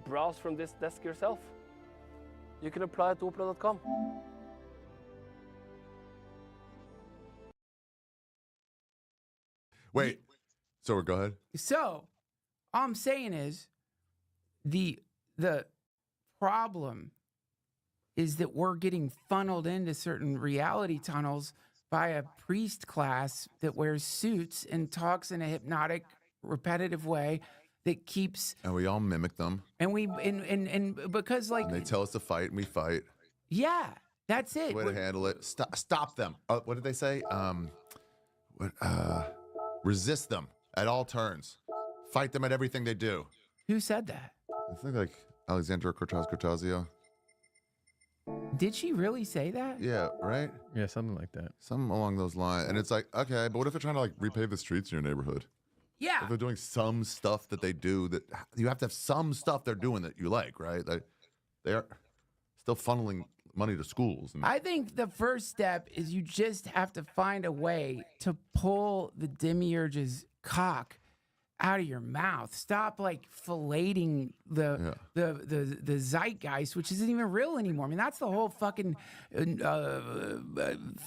browse from this desk yourself. You can apply at opera.com. Wait, so go ahead. So, all I'm saying is the problem is that we're getting funneled into certain reality tunnels by a priest class that wears suits and talks in a hypnotic, repetitive way that keeps. And we all mimic them. And we and because like And they tell us to fight, and we fight. Yeah, that's it. Way to handle it. Stop them. What did they say? Resist them at all turns. Fight them at everything they do. Who said that? I think like Alexandra Cortez-Cortazio. Did she really say that? Yeah, right? Yeah, something like that. Something along those lines. And it's like, okay, but what if they're trying to like repave the streets in your neighborhood? Yeah. If they're doing some stuff that they do, that you have to have some stuff they're doing that you like, right? Like they are still funneling money to schools. And I think the first step is you just have to find a way to pull the demiurge's cock out of your mouth. Stop like filleting the zeitgeist, which isn't even real anymore. I mean, that's the whole fucking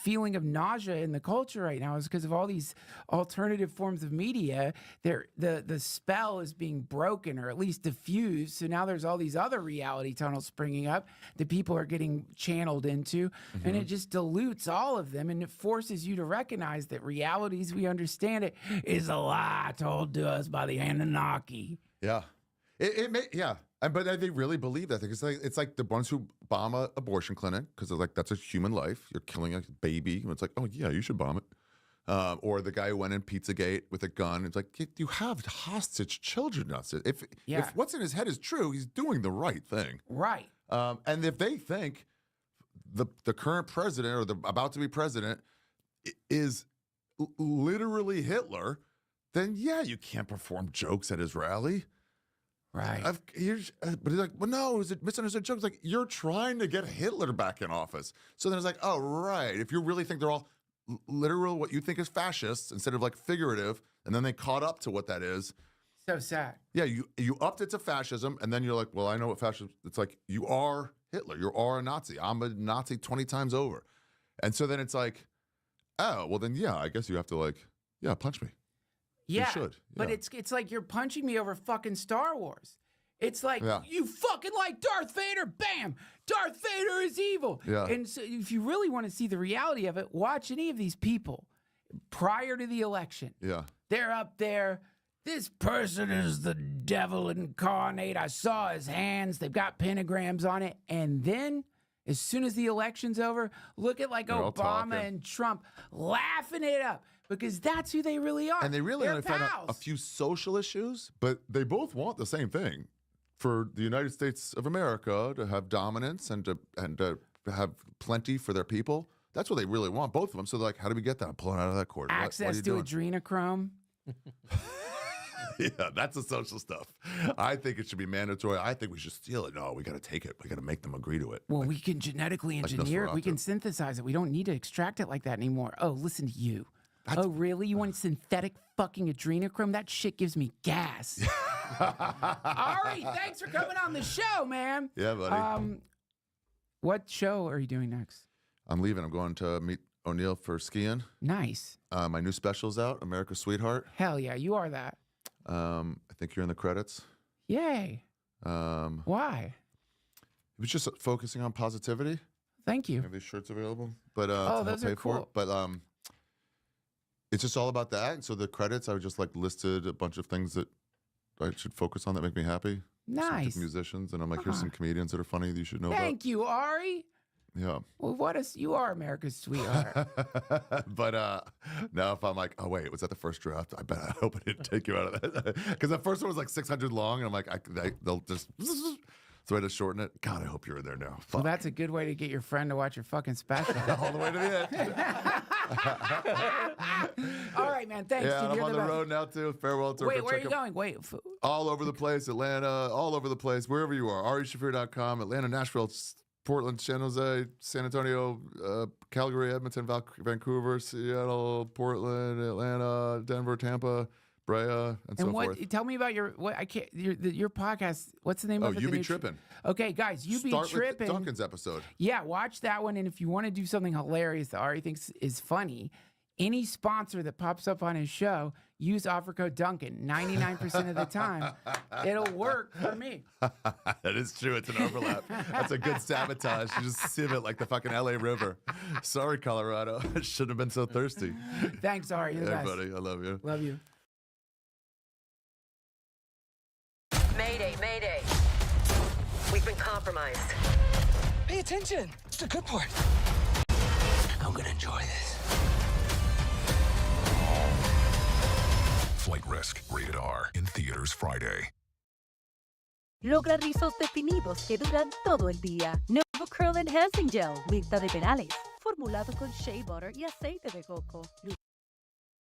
feeling of nausea in the culture right now is because of all these alternative forms of media. The spell is being broken or at least diffused. So now there's all these other reality tunnels springing up that people are getting channeled into, and it just dilutes all of them, and it forces you to recognize that reality as we understand it is a lie told to us by the Anunnaki. yeah, but they really believe that. It's like the ones who bomb an abortion clinic because they're like, that's a human life. You're killing a baby. And it's like, oh yeah, you should bomb it. Or the guy who went in Pizzagate with a gun. It's like, you have hostage children. That's it. If what's in his head is true, he's doing the right thing. Right. And if they think the current president or the about to be president is literally Hitler, then yeah, you can't perform jokes at his rally. Right. But he's like, well, no, is it misunderstood jokes? Like, you're trying to get Hitler back in office. So then it's like, oh, right. If you really think they're all literal, what you think is fascists instead of like figurative, and then they caught up to what that is. So sad. Yeah, you upped it to fascism, and then you're like, well, I know what fascism. It's like, you are Hitler. You are a Nazi. I'm a Nazi 20 times over. And so then it's like, oh, well then, yeah, I guess you have to like, yeah, punch me. Yeah, you should. But Yeah. it's like you're punching me over fucking Star Wars. It's like, you fucking like Darth Vader, bam! Darth Vader is evil. Yeah. And so if you really want to see the reality of it, watch any of these people prior to the election. Yeah. They're up there. This person is the devil incarnate. I saw his hands. They've got pentagrams on it. And then, as soon as the election's over, look at like They're all Obama talking. and Trump laughing it up because that's who they really are. And they really They're only found out a pals. few social issues, but they both want the same thing: for the United States of America to have dominance and to have plenty for their people. That's what they really want, both of them. So they're like, how do we get that? I'm pulling out of that cord. What are Access you to doing? adrenochrome. Yeah, that's the social stuff. I think it should be mandatory. I think we should steal it. No, we got to take it. We got to make them agree to it. Well, we can genetically engineer it. We can synthesize it. We don't need to extract it like that anymore. Oh, listen to you. Oh, really? You want synthetic fucking adrenochrome? That shit gives me gas. Ari, thanks for coming on the show, man. Yeah, buddy. What show are you doing next? I'm leaving. I'm going to meet O'Neill for skiing. Nice. My new special's out, America's Sweetheart. Hell yeah, you are that. I think you're in the credits. Yay. It Why? was just focusing on positivity. Thank you. Have these shirts available? But Oh, to help those pay are for it. cool. But it's just all about that. And so the credits, I just like listed a bunch of things that I should focus on that make me happy. Some Nice. different musicians, and I'm like, here's some comedians that are funny that you should know Thank you, Ari. about. Well, you are America's sweetheart. But now if I'm like, oh wait, was that the first draft? I hope I didn't take you out of that, because the first one was like 600 long, and I'm like, they'll just. It's a way to shorten it. God, I hope you're in there now. Well, that's a good way to get your friend to watch your fucking special. All the way to the end. All right, man. Thanks. Yeah, dude. I'm You're on the best. road now too. Farewell to Wait, where are you going? Wait. All over the place. Atlanta, all over the place. Wherever you are. REShafir.com, Atlanta, Nashville, Portland, San Jose, San Antonio, Calgary, Edmonton, Vancouver, Seattle, Portland, Atlanta, Denver, Tampa, Brea, and so forth. Tell me about your your podcast. What's the name of it? You Be Trippin'. Okay, guys, You Be Start with Trippin'. Duncan's episode. Yeah, watch that one. And if you want to do something hilarious that Ari thinks is funny, any sponsor that pops up on his show, use offer code Duncan 99% of the time. It'll work for me. That is true. It's an overlap. That's a good sabotage. You just sieve it like the fucking LA River. Sorry, Colorado. I shouldn't have been so thirsty. Thanks, Ari. You're the best. Everybody, I love you. Love you. Mayday, mayday. We've been compromised. Pay attention. It's the good part. I'm gonna enjoy this. Flight Risk, rated R, in theaters Friday. Logra rizos definidos que duran todo el día. Nuevo Curl Enhancing Gel, Mirta de Perales, formulado con shea butter y aceite de coco.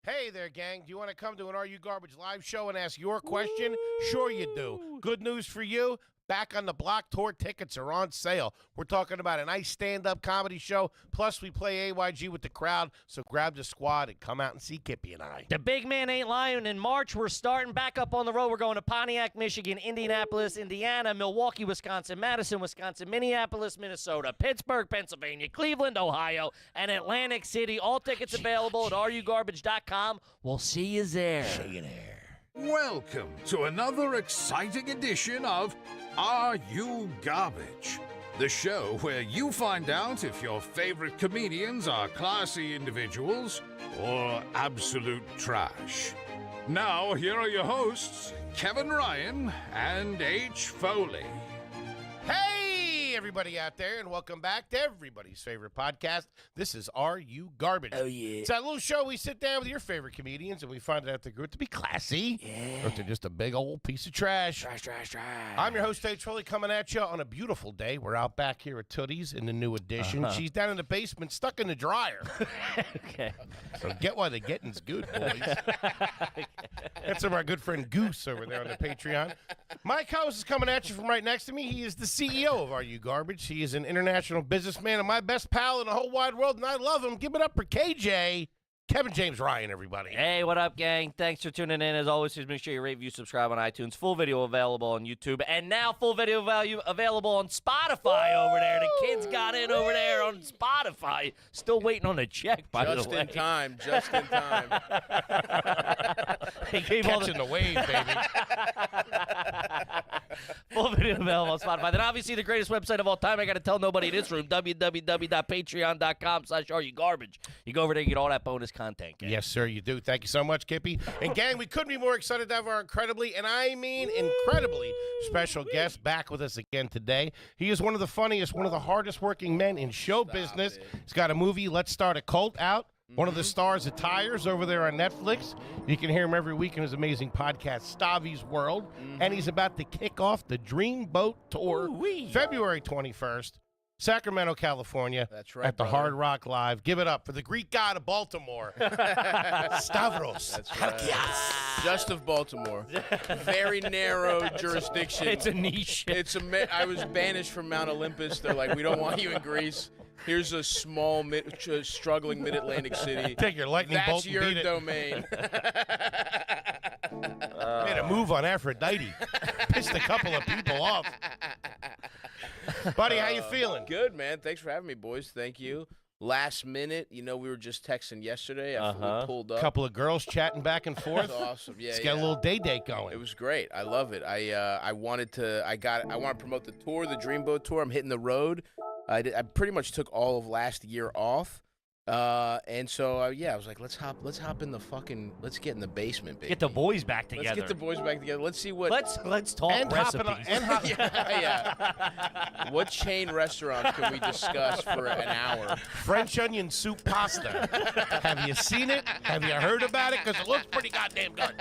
Hey there, gang. Do you want to come to an Are You Garbage live show and ask your question? Sure you do. Good news for you. Back on the Block tour tickets are on sale. We're talking about a nice stand-up comedy show. Plus, we play AYG with the crowd. So grab the squad and come out and see Kippy and I. The big man ain't lying. In March, we're starting back up on the road. We're going to Pontiac, Michigan, Indianapolis, Indiana, Milwaukee, Wisconsin, Madison, Wisconsin, Minneapolis, Minnesota, Pittsburgh, Pennsylvania, Cleveland, Ohio, and Atlantic City. All tickets available at RUGarbage.com. We'll see you there. See you there. Welcome to another exciting edition of Are You Garbage? The show where you find out if your favorite comedians are classy individuals or absolute trash. Now, here are your hosts, Kevin Ryan and H. Foley. Hey, everybody out there, and welcome back to everybody's favorite podcast. This is Are You Garbage? Oh, yeah. It's that little show we sit down with your favorite comedians, and we find out they're good to be classy, or if they're just a big old piece of trash. Trash. I'm your host, H. Foley, coming at you on a beautiful day. We're out back here at Tootie's in the new edition. She's down in the basement, stuck in the dryer. Okay. So get why the getting's good, boys. That's from our good friend Goose over there on the Patreon. Mike House is coming at you from right next to me. He is the CEO of Are You Garbage? He is an international businessman and my best pal in the whole wide world, and I love him. Give it up for KJ. Kevin James Ryan, everybody. Hey, what up, gang? Thanks for tuning in. As always, please make sure you rate, review, subscribe on iTunes. Full video available on YouTube. And now full video value available on Spotify over there. The kids got in over there on Spotify. Still waiting on the check, by the way. Just in time. Catching the wave, baby. Full video available on Spotify. Then obviously the greatest website of all time. I got to tell nobody in this room, www.patreon.com/areyougarbage. You go over there and get all that bonus content, gang. Yes, sir, you do. Thank you so much, Kippy. And, gang, we couldn't be more excited to have our incredibly, and I mean incredibly, special guest back with us again today. He is one of the funniest, one of the hardest-working men in show business. He's got a movie, Let's Start a Cult, out. One of the stars of Tires over there on Netflix. You can hear him every week in his amazing podcast, Stavi's World. And he's about to kick off the Dreamboat Tour February 21st, Sacramento, California. That's right, at the brother. Hard Rock Live. Give it up for the Greek god of Baltimore, Stavros. That's right. Just of Baltimore. Very narrow jurisdiction. It's a niche. I was banished from Mount Olympus. They're like, we don't want you in Greece. Here's a small, struggling mid-Atlantic city. Take your lightning bolt That's and your beat it. domain. Made a move on Aphrodite. Pissed a couple of people off. Buddy, how you feeling? Good, man. Thanks for having me, boys. Thank you. Last minute, we were just texting yesterday after we pulled up. Couple of girls chatting back and forth. That's awesome. Yeah, Just got a little date going. It was great. I love it. I want to promote the tour, the Dreamboat Tour. I'm hitting the road. I pretty much took all of last year off. And so yeah, I was like, let's hop in the fucking, let's get in the basement, baby. Get the boys back together. Let's get the boys back together. Let's see what. Let's talk recipes. yeah. What chain restaurants can we discuss for an hour? French onion soup pasta. Have you seen it? Have you heard about it? Because it looks pretty goddamn good.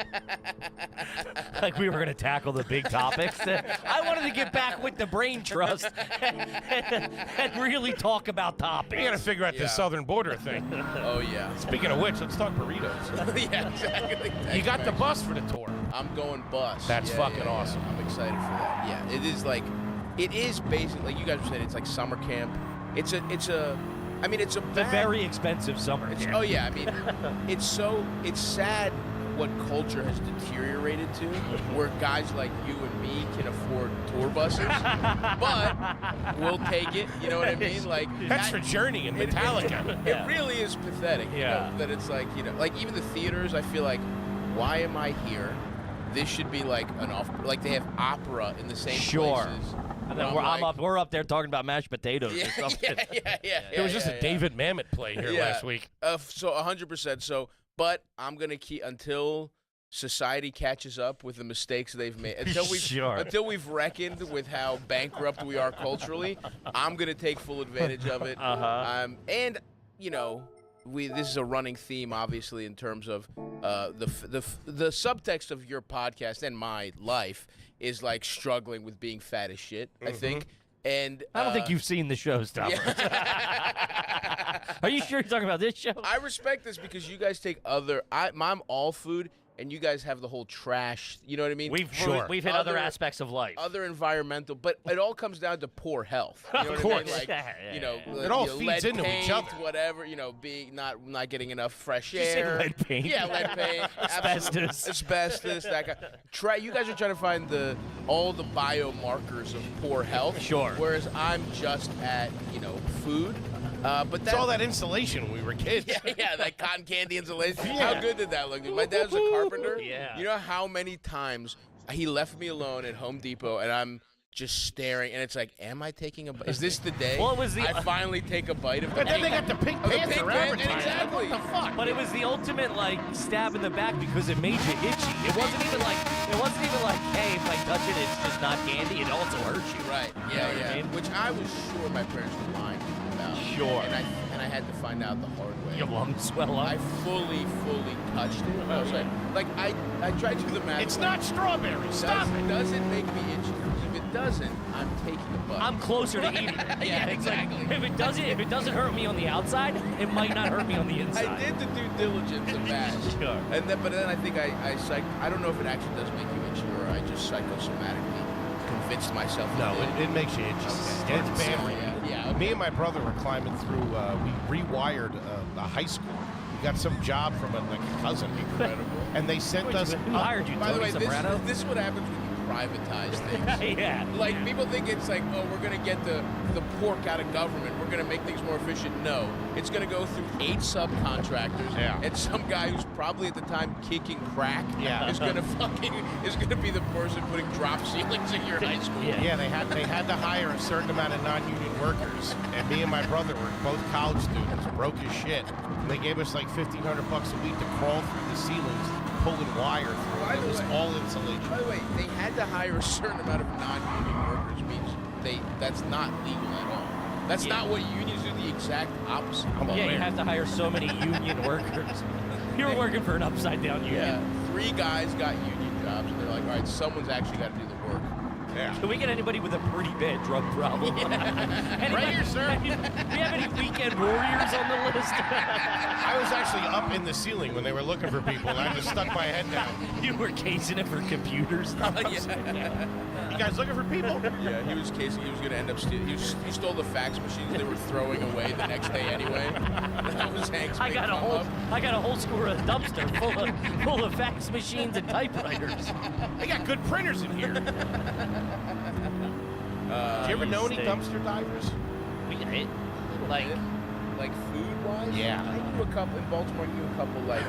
Like we were going to tackle the big topics. I wanted to get back with the brain trust and really talk about topics. We got to figure out this southern border thing. Oh, yeah. Speaking of which, let's talk burritos. Yeah, exactly. You got the bus for the tour. I'm going bus. That's fucking awesome. I'm excited for that. Yeah, it is basically, like you guys were saying, it's like summer camp. It's a very expensive summer camp. Oh, yeah. I mean, it's sad what culture has deteriorated to, where guys like you and me can afford tour buses, but we'll take it. You know what I mean? Like that's for Journey and Metallica. It really is pathetic. You know, that it's like, like even the theaters. I feel like, why am I here? This should be like like they have opera in the same places. And then we're up there talking about mashed potatoes or something. It was just a David Mamet play here last week. So 100%. So. But I'm gonna keep until society catches up with the mistakes they've made. Until we've reckoned with how bankrupt we are culturally, I'm gonna take full advantage of it. And this is a running theme, obviously, in terms of the subtext of your podcast and my life is like struggling with being fat as shit. I think. And I don't think you've seen the show, Stopper. Are you sure you're talking about this show? I respect this because you guys take I'm all food, and you guys have the whole trash. You know what I mean? We've hit other aspects of life, other environmental, but it all comes down to poor health. You know of course, what I mean? Like, it all feeds into each other. Whatever, being not getting enough fresh air. Did you say lead paint? Yeah, lead paint, asbestos. That kind. You guys are trying to find all the biomarkers of poor health. Sure. Whereas I'm just at food. But it's all that insulation when we were kids. Yeah, that cotton candy insulation. Yeah. How good did that look? My dad's a carpenter. Yeah. You know how many times he left me alone at Home Depot, and I'm just staring, and it's like, am I taking a bite? Is this the day I finally take a bite of the But then they got the Pink Panther advertising. Exactly. What the fuck? But it was the ultimate stab in the back because it made you itchy. It wasn't even like hey, if I touch it, it's just not candy. It also hurts you. Right. Yeah. You know what I mean? Which I was sure my parents were lying about. Sure. And I had to find out the hard way. Your lungs swell up. I fully touched it. I was like I tried to do the math. It's not strawberry. Stop it. Does it make me itchy? If it doesn't, I'm taking a bite. I'm closer to eating it. Yeah, exactly. If it doesn't hurt me on the outside, it might not hurt me on the inside. I did the due diligence of that. Sure. But then I think I don't know if it actually does make you itchy or I just psychosomatically convinced myself. No, it makes you itchy. Okay. It's bad for you. Yeah. Okay. Me and my brother were climbing through. We rewired a high school. We got some job from a cousin. Incredible. And they sent us. Who hired you? By the way, Soprano? this is what happens when you privatize things. Yeah. Like people think it's like, oh, we're gonna get the pork out of government. We're gonna make things more efficient. No, it's gonna go through 8 subcontractors. Yeah. And some guy who's probably at the time kicking crack. Yeah. Is gonna be the person putting drop ceilings in your high school. Yeah, they had to hire a certain amount of non-union workers, and me and my brother were both college students, broke as shit. And they gave us like $1,500 a week to crawl through the ceilings, pulling wire through. It was all insulation. By the way, they had to hire a certain amount of non-union workers. Means that's not legal at all. That's not what unions do. The exact opposite. Yeah, you have to hire so many union workers. You're working for an upside-down union. Yeah, 3 guys got union jobs, and they're like, all right, someone's actually got to do the work. Yeah. Can we get anybody with a pretty bad drug problem? Right here, sir. Do you have any weekend warriors on the list? I was actually up in the ceiling when they were looking for people, and I just stuck my head down. You were casing it for computers. You guys looking for people? Yeah, he was casing. He was going to end up stealing. He stole the fax machines they were throwing away the next day anyway. That was Hank's I got a whole score of dumpster full of fax machines and typewriters. They got good printers in here. Do you ever know any dumpster divers? Like food-wise? Yeah. I knew a couple in Baltimore. I knew a couple I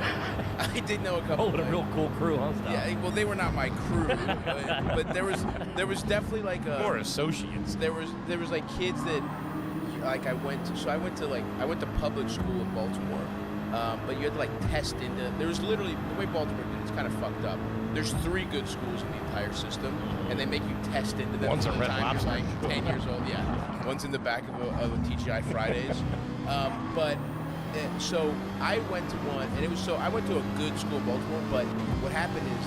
did know a couple. Oh, what a real cool crew, huh? Yeah. Well, they were not my crew, but there was definitely like more associates. There was like kids that like I went to public school in Baltimore, but you had to like test into. There was literally the way Baltimore did it's kind of fucked up. There's 3 good schools in the entire system, and they make you test into them. One's a Red time Lobster. you're like 10 years old. Yeah, one's in the back of a TGI Fridays. So I went to one, and it was I went to a good school in Baltimore. But what happened is,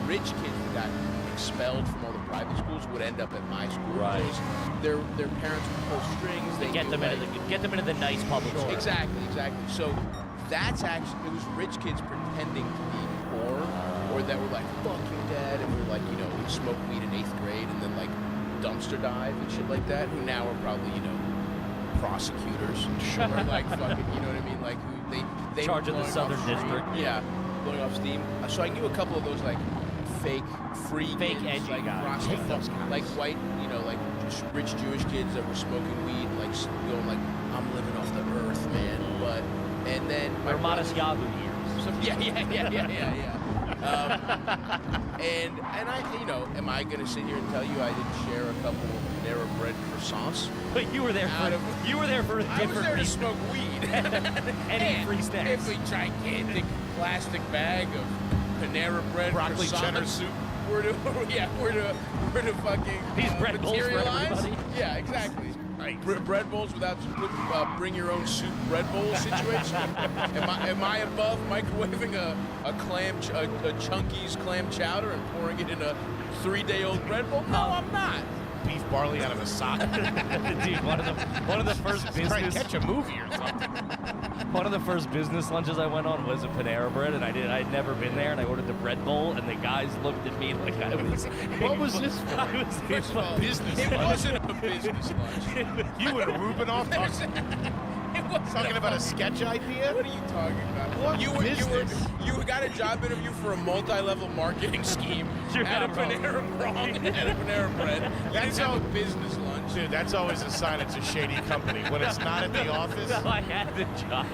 rich kids that got expelled from all the private schools would end up at my school. Right. Because their parents would pull strings. They get them into the nice public school. Exactly. So that's actually it was rich kids pretending to be poor, or that were like fuck your dad, and we're like we smoked weed in 8th grade, and then like dumpster dive and shit like that. Who now are probably prosecutors, or like fucking you know what I mean, like who they Charge of the Southern off steam. District. Yeah, blowing off steam. So I knew a couple of those like fake kids, edgy like guys. like white, like just rich Jewish kids that were smoking weed, and like going like, I'm living off the earth, man. And then my modest Yahoo years. Yeah. And I, am I gonna sit here and tell you I didn't share a couple of Panera Bread croissants? But you were there for a different I was there to reason. smoke weed and eat free snacks. If a gigantic plastic bag of Panera Bread Broccoli croissants cheddar soup. Were to fucking These bread bowls for materialize. everybody. Yeah, exactly. Bread bowls without bring your own soup bread bowl situation. am I above microwaving a Chunky's clam chowder and pouring it in a 3-day-old bread bowl? No, I'm not. Beef barley out of a sock. Dude, one of the first Try to business catch a movie or something. one of the first business lunches I went on was a Panera Bread, and I'd never been there, and I ordered the bread bowl, and the guys looked at me like I was. What was this for? I was First of all, business It lunch. wasn't a business lunch. You and Rubinoff talking about a sketch idea? What are you talking about? What business? You got a job interview for a multi-level marketing scheme at a Panera Bread. That's a business lunch. Dude, that's always a sign it's a shady company. When it's not at the office. No, I had the job.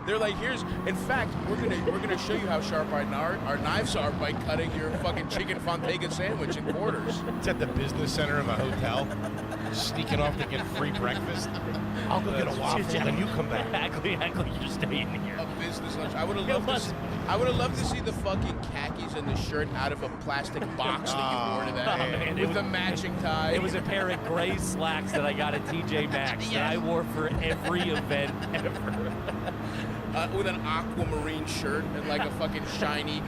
They're like, here's. In fact, we're gonna show you how sharp our knives are by cutting your fucking chicken Fontega sandwich in quarters. It's at the business center of a hotel. Sneaking off to get free breakfast. I'll go get a waffle, then you come back. Exactly, you're staying here. A business lunch. I would have loved to see the fucking khakis and the shirt out of a plastic box that you wore to that, man, with the matching tie. It was a pair of gray slacks that I got at TJ Maxx that I wore for every event ever. With an aquamarine shirt and like a fucking shiny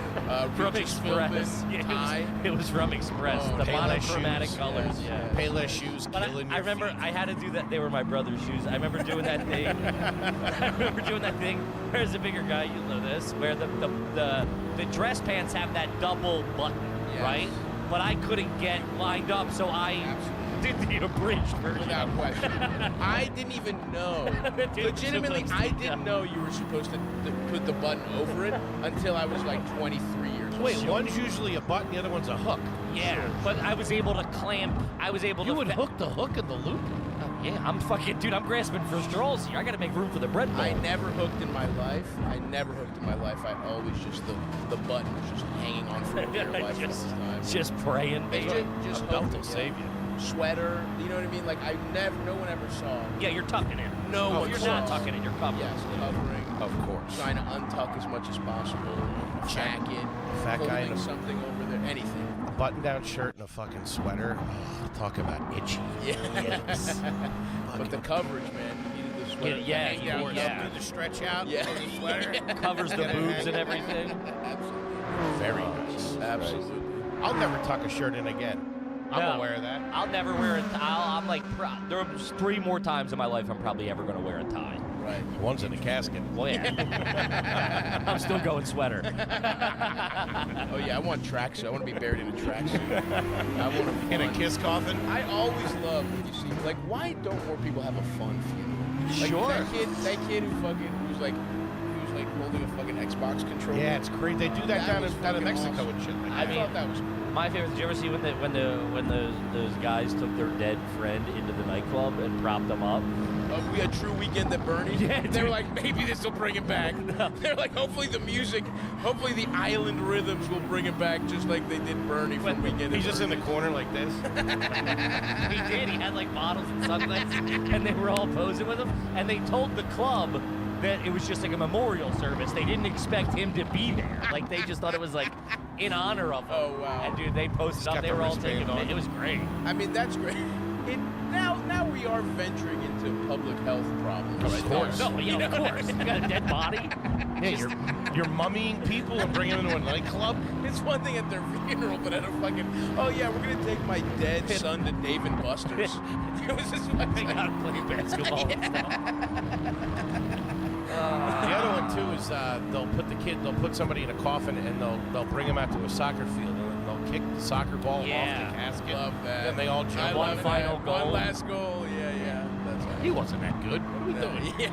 From Regis Express. Philbin Yeah, tie. it was from Express. The monochromatic colors. Yes. Yeah. Payless shoes But killing I your remember feet. I had to do that. They were my brother's shoes. I remember doing that thing. I remember doing that thing. There's a bigger guy, you know this, where the dress pants have that double button, Yes. right? But I couldn't get lined up, so I did the abridged version. Without question. I didn't even know. Legitimately, I didn't know you were supposed to put the button over it until I was like 23 years old. Wait, one's usually a button, the other one's a hook. Yeah, but I was able to clamp. I was able to. You would hook the hook in the loop? Yeah, I'm fucking, dude, I'm grasping for straws here. I gotta make room for the bread bowl. I never hooked in my life. I always just, the button was just hanging on for dear life all the time. Just praying. Just a belt hoping, will save you. Sweater, you know what I mean? Like, no one ever saw. Yeah, you're tucking it. No one you're saw. not tucking it, you're covering. Yes, covering. Of course. Trying to untuck as much as possible. Jacket. Fat guy in holding a something over there. Anything. button-down shirt and a fucking sweater. Oh, talk about itchy. Yes. But the coverage, man. You needed the sweater. Yeah, Do the stretch out. Yeah. The sweater. Covers the boobs and everything. Absolutely. Very nice. Absolutely. I'll never tuck a shirt in again. I'm No, aware of that. I'll never wear a tie. I'm like, there's 3 more times in my life I'm probably ever going to wear a tie. Right. One's in a casket. Well, yeah. I'm still going sweater. Oh yeah, I want tracksuit. I want to be buried in a tracksuit. I want to in a kiss coffin. I always love when you see like, why don't more people have a fun funeral? Like, Sure. That kid who fucking who's like holding a fucking Xbox controller. Yeah, it's great. They do that down was in fucking Mexico awesome. and shit. I thought that was cool. My favorite. Did you ever see when those guys took their dead friend into the nightclub and propped them up? a true weekend at Bernie's. Yeah, they were dude. like, maybe this will bring it back. They're like, hopefully the music, hopefully the island rhythms will bring it back, just like they did Bernie from Weekend. He's just in the corner like this. He did. He had like bottles and sunglasses, and they were all posing with him. And they told the club that it was just like a memorial service. They didn't expect him to be there. Like they just thought it was like in honor of him. Oh wow! And dude, they posted up. They were all taking. It was great. I mean, that's great. Now we are venturing into public health problems. Of right course. there. No, yeah, of course. You got a dead body. Yeah, you're mummying people and bringing them into a nightclub. It's one thing at their funeral, but at a fucking, oh yeah, we're gonna take my dead son to Dave and Buster's. It was just fucking. They gotta play basketball and stuff. The other one too is they'll put somebody in a coffin and they'll bring him out to a soccer field and they'll kick the soccer ball off the casket. Love that. Then they all jump. I One love final that. goal. One last goal. Yeah. That's right. He wasn't that good. What are we doing? Yeah.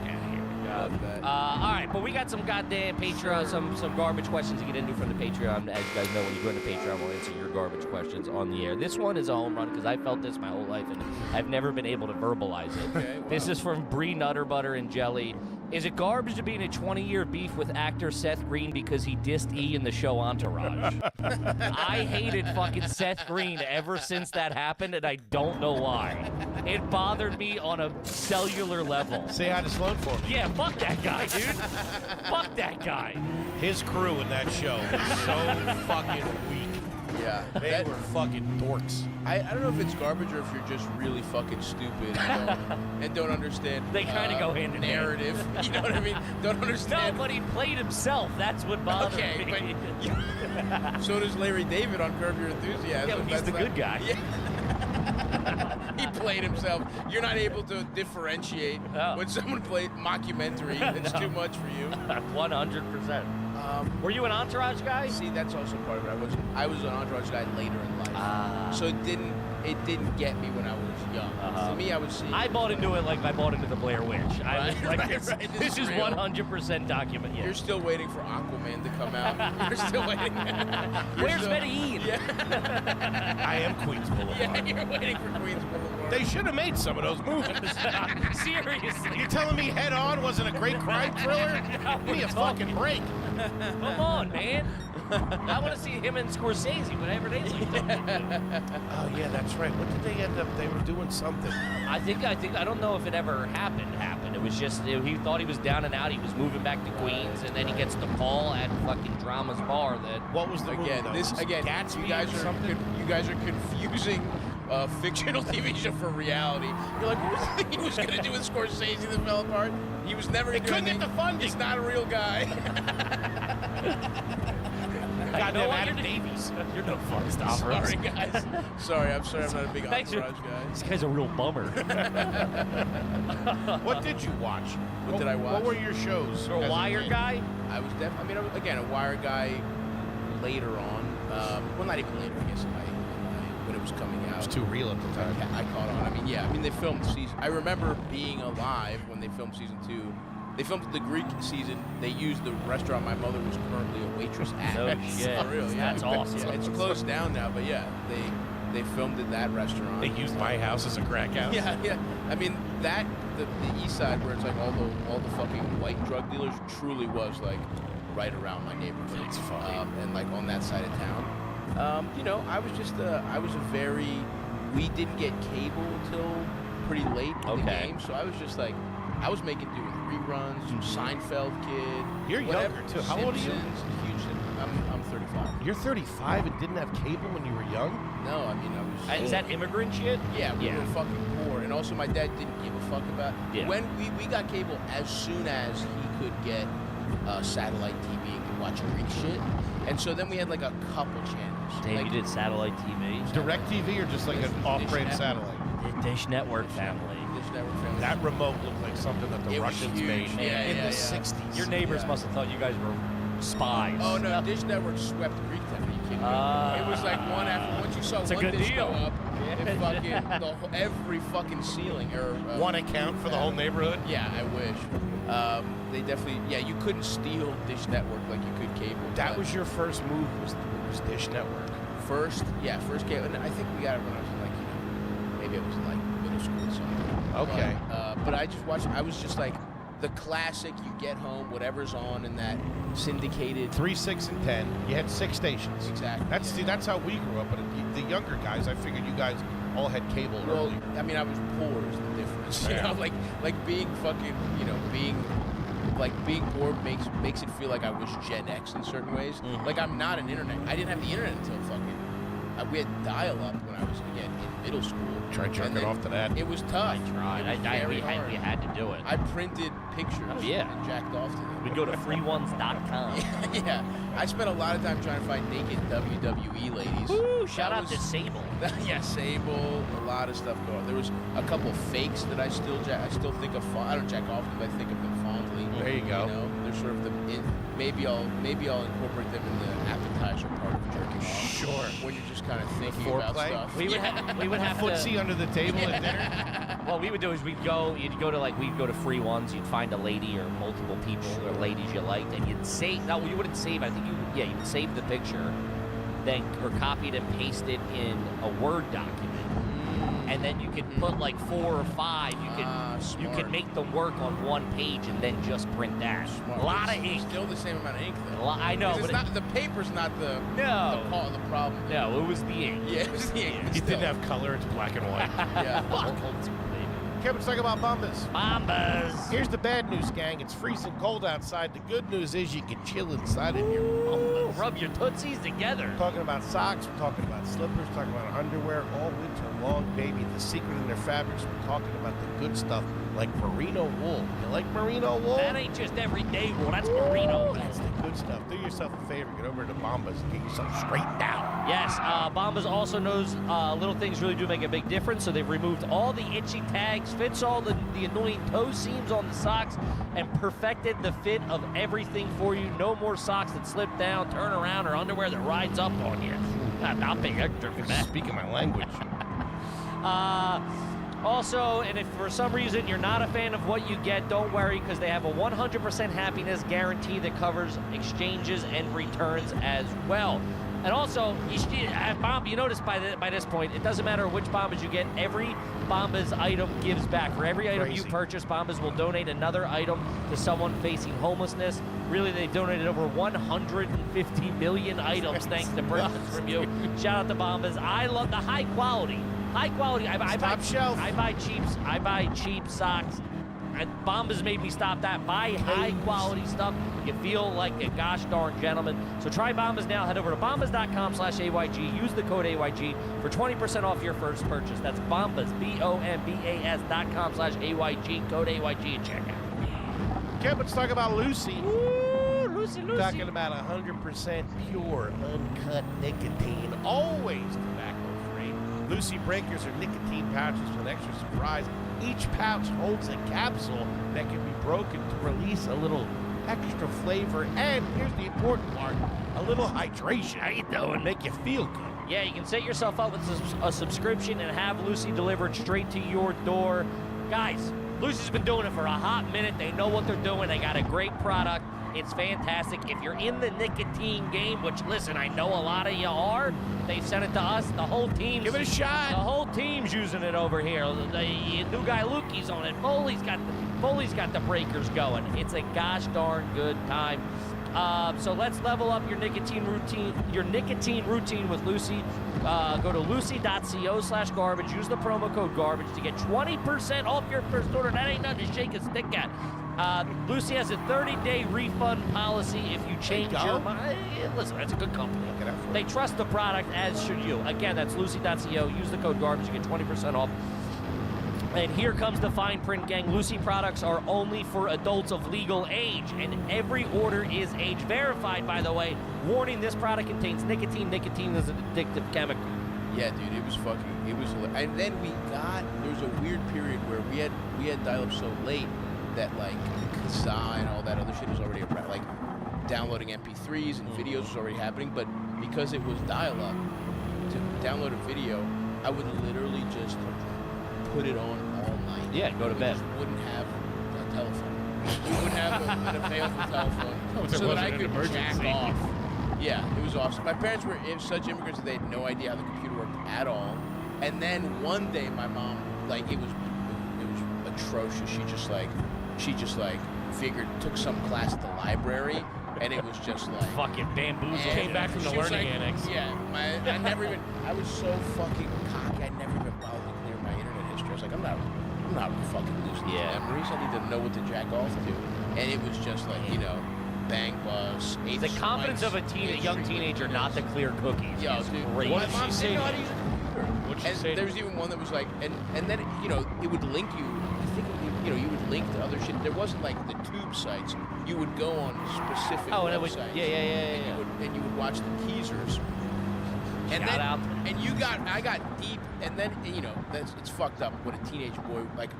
Okay, here we go. Love that. All right, but we got some goddamn Patreon, some garbage questions to get into from the Patreon. As you guys know, when you join the Patreon, we'll answer your garbage questions on the air. This one is a home run because I felt this my whole life and I've never been able to verbalize it. Okay, wow. This is from Bree Nutter Butter and Jelly. Is it garbage to be in a 20-year beef with actor Seth Green because he dissed E in the show Entourage? I hated fucking Seth Green ever since that happened, and I don't know why. It bothered me on a cellular level. Say hi to Sloan for me. Yeah, fuck that guy, dude. Fuck that guy. His crew in that show was so fucking weak. Yeah. They were fucking dorks. I don't know if it's garbage or if you're just really fucking stupid and don't understand. They kind of go hand in hand. narrative. You know what I mean? Don't understand. No, but he played himself. That's what bothered Okay, me. but so does Larry David on Curb Your Enthusiasm. Yeah, but he's That's the good guy. Yeah. He played himself. You're not able to differentiate when someone played mockumentary. It's too much for you. 100%. Were you an Entourage guy? See, that's also part of it. I was an Entourage guy later in life, so it didn't get me when I was young. To me, I would see. I bought into it like I bought into the Blair Witch. I was like, Right. this is real. 100% document. Yeah. You're still waiting for Aquaman to come out. You're still waiting. Where's Medellin? Yeah. I am Queens Boulevard. Yeah, you're waiting for Queens Boulevard. They should have made some of those movies. Seriously. You're telling me Head On wasn't a great crime thriller? Give me a fucking break. Come on, man. I want to see him and Scorsese, whatever they do. Oh yeah, that's right. What did they end up? They were doing something. I think I don't know if it ever happened. It was just he thought he was down and out. He was moving back to Queens, and then he gets the call at fucking Drama's bar. That what was the again? movie, This again. Gatsby You guys or are something? you guys are confusing fictional TV show for reality. You're like, what was the thing he was gonna do with Scorsese that fell apart? He was never. They couldn't get the funding. He's not a real guy. Goddamn Adam Davies. You're no fun, stop. Sorry, guys. Sorry, I'm sorry. I'm not a big Thanks Entourage guy. This guy's a real bummer. What did you watch? What did I watch? What were your shows? You're a Wire guy? I was definitely. I mean, again, a Wire guy later on. Well, not even later, I guess. When it was coming out. It was too real at the time. I caught on. I mean, yeah. I mean, they filmed season. I remember being alive when they filmed season 2. They filmed the Greek season. They used the restaurant my mother was currently a waitress at. No shit. For real, yeah. That's awesome. Yeah, it's closed down now, but yeah, they filmed at that restaurant. They used my house as a crack house. Yeah. I mean, the east side where it's like all the fucking white drug dealers truly was like right around my neighborhood. That's funny. And like on that side of town. You know, I was we didn't get cable until pretty late in the game, so I was just like, I was making do with reruns, Seinfeld kid. You're whatever, younger too. How old are you? Simpsons, huge. I'm 35. You're 35 and didn't have cable when you were young? No, I mean, I was... Is that immigrant shit? Yeah, we were fucking poor. And also my dad didn't give a fuck about... Yeah. When we got cable as soon as he could get satellite TV and could watch Greek shit. And so then we had like a couple channels. Damn, like, you did satellite TV? Direct TV or just like an off-brand satellite? Dish Network family. Dish Network family. That remote looked like something that the It was Russians huge. made in the 60s. Your neighbors must have thought you guys were spies. Oh no, Dish Network swept Greektown. Are you kidding me? It was like one after once you saw It's a one good dish deal. go up, it fucking every fucking ceiling or one account for the whole neighborhood. Yeah, I wish. They definitely. Yeah, you couldn't steal Dish Network like you could cable. That was your first move. Was Dish Network? First cable, and I think we got it when I was like, maybe it was like middle school at some point. Okay. But I just watched. I was just like the classic. You get home, whatever's on in that syndicated 3, 6, and 10. You had 6 stations. Exactly. See, that's how we grew up. But the younger guys, I figured you guys all had cable early. I mean, I was poor is the difference. You Yeah. know, like being fucking, being poor makes it feel like I was Gen X in certain ways. Like I'm not an internet. I didn't have the internet until fucking. We had dial-up when I was again in middle school. Tried jerking off to that. It was tough. I tried. We had to do it. I printed pictures and jacked off to them. We go to freeones.com. Yeah. I spent a lot of time trying to find naked WWE ladies. Woo, shout out to Sable. Yeah, Sable. A lot of stuff going on. There was a couple fakes that I still think of. I don't jack off them, but I think of them fondly. There you go. You know, they're sort of maybe I'll incorporate them in the appetizer part of jerking off. Sure. When you're just kind of thinking Foreplay? about stuff. We would have footsie to, under the table at dinner. What we would do is we'd go to free ones. You'd find a lady or multiple people or ladies you liked, and you'd save. No, you wouldn't save. I think you would save the picture, then or copy it and paste it in a Word document, and then you could put like 4 or 5. You could make them work on one page and then just print that. A lot of ink. Still the same amount of ink though. I know, It's but not, the paper's not the problem. No, it was the ink. Yeah, it was the ink. It didn't have color. It's black and white. Yeah. Okay, let's talk about Bombas. Bombas. Here's the bad news, gang. It's freezing cold outside. The good news is you can chill inside of your Bombas. Rub your tootsies together. We're talking about socks. We're talking about slippers. We're talking about underwear all winter long, baby. The secret in their fabrics. We're talking about the good stuff like merino wool. You like merino wool? That ain't just everyday wool. That's merino wool. That's the good stuff. Do yourself a favor. Get over to Bombas and get yourself straightened out. Yes, Bombas also knows little things really do make a big difference, so they've removed all the itchy tags, fits all the annoying toe seams on the socks, and perfected the fit of everything for you. No more socks that slip down, turn around, or underwear that rides up on you. I'll pay extra for that. Speaking my language. Also, and if for some reason you're not a fan of what you get, don't worry, because they have a 100% happiness guarantee that covers exchanges and returns as well. And also, you notice by this point, it doesn't matter which Bombas you get. Every Bombas item gives back. For every item you purchase, Bombas will donate another item to someone facing homelessness. Really, they've donated over 150 million items thanks to purchases from you. Shout out to Bombas. I love the high quality. I buy cheap socks. And Bombas made me stop that. Buy high quality stuff. You feel like a gosh darn gentleman. So try Bombas now. Head over to bombas.com/AYG. Use the code AYG for 20% off your first purchase. That's Bombas, BOMBAS.com/AYG. Code AYG and check out. Okay, let's talk about Lucy. Ooh, Lucy. Talking about 100% pure, uncut nicotine. Always tobacco-free. Lucy Breakers are nicotine pouches with extra surprise. Each pouch holds a capsule that can be broken to release a little extra flavor. And here's the important part, a little hydration. How you doing? Make you feel good. Yeah, you can set yourself up with a subscription and have Lucy delivered straight to your door. Guys, Lucy's been doing it for a hot minute. They know what they're doing. They got a great product. It's fantastic. If you're in the nicotine game, which, listen, I know a lot of you are, they've sent it to us. The whole team's... Give it a shot. The whole team's using it over here. The new guy, Lukey's on it. Foley's got the breakers going. It's a gosh darn good time. So let's level up your nicotine routine with Lucy. Go to lucy.co/garbage. Use the promo code garbage to get 20% off your first order. That ain't nothing to shake a stick at. Lucy has a 30-day refund policy if you change your mind. Listen, that's a good company. They trust the product, as should you. Again, that's lucy.co. Use the code garbage. You get 20% off. And here comes the fine print, gang. Lucy products are only for adults of legal age, and every order is age verified, by the way. Warning, this product contains nicotine. Nicotine is an addictive chemical. Yeah, dude, and then there was a weird period where we had dial-up so late that like Kazaa and all that other shit was already around, like downloading MP3s and videos was already happening, but because it was dial-up, to download a video, I would literally just put it on all night. Yeah, go to bed. We just wouldn't have a telephone. We wouldn't have an available telephone so that I could jack off. Yeah, it was awesome. My parents were such immigrants that they had no idea how the computer worked at all. And then one day my mom like it was atrocious. She just like took some class at the library, and it was just like fucking bamboozled. Came back from the she was learning like, annex. Yeah, I was so fucking cocky. I never even bothered to clear my internet history. I was like, I'm not fucking losing these memories. I need to know what to jack off to. And it was just like, you know, bang bus. The confidence of a young teenager not to clear cookies is crazy. What did she say? What'd she say? There was even one that was like, and then you know it would link you. I think you know you would link to other shit. There wasn't like the tube sites. You would go on specific and websites. it would, And you would watch the teasers. And Shout then, out. and I got deep, and then you know it's fucked up. What a teenage boy, like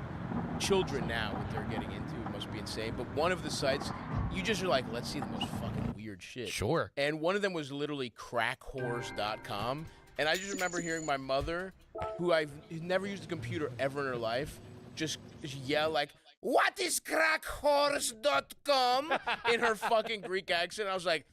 children now, what they're getting into, it must be insane. But one of the sites, you just are like, let's see the most fucking weird shit. Sure. And one of them was literally crackhorse.com, and I just remember hearing my mother, who I've never used a computer ever in her life, just yell like, "What is crackhorse.com?" in her fucking Greek accent. I was like,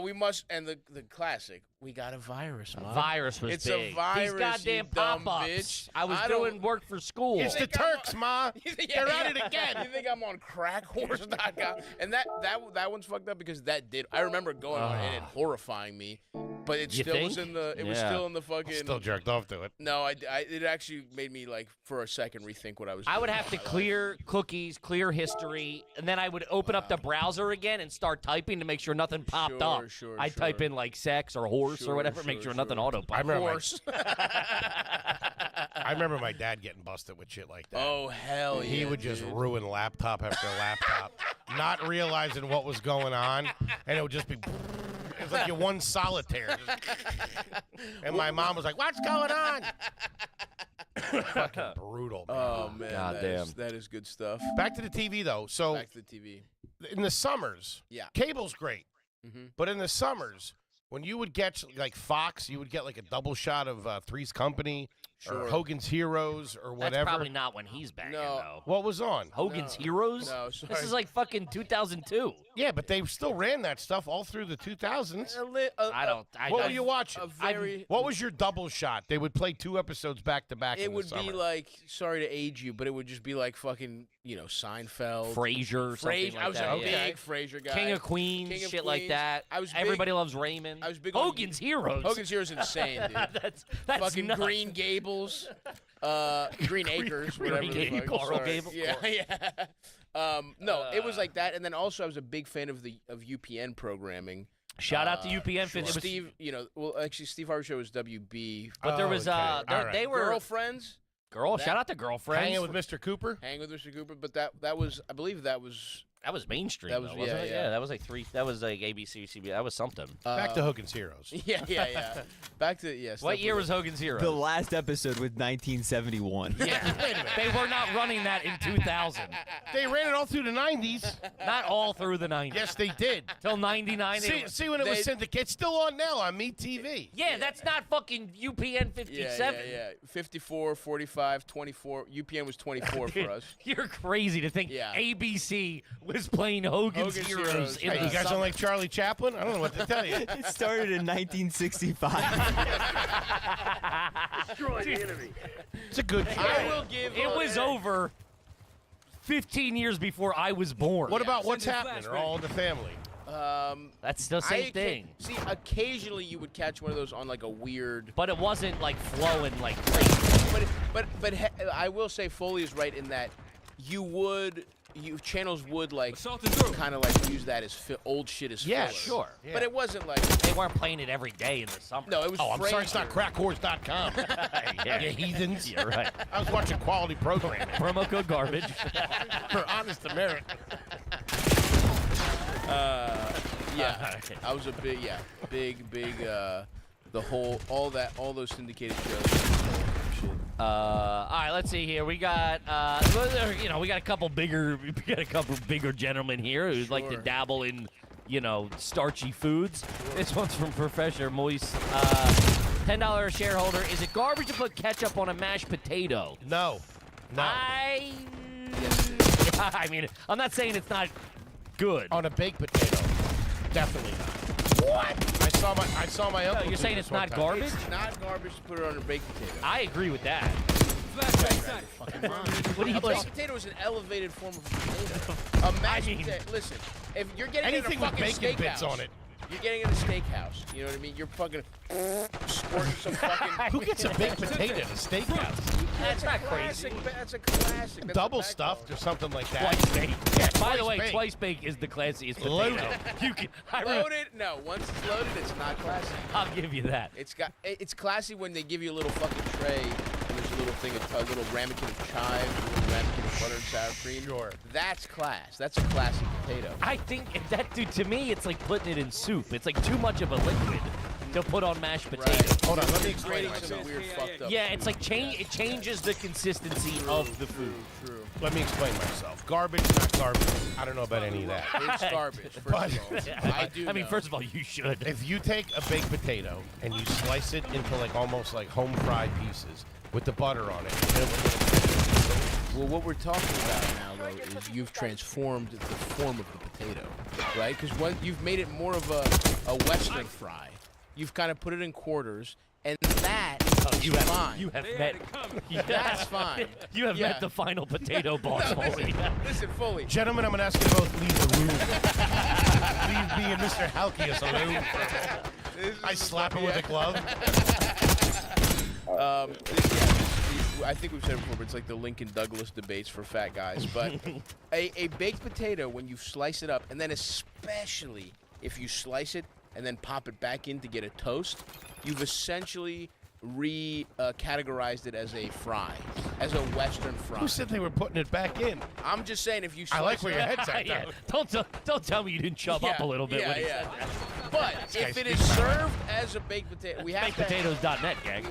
we must, and the classic, we got a virus, Mom. Virus was it's big. a virus, These goddamn you dumb pop-ups. bitch. I was doing work for school. It's the Turks, Ma. They're at it again. You think I'm on crackhorse.com? And that one's fucked up because that did. I remember going on it and horrifying me, but it You still was think? in the. It was still in the fucking. Still jerked off to it. No, it actually made me like for a second rethink what I was. I would doing have to with my life. clear cookies, clear history, and then I would open up the browser again and start typing to make sure nothing popped up. I'd type in like sex or horse or whatever, make sure nothing auto-popped. I remember my dad getting busted with shit like that. Oh, hell yeah. He would just ruin laptop after laptop, not realizing what was going on, and it would just be. It was like you won solitaire. And my mom was like, "What's going on?" Fucking brutal, man. Oh man, Goddamn. that is good stuff. Back to the TV though. So Back to the TV. in the summers, Yeah. cable's great, Mm-hmm. but in the summers, when you would get like Fox, you would get like a double shot of Three's Company or Sure. Hogan's Heroes or whatever. That's probably not when he's banging, though. What was on? Hogan's Heroes? No, This sorry. is like fucking 2002. Yeah, but they still ran that stuff all through the 2000s. I What don't- were you watching? a very- What was your double shot? They would play 2 episodes back to back. It in the would be summer. like, sorry to age you, but it would just be like fucking, you know, Seinfeld, Frasier, something like I was that, a yeah. big Frasier guy. King of Queens, King of shit like Queens. that. I was big- Everybody loves Raymond. I was big Hogan's Heroes. Hogan's Heroes is insane, dude. that's fucking nuts. Green Gables, Green Acres, Green whatever. the fuck. Gables. Coral Sorry. Gables? Yeah, yeah. No, it was like that, and then also I was a big fan of UPN programming. Shout out to UPN. Sure. It was- Steve, you know, well, actually, Steve Harvey's show was WB. But there was, they were Girlfriends. Shout out to Girlfriends. Hanging with Mr. Cooper. Hanging with Mr. Cooper, but that was, I believe that was mainstream. That was though, wasn't it? yeah. That was like that was like ABC, CBS. That was something. Back to Hogan's Heroes. Yeah. Back to What year was Hogan's Heroes? The last episode with 1971. Yeah, they were not running that in 2000. They ran it all through the 90s. Not all through the 90s. Yes, they did. Till 99. See when it was syndicated. It's still on now on Meet TV. Yeah, that's not fucking UPN 57. Yeah. 54, 45, 24. UPN was 24 for us. You're crazy to think Yeah. ABC was playing Hogan's Heroes. In Hey, the you guys summer. don't like Charlie Chaplin? I don't know what to tell you. It started in 1965. Destroy the enemy. It's a good show. I will give. It was over 15 years before I was born. What about What's Happening? They're all in the family. That's the same thing. See, occasionally you would catch one of those on like a weird. But it wasn't like flowing like crazy. But I will say Foley is right in that channels would like kind of like use that as old shit as Yeah, filler. sure. But it wasn't like They weren't playing it every day in the summer. no, it was. Oh, I'm sorry, it's Frasier. not crackhorse.com. Yeah. You heathens. You're right. I was watching quality programming. Promo code garbage. For honest American. Yeah, I was a big all those syndicated shows. All right, let's see here. We got we got a couple bigger gentlemen here who'd like to dabble in, starchy foods. This one's from Professor Moist. $10 shareholder. Is it garbage to put ketchup on a mashed potato? No. I mean, I'm not saying it's not good. On a baked potato. Definitely not. What? I saw my uncle. You're do saying this it's one not time. garbage? It's not garbage to put it on a baked potato. I agree with that. Fucking mind. What do you A baked listen? potato is an elevated form of potato. A mashed potato. Listen, if you're getting Anything in a with fucking bacon bits steakhouse, on it. You're getting in a steakhouse. You know what I mean? You're fucking squirting some fucking. Who gets a baked potato at a steakhouse? That's not crazy. That's a classic. That's Double a backbone. stuffed or something like that. Twice baked. Yeah, By the way, baked. twice baked is the classiest potato. Loaded. You can. I remember- Loaded? No. Once it's loaded, it's not classy. I'll give you that. It's classy when they give you a little fucking tray and there's a little thing, a little ramekin of chives, a little ramekin of butter and sour cream. Sure. That's class. That's a classy potato. I think that, dude, to me, it's like putting it in soup. It's like too much of a liquid to put on mashed potatoes. Right. Hold on, let me explain Creating some myself. weird fucked up. Yeah, it's like it changes the consistency of the food. True. Let me explain myself. Garbage, not garbage. I don't know about any of that. It's garbage. First But- of all, I do. I mean, know. first of all, you should. If you take a baked potato and you slice it into like almost like home fried pieces with the butter on it, Well, what we're talking about now, though, is you've transformed the form of the potato, right? Because you've made it more of a Western fry. You've kind of put it in quarters, and that is fine. You have met. That's fine. You have met the final potato boss, Foley. Listen, Foley. Gentlemen, I'm going to ask you to both leave the room. Leave me and Mr. Halkias alone. I slap him with a glove. I think we've said it before, but it's like the Lincoln Douglas debates for fat guys. But a baked potato, when you slice it up, and then especially if you slice it and then pop it back in to get a toast, you've essentially categorized it as a fry, as a Western fry. Who said they were putting it back in? I'm just saying, if you I slice like where it your up- head's at, Yeah, though. don't tell me you didn't chub up a little bit when he said that. But This if guy it is speaks served as a baked potato, we have to BakedPotatoes.net, gang. We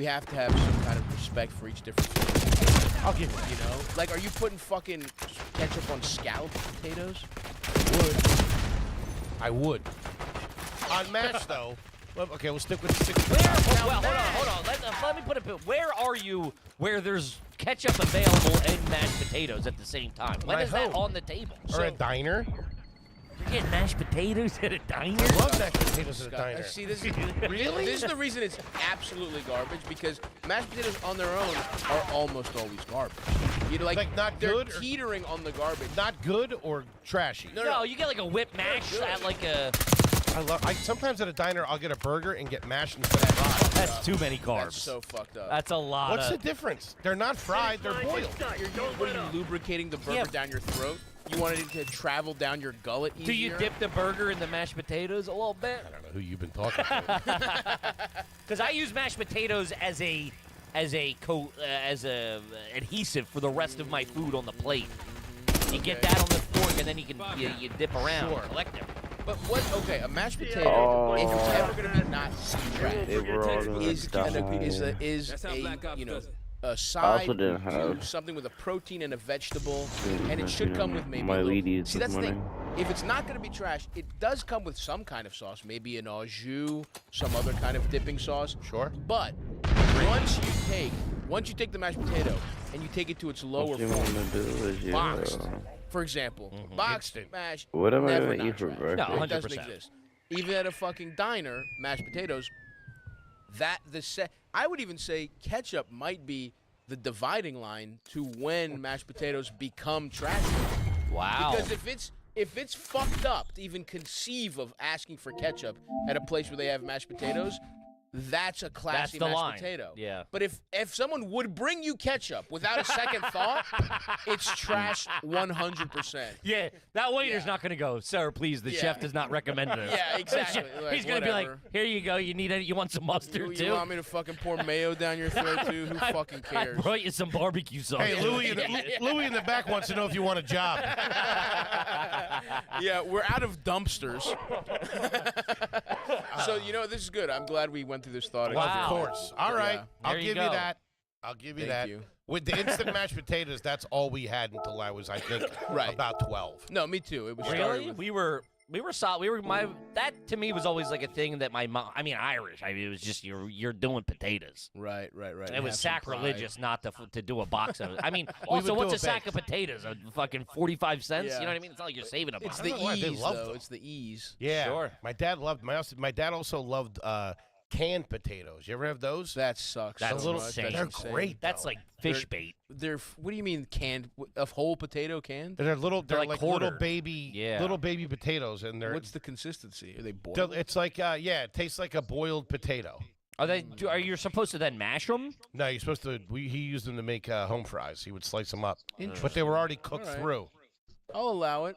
have to have some kind of respect for each different flavor. I'll give You know, like, are you putting fucking ketchup on scalloped potatoes? I would. On mash, though. Well, okay, we'll stick with the 6. Well, hold on. Let me put it. Where are you where there's ketchup available and mashed potatoes at the same time? When My is that home. on the table? Or a diner. You're getting mashed potatoes at a diner? I love mashed potatoes at a diner. See, this is Really? This is the reason it's absolutely garbage, because mashed potatoes on their own are almost always garbage. You're like not they're good or- teetering on the garbage. Not good or trashy? No, you get like a whipped mash at like a. Sometimes at a diner, I'll get a burger and get mashed instead of fried. That's too many carbs. That's so fucked up. That's a lot. What's the difference? They're not fried, they're boiled. What are you lubricating the burger down your throat? You wanted it to travel down your gullet easier? Do you dip the burger in the mashed potatoes a little bit? I don't know who you've been talking to. Because I use mashed potatoes as a adhesive for the rest of my food on the plate. You get that on the fork, and then you can you dip around, Sure. and collect them. But a mashed potato, if it's ever gonna be not trash, is a you know a side to something with a protein and a vegetable, and it should come with maybe a little, see, that's the thing. If it's not going to be trash, it does come with some kind of sauce, maybe an au jus, some other kind of dipping sauce. Sure. But once you take the mashed potato and you take it to its lower form, boxed, for example, boxed mash, What am I never gonna not eat for trash. breakfast? No, It doesn't 100%. exist. Even at a fucking diner, mashed potatoes. I would even say ketchup might be the dividing line to when mashed potatoes become trashy. Wow. Because if it's fucked up to even conceive of asking for ketchup at a place where they have mashed potatoes, that's a classy That's the mashed line. potato. Yeah. But if someone would bring you ketchup without a second thought, it's trash 100%. Yeah, that waiter's not going to go, sir, please, the Yeah. chef does not recommend this. Yeah, exactly. Like, He's going to be like, whatever. here you go, you want some mustard, too? You want me to fucking pour mayo down your throat, too? Who fucking I cares? brought you some barbecue sauce. Hey, Louie in the back wants to know if you want a job. Yeah, we're out of dumpsters. So, this is good. I'm glad we went through this thought. Of course. All right. Yeah. I'll There you give you go. that. I'll give you Thank that. you. With the instant mashed potatoes, that's all we had until I was, I think, Right. about 12. No, me too. It was started Really? with We were solid. That to me was always like a thing that my mom. I mean, Irish. I mean, it was just you're doing potatoes. Right. It was sacrilegious not to do a box of it. I mean, We also, would what's do a a sack of potatoes? A fucking 45 cents? Yeah. You know what I mean? It's not like you're saving a box. It's the know why they ease, loved though. them. It's the ease. Yeah. Sure. My dad also loved canned potatoes. You ever have those? That sucks. That's so insane. much. They're insane. great. That's like fish bait. They're. What do you mean canned? A whole potato canned? They're little. They're like like quarter. little baby. Yeah. Little baby potatoes, and they're. What's the consistency? Are they boiled? It's like yeah, it tastes like a boiled potato. Are you supposed to then mash them? No, you're supposed to. He used them to make home fries. He would slice them up, but they were already cooked All right. through. I'll allow it.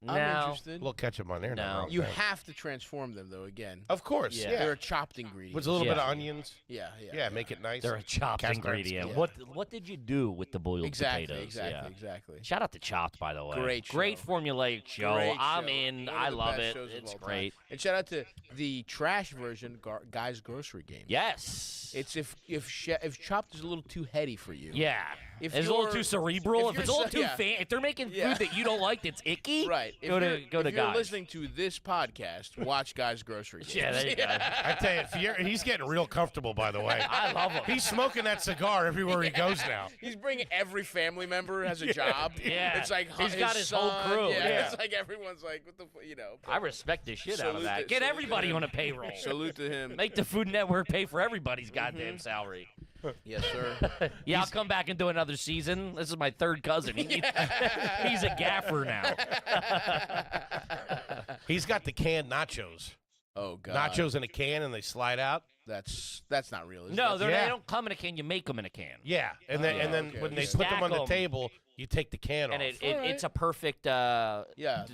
I'm No. interested. A little ketchup on there. No. You have to transform them though. Again. Of course. Yeah. Yeah. They're a chopped ingredient. With a little bit of onions. Yeah. Yeah, make it nice. They're a chopped Cast ingredient. irons. What did you do with the boiled potatoes? Exactly. Shout out to Chopped, by the way. Great formulaic show. Great I'm show. in. One I of the love best it. shows of It's all time. great. And shout out to the trash version, Guy's Grocery Games. Yes. It's if Chopped is a little too heady for you. Yeah. If it's a little you're- too cerebral. If you're it's a little so- too yeah. if they're making Yeah. food that you don't like that's icky, Right. go to if Guys. you're listening to this podcast, watch Guy's Grocery Games. Yeah, there you go. I tell you, he's getting real comfortable, by the way. I love him. He's smoking that cigar everywhere he goes now. He's bringing every family member has a job. Yeah. It's like He's got his whole son. crew. Yeah. It's like everyone's like, what the I respect the shit out of Salute that. to- Get salute to everybody him. on a payroll. Salute to him. Make the Food Network pay for everybody's goddamn salary. Yes, sir. Yeah, I'll come back and do another season. This is my third cousin. He's a gaffer now. He's got the canned nachos. Oh God. Nachos in a can and they slide out. That's not real. Is No, it? they don't come in a can. You make them in a can. Yeah, and then okay, when okay. they You put them on stack the 'em. table, you take the can And off. it's a perfect the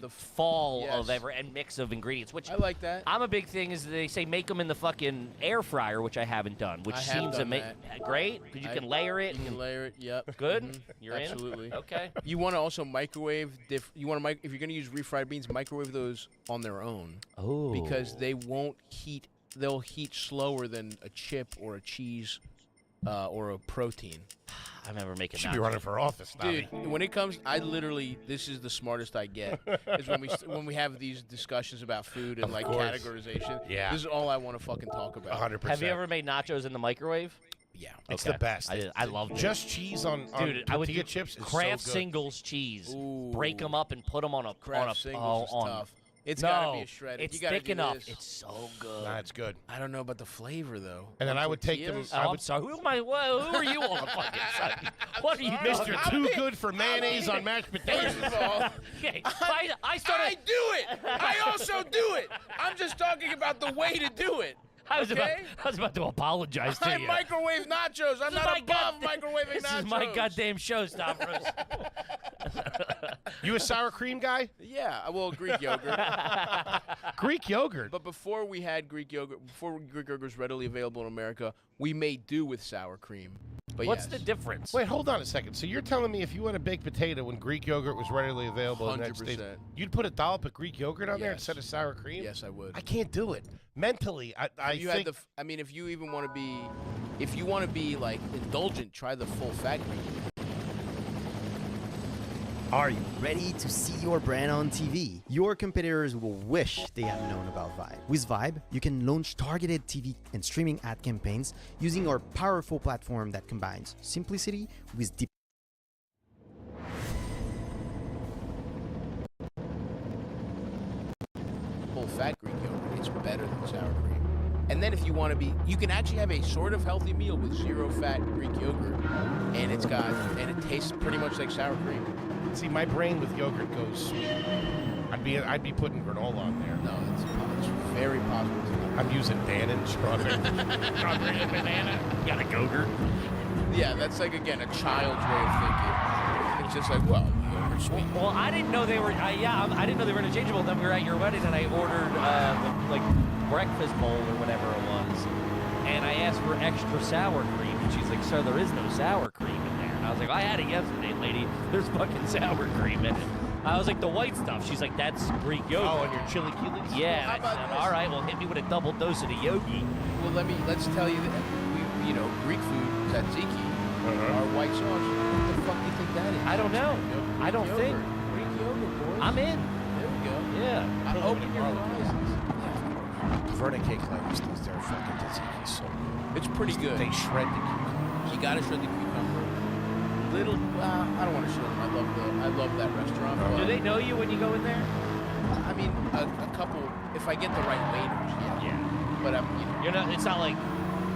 fall yes. of and mix of ingredients. Which I like that. I'm a big thing is they say make them in the fucking air fryer, which I haven't done. Which I have seems done great because you can layer it. You can layer it. Yep. Good. Mhm. You're Absolutely. in. Okay. You want to also microwave. If you're going to use refried beans, microwave those on their own. Oh. Because they won't heat. They'll heat slower than a chip or a cheese or a protein. I'm never making. Should be running for office, Dude, when it comes, this is the smartest I get. Is when we have these discussions about food and Of like course. categorization. Yeah. This is all I want to fucking talk about. 100%. Have you ever made nachos in the microwave? Yeah. It's Okay. the best. I love just cheese on Dude, I would tortilla do chips. Is Kraft so good. singles cheese. Ooh. Break them up and put them on a Kraft singles is tough. It's gotta be a shredded. It's You gotta thick do enough. this. It's so good. Nah, it's good. I don't know about the flavor though. And then On I would take them. tortillas? I'm sorry. Who am I? Who are you on the fucking side? What are you, Mr. Too Good for mayonnaise on mashed potatoes. First of all, Okay, I started. I do it. I also do it. I'm just talking about the way to do it. I was okay? about to apologize to I you. microwave nachos. I'm This is not my above microwaving This nachos. is my goddamn show, Stavros. You a sour cream guy? Yeah, well, Greek yogurt. Greek yogurt. But before we had Greek yogurt, before Greek yogurt was readily available in America, we made do with sour cream. But What's yes, the difference? Wait, hold on a second. So you're telling me if you want a baked potato when Greek yogurt was readily available in the United States, 100%. you'd put a dollop of Greek yogurt on there Yes. instead of sour cream? Yes, I would. I can't do it. Mentally, I you think... had the. I mean, if you even want to be, if you want to be like indulgent, try the full fat Greek yogurt. Are you ready to see your brand on TV? Your competitors will wish they had known about Vibe. With Vibe, you can launch targeted TV and streaming ad campaigns using our powerful platform that combines simplicity with deep. Full fat Greek yogurt, it's better than sour cream. And then if you want to be, you can actually have a sort of healthy meal with zero fat Greek yogurt, and it tastes pretty much like sour cream. See, my brain with yogurt goes sweet. I'd be putting granola on there. No, it's very possible. I'm using Dannon strawberry. Strawberry and banana. You got a yogurt. Yeah, that's like again a child's way of thinking. It's just like, well, yogurt's sweet. Well, I didn't know they were. I didn't know they were interchangeable. Then we were at your wedding, and I ordered like breakfast bowl or whatever it was, and I asked for extra sour cream, and she's like, "Sir, there is no sour cream in there." And I was like, "I had it yesterday, lady. There's fucking sour cream in it." I was like, "The white stuff." She's like, "That's Greek yogurt." Oh, and your chili Keelings? Yeah. How I about said, this? all right, well, hit me with a double dose of the yogi. Well, let's tell you that Greek food, tzatziki, our white sauce. What the fuck do you think that is? I don't know. Greek I don't yogurt. think. Greek yogurt, boys. I'm in. There we go. Yeah. Open your horizons. Vernon cake lovers, they're fucking tzatziki so good. It's pretty good. They shred the cucumber. You gotta shred the cucumber. Little, I don't want to show them. I love that restaurant. Do but, they know you when you go in there? I mean, a couple. If I get the right waiters, yeah. but I'm. You're not. It's not like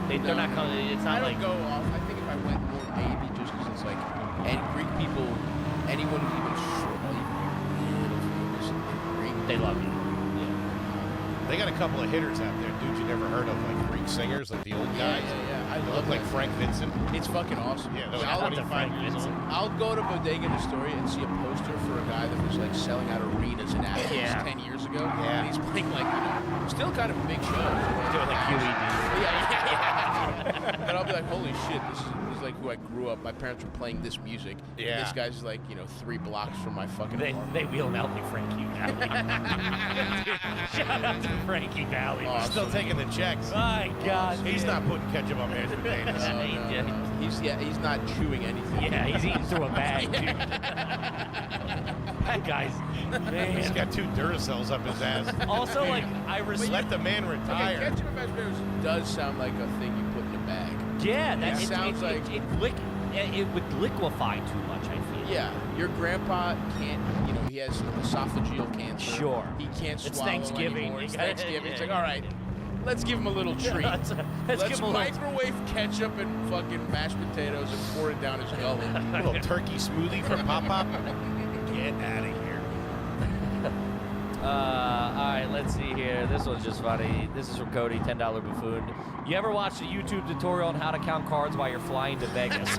they're not coming. It's not I like. don't go off. I think if I went more, maybe just because it's like, and Greek people, anyone who's even short, Greek, they love you. They got a couple of hitters out there, dude. You never heard of, like Greek singers, like the old guys. Yeah. I They love look like that. Frank Vincent. It's fucking awesome. Yeah, they're I'll, like 25 years old. I'll go to Bodega in Astoria and see a poster for a guy that was like selling out arenas in Athens 10 years ago. Yeah. And he's playing like, still kind of big shows. Doing like QED. Yeah. But I'll be like, holy shit, this is like who I grew up. My parents were playing this music. Yeah. And this guy's like, 3 blocks from my fucking apartment. They wheel out like Frankie Valley. Shout out to Frankie Valley. We're still taking the checks. My God, he's not putting ketchup on mashed potatoes. He's not chewing anything. Yeah, he's eating through a bag, dude. That guy's, man. He's got 2 Duracells up his ass. Also, like, I let the man retire. Okay, ketchup and mashed potatoes does sound like a thing you put in a bag. Yeah, that sounds like it would liquefy too much, I feel. Yeah, your grandpa can't, he has esophageal cancer. Sure. He can't It's swallow Thanksgiving. anymore. It's You gotta- Thanksgiving. It's yeah, like, all right, let's give him a little treat. let's give him a little- microwave ketchup and fucking mashed potatoes and pour it down his gullet. A little turkey smoothie from Pop Pop. Get out of here. All right, let's see here. This one's just funny. This is from Cody, $10 buffoon. You ever watched a YouTube tutorial on how to count cards while you're flying to Vegas?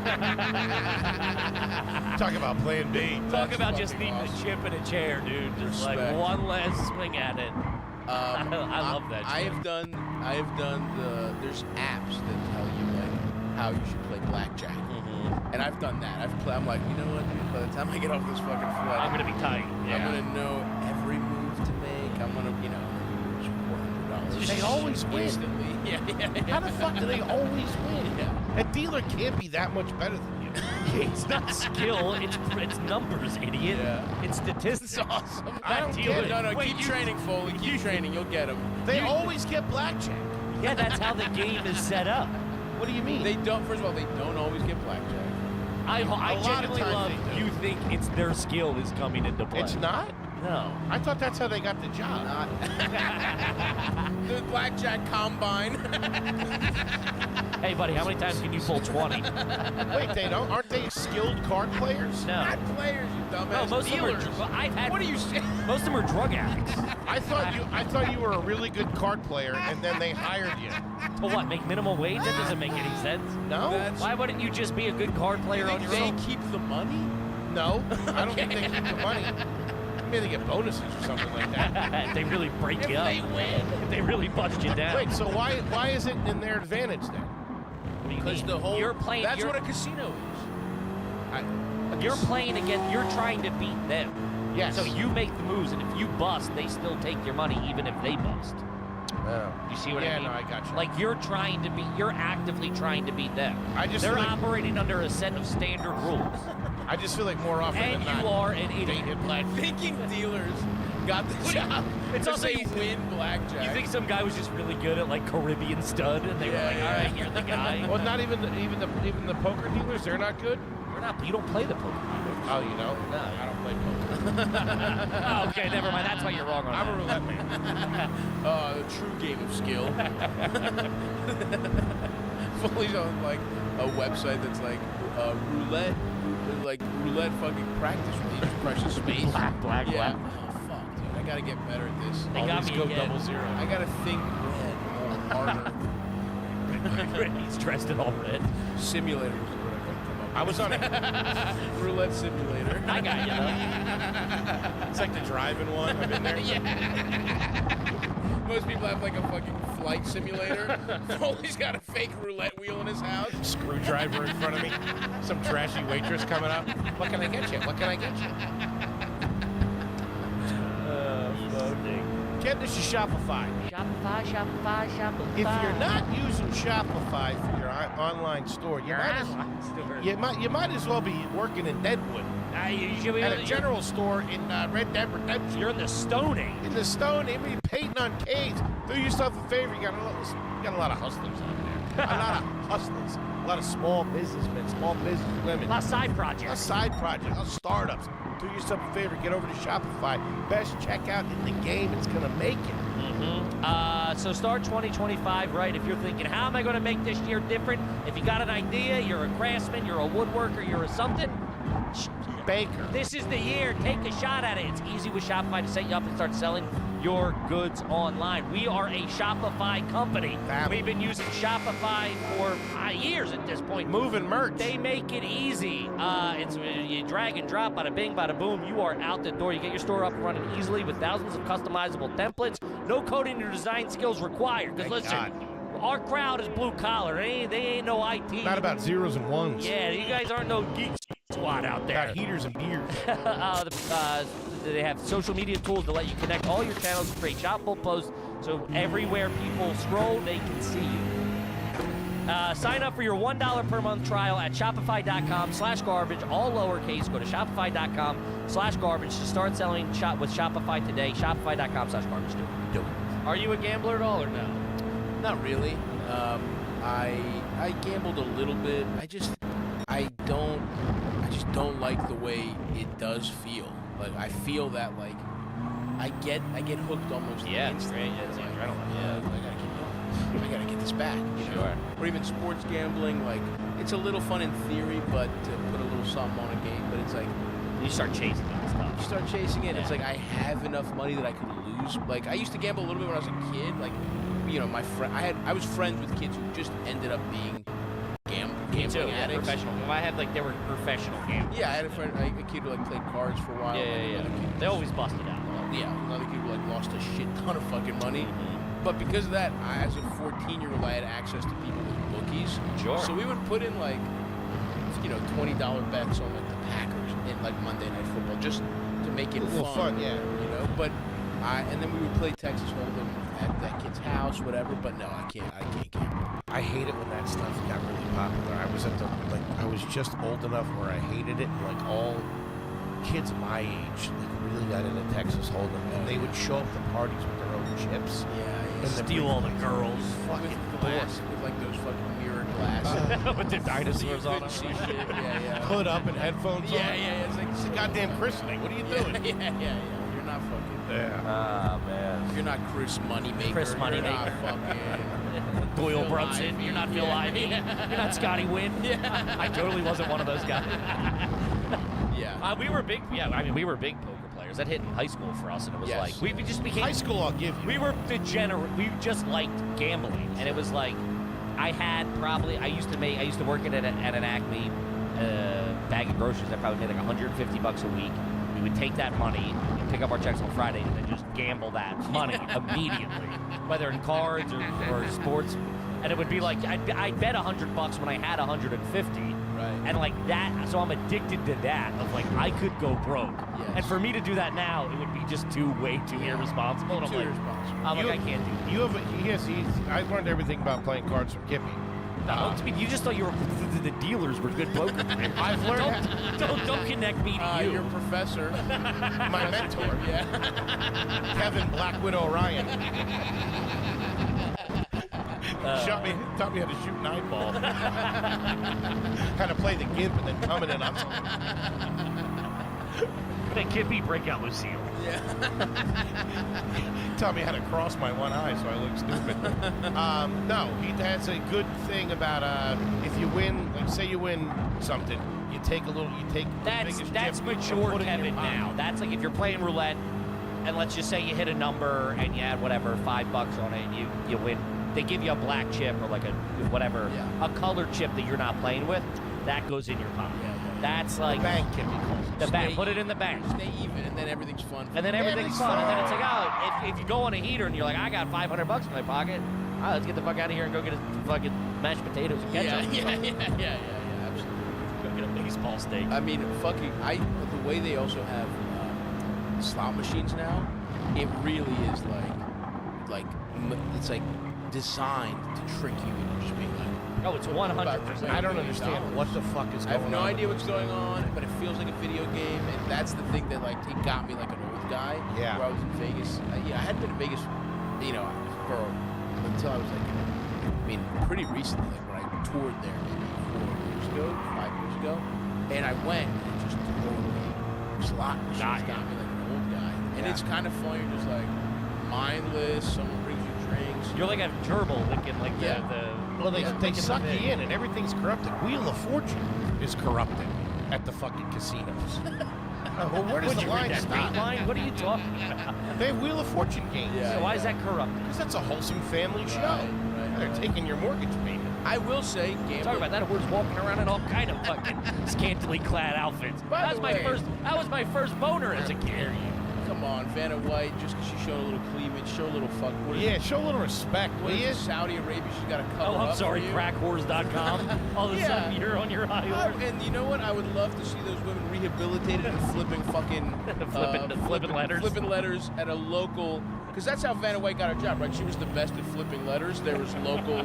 Talk about Plan B. Talk about just needing a chip and a chair, dude. Just like one last swing at it. I love that shit. I have done there's apps that tell you like how you should play blackjack. And I've done that. I'm like, you know what, dude, by the time I get off this fucking flight, I'm gonna be tight. Yeah. I'm gonna know every move to make. I'm gonna, $400. They always win. Instantly. Yeah. How the fuck do they always win? Yeah. A dealer can't be that much better than you. It's not skill, it's numbers, idiot. Yeah. It's statistics. It's awesome. I don't get it. No, Wait, keep training, Foley. Keep training. You'll get them. They always get blackjack. Yeah, that's how the game is set up. What do you mean? They don't. First of all, they don't always get blackjack. I lot of genuinely times love they do. you think it's their skill is coming into play. It's not? No. I thought that's how they got the job. The blackjack combine. Hey, buddy, how many times can you pull 20? Wait, they don't? Aren't they skilled card players? No. Not players, you dumbass. No, most dealers. of them are. I've had. What are you saying? Most of them are drug addicts. I thought you were a really good card player, and then they hired you. To what? Make minimum wage? That doesn't make any sense. No. Why wouldn't you just be a good card player on your They own? keep the money? No, I don't think they keep the money. Maybe they get bonuses or something like that. They really break you up. They win. If they really bust you down. Wait, so why is it in their advantage then? What do you Because mean? the whole. You're playing. That's you're, what a casino is. You're playing against. You're trying to beat them. Yes. So you make the moves, and if you bust, they still take your money, even if they bust. Oh. You see what I Yeah, mean? no, I got you. Like you're actively trying to beat them. They're They're operating under a set of standard rules. I just feel like more often And than not, you are an they idiot. hit black. Thinking dealers got the job. It's Because also they win blackjack. You think some guy was just really good at like Caribbean stud, and they were like, "All right, you're the guy." Well, not even the poker dealers. They're not good. You're not. You don't play the poker. Oh, you know? No. I don't play poker. Oh, okay, never mind. That's why you're wrong on I'm a that. roulette man. A true game of skill. Foley's on like a website that's like roulette fucking practice. You just press a space. Black. Yeah. Oh fuck, dude. I gotta get better at this. They got Always me go again. 00. I gotta think red more harder. He's dressed in all red. Simulators is what I come up I was on a roulette simulator. I got you. It's like the driving one. I've been there. Yeah. Most people have like a fucking flight simulator. Foley's got a fake roulette wheel in his house. Screwdriver in front of me. Some trashy waitress coming up. What can I get you? What can I get you? Get this is Shopify. Shopify. If you're not using Shopify for your online store, you might as well be working in Deadwood. You should be At a general store in Red Dead Redemption. You're in the Stone Age. In the Stone Age, painting on caves. Do yourself a favor. You got a lot of hustlers out there. A lot of hustlers. A lot of small businessmen, small business women. A lot of side projects. A lot of side projects. A lot of startups. Do yourself a favor. Get over to Shopify. Best checkout in the game. It's going to make it. So start 2025 right. If you're thinking, how am I going to make this year different? If you got an idea, you're a craftsman, you're a woodworker, you're a something. Baker. This is the year. Take a shot at it. It's easy with Shopify to set you up and start selling your goods online. We are a Shopify company. We've been using Shopify for years at this point. Moving merch. They make it easy. It's you drag and drop, bada bing, bada boom. You are out the door. You get your store up and running easily with thousands of customizable templates. No coding or design skills required. Because listen, our crowd is blue collar. They ain't no IT. Not about zeros and ones. Yeah, you guys aren't no geek squad out there. Got heaters and beers. They have social media tools to let you connect all your channels and create shoppable posts so everywhere people scroll, they can see you. Sign up for your $1 per month trial at shopify.com/garbage, all lowercase. Go to shopify.com/garbage to start selling with Shopify today. Shopify.com/garbage. Do it. Are you a gambler at all or no? Not really. I gambled a little bit. I just don't like the way it does feel. Like I feel that like I get hooked almost. Yeah, it's great. Yeah, it's adrenaline. Yeah, I gotta keep going. I gotta get this back. You know? Sure. Or even sports gambling. Like it's a little fun in theory, but to put a little something on a game. But it's like you start chasing that stuff. You start chasing it. Yeah. It's like I have enough money that I could lose. Like I used to gamble a little bit when I was a kid. Like you know, my friend. I was friends with kids who just ended up being gambling addicts. Professional. I had they were professional gamblers. Yeah, I had a kid who played cards for a while. Yeah. They always busted out. Yeah, another kid who lost a shit ton of fucking money. But because of that, as a 14-year-old, I had access to people with bookies. Sure. So we would put in $20 bets on the Packers in Monday Night Football just to make it fun. Yeah. You know, but and then we would play Texas Hold'em at that kid's house, whatever. But no, I can't gamble. I hate it when that stuff got really popular. I was I was just old enough where I hated it. All kids my age really got into Texas Hold'em, and they would show up to parties with their own chips. Yeah. And steal all the girls. Fucking glass with those fucking mirror glasses with the dinosaurs on them. Yeah. Hood up and headphones on. Yeah. It's a goddamn christening. What are you doing? Yeah. You're not fucking. Yeah. Man. You're not Chris Moneymaker. Chris Moneymaker. You're not fucking Doyle Phil Brunson. Ivey. You're not Phil Ivey. You're not Scotty Wynn. Yeah. I totally wasn't one of those guys. Yeah. We were big. Yeah, I mean, we were big poker players. That hit in high school for us, and it was we just became high school. I'll give you. We were degenerate. We just liked gambling, and it was I used to work at an Acme bag of groceries. I probably made $150 a week. We would take that money and pick up our checks on Friday, and then just gamble that money immediately, whether in cards or sports. And it would be I'd bet $100 when I had 150. Right. And that, so I'm addicted to that of I could go broke. Yes. And for me to do that now, it would be just way too irresponsible. And I'm I can't do that. I learned everything about playing cards from Kippy. You just thought the dealers were good poker players. I've learned. Don't connect me to you. Your professor, my mentor. Yeah. Kevin Black Widow Ryan. Taught me how to shoot 9-ball. How to play the gimp and then coming in on Then Kippy break out Lucille. Yeah. Taught me how to cross my one eye so I look stupid. No, that's a good thing about if you win, say you win something, you take That's mature Kevin now. That's if you're playing roulette and let's just say you hit a number and you add whatever $5 on it and you win. They give you a black chip or a colored chip that you're not playing with. That goes in your pocket. That's the bank can be closed. The bank. Put it in the bank. Stay even, and then everything's fun. And then everything's fun. And then it's if you go on a heater and you're I got $500 in my pocket. Let's get the fuck out of here and go get a fucking mashed potatoes and ketchup. Yeah, absolutely. Go get a baseball steak. I mean, the way they also have slot machines now, it really is it's designed to trick you into just being oh, it's 100%. I don't understand what the fuck is going on. I have no idea what's going on, but it feels like a video game, and that's the thing that it got me like an old guy. Yeah. Where I was in Vegas. I hadn't been to Vegas, until I was like, I mean, pretty recently, like when I toured there maybe 5 years ago, and I went and it just totally slot machines got me like an old guy. And it's kind of fun. You're just like mindless. Someone brings you drinks. You're like a gerbil licking like the Well, they suck you in, and everything's corrupted. Wheel of Fortune is corrupted at the fucking casinos. Well, where does the line stop? What are you talking about? They have Wheel of Fortune games. So why is that corrupted? Because that's a wholesome family show. Right. They're taking your mortgage payment. I will say, gambling. Talk about that. We're walking around in all kind of fucking scantily clad outfits. That was my first boner as a kid. Come on, Vanna White, just because she showed a little cleavage, show a little fuck. Show a little respect, will you? Saudi Arabia, she's got to cover up. Oh, I'm sorry, for you. crackhorse.com. All of a sudden, you're on your high horse. And you know what? I would love to see those women rehabilitated and flipping fucking flipping letters at a local. Because that's how Vanna White got her job, right? She was the best at flipping letters. There was local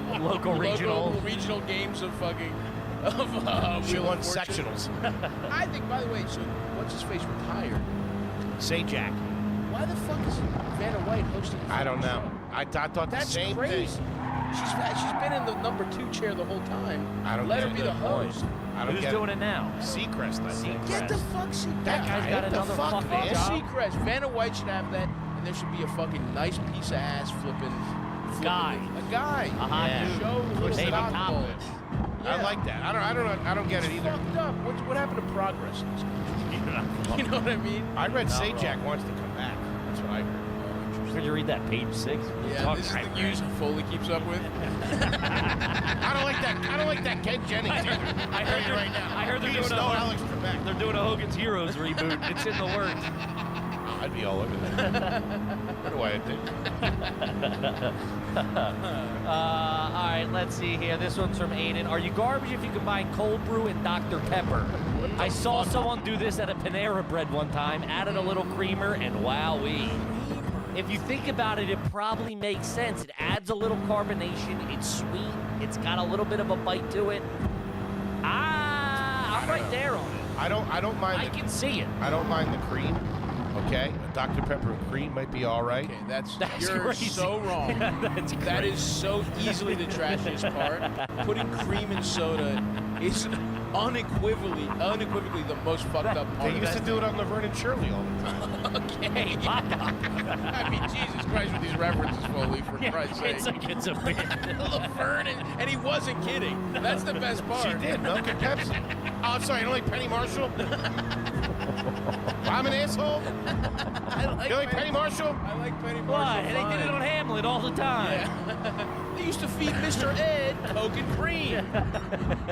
regional games of fucking. She won sectionals. I think, by the way, so what's his face retired? Say Jack. Why the fuck is Vanna White hosting? I don't know. I thought the same crazy. thing. She's been in the #2 chair the whole time. I don't let her get be it. the host. Who's doing it now? Seacrest, I think. Get the fuck Seacrest. That guy's got another fucking job. Seacrest. Vanna White should have that, and there should be a fucking nice piece of ass flipping guy. A guy. Show the little Maybe cock topless. balls. I like that. I don't get it either. Fucked up. What happened to progress in this country? You know what I mean? I read Sajak wants to come back. That's what I heard. Did you read that page 6? Yeah, this is the news Foley keeps up with. I don't like that Ken Jennings either. I heard you right now. I heard they're doing Alex Trebek. They're doing a Hogan's Heroes reboot. It's in the works. I'd be all over that. What do I think? All right, let's see here. This one's from Aiden. Are you garbage if you combine cold brew and Dr. Pepper? I saw someone do this at a Panera Bread one time, added a little creamer, and wowee. If you think about it, it probably makes sense. It adds a little carbonation. It's sweet. It's got a little bit of a bite to it. I'm right there on it. I don't mind. I can see it. I don't mind the cream. Okay, Dr. Pepper and cream might be all right. Okay, that's you're crazy. so wrong. That is so easily the trashiest part. Putting cream in soda is unequivocally the most fucked up part. They used to do it on Laverne and Shirley all the time. Okay. I mean, Jesus Christ with these references, Foley, for Christ's sake. It's like it's a big Laverne, and he wasn't kidding. That's the best part. She did, milk and Pepsi. Oh, I'm sorry, you don't like Penny Marshall? I'm an asshole? You like Penny Marshall? I like Penny Marshall. Why? They did it on Hamlet all the time. Yeah. They used to feed Mr. Ed Coke and cream.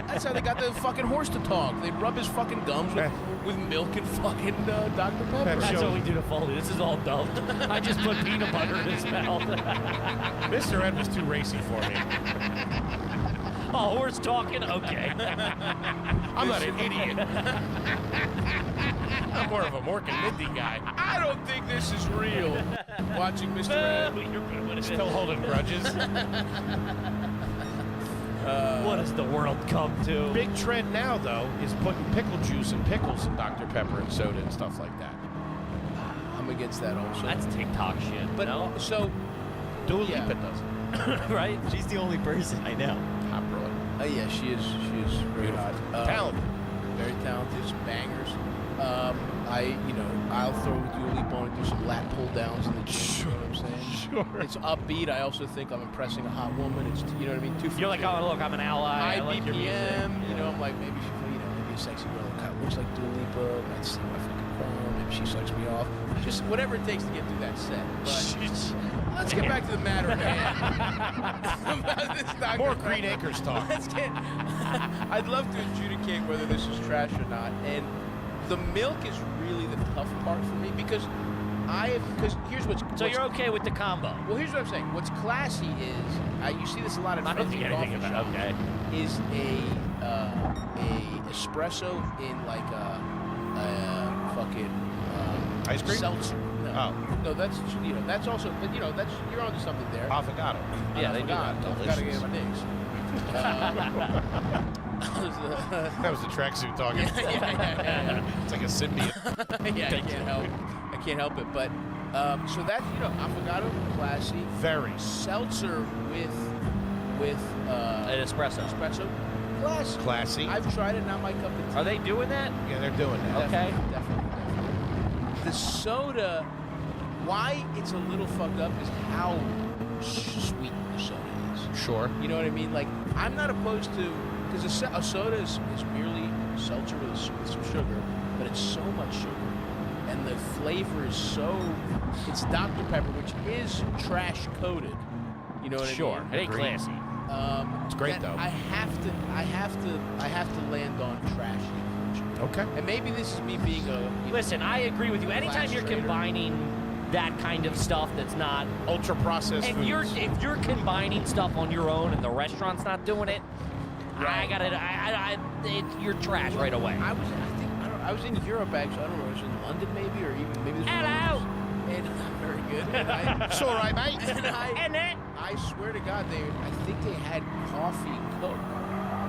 That's how they got the fucking horse to talk. They'd rub his fucking gums with milk and fucking Dr. Pepper. That's what we do to Foley. This is all dumb. I just put peanut butter in his mouth. Mr. Ed was too racy for me. Oh, horse talking? Okay. I'm not an idiot. I'm more of a Mork and Mindy guy. I don't think this is real. Watching Mr. Ed. Still holding grudges. What does the world come to? Big trend now, though, is putting pickle juice and pickles in Dr. Pepper and soda and stuff like that. I'm against that also. That's TikTok shit. But no? So, Dua Lipa does it. Right? She's the only person I know. Hot broad. Yeah, she is very hot. Talented. Very talented. Some bangers. I'll throw with Dua Lipa on and do some lat pull downs in the gym. You know what I'm saying? Sure. It's upbeat. I also think I'm impressing a hot woman. It's, you know what I mean? You're like, oh, look, I'm an ally. High I like your music. BPM. You know, I'm like, maybe maybe a sexy girl that kind of looks like Dua Lipa. Might see my fucking chrome. Maybe she sucks me off. Just whatever it takes to get through that set. But let's get back to the matter at hand. More Green Acres talk. I'd love to adjudicate whether this is trash or not. And the milk is really the tough part for me because here's what's So you're okay with the combo? Well, here's what I'm saying. What's classy is you see this a lot at fancy coffee shops. Okay. Is a espresso in like a fucking ice cream seltzer. No, that's that's also, but that's you're onto something there. Avocado. Yeah, they do that. Avocado get my dicks. That was the tracksuit talking. Yeah. It's like a symbiote. Yeah, I can't help it. But So that's, affogato, classy. Very. Seltzer with an espresso. Classy. I've tried it, not my cup of tea. Are they doing that? Yeah, they're doing that. Okay. Definitely. The soda, why it's a little fucked up is how sweet the soda is. Sure. You know what I mean? Like, I'm not opposed to, because a soda is merely seltzer with some sugar, but it's so much sugar. And the flavor is it's Dr. Pepper, which is trash coated. You know what I mean? Sure. It ain't classy. It's great though. I have to land on trashy. Okay. And maybe this is me being Listen, I agree with you. Anytime you're combining that kind of stuff that's not ultra processed foods. If you're combining stuff on your own and the restaurant's not doing it, you're trash right away. I was in Europe actually. I don't know. I was in London maybe, or even maybe. Hello. And very good. And it's all right, mate. I swear to God, I think they had coffee Coke,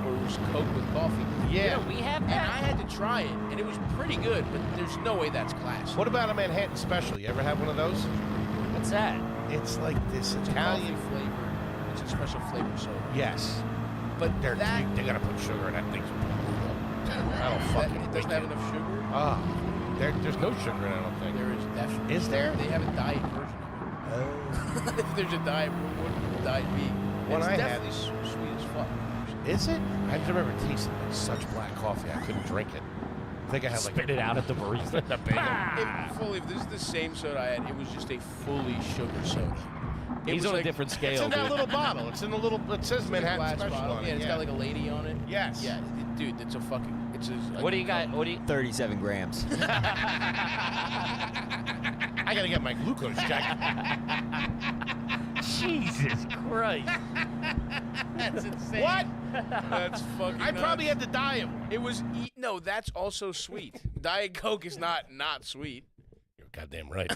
or it was Coke with coffee. Yeah, we have that. And I had to try it, and it was pretty good. But there's no way that's class. What about a Manhattan Special? You ever have one of those? What's that? It's like this Italian flavor. It's a special flavor soda. Yes. But they gotta put sugar in that thing. I don't fucking. It doesn't have enough sugar. There's no sugar in it. I don't think. There is definitely. Is there? They have a diet version of it. If there's a diet, what would the diet be? What it's I definitely sweet as fuck. Is it? I remember tasting like such black coffee. I couldn't drink it. I think I had like spit it out at the barista. If this is the same soda I had, it was just a fully sugar soda. He's on a different scale. It's in that little bottle. It's in the little. It says Manhattan Special bottle. on it. Yeah, it's got like a lady on it. Yes. Yeah, dude, it's a fucking. What do you got? 37 grams. I gotta get my glucose checked. Jesus Christ. That's insane. What? That's fucking. I probably had the diet. It was no. That's also sweet. Diet Coke is not sweet. You're goddamn right.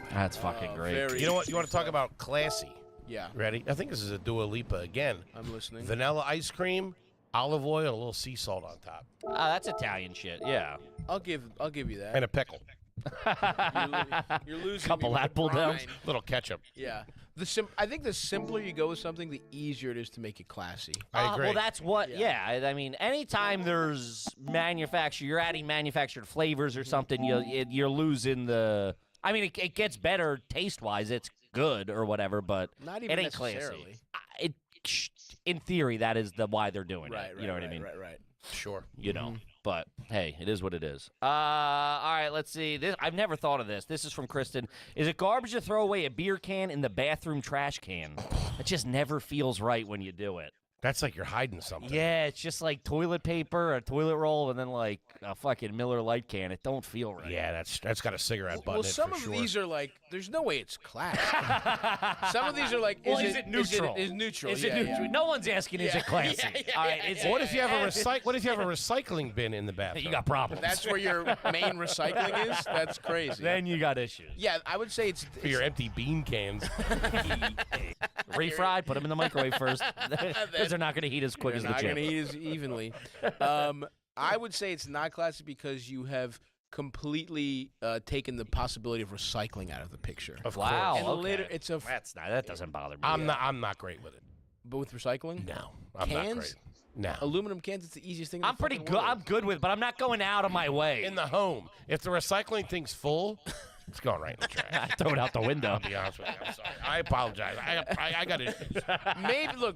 That's fucking great. You know what? You want to talk about classy? Yeah. Ready? I think this is a Dua Lipa again. I'm listening. Vanilla ice cream, olive oil, and a little sea salt on top. That's Italian shit. Yeah. I'll give you that. And a pickle. You're losing. Couple me with apple the brine. down. Little ketchup. Yeah. I think the simpler you go with something, the easier it is to make it classy. I agree. Well, that's what. Yeah. I mean, anytime you're adding manufactured flavors or something, you're losing the. I mean, it gets better taste-wise. It's good or whatever, but Not even it ain't necessarily. classy. In theory, that is why they're doing it. You know what I mean? Right. Sure. You know, but hey, it is what it is. All right, let's see. This I've never thought of this. This is from Kristen. Is it garbage to throw away a beer can in the bathroom trash can? It just never feels right when you do it. That's like you're hiding something. Yeah, it's just like toilet paper, a toilet roll, and then like a fucking Miller Lite can. It don't feel right. Yeah, that's got a cigarette button. Well, some of these are like, there's no way it's classy. Some of these are like, is it neutral? Is neutral? Is it neutral? Yeah. No one's asking, is it classy? All right. What if you have a recycling bin in the bathroom? You got problems. That's where your main recycling is? That's crazy. Then you got issues. Yeah, I would say it's for your empty bean cans. Refried, put them in the microwave first. Because they're not going to heat as quick as the chip. Not going to heat as evenly. I would say it's not classy because you have completely taken the possibility of recycling out of the picture. Wow. And Okay. That doesn't bother me. I'm not great with it. But with recycling? No, I'm not great. No. Aluminum cans, it's the easiest thing in I'm the pretty fucking good. world. I'm good with, but I'm not going out of my way. In the home, if the recycling thing's full, it's going right in the trash. Throw it out the window. I'll be honest with you. I'm sorry. I apologize. I got it.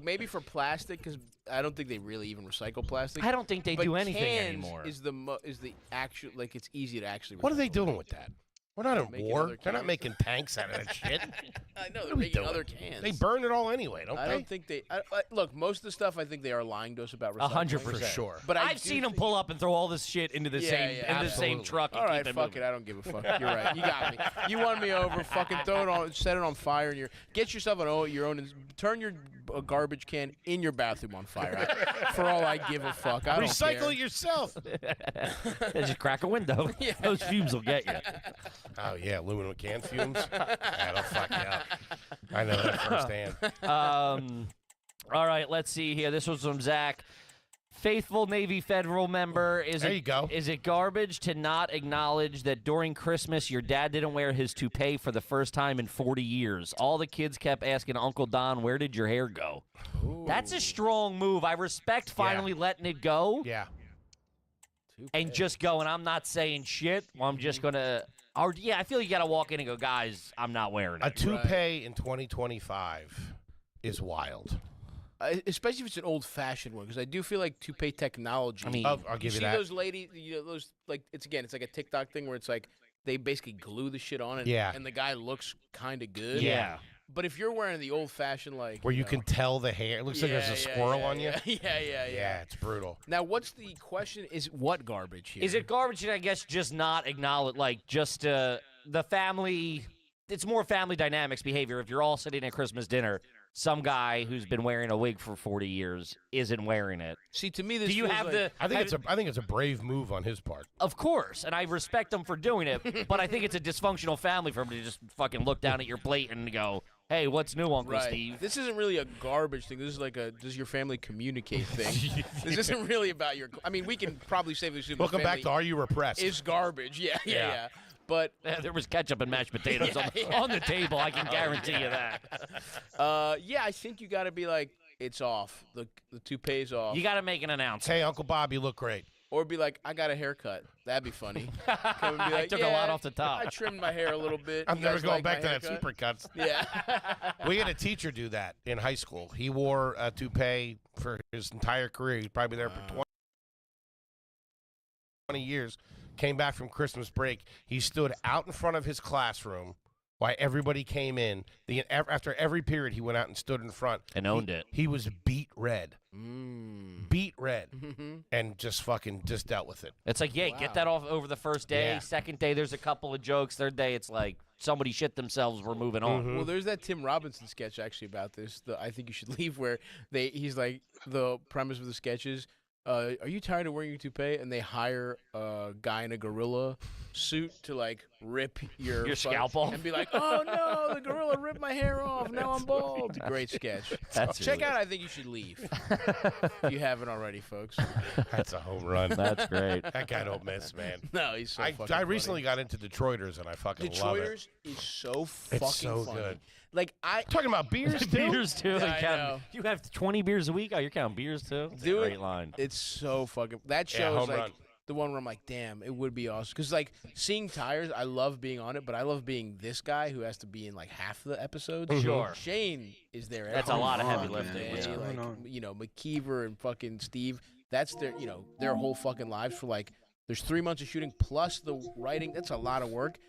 Maybe for plastic, because I don't think they really even recycle plastic. I don't think they but do anything cans anymore. Is the actual, like, it's easy to actually. What are they doing with that? We're not at Making war. other They're not cans. making tanks out of that shit. I know What they're are we making doing? other cans. They burn it all anyway, don't I they? don't think they. Look, most of the stuff I think they are lying to us about recycling. 100%. For sure. But I've seen them pull up and throw all this shit into the same absolutely. truck. And All right, keep it fuck moving. it. I don't give a fuck. You're right. You got me. You won me over. Fucking throw it on, set it on fire, and get yourself your own. Turn your garbage can in your bathroom on fire. For all I give a fuck. I don't Recycle care. it yourself. Just crack a window. Those fumes will get you. Oh yeah, aluminum can fumes. That'll fuck you up. I know that firsthand. All right, let's see here. This was from Zach. Faithful Navy Federal member, is it garbage to not acknowledge that during Christmas your dad didn't wear his toupee for the first time in 40 years? All the kids kept asking Uncle Don, where did your hair go? Ooh. That's a strong move. I respect finally letting it go. Yeah. And just going, I'm not saying shit. Well, I'm just going to... Or, yeah, I feel you got to walk in and go, guys, I'm not wearing it. A toupee in 2025 is wild. Especially if it's an old-fashioned one, because I do feel like toupee technology. I mean, I'll give you that. See those ladies, those like it's like a TikTok thing where it's like they basically glue the shit on it. Yeah. And the guy looks kind of good. Yeah. But if you're wearing the old-fashioned, like where you can tell the hair, it looks like there's a squirrel on you. Yeah, it's brutal. Now, what's the question? Is what garbage here? Is it garbage? I guess just not acknowledge, like just the family. It's more family dynamics behavior. If you're all sitting at Christmas dinner, some guy who's been wearing a wig for 40 years isn't wearing it. See, to me, this do you feels have like, the? I think it's a brave move on his part. Of course, and I respect him for doing it. But I think it's a dysfunctional family for him to just fucking look down at your plate and go, "Hey, what's new, Uncle right. Steve?" This isn't really a garbage thing. This is like a does your family communicate thing. This isn't really about your. I mean, we can probably say this. Welcome back to Are You Repressed? Is garbage. Yeah. But there was ketchup and mashed potatoes on the table. I can guarantee you that. I think you got to be like, it's off. The toupee's off. You got to make an announcement. Hey, Uncle Bob, you look great. Or be like, I got a haircut. That'd be funny. Come and be like, I took a lot off the top. I trimmed my hair a little bit. I'm You never guys going like back to my that haircut? supercuts. Yeah. We had a teacher do that in high school. He wore a toupee for his entire career. He's probably there for 20 years. Came back from Christmas break. He stood out in front of his classroom while everybody came in. After every period, he went out and stood in front. And owned it. He was beat red. Beat red. Mm-hmm. And just dealt with it. It's like, get that off over the first day. Yeah. Second day, there's a couple of jokes. Third day, it's like somebody shit themselves. We're moving on. Well, there's that Tim Robinson sketch actually about this. I think you should leave where he's like the premise of the sketch is, are you tired of wearing your toupee? And they hire a guy in a gorilla suit to like rip your scalp off and be like, oh no, the gorilla ripped my hair off. Now I'm bald. Great sketch. Check out I Think You Should Leave. If you haven't already, folks. That's a home run. That's great. That guy don't miss, man. No, he's so fucking I recently got into Detroiters, and I fucking love it. Detroiters is so fucking It's so funny. good. Like Talking about beers, too? Beers, too. Yeah, I know. You have 20 beers a week? Oh, you're counting beers, too? That's a great line. It's so fucking. That Yeah, show is home like run. the one where I'm like, damn, it would be awesome. Because like seeing tires, I love being on it, but I love being this guy who has to be in like half the episodes. Sure. Shane is there. That's a lot of heavy lifting. Yeah, like McKeever and fucking Steve. That's their whole fucking lives for like. There's 3 months of shooting plus the writing. That's a lot of work,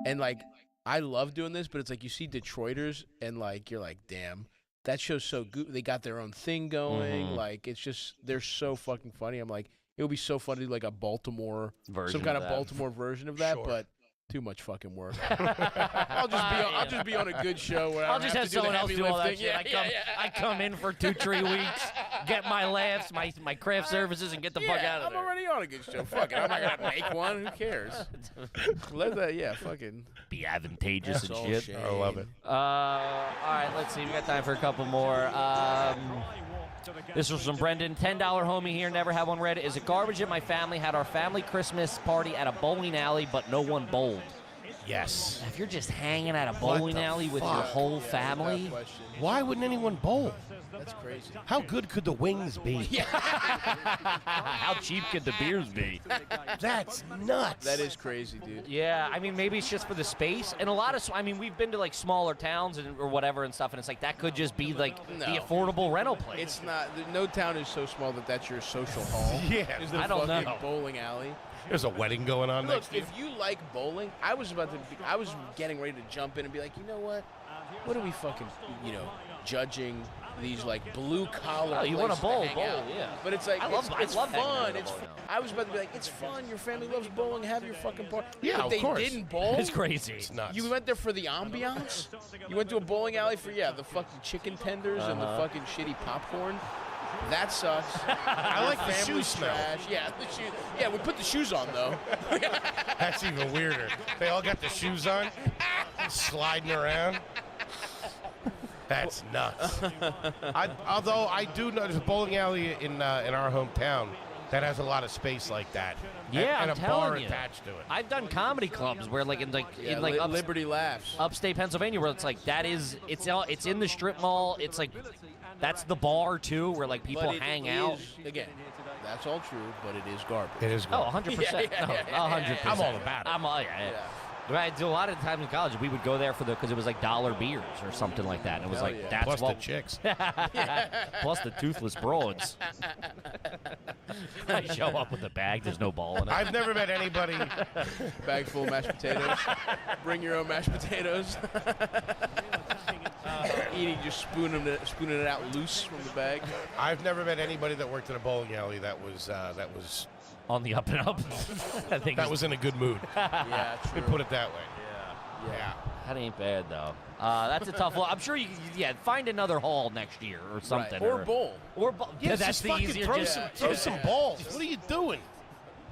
and like. I love doing this, but it's like you see Detroiters and like you're like, damn, that show's so good. They got their own thing going. Like it's just they're so fucking funny. I'm like, it would be so funny to do like a Baltimore version, some kind of of that. Baltimore version of that, Sure. but too much fucking work. I'll just be on a good show where I'll just have someone else do all that shit. Yeah, I come in for 2-3 weeks, get my laughs, my craft services, and get the fuck out of I'm there. already on a good show. Fuck it. I'm not gonna make one. Who cares? Let that. Fucking be advantageous That's and all shit. shame. I love it. All right, let's see. We got time for a couple more. This was from Brendan. $10 homie here. Never had one read. Is it garbage that my family had our family Christmas party at a bowling alley, but no one bowled? Yes. If you're just hanging at a bowling alley with your whole family, Why wouldn't anyone bowl? That's crazy. How good could the wings be? how cheap could the beers be? That's nuts. That is crazy, dude. Yeah, I mean, maybe it's just for the space. And a lot of, I mean, we've been to like smaller towns or whatever and stuff, and it's like that could just be like the affordable rental place. It's not. No town is so small that that's your social hall. Yeah. Is the I don't fucking know. bowling alley. There's a wedding going on Look, next year. if you like bowling, I was getting ready to jump in and be like, you know what? What are we fucking, judging these like blue collar? Oh, you want to bowl, yeah. But it's like I love it's hanging out fun. at It's. bowling alley. I was about to be like, it's fun. Your family loves bowling. Have your fucking party. Yeah, but of they course. didn't bowl. It's crazy. It's nuts. You went there for the ambiance? You went to a bowling alley for the fucking chicken tenders and the fucking shitty popcorn? That sucks. I like the Family shoe smell. trash. Yeah, the shoes. Yeah, we put the shoes on though. That's even weirder. They all got the shoes on, sliding around. That's nuts. Although I do know there's a bowling alley in our hometown that has a lot of space like that. Yeah, and I'm a bar telling you. attached to it. I've done comedy clubs where, like, in Liberty Laughs, upstate Pennsylvania, where it's like it's in the strip mall. It's like that's the bar too, where like people hang out. Again, that's all true, but it is garbage. It is garbage. 100%. 100%. I'm all about it. I do a lot of times in college. We would go there because it was like dollar beers or something like that, and it was that's Plus what the chicks. plus the toothless broads. I show up with a bag. There's no ball in it. I've never met anybody. Bag full of mashed potatoes. Bring your own mashed potatoes. Eating, just spooning it out loose from the bag. I've never met anybody that worked in a bowling alley that was on the up and up. I think that was in a good mood. Yeah, true. Put it that way. Yeah. That ain't bad though. That's a tough one. I'm sure you find another hall next year or something. Or bowl. Yeah, that's the easier. Throw some balls. What are you doing?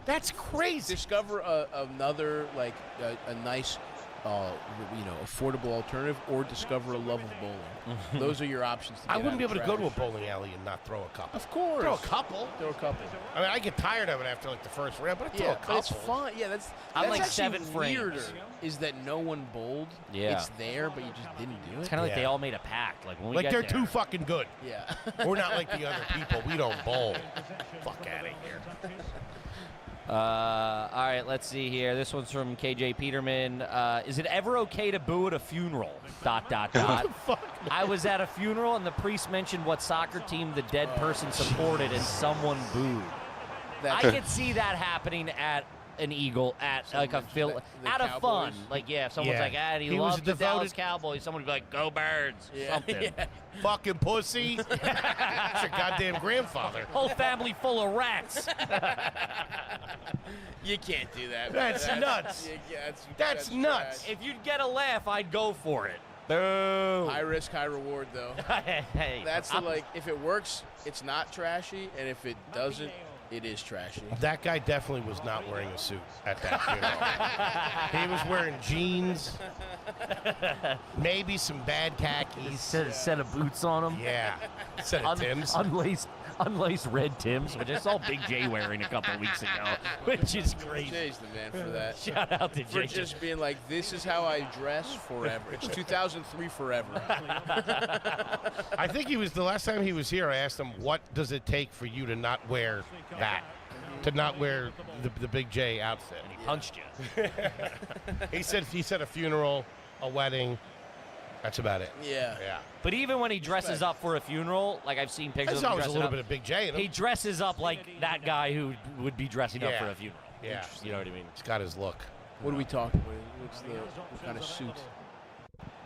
That's crazy. Discover another a nice, affordable alternative, or discover a love of bowling. Those are your options. I wouldn't be able to go to a bowling alley and not throw a couple. Of course. Throw a couple. I mean, I get tired of it after like the first round, but I throw a couple. But it's fun. Yeah, that's like actually 7 frames. weirder. Is that no one bowled? Yeah. It's there, but you just didn't do it. It's kind of like they all made a pact. Like when we like get they're there. too fucking good. Yeah. We're not like the other people. We don't bowl. Fuck out of here. All right, let's see here. This one's from KJ Peterman. Is it ever okay to boo at a funeral? ... I was at a funeral and the priest mentioned what soccer team the dead person supported and someone booed. I could see that happening at an Eagle, at like a out of fun. Like, if someone's like, he loves the Dallas Cowboys, someone would be like, go Birds, something. Yeah. Fucking pussy. That's your goddamn grandfather. Whole family full of rats. You can't do that. That's nuts. That's nuts. If you'd get a laugh, I'd go for it. Boo. High risk, high reward, though. Hey, that's if it works, it's not trashy, and if it doesn't, it is trashy. That guy definitely was not wearing a suit at that funeral. He was wearing jeans, maybe some bad khakis. Set of boots on him. Yeah. Set of Timbs. Unlaced red Timbs, which I saw Big J wearing a couple of weeks ago, which is great. Jay's the man for that. Shout out to Jay. For just being like, this is how I dress forever. It's 2003 forever. I think the last time he was here, I asked him, what does it take for you to not wear that? To not wear the Big J outfit. And he punched you. He said a funeral, a wedding. That's about it. Yeah. But even when he dresses up for a funeral, like I've seen pictures There's of him always a little bit of Big J in him. He dresses up like that guy who would be dressing up for a funeral. Yeah. You know what I mean? He's got his look. What are we talking about? What kind of suit?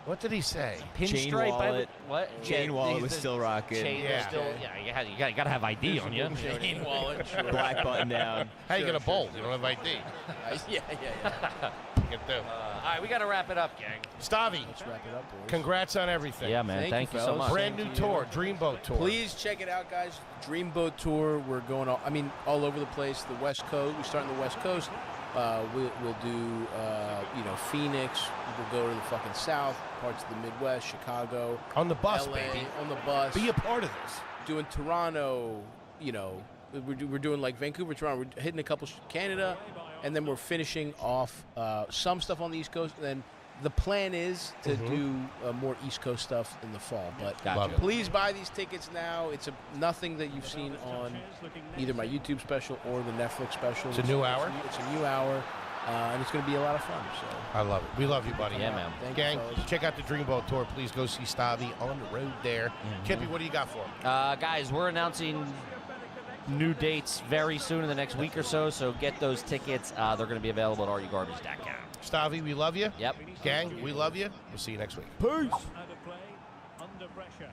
What did he say? Chain Pinstripe. wallet. What? Chain wallet was still rocking. Chain was still. Yeah, you gotta have ID on you. Chain wallet. Sure. Black button down. How you gonna bowl? You don't have ID. Yeah. Get them. All right, we gotta wrap it up, gang. Stavi, Let's wrap it up, boys. congrats on everything. Yeah, man. Thank you so much. Brand new tour, Dreamboat Tour. Please check it out, guys. Dreamboat Tour. We're going all over the place. The West Coast. We start in the West Coast. We'll do, Phoenix. We'll go to the fucking South, parts of the Midwest, Chicago. On the bus, LA, baby. On the bus. Be a part of this. Doing Toronto, we're doing like Vancouver, Toronto. We're hitting a couple Canada, and then we're finishing off some stuff on the East Coast. And then the plan is to do more East Coast stuff in the fall. But please buy these tickets now. It's nothing that you've seen on either my YouTube special or the Netflix special. It's a new hour? It's a new hour, and it's going to be a lot of fun. So I love it. We love you, buddy. Yeah, man. Thank Gang, you, fellas. check out the Dreamboat Tour. Please go see Stavi on the road there. Kippy, what do you got for him? Guys, we're announcing new dates very soon in the next week or so, so get those tickets. They're going to be available at RUGarbage.com. Stavi, we love you. Yep. Gang, we love you. We'll see you next week. Peace. Under pressure.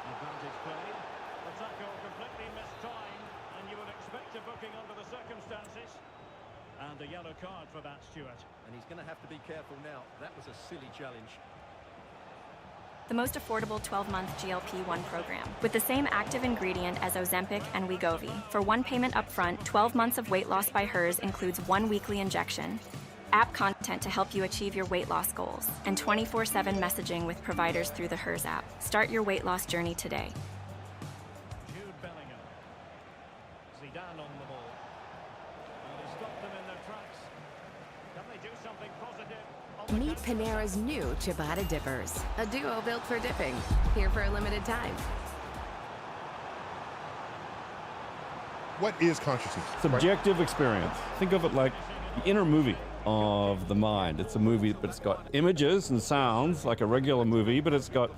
Advantage played. The tackle completely mistimed, and you would expect a booking under the circumstances. And a yellow card for that, Stuart. And he's going to have to be careful now. That was a silly challenge. The most affordable 12-month GLP-1 program, with the same active ingredient as Ozempic and Wegovy. For one payment up front, 12 months of weight loss by Hers includes one weekly injection. app content to help you achieve your weight loss goals, and 24/7 messaging with providers through the Hers app. Start your weight loss journey today. Jude Bellingham. Zidane on the ball. And he stopped them in their tracks. Can they do something positive? Meet Panera's new Ciabatta Dippers, a duo built for dipping, here for a limited time. What is consciousness? Subjective experience. Think of it like the inner movie of the mind. It's a movie, but it's got images and sounds like a regular movie, but it's got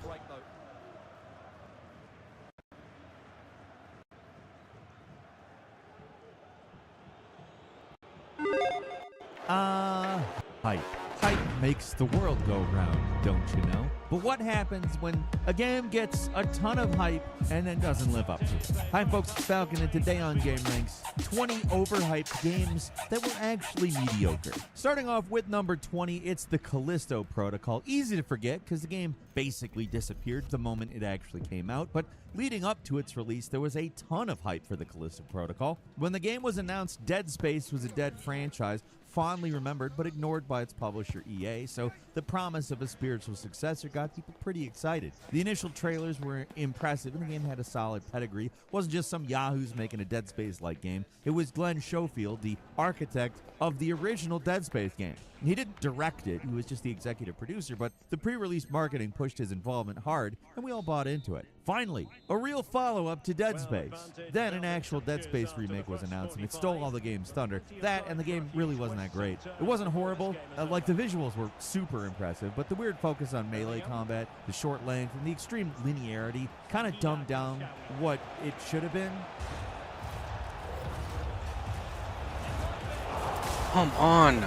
hype. Hype makes the world go round, don't you know? But what happens when a game gets a ton of hype and then doesn't live up to it? Hi folks, it's Falcon, and today on Game Ranks, 20 overhyped games that were actually mediocre. Starting off with number 20, it's the Callisto Protocol. Easy to forget because the game basically disappeared the moment it actually came out, but leading up to its release, there was a ton of hype for the Callisto Protocol. When the game was announced, Dead Space was a dead franchise, fondly remembered but ignored by its publisher EA, so the promise of a spiritual successor got people pretty excited. The initial trailers were impressive and the game had a solid pedigree. It wasn't just some yahoos making a Dead Space-like game. It was Glenn Schofield, the architect of the original Dead Space game. He didn't direct it, he was just the executive producer, but the pre-release marketing pushed his involvement hard, and we all bought into it. Finally, a real follow-up to Dead Space. Then an actual Dead Space remake was announced, and it stole all the game's thunder. That, and the game really wasn't that great. It wasn't horrible, like the visuals were super impressive, but the weird focus on melee combat, the short length, and the extreme linearity kind of dumbed down what it should have been. Come on.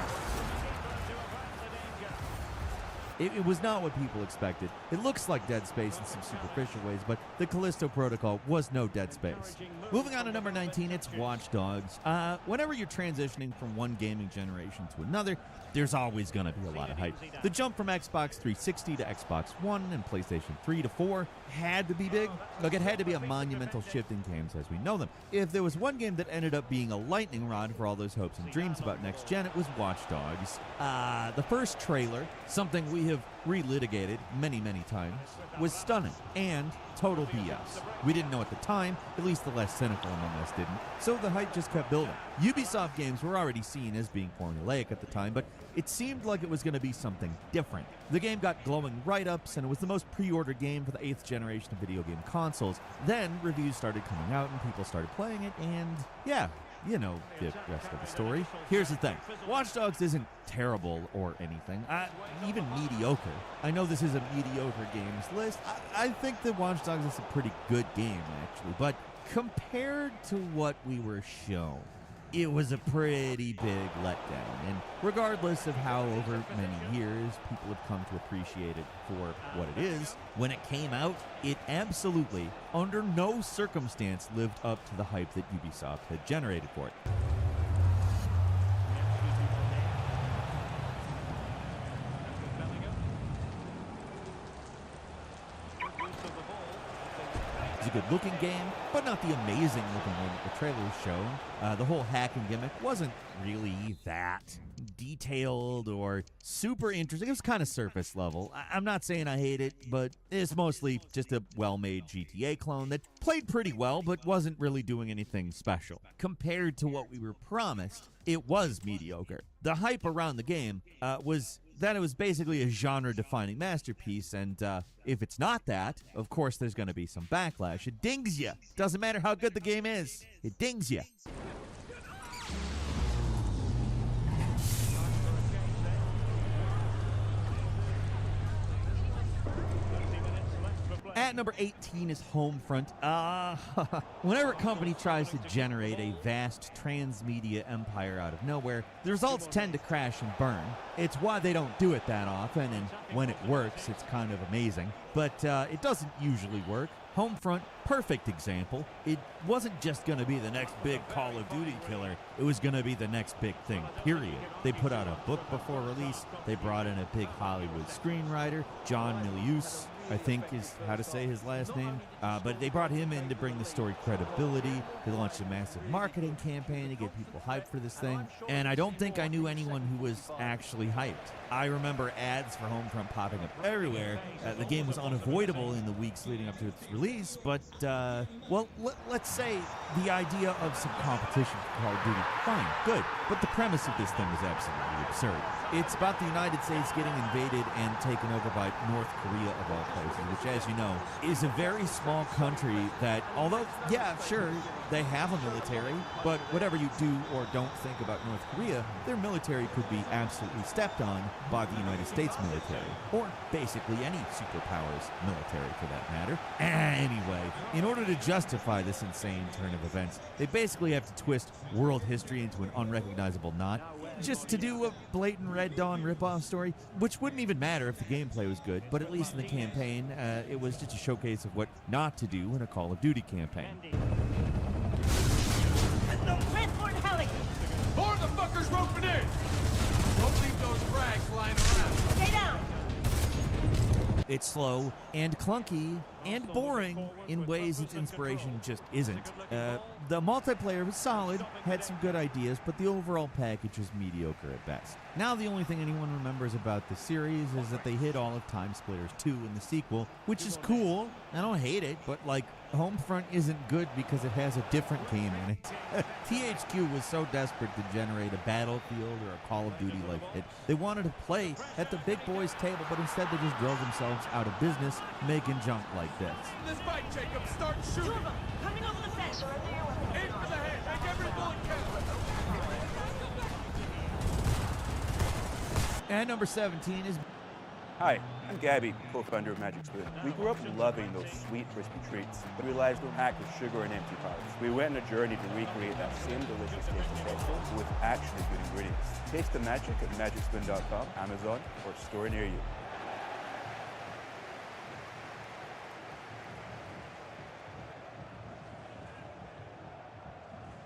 It was not what people expected. It looks like Dead Space in some superficial ways, but the Callisto Protocol was no Dead Space. Moving on to number 19, it's Watch Dogs. Whenever you're transitioning from one gaming generation to another, there's always going to be a lot of hype. The jump from Xbox 360 to Xbox One and PlayStation 3 to 4 had to be big. Look, it had to be a monumental shift in games as we know them. If there was one game that ended up being a lightning rod for all those hopes and dreams about next gen, it was Watch Dogs. The first trailer, something we have relitigated many times, was stunning and total BS. We didn't know at the time, at least the less cynical among us didn't, so the hype just kept building. Ubisoft games were already seen as being formulaic at the time, but it seemed like it was going to be something different. The game got glowing write-ups, and it was the most pre-ordered game for the 8th generation of video game consoles. Then reviews started coming out and people started playing it, and yeah, you know the rest of the story. Here's the thing. Watch Dogs isn't terrible or anything, even mediocre. I know this is a mediocre games list. I think that Watch Dogs is a pretty good game, actually, but compared to what we were shown, it was a pretty big letdown, and regardless of how over many years people have come to appreciate it for what it is, when it came out, it absolutely, under no circumstance, lived up to the hype that Ubisoft had generated for it. It's a good-looking game, but not the amazing-looking one that the trailers show. The whole hacking gimmick wasn't really that detailed or super interesting. It was kind of surface level. I'm not saying I hate it, but it's mostly just a well-made GTA clone that played pretty well, but wasn't really doing anything special. Compared to what we were promised, it was mediocre. The hype around the game was that it was basically a genre-defining masterpiece, and if it's not that, of course there's going to be some backlash. It dings you. Doesn't matter how good the game is. It dings you. At number 18 is Homefront. Whenever a company tries to generate a vast transmedia empire out of nowhere, the results tend to crash and burn. It's why they don't do it that often, and when it works, it's kind of amazing. But it doesn't usually work. Homefront, perfect example. It wasn't just going to be the next big Call of Duty killer. It was going to be the next big thing, period. They put out a book before release. They brought in a big Hollywood screenwriter, John Milius, I think is how to say his last name. But they brought him in to bring the story credibility. They launched a massive marketing campaign to get people hyped for this thing. And I don't think I knew anyone who was actually hyped. I remember ads for Homefront popping up everywhere. The game was unavoidable in the weeks leading up to its release, but, well, let's say the idea of some competition for Call of Duty, fine, good. But the premise of this thing was absolutely absurd. It's about the United States getting invaded and taken over by North Korea, of all places, which, as you know, is a very small country that, although, yeah, sure, they have a military, but whatever you do or don't think about North Korea, their military could be absolutely stepped on by the United States military, or basically any superpower's military for that matter. Anyway, in order to justify this insane turn of events, they basically have to twist world history into an unrecognizable knot, just to do a blatant Red Dawn ripoff story, which wouldn't even matter if the gameplay was good, but at least in the campaign, it was just a showcase of what not to do in a Call of Duty campaign. Transport heli! More the fuckers roping in! Don't leave those frags lying around. Stay down! It's slow and clunky and boring in ways its inspiration just isn't. The multiplayer was solid, had some good ideas, but the overall package was mediocre at best. Now the only thing anyone remembers about the series is that they hit all of Time Splitters 2 in the sequel, which is cool. I don't hate it, but like, Homefront isn't good because it has a different game in it. THQ was so desperate to generate a Battlefield or a Call of Duty like it. They wanted to play at the big boys' table, but instead they just drove themselves out of business making junk like this. This fight, Jacob, start shooting! Coming over the fence! Aim for the head! Make every bullet count! And number 17 is... Hi, I'm Gabby, co-founder of Magic Spoon. We grew up loving those sweet, crispy treats, but realized they're packed with sugar and empty carbs. We went on a journey to recreate that same delicious taste of breakfast with actually good ingredients. Taste the magic at magicspoon.com, Amazon, or store near you.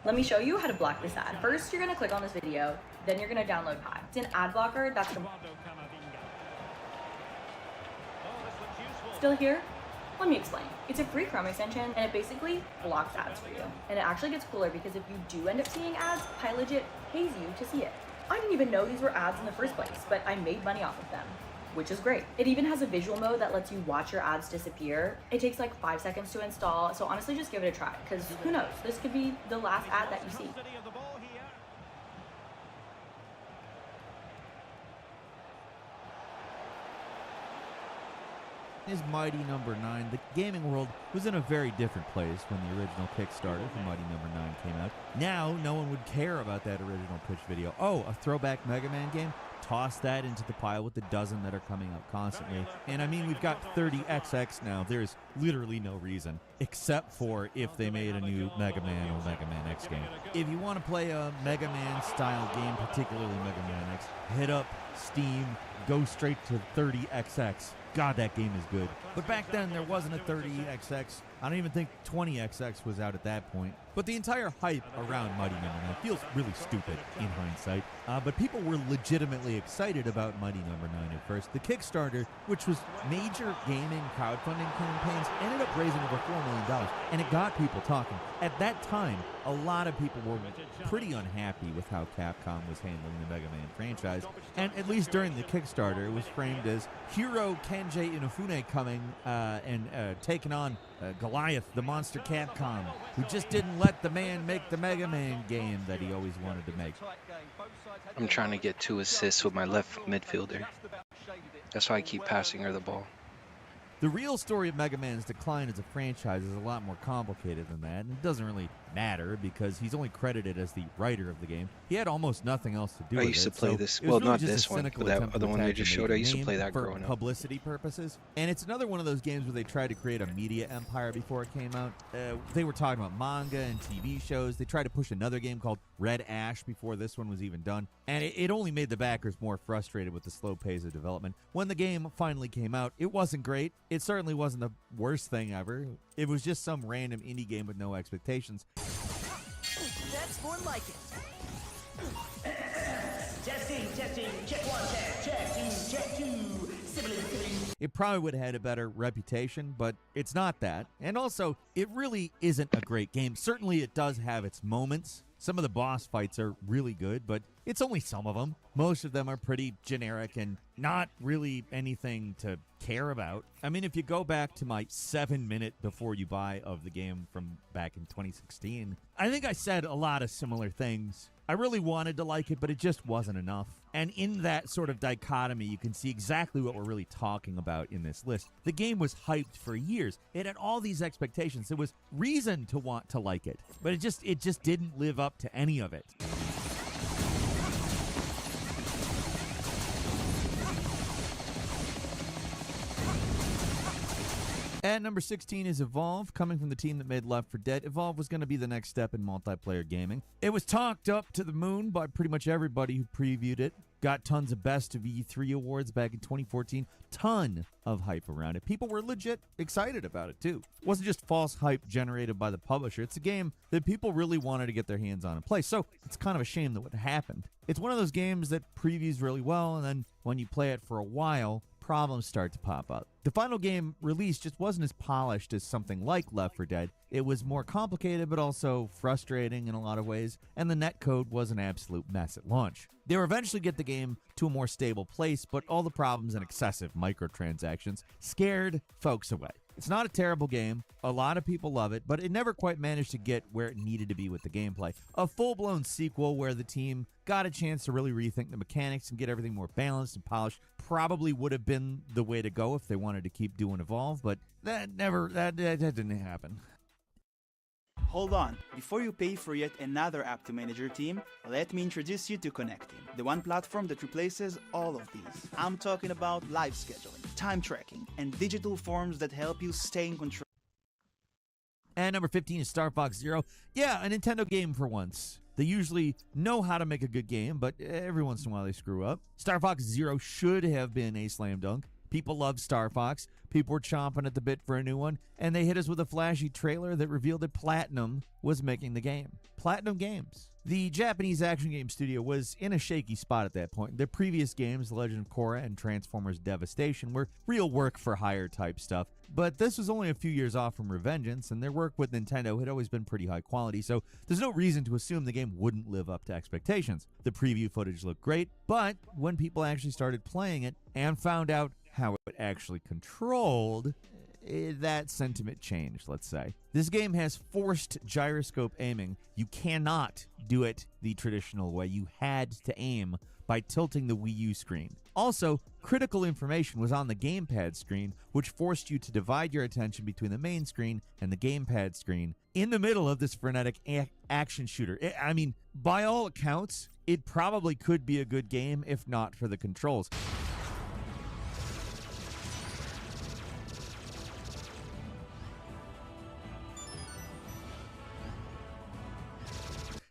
Let me show you how to block this ad. First, you're gonna click on this video, then you're gonna download Pi. It's an ad blocker that's still here? Let me explain. It's a free Chrome extension, and it basically blocks ads for you. And it actually gets cooler because if you do end up seeing ads, Pi legit pays you to see it. I didn't even know these were ads in the first place, but I made money off of them, which is great. It even has a visual mode that lets you watch your ads disappear. It takes like 5 seconds to install, so honestly just give it a try, because who knows, this could be the last ad that you see. Is Mighty Number 9. The gaming world was in a very different place when the original Kickstarter for Mighty Number 9 came out. Now, no one would care about that original pitch video. Oh, a throwback Mega Man game? Toss that into the pile with the dozen that are coming out constantly. And I mean, we've got 30XX now. There's literally no reason, except for if they made a new Mega Man or Mega Man X game. If you want to play a Mega Man style game, particularly Mega Man X, hit up Steam, go straight to 30XX. God, that game is good. But back then, there wasn't a 30XX. I don't even think 20XX was out at that point. But the entire hype around Mighty Number 9 feels really stupid in hindsight. But people were legitimately excited about Mighty Number 9 at first. The Kickstarter, which was major gaming crowdfunding campaigns, ended up raising over $4 million, and it got people talking. At that time, a lot of people were pretty unhappy with how Capcom was handling the Mega Man franchise, and at least during the Kickstarter, it was framed as Hiro Kenji Inafune coming and taking on Goliath, the monster Capcom, who just didn't let the man make the Mega Man game that he always wanted to make. I'm trying to get 2 assists with my left midfielder. That's why I keep passing her the ball. The real story of Mega Man's decline as a franchise is a lot more complicated than that, and it doesn't really matter because he's only credited as the writer of the game. He had almost nothing else to do with it. I used to play this. It was Well, really not just a this one, cynical but that attempt other to one they attack just and showed. make I a used to name play that for growing up. publicity purposes. And it's another one of those games where they tried to create a media empire before it came out. They were talking about manga and TV shows. They tried to push another game called Red Ash before this one was even done. And it only made the backers more frustrated with the slow pace of development. When the game finally came out, it wasn't great. It certainly wasn't the worst thing ever. It was just some random indie game with no expectations. That's more like it. Testing, check one, check two, sibling. It probably would have had a better reputation, but it's not that. And also, it really isn't a great game. Certainly, it does have its moments. Some of the boss fights are really good, but it's only some of them. Most of them are pretty generic and not really anything to care about. I mean, if you go back to my 7-minute before you buy of the game from back in 2016, I think I said a lot of similar things. I really wanted to like it, but it just wasn't enough. And in that sort of dichotomy, you can see exactly what we're really talking about in this list. The game was hyped for years. It had all these expectations. There was reason to want to like it, but it just didn't live up to any of it. At number 16 is Evolve, coming from the team that made Left 4 Dead. Evolve was going to be the next step in multiplayer gaming. It was talked up to the moon by pretty much everybody who previewed it. Got tons of Best of E3 awards back in 2014. Ton of hype around it. People were legit excited about it, too. It wasn't just false hype generated by the publisher. It's a game that people really wanted to get their hands on and play. So it's kind of a shame that what happened. It's one of those games that previews really well, and then when you play it for a while, problems start to pop up. The final game released just wasn't as polished as something like Left 4 Dead. It was more complicated, but also frustrating in a lot of ways, and the netcode was an absolute mess at launch. They would eventually get the game to a more stable place, but all the problems and excessive microtransactions scared folks away. It's not a terrible game. A lot of people love it, but it never quite managed to get where it needed to be with the gameplay. A full-blown sequel where the team got a chance to really rethink the mechanics and get everything more balanced and polished probably would have been the way to go if they wanted to keep doing Evolve, but that didn't happen. Hold on, before you pay for yet another app to manage your team, let me introduce you to Connecting, the one platform that replaces all of these. I'm talking about live scheduling, time tracking, and digital forms that help you stay in control. And number 15 is Star Fox Zero. Yeah, a Nintendo game for once. They usually know how to make a good game, but every once in a while they screw up. Star Fox Zero should have been a slam dunk. People loved Star Fox. People were chomping at the bit for a new one, and they hit us with a flashy trailer that revealed that Platinum was making the game. Platinum Games. The Japanese action game studio was in a shaky spot at that point. Their previous games, The Legend of Korra and Transformers Devastation, were real work-for-hire type stuff, but this was only a few years off from Revengeance, and their work with Nintendo had always been pretty high quality, so there's no reason to assume the game wouldn't live up to expectations. The preview footage looked great, but when people actually started playing it and found out how it actually controlled, that sentiment changed, let's say. This game has forced gyroscope aiming. You cannot do it the traditional way. You had to aim by tilting the Wii U screen. Also, critical information was on the gamepad screen, which forced you to divide your attention between the main screen and the gamepad screen in the middle of this frenetic action shooter. I mean, by all accounts, it probably could be a good game if not for the controls.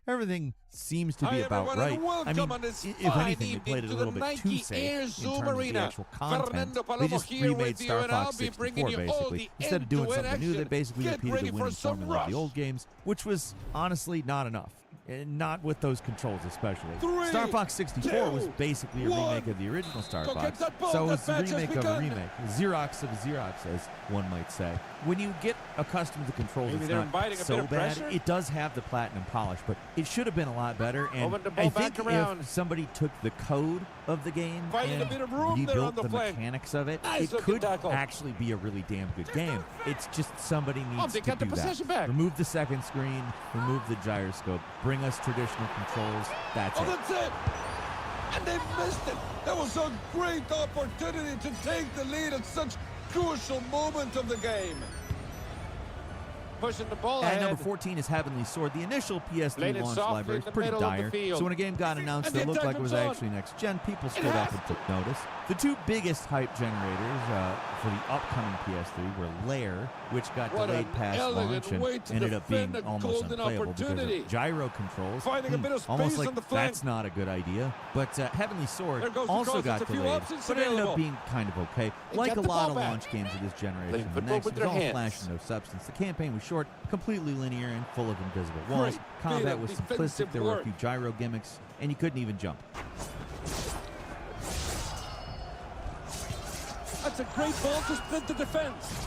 Everything seems to be about right. I mean, if anything, they played it a little bit too safe in terms of the actual content. They just remade Star Fox 64, basically. Instead of doing something new, they basically repeated the winning formula of the old games, which was honestly not enough. Not with those controls, especially. Star Fox 64 was basically a remake of the original Star Fox, so it's a remake of a remake. Xerox of a Xerox, as one might say. When you get accustomed to the controls, it's not so bad. It does have the platinum polish, but it should have been a lot better. And I think if somebody took the code of the game and rebuilt the mechanics of it, it could actually be a really damn good game. It's just somebody needs to do that. Remove the second screen, remove the gyroscope, bring us traditional controls. That's it. That's it. And they missed it. That was a great opportunity to take the lead at such crucial moment of the game. pushing the ball At ahead. number 14 is Heavenly Sword. The initial PS3 Laid it launch softly library in is the pretty middle of the dire, field. so when a game got announced And that the looked like attack it was comes on. actually next gen, people stood up and took notice. The two biggest hype generators for the upcoming PS3 were Lair, which got What delayed an past elegant launch and way to ended up being defend a almost golden unplayable because opportunity. of gyro controls. Finding a bit of Almost space like on the flank. that's not a good idea. But Heavenly Sword There goes the also cross. got It's a few delayed, options but ended available. up being kind of okay. They Like got a the lot ball of back. launch games of this generation, Playing the football next with was their all hands. flash and no substance. The campaign was short, completely linear, and full of invisible walls. Great Combat bit of was simplistic. defensive There were a work. few gyro gimmicks, and you couldn't even jump. That's a great ball to split the defense.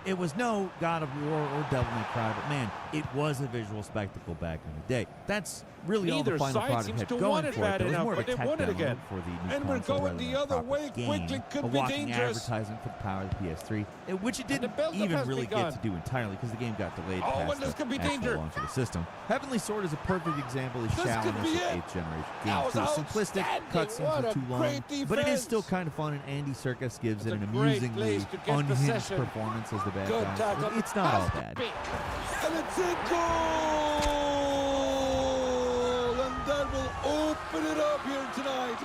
It was no God of War or Devil May Cry, but man, it was a visual spectacle back in the day. That's really all Neither the final side product seems had to going want it for it. bad There was enough, more of a but they tech want it demo again. for the new And we're console going rather the than a other proper way game, quickly could a be walking dangerous. advertisement for the power of the PS3, which it And the didn't build-up even has really begun. get to do entirely because the game got delayed Oh, past and this could be the actual danger. launch of the system. Heavenly Sword is a perfect example of This shallowness could be of it. 8th generation That games. was Too simplistic, outstanding. cutscenes What are a too long, great but it is defense. still kind of fun, and Andy Serkis gives it That's an a great amusingly place to get unhinged possession. performance as the bad Good guy. tackle. It's not all Has to bad. be. And it's in goal! And that will open it up here tonight.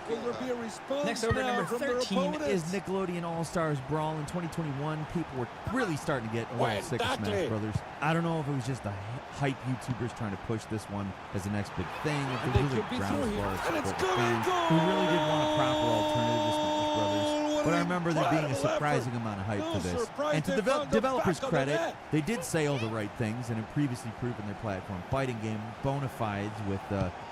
Will there be a response Next over now number from their 13 opponents? is Nickelodeon All-Stars Brawl. In 2021, people were really starting to get a little Why, sick of Smash exactly. Brothers. I don't know if it was just the hype YouTubers trying to push this one as the next big thing, if And there they really could be groundswell through here. of And it's support coming, fans who really did want a proper alternative to Smash Brothers. But I remember there being a surprising amount of hype to this. And to developers' credit, they did say all the right things and have previously proven their platform fighting game bona fides with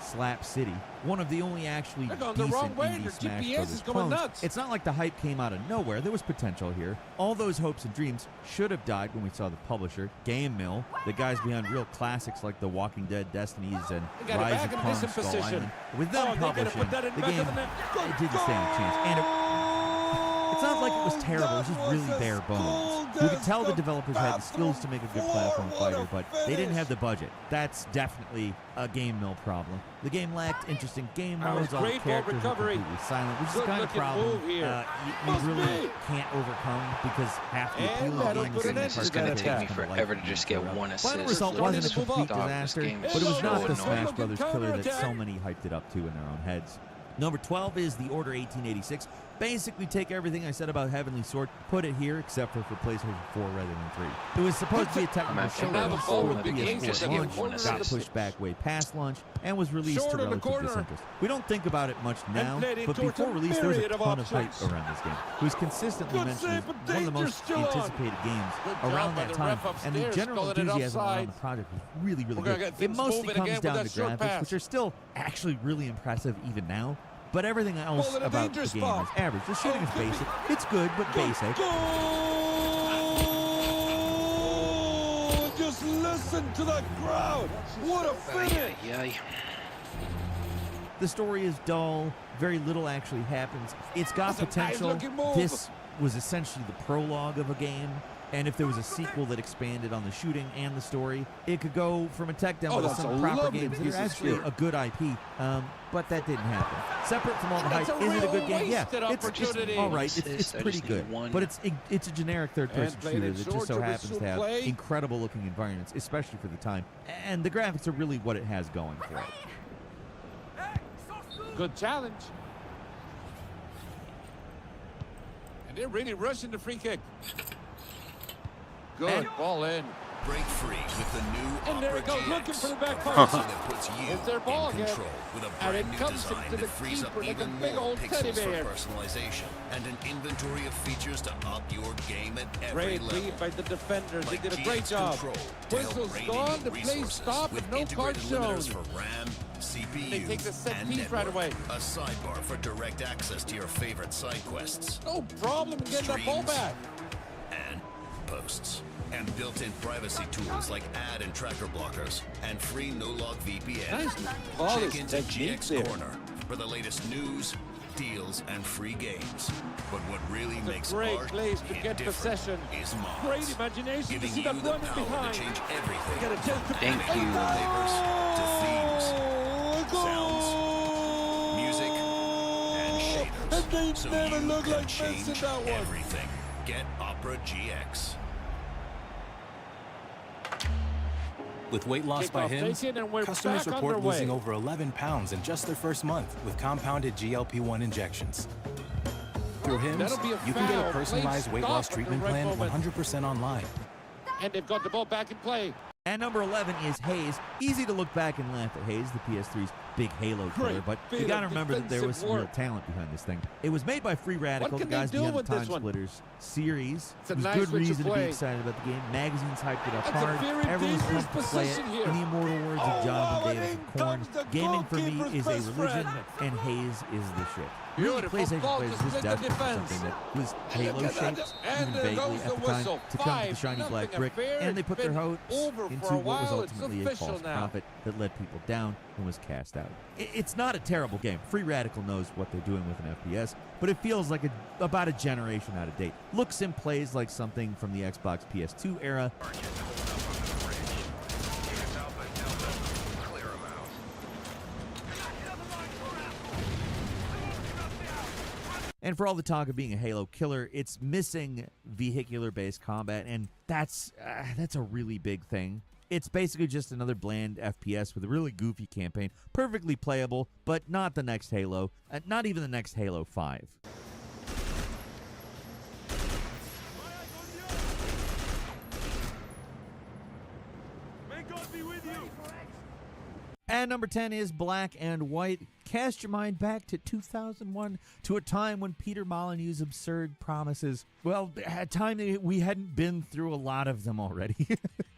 Slap City, one of the only actually They're going the wrong decent way. indie Their Smash GPS Brothers is going clones. nuts. It's not like the hype came out of nowhere. There was potential here. All those hopes and dreams should have died when we saw the publisher, Game Mill, the guys behind real classics like The Walking Dead, Destinies, and They got it Rise back of in a Kong decent Skull position. Island. With Oh, them they gotta publishing, put that in the back of game the net. it didn't stand a chance. And it's not like it was terrible. It was just really bare bones. You could tell the developers had the skills to make a good platform fighter, but they didn't have the budget. That's definitely a Game Mill problem. The game lacked interesting game That was modes. All the great ball characters were recovery. completely silent, which is the Good kind of looking problem move here. you Must really be. can't overcome because half the And appeal of that'll the game put an is end It's to going that to take me attack. forever to just get one assist. Final result Starting wasn't a to move complete up. This disaster, game is but it was so not the annoying. Smash Brothers killer that counterattack. so many hyped it up to in their own heads. Number 12 is the Order 1886. Basically take everything I said about Heavenly Sword, put it here, except for PlayStation 4 rather than 3. It was supposed to be a technical Imagine showdown having before ball the in the game PS4 just to get launch, one got assist. pushed back way past launch, and was released Short to in the relative corner. disinterest. We don't think about it much now, played it but towards before a release there was a myriad of ton of hype options. around this game. It was consistently Good mentioned as save, but one of the danger's most still on. anticipated games Good job around by that the time, ref and the upstairs, general calling it enthusiasm around offside. the project was really, really We're gonna good. get It things mostly moving comes again down to with that short graphics, pass. which are still actually really impressive even now. But everything else Ball in a about the danger game spot. is average. The shooting is basic. It's good, but basic. Goal! Just listen to the crowd. What a finish! Yeah. The story is dull. Very little actually happens. It's got That's a potential. nice-looking move. This was essentially the prologue of a game. And if there was a sequel that expanded on the shooting and the story, it could go from a tech demo Oh, to that's some a proper lovely games that piece are of actually skill. a good IP. But that didn't happen. Separate from all the hype, That's a is it a real good game? Yeah, wasted it's opportunity. all right. It's Assist, I pretty just need good, one. but it's a generic third-person And played shooter it that short just so to happens to have play. incredible-looking environments, especially for the time. And the graphics are really what it has going for it. Good challenge. And they're really rushing the free kick. Good ball in. Break free with the new And there it Opera goes, GX. looking for the back The post. currency that puts you It's their ball in again. control with a And brand it new comes design to the that frees up keeper like a even big more old teddy pixels for bear. personalization and an inventory of features to up your game at every Great level. lead by the defenders. Like They did a great GX job. Control to help Whistle's rein in gone. your The play resources stopped with and no card integrated shown. limiters for RAM, CPU, They take the set and piece network. right away. A sidebar for direct access to your favorite side quests. No problem in getting that ball Streams. back. And posts. And built-in privacy tools like ad and tracker blockers and free no-log VPN. Nice ball Check is into technique GX there. Corner for the latest news, deals, and free games. But what really It's makes a great our place to hit get different possession. is mods. Great imagination to Giving see you that the running power behind. to change everything. Get a chance to From Thank you. wallpapers to themes, Oh, sounds, music, and shaders. And they so never you look can like missing change that one. everything. Get Opera GX. With weight loss by Hims, customers report losing over 11 pounds in just their first month with compounded GLP-1 injections. Through Hims, you can get a personalized weight loss treatment plan 100% online. And they've got the ball back in play. And number 11 is Haze. Easy to look back and laugh at Haze, the PS3's big Halo killer, but you gotta remember that there was some real talent behind this thing. It was made by Free Radical, the guys behind the Time Splitters series. There's good reason to be excited about the game. Magazines hyped it up hard. Everyone's pumped to play it. In the immortal words of Jonathan Davis of Korn, gaming for me is a religion, and Haze is the shit. Really, PlayStation plays this desperate for something that was Halo-shaped, even vaguely at the time, to come to the shiny black brick, and they put their hopes into what was ultimately a false prophet that led people down and was cast out. It's not a terrible game. Free Radical knows what they're doing with an FPS, but it feels like about a generation out of date. Looks and plays like something from the Xbox PS2 era. And for all the talk of being a Halo killer, it's missing vehicular-based combat, and that's a really big thing. It's basically just another bland FPS with a really goofy campaign, perfectly playable, but not the next Halo, not even the next Halo 5. May God be with you. And number 10 is Black and White. Cast your mind back to 2001, to a time when Peter Molyneux's absurd promises, well, a time that we hadn't been through a lot of them already.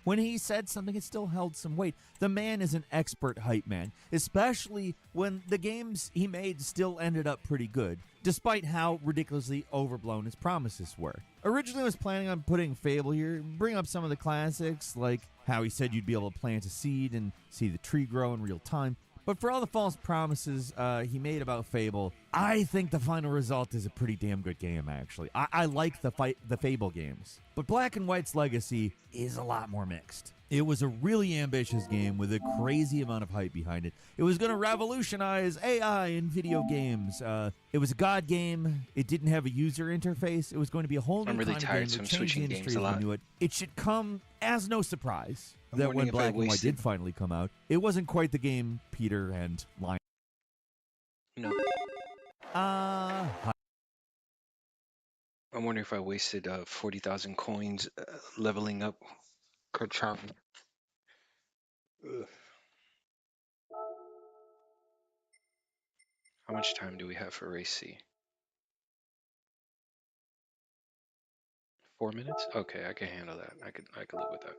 When he said something, it still held some weight. The man is an expert hype man, especially when the games he made still ended up pretty good, despite how ridiculously overblown his promises were. Originally, I was planning on putting Fable here, bring up some of the classics, like how he said you'd be able to plant a seed and see the tree grow in real time. But for all the false promises he made about Fable, I think the final result is a pretty damn good game, actually. I like the Fable games. But Black and White's legacy is a lot more mixed. It was a really ambitious game with a crazy amount of hype behind it. It was going to revolutionize AI in video games. It was a God game. It didn't have a user interface. It was going to be a whole new kind of game that changed the industry as we knew it. It should come as no surprise that when Black and White did finally come out, it wasn't quite the game Peter and Lion. No. I'm wondering if I wasted 40,000 coins leveling up Karchan. How much time do we have for race C? 4 minutes? Okay, I can handle that. I could live with that.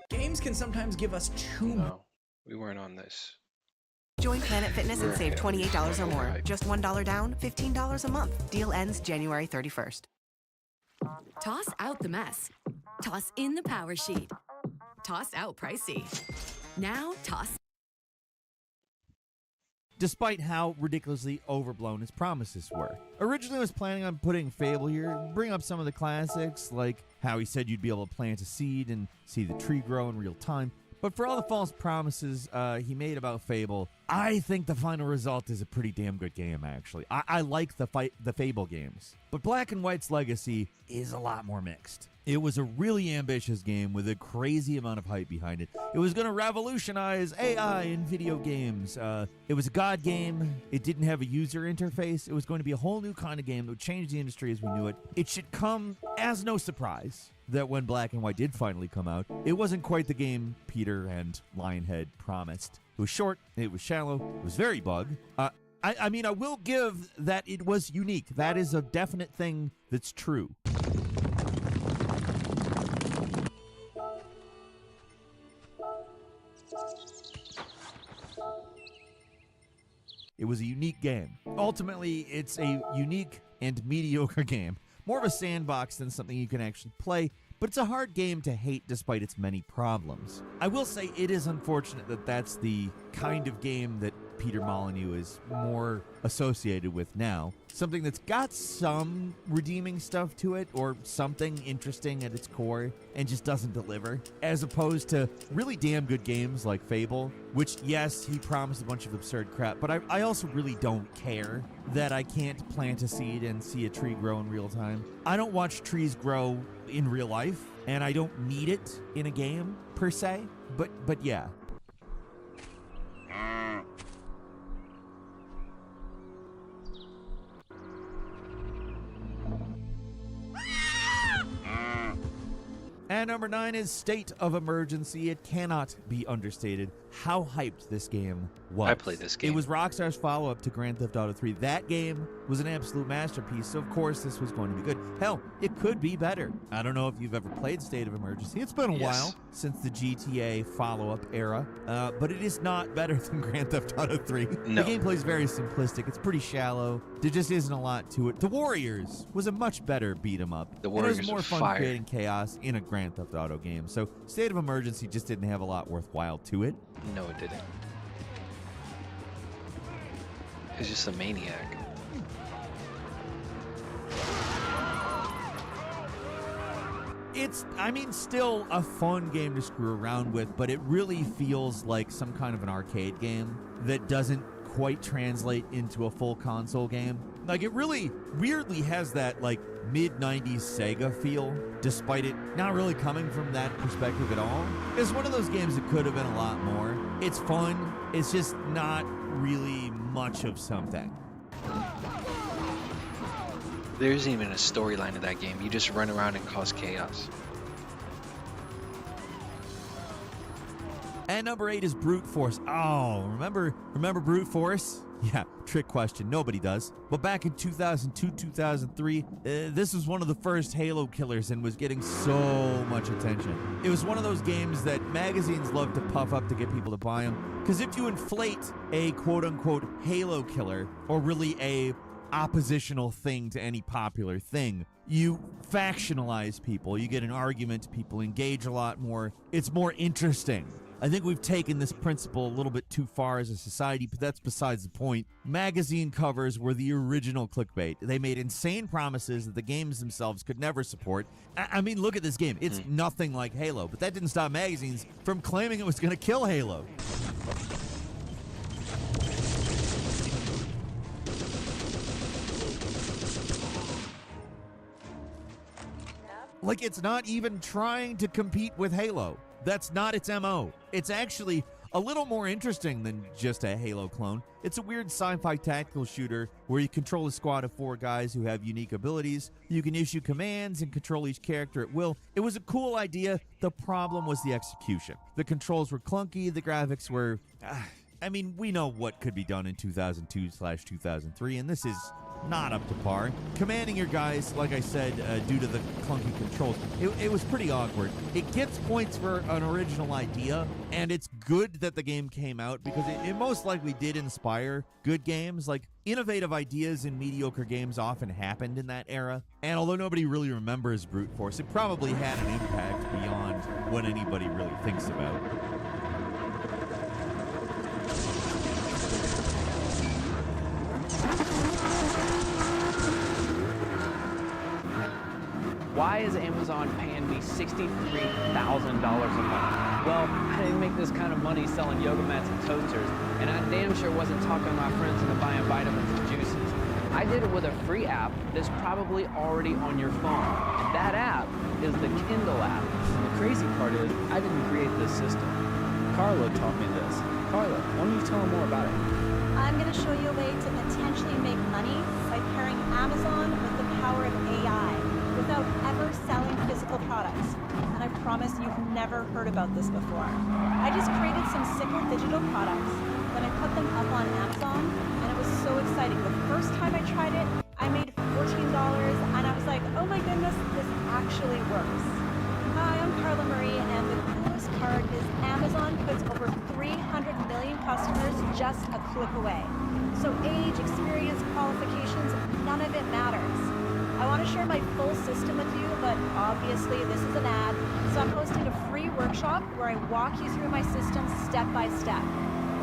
Games can sometimes give us too much. No, we weren't on this. Join Planet Fitness and save $28 or more. Just $1 down, $15 a month. Deal ends January 31st. Toss out the mess. Toss in the power sheet. Toss out pricey. Now toss. Despite how ridiculously overblown his promises were. Originally, I was planning on putting Fable here, bring up some of the classics, like how he said you'd be able to plant a seed and see the tree grow in real time. But for all the false promises he made about Fable, I think the final result is a pretty damn good game, actually. I like the Fable games. But Black and White's legacy is a lot more mixed. It was a really ambitious game with a crazy amount of hype behind it. It was going to revolutionize AI in video games. It was a God game. It didn't have a user interface. It was going to be a whole new kind of game that would change the industry as we knew it. It should come as no surprise that when Black and White did finally come out, it wasn't quite the game Peter and Lionhead promised. It was short, it was shallow, it was very bug. I mean, I will give that it was unique. That is a definite thing that's true. It was a unique game. Ultimately, it's a unique and mediocre game. More of a sandbox than something you can actually play, but it's a hard game to hate despite its many problems. I will say it is unfortunate that that's the kind of game that Peter Molyneux is more associated with now. Something that's got some redeeming stuff to it, or something interesting at its core, and just doesn't deliver. As opposed to really damn good games like Fable, which, yes, he promised a bunch of absurd crap, but I also really don't care that I can't plant a seed and see a tree grow in real time. I don't watch trees grow in real life, and I don't need it in a game, per se, but yeah. And number 9 is State of Emergency. It cannot be understated how hyped this game was. I played this game. It was Rockstar's follow-up to Grand Theft Auto 3. That game was an absolute masterpiece, so of course this was going to be good. Hell, it could be better. I don't know if you've ever played State of Emergency. It's been a while since the GTA follow-up era, but it is not better than Grand Theft Auto 3. No. The gameplay is very simplistic. It's pretty shallow. There just isn't a lot to it. The Warriors was a much better beat-em-up. The Warriors and it was more fun creating chaos in a Grand Theft Auto game. So State of Emergency just didn't have a lot worthwhile to it. No, it didn't. He's just a maniac. It's, I mean, still a fun game to screw around with, but it really feels like some kind of an arcade game that doesn't quite translate into a full console game. Like, it really weirdly has that, like, mid-90s Sega feel, despite it not really coming from that perspective at all. It's one of those games that could have been a lot more. It's fun. It's just not really much of something. There isn't even a storyline in that game. You just run around and cause chaos. And number 8 is Brute Force. Oh, remember Brute Force? Yeah, trick question. Nobody does. But back in 2002, 2003, this was one of the first Halo killers and was getting so much attention. It was one of those games that magazines love to puff up to get people to buy them. Because if you inflate a quote-unquote Halo killer, or really a oppositional thing to any popular thing, you factionalize people. You get an argument. People engage a lot more. It's more interesting. I think we've taken this principle a little bit too far as a society, but that's besides the point. Magazine covers were the original clickbait. They made insane promises that the games themselves could never support. I mean, look at this game. It's nothing like Halo, but that didn't stop magazines from claiming it was going to kill Halo. Like, it's not even trying to compete with Halo. That's not its MO. It's actually a little more interesting than just a Halo clone. It's a weird sci-fi tactical shooter where you control a squad of 4 guys who have unique abilities. You can issue commands and control each character at will. It was a cool idea. The problem was the execution. The controls were clunky. The graphics were... I mean, we know what could be done in 2002/2003, and this is not up to par. Commanding your guys, like I said, due to the clunky controls, it was pretty awkward. It gets points for an original idea, and it's good that the game came out because it most likely did inspire good games. Like, innovative ideas in mediocre games often happened in that era, and although nobody really remembers Brute Force, it probably had an impact beyond what anybody really thinks about. Why is Amazon paying me $63,000 a month? Well, I didn't make this kind of money selling yoga mats and toasters, and I damn sure wasn't talking to my friends into buying vitamins and juices. I did it with a free app that's probably already on your phone. And that app is the Kindle app. And the crazy part is, I didn't create this system. Carla taught me this. Carla, why don't you tell them more about it? I'm going to show you a way to potentially make money by pairing Amazon with the power of AI without ever selling physical products. promise you've never heard about this before. I just created some simple digital products, then I put them up on Amazon, and it was so exciting. The first time I tried it, I made $14, and I was like, oh my goodness, this actually works. Hi, I'm Carla Marie, and the coolest part is Amazon puts over 300 million customers just a click away. So age, experience, qualifications, none of it matters. I want to share my full system with you, but obviously this is an ad, so I'm hosting a free workshop where I walk you through my system step by step.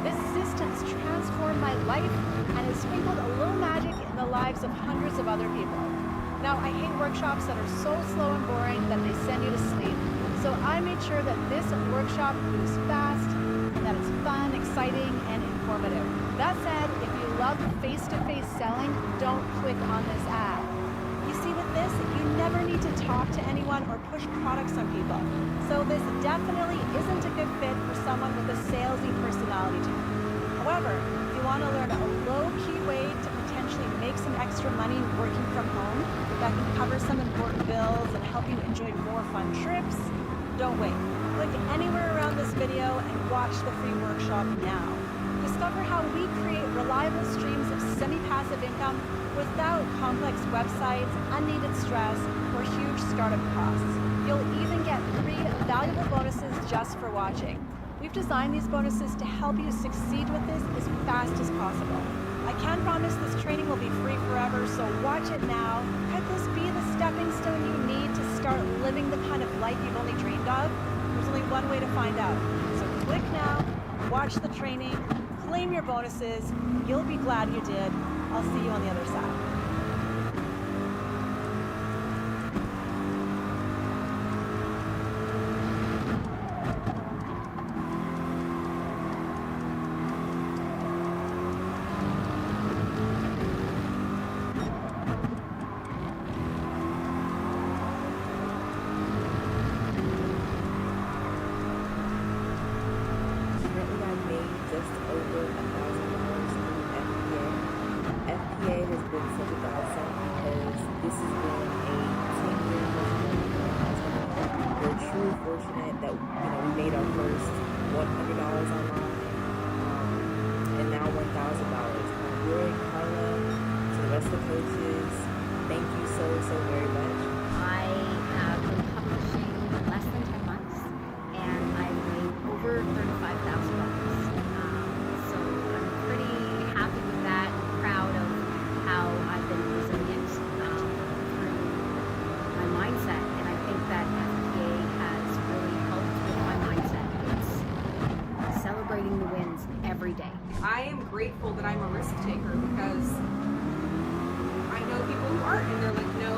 This system's transformed my life and has sprinkled a little magic in the lives of hundreds of other people. Now, I hate workshops that are so slow and boring that they send you to sleep, so I made sure that this workshop moves fast and that it's fun, exciting, and informative. That said, if you love face-to-face selling, don't click on this ad. You see, with this, you never need to talk to anyone or push products on people. So this definitely isn't a good fit for someone with a salesy personality type. However, if you want to learn a low-key way to potentially make some extra money working from home that can cover some important bills and help you enjoy more fun trips, don't wait. Click anywhere around this video and watch the free workshop now. Discover how we create reliable streams of semi-passive income without complex websites, unneeded stress, or huge startup costs. You'll even get 3 valuable bonuses just for watching. We've designed these bonuses to help you succeed with this as fast as possible. I can't promise this training will be free forever, so watch it now. Could this be the stepping stone you need to start living the kind of life you've only dreamed of? There's only one way to find out. So click now, watch the training, claim your bonuses. You'll be glad you did. I'll see you on the other side. I am grateful that I'm a risk taker because I know people who aren't, and they're like, no,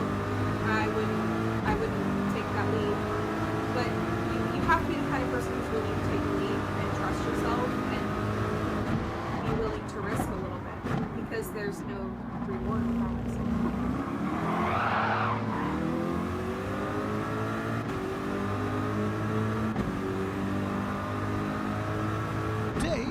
I wouldn't take that lead. But you have to be the kind of person who's willing to take a lead and trust yourself and be willing to risk a little bit because there's no reward promise.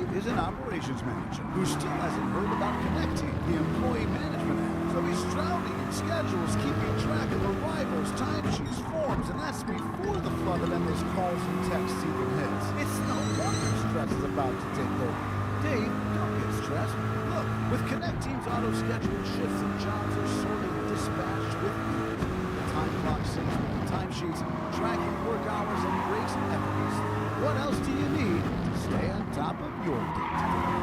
Is an operations manager who still hasn't heard about Connecting, the employee management app. So he's drowning in schedules, keeping track of arrivals, timesheets, forms, and that's before the flood of endless calls and texts even hits. It's no wonder stress is about to take over. Dave, don't get stressed. Look, with Connecting's auto-scheduled shifts and jobs are sorted and dispatched with ease. The time clock syncs with the timesheets, tracking work hours and breaks effortlessly. What else do you need to stay on top of your day-to-day?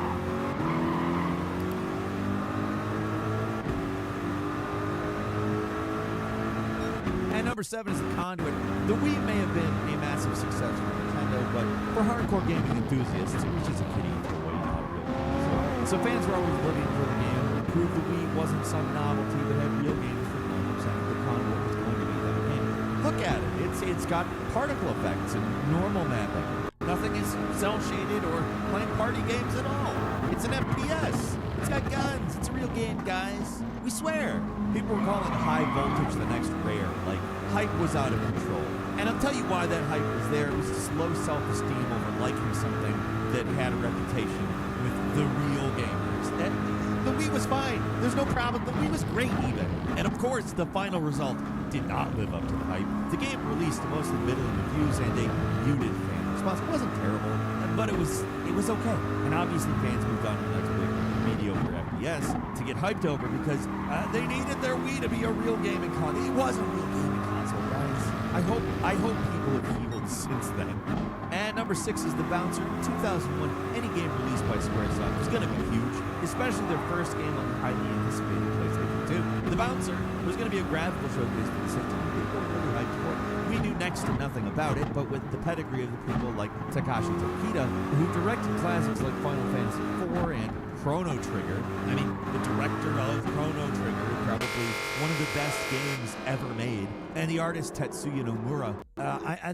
And number 7 is the Conduit. The Wii may have been a massive success for Nintendo, but for hardcore gaming enthusiasts, it was just a kiddie toy, not a real game. So fans were always looking for the game to prove the Wii wasn't some novelty that had real games for players, and the Conduit was going to be that game. Look at it. It's got particle effects and normal mapping. Nothing is cel-shaded or playing party games at all. It's an FPS. It's got guns. It's a real game, guys. We swear. People were calling High Voltage the next Rare. Like, hype was out of control. And I'll tell you why that hype was there. It was just low self-esteem over liking something that had a reputation with the real gamers. The Wii was fine. There's no problem. The Wii was great even. And of course, the final result did not live up to the hype. The game released to mostly middling reviews and a muted fan response. It wasn't terrible, but it was okay. And obviously fans moved on to the next big mediocre FPS to get hyped over because they needed their Wii to be a real gaming console. It was a real gaming console, guys. I hope people have healed since then. And number 6 is The Bouncer. 2001, any game released by Squaresoft was going to be huge, especially their first game on the highly anticipated PlayStation 2. The Bouncer was going to be a graphical showcase for the system people were really hyped for. We knew next to nothing about it, but with the pedigree of the people like Takashi Tokita, who directed classics like Final Fantasy IV and Chrono Trigger. I mean, the director of Chrono Trigger, probably one of the best games ever made, and the artist Tetsuya Nomura.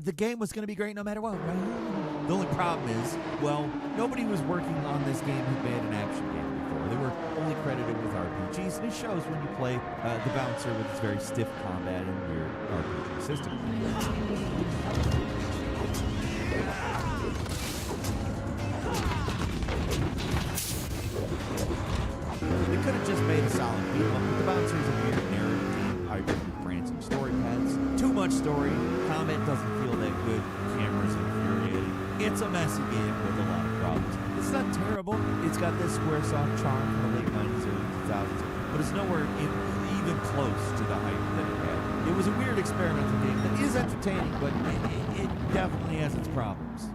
The game was going to be great no matter what, right? The only problem is, well, nobody was working on this game who made an action game before. They were only credited with RPGs, and it shows when you play The Bouncer with its very stiff combat and weird RPG system. They could have just made a solid beat 'em up, but The Bouncer is a weird narrative game, hybrid with branching story paths. Too much story, combat doesn't feel that good, cameras infuriating. It's a messy game with a lot of problems. It's not terrible. It's got this Squaresoft charm from the late 90s, early 2000s, but it's nowhere even close to the hype that it had. It was a weird experimental game that is entertaining, but it definitely has its problems.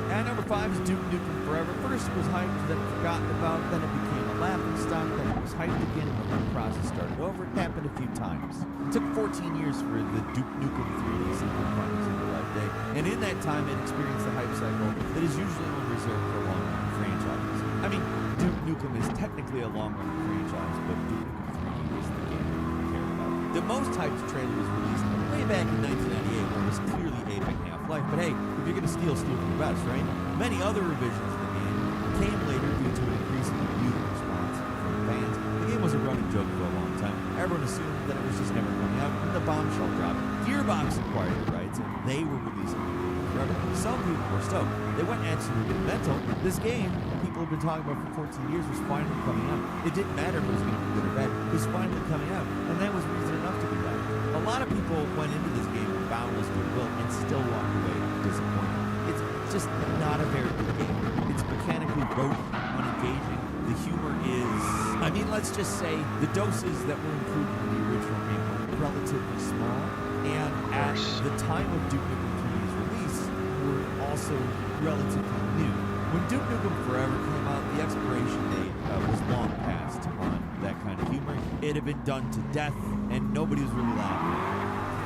And number 5 is Duke Nukem Forever. First it was hyped, then forgotten about, then it became a laughingstock, then it was hyped again, and the whole process started over. It happened a few times. It took 14 years for the Duke Nukem 3D sequel to finally see the light day, and in that time it experienced the hype cycle that is usually only reserved for long-running franchises. I mean, Duke Nukem is technically a long-running franchise, but Duke Nukem 3D is the game we care about. The most hyped trailer was released way back in 1998, when it was clearly aping Half-Life, but hey, if you're gonna steal from the best, right? Many other revisions of the game came later due to an increasingly muted response from fans. The game was a running joke for a long time. Everyone assumed that it was just never coming out, and the bombshell dropped. Gearbox acquired the rights, and they were releasing it forever. Some people were stoked. They went absolutely mental. This game, people have been talking about for 14 years, was finally coming out. It didn't matter if it was going to be good or bad. It was finally coming out, and that was reason enough to be bad. A lot of people went into this game with boundless goodwill and still walked away disappointed. It's just not a very good game. It's mechanically rote, unengaging. The humor is, I mean, let's just say the doses that were included in the original game were relatively small, and at the time of Duke Nukem 3D's release were also relatively new. When Duke Nukem Forever came out, the expiration date was long past on that kind of humor. It had been done to death, and nobody was really laughing.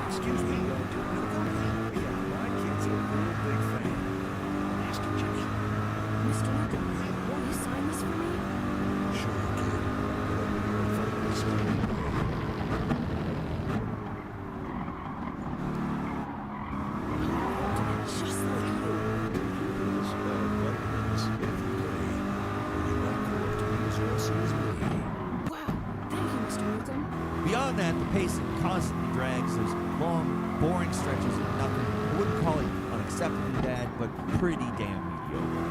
Excuse me, Duke Nukem? Yeah, my kid's a real big fan. Mr. Gypsy. Mr. Nukem, will you sign this for me? Sure, kid. Whatever you're finally signing. Just like you. Beyond that, the pacing constantly drags. There's long, boring stretches of nothing. I wouldn't call it unacceptably bad, but pretty damn mediocre.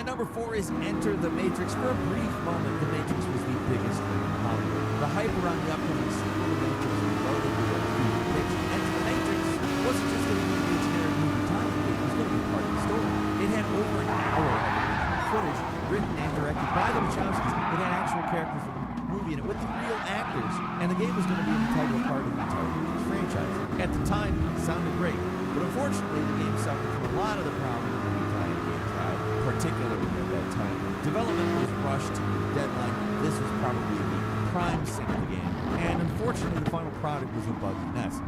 Number 4 is Enter the Matrix. For a brief moment, The Matrix was the biggest thing in Hollywood. The hype around the upcoming sequel, The Matrix, was loaded with a few pitch. Enter the Matrix wasn't just going to be a generic movie tie-in, it was going to be part of the story. It had over an hour of original footage, written and directed by the Wachowskis. It had actual characters from the movie in it with the real actors, and the game was going to be an integral part of the entire Matrix franchise. At the time, it sounded great, but unfortunately, the game suffered from a lot of the problems particularly at that time. Development was rushed to the deadline. this was probably the prime sim of the game, and unfortunately the final product was a buggy mess.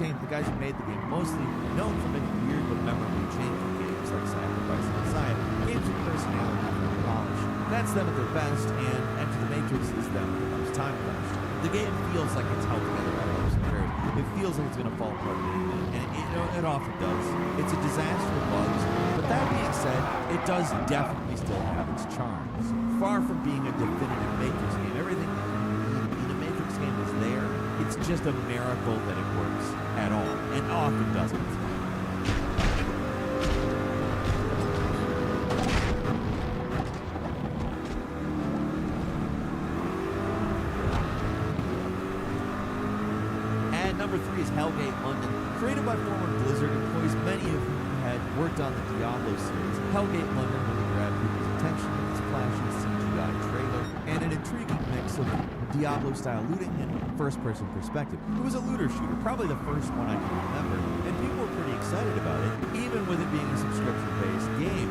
The guys who made the game, mostly known for making weird but memorably changing games like Sacrifice and Messiah, games with personality and polish. That's them at their best, and Enter the Matrix is them at their most time crushed. The game feels like it's held together by hopes and prayers. It feels like it's going to fall apart at any minute, and it often does. It's a disaster of bugs, but that being said, it does definitely still have its charms. Far from being a definitive Matrix game, everything that you need in a Matrix game is there. It's just a miracle that it works at all, and often doesn't. And number 3 is Hellgate London. Created by former Blizzard employees, many of whom had worked on the Diablo series. Hellgate London really grabbed people's attention with its flashy CGI trailer and an intriguing mix of Diablo-style looting and first-person perspective. It was a looter shooter, probably the first one I can remember, and people were pretty excited about it, even with it being a subscription-based game.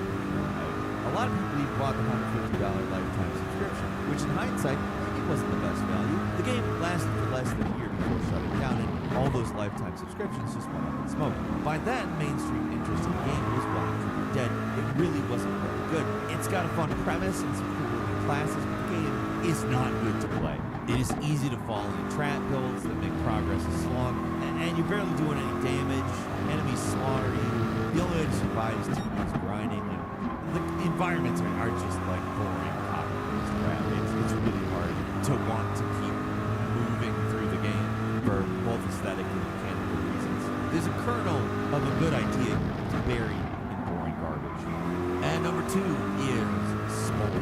A lot of people even bought the $150 lifetime subscription, which in hindsight, maybe wasn't the best value. The game lasted for less than a year before shutting down, and all those lifetime subscriptions just went up in smoke. By then, mainstream interest in the game was well and truly dead. It really wasn't very good. It's got a fun premise and some cool looking classes, but the game is not good to play. It is easy to fall into trap builds that make progress a slog, and you're barely doing any damage. Enemies slaughter you. The only way to survive is tedious grinding, and the environments are just like boring copy-paste crap. It's really hard to want to keep moving through the game for both aesthetic and mechanical reasons. There's a kernel of a good idea to bury in boring garbage. And number 2 is Spore.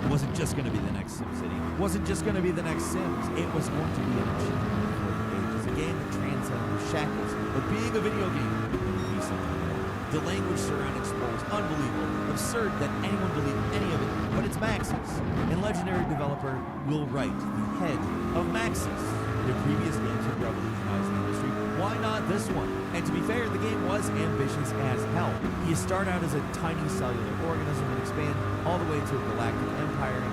It wasn't just going to be the next SimCity. It wasn't just going to be the next Sims. It was going to be an achievement for the ages. A game that transcended the shackles of being a video game and be something more. The language surrounding Spore is unbelievable. Absurd that anyone believed any of it, but it's Maxis. And legendary developer Will Wright, the head of Maxis. Their previous games have revolutionized the industry. Why not this one? And to be fair, the game was ambitious as hell. You start out as a tiny cellular organism and expand all the way to a galactic empire and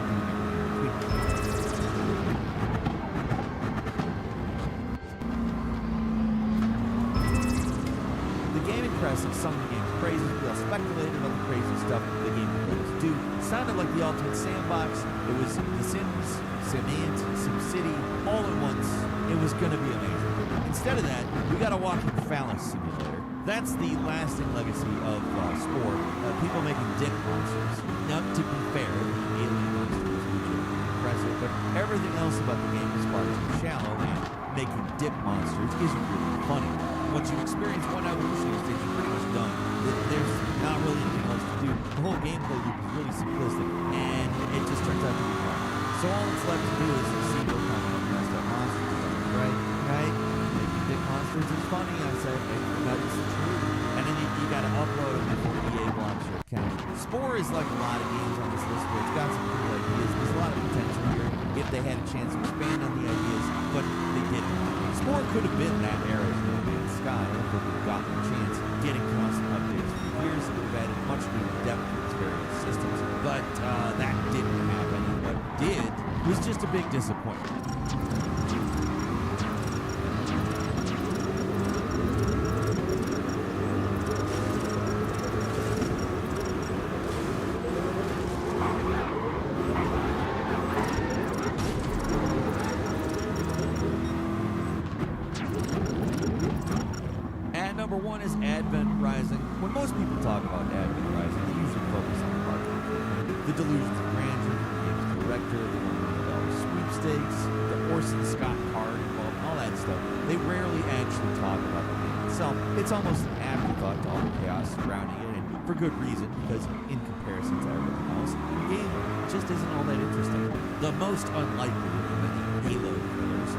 the game impressive, some of the game's praises. We all speculated on the crazy stuff the game would let us do. Sounded like the ultimate sandbox. It was The Sims, SimAnt, SimCity, all at once. It was going to be amazing. Instead of that, we got a walking phallus simulator. That's the lasting legacy of Spore. People making dick monsters. Now, to be fair, alien monsters was legitimately impressive, but everything else about the game is far too shallow, and making dick monsters isn't really funny. Once you experience one evolutionary stage, you're pretty much done. There's not really anything else to do. The whole gameplay loop is really simplistic, and it just turns out to be fun. So all that's left to do is see what kind of messed up monsters are, right? Making dick monsters is funny, I said, that's true. And then you gotta upload them before EA blocks your account. Spore is like a lot of games on this list where it's got some cool ideas. There's a lot of potential here if they had a chance to expand on the ideas, but they didn't. Spore could have been that era's No Man's Sky if it had gotten a chance, getting constant updates for years. It would have added much greater depth to its various systems, but that didn't happen. And what did was just a big disappointment. Number 1 is Advent Rising. When most people talk about Advent Rising, they usually focus on the marketing. The delusions of grandeur, the game's director, the $1 million sweepstakes, the Orson Scott card involved, all that stuff. They rarely actually talk about the game itself. It's almost an afterthought to all the chaos surrounding it, and for good reason, because in comparison to everything else, the game just isn't all that interesting. The most unlikely of the many Halo killers,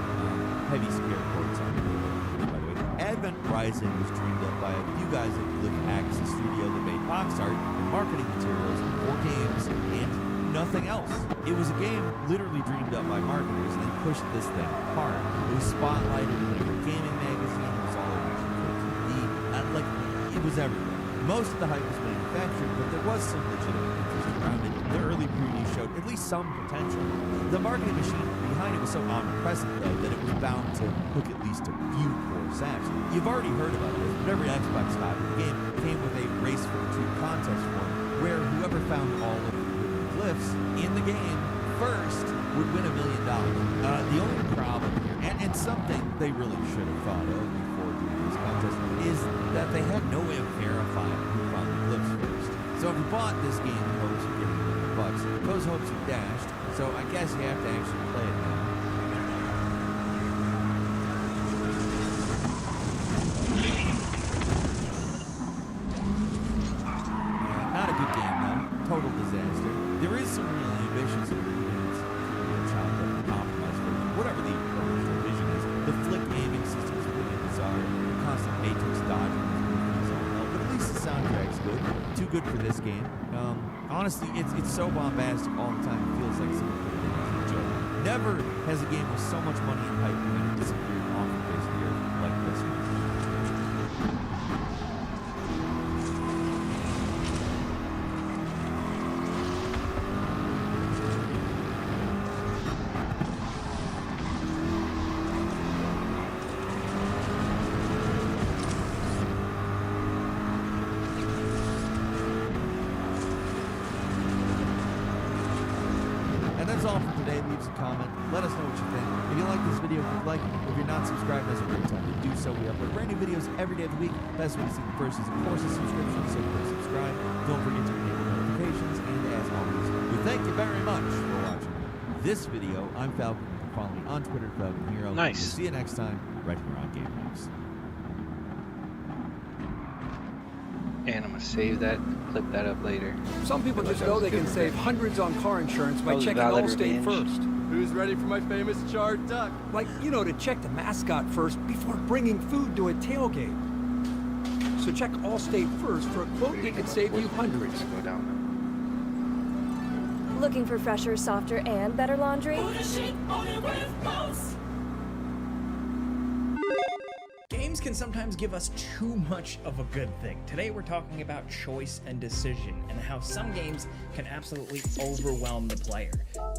heavy scare quotes on Halo, by the way. Advent Rising was dreamed up by a few guys that lived at the studio that made box art and marketing materials for games and nothing else. It was a game literally dreamed up by marketers, and they pushed this thing hard. It was spotlighted in every gaming magazine. It was all over TV. Like, it was everywhere. Most of the hype was manufactured, but there was some legitimate interest around it. The early previews showed at least some potential. The marketing machine behind it was so omnipresent, though, that it was bound to hook at least a few core sacks. You've already heard about this, but every Xbox copy of the game came with a Race for the Truth contest form, where whoever found all of the glyphs in the game first would win $1 million. The only problem here, and something they really should have thought of before doing this contest, is that they had no way of verifying who found the glyphs first. So if you bought this game in hopes of getting $1 million, those hopes are dashed. So I guess you have to actually play it now. Not a good game though. Total disaster. There is some real ambitious improvements to child compromise for whatever the original vision is. The flick aiming system is really bizarre. The constant matrix dodging is all hell, but at least the soundtrack's good. Too good for this game. Honestly, it's so bombastic all the time. It feels like someone put it in as a joke. Never has a game with so much money and hype and it disappeared off the face of the earth like this one. That's all for today. Leave us a comment. Let us know what you think. If you like this video, if you're not subscribed, that's a great time to do so. We upload brand new videos every day of the week. Best way to see them first is, of course, a subscription. So please subscribe. Don't forget to enable notifications. And as always, we thank you very much for watching this video. I'm Falcon. You can follow me on Twitter, Falcon Hero. Nice. We'll see you next time right here on Game News. And I'm gonna save that, clip that up later. Some people just know they can save hundreds on car insurance by checking Allstate first. Who's ready for my famous charred duck? Like, you know, to check the mascot first before bringing food to a tailgate. So check Allstate first for a quote that could save you hundreds. Go down. Looking for fresher, softer, and better laundry? Games can sometimes give us too much of a good thing. Today we're talking about choice and decision and how some games can absolutely overwhelm the player.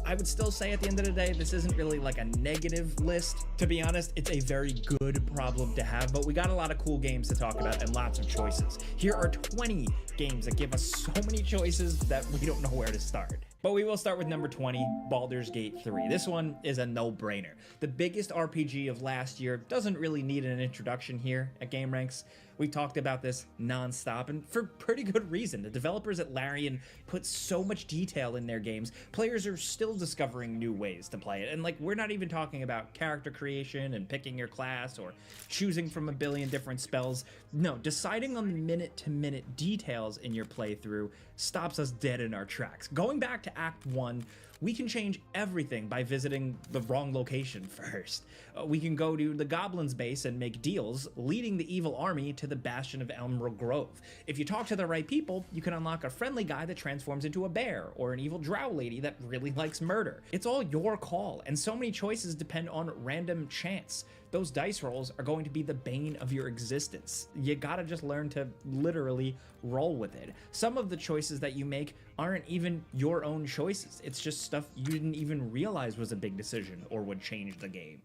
I would still say at the end of the day, this isn't really like a negative list. To be honest, it's a very good problem to have, but we got a lot of cool games to talk about and lots of choices. Here are 20 games that give us so many choices that we don't know where to start. But we will start with number 20, Baldur's Gate 3. This one is a no-brainer. The biggest RPG of last year doesn't really need an introduction here at Game Ranks. We talked about this non-stop, and for pretty good reason. The developers at Larian put so much detail in their games. Players are still discovering new ways to play it. And like, we're not even talking about character creation and picking your class or choosing from a billion different spells. No, deciding on the minute-to-minute details in your playthrough stops us dead in our tracks. Going back to Act 1, we can change everything by visiting the wrong location first. We can go to the Goblin's base and make deals, leading the evil army to the Bastion of Emerald Grove. If you talk to the right people, you can unlock a friendly guy that transforms into a bear, or an evil drow lady that really likes murder. It's all your call, and so many choices depend on random chance. Those dice rolls are going to be the bane of your existence. You gotta just learn to literally roll with it. Some of the choices that you make aren't even your own choices. It's just stuff you didn't even realize was a big decision or would change the game.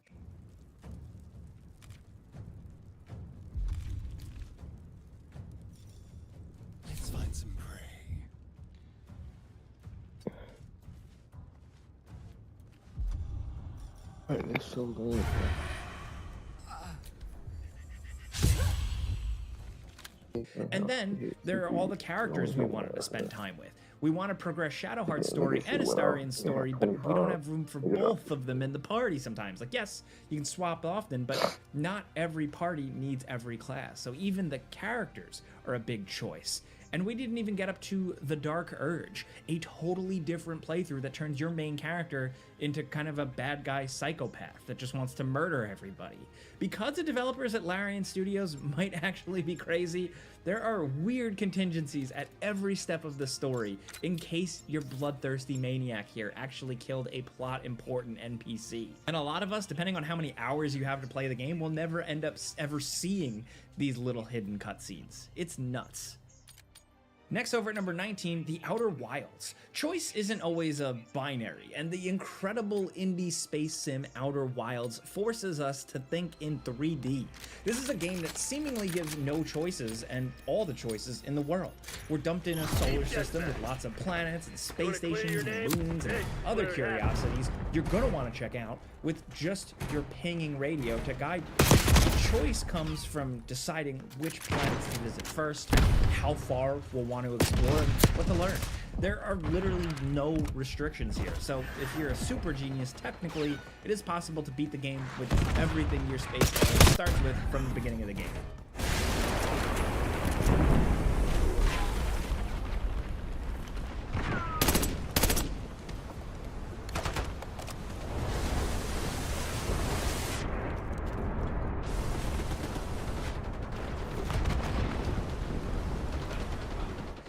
Let's find some prey. Alright, it's so good. And then there are all the characters we wanted to spend time with. We want to progress Shadowheart's story and Astarion's story, but we don't have room for both of them in the party sometimes. Like, yes, you can swap often, but not every party needs every class. So even the characters are a big choice. And we didn't even get up to The Dark Urge, a totally different playthrough that turns your main character into kind of a bad guy psychopath that just wants to murder everybody. Because the developers at Larian Studios might actually be crazy, there are weird contingencies at every step of the story in case your bloodthirsty maniac here actually killed a plot important NPC. And a lot of us, depending on how many hours you have to play the game, will never end up ever seeing these little hidden cutscenes. It's nuts. Next, over at number 19, The Outer Wilds. Choice isn't always a binary, and the incredible indie space sim Outer Wilds forces us to think in 3D. This is a game that seemingly gives no choices and all the choices in the world. We're dumped in a solar system with lots of planets and space stations and moons and other curiosities you're gonna want to check out with just your pinging radio to guide you. The choice comes from deciding which planets to visit first, how far we'll want to explore, and what to learn. There are literally no restrictions here, so if you're a super genius, technically, it is possible to beat the game with everything your space starts with from the beginning of the game.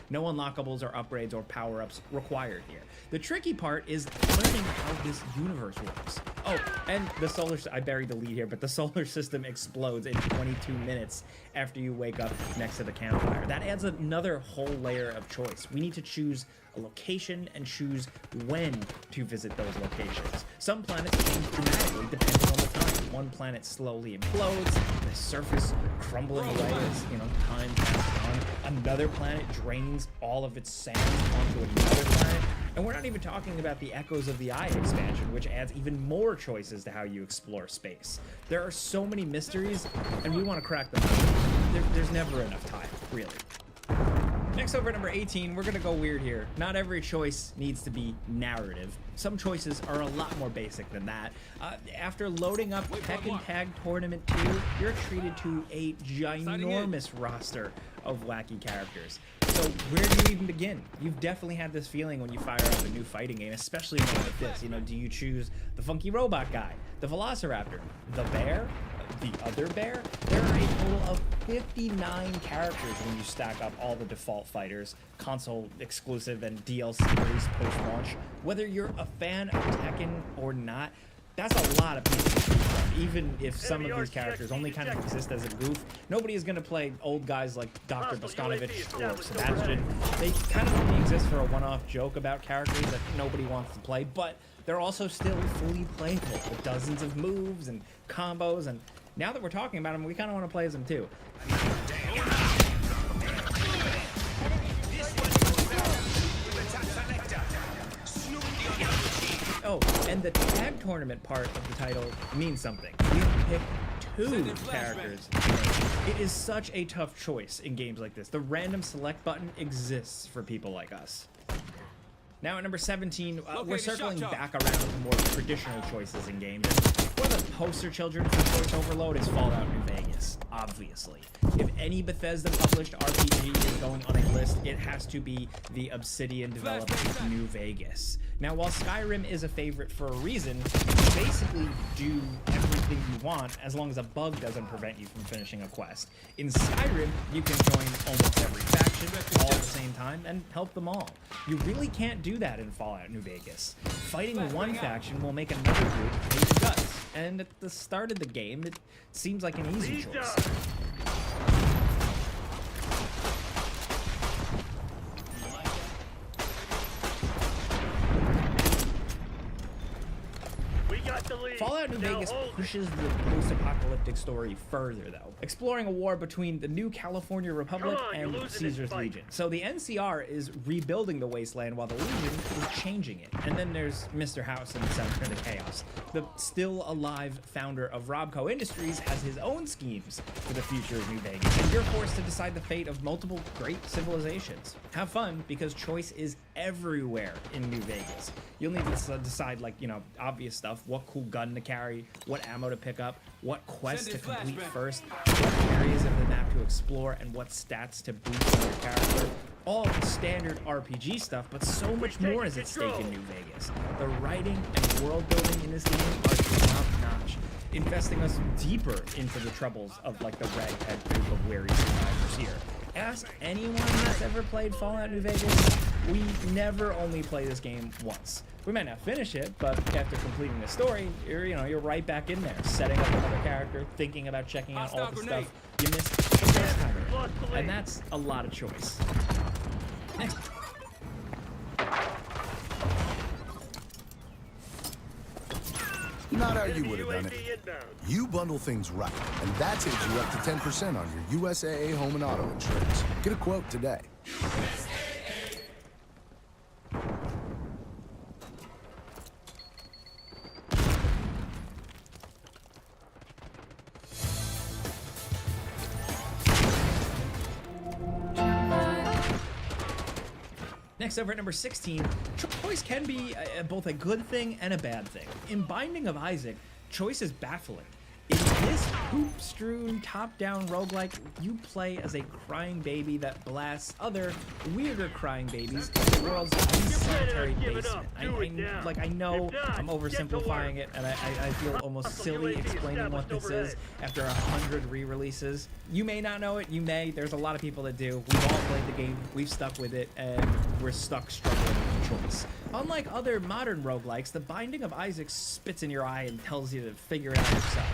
No unlockables or upgrades or power-ups required here. The tricky part is learning how this universe works. Oh, and the I buried the lead here, but the solar system explodes in 22 minutes after you wake up next to the campfire. That adds another whole layer of choice. We need to choose a location and choose when to visit those locations. Some planets change dramatically depending on the time. One planet slowly implodes, the surface crumbling away as, time passes on. Another planet drains all of its sand onto another planet. And we're not even talking about the Echoes of the Eye expansion, which adds even more choices to how you explore space. There are so many mysteries, and we want to crack them. There's never enough time, really. Next, over at number 18, we're gonna go weird here. Not every choice needs to be narrative. Some choices are a lot more basic than that. After loading up Tekken Tag Tournament 2, you're treated to a ginormous roster of wacky characters. So where do you even begin? You've definitely had this feeling when you fire up a new fighting game, especially one like this. Do you choose the funky robot guy, the Velociraptor, the bear, the other bear? There are a total of 59 characters when you stack up all the default fighters, console exclusive and DLC release post-launch. Whether you're a fan of Tekken or not, that's a lot of pieces to choose from. Even if some of these characters only kind of exist as a goof, nobody is going to play old guys like Dr. Boskanovich or Sebastian. They kind of only exist for a one-off joke about characters that nobody wants to play, but they're also still fully playable with dozens of moves and combos, and now that we're talking about them, we kind of want to play as them too. Oh, and the tag tournament part of the title means something. We pick 2 characters. It is such a tough choice in games like this. The random select button exists for people like us. Now at number 17, we're circling back around to more traditional choices in games. One of the poster children for choice overload is Fallout New Vegas, obviously. If any Bethesda-published RPG is going on a list, it has to be the Obsidian-developed New Vegas. Now, while Skyrim is a favorite for a reason, you basically do everything you want as long as a bug doesn't prevent you from finishing a quest. In Skyrim, you can join almost every faction all at the same time and help them all. You really can't do that in Fallout New Vegas. Fighting one faction will make another group hate your guts, and at the start of the game, it seems like an easy choice. Fallout New Vegas pushes the post-apocalyptic story further, though, exploring a war between the new California Republic and Caesar's Legion. So the NCR is rebuilding the wasteland while the Legion is changing it. And then there's Mr. House in the center of the chaos. The still-alive founder of Robco Industries has his own schemes for the future of New Vegas, and you're forced to decide the fate of multiple great civilizations. Have fun, because choice is everywhere in New Vegas. You'll need to decide, obvious stuff, what cool gun to carry, what ammo to pick up, what quest to complete first, what areas of the map to explore, and what stats to boost on your character. all standard RPG stuff, but so much more is at stake in New Vegas. The writing and world building in this game are top-notch, investing us deeper into the troubles of like the ragtag group of weary survivors here. Ask anyone that's ever played Fallout New Vegas, we never only play this game once. We might not finish it, but after completing the story, you're right back in there, setting up another character, thinking about checking out all the stuff you missed the first time around. And that's a lot of choice. Next. Not how you would have done it. You bundle things right, and that saves you up to 10% on your USAA home and auto insurance. Get a quote today. Next, over at number 16, choice can be both a good thing and a bad thing. In Binding of Isaac, choice is baffling. In this poop-strewn, top-down roguelike, you play as a crying baby that blasts other, weirder crying babies in the world's unsanitary basement. I know I'm oversimplifying it, and I feel almost silly explaining what this is after 100 re-releases. You may not know it, you may. There's a lot of people that do. We've all played the game, we've stuck with it, and we're stuck struggling with the choice. Unlike other modern roguelikes, the Binding of Isaac spits in your eye and tells you to figure it out yourself.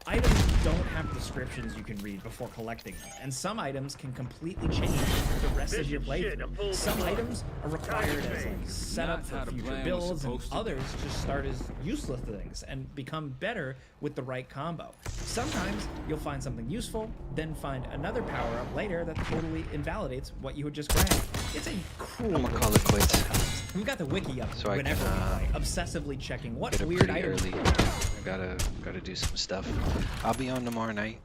Items don't have descriptions you can read before collecting them, and some items can completely change the rest of your playthrough. Some items are required as like setup for future builds, and others just start as useless things and become better with the right combo. Sometimes you'll find something useful, then find another power-up later that totally invalidates what you had just grabbed. It's a cruel. I'm gonna call it quits. We've got the wiki up so whenever we play, obsessively checking what weird items. Early. I gotta do some stuff. I'll be on tomorrow night.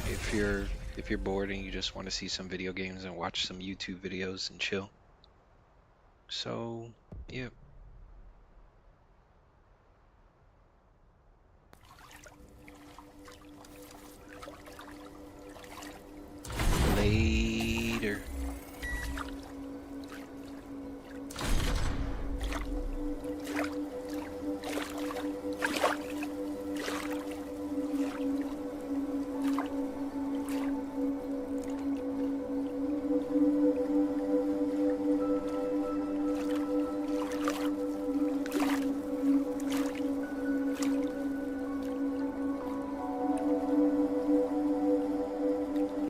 If you're bored and you just want to see some video games and watch some YouTube videos and chill. So yeah.